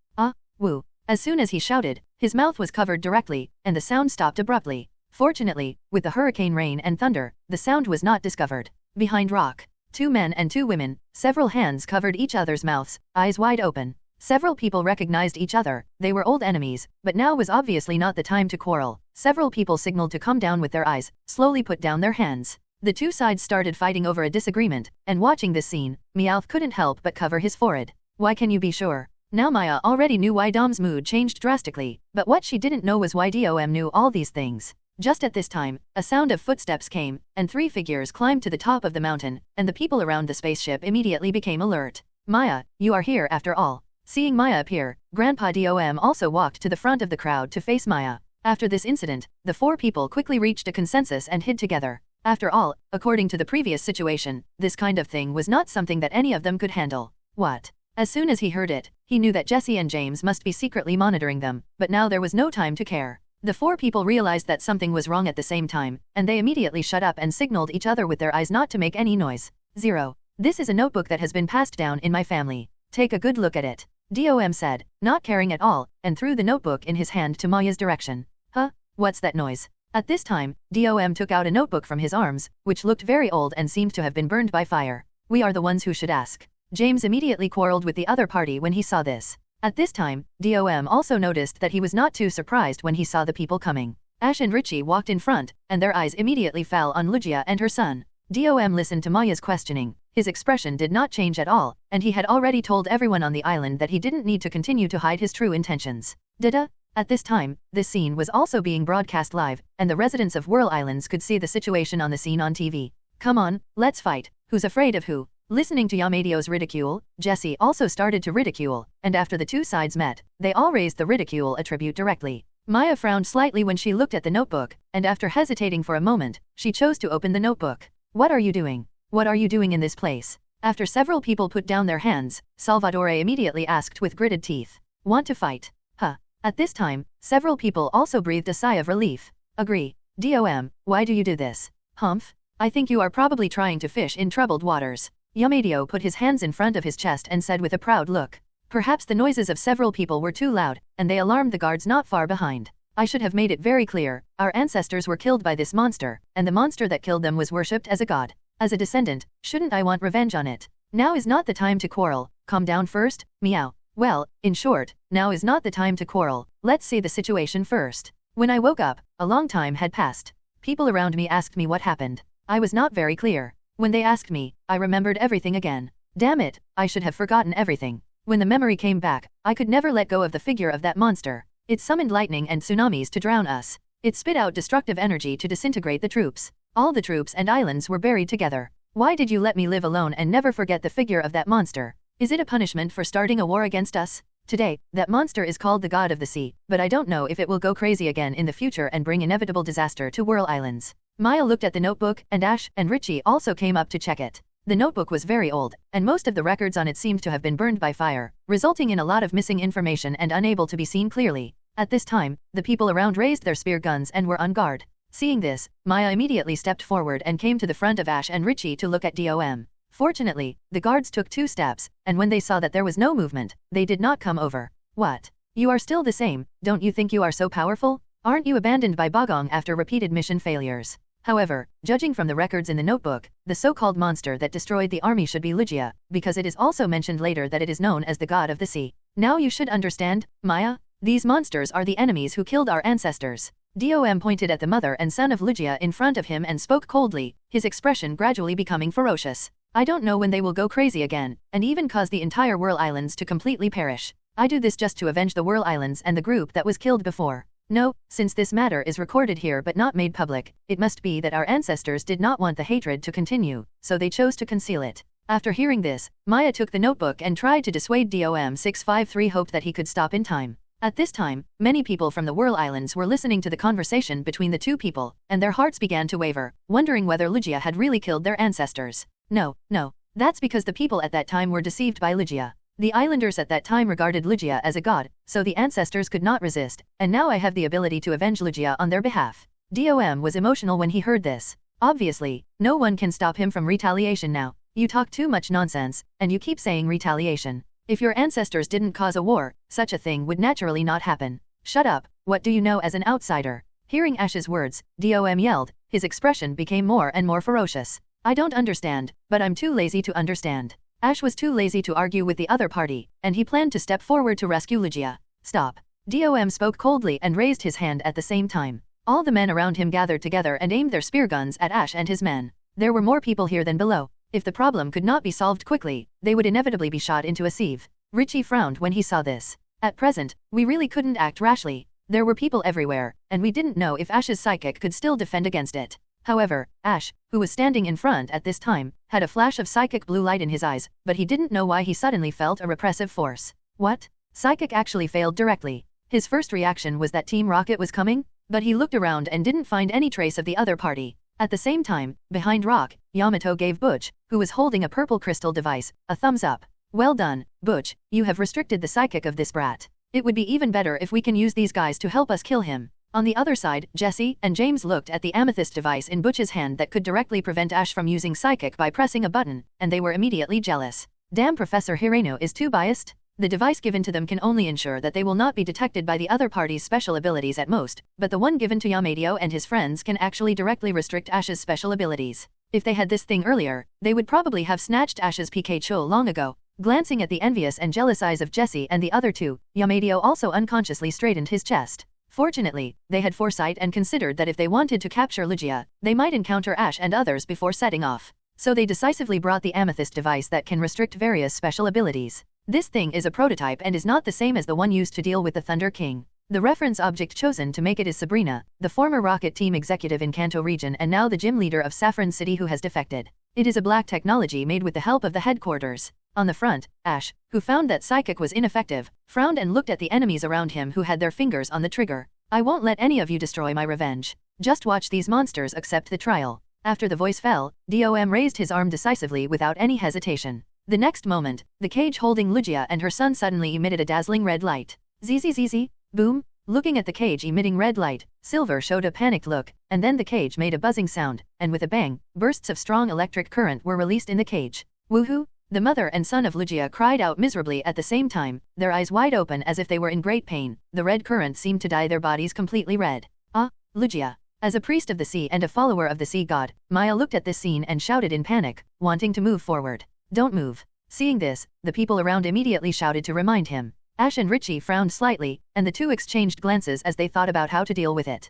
Woo. As soon as he shouted, his mouth was covered directly, and the sound stopped abruptly. Fortunately, with the hurricane rain and thunder, the sound was not discovered. Behind rock, two men and two women, several hands covered each other's mouths, eyes wide open. Several people recognized each other. They were old enemies, but now was obviously not the time to quarrel. Several people signaled to come down with their eyes, slowly put down their hands. The two sides started fighting over a disagreement, and watching this scene, Meowth couldn't help but cover his forehead. Why can you be sure? Now Maya already knew why Dom's mood changed drastically, but what she didn't know was why DOM knew all these things. Just at this time, a sound of footsteps came, and three figures climbed to the top of the mountain, and the people around the spaceship immediately became alert. Maya, you are here after all. Seeing Maya appear, Grandpa DOM also walked to the front of the crowd to face Maya. After this incident, the four people quickly reached a consensus and hid together. After all, according to the previous situation, this kind of thing was not something that any of them could handle. What? As soon as he heard it, he knew that Jesse and James must be secretly monitoring them, but now there was no time to care. The four people realized that something was wrong at the same time, and they immediately shut up and signaled each other with their eyes not to make any noise. 0. This is a notebook that has been passed down in my family. Take a good look at it. DOM said, not caring at all, and threw the notebook in his hand to Maya's direction. Huh? What's that noise? At this time, DOM took out a notebook from his arms, which looked very old and seemed to have been burned by fire. We are the ones who should ask. James immediately quarreled with the other party when he saw this. At this time, DOM also noticed that he was not too surprised when he saw the people coming. Ash and Richie walked in front, and their eyes immediately fell on Lugia and her son. DOM listened to Maya's questioning. His expression did not change at all, and he had already told everyone on the island that he didn't need to continue to hide his true intentions. Dada? At this time, this scene was also being broadcast live, and the residents of Whirl Islands could see the situation on the scene on TV. Come on, let's fight. Who's afraid of who? Listening to Yamadio's ridicule, Jessie also started to ridicule, and after the two sides met, they all raised the ridicule attribute directly. Maya frowned slightly when she looked at the notebook, and after hesitating for a moment, she chose to open the notebook. What are you doing? What are you doing in this place? After several people put down their hands, Salvatore immediately asked with gritted teeth. Want to fight? Huh. At this time, several people also breathed a sigh of relief. Agree. DOM, why do you do this? Humph? I think you are probably trying to fish in troubled waters. Yamadio put his hands in front of his chest and said with a proud look. Perhaps the noises of several people were too loud, and they alarmed the guards not far behind. I should have made it very clear, our ancestors were killed by this monster, and the monster that killed them was worshipped as a god. As a descendant, shouldn't I want revenge on it? Now is not the time to quarrel, calm down first, meow. Well, in short, now is not the time to quarrel, let's see the situation first. When I woke up, a long time had passed. People around me asked me what happened. I was not very clear. When they asked me, I remembered everything again. Damn it, I should have forgotten everything. When the memory came back, I could never let go of the figure of that monster. It summoned lightning and tsunamis to drown us. It spit out destructive energy to disintegrate the troops. All the troops and islands were buried together. Why did you let me live alone and never forget the figure of that monster? Is it a punishment for starting a war against us? Today, that monster is called the God of the Sea, but I don't know if it will go crazy again in the future and bring inevitable disaster to Whirl Islands. Maya looked at the notebook, and Ash and Richie also came up to check it. The notebook was very old, and most of the records on it seemed to have been burned by fire, resulting in a lot of missing information and unable to be seen clearly. At this time, the people around raised their spear guns and were on guard. Seeing this, Maya immediately stepped forward and came to the front of Ash and Richie to look at DOM. Fortunately, the guards took 2 steps, and when they saw that there was no movement, they did not come over. What? You are still the same, don't you think you are so powerful? Aren't you abandoned by Bagong after repeated mission failures? However, judging from the records in the notebook, the so-called monster that destroyed the army should be Lugia, because it is also mentioned later that it is known as the God of the Sea. Now you should understand, Maya? These monsters are the enemies who killed our ancestors. DOM pointed at the mother and son of Lugia in front of him and spoke coldly, his expression gradually becoming ferocious. I don't know when they will go crazy again, and even cause the entire Whirl Islands to completely perish. I do this just to avenge the Whirl Islands and the group that was killed before. No, since this matter is recorded here but not made public, it must be that our ancestors did not want the hatred to continue, so they chose to conceal it. After hearing this, Maya took the notebook and tried to dissuade DOM 653, hoped that he could stop in time. At this time, many people from the Whirl Islands were listening to the conversation between the two people, and their hearts began to waver, wondering whether Lugia had really killed their ancestors. No, that's because the people at that time were deceived by Lugia. The islanders at that time regarded Lugia as a god, so the ancestors could not resist, and now I have the ability to avenge Lugia on their behalf. DOM was emotional when he heard this. Obviously, no one can stop him from retaliation now. You talk too much nonsense, and you keep saying retaliation. If your ancestors didn't cause a war, such a thing would naturally not happen. Shut up, what do you know as an outsider? Hearing Ash's words, DOM yelled, his expression became more and more ferocious. I don't understand, but I'm too lazy to understand. Ash was too lazy to argue with the other party, and he planned to step forward to rescue Lugia. Stop. DOM spoke coldly and raised his hand at the same time. All the men around him gathered together and aimed their spear guns at Ash and his men. There were more people here than below. If the problem could not be solved quickly, they would inevitably be shot into a sieve. Richie frowned when he saw this. At present, we really couldn't act rashly. There were people everywhere, and we didn't know if Ash's psychic could still defend against it. However, Ash, who was standing in front at this time, had a flash of psychic blue light in his eyes, but he didn't know why he suddenly felt a repressive force. What? Psychic actually failed directly. His first reaction was that Team Rocket was coming, but he looked around and didn't find any trace of the other party. At the same time, behind Rock, Yamato gave Butch, who was holding a purple crystal device, a thumbs up. Well done, Butch, you have restricted the psychic of this brat. It would be even better if we can use these guys to help us kill him. On the other side, Jesse and James looked at the amethyst device in Butch's hand that could directly prevent Ash from using psychic by pressing a button, and they were immediately jealous. Damn, Professor Hirano is too biased. The device given to them can only ensure that they will not be detected by the other party's special abilities at most, but the one given to Yamadio and his friends can actually directly restrict Ash's special abilities. If they had this thing earlier, they would probably have snatched Ash's Pikachu long ago. Glancing at the envious and jealous eyes of Jessie and the other two, Yamadio also unconsciously straightened his chest. Fortunately, they had foresight and considered that if they wanted to capture Lugia, they might encounter Ash and others before setting off. So they decisively brought the amethyst device that can restrict various special abilities. This thing is a prototype and is not the same as the one used to deal with the Thunder King. The reference object chosen to make it is Sabrina, the former Rocket Team executive in Kanto Region and now the gym leader of Saffron City who has defected. It is a black technology made with the help of the headquarters. On the front, Ash, who found that Psychic was ineffective, frowned and looked at the enemies around him who had their fingers on the trigger. I won't let any of you destroy my revenge. Just watch these monsters accept the trial. After the voice fell, DOM raised his arm decisively without any hesitation. The next moment, the cage holding Lugia and her son suddenly emitted a dazzling red light. ZZZZ, boom. Looking at the cage emitting red light, Silver showed a panicked look, and then the cage made a buzzing sound, and with a bang, bursts of strong electric current were released in the cage. Woohoo! The mother and son of Lugia cried out miserably at the same time, their eyes wide open as if they were in great pain. The red current seemed to dye their bodies completely red. Ah, Lugia. As a priest of the sea and a follower of the sea god, Maya looked at this scene and shouted in panic, wanting to move forward. Don't move. Seeing this, the people around immediately shouted to remind him. Ash and Richie frowned slightly, and the two exchanged glances as they thought about how to deal with it.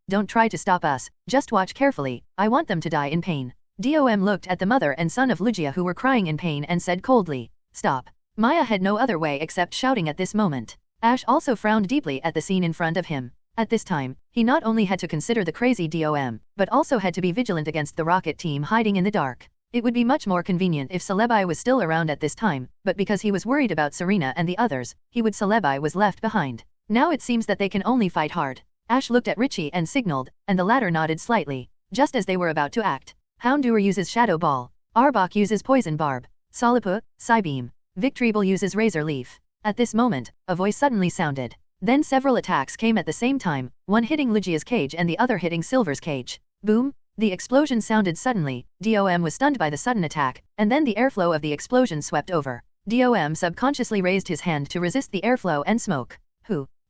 Don't try to stop us, just watch carefully, I want them to die in pain. DOM looked at the mother and son of Lugia who were crying in pain and said coldly, stop. Maya had no other way except shouting at this moment. Ash also frowned deeply at the scene in front of him. At this time, he not only had to consider the crazy DOM, but also had to be vigilant against the Rocket Team hiding in the dark. It would be much more convenient if Celebi was still around at this time, but because he was worried about Serena and the others, Celebi was left behind. Now it seems that they can only fight hard. Ash looked at Richie and signaled, and the latter nodded slightly. Just as they were about to act, Houndour uses Shadow Ball. Arbok uses Poison Barb. Solipu, Psybeam. Victreebel uses Razor Leaf. At this moment, a voice suddenly sounded. Then several attacks came at the same time, one hitting Lugia's cage and the other hitting Silver's cage. Boom! The explosion sounded suddenly, DOM was stunned by the sudden attack, and then the airflow of the explosion swept over. DOM subconsciously raised his hand to resist the airflow and smoke.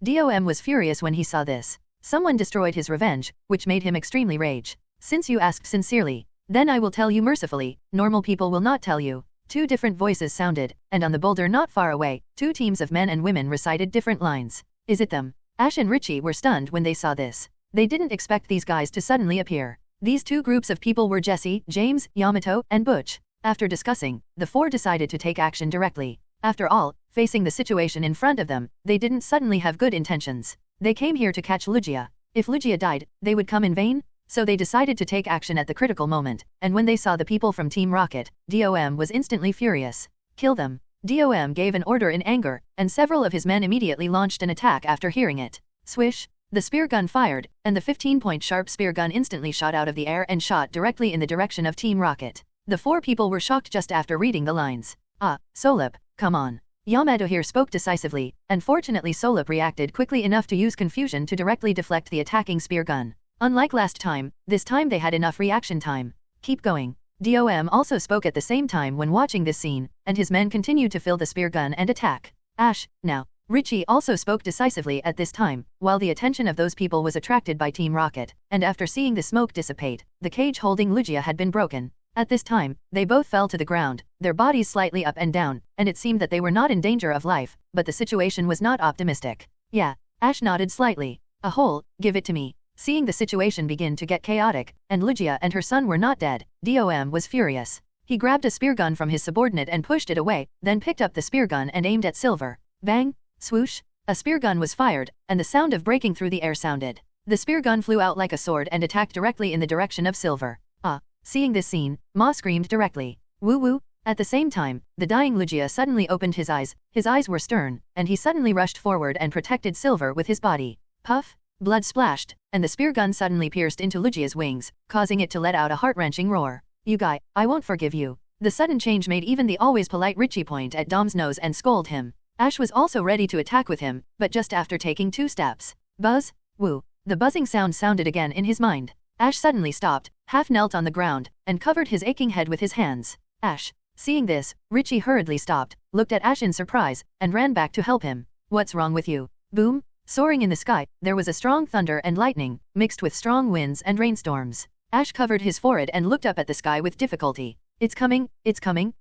DOM was furious when he saw this. Someone destroyed his revenge, which made him extremely rage. Since you asked sincerely, then I will tell you mercifully, normal people will not tell you. Two different voices sounded, and on the boulder not far away, two teams of men and women recited different lines. Is it them? Ash and Richie were stunned when they saw this. They didn't expect these guys to suddenly appear. These two groups of people were Jesse, James, Yamato, and Butch. After discussing, the four decided to take action directly. After all, facing the situation in front of them, they didn't suddenly have good intentions. They came here to catch Lugia. If Lugia died, they would come in vain? So they decided to take action at the critical moment, and when they saw the people from Team Rocket, DOM was instantly furious. Kill them. DOM gave an order in anger, and several of his men immediately launched an attack after hearing it. Swish! The spear gun fired, and the 15-point sharp spear gun instantly shot out of the air and shot directly in the direction of Team Rocket. The four people were shocked just after reading the lines. Ah, Solip, come on. Yamato here spoke decisively, and fortunately Solip reacted quickly enough to use confusion to directly deflect the attacking spear gun. Unlike last time, this time they had enough reaction time. Keep going. DOM also spoke at the same time when watching this scene, and his men continued to fill the spear gun and attack. Ash, now. Richie also spoke decisively at this time, while the attention of those people was attracted by Team Rocket, and after seeing the smoke dissipate, the cage holding Lugia had been broken. At this time, they both fell to the ground, their bodies slightly up and down, and it seemed that they were not in danger of life, but the situation was not optimistic. Yeah, Ash nodded slightly. A hole, give it to me. Seeing the situation begin to get chaotic, and Lugia and her son were not dead, DOM was furious. He grabbed a spear gun from his subordinate and pushed it away, then picked up the spear gun and aimed at Silver. Bang! Swoosh! A spear gun was fired, and the sound of breaking through the air sounded. The spear gun flew out like a sword and attacked directly in the direction of Silver. Ah! Seeing this scene, Ma screamed directly. Woo woo! At the same time, the dying Lugia suddenly opened his eyes were stern, and he suddenly rushed forward and protected Silver with his body. Puff! Blood splashed, and the spear gun suddenly pierced into Lugia's wings, causing it to let out a heart-wrenching roar. You guy, I won't forgive you. The sudden change made even the always polite Richie point at Dom's nose and scold him. Ash was also ready to attack with him, but just after taking 2 steps. Buzz! Woo! The buzzing sound sounded again in his mind. Ash suddenly stopped, half knelt on the ground, and covered his aching head with his hands. Ash! Seeing this, Richie hurriedly stopped, looked at Ash in surprise, and ran back to help him. What's wrong with you? Boom! Soaring in the sky, there was a strong thunder and lightning, mixed with strong winds and rainstorms. Ash covered his forehead and looked up at the sky with difficulty. It's coming,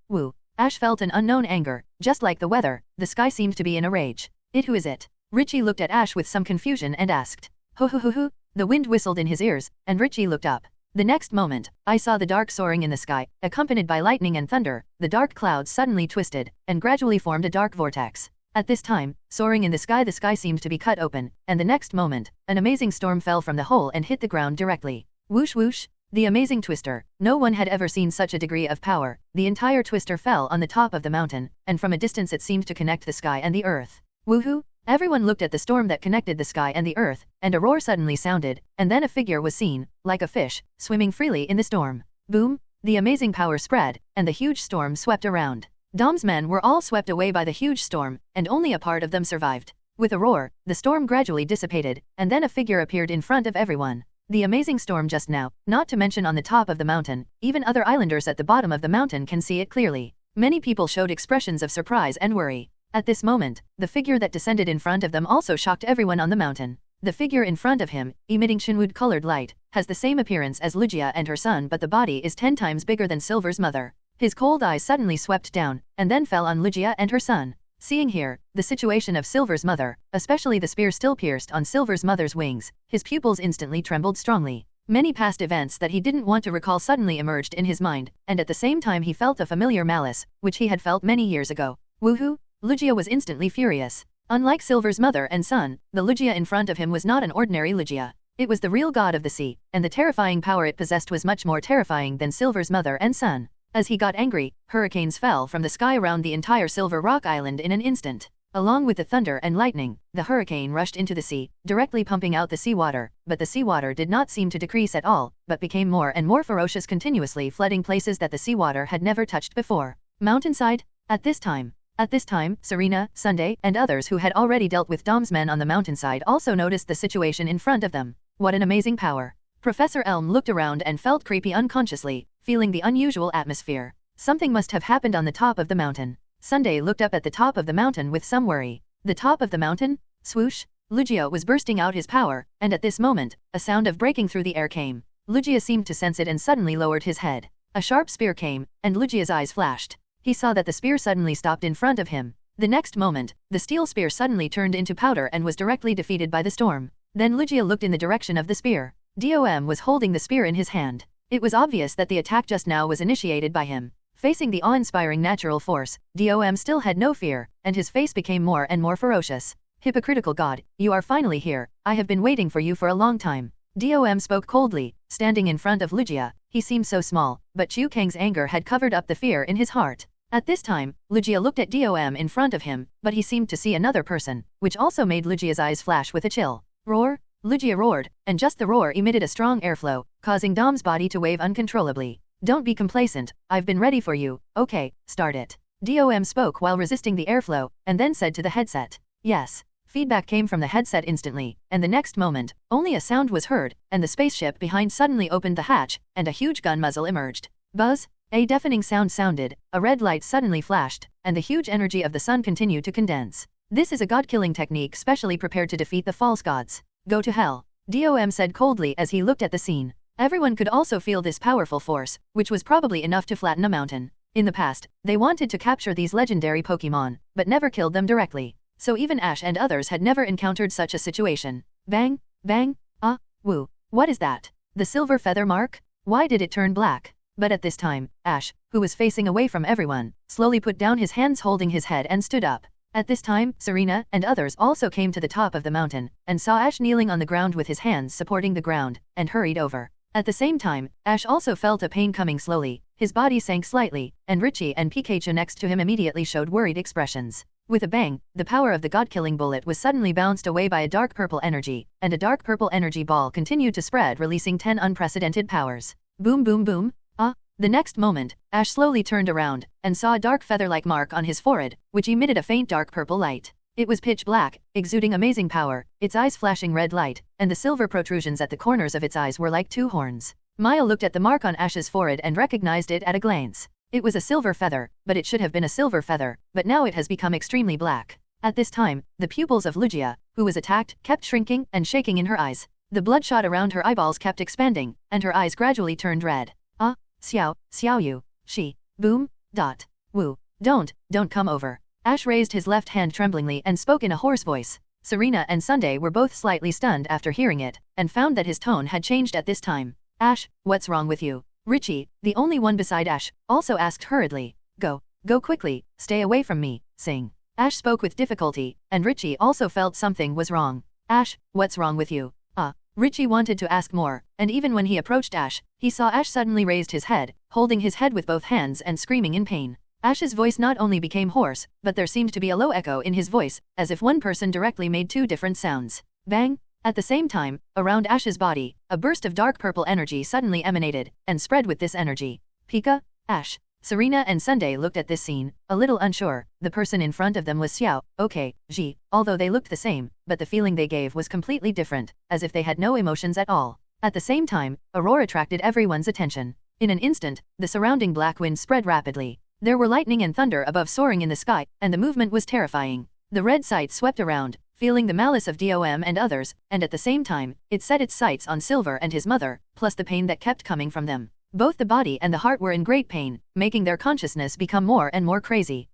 woo. Ash felt an unknown anger, just like the weather, the sky seemed to be in a rage. Who is it? Richie looked at Ash with some confusion and asked. Ho. The wind whistled in his ears, and Richie looked up. The next moment, I saw the dark soaring in the sky, accompanied by lightning and thunder. The dark clouds suddenly twisted, and gradually formed a dark vortex. At this time, soaring in the sky seemed to be cut open, and the next moment, an amazing storm fell from the hole and hit the ground directly. Whoosh whoosh! The amazing twister. No one had ever seen such a degree of power. The entire twister fell on the top of the mountain, and from a distance it seemed to connect the sky and the earth. Woohoo! Everyone looked at the storm that connected the sky and the earth, and a roar suddenly sounded, and then a figure was seen, like a fish, swimming freely in the storm. Boom! The amazing power spread, and the huge storm swept around. Dom's men were all swept away by the huge storm, and only a part of them survived. With a roar, the storm gradually dissipated, and then a figure appeared in front of everyone. The amazing storm just now, not to mention on the top of the mountain, even other islanders at the bottom of the mountain can see it clearly. Many people showed expressions of surprise and worry. At this moment, the figure that descended in front of them also shocked everyone on the mountain. The figure in front of him, emitting shinwood-colored light, has the same appearance as Lugia and her son, but the body is 10 times bigger than Silver's mother. His cold eyes suddenly swept down, and then fell on Lugia and her son. Seeing here, the situation of Silver's mother, especially the spear still pierced on Silver's mother's wings, his pupils instantly trembled strongly. Many past events that he didn't want to recall suddenly emerged in his mind, and at the same time he felt a familiar malice, which he had felt many years ago. Woohoo! Lugia was instantly furious. Unlike Silver's mother and son, the Lugia in front of him was not an ordinary Lugia. It was the real god of the sea, and the terrifying power it possessed was much more terrifying than Silver's mother and son. As he got angry, hurricanes fell from the sky around the entire Silver Rock Island in an instant. Along with the thunder and lightning, the hurricane rushed into the sea, directly pumping out the seawater, but the seawater did not seem to decrease at all, but became more and more ferocious, continuously flooding places that the seawater had never touched before. Mountainside? At this time, Serena, Sunday, and others who had already dealt with Dom's men on the mountainside also noticed the situation in front of them. What an amazing power! Professor Elm looked around and felt creepy unconsciously, feeling the unusual atmosphere. Something must have happened on the top of the mountain. Sunday looked up at the top of the mountain with some worry. The top of the mountain? Swoosh! Lugia was bursting out his power, and at this moment, a sound of breaking through the air came. Lugia seemed to sense it and suddenly lowered his head. A sharp spear came, and Lugia's eyes flashed. He saw that the spear suddenly stopped in front of him. The next moment, the steel spear suddenly turned into powder and was directly defeated by the storm. Then Lugia looked in the direction of the spear. Dom was holding the spear in his hand. It was obvious that the attack just now was initiated by him. Facing the awe-inspiring natural force, Dom still had no fear, and his face became more and more ferocious. Hypocritical god, you are finally here. I have been waiting for you for a long time. Dom spoke coldly, standing in front of Lugia. He seemed so small, but Chu Kang's anger had covered up the fear in his heart. At this time, Lugia looked at Dom in front of him, but he seemed to see another person, which also made Lugia's eyes flash with a chill. Roar! Lugia roared, and just the roar emitted a strong airflow, causing Dom's body to wave uncontrollably. Don't be complacent, I've been ready for you. Okay, start it. Dom spoke while resisting the airflow, and then said to the headset. Yes. Feedback came from the headset instantly, and the next moment, only a sound was heard, and the spaceship behind suddenly opened the hatch, and a huge gun muzzle emerged. Buzz! A deafening sound sounded, a red light suddenly flashed, and the huge energy of the sun continued to condense. This is a god-killing technique specially prepared to defeat the false gods. Go to hell. Dom said coldly as he looked at the scene. Everyone could also feel this powerful force, which was probably enough to flatten a mountain. In the past, they wanted to capture these legendary Pokémon, but never killed them directly. So even Ash and others had never encountered such a situation. Bang! Bang! Ah! Woo! What is that? The silver feather mark? Why did it turn black? But at this time, Ash, who was facing away from everyone, slowly put down his hands holding his head and stood up. At this time, Serena and others also came to the top of the mountain, and saw Ash kneeling on the ground with his hands supporting the ground, and hurried over. At the same time, Ash also felt a pain coming slowly, his body sank slightly, and Richie and Pikachu next to him immediately showed worried expressions. With a bang, the power of the god-killing bullet was suddenly bounced away by a dark purple energy, and a dark purple energy ball continued to spread, releasing 10 unprecedented powers. Boom boom boom! Ah! The next moment, Ash slowly turned around, and saw a dark feather-like mark on his forehead, which emitted a faint dark purple light. It was pitch black, exuding amazing power, its eyes flashing red light, and the silver protrusions at the corners of its eyes were like 2 horns. Maya looked at the mark on Ash's forehead and recognized it at a glance. It was a silver feather, but it should have been a silver feather, but now it has become extremely black. At this time, the pupils of Lugia, who was attacked, kept shrinking and shaking in her eyes. The bloodshot around her eyeballs kept expanding, and her eyes gradually turned red. Ah, Xiao Yu, she, boom, dot, woo, don't come over. Ash raised his left hand tremblingly and spoke in a hoarse voice. Serena and Sunday were both slightly stunned after hearing it, and found that his tone had changed at this time. Ash, what's wrong with you? Richie, the only one beside Ash, also asked hurriedly. Go quickly, stay away from me, sing. Ash spoke with difficulty, and Richie also felt something was wrong. Ash, what's wrong with you? Richie wanted to ask more, and even when he approached Ash, he saw Ash suddenly raised his head, holding his head with both hands and screaming in pain. Ash's voice not only became hoarse, but there seemed to be a low echo in his voice, as if one person directly made two different sounds. Bang! At the same time, around Ash's body, a burst of dark purple energy suddenly emanated, and spread with this energy. Pika, Ash, Serena and Sunday looked at this scene, a little unsure. The person in front of them was Xiao, okay, Ji, although they looked the same, but the feeling they gave was completely different, as if they had no emotions at all. At the same time, a roar attracted everyone's attention. In an instant, the surrounding black wind spread rapidly. There were lightning and thunder above soaring in the sky, and the movement was terrifying. The red sight swept around, feeling the malice of DOM and others, and at the same time, it set its sights on Silver and his mother, plus the pain that kept coming from them. Both the body and the heart were in great pain, making their consciousness become more and more crazy.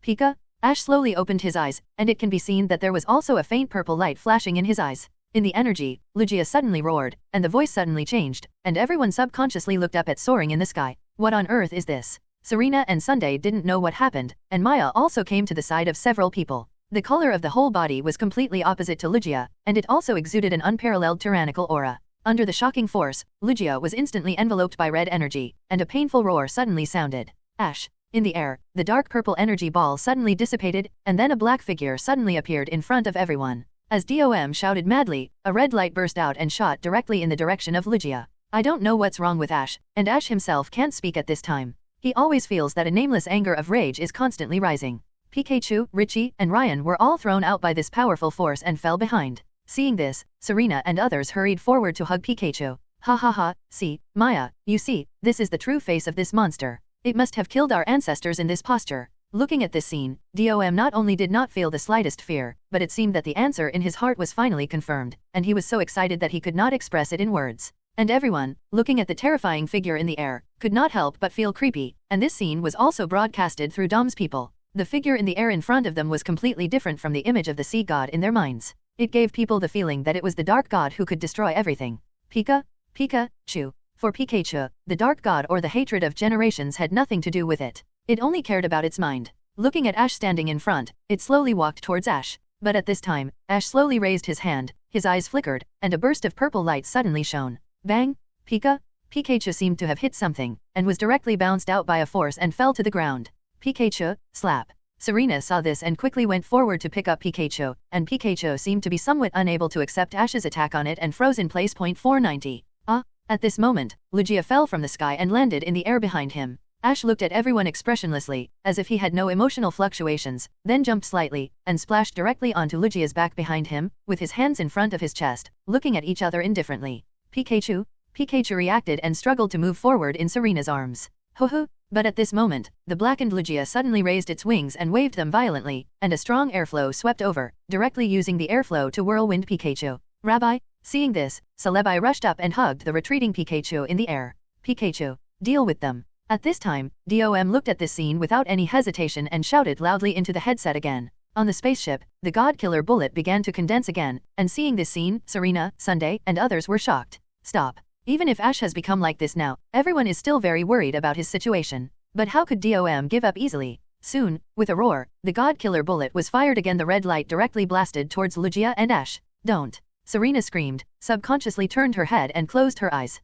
Pika? Ash slowly opened his eyes, and it can be seen that there was also a faint purple light flashing in his eyes. In the energy, Lugia suddenly roared, and the voice suddenly changed, and everyone subconsciously looked up at soaring in the sky. What on earth is this? Serena and Sunday didn't know what happened, and Maya also came to the side of several people. The color of the whole body was completely opposite to Lugia, and it also exuded an unparalleled tyrannical aura. Under the shocking force, Lugia was instantly enveloped by red energy, and a painful roar suddenly sounded. Ash. In the air, the dark purple energy ball suddenly dissipated, and then a black figure suddenly appeared in front of everyone. As DOM shouted madly, a red light burst out and shot directly in the direction of Lugia. I don't know what's wrong with Ash, and Ash himself can't speak at this time. He always feels that a nameless anger of rage is constantly rising. Pikachu, Richie, and Ryan were all thrown out by this powerful force and fell behind. Seeing this, Serena and others hurried forward to hug Pikachu. Ha ha ha, see, Maya, you see, this is the true face of this monster. It must have killed our ancestors in this posture. Looking at this scene, DOM not only did not feel the slightest fear, but it seemed that the answer in his heart was finally confirmed, and he was so excited that he could not express it in words. And everyone, looking at the terrifying figure in the air, could not help but feel creepy, and this scene was also broadcasted through Dom's people. The figure in the air in front of them was completely different from the image of the sea god in their minds. It gave people the feeling that it was the dark god who could destroy everything. Pikachu. For Pikachu, the dark god or the hatred of generations had nothing to do with it. It only cared about its mind. Looking at Ash standing in front, it slowly walked towards Ash. But at this time, Ash slowly raised his hand, his eyes flickered, and a burst of purple light suddenly shone. Bang! Pikachu seemed to have hit something, and was directly bounced out by a force and fell to the ground. Pikachu, slap. Serena saw this and quickly went forward to pick up Pikachu, and Pikachu seemed to be somewhat unable to accept Ash's attack on it and froze in place. 490. At this moment, Lugia fell from the sky and landed in the air behind him. Ash looked at everyone expressionlessly, as if he had no emotional fluctuations, then jumped slightly, and splashed directly onto Lugia's back behind him, with his hands in front of his chest, looking at each other indifferently. Pikachu reacted and struggled to move forward in Serena's arms. Ho. But at this moment, the blackened Lugia suddenly raised its wings and waved them violently, and a strong airflow swept over, directly using the airflow to whirlwind Pikachu. Rabbi? Seeing this, Celebi rushed up and hugged the retreating Pikachu in the air. Pikachu, deal with them. At this time, DOM looked at this scene without any hesitation and shouted loudly into the headset again. On the spaceship, the God Killer bullet began to condense again, and seeing this scene, Serena, Sunday, and others were shocked. Stop. Even if Ash has become like this now, everyone is still very worried about his situation. But how could DOM give up easily? Soon, with a roar, the God Killer bullet was fired again. The red light directly blasted towards Lugia and Ash. Don't. Serena screamed, subconsciously turned her head and closed her eyes.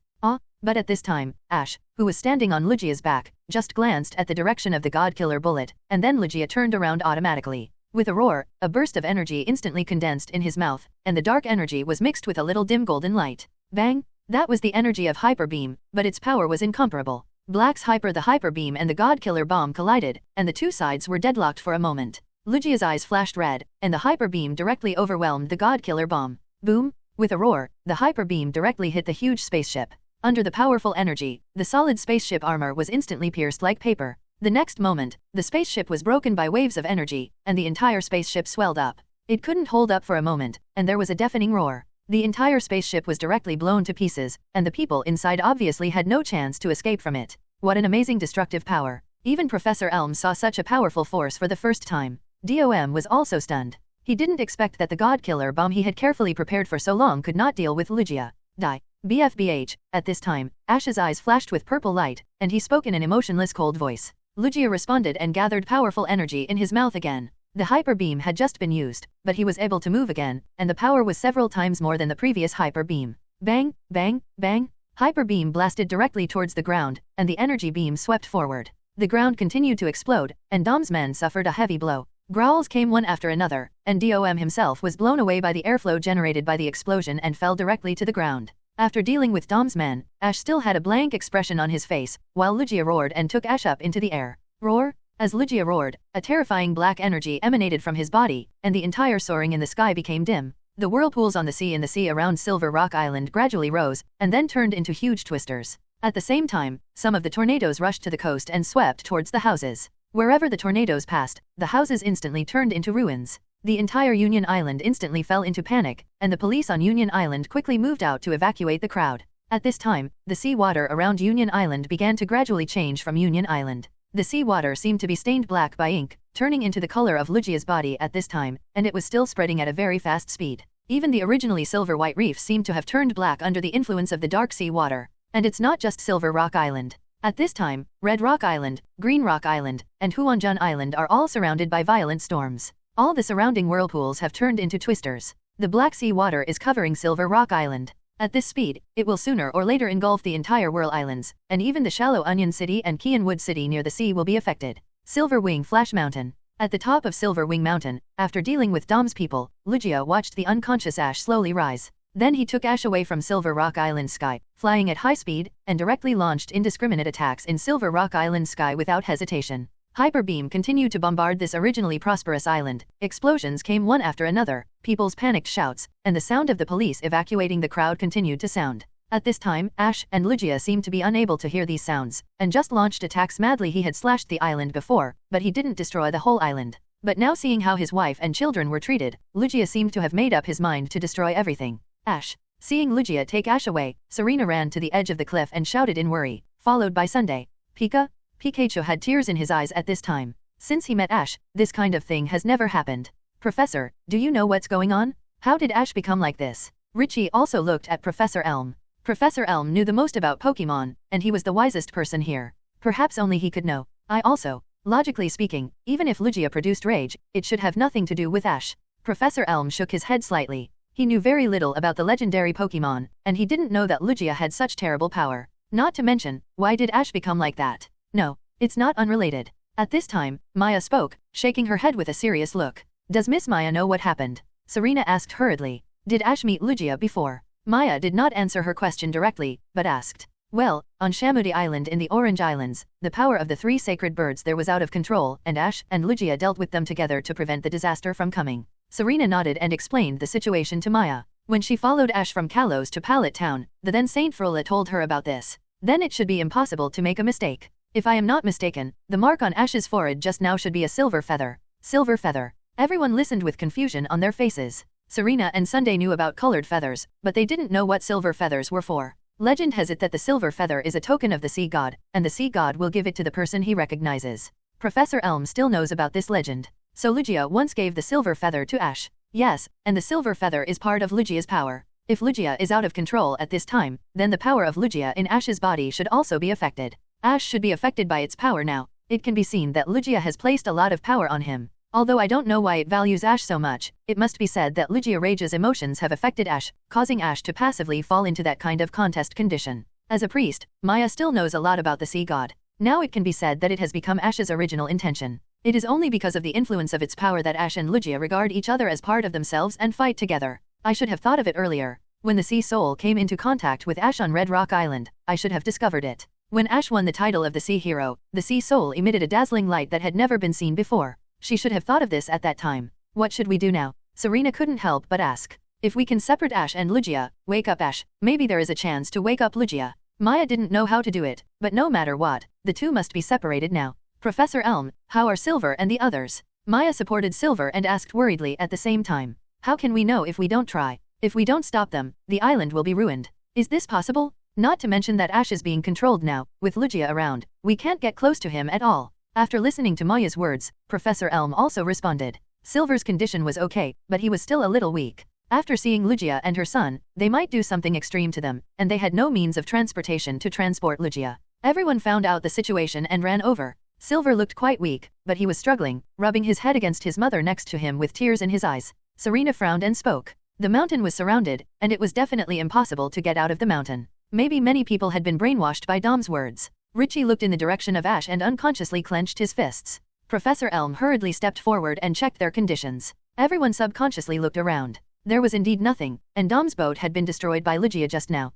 But at this time, Ash, who was standing on Lugia's back, just glanced at the direction of the God Killer bullet, and then Lugia turned around automatically. With a roar, a burst of energy instantly condensed in his mouth, and the dark energy was mixed with a little dim golden light. Bang! That was the energy of Hyper Beam, but its power was incomparable. Black's the Hyper Beam and the God Killer bomb collided, and the two sides were deadlocked for a moment. Lugia's eyes flashed red, and the Hyper Beam directly overwhelmed the God Killer bomb. Boom! With a roar, the Hyper Beam directly hit the huge spaceship. Under the powerful energy, the solid spaceship armor was instantly pierced like paper. The next moment, the spaceship was broken by waves of energy, and the entire spaceship swelled up. It couldn't hold up for a moment, and there was a deafening roar. The entire spaceship was directly blown to pieces, and the people inside obviously had no chance to escape from it. What an amazing destructive power. Even Professor Elm saw such a powerful force for the first time. DOM was also stunned. He didn't expect that the God Killer bomb he had carefully prepared for so long could not deal with Lugia. Die. BFBH. At this time, Ash's eyes flashed with purple light, and he spoke in an emotionless cold voice. Lugia responded and gathered powerful energy in his mouth again. The hyper beam had just been used, but he was able to move again, and the power was several times more than the previous hyper beam. Bang, bang, bang. Hyper beam blasted directly towards the ground, and the energy beam swept forward. The ground continued to explode, and Dom's men suffered a heavy blow. Growls came one after another, and DOM himself was blown away by the airflow generated by the explosion and fell directly to the ground. After dealing with Dom's men, Ash still had a blank expression on his face, while Lugia roared and took Ash up into the air. Roar! As Lugia roared, a terrifying black energy emanated from his body, and the entire soaring in the sky became dim. The whirlpools on the sea around Silver Rock Island gradually rose, and then turned into huge twisters. At the same time, some of the tornadoes rushed to the coast and swept towards the houses. Wherever the tornadoes passed, the houses instantly turned into ruins. The entire Union Island instantly fell into panic, and the police on Union Island quickly moved out to evacuate the crowd. At this time, the sea water around Union Island began to gradually change from Union Island. The sea water seemed to be stained black by ink, turning into the color of Lugia's body at this time, and it was still spreading at a very fast speed. Even the originally silver-white reefs seemed to have turned black under the influence of the dark sea water. And it's not just Silver Rock Island. At this time, Red Rock Island, Green Rock Island, and Huanjun Island are all surrounded by violent storms. All the surrounding whirlpools have turned into twisters. The Black Sea water is covering Silver Rock Island. At this speed, it will sooner or later engulf the entire Whirl Islands, and even the shallow Onion City and Kianwood City near the sea will be affected. Silver Wing Flash Mountain. At the top of Silver Wing Mountain, after dealing with Dom's people, Lugia watched the unconscious Ash slowly rise. Then he took Ash away from Silver Rock Island's sky, flying at high speed, and directly launched indiscriminate attacks in Silver Rock Island's sky without hesitation. Hyper Beam continued to bombard this originally prosperous island. Explosions came one after another, people's panicked shouts, and the sound of the police evacuating the crowd continued to sound. At this time, Ash and Lugia seemed to be unable to hear these sounds, and just launched attacks madly. He had slashed the island before, but he didn't destroy the whole island. But now seeing how his wife and children were treated, Lugia seemed to have made up his mind to destroy everything. Ash. Seeing Lugia take Ash away, Serena ran to the edge of the cliff and shouted in worry, followed by Sunday. Pikachu had tears in his eyes at this time. Since he met Ash, this kind of thing has never happened. Professor, do you know what's going on? How did Ash become like this? Richie also looked at Professor Elm. Professor Elm knew the most about Pokemon, and he was the wisest person here. Perhaps only he could know. I also. Logically speaking, even if Lugia produced rage, it should have nothing to do with Ash. Professor Elm shook his head slightly. He knew very little about the legendary Pokemon, and he didn't know that Lugia had such terrible power. Not to mention, why did Ash become like that? No, it's not unrelated. At this time, Maya spoke, shaking her head with a serious look. Does Miss Maya know what happened? Serena asked hurriedly. Did Ash meet Lugia before? Maya did not answer her question directly, but asked. Well, on Shamudi Island in the Orange Islands, the power of the 3 sacred birds there was out of control, and Ash and Lugia dealt with them together to prevent the disaster from coming. Serena nodded and explained the situation to Maya. When she followed Ash from Kalos to Pallet Town, the then Saint Frola told her about this. Then it should be impossible to make a mistake. If I am not mistaken, the mark on Ash's forehead just now should be a silver feather. Silver feather. Everyone listened with confusion on their faces. Serena and Sunday knew about colored feathers, but they didn't know what silver feathers were for. Legend has it that the silver feather is a token of the sea god, and the sea god will give it to the person he recognizes. Professor Elm still knows about this legend. So Lugia once gave the silver feather to Ash. Yes, and the silver feather is part of Lugia's power. If Lugia is out of control at this time, then the power of Lugia in Ash's body should also be affected. Ash should be affected by its power now. It can be seen that Lugia has placed a lot of power on him. Although I don't know why it values Ash so much, it must be said that Lugia Rage's emotions have affected Ash, causing Ash to passively fall into that kind of contest condition. As a priest, Maya still knows a lot about the sea god. Now it can be said that it has become Ash's original intention. It is only because of the influence of its power that Ash and Lugia regard each other as part of themselves and fight together. I should have thought of it earlier. When the Sea Soul came into contact with Ash on Red Rock Island, I should have discovered it. When Ash won the title of the Sea Hero, the Sea Soul emitted a dazzling light that had never been seen before. She should have thought of this at that time. What should we do now? Serena couldn't help but ask. If we can separate Ash and Lugia, wake up Ash, maybe there is a chance to wake up Lugia. Maya didn't know how to do it, but no matter what, the two must be separated now. Professor Elm, how are Silver and the others? Maya supported Silver and asked worriedly at the same time. How can we know if we don't try? If we don't stop them, the island will be ruined. Is this possible? Not to mention that Ash is being controlled now, with Lugia around. We can't get close to him at all. After listening to Maya's words, Professor Elm also responded. Silver's condition was okay, but he was still a little weak. After seeing Lugia and her son, they might do something extreme to them, and they had no means of transportation to transport Lugia. Everyone found out the situation and ran over. Silver looked quite weak, but he was struggling, rubbing his head against his mother next to him with tears in his eyes. Serena frowned and spoke. The mountain was surrounded, and it was definitely impossible to get out of the mountain. Maybe many people had been brainwashed by Dom's words. Richie looked in the direction of Ash and unconsciously clenched his fists. Professor Elm hurriedly stepped forward and checked their conditions. Everyone subconsciously looked around. There was indeed nothing, and Dom's boat had been destroyed by Lugia just now.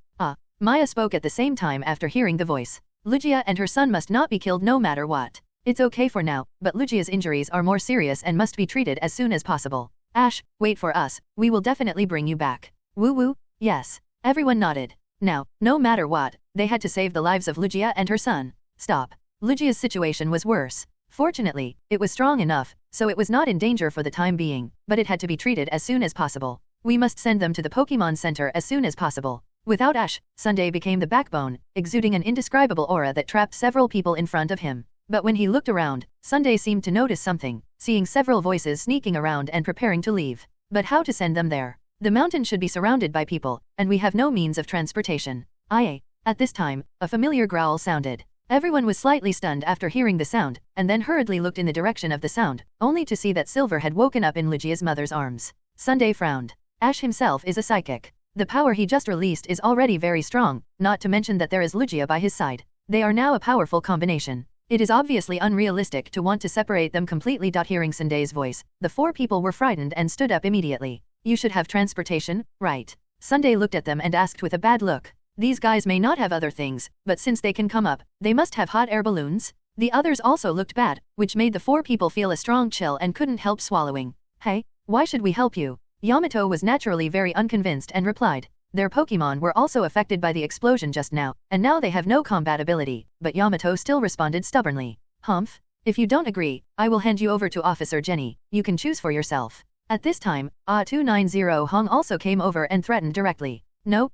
Maya spoke at the same time after hearing the voice. Lugia and her son must not be killed no matter what. It's okay for now, but Lugia's injuries are more serious and must be treated as soon as possible. Ash, wait for us, we will definitely bring you back. Woo woo, yes. Everyone nodded. Now, no matter what, they had to save the lives of Lugia and her son. Stop. Lugia's situation was worse. Fortunately, it was strong enough, so it was not in danger for the time being, but it had to be treated as soon as possible. We must send them to the Pokémon Center as soon as possible. Without Ash, Sunday became the backbone, exuding an indescribable aura that trapped several people in front of him. But when he looked around, Sunday seemed to notice something, seeing several voices sneaking around and preparing to leave. But how to send them there? The mountain should be surrounded by people, and we have no means of transportation. Aye. At this time, a familiar growl sounded. Everyone was slightly stunned after hearing the sound, and then hurriedly looked in the direction of the sound, only to see that Silver had woken up in Lugia's mother's arms. Sunday frowned. Ash himself is a psychic. The power he just released is already very strong, not to mention that there is Lugia by his side. They are now a powerful combination. It is obviously unrealistic to want to separate them completely. Hearing Sunday's voice, the four people were frightened and stood up immediately. You should have transportation, right? Sunday looked at them and asked with a bad look. These guys may not have other things, but since they can come up, they must have hot air balloons? The others also looked bad, which made the four people feel a strong chill and couldn't help swallowing. Hey, why should we help you? Yamato was naturally very unconvinced and replied. Their Pokémon were also affected by the explosion just now, and now they have no combat ability, but Yamato still responded stubbornly. Humph. If you don't agree, I will hand you over to Officer Jenny, you can choose for yourself. At this time, 290 Hong also came over and threatened directly. No,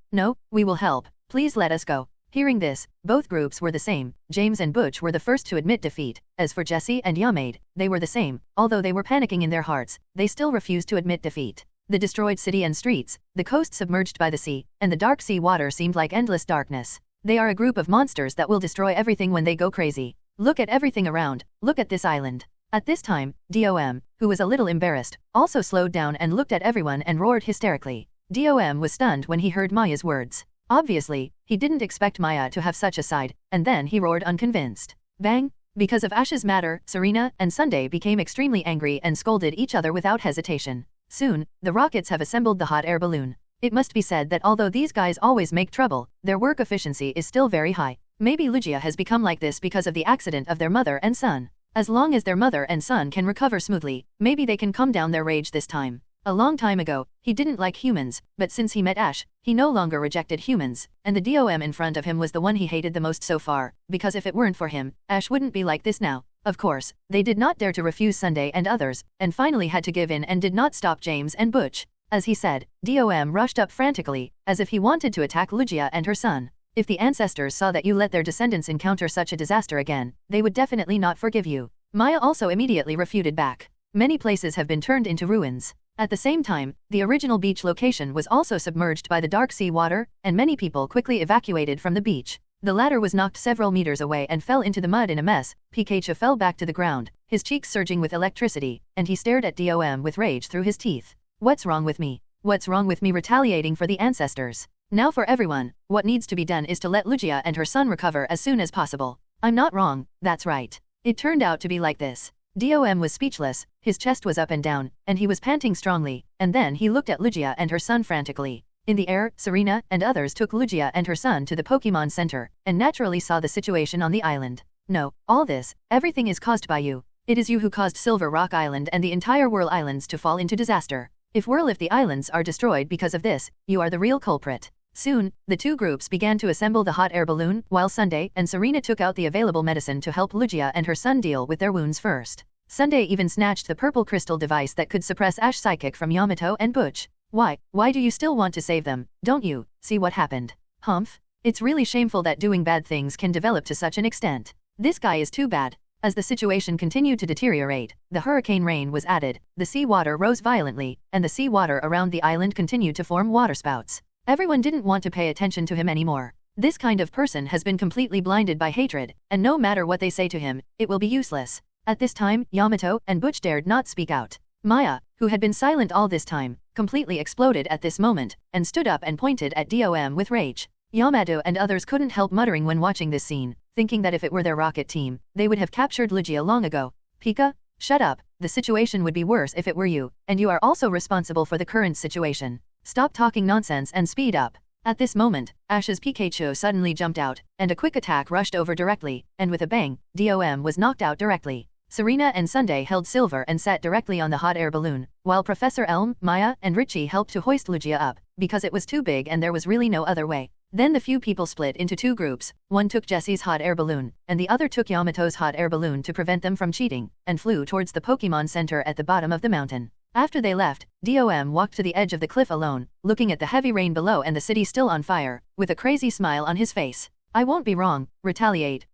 we will help, please let us go. Hearing this, both groups were the same. James and Butch were the first to admit defeat. As for Jessie and Yamade, they were the same. Although they were panicking in their hearts, they still refused to admit defeat. The destroyed city and streets, the coast submerged by the sea, and the dark sea water seemed like endless darkness. They are a group of monsters that will destroy everything when they go crazy. Look at everything around, look at this island. At this time, Dom, who was a little embarrassed, also slowed down and looked at everyone and roared hysterically. Dom was stunned when he heard Maya's words. Obviously, he didn't expect Maya to have such a side, and then he roared unconvinced. Bang! Because of Ash's matter, Serena and Sunday became extremely angry and scolded each other without hesitation. Soon, the Rockets have assembled the hot air balloon. It must be said that although these guys always make trouble, their work efficiency is still very high. Maybe Lugia has become like this because of the accident of their mother and son. As long as their mother and son can recover smoothly, maybe they can calm down their rage this time. A long time ago, he didn't like humans, but since he met Ash, he no longer rejected humans, and the Dom in front of him was the one he hated the most so far, because if it weren't for him, Ash wouldn't be like this now. Of course, they did not dare to refuse Sunday and others, and finally had to give in and did not stop James and Butch. As he said, Dom rushed up frantically, as if he wanted to attack Lugia and her son. If the ancestors saw that you let their descendants encounter such a disaster again, they would definitely not forgive you. Maya also immediately refuted back. Many places have been turned into ruins. At the same time, the original beach location was also submerged by the dark sea water, and many people quickly evacuated from the beach. The ladder was knocked several meters away and fell into the mud in a mess. Pikachu fell back to the ground, his cheeks surging with electricity, and he stared at Dom with rage through his teeth. What's wrong with me? What's wrong with me retaliating for the ancestors? Now for everyone, what needs to be done is to let Lugia and her son recover as soon as possible. I'm not wrong, that's right. It turned out to be like this. Dom was speechless, his chest was up and down, and he was panting strongly, and then he looked at Lugia and her son frantically. In the air, Serena and others took Lugia and her son to the Pokémon Center, and naturally saw the situation on the island. No, all this, everything is caused by you. It is you who caused Silver Rock Island and the entire Whirl Islands to fall into disaster. If the islands are destroyed because of this, you are the real culprit. Soon, the two groups began to assemble the hot air balloon, while Sunday and Serena took out the available medicine to help Lugia and her son deal with their wounds first. Sunday even snatched the purple crystal device that could suppress Ash Psychic from Yamato and Butch. Why do you still want to save them, don't you? See what happened. Humph. It's really shameful that doing bad things can develop to such an extent. This guy is too bad. As the situation continued to deteriorate, the hurricane rain was added, the sea water rose violently, and the sea water around the island continued to form waterspouts. Everyone didn't want to pay attention to him anymore. This kind of person has been completely blinded by hatred, and no matter what they say to him, it will be useless. At this time, Yamato and Butch dared not speak out. Maya, who had been silent all this time, completely exploded at this moment, and stood up and pointed at Dom with rage. Yamato and others couldn't help muttering when watching this scene, thinking that if it were their rocket team, they would have captured Lugia long ago. Pika, shut up, the situation would be worse if it were you, and you are also responsible for the current situation. Stop talking nonsense and speed up. At this moment, Ash's Pikachu suddenly jumped out, and a quick attack rushed over directly, and with a bang, Dom was knocked out directly. Serena and Sunday held Silver and sat directly on the hot air balloon, while Professor Elm, Maya, and Richie helped to hoist Lugia up, because it was too big and there was really no other way. Then the few people split into two groups, one took Jesse's hot air balloon, and the other took Yamato's hot air balloon to prevent them from cheating, and flew towards the Pokémon Center at the bottom of the mountain. After they left, Dom walked to the edge of the cliff alone, looking at the heavy rain below and the city still on fire, with a crazy smile on his face. I won't be wrong, retaliate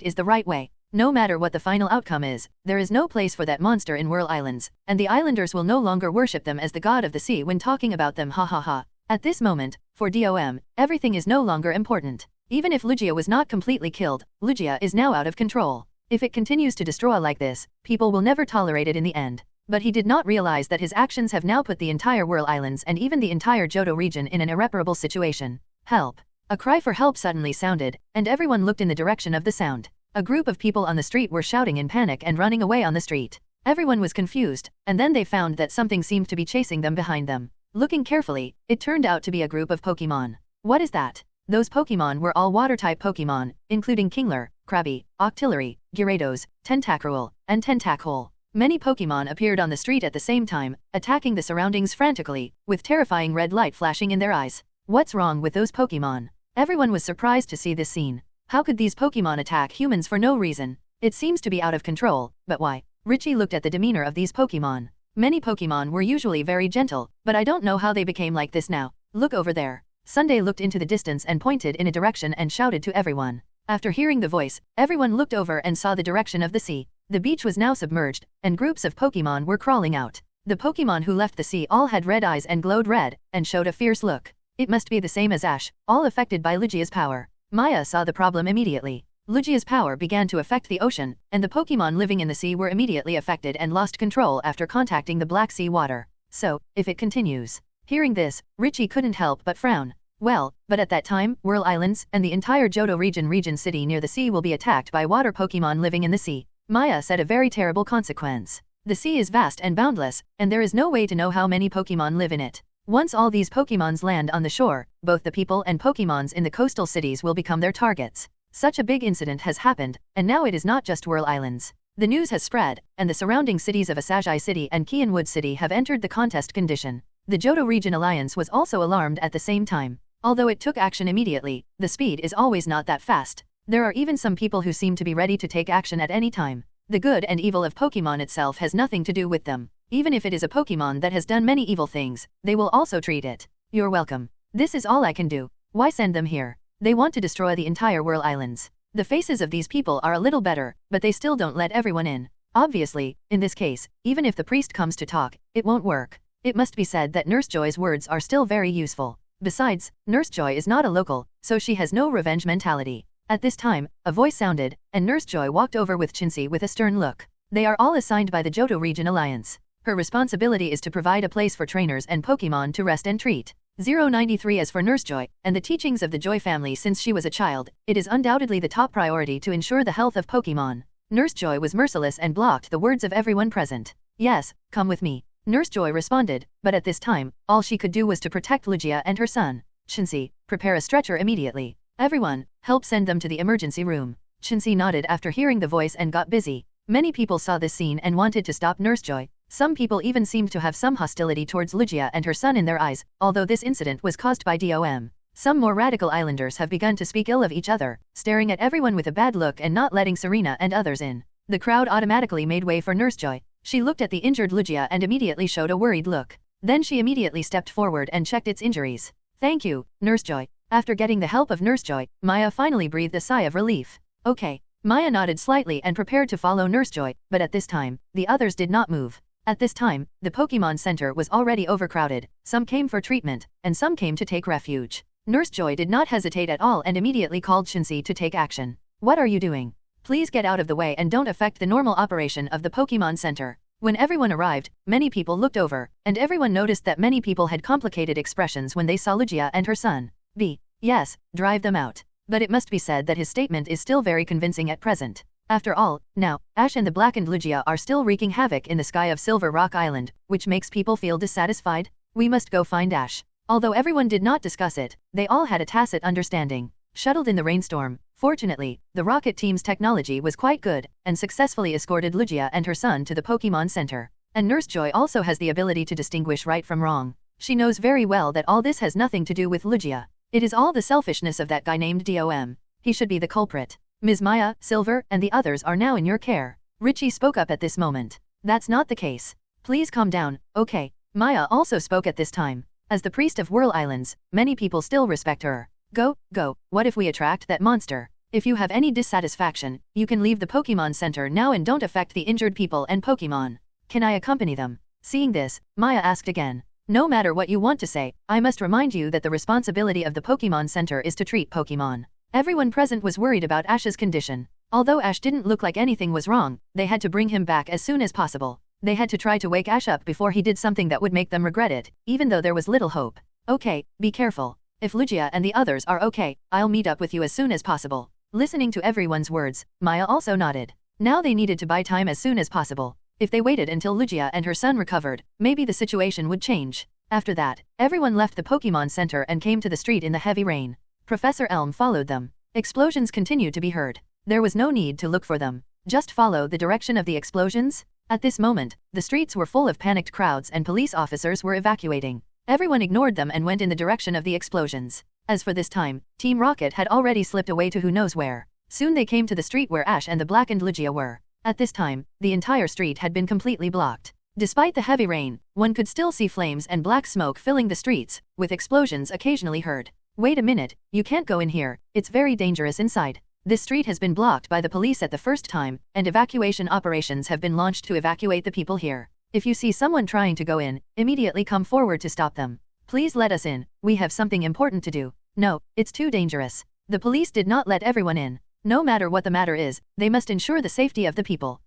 is the right way. No matter what the final outcome is, there is no place for that monster in Whirl Islands, and the islanders will no longer worship them as the god of the sea when talking about them, ha ha ha. At this moment, for Dom, everything is no longer important. Even if Lugia was not completely killed, Lugia is now out of control. If it continues to destroy like this, people will never tolerate it in the end. But he did not realize that his actions have now put the entire Whirl Islands and even the entire Johto region in an irreparable situation. Help! A cry for help suddenly sounded, and everyone looked in the direction of the sound. A group of people on the street were shouting in panic and running away on the street. Everyone was confused, and then they found that something seemed to be chasing them behind them. Looking carefully, it turned out to be a group of Pokémon. What is that? Those Pokémon were all water-type Pokémon, including Kingler, Krabby, Octillery, Gyarados, Tentacruel, and Tentacool. Many Pokémon appeared on the street at the same time, attacking the surroundings frantically, with terrifying red light flashing in their eyes. What's wrong with those Pokémon? Everyone was surprised to see this scene. How could these Pokémon attack humans for no reason? It seems to be out of control, but why? Richie looked at the demeanor of these Pokémon. Many Pokémon were usually very gentle, but I don't know how they became like this now. Look over there. Sunday looked into the distance and pointed in a direction and shouted to everyone. After hearing the voice, everyone looked over and saw the direction of the sea. The beach was now submerged, and groups of Pokémon were crawling out. The Pokémon who left the sea all had red eyes and glowed red, and showed a fierce look. It must be the same as Ash, all affected by Lugia's power. Maya saw the problem immediately. Lugia's power began to affect the ocean, and the Pokémon living in the sea were immediately affected and lost control after contacting the Black Sea water. So, if it continues. Hearing this, Richie couldn't help but frown. Well, but at that time, Whirl Islands and the entire Johto region city near the sea will be attacked by water Pokémon living in the sea. Maya said a very terrible consequence. The sea is vast and boundless, and there is no way to know how many Pokémon live in it. Once all these Pokémons land on the shore, both the people and Pokémons in the coastal cities will become their targets. Such a big incident has happened, and now it is not just Whirl Islands. The news has spread, and the surrounding cities of Asagi City and Kianwood City have entered the contest condition. The Johto Region Alliance was also alarmed at the same time. Although it took action immediately, the speed is always not that fast. There are even some people who seem to be ready to take action at any time. The good and evil of Pokémon itself has nothing to do with them. Even if it is a Pokémon that has done many evil things, they will also treat it. You're welcome. This is all I can do. Why send them here? They want to destroy the entire Whirl Islands. The faces of these people are a little better, but they still don't let everyone in. Obviously, in this case, even if the priest comes to talk, it won't work. It must be said that Nurse Joy's words are still very useful. Besides, Nurse Joy is not a local, so she has no revenge mentality. At this time, a voice sounded, and Nurse Joy walked over with Chinsey with a stern look. They are all assigned by the Johto Region Alliance. Her responsibility is to provide a place for trainers and Pokémon to rest and treat. 093 As for Nurse Joy, and the teachings of the Joy family since she was a child, it is undoubtedly the top priority to ensure the health of Pokémon. Nurse Joy was merciless and blocked the words of everyone present. Yes, come with me. Nurse Joy responded, but at this time, all she could do was to protect Lugia and her son. Chinsey, prepare a stretcher immediately. Everyone, help send them to the emergency room. Chinsey nodded after hearing the voice and got busy. Many people saw this scene and wanted to stop Nurse Joy. Some people even seemed to have some hostility towards Lugia and her son in their eyes, although this incident was caused by Dom. Some more radical islanders have begun to speak ill of each other, staring at everyone with a bad look and not letting Serena and others in. The crowd automatically made way for Nurse Joy. She looked at the injured Lugia and immediately showed a worried look. Then she immediately stepped forward and checked its injuries. Thank you, Nurse Joy. After getting the help of Nurse Joy, Maya finally breathed a sigh of relief. Okay. Maya nodded slightly and prepared to follow Nurse Joy, but at this time, the others did not move. At this time, the Pokémon Center was already overcrowded, some came for treatment, and some came to take refuge. Nurse Joy did not hesitate at all and immediately called Shinsi to take action. What are you doing? Please get out of the way and don't affect the normal operation of the Pokémon Center. When everyone arrived, many people looked over, and everyone noticed that many people had complicated expressions when they saw Lugia and her son. Yes, drive them out. But it must be said that his statement is still very convincing at present. After all, now, Ash and the blackened Lugia are still wreaking havoc in the sky of Silver Rock Island, which makes people feel dissatisfied. We must go find Ash. Although everyone did not discuss it, they all had a tacit understanding. Shuttled in the rainstorm, fortunately, the rocket team's technology was quite good, and successfully escorted Lugia and her son to the Pokémon Center. And Nurse Joy also has the ability to distinguish right from wrong. She knows very well that all this has nothing to do with Lugia. It is all the selfishness of that guy named Dom. He should be the culprit. Ms. Maya, Silver, and the others are now in your care. Richie spoke up at this moment. That's not the case. Please calm down, okay? Maya also spoke at this time. As the priest of Whirl Islands, many people still respect her. Go, what if we attract that monster? If you have any dissatisfaction, you can leave the Pokémon Center now and don't affect the injured people and Pokémon. Can I accompany them? Seeing this, Maya asked again. No matter what you want to say, I must remind you that the responsibility of the Pokémon Center is to treat Pokémon. Everyone present was worried about Ash's condition. Although Ash didn't look like anything was wrong, they had to bring him back as soon as possible. They had to try to wake Ash up before he did something that would make them regret it, even though there was little hope. Okay, be careful. If Lugia and the others are okay, I'll meet up with you as soon as possible. Listening to everyone's words, Maya also nodded. Now they needed to buy time as soon as possible. If they waited until Lugia and her son recovered, maybe the situation would change. After that, everyone left the Pokémon Center and came to the street in the heavy rain. Professor Elm followed them. Explosions continued to be heard. There was no need to look for them. Just follow the direction of the explosions. At this moment, the streets were full of panicked crowds and police officers were evacuating. Everyone ignored them and went in the direction of the explosions. As for this time, Team Rocket had already slipped away to who knows where. Soon they came to the street where Ash and the blackened Lugia were. At this time, the entire street had been completely blocked. Despite the heavy rain, one could still see flames and black smoke filling the streets, with explosions occasionally heard. Wait a minute, you can't go in here, it's very dangerous inside. This street has been blocked by the police at the first time, and evacuation operations have been launched to evacuate the people here. If you see someone trying to go in, immediately come forward to stop them. Please let us in, we have something important to do. No, it's too dangerous. The police did not let everyone in. No matter what the matter is, they must ensure the safety of the people.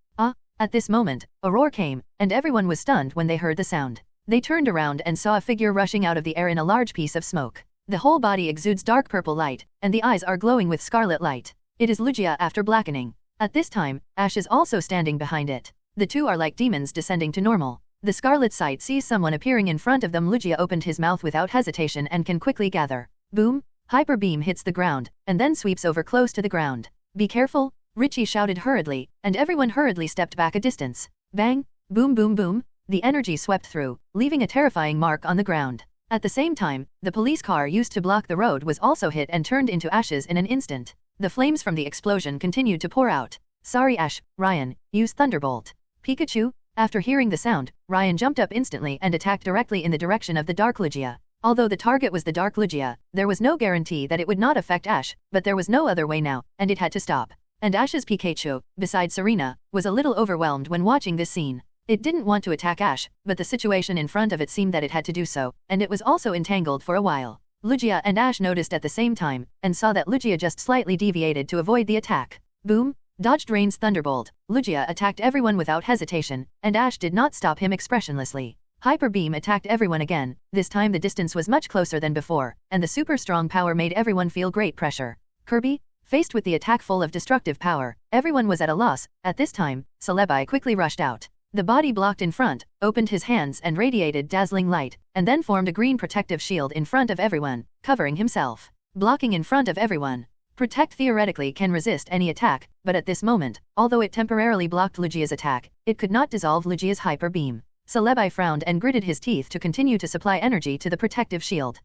At this moment, a roar came, and everyone was stunned when they heard the sound. They turned around and saw a figure rushing out of the air in a large piece of smoke. The whole body exudes dark purple light, and the eyes are glowing with scarlet light. It is Lugia after blackening. At this time, Ash is also standing behind it. The two are like demons descending to normal. The scarlet sight sees someone appearing in front of them. Lugia opened his mouth without hesitation and can quickly gather. Boom! Hyper beam hits the ground, and then sweeps over close to the ground. Be careful! Richie shouted hurriedly, and everyone hurriedly stepped back a distance. Bang! Boom boom boom! The energy swept through, leaving a terrifying mark on the ground. At the same time, the police car used to block the road was also hit and turned into ashes in an instant. The flames from the explosion continued to pour out. Sorry Ash, Ryan, use Thunderbolt. Pikachu? After hearing the sound, Ryan jumped up instantly and attacked directly in the direction of the Dark Lugia. Although the target was the Dark Lugia, there was no guarantee that it would not affect Ash, but there was no other way now, and it had to stop. And Ash's Pikachu, besides Serena, was a little overwhelmed when watching this scene. It didn't want to attack Ash, but the situation in front of it seemed that it had to do so, and it was also entangled for a while. Lugia and Ash noticed at the same time, and saw that Lugia just slightly deviated to avoid the attack. Boom! Dodged Rain's Thunderbolt, Lugia attacked everyone without hesitation, and Ash did not stop him expressionlessly. Hyper Beam attacked everyone again. This time the distance was much closer than before, and the super strong power made everyone feel great pressure. Kirby? Faced with the attack full of destructive power, everyone was at a loss. At this time, Celebi quickly rushed out. The body blocked in front, opened his hands and radiated dazzling light, and then formed a green protective shield in front of everyone, covering himself. Blocking in front of everyone. Protect theoretically can resist any attack, but at this moment, although it temporarily blocked Lugia's attack, it could not dissolve Lugia's hyper beam. Celebi frowned and gritted his teeth to continue to supply energy to the protective shield.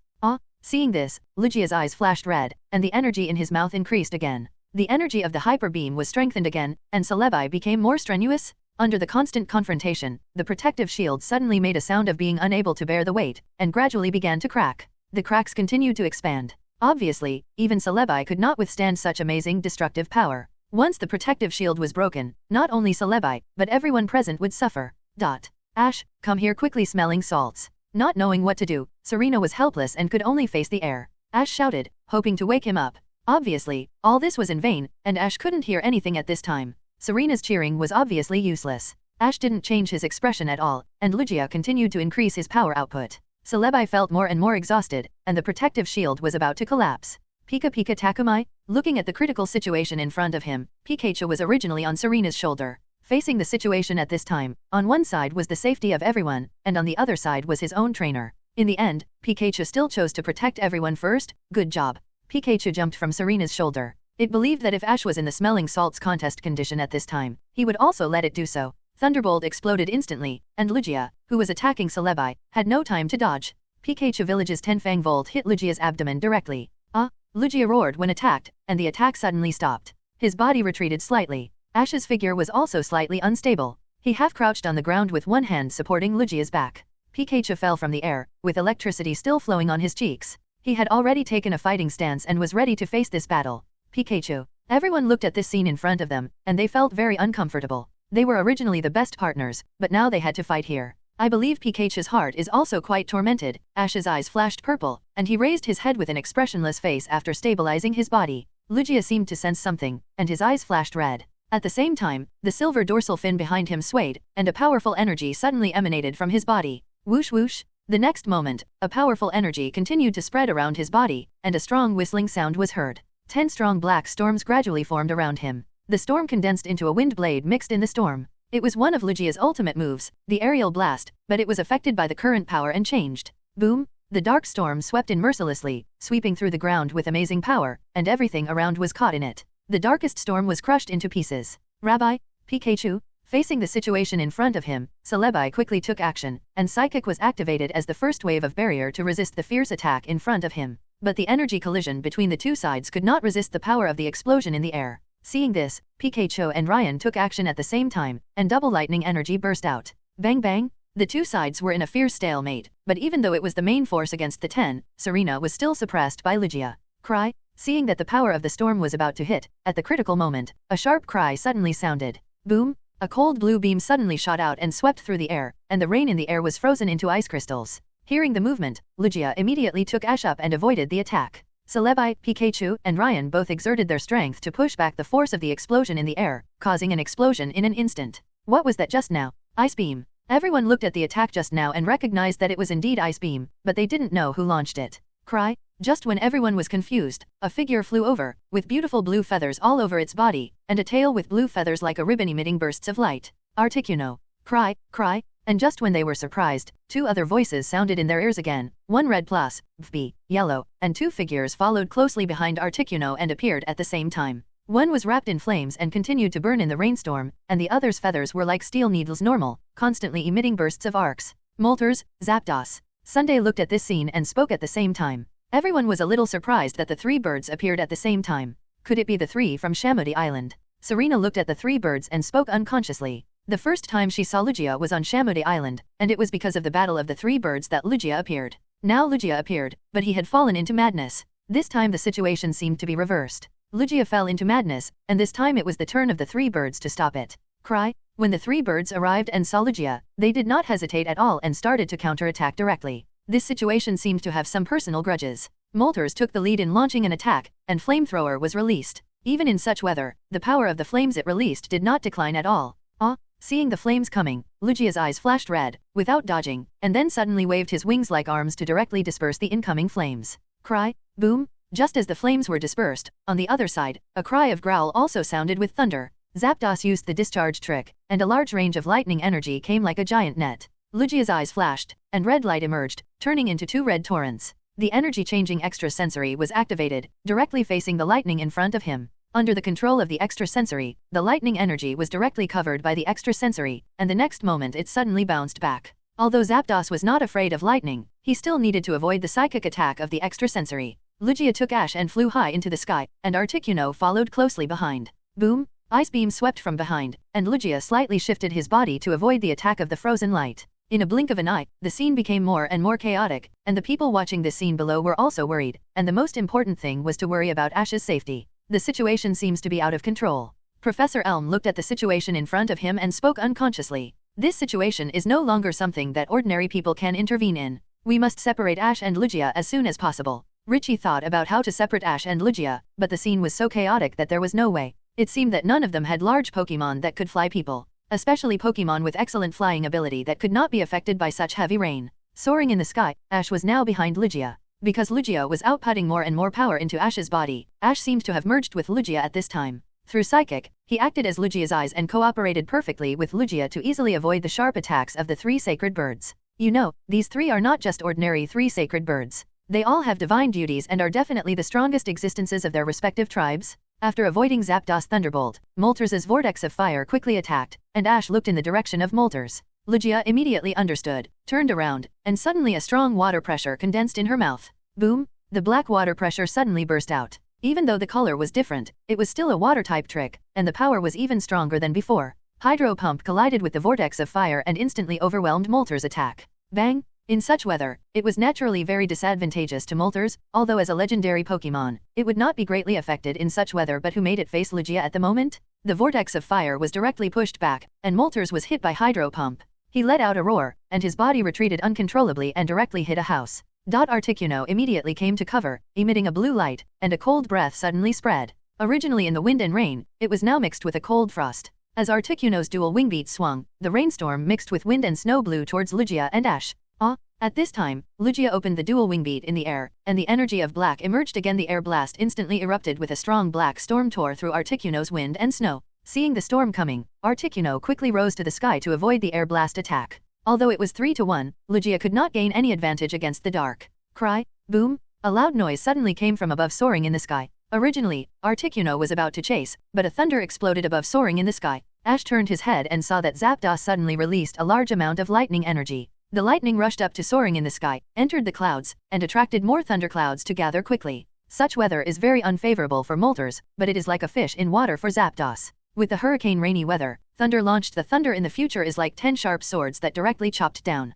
Seeing this, Lugia's eyes flashed red, and the energy in his mouth increased again. The energy of the hyper beam was strengthened again, and Celebi became more strenuous. Under the constant confrontation, the protective shield suddenly made a sound of being unable to bear the weight, and gradually began to crack. The cracks continued to expand. Obviously, even Celebi could not withstand such amazing destructive power. Once the protective shield was broken, not only Celebi, but everyone present would suffer. Ash, come here quickly, smelling salts. Not knowing what to do, Serena was helpless and could only face the air. Ash shouted, hoping to wake him up. Obviously, all this was in vain, and Ash couldn't hear anything at this time. Serena's cheering was obviously useless. Ash didn't change his expression at all, and Lugia continued to increase his power output. Celebi felt more and more exhausted, and the protective shield was about to collapse. Pika Pika Takumai? Looking at the critical situation in front of him, Pikachu was originally on Serena's shoulder. Facing the situation at this time, on one side was the safety of everyone, and on the other side was his own trainer. In the end, Pikachu still chose to protect everyone first. Good job. Pikachu jumped from Serena's shoulder. It believed that if Ash was in the smelling salts contest condition at this time, he would also let it do so. Thunderbolt exploded instantly, and Lugia, who was attacking Celebi, had no time to dodge. Pikachu Village's Tenfang Volt hit Lugia's abdomen directly. Lugia roared when attacked, and the attack suddenly stopped. His body retreated slightly. Ash's figure was also slightly unstable. He half-crouched on the ground with one hand supporting Lugia's back. Pikachu fell from the air, with electricity still flowing on his cheeks. He had already taken a fighting stance and was ready to face this battle. Pikachu. Everyone looked at this scene in front of them, and they felt very uncomfortable. They were originally the best partners, but now they had to fight here. I believe Pikachu's heart is also quite tormented. Ash's eyes flashed purple, and he raised his head with an expressionless face after stabilizing his body. Lugia seemed to sense something, and his eyes flashed red. At the same time, the silver dorsal fin behind him swayed, and a powerful energy suddenly emanated from his body. Whoosh whoosh. The next moment, a powerful energy continued to spread around his body, and a strong whistling sound was heard. 10 strong black storms gradually formed around him. The storm condensed into a wind blade mixed in the storm. It was one of Lugia's ultimate moves, the aerial blast, but it was affected by the current power and changed. Boom! The dark storm swept in mercilessly, sweeping through the ground with amazing power, and everything around was caught in it. The darkest storm was crushed into pieces. Rabbi? Pikachu? Facing the situation in front of him, Celebi quickly took action, and Psychic was activated as the first wave of barrier to resist the fierce attack in front of him. But the energy collision between the two sides could not resist the power of the explosion in the air. Seeing this, Pikachu and Ryan took action at the same time, and double lightning energy burst out. Bang bang! The two sides were in a fierce stalemate, but even though it was the main force against the 10, Serena was still suppressed by Lugia. Cry? Seeing that the power of the storm was about to hit, at the critical moment, a sharp cry suddenly sounded. Boom! A cold blue beam suddenly shot out and swept through the air, and the rain in the air was frozen into ice crystals. Hearing the movement, Lugia immediately took Ash up and avoided the attack. Celebi, Pikachu, and Ryan both exerted their strength to push back the force of the explosion in the air, causing an explosion in an instant. What was that just now? Ice beam. Everyone looked at the attack just now and recognized that it was indeed Ice beam, but they didn't know who launched it. Cry? Just when everyone was confused, a figure flew over, with beautiful blue feathers all over its body, and a tail with blue feathers like a ribbon emitting bursts of light. Articuno. Cry, cry. And just when they were surprised, 2 other voices sounded in their ears again, one red plus, VB, yellow, and 2 figures followed closely behind Articuno and appeared at the same time. One was wrapped in flames and continued to burn in the rainstorm, and the other's feathers were like steel needles normal, constantly emitting bursts of arcs. Moltres, Zapdos. Sunday looked at this scene and spoke at the same time. Everyone was a little surprised that the 3 birds appeared at the same time. Could it be the 3 from Shamodi Island? Serena looked at the 3 birds and spoke unconsciously. The first time she saw Lugia was on Shamodi Island, and it was because of the battle of the 3 birds that Lugia appeared. Now Lugia appeared, but he had fallen into madness. This time the situation seemed to be reversed. Lugia fell into madness, and this time it was the turn of the 3 birds to stop it. Cry? When the 3 birds arrived and saw Lugia, they did not hesitate at all and started to counterattack directly. This situation seemed to have some personal grudges. Moltres took the lead in launching an attack, and Flamethrower was released. Even in such weather, the power of the flames it released did not decline at all. Seeing the flames coming, Lugia's eyes flashed red, without dodging, and then suddenly waved his wings like arms to directly disperse the incoming flames. Cry? Boom! Just as the flames were dispersed, on the other side, a cry of growl also sounded with thunder. Zapdos used the discharge trick, and a large range of lightning energy came like a giant net. Lugia's eyes flashed, and red light emerged, turning into 2 red torrents. The energy-changing extrasensory was activated, directly facing the lightning in front of him. Under the control of the extrasensory, the lightning energy was directly covered by the extrasensory, and the next moment it suddenly bounced back. Although Zapdos was not afraid of lightning, he still needed to avoid the psychic attack of the extrasensory. Lugia took Ash and flew high into the sky, and Articuno followed closely behind. Boom! Ice beam swept from behind, and Lugia slightly shifted his body to avoid the attack of the frozen light. In a blink of an eye, the scene became more and more chaotic, and the people watching this scene below were also worried, and the most important thing was to worry about Ash's safety. The situation seems to be out of control. Professor Elm looked at the situation in front of him and spoke unconsciously. This situation is no longer something that ordinary people can intervene in. We must separate Ash and Lugia as soon as possible. Richie thought about how to separate Ash and Lugia, but the scene was so chaotic that there was no way. It seemed that none of them had large Pokémon that could fly people, especially Pokémon with excellent flying ability that could not be affected by such heavy rain. Soaring in the sky, Ash was now behind Lugia. Because Lugia was outputting more and more power into Ash's body, Ash seemed to have merged with Lugia at this time. Through Psychic, he acted as Lugia's eyes and cooperated perfectly with Lugia to easily avoid the sharp attacks of the 3 sacred birds. You know, these 3 are not just ordinary 3 sacred birds. They all have divine duties and are definitely the strongest existences of their respective tribes. After avoiding Zapdos Thunderbolt, Moltres' vortex of fire quickly attacked, and Ash looked in the direction of Moltres. Lugia immediately understood, turned around, and suddenly a strong water pressure condensed in her mouth. Boom! The black water pressure suddenly burst out. Even though the color was different, it was still a water-type trick, and the power was even stronger than before. Hydro Pump collided with the vortex of fire and instantly overwhelmed Moltres' attack. Bang! In such weather, it was naturally very disadvantageous to Moltres, although as a legendary Pokémon, it would not be greatly affected in such weather, but who made it face Lugia at the moment? The vortex of fire was directly pushed back, and Moltres was hit by Hydro Pump. He let out a roar, and his body retreated uncontrollably and directly hit a house. Articuno immediately came to cover, emitting a blue light, and a cold breath suddenly spread. Originally in the wind and rain, it was now mixed with a cold frost. As Articuno's dual wing beat swung, the rainstorm mixed with wind and snow blew towards Lugia and Ash. At this time, Lugia opened the dual wing beat in the air, and the energy of black emerged again. The air blast instantly erupted with a strong black storm tore through Articuno's wind and snow. Seeing the storm coming, Articuno quickly rose to the sky to avoid the air blast attack. Although it was 3-1, Lugia could not gain any advantage against the dark. Cry, boom! A loud noise suddenly came from above soaring in the sky. Originally, Articuno was about to chase, but a thunder exploded above soaring in the sky. Ash turned his head and saw that Zapdos suddenly released a large amount of lightning energy. The lightning rushed up to soaring in the sky, entered the clouds, and attracted more thunderclouds to gather quickly. Such weather is very unfavorable for Moltres, but it is like a fish in water for Zapdos. With the hurricane rainy weather, thunder launched. The thunder in the future is like 10 sharp swords that directly chopped down.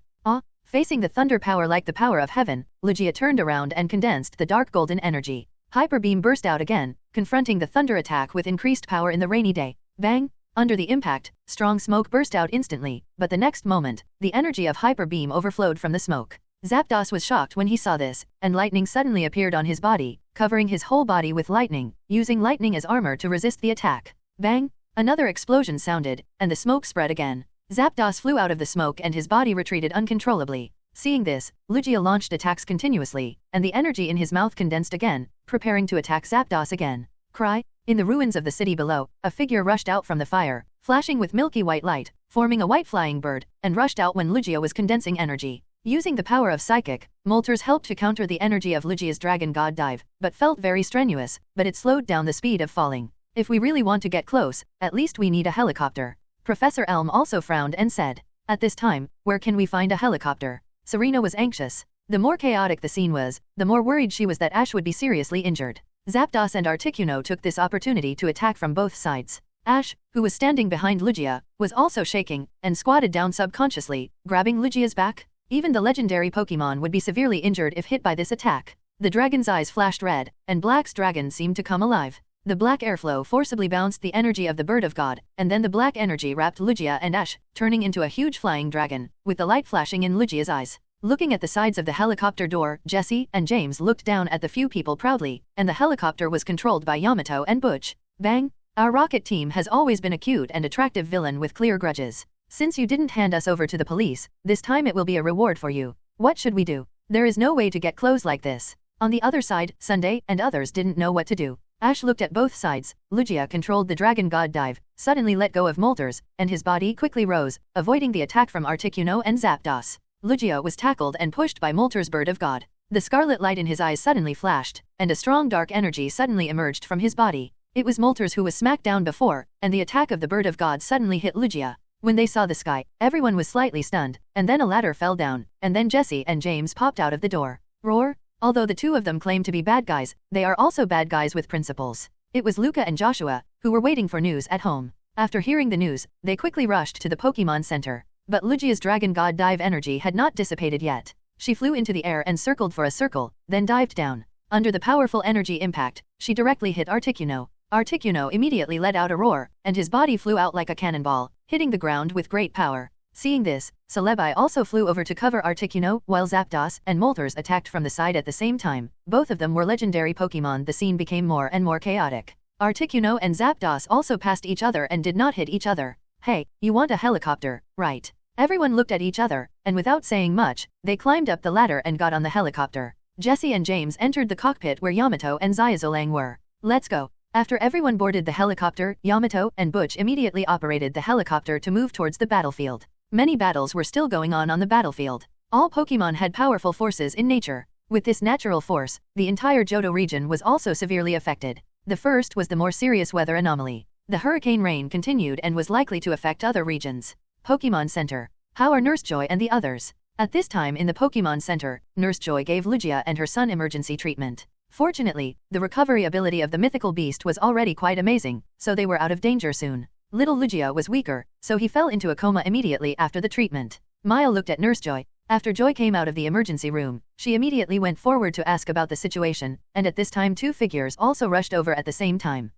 Facing the thunder power like the power of heaven, Lugia turned around and condensed the dark golden energy. Hyper Beam burst out again, confronting the thunder attack with increased power in the rainy day. Bang! Under the impact, strong smoke burst out instantly, but the next moment, the energy of Hyper Beam overflowed from the smoke. Zapdos was shocked when he saw this, and lightning suddenly appeared on his body, covering his whole body with lightning, using lightning as armor to resist the attack. Bang! Another explosion sounded, and the smoke spread again. Zapdos flew out of the smoke and his body retreated uncontrollably. Seeing this, Lugia launched attacks continuously, and the energy in his mouth condensed again, preparing to attack Zapdos again. Cry! In the ruins of the city below, a figure rushed out from the fire, flashing with milky white light, forming a white flying bird, and rushed out when Lugia was condensing energy. Using the power of Psychic, Moltres helped to counter the energy of Lugia's Dragon God dive, but felt very strenuous, but it slowed down the speed of falling. If we really want to get close, at least we need a helicopter. Professor Elm also frowned and said, at this time, where can we find a helicopter? Serena was anxious. The more chaotic the scene was, the more worried she was that Ash would be seriously injured. Zapdos and Articuno took this opportunity to attack from both sides. Ash, who was standing behind Lugia, was also shaking, and squatted down subconsciously, grabbing Lugia's back. Even the legendary Pokémon would be severely injured if hit by this attack. The dragon's eyes flashed red, and Black's dragon seemed to come alive. The black airflow forcibly bounced the energy of the Bird of God, and then the black energy wrapped Lugia and Ash, turning into a huge flying dragon, with the light flashing in Lugia's eyes. Looking at the sides of the helicopter door, Jesse and James looked down at the few people proudly, and the helicopter was controlled by Yamato and Butch. Bang! Our rocket team has always been a cute and attractive villain with clear grudges. Since you didn't hand us over to the police, this time it will be a reward for you. What should we do? There is no way to get close like this. On the other side, Sunday and others didn't know what to do. Ash looked at both sides. Lugia controlled the Dragon God dive, suddenly let go of Moltres, and his body quickly rose, avoiding the attack from Articuno and Zapdos. Lugia was tackled and pushed by Moltres' Bird of God. The scarlet light in his eyes suddenly flashed, and a strong dark energy suddenly emerged from his body. It was Moltres who was smacked down before, and the attack of the Bird of God suddenly hit Lugia. When they saw the sky, everyone was slightly stunned, and then a ladder fell down, and then Jesse and James popped out of the door. Roar! Although the two of them claim to be bad guys, they are also bad guys with principles. It was Luca and Joshua, who who were waiting for news at home. After hearing the news, they quickly rushed to the Pokémon Center. But Lugia's Dragon God Dive energy had not dissipated yet. She flew into the air and circled for a circle, then dived down. Under the powerful energy impact, she directly hit Articuno. Articuno immediately let out a roar, and his body flew out like a cannonball, hitting the ground with great power. Seeing this, Celebi also flew over to cover Articuno, while Zapdos and Moltres attacked from the side at the same time. Both of them were legendary Pokémon. The scene became more and more chaotic. Articuno and Zapdos also passed each other and did not hit each other. Hey, you want a helicopter, right? Everyone looked at each other, and without saying much, they climbed up the ladder and got on the helicopter. Jesse and James entered the cockpit where Yamato and Xiaolang were. Let's go. After everyone boarded the helicopter, Yamato and Butch immediately operated the helicopter to move towards the battlefield. Many battles were still going on the battlefield. All Pokémon had powerful forces in nature. With this natural force, the entire Johto region was also severely affected. The first was the more serious weather anomaly. The hurricane rain continued and was likely to affect other regions. Pokémon Center. How are Nurse Joy and the others? At this time in the Pokémon Center, Nurse Joy gave Lugia and her son emergency treatment. Fortunately, the recovery ability of the mythical beast was already quite amazing, so they were out of danger soon. Little Lugia was weaker, so he fell into a coma immediately after the treatment. Maya looked at Nurse Joy. After Joy came out of the emergency room, she immediately went forward to ask about the situation, and at this time two figures also rushed over at the same time.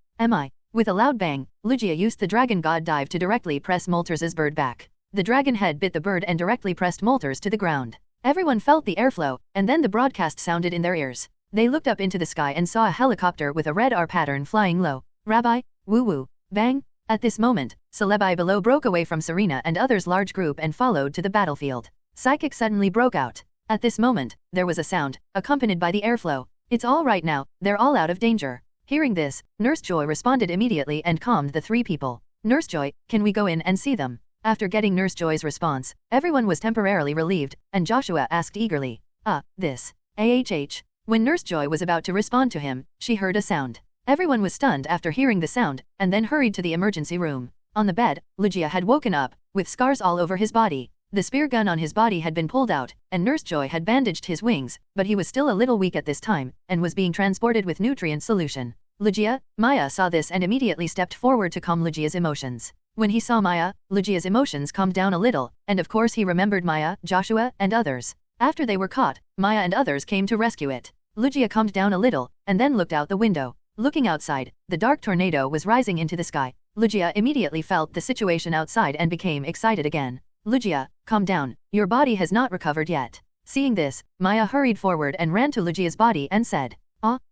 With a loud bang, Lugia used the Dragon God Dive to directly press Moltres' bird back. The dragon head bit the bird and directly pressed Moltres to the ground. Everyone felt the airflow, and then the broadcast sounded in their ears. They looked up into the sky and saw a helicopter with a red R pattern flying low. Rabbi, woo-woo, bang. At this moment, Celebi below broke away from Serena and others' large group and followed to the battlefield. Psychic suddenly broke out. At this moment, there was a sound, accompanied by the airflow. It's all right now, they're all out of danger. Hearing this, Nurse Joy responded immediately and calmed the three people. Nurse Joy, can we go in and see them? After getting Nurse Joy's response, everyone was temporarily relieved, and Joshua asked eagerly, this. When Nurse Joy was about to respond to him, she heard a sound. Everyone was stunned after hearing the sound, and then hurried to the emergency room. On the bed, Lugia had woken up, with scars all over his body. The spear gun on his body had been pulled out, and Nurse Joy had bandaged his wings, but he was still a little weak at this time, and was being transported with nutrient solution. Lugia, Maya saw this and immediately stepped forward to calm Lugia's emotions. When he saw Maya, Lugia's emotions calmed down a little, and of course he remembered Maya, Joshua, and others. After they were caught, Maya and others came to rescue it. Lugia calmed down a little, and then looked out the window. Looking outside, the dark tornado was rising into the sky. Lugia immediately felt the situation outside and became excited again. Lugia, calm down, your body has not recovered yet. Seeing this, Maya hurried forward and ran to Lugia's body and said,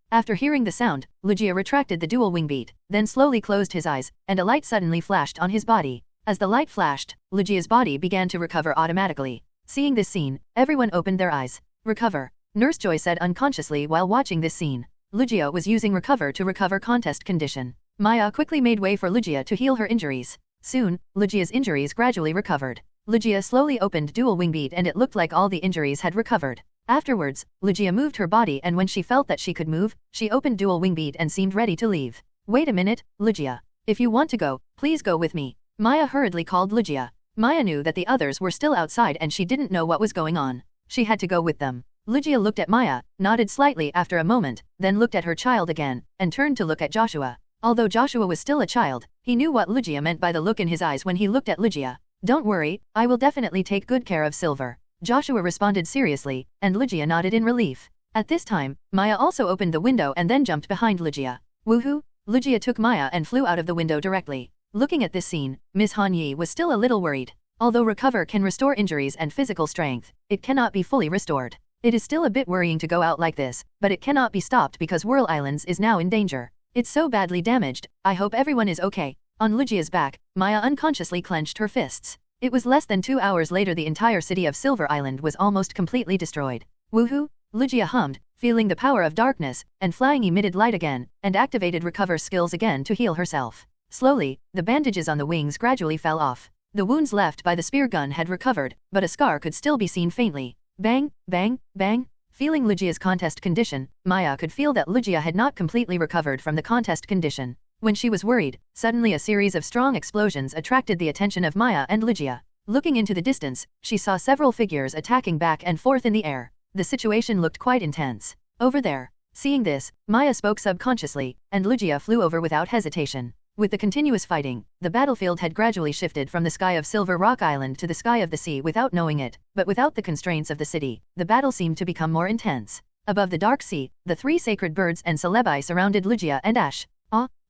After hearing the sound, Lugia retracted the dual wing beat, then slowly closed his eyes, and a light suddenly flashed on his body. As the light flashed, Lugia's body began to recover automatically. Seeing this scene, everyone opened their eyes. Recover, Nurse Joy said unconsciously while watching this scene. Lugia was using recover to recover contest condition. Maya quickly made way for Lugia to heal her injuries. Soon, Lugia's injuries gradually recovered. Lugia slowly opened dual wing beat and it looked like all the injuries had recovered. Afterwards, Lugia moved her body and when she felt that she could move, she opened dual wing beat and seemed ready to leave. Wait a minute, Lugia. If you want to go, please go with me. Maya hurriedly called Lugia. Maya knew that the others were still outside and she didn't know what was going on. She had to go with them. Lugia looked at Maya, nodded slightly after a moment, then looked at her child again, and turned to look at Joshua. Although Joshua was still a child, he knew what Lugia meant by the look in his eyes when he looked at Lugia. Don't worry, I will definitely take good care of Silver. Joshua responded seriously, and Lugia nodded in relief. At this time, Maya also opened the window and then jumped behind Lugia. Woohoo! Lugia took Maya and flew out of the window directly. Looking at this scene, Miss Han Yi was still a little worried. Although recover can restore injuries and physical strength, it cannot be fully restored. It is still a bit worrying to go out like this, but it cannot be stopped because Whirl Islands is now in danger. It's so badly damaged, I hope everyone is okay. On Lugia's back, Maya unconsciously clenched her fists. It was less than 2 hours later the entire city of Silver Island was almost completely destroyed. Woohoo! Lugia hummed, feeling the power of darkness, and flying emitted light again, and activated recover skills again to heal herself. Slowly, the bandages on the wings gradually fell off. The wounds left by the spear gun had recovered, but a scar could still be seen faintly. Bang, bang, bang. Feeling Lugia's contest condition, Maya could feel that Lugia had not completely recovered from the contest condition. When she was worried, suddenly a series of strong explosions attracted the attention of Maya and Lugia. Looking into the distance, she saw several figures attacking back and forth in the air. The situation looked quite intense. Over there. Seeing this, Maya spoke subconsciously, and Lugia flew over without hesitation. With the continuous fighting, the battlefield had gradually shifted from the sky of Silver Rock Island to the sky of the sea without knowing it, but without the constraints of the city, the battle seemed to become more intense. Above the dark sea, the three sacred birds and Celebi surrounded Lugia and Ash.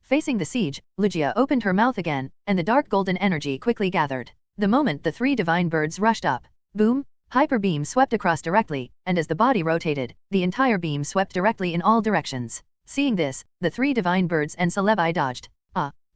Facing the siege, Lugia opened her mouth again, and the dark golden energy quickly gathered. The moment the three divine birds rushed up, boom, hyper beam swept across directly, and as the body rotated, the entire beam swept directly in all directions. Seeing this, the three divine birds and Celebi dodged.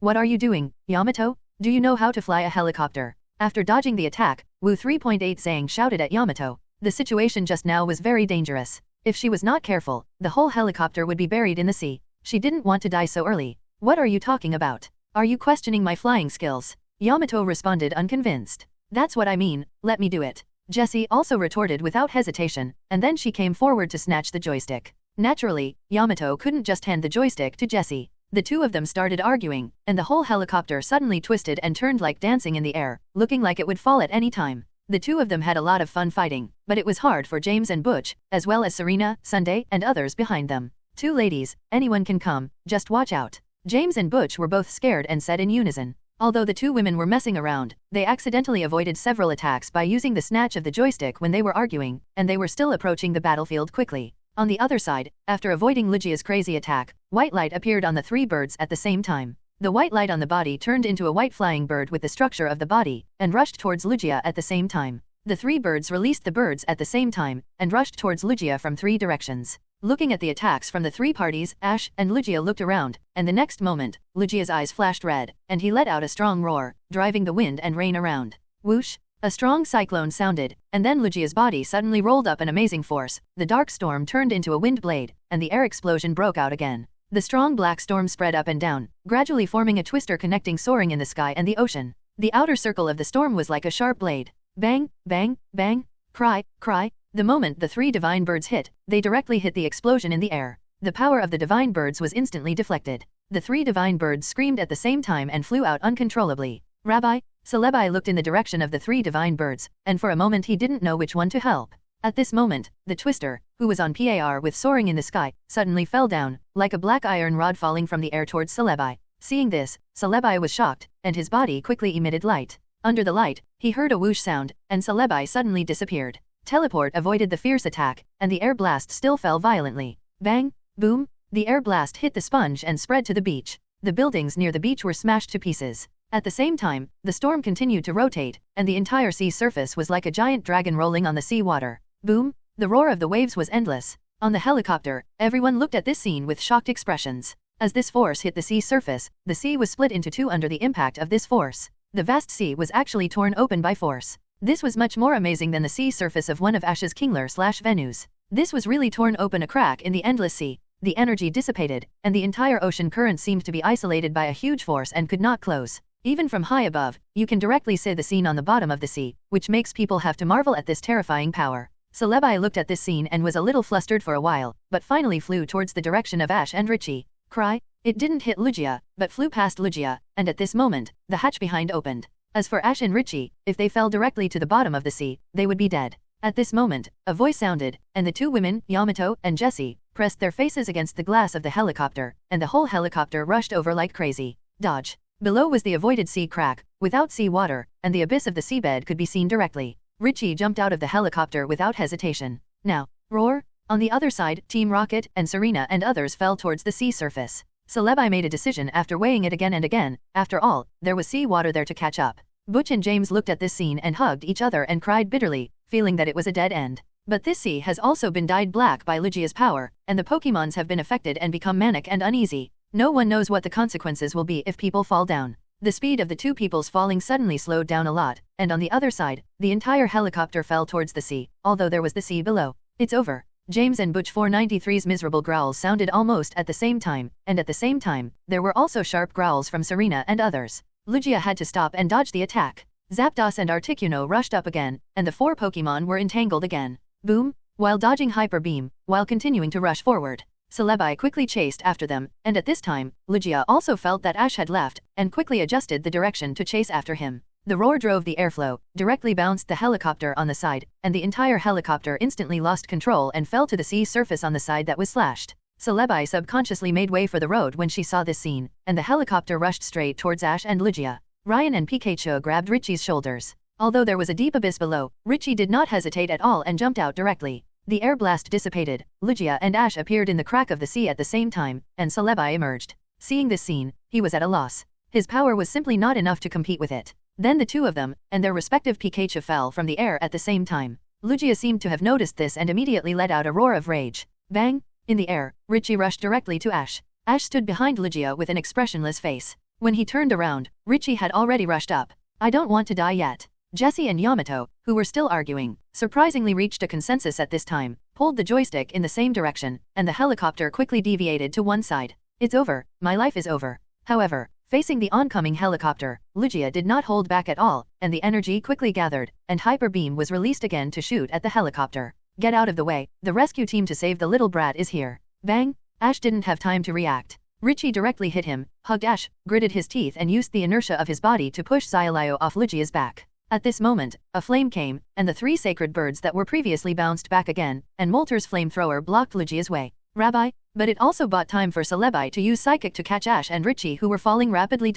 What are you doing, Yamato? Do you know how to fly a helicopter? After dodging the attack, Wu 3.8 Zhang shouted at Yamato. The situation just now was very dangerous. If she was not careful, the whole helicopter would be buried in the sea. She didn't want to die so early. What are you talking about? Are you questioning my flying skills? Yamato responded unconvinced. That's what I mean, let me do it. Jessie also retorted without hesitation, and then she came forward to snatch the joystick. Naturally, Yamato couldn't just hand the joystick to Jessie. The two of them started arguing, and the whole helicopter suddenly twisted and turned like dancing in the air, looking like it would fall at any time. The two of them had a lot of fun fighting, but it was hard for James and Butch, as well as Serena, Sunday, and others behind them. Two ladies, anyone can come, just watch out. James and Butch were both scared and said in unison. Although the two women were messing around, they accidentally avoided several attacks by using the snatch of the joystick when they were arguing, and they were still approaching the battlefield quickly. On the other side, after avoiding Lugia's crazy attack, white light appeared on the three birds at the same time. The white light on the body turned into a white flying bird with the structure of the body, and rushed towards Lugia at the same time. The three birds released the birds at the same time, and rushed towards Lugia from three directions. Looking at the attacks from the three parties, Ash and Lugia looked around, and the next moment, Lugia's eyes flashed red, and he let out a strong roar, driving the wind and rain around. Whoosh! A strong cyclone sounded, and then Lugia's body suddenly rolled up an amazing force. The dark storm turned into a wind blade, and the air explosion broke out again. The strong black storm spread up and down, gradually forming a twister connecting soaring in the sky and the ocean. The outer circle of the storm was like a sharp blade. Bang, bang, bang, cry, cry. The moment the three divine birds hit, they directly hit the explosion in the air. The power of the divine birds was instantly deflected. The three divine birds screamed at the same time and flew out uncontrollably. Rabbi, Celebi looked in the direction of the three divine birds, and for a moment he didn't know which one to help. At this moment, the twister, who was on par with soaring in the sky, suddenly fell down, like a black iron rod falling from the air towards Celebi. Seeing this, Celebi was shocked, and his body quickly emitted light. Under the light, he heard a whoosh sound, and Celebi suddenly disappeared. Teleport avoided the fierce attack, and the air blast still fell violently. Bang, boom, the air blast hit the sponge and spread to the beach. The buildings near the beach were smashed to pieces. At the same time, the storm continued to rotate, and the entire sea surface was like a giant dragon rolling on the sea water. Boom! The roar of the waves was endless. On the helicopter, everyone looked at this scene with shocked expressions. As this force hit the sea surface, the sea was split into two under the impact of this force. The vast sea was actually torn open by force. This was much more amazing than the sea surface of one of Ash's Kingler/Venus. This was really torn open a crack in the endless sea. The energy dissipated, and the entire ocean current seemed to be isolated by a huge force and could not close. Even from high above, you can directly see the scene on the bottom of the sea, which makes people have to marvel at this terrifying power. Celebi looked at this scene and was a little flustered for a while, but finally flew towards the direction of Ash and Richie. Cry! It didn't hit Lugia, but flew past Lugia, and at this moment, the hatch behind opened. As for Ash and Richie, if they fell directly to the bottom of the sea, they would be dead. At this moment, a voice sounded, and the two women, Yamato and Jessie, pressed their faces against the glass of the helicopter, and the whole helicopter rushed over like crazy. Dodge! Below was the avoided sea crack, without sea water, and the abyss of the seabed could be seen directly. Richie jumped out of the helicopter without hesitation. Now, roar! On the other side, Team Rocket and Serena and others fell towards the sea surface. Celebi made a decision after weighing it again and again. After all, there was sea water there to catch up. Butch and James looked at this scene and hugged each other and cried bitterly, feeling that it was a dead end. But this sea has also been dyed black by Lugia's power, and the Pokémons have been affected and become manic and uneasy. No one knows what the consequences will be if people fall down. The speed of the two peoples falling suddenly slowed down a lot, and on the other side, the entire helicopter fell towards the sea, although there was the sea below. It's over. James and Butch 493's miserable growls sounded almost at the same time, and at the same time, there were also sharp growls from Serena and others. Lugia had to stop and dodge the attack. Zapdos and Articuno rushed up again, and the four Pokémon were entangled again. Boom! While dodging Hyper Beam, while continuing to rush forward, Celebi quickly chased after them, and at this time, Lugia also felt that Ash had left, and quickly adjusted the direction to chase after him. The roar drove the airflow, directly bounced the helicopter on the side, and the entire helicopter instantly lost control and fell to the sea surface on the side that was slashed. Celebi subconsciously made way for the road when she saw this scene, and the helicopter rushed straight towards Ash and Lugia. Ryan and Pikachu grabbed Richie's shoulders. Although there was a deep abyss below, Richie did not hesitate at all and jumped out directly. The air blast dissipated, Lugia and Ash appeared in the crack of the sea at the same time, and Celebi emerged. Seeing this scene, he was at a loss. His power was simply not enough to compete with it. Then the two of them, and their respective Pikachu fell from the air at the same time. Lugia seemed to have noticed this and immediately let out a roar of rage. Bang! In the air, Richie rushed directly to Ash. Ash stood behind Lugia with an expressionless face. When he turned around, Richie had already rushed up. I don't want to die yet. Jessie and Yamato, who were still arguing, surprisingly reached a consensus at this time, pulled the joystick in the same direction, and the helicopter quickly deviated to one side. It's over, my life is over. However, facing the oncoming helicopter, Lugia did not hold back at all, and the energy quickly gathered, and Hyper Beam was released again to shoot at the helicopter. Get out of the way, the rescue team to save the little brat is here. Bang! Ash didn't have time to react. Richie directly hit him, hugged Ash, gritted his teeth and used the inertia of his body to push Xyolio off Lugia's back. At this moment, a flame came, and the three sacred birds that were previously bounced back again, and Molter's flamethrower blocked Lugia's way. Rabbi? But it also bought time for Celebi to use Psychic to catch Ash and Richie who were falling rapidly.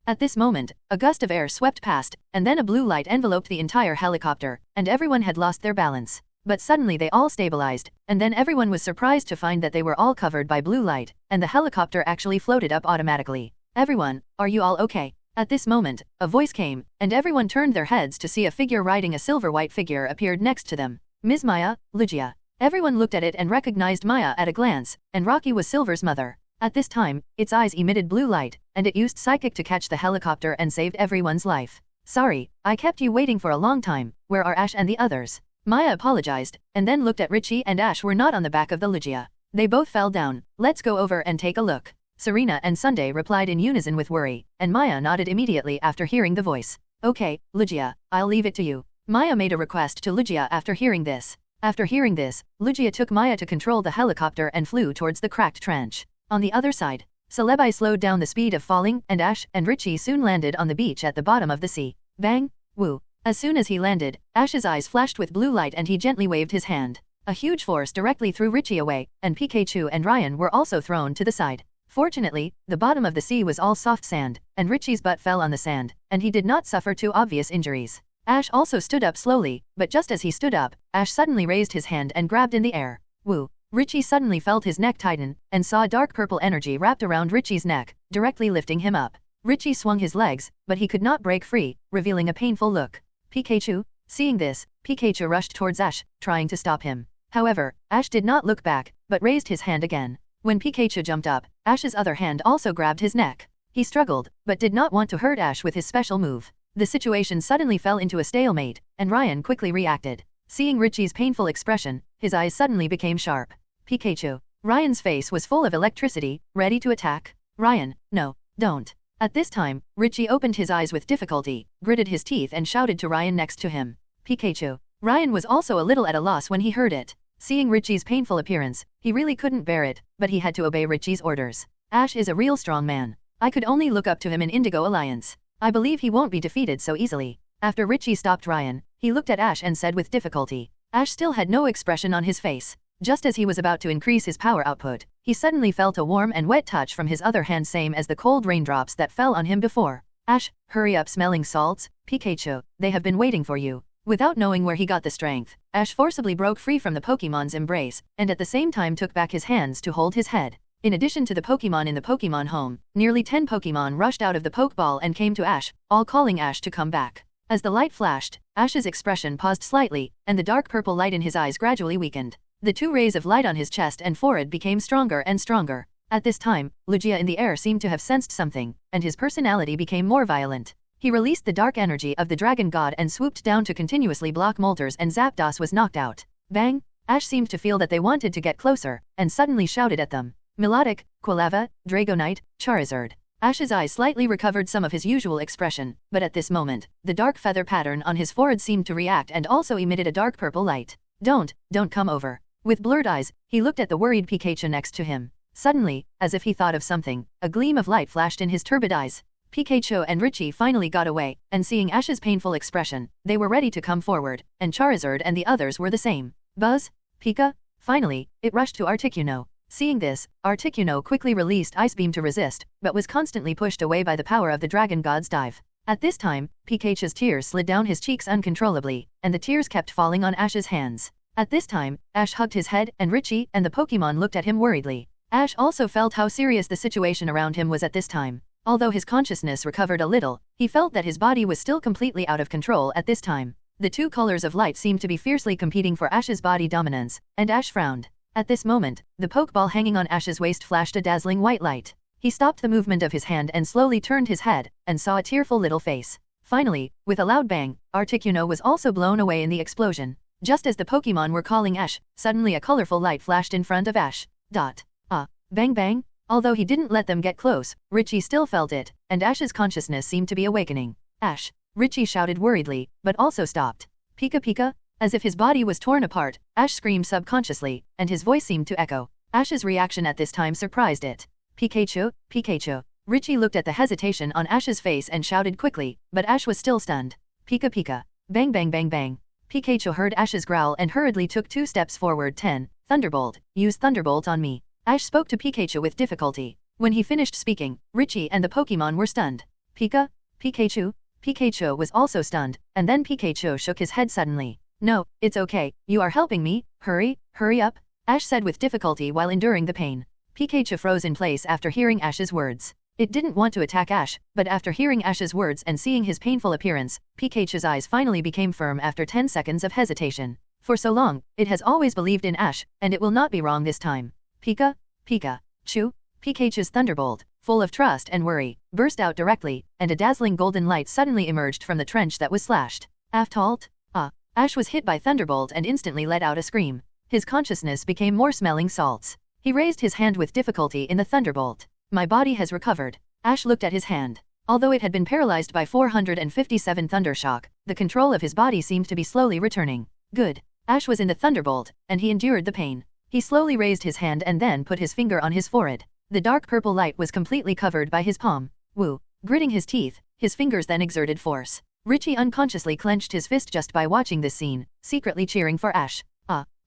At this moment, a gust of air swept past, and then a blue light enveloped the entire helicopter, and everyone had lost their balance. But suddenly they all stabilized, and then everyone was surprised to find that they were all covered by blue light, and the helicopter actually floated up automatically. Everyone, are you all okay? At this moment, a voice came, and everyone turned their heads to see a figure riding a silver-white figure appeared next to them. Ms. Maya, Lugia. Everyone looked at it and recognized Maya at a glance, and Rocky was Silver's mother. At this time, its eyes emitted blue light, and it used Psychic to catch the helicopter and saved everyone's life. Sorry, I kept you waiting for a long time. Where are Ash and the others? Maya apologized, and then looked at Richie and Ash were not on the back of the Lugia. They both fell down. Let's go over and take a look. Serena and Sunday replied in unison with worry, and Maya nodded immediately after hearing the voice. Okay, Lugia, I'll leave it to you. Maya made a request to Lugia after hearing this. After hearing this, Lugia took Maya to control the helicopter and flew towards the cracked trench. On the other side, Celebi slowed down the speed of falling, and Ash and Richie soon landed on the beach at the bottom of the sea. Bang! Woo! As soon as he landed, Ash's eyes flashed with blue light and he gently waved his hand. A huge force directly threw Richie away, and Pikachu and Ryan were also thrown to the side. Fortunately, the bottom of the sea was all soft sand, and Richie's butt fell on the sand, and he did not suffer too obvious injuries. Ash also stood up slowly, but just as he stood up, Ash suddenly raised his hand and grabbed in the air. Woo! Richie suddenly felt his neck tighten, and saw dark purple energy wrapped around Richie's neck, directly lifting him up. Richie swung his legs, but he could not break free, revealing a painful look. Pikachu? Seeing this, Pikachu rushed towards Ash, trying to stop him. However, Ash did not look back, but raised his hand again. When Pikachu jumped up, Ash's other hand also grabbed his neck. He struggled, but did not want to hurt Ash with his special move. The situation suddenly fell into a stalemate, and Ryan quickly reacted. Seeing Richie's painful expression, his eyes suddenly became sharp. Pikachu. Ryan's face was full of electricity, ready to attack. Ryan, no, don't. At this time, Richie opened his eyes with difficulty, gritted his teeth and shouted to Ryan next to him. Pikachu. Ryan was also a little at a loss when he heard it. Seeing Richie's painful appearance, he really couldn't bear it, but he had to obey Richie's orders. Ash is a real strong man. I could only look up to him in Indigo Alliance. I believe he won't be defeated so easily. After Richie stopped Ryan, he looked at Ash and said with difficulty. Ash still had no expression on his face. Just as he was about to increase his power output, he suddenly felt a warm and wet touch from his other hand, same as the cold raindrops that fell on him before. Ash, hurry up, smelling salts. Pikachu, they have been waiting for you. Without knowing where he got the strength, Ash forcibly broke free from the Pokémon's embrace, and at the same time took back his hands to hold his head. In addition to the Pokémon in the Pokémon home, nearly 10 Pokémon rushed out of the Pokeball and came to Ash, all calling Ash to come back. As the light flashed, Ash's expression paused slightly, and the dark purple light in his eyes gradually weakened. The 2 rays of light on his chest and forehead became stronger and stronger. At this time, Lugia in the air seemed to have sensed something, and his personality became more violent. He released the dark energy of the dragon god and swooped down to continuously block Moltres, and Zapdos was knocked out. Bang! Ash seemed to feel that they wanted to get closer, and suddenly shouted at them. Melodic, Quilava, Dragonite, Charizard. Ash's eyes slightly recovered some of his usual expression, but at this moment, the dark feather pattern on his forehead seemed to react and also emitted a dark purple light. Don't come over. With blurred eyes, he looked at the worried Pikachu next to him. Suddenly, as if he thought of something, a gleam of light flashed in his turbid eyes. Pikachu and Richie finally got away, and seeing Ash's painful expression, they were ready to come forward, and Charizard and the others were the same. Buzz? Pika? Finally, it rushed to Articuno. Seeing this, Articuno quickly released Ice Beam to resist, but was constantly pushed away by the power of the Dragon God's dive. At this time, Pikachu's tears slid down his cheeks uncontrollably, and the tears kept falling on Ash's hands. At this time, Ash hugged his head, and Richie and the Pokémon looked at him worriedly. Ash also felt how serious the situation around him was at this time. Although his consciousness recovered a little, he felt that his body was still completely out of control at this time. The two colors of light seemed to be fiercely competing for Ash's body dominance, and Ash frowned. At this moment, the Pokeball hanging on Ash's waist flashed a dazzling white light. He stopped the movement of his hand and slowly turned his head, and saw a tearful little face. Finally, with a loud bang, Articuno was also blown away in the explosion. Just as the Pokémon were calling Ash, suddenly a colorful light flashed in front of Ash. Bang bang! Although he didn't let them get close, Richie still felt it, and Ash's consciousness seemed to be awakening. Ash! Richie shouted worriedly, but also stopped. Pika Pika? As if his body was torn apart, Ash screamed subconsciously, and his voice seemed to echo. Ash's reaction at this time surprised it. Pikachu, Pikachu. Richie looked at the hesitation on Ash's face and shouted quickly, but Ash was still stunned. Pika Pika. Bang bang bang bang. Pikachu heard Ash's growl and hurriedly took 2 steps forward. 10. Thunderbolt. Use Thunderbolt on me. Ash spoke to Pikachu with difficulty. When he finished speaking, Richie and the Pokémon were stunned. Pika? Pikachu? Pikachu was also stunned, and then Pikachu shook his head suddenly. No, it's okay, you are helping me, hurry up, Ash said with difficulty while enduring the pain. Pikachu froze in place after hearing Ash's words. It didn't want to attack Ash, but after hearing Ash's words and seeing his painful appearance, Pikachu's eyes finally became firm after 10 seconds of hesitation. For so long, it has always believed in Ash, and it will not be wrong this time. Pika? Pika. Chu? Pikachu's thunderbolt, full of trust and worry, burst out directly, and a dazzling golden light suddenly emerged from the trench that was slashed. Aftalt? Ash was hit by thunderbolt and instantly let out a scream. His consciousness became more smelling salts. He raised his hand with difficulty in the thunderbolt. My body has recovered. Ash looked at his hand. Although it had been paralyzed by 457 thundershock, the control of his body seemed to be slowly returning. Good. Ash was in the thunderbolt, and he endured the pain. He slowly raised his hand and then put his finger on his forehead. The dark purple light was completely covered by his palm. Woo. Gritting his teeth, his fingers then exerted force. Richie unconsciously clenched his fist just by watching this scene, secretly cheering for Ash.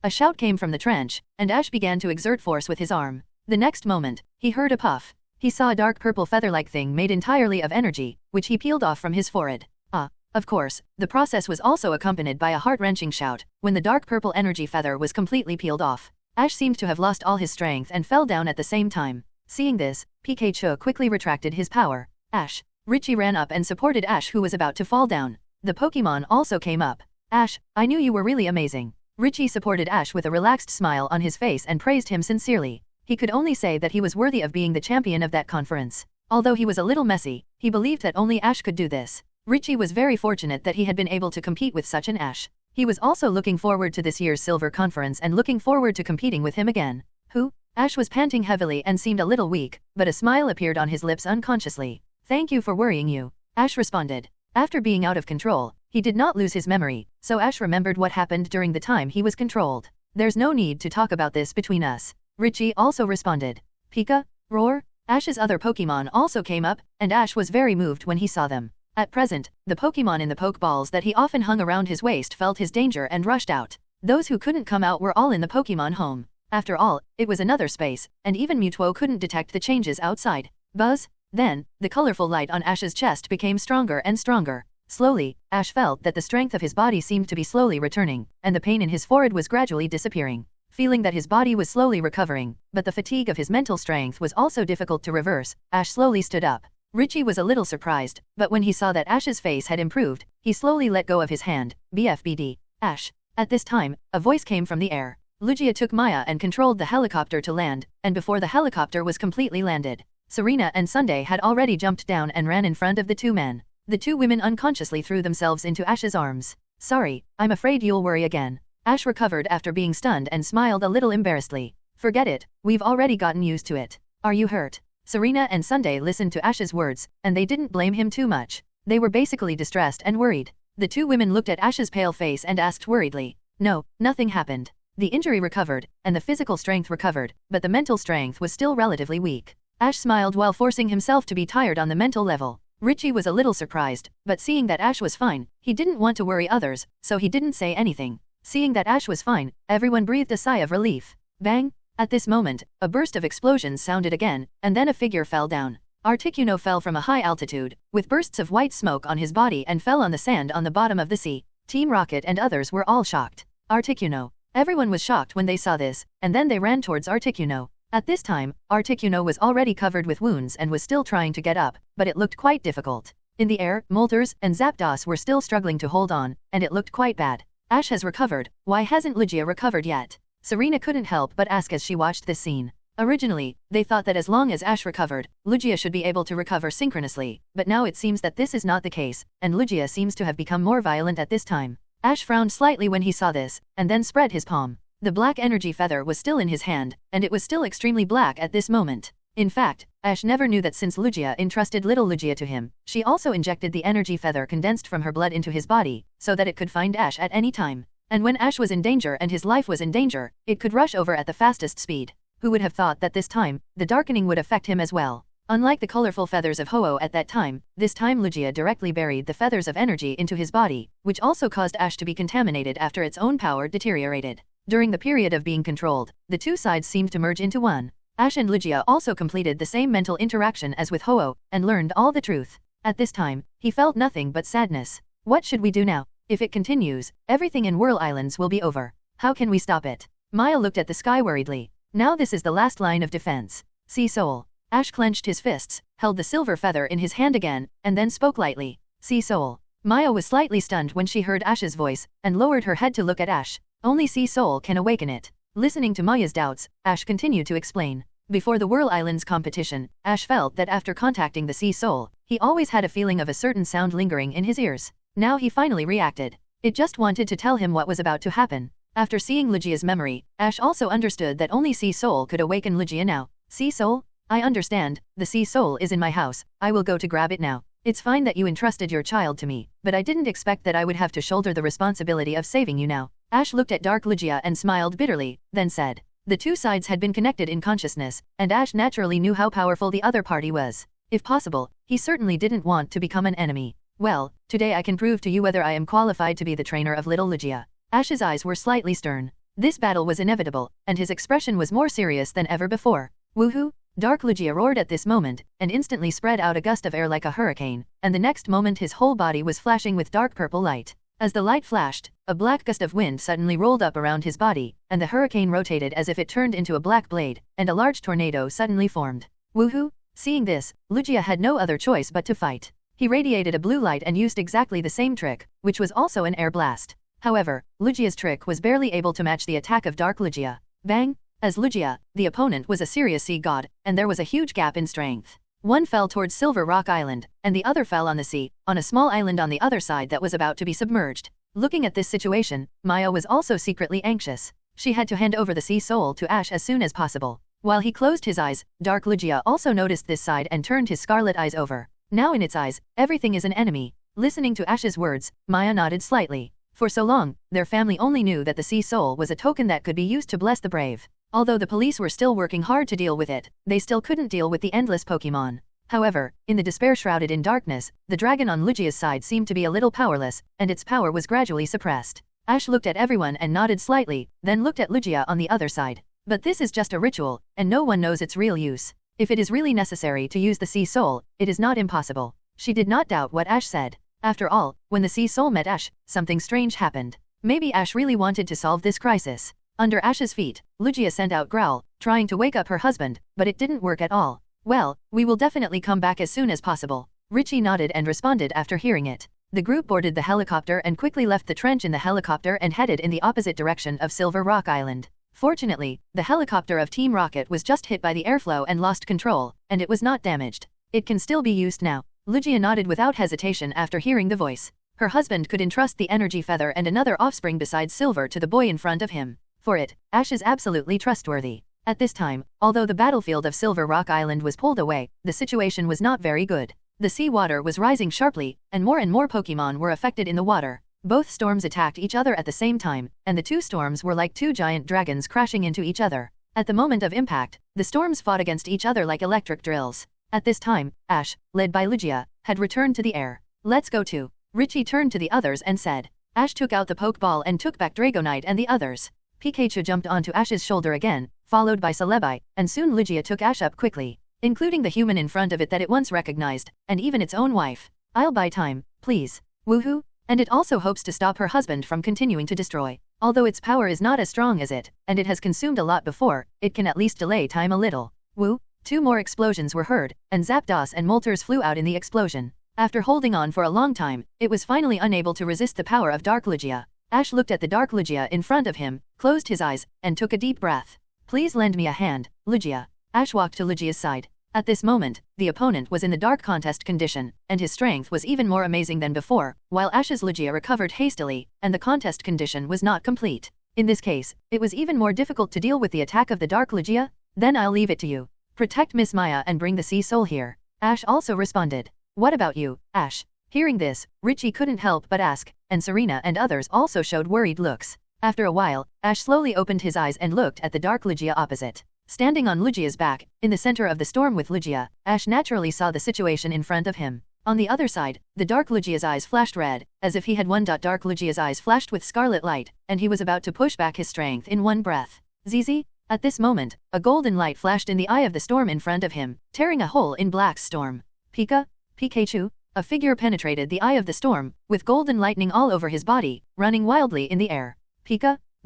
A shout came from the trench, and Ash began to exert force with his arm. The next moment, he heard a puff. He saw a dark purple feather-like thing made entirely of energy, which he peeled off from his forehead. Of course, the process was also accompanied by a heart-wrenching shout, when the dark purple energy feather was completely peeled off. Ash seemed to have lost all his strength and fell down at the same time. Seeing this, Pikachu quickly retracted his power. Ash. Richie ran up and supported Ash, who was about to fall down. The Pokémon also came up. Ash, I knew you were really amazing. Richie supported Ash with a relaxed smile on his face and praised him sincerely. He could only say that he was worthy of being the champion of that conference. Although he was a little messy, he believed that only Ash could do this. Richie was very fortunate that he had been able to compete with such an Ash. He was also looking forward to this year's Silver Conference and looking forward to competing with him again. Who? Ash was panting heavily and seemed a little weak, but a smile appeared on his lips unconsciously. Thank you for worrying you, Ash responded. After being out of control, he did not lose his memory, so Ash remembered what happened during the time he was controlled. There's no need to talk about this between us. Richie also responded. Pika? Roar? Ash's other Pokémon also came up, and Ash was very moved when he saw them. At present, the Pokémon in the Pokeballs that he often hung around his waist felt his danger and rushed out. Those who couldn't come out were all in the Pokémon home. After all, it was another space, and even Mewtwo couldn't detect the changes outside. Buzz? Then, the colorful light on Ash's chest became stronger and stronger. Slowly, Ash felt that the strength of his body seemed to be slowly returning, and the pain in his forehead was gradually disappearing. Feeling that his body was slowly recovering, but the fatigue of his mental strength was also difficult to reverse, Ash slowly stood up. Richie was a little surprised, but when he saw that Ash's face had improved, he slowly let go of his hand. BFBD. Ash. At this time, a voice came from the air. Lugia took Maya and controlled the helicopter to land, and before the helicopter was completely landed, Serena and Sunday had already jumped down and ran in front of the two men. The two women unconsciously threw themselves into Ash's arms. Sorry, I'm afraid you'll worry again. Ash recovered after being stunned and smiled a little embarrassedly. Forget it, we've already gotten used to it. Are you hurt? Serena and Sunday listened to Ash's words, and they didn't blame him too much. They were basically distressed and worried. The two women looked at Ash's pale face and asked worriedly. No, nothing happened. The injury recovered, and the physical strength recovered, but the mental strength was still relatively weak. Ash smiled while forcing himself to be tired on the mental level. Richie was a little surprised, but seeing that Ash was fine, he didn't want to worry others, so he didn't say anything. Seeing that Ash was fine, everyone breathed a sigh of relief. Bang! At this moment, a burst of explosions sounded again, and then a figure fell down. Articuno fell from a high altitude, with bursts of white smoke on his body and fell on the sand on the bottom of the sea. Team Rocket and others were all shocked. Articuno. Everyone was shocked when they saw this, and then they ran towards Articuno. At this time, Articuno was already covered with wounds and was still trying to get up, but it looked quite difficult. In the air, Moltres and Zapdos were still struggling to hold on, and it looked quite bad. Ash has recovered, why hasn't Lugia recovered yet? Serena couldn't help but ask as she watched this scene. Originally, they thought that as long as Ash recovered, Lugia should be able to recover synchronously, but now it seems that this is not the case, and Lugia seems to have become more violent at this time. Ash frowned slightly when he saw this, and then spread his palm. The black energy feather was still in his hand, and it was still extremely black at this moment. In fact, Ash never knew that since Lugia entrusted little Lugia to him, she also injected the energy feather condensed from her blood into his body, so that it could find Ash at any time. And when Ash was in danger and his life was in danger, it could rush over at the fastest speed. Who would have thought that this time, the darkening would affect him as well? Unlike the colorful feathers of Ho-Oh at that time, this time Lugia directly buried the feathers of energy into his body, which also caused Ash to be contaminated after its own power deteriorated. During the period of being controlled, the two sides seemed to merge into one. Ash and Lugia also completed the same mental interaction as with Ho-Oh, and learned all the truth. At this time, he felt nothing but sadness. What should we do now? If it continues, everything in Whirl Islands will be over. How can we stop it? Maya looked at the sky worriedly. Now this is the last line of defense. Sea Soul. Ash clenched his fists, held the silver feather in his hand again, and then spoke lightly. Sea Soul. Maya was slightly stunned when she heard Ash's voice, and lowered her head to look at Ash. Only Sea Soul can awaken it. Listening to Maya's doubts, Ash continued to explain. Before the Whirl Islands competition, Ash felt that after contacting the Sea Soul, he always had a feeling of a certain sound lingering in his ears. Now he finally reacted. It just wanted to tell him what was about to happen. After seeing Lugia's memory, Ash also understood that only Sea Soul could awaken Lugia now. Sea Soul? I understand, the Sea Soul is in my house, I will go to grab it now. It's fine that you entrusted your child to me, but I didn't expect that I would have to shoulder the responsibility of saving you now. Ash looked at Dark Lugia and smiled bitterly, then said. The two sides had been connected in consciousness, and Ash naturally knew how powerful the other party was. If possible, he certainly didn't want to become an enemy. Well, today I can prove to you whether I am qualified to be the trainer of little Lugia. Ash's eyes were slightly stern. This battle was inevitable, and his expression was more serious than ever before. Woohoo! Dark Lugia roared at this moment, and instantly spread out a gust of air like a hurricane, and the next moment his whole body was flashing with dark purple light. As the light flashed, a black gust of wind suddenly rolled up around his body, and the hurricane rotated as if it turned into a black blade, and a large tornado suddenly formed. Woohoo! Seeing this, Lugia had no other choice but to fight. He radiated a blue light and used exactly the same trick, which was also an air blast. However, Lugia's trick was barely able to match the attack of Dark Lugia. Bang! As Lugia, the opponent was a serious sea god, and there was a huge gap in strength. One fell towards Silver Rock Island, and the other fell on the sea, on a small island on the other side that was about to be submerged. Looking at this situation, Maya was also secretly anxious. She had to hand over the Sea Soul to Ash as soon as possible. While he closed his eyes, Dark Lugia also noticed this side and turned his scarlet eyes over. Now in its eyes, everything is an enemy. Listening to Ash's words, Maya nodded slightly. For so long, their family only knew that the Sea Soul was a token that could be used to bless the brave. Although the police were still working hard to deal with it, they still couldn't deal with the endless Pokémon. However, in the despair shrouded in darkness, the dragon on Lugia's side seemed to be a little powerless, and its power was gradually suppressed. Ash looked at everyone and nodded slightly, then looked at Lugia on the other side. But this is just a ritual, and no one knows its real use. If it is really necessary to use the Sea Soul, it is not impossible. She did not doubt what Ash said. After all, when the Sea Soul met Ash, something strange happened. Maybe Ash really wanted to solve this crisis. Under Ash's feet, Lugia sent out Growl, trying to wake up her husband, but it didn't work at all. Well, we will definitely come back as soon as possible. Richie nodded and responded after hearing it. The group boarded the helicopter and quickly left the trench in the helicopter and headed in the opposite direction of Silver Rock Island. Fortunately, the helicopter of Team Rocket was just hit by the airflow and lost control, and it was not damaged. It can still be used now. Lugia nodded without hesitation after hearing the voice. Her husband could entrust the energy feather and another offspring besides Silver to the boy in front of him. For it, Ash is absolutely trustworthy. At this time, although the battlefield of Silver Rock Island was pulled away, the situation was not very good. The sea water was rising sharply, and more Pokémon were affected in the water. Both storms attacked each other at the same time, and the two storms were like two giant dragons crashing into each other. At the moment of impact, the storms fought against each other like electric drills. At this time, Ash, led by Lugia, had returned to the air. Let's go too. Richie turned to the others and said. Ash took out the Pokeball and took back Dragonite and the others. Pikachu jumped onto Ash's shoulder again, followed by Celebi, and soon Lugia took Ash up quickly, including the human in front of it that it once recognized, and even its own wife. I'll buy time, please. Woohoo! And it also hopes to stop her husband from continuing to destroy. Although its power is not as strong as it, and it has consumed a lot before, it can at least delay time a little. Woo! 2 more explosions were heard, and Zapdos and Moltres flew out in the explosion. After holding on for a long time, it was finally unable to resist the power of Dark Lugia. Ash looked at the Dark Lugia in front of him, closed his eyes, and took a deep breath. Please lend me a hand, Lugia. Ash walked to Lugia's side. At this moment, the opponent was in the dark contest condition, and his strength was even more amazing than before, while Ash's Lugia recovered hastily, and the contest condition was not complete. In this case, it was even more difficult to deal with the attack of the Dark Lugia. Then I'll leave it to you. Protect Miss Maya and bring the Sea Soul here. Ash also responded. What about you, Ash? Hearing this, Richie couldn't help but ask, and Serena and others also showed worried looks. After a while, Ash slowly opened his eyes and looked at the Dark Lugia opposite. Standing on Lugia's back, in the center of the storm with Lugia, Ash naturally saw the situation in front of him. On the other side, the Dark Lugia's eyes flashed red, as if he had won. Dark Lugia's eyes flashed with scarlet light, and he was about to push back his strength in one breath. ZZ? At this moment, a golden light flashed in the eye of the storm in front of him, tearing a hole in Black's storm. Pikachu? A figure penetrated the eye of the storm, with golden lightning all over his body, running wildly in the air.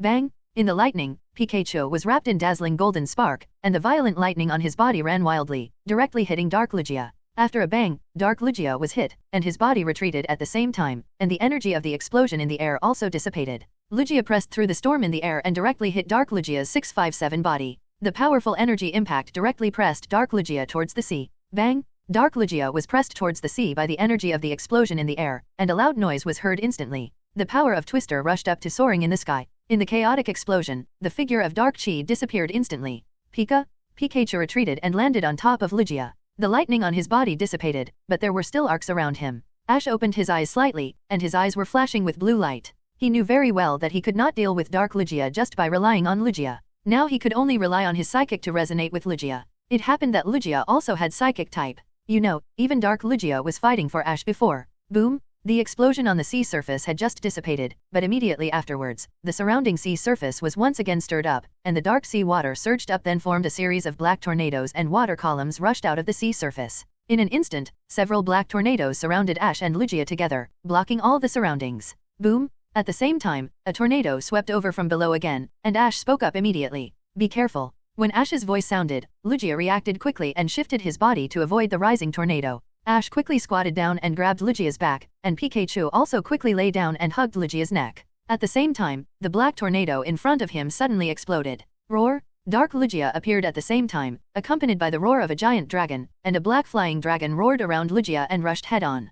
Bang! In the lightning, Pikachu was wrapped in dazzling golden spark, and the violent lightning on his body ran wildly, directly hitting Dark Lugia. After a bang, Dark Lugia was hit, and his body retreated at the same time, and the energy of the explosion in the air also dissipated. Lugia pressed through the storm in the air and directly hit Dark Lugia's 657 body. The powerful energy impact directly pressed Dark Lugia towards the sea. Bang! Dark Lugia was pressed towards the sea by the energy of the explosion in the air, and a loud noise was heard instantly. The power of Twister rushed up to soaring in the sky. In the chaotic explosion, the figure of Dark Chi disappeared instantly. Pikachu retreated and landed on top of Lugia. The lightning on his body dissipated, but there were still arcs around him. Ash opened his eyes slightly, and his eyes were flashing with blue light. He knew very well that he could not deal with Dark Lugia just by relying on Lugia. Now he could only rely on his psychic to resonate with Lugia. It happened that Lugia also had psychic type. You know, even Dark Lugia was fighting for Ash before. Boom! The explosion on the sea surface had just dissipated, but immediately afterwards, the surrounding sea surface was once again stirred up, and the dark sea water surged up, then formed a series of black tornadoes, and water columns rushed out of the sea surface. In an instant, several black tornadoes surrounded Ash and Lugia together, blocking all the surroundings. Boom! At the same time, a tornado swept over from below again, and Ash spoke up immediately. Be careful. When Ash's voice sounded, Lugia reacted quickly and shifted his body to avoid the rising tornado. Ash quickly squatted down and grabbed Lugia's back, and Pikachu also quickly lay down and hugged Lugia's neck. At the same time, the black tornado in front of him suddenly exploded. Roar! Dark Lugia appeared at the same time, accompanied by the roar of a giant dragon, and a black flying dragon roared around Lugia and rushed head-on.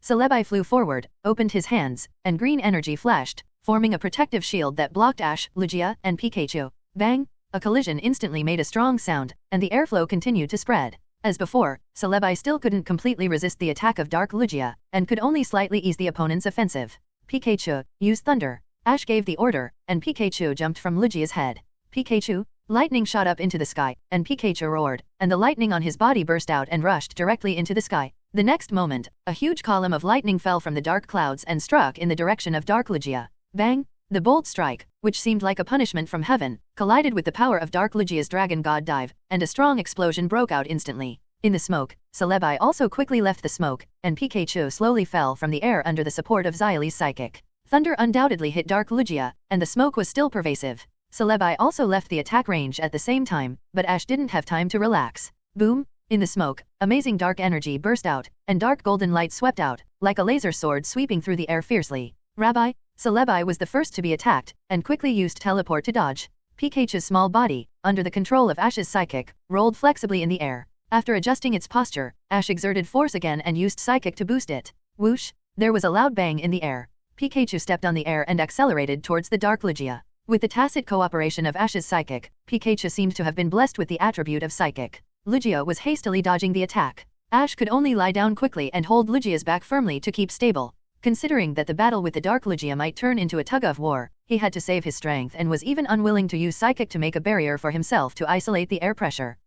Celebi flew forward, opened his hands, and green energy flashed, forming a protective shield that blocked Ash, Lugia, and Pikachu. Bang! A collision instantly made a strong sound, and the airflow continued to spread. As before, Celebi still couldn't completely resist the attack of Dark Lugia, and could only slightly ease the opponent's offensive. Pikachu, use Thunder. Ash gave the order, and Pikachu jumped from Lugia's head. Pikachu, lightning shot up into the sky, and Pikachu roared, and the lightning on his body burst out and rushed directly into the sky. The next moment, a huge column of lightning fell from the dark clouds and struck in the direction of Dark Lugia. Bang! The bolt strike, which seemed like a punishment from heaven, collided with the power of Dark Lugia's Dragon God Dive, and a strong explosion broke out instantly. In the smoke, Celebi also quickly left the smoke, and Pikachu slowly fell from the air under the support of Xylee's psychic. Thunder undoubtedly hit Dark Lugia, and the smoke was still pervasive. Celebi also left the attack range at the same time, but Ash didn't have time to relax. Boom! In the smoke, amazing dark energy burst out, and dark golden light swept out, like a laser sword sweeping through the air fiercely. Celebi was the first to be attacked, and quickly used teleport to dodge. Pikachu's small body, under the control of Ash's psychic, rolled flexibly in the air. After adjusting its posture, Ash exerted force again and used psychic to boost it. Whoosh! There was a loud bang in the air. Pikachu stepped on the air and accelerated towards the Dark Lugia. With the tacit cooperation of Ash's psychic, Pikachu seemed to have been blessed with the attribute of psychic. Lugia was hastily dodging the attack. Ash could only lie down quickly and hold Lugia's back firmly to keep stable. Considering that the battle with the Dark Lugia might turn into a tug-of-war, he had to save his strength and was even unwilling to use psychic to make a barrier for himself to isolate the air pressure.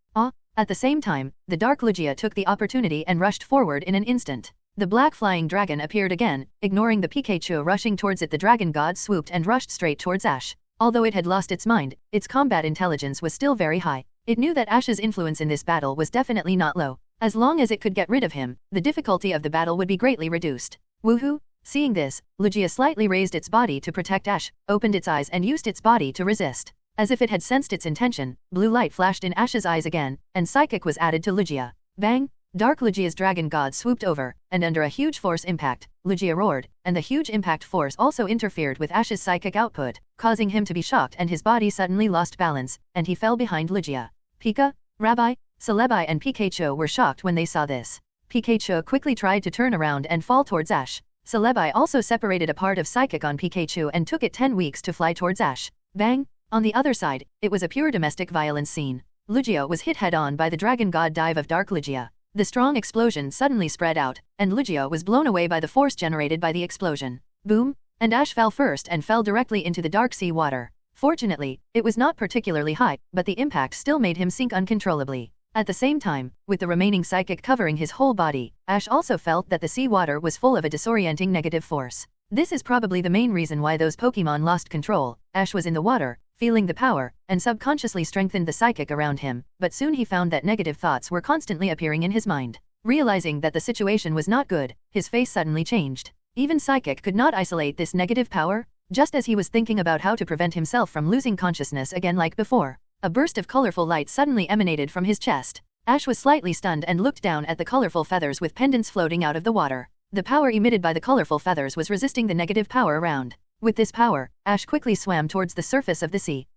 At the same time, the Dark Lugia took the opportunity and rushed forward in an instant. The black flying dragon appeared again, ignoring the Pikachu rushing towards it. The dragon god swooped and rushed straight towards Ash. Although it had lost its mind, its combat intelligence was still very high. It knew that Ash's influence in this battle was definitely not low. As long as it could get rid of him, the difficulty of the battle would be greatly reduced. Woohoo! Seeing this, Lugia slightly raised its body to protect Ash, opened its eyes and used its body to resist. As if it had sensed its intention, blue light flashed in Ash's eyes again, and Psychic was added to Lugia. Bang! Dark Lugia's dragon god swooped over, and under a huge force impact, Lugia roared, and the huge impact force also interfered with Ash's psychic output, causing him to be shocked and his body suddenly lost balance, and he fell behind Lugia. Pika, Rabbi, Celebi and Pikachu were shocked when they saw this. Pikachu quickly tried to turn around and fall towards Ash. Celebi also separated a part of Psychic on Pikachu and took it 10 weeks to fly towards Ash. Bang! On the other side, it was a pure domestic violence scene. Lugia was hit head-on by the dragon god dive of Dark Lugia. The strong explosion suddenly spread out, and Lugia was blown away by the force generated by the explosion. Boom! And Ash fell first and fell directly into the dark sea water. Fortunately, it was not particularly high, but the impact still made him sink uncontrollably. At the same time, with the remaining psychic covering his whole body, Ash also felt that the sea water was full of a disorienting negative force. This is probably the main reason why those Pokémon lost control. Ash was in the water, feeling the power, and subconsciously strengthened the psychic around him, but soon he found that negative thoughts were constantly appearing in his mind. Realizing that the situation was not good, his face suddenly changed. Even Psychic could not isolate this negative power. Just as he was thinking about how to prevent himself from losing consciousness again like before, a burst of colorful light suddenly emanated from his chest. Ash was slightly stunned and looked down at the colorful feathers with pendants floating out of the water. The power emitted by the colorful feathers was resisting the negative power around. With this power, Ash quickly swam towards the surface of the sea.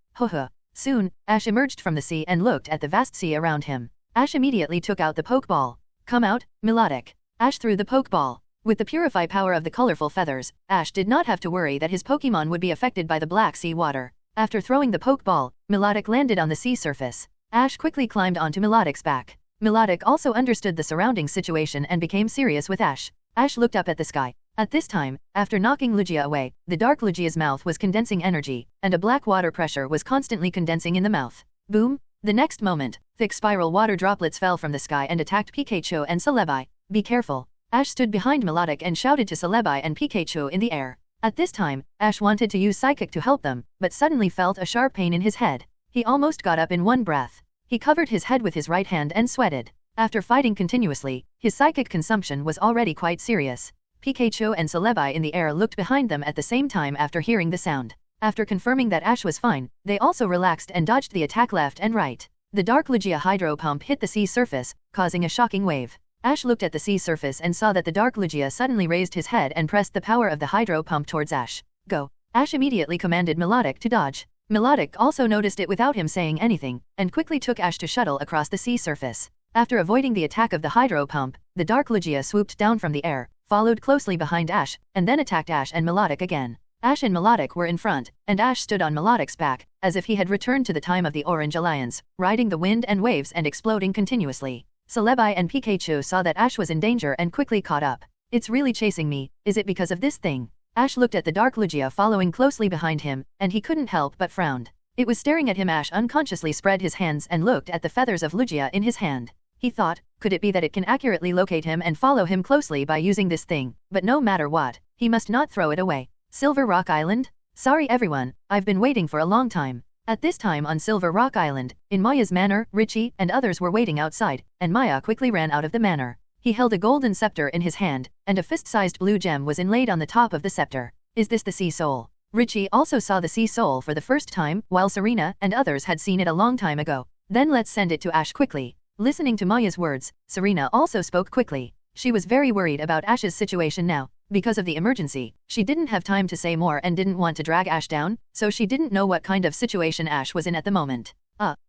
Soon, Ash emerged from the sea and looked at the vast sea around him. Ash immediately took out the Pokeball. Come out, Melodic. Ash threw the Pokeball. With the purify power of the colorful feathers, Ash did not have to worry that his Pokemon would be affected by the black sea water. After throwing the Pokeball, Melodic landed on the sea surface. Ash quickly climbed onto Melodic's back. Melodic also understood the surrounding situation and became serious with Ash. Ash looked up at the sky. At this time, after knocking Lugia away, the Dark Lugia's mouth was condensing energy, and a black water pressure was constantly condensing in the mouth. Boom! The next moment, thick spiral water droplets fell from the sky and attacked Pikachu and Celebi. Be careful! Ash stood behind Melodic and shouted to Celebi and Pikachu in the air. At this time, Ash wanted to use Psychic to help them, but suddenly felt a sharp pain in his head. He almost got up in one breath. He covered his head with his right hand and sweated. After fighting continuously, his psychic consumption was already quite serious. Pikachu and Celebi in the air looked behind them at the same time after hearing the sound. After confirming that Ash was fine, they also relaxed and dodged the attack left and right. The Dark Lugia hydro pump hit the sea surface, causing a shocking wave. Ash looked at the sea surface and saw that the Dark Lugia suddenly raised his head and pressed the power of the hydro pump towards Ash. Go! Ash immediately commanded Melodic to dodge. Melodic also noticed it without him saying anything, and quickly took Ash to shuttle across the sea surface. After avoiding the attack of the hydro pump, the Dark Lugia swooped down from the air, followed closely behind Ash, and then attacked Ash and Melodic again. Ash and Melodic were in front, and Ash stood on Melodic's back, as if he had returned to the time of the Orange Alliance, riding the wind and waves and exploding continuously. Celebi and Pikachu saw that Ash was in danger and quickly caught up. It's really chasing me, is it because of this thing? Ash looked at the Dark Lugia following closely behind him, and he couldn't help but frowned. It was staring at him. Ash unconsciously spread his hands and looked at the feathers of Lugia in his hand. He thought, could it be that it can accurately locate him and follow him closely by using this thing? But no matter what, he must not throw it away. Silver Rock Island? Sorry everyone, I've been waiting for a long time. At this time on Silver Rock Island, in Maya's manor, Richie and others were waiting outside, and Maya quickly ran out of the manor. He held a golden scepter in his hand, and a fist-sized blue gem was inlaid on the top of the scepter. Is this the Sea Soul? Richie also saw the Sea Soul for the first time, while Serena and others had seen it a long time ago. Then let's send it to Ash quickly. Listening to Maya's words, Serena also spoke quickly. She was very worried about Ash's situation now. Because of the emergency, she didn't have time to say more and didn't want to drag Ash down, so she didn't know what kind of situation Ash was in at the moment.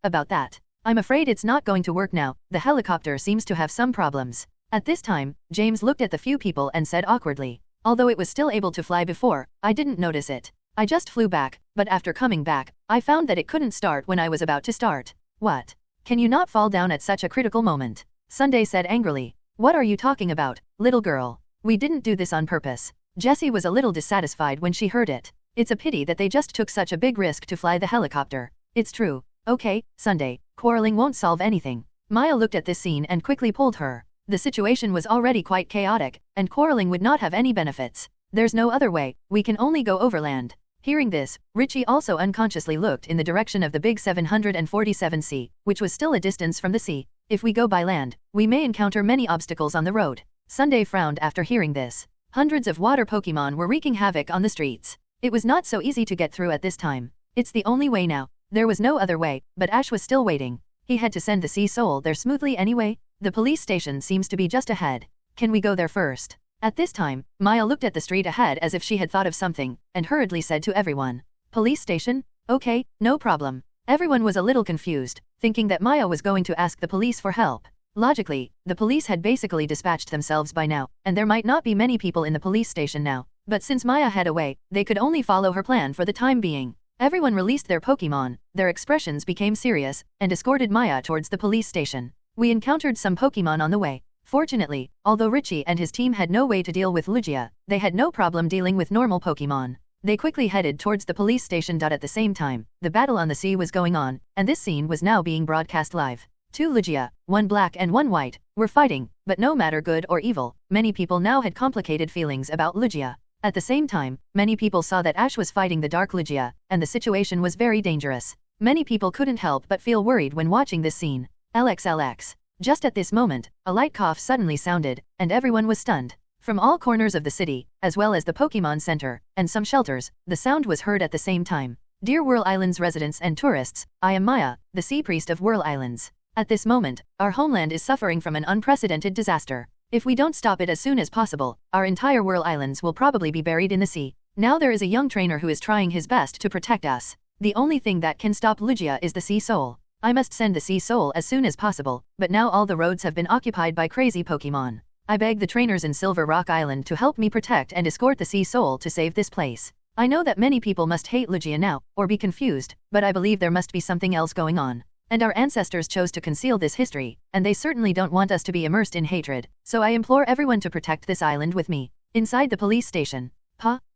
About that. I'm afraid it's not going to work now, the helicopter seems to have some problems. At this time, James looked at the few people and said awkwardly, although it was still able to fly before, I didn't notice it. I just flew back, but after coming back, I found that it couldn't start when I was about to start. What? Can you not fall down at such a critical moment? Sunday said angrily. What are you talking about, little girl? We didn't do this on purpose. Jessie was a little dissatisfied when she heard it. It's a pity that they just took such a big risk to fly the helicopter. It's true. Okay, Sunday, quarreling won't solve anything. Maya looked at this scene and quickly pulled her. The situation was already quite chaotic, and quarreling would not have any benefits. There's no other way, we can only go overland. Hearing this, Richie also unconsciously looked in the direction of the big 747 sea, which was still a distance from the sea. If we go by land, we may encounter many obstacles on the road. Sunday frowned after hearing this. Hundreds of water Pokemon were wreaking havoc on the streets. It was not so easy to get through at this time. It's the only way now. There was no other way, but Ash was still waiting. He had to send the Sea Soul there smoothly anyway. The police station seems to be just ahead. Can we go there first? At this time, Maya looked at the street ahead as if she had thought of something, and hurriedly said to everyone, "Police station? Okay, no problem." Everyone was a little confused, thinking that Maya was going to ask the police for help. Logically, the police had basically dispatched themselves by now, and there might not be many people in the police station now. But since Maya had a way, they could only follow her plan for the time being. Everyone released their Pokemon, their expressions became serious, and escorted Maya towards the police station. We encountered some Pokemon on the way. Fortunately, although Richie and his team had no way to deal with Lugia, they had no problem dealing with normal Pokemon. They quickly headed towards the police station. At the same time, the battle on the sea was going on, and this scene was now being broadcast live. Two Lugia, one black and one white, were fighting, but no matter good or evil, many people now had complicated feelings about Lugia. At the same time, many people saw that Ash was fighting the Dark Lugia, and the situation was very dangerous. Many people couldn't help but feel worried when watching this scene. LXLX. Just at this moment, a light cough suddenly sounded, and everyone was stunned. From all corners of the city, as well as the Pokemon Center, and some shelters, the sound was heard at the same time. Dear Whirl Islands residents and tourists, I am Maya, the Sea Priest of Whirl Islands. At this moment, our homeland is suffering from an unprecedented disaster. If we don't stop it as soon as possible, our entire Whirl Islands will probably be buried in the sea. Now there is a young trainer who is trying his best to protect us. The only thing that can stop Lugia is the Sea Soul. I must send the Sea Soul as soon as possible, but now all the roads have been occupied by crazy Pokemon. I beg the trainers in Silver Rock Island to help me protect and escort the Sea Soul to save this place. I know that many people must hate Lugia now, or be confused, but I believe there must be something else going on. And our ancestors chose to conceal this history, and they certainly don't want us to be immersed in hatred, so I implore everyone to protect this island with me. Inside the police station.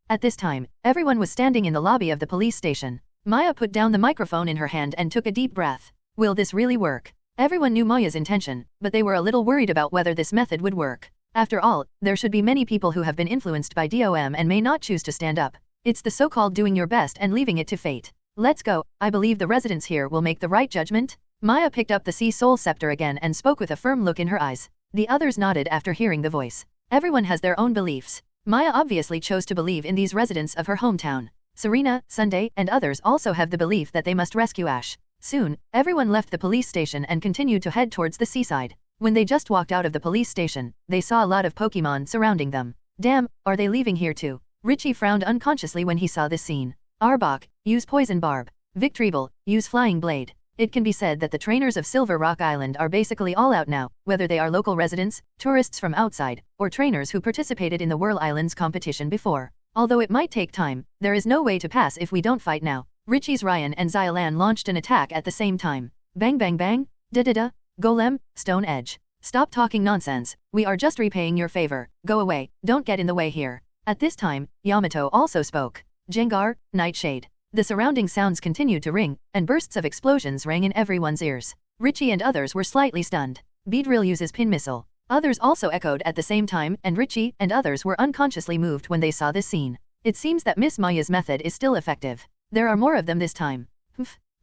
At this time, everyone was standing in the lobby of the police station. Maya put down the microphone in her hand and took a deep breath. Will this really work? Everyone knew Maya's intention, but they were a little worried about whether this method would work. After all, there should be many people who have been influenced by DOM and may not choose to stand up. It's the so-called doing your best and leaving it to fate. Let's go. I believe the residents here will make the right judgment. Maya picked up the Sea Soul Scepter again and spoke with a firm look in her eyes. The others nodded after hearing the voice. Everyone has their own beliefs. Maya obviously chose to believe in these residents of her hometown. Serena, Sunday, and others also have the belief that they must rescue Ash. Soon, everyone left the police station and continued to head towards the seaside. When they just walked out of the police station, they saw a lot of Pokemon surrounding them. Damn, are they leaving here too? Richie frowned unconsciously when he saw this scene. Arbok, use Poison Barb. Victreebel, use Flying Blade. It can be said that the trainers of Silver Rock Island are basically all out now, whether they are local residents, tourists from outside, or trainers who participated in the Whirl Islands competition before. Although it might take time, there is no way to pass if we don't fight now. Richie's Ryan and Xylan launched an attack at the same time. Bang bang bang, da-da-da, Golem, Stone Edge. Stop talking nonsense, we are just repaying your favor, go away, don't get in the way here. At this time, Yamato also spoke. Jengar, Nightshade. The surrounding sounds continued to ring, and bursts of explosions rang in everyone's ears. Richie and others were slightly stunned. Beedrill uses Pin Missile. Others also echoed at the same time, and Richie and others were unconsciously moved when they saw this scene. It seems that Miss Maya's method is still effective. There are more of them this time.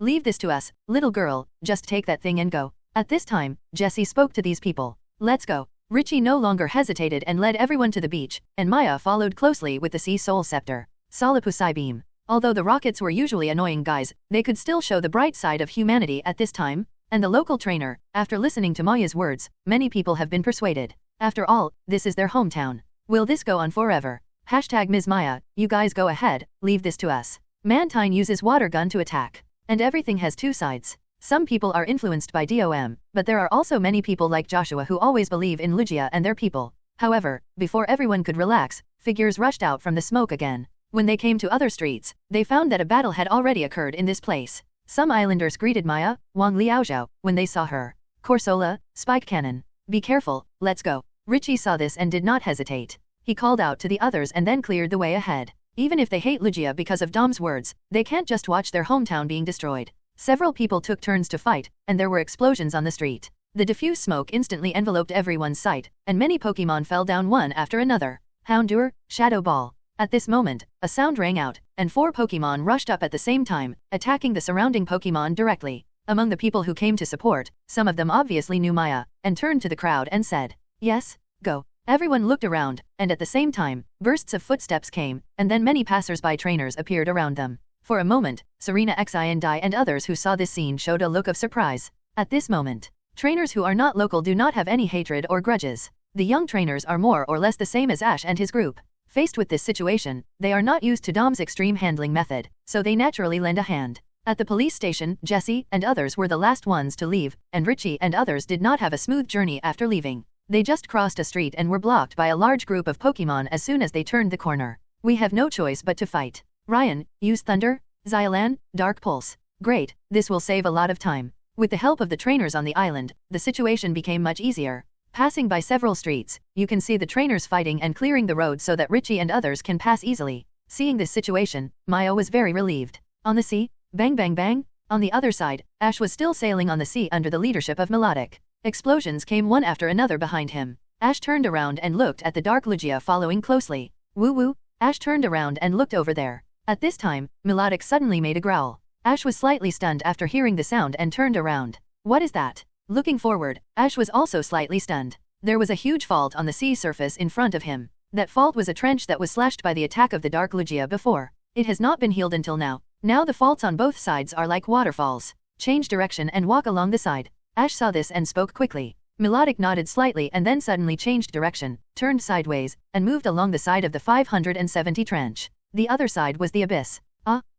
Leave this to us, little girl, just take that thing and go. At this time, Jessie spoke to these people. Let's go. Richie no longer hesitated and led everyone to the beach, and Maya followed closely with the Sea Soul Scepter. Solipusai Beam. Although the rockets were usually annoying guys, they could still show the bright side of humanity at this time. And the local trainer, after listening to Maya's words, many people have been persuaded. After all, this is their hometown. Will this go on forever? Hashtag Ms. Maya, you guys go ahead, leave this to us. Mantine uses water gun to attack. And everything has two sides. Some people are influenced by DOM, but there are also many people like Joshua who always believe in Lugia and their people. However, before everyone could relax, figures rushed out from the smoke again. When they came to other streets, they found that a battle had already occurred in this place. Some islanders greeted Maya, Wang Liaozhao, when they saw her. Corsola, Spike Cannon. Be careful, let's go. Richie saw this and did not hesitate. He called out to the others and then cleared the way ahead. Even if they hate Lugia because of Dom's words, they can't just watch their hometown being destroyed. Several people took turns to fight, and there were explosions on the street. The diffuse smoke instantly enveloped everyone's sight, and many Pokemon fell down one after another. Houndour, Shadow Ball. At this moment, a sound rang out, and 4 Pokémon rushed up at the same time, attacking the surrounding Pokémon directly. Among the people who came to support, some of them obviously knew Maya, and turned to the crowd and said, "Yes, go." Everyone looked around, and at the same time, bursts of footsteps came, and then many passers-by trainers appeared around them. For a moment, Serena Xin and others who saw this scene showed a look of surprise. At this moment, trainers who are not local do not have any hatred or grudges. The young trainers are more or less the same as Ash and his group. Faced with this situation, they are not used to Dom's extreme handling method, so they naturally lend a hand. At the police station, Jessie and others were the last ones to leave, and Richie and others did not have a smooth journey after leaving. They just crossed a street and were blocked by a large group of Pokémon as soon as they turned the corner. We have no choice but to fight. Ryan, use Thunder, Xylan, Dark Pulse. Great, this will save a lot of time. With the help of the trainers on the island, the situation became much easier. Passing by several streets, you can see the trainers fighting and clearing the road so that Richie and others can pass easily. Seeing this situation, Maya was very relieved. On the sea, bang bang bang. On the other side, Ash was still sailing on the sea under the leadership of Melodic. Explosions came one after another behind him. Ash turned around and looked at the Dark Lugia following closely. Woo woo. Ash turned around and looked over there. At this time, Melodic suddenly made a growl. Ash was slightly stunned after hearing the sound and turned around. What is that? Looking forward, Ash was also slightly stunned. There was a huge fault on the sea surface in front of him. That fault was a trench that was slashed by the attack of the Dark Lugia before. It has not been healed until now. Now the faults on both sides are like waterfalls. Change direction and walk along the side. Ash saw this and spoke quickly. Melodic nodded slightly and then suddenly changed direction, turned sideways, and moved along the side of the 570 trench. The other side was the abyss.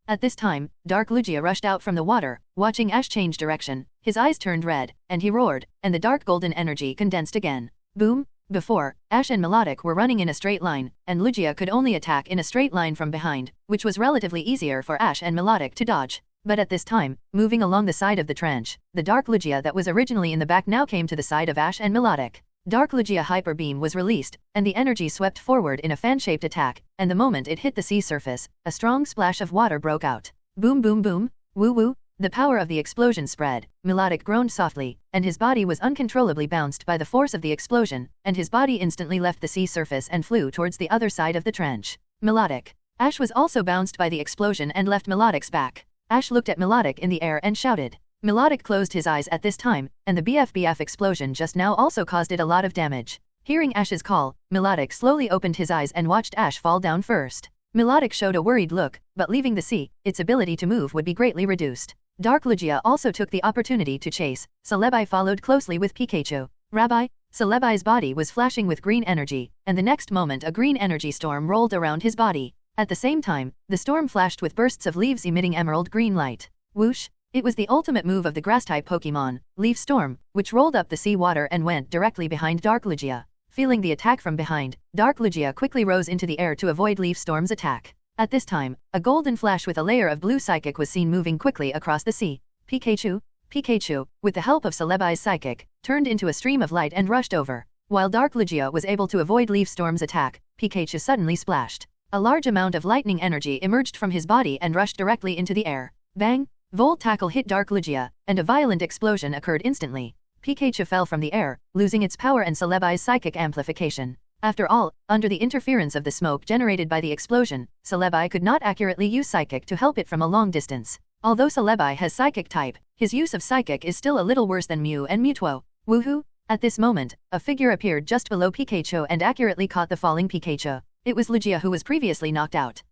At this time, Dark Lugia rushed out from the water, watching Ash change direction. His eyes turned red, and he roared, and the dark golden energy condensed again. Boom! Before, Ash and Melodic were running in a straight line, and Lugia could only attack in a straight line from behind, which was relatively easier for Ash and Melodic to dodge. But at this time, moving along the side of the trench, the Dark Lugia that was originally in the back now came to the side of Ash and Melodic. Dark Lugia Hyper Beam was released, and the energy swept forward in a fan-shaped attack, and the moment it hit the sea surface, a strong splash of water broke out. Boom boom boom, woo woo. The power of the explosion spread. Melodic groaned softly, and his body was uncontrollably bounced by the force of the explosion, and his body instantly left the sea surface and flew towards the other side of the trench. Melodic. Ash was also bounced by the explosion and left Melodic's back. Ash looked at Melodic in the air and shouted. Melodic closed his eyes at this time, and the BFBF explosion just now also caused it a lot of damage. Hearing Ash's call, Melodic slowly opened his eyes and watched Ash fall down first. Melodic showed a worried look, but leaving the sea, its ability to move would be greatly reduced. Dark Lugia also took the opportunity to chase. Celebi followed closely with Pikachu. Rabbi, Celebi's body was flashing with green energy, and the next moment a green energy storm rolled around his body. At the same time, the storm flashed with bursts of leaves emitting emerald green light. Whoosh! It was the ultimate move of the grass-type Pokémon, Leaf Storm, which rolled up the sea water and went directly behind Dark Lugia. Feeling the attack from behind, Dark Lugia quickly rose into the air to avoid Leaf Storm's attack. At this time, a golden flash with a layer of blue psychic was seen moving quickly across the sea. Pikachu, with the help of Celebi's psychic, turned into a stream of light and rushed over. While Dark Lugia was able to avoid Leaf Storm's attack, Pikachu suddenly splashed. A large amount of lightning energy emerged from his body and rushed directly into the air. Bang! Volt Tackle hit Dark Lugia, and a violent explosion occurred instantly. Pikachu fell from the air, losing its power and Celebi's psychic amplification. After all, under the interference of the smoke generated by the explosion, Celebi could not accurately use Psychic to help it from a long distance. Although Celebi has Psychic type, his use of Psychic is still a little worse than Mew and Mewtwo. Woohoo! At this moment, a figure appeared just below Pikachu and accurately caught the falling Pikachu. It was Lugia who was previously knocked out.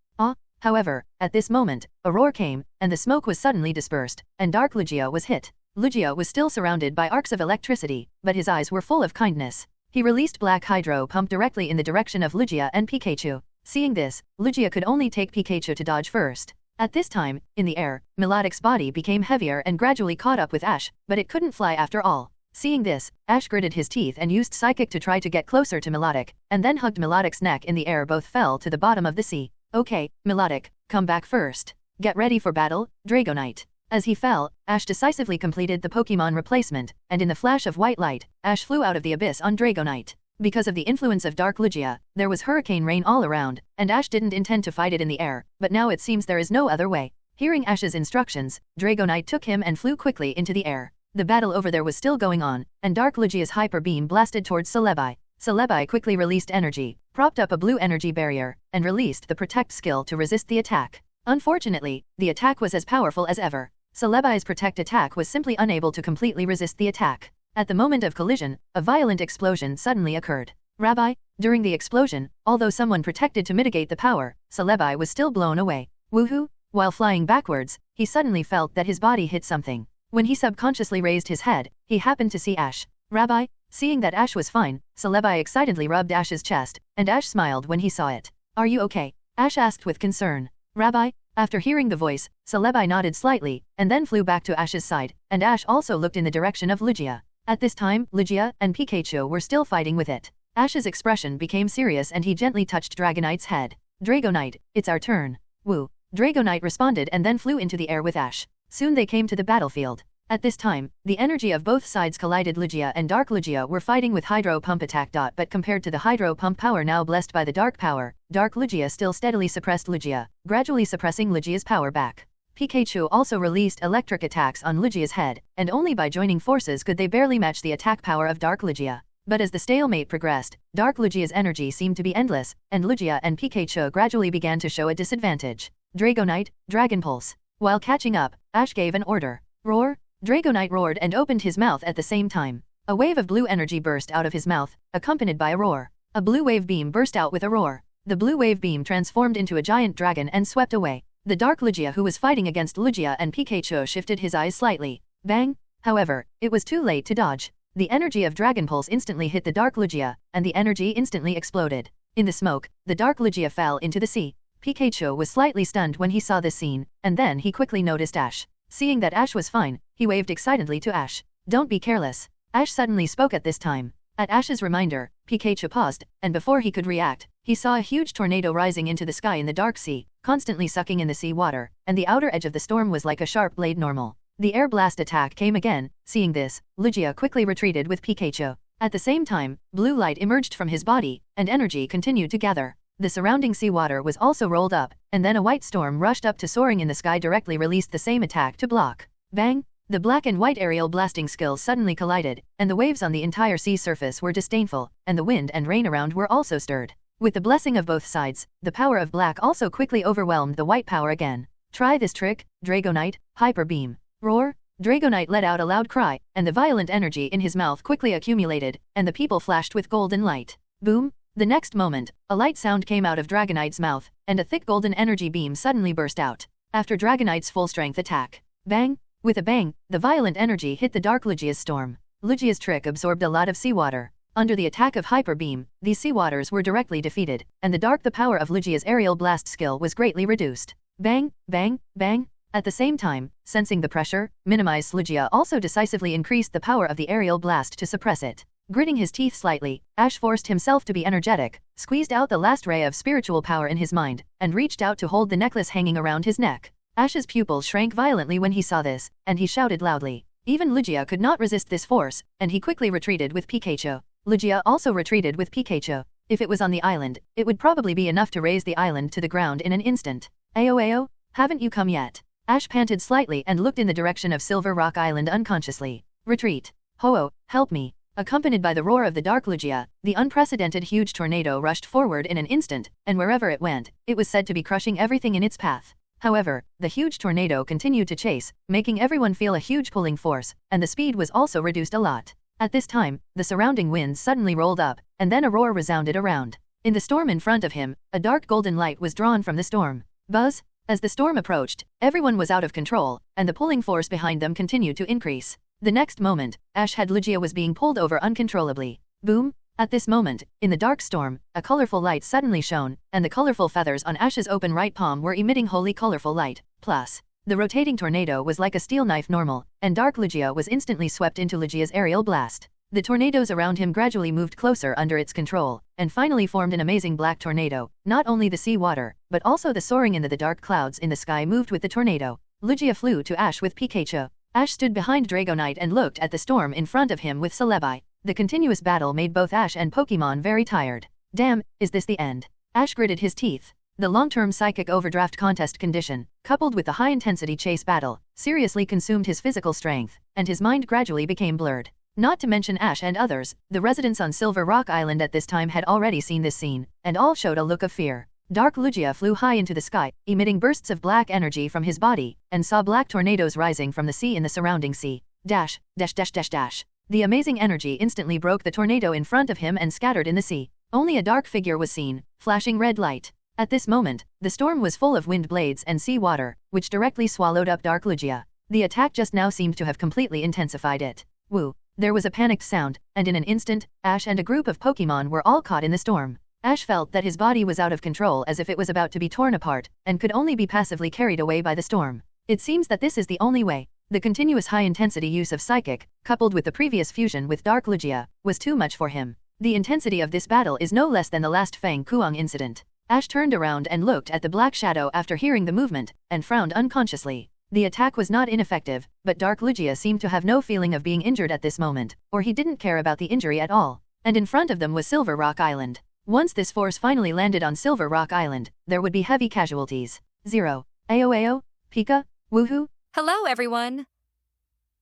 However, at this moment, a roar came, and the smoke was suddenly dispersed, and Dark Lugia was hit. Lugia was still surrounded by arcs of electricity, but his eyes were full of kindness. He released Black Hydro Pump directly in the direction of Lugia and Pikachu. Seeing this, Lugia could only take Pikachu to dodge first. At this time, in the air, Melodic's body became heavier and gradually caught up with Ash, but it couldn't fly after all. Seeing this, Ash gritted his teeth and used Psychic to try to get closer to Melodic, and then hugged Melodic's neck in the air. Both fell to the bottom of the sea. Okay, Melodic, come back first. Get ready for battle, Dragonite. As he fell, Ash decisively completed the Pokémon replacement, and in the flash of white light, Ash flew out of the abyss on Dragonite. Because of the influence of Dark Lugia, there was hurricane rain all around, and Ash didn't intend to fight it in the air, but now it seems there is no other way. Hearing Ash's instructions, Dragonite took him and flew quickly into the air. The battle over there was still going on, and Dark Lugia's Hyper Beam blasted towards Celebi. Celebi quickly released energy, propped up a blue energy barrier, and released the protect skill to resist the attack. Unfortunately, the attack was as powerful as ever. Celebi's protect attack was simply unable to completely resist the attack. At the moment of collision, a violent explosion suddenly occurred. Rabbi, during the explosion, although someone protected to mitigate the power, Celebi was still blown away. Woohoo! While flying backwards, he suddenly felt that his body hit something. When he subconsciously raised his head, he happened to see Ash. Rabbi, seeing that Ash was fine, Celebi excitedly rubbed Ash's chest, and Ash smiled when he saw it. Are you okay? Ash asked with concern. Rabbi, after hearing the voice, Celebi nodded slightly, and then flew back to Ash's side, and Ash also looked in the direction of Lugia. At this time, Lugia and Pikachu were still fighting with it. Ash's expression became serious and he gently touched Dragonite's head. Dragonite, it's our turn. Woo. Dragonite responded and then flew into the air with Ash. Soon they came to the battlefield. At this time, the energy of both sides collided. Lugia and Dark Lugia were fighting with Hydro Pump attack. But compared to the Hydro Pump power now blessed by the Dark power, Dark Lugia still steadily suppressed Lugia, gradually suppressing Lugia's power back. Pikachu also released electric attacks on Lugia's head, and only by joining forces could they barely match the attack power of Dark Lugia. But as the stalemate progressed, Dark Lugia's energy seemed to be endless, and Lugia and Pikachu gradually began to show a disadvantage. Dragonite, Dragon Pulse. While catching up, Ash gave an order. Roar! Dragonite roared and opened his mouth at the same time. A wave of blue energy burst out of his mouth, accompanied by a roar. A blue wave beam burst out with a roar. The blue wave beam transformed into a giant dragon and swept away. The Dark Lugia who was fighting against Lugia and Pikachu shifted his eyes slightly. Bang! However, it was too late to dodge. The energy of Dragon Pulse instantly hit the Dark Lugia, and the energy instantly exploded. In the smoke, the Dark Lugia fell into the sea. Pikachu was slightly stunned when he saw this scene, and then he quickly noticed Ash. Seeing that Ash was fine, he waved excitedly to Ash. Don't be careless. Ash suddenly spoke at this time. At Ash's reminder, Pikachu paused, and before he could react, he saw a huge tornado rising into the sky in the dark sea, constantly sucking in the sea water, and the outer edge of the storm was like a sharp blade normal. The air blast attack came again. Seeing this, Lugia quickly retreated with Pikachu. At the same time, blue light emerged from his body, and energy continued to gather. The surrounding seawater was also rolled up, and then a white storm rushed up to soaring in the sky directly released the same attack to block. Bang! The black and white aerial blasting skills suddenly collided, and the waves on the entire sea surface were disdainful, and the wind and rain around were also stirred. With the blessing of both sides, the power of black also quickly overwhelmed the white power again. Try this trick, Dragonite, Hyper Beam. Roar! Dragonite let out a loud cry, and the violent energy in his mouth quickly accumulated, and the people flashed with golden light. Boom! The next moment, a light sound came out of Dragonite's mouth, and a thick golden energy beam suddenly burst out. After Dragonite's full-strength attack. Bang! With a bang, the violent energy hit the Dark Lugia's storm. Lugia's trick absorbed a lot of seawater. Under the attack of Hyper Beam, these seawaters were directly defeated, and the power of Lugia's aerial blast skill was greatly reduced. Bang! Bang! Bang! At the same time, sensing the pressure, minimized Lugia also decisively increased the power of the aerial blast to suppress it. Gritting his teeth slightly, Ash forced himself to be energetic, squeezed out the last ray of spiritual power in his mind, and reached out to hold the necklace hanging around his neck. Ash's pupils shrank violently when he saw this, and he shouted loudly. Even Lugia could not resist this force, and he quickly retreated with Pikachu. Lugia also retreated with Pikachu. If it was on the island, it would probably be enough to raise the island to the ground in an instant. Ayo, haven't you come yet? Ash panted slightly and looked in the direction of Silver Rock Island unconsciously. Retreat. Ho-Oh, help me. Accompanied by the roar of the Dark Lugia, the unprecedented huge tornado rushed forward in an instant, and wherever it went, it was said to be crushing everything in its path. However, the huge tornado continued to chase, making everyone feel a huge pulling force, and the speed was also reduced a lot. At this time, the surrounding winds suddenly rolled up, and then a roar resounded around. In the storm in front of him, a dark golden light was drawn from the storm. Buzz! As the storm approached, everyone was out of control, and the pulling force behind them continued to increase. The next moment, Ash had Lugia was being pulled over uncontrollably. Boom! At this moment, in the dark storm, a colorful light suddenly shone, and the colorful feathers on Ash's open right palm were emitting holy colorful light. Plus, the rotating tornado was like a steel knife normal, and Dark Lugia was instantly swept into Lugia's aerial blast. The tornadoes around him gradually moved closer under its control, and finally formed an amazing black tornado. Not only the sea water, but also the soaring into the dark clouds in the sky moved with the tornado. Lugia flew to Ash with Pikachu. Ash stood behind Dragonite and looked at the storm in front of him with Celebi. The continuous battle made both Ash and Pokémon very tired. Damn, is this the end? Ash gritted his teeth. The long-term psychic overdraft contest condition, coupled with the high-intensity chase battle, seriously consumed his physical strength, and his mind gradually became blurred. Not to mention Ash and others, the residents on Silver Rock Island at this time had already seen this scene, and all showed a look of fear. Dark Lugia flew high into the sky, emitting bursts of black energy from his body, and saw black tornadoes rising from the sea in the surrounding sea. Dash, dash, dash, dash, dash. The amazing energy instantly broke the tornado in front of him and scattered in the sea. Only a dark figure was seen, flashing red light. At this moment, the storm was full of wind blades and sea water, which directly swallowed up Dark Lugia. The attack just now seemed to have completely intensified it. Woo! There was a panicked sound, and in an instant, Ash and a group of Pokémon were all caught in the storm. Ash felt that his body was out of control as if it was about to be torn apart, and could only be passively carried away by the storm. It seems that this is the only way. The continuous high-intensity use of Psychic, coupled with the previous fusion with Dark Lugia, was too much for him. The intensity of this battle is no less than the last Fang Kuang incident. Ash turned around and looked at the black shadow after hearing the movement, and frowned unconsciously. The attack was not ineffective, but Dark Lugia seemed to have no feeling of being injured at this moment, or he didn't care about the injury at all. And in front of them was Silver Rock Island. Once this force finally landed on Silver Rock Island, there would be heavy casualties. 0. Ayo, Pika, woohoo! Hello everyone!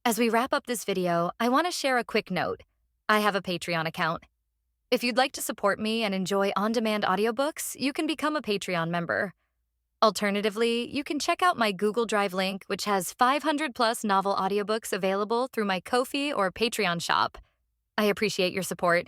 As we wrap up this video, I want to share a quick note. I have a Patreon account. If you'd like to support me and enjoy on-demand audiobooks, you can become a Patreon member. Alternatively, you can check out my Google Drive link, which has 500+ novel audiobooks available through my Ko-fi or Patreon shop. I appreciate your support.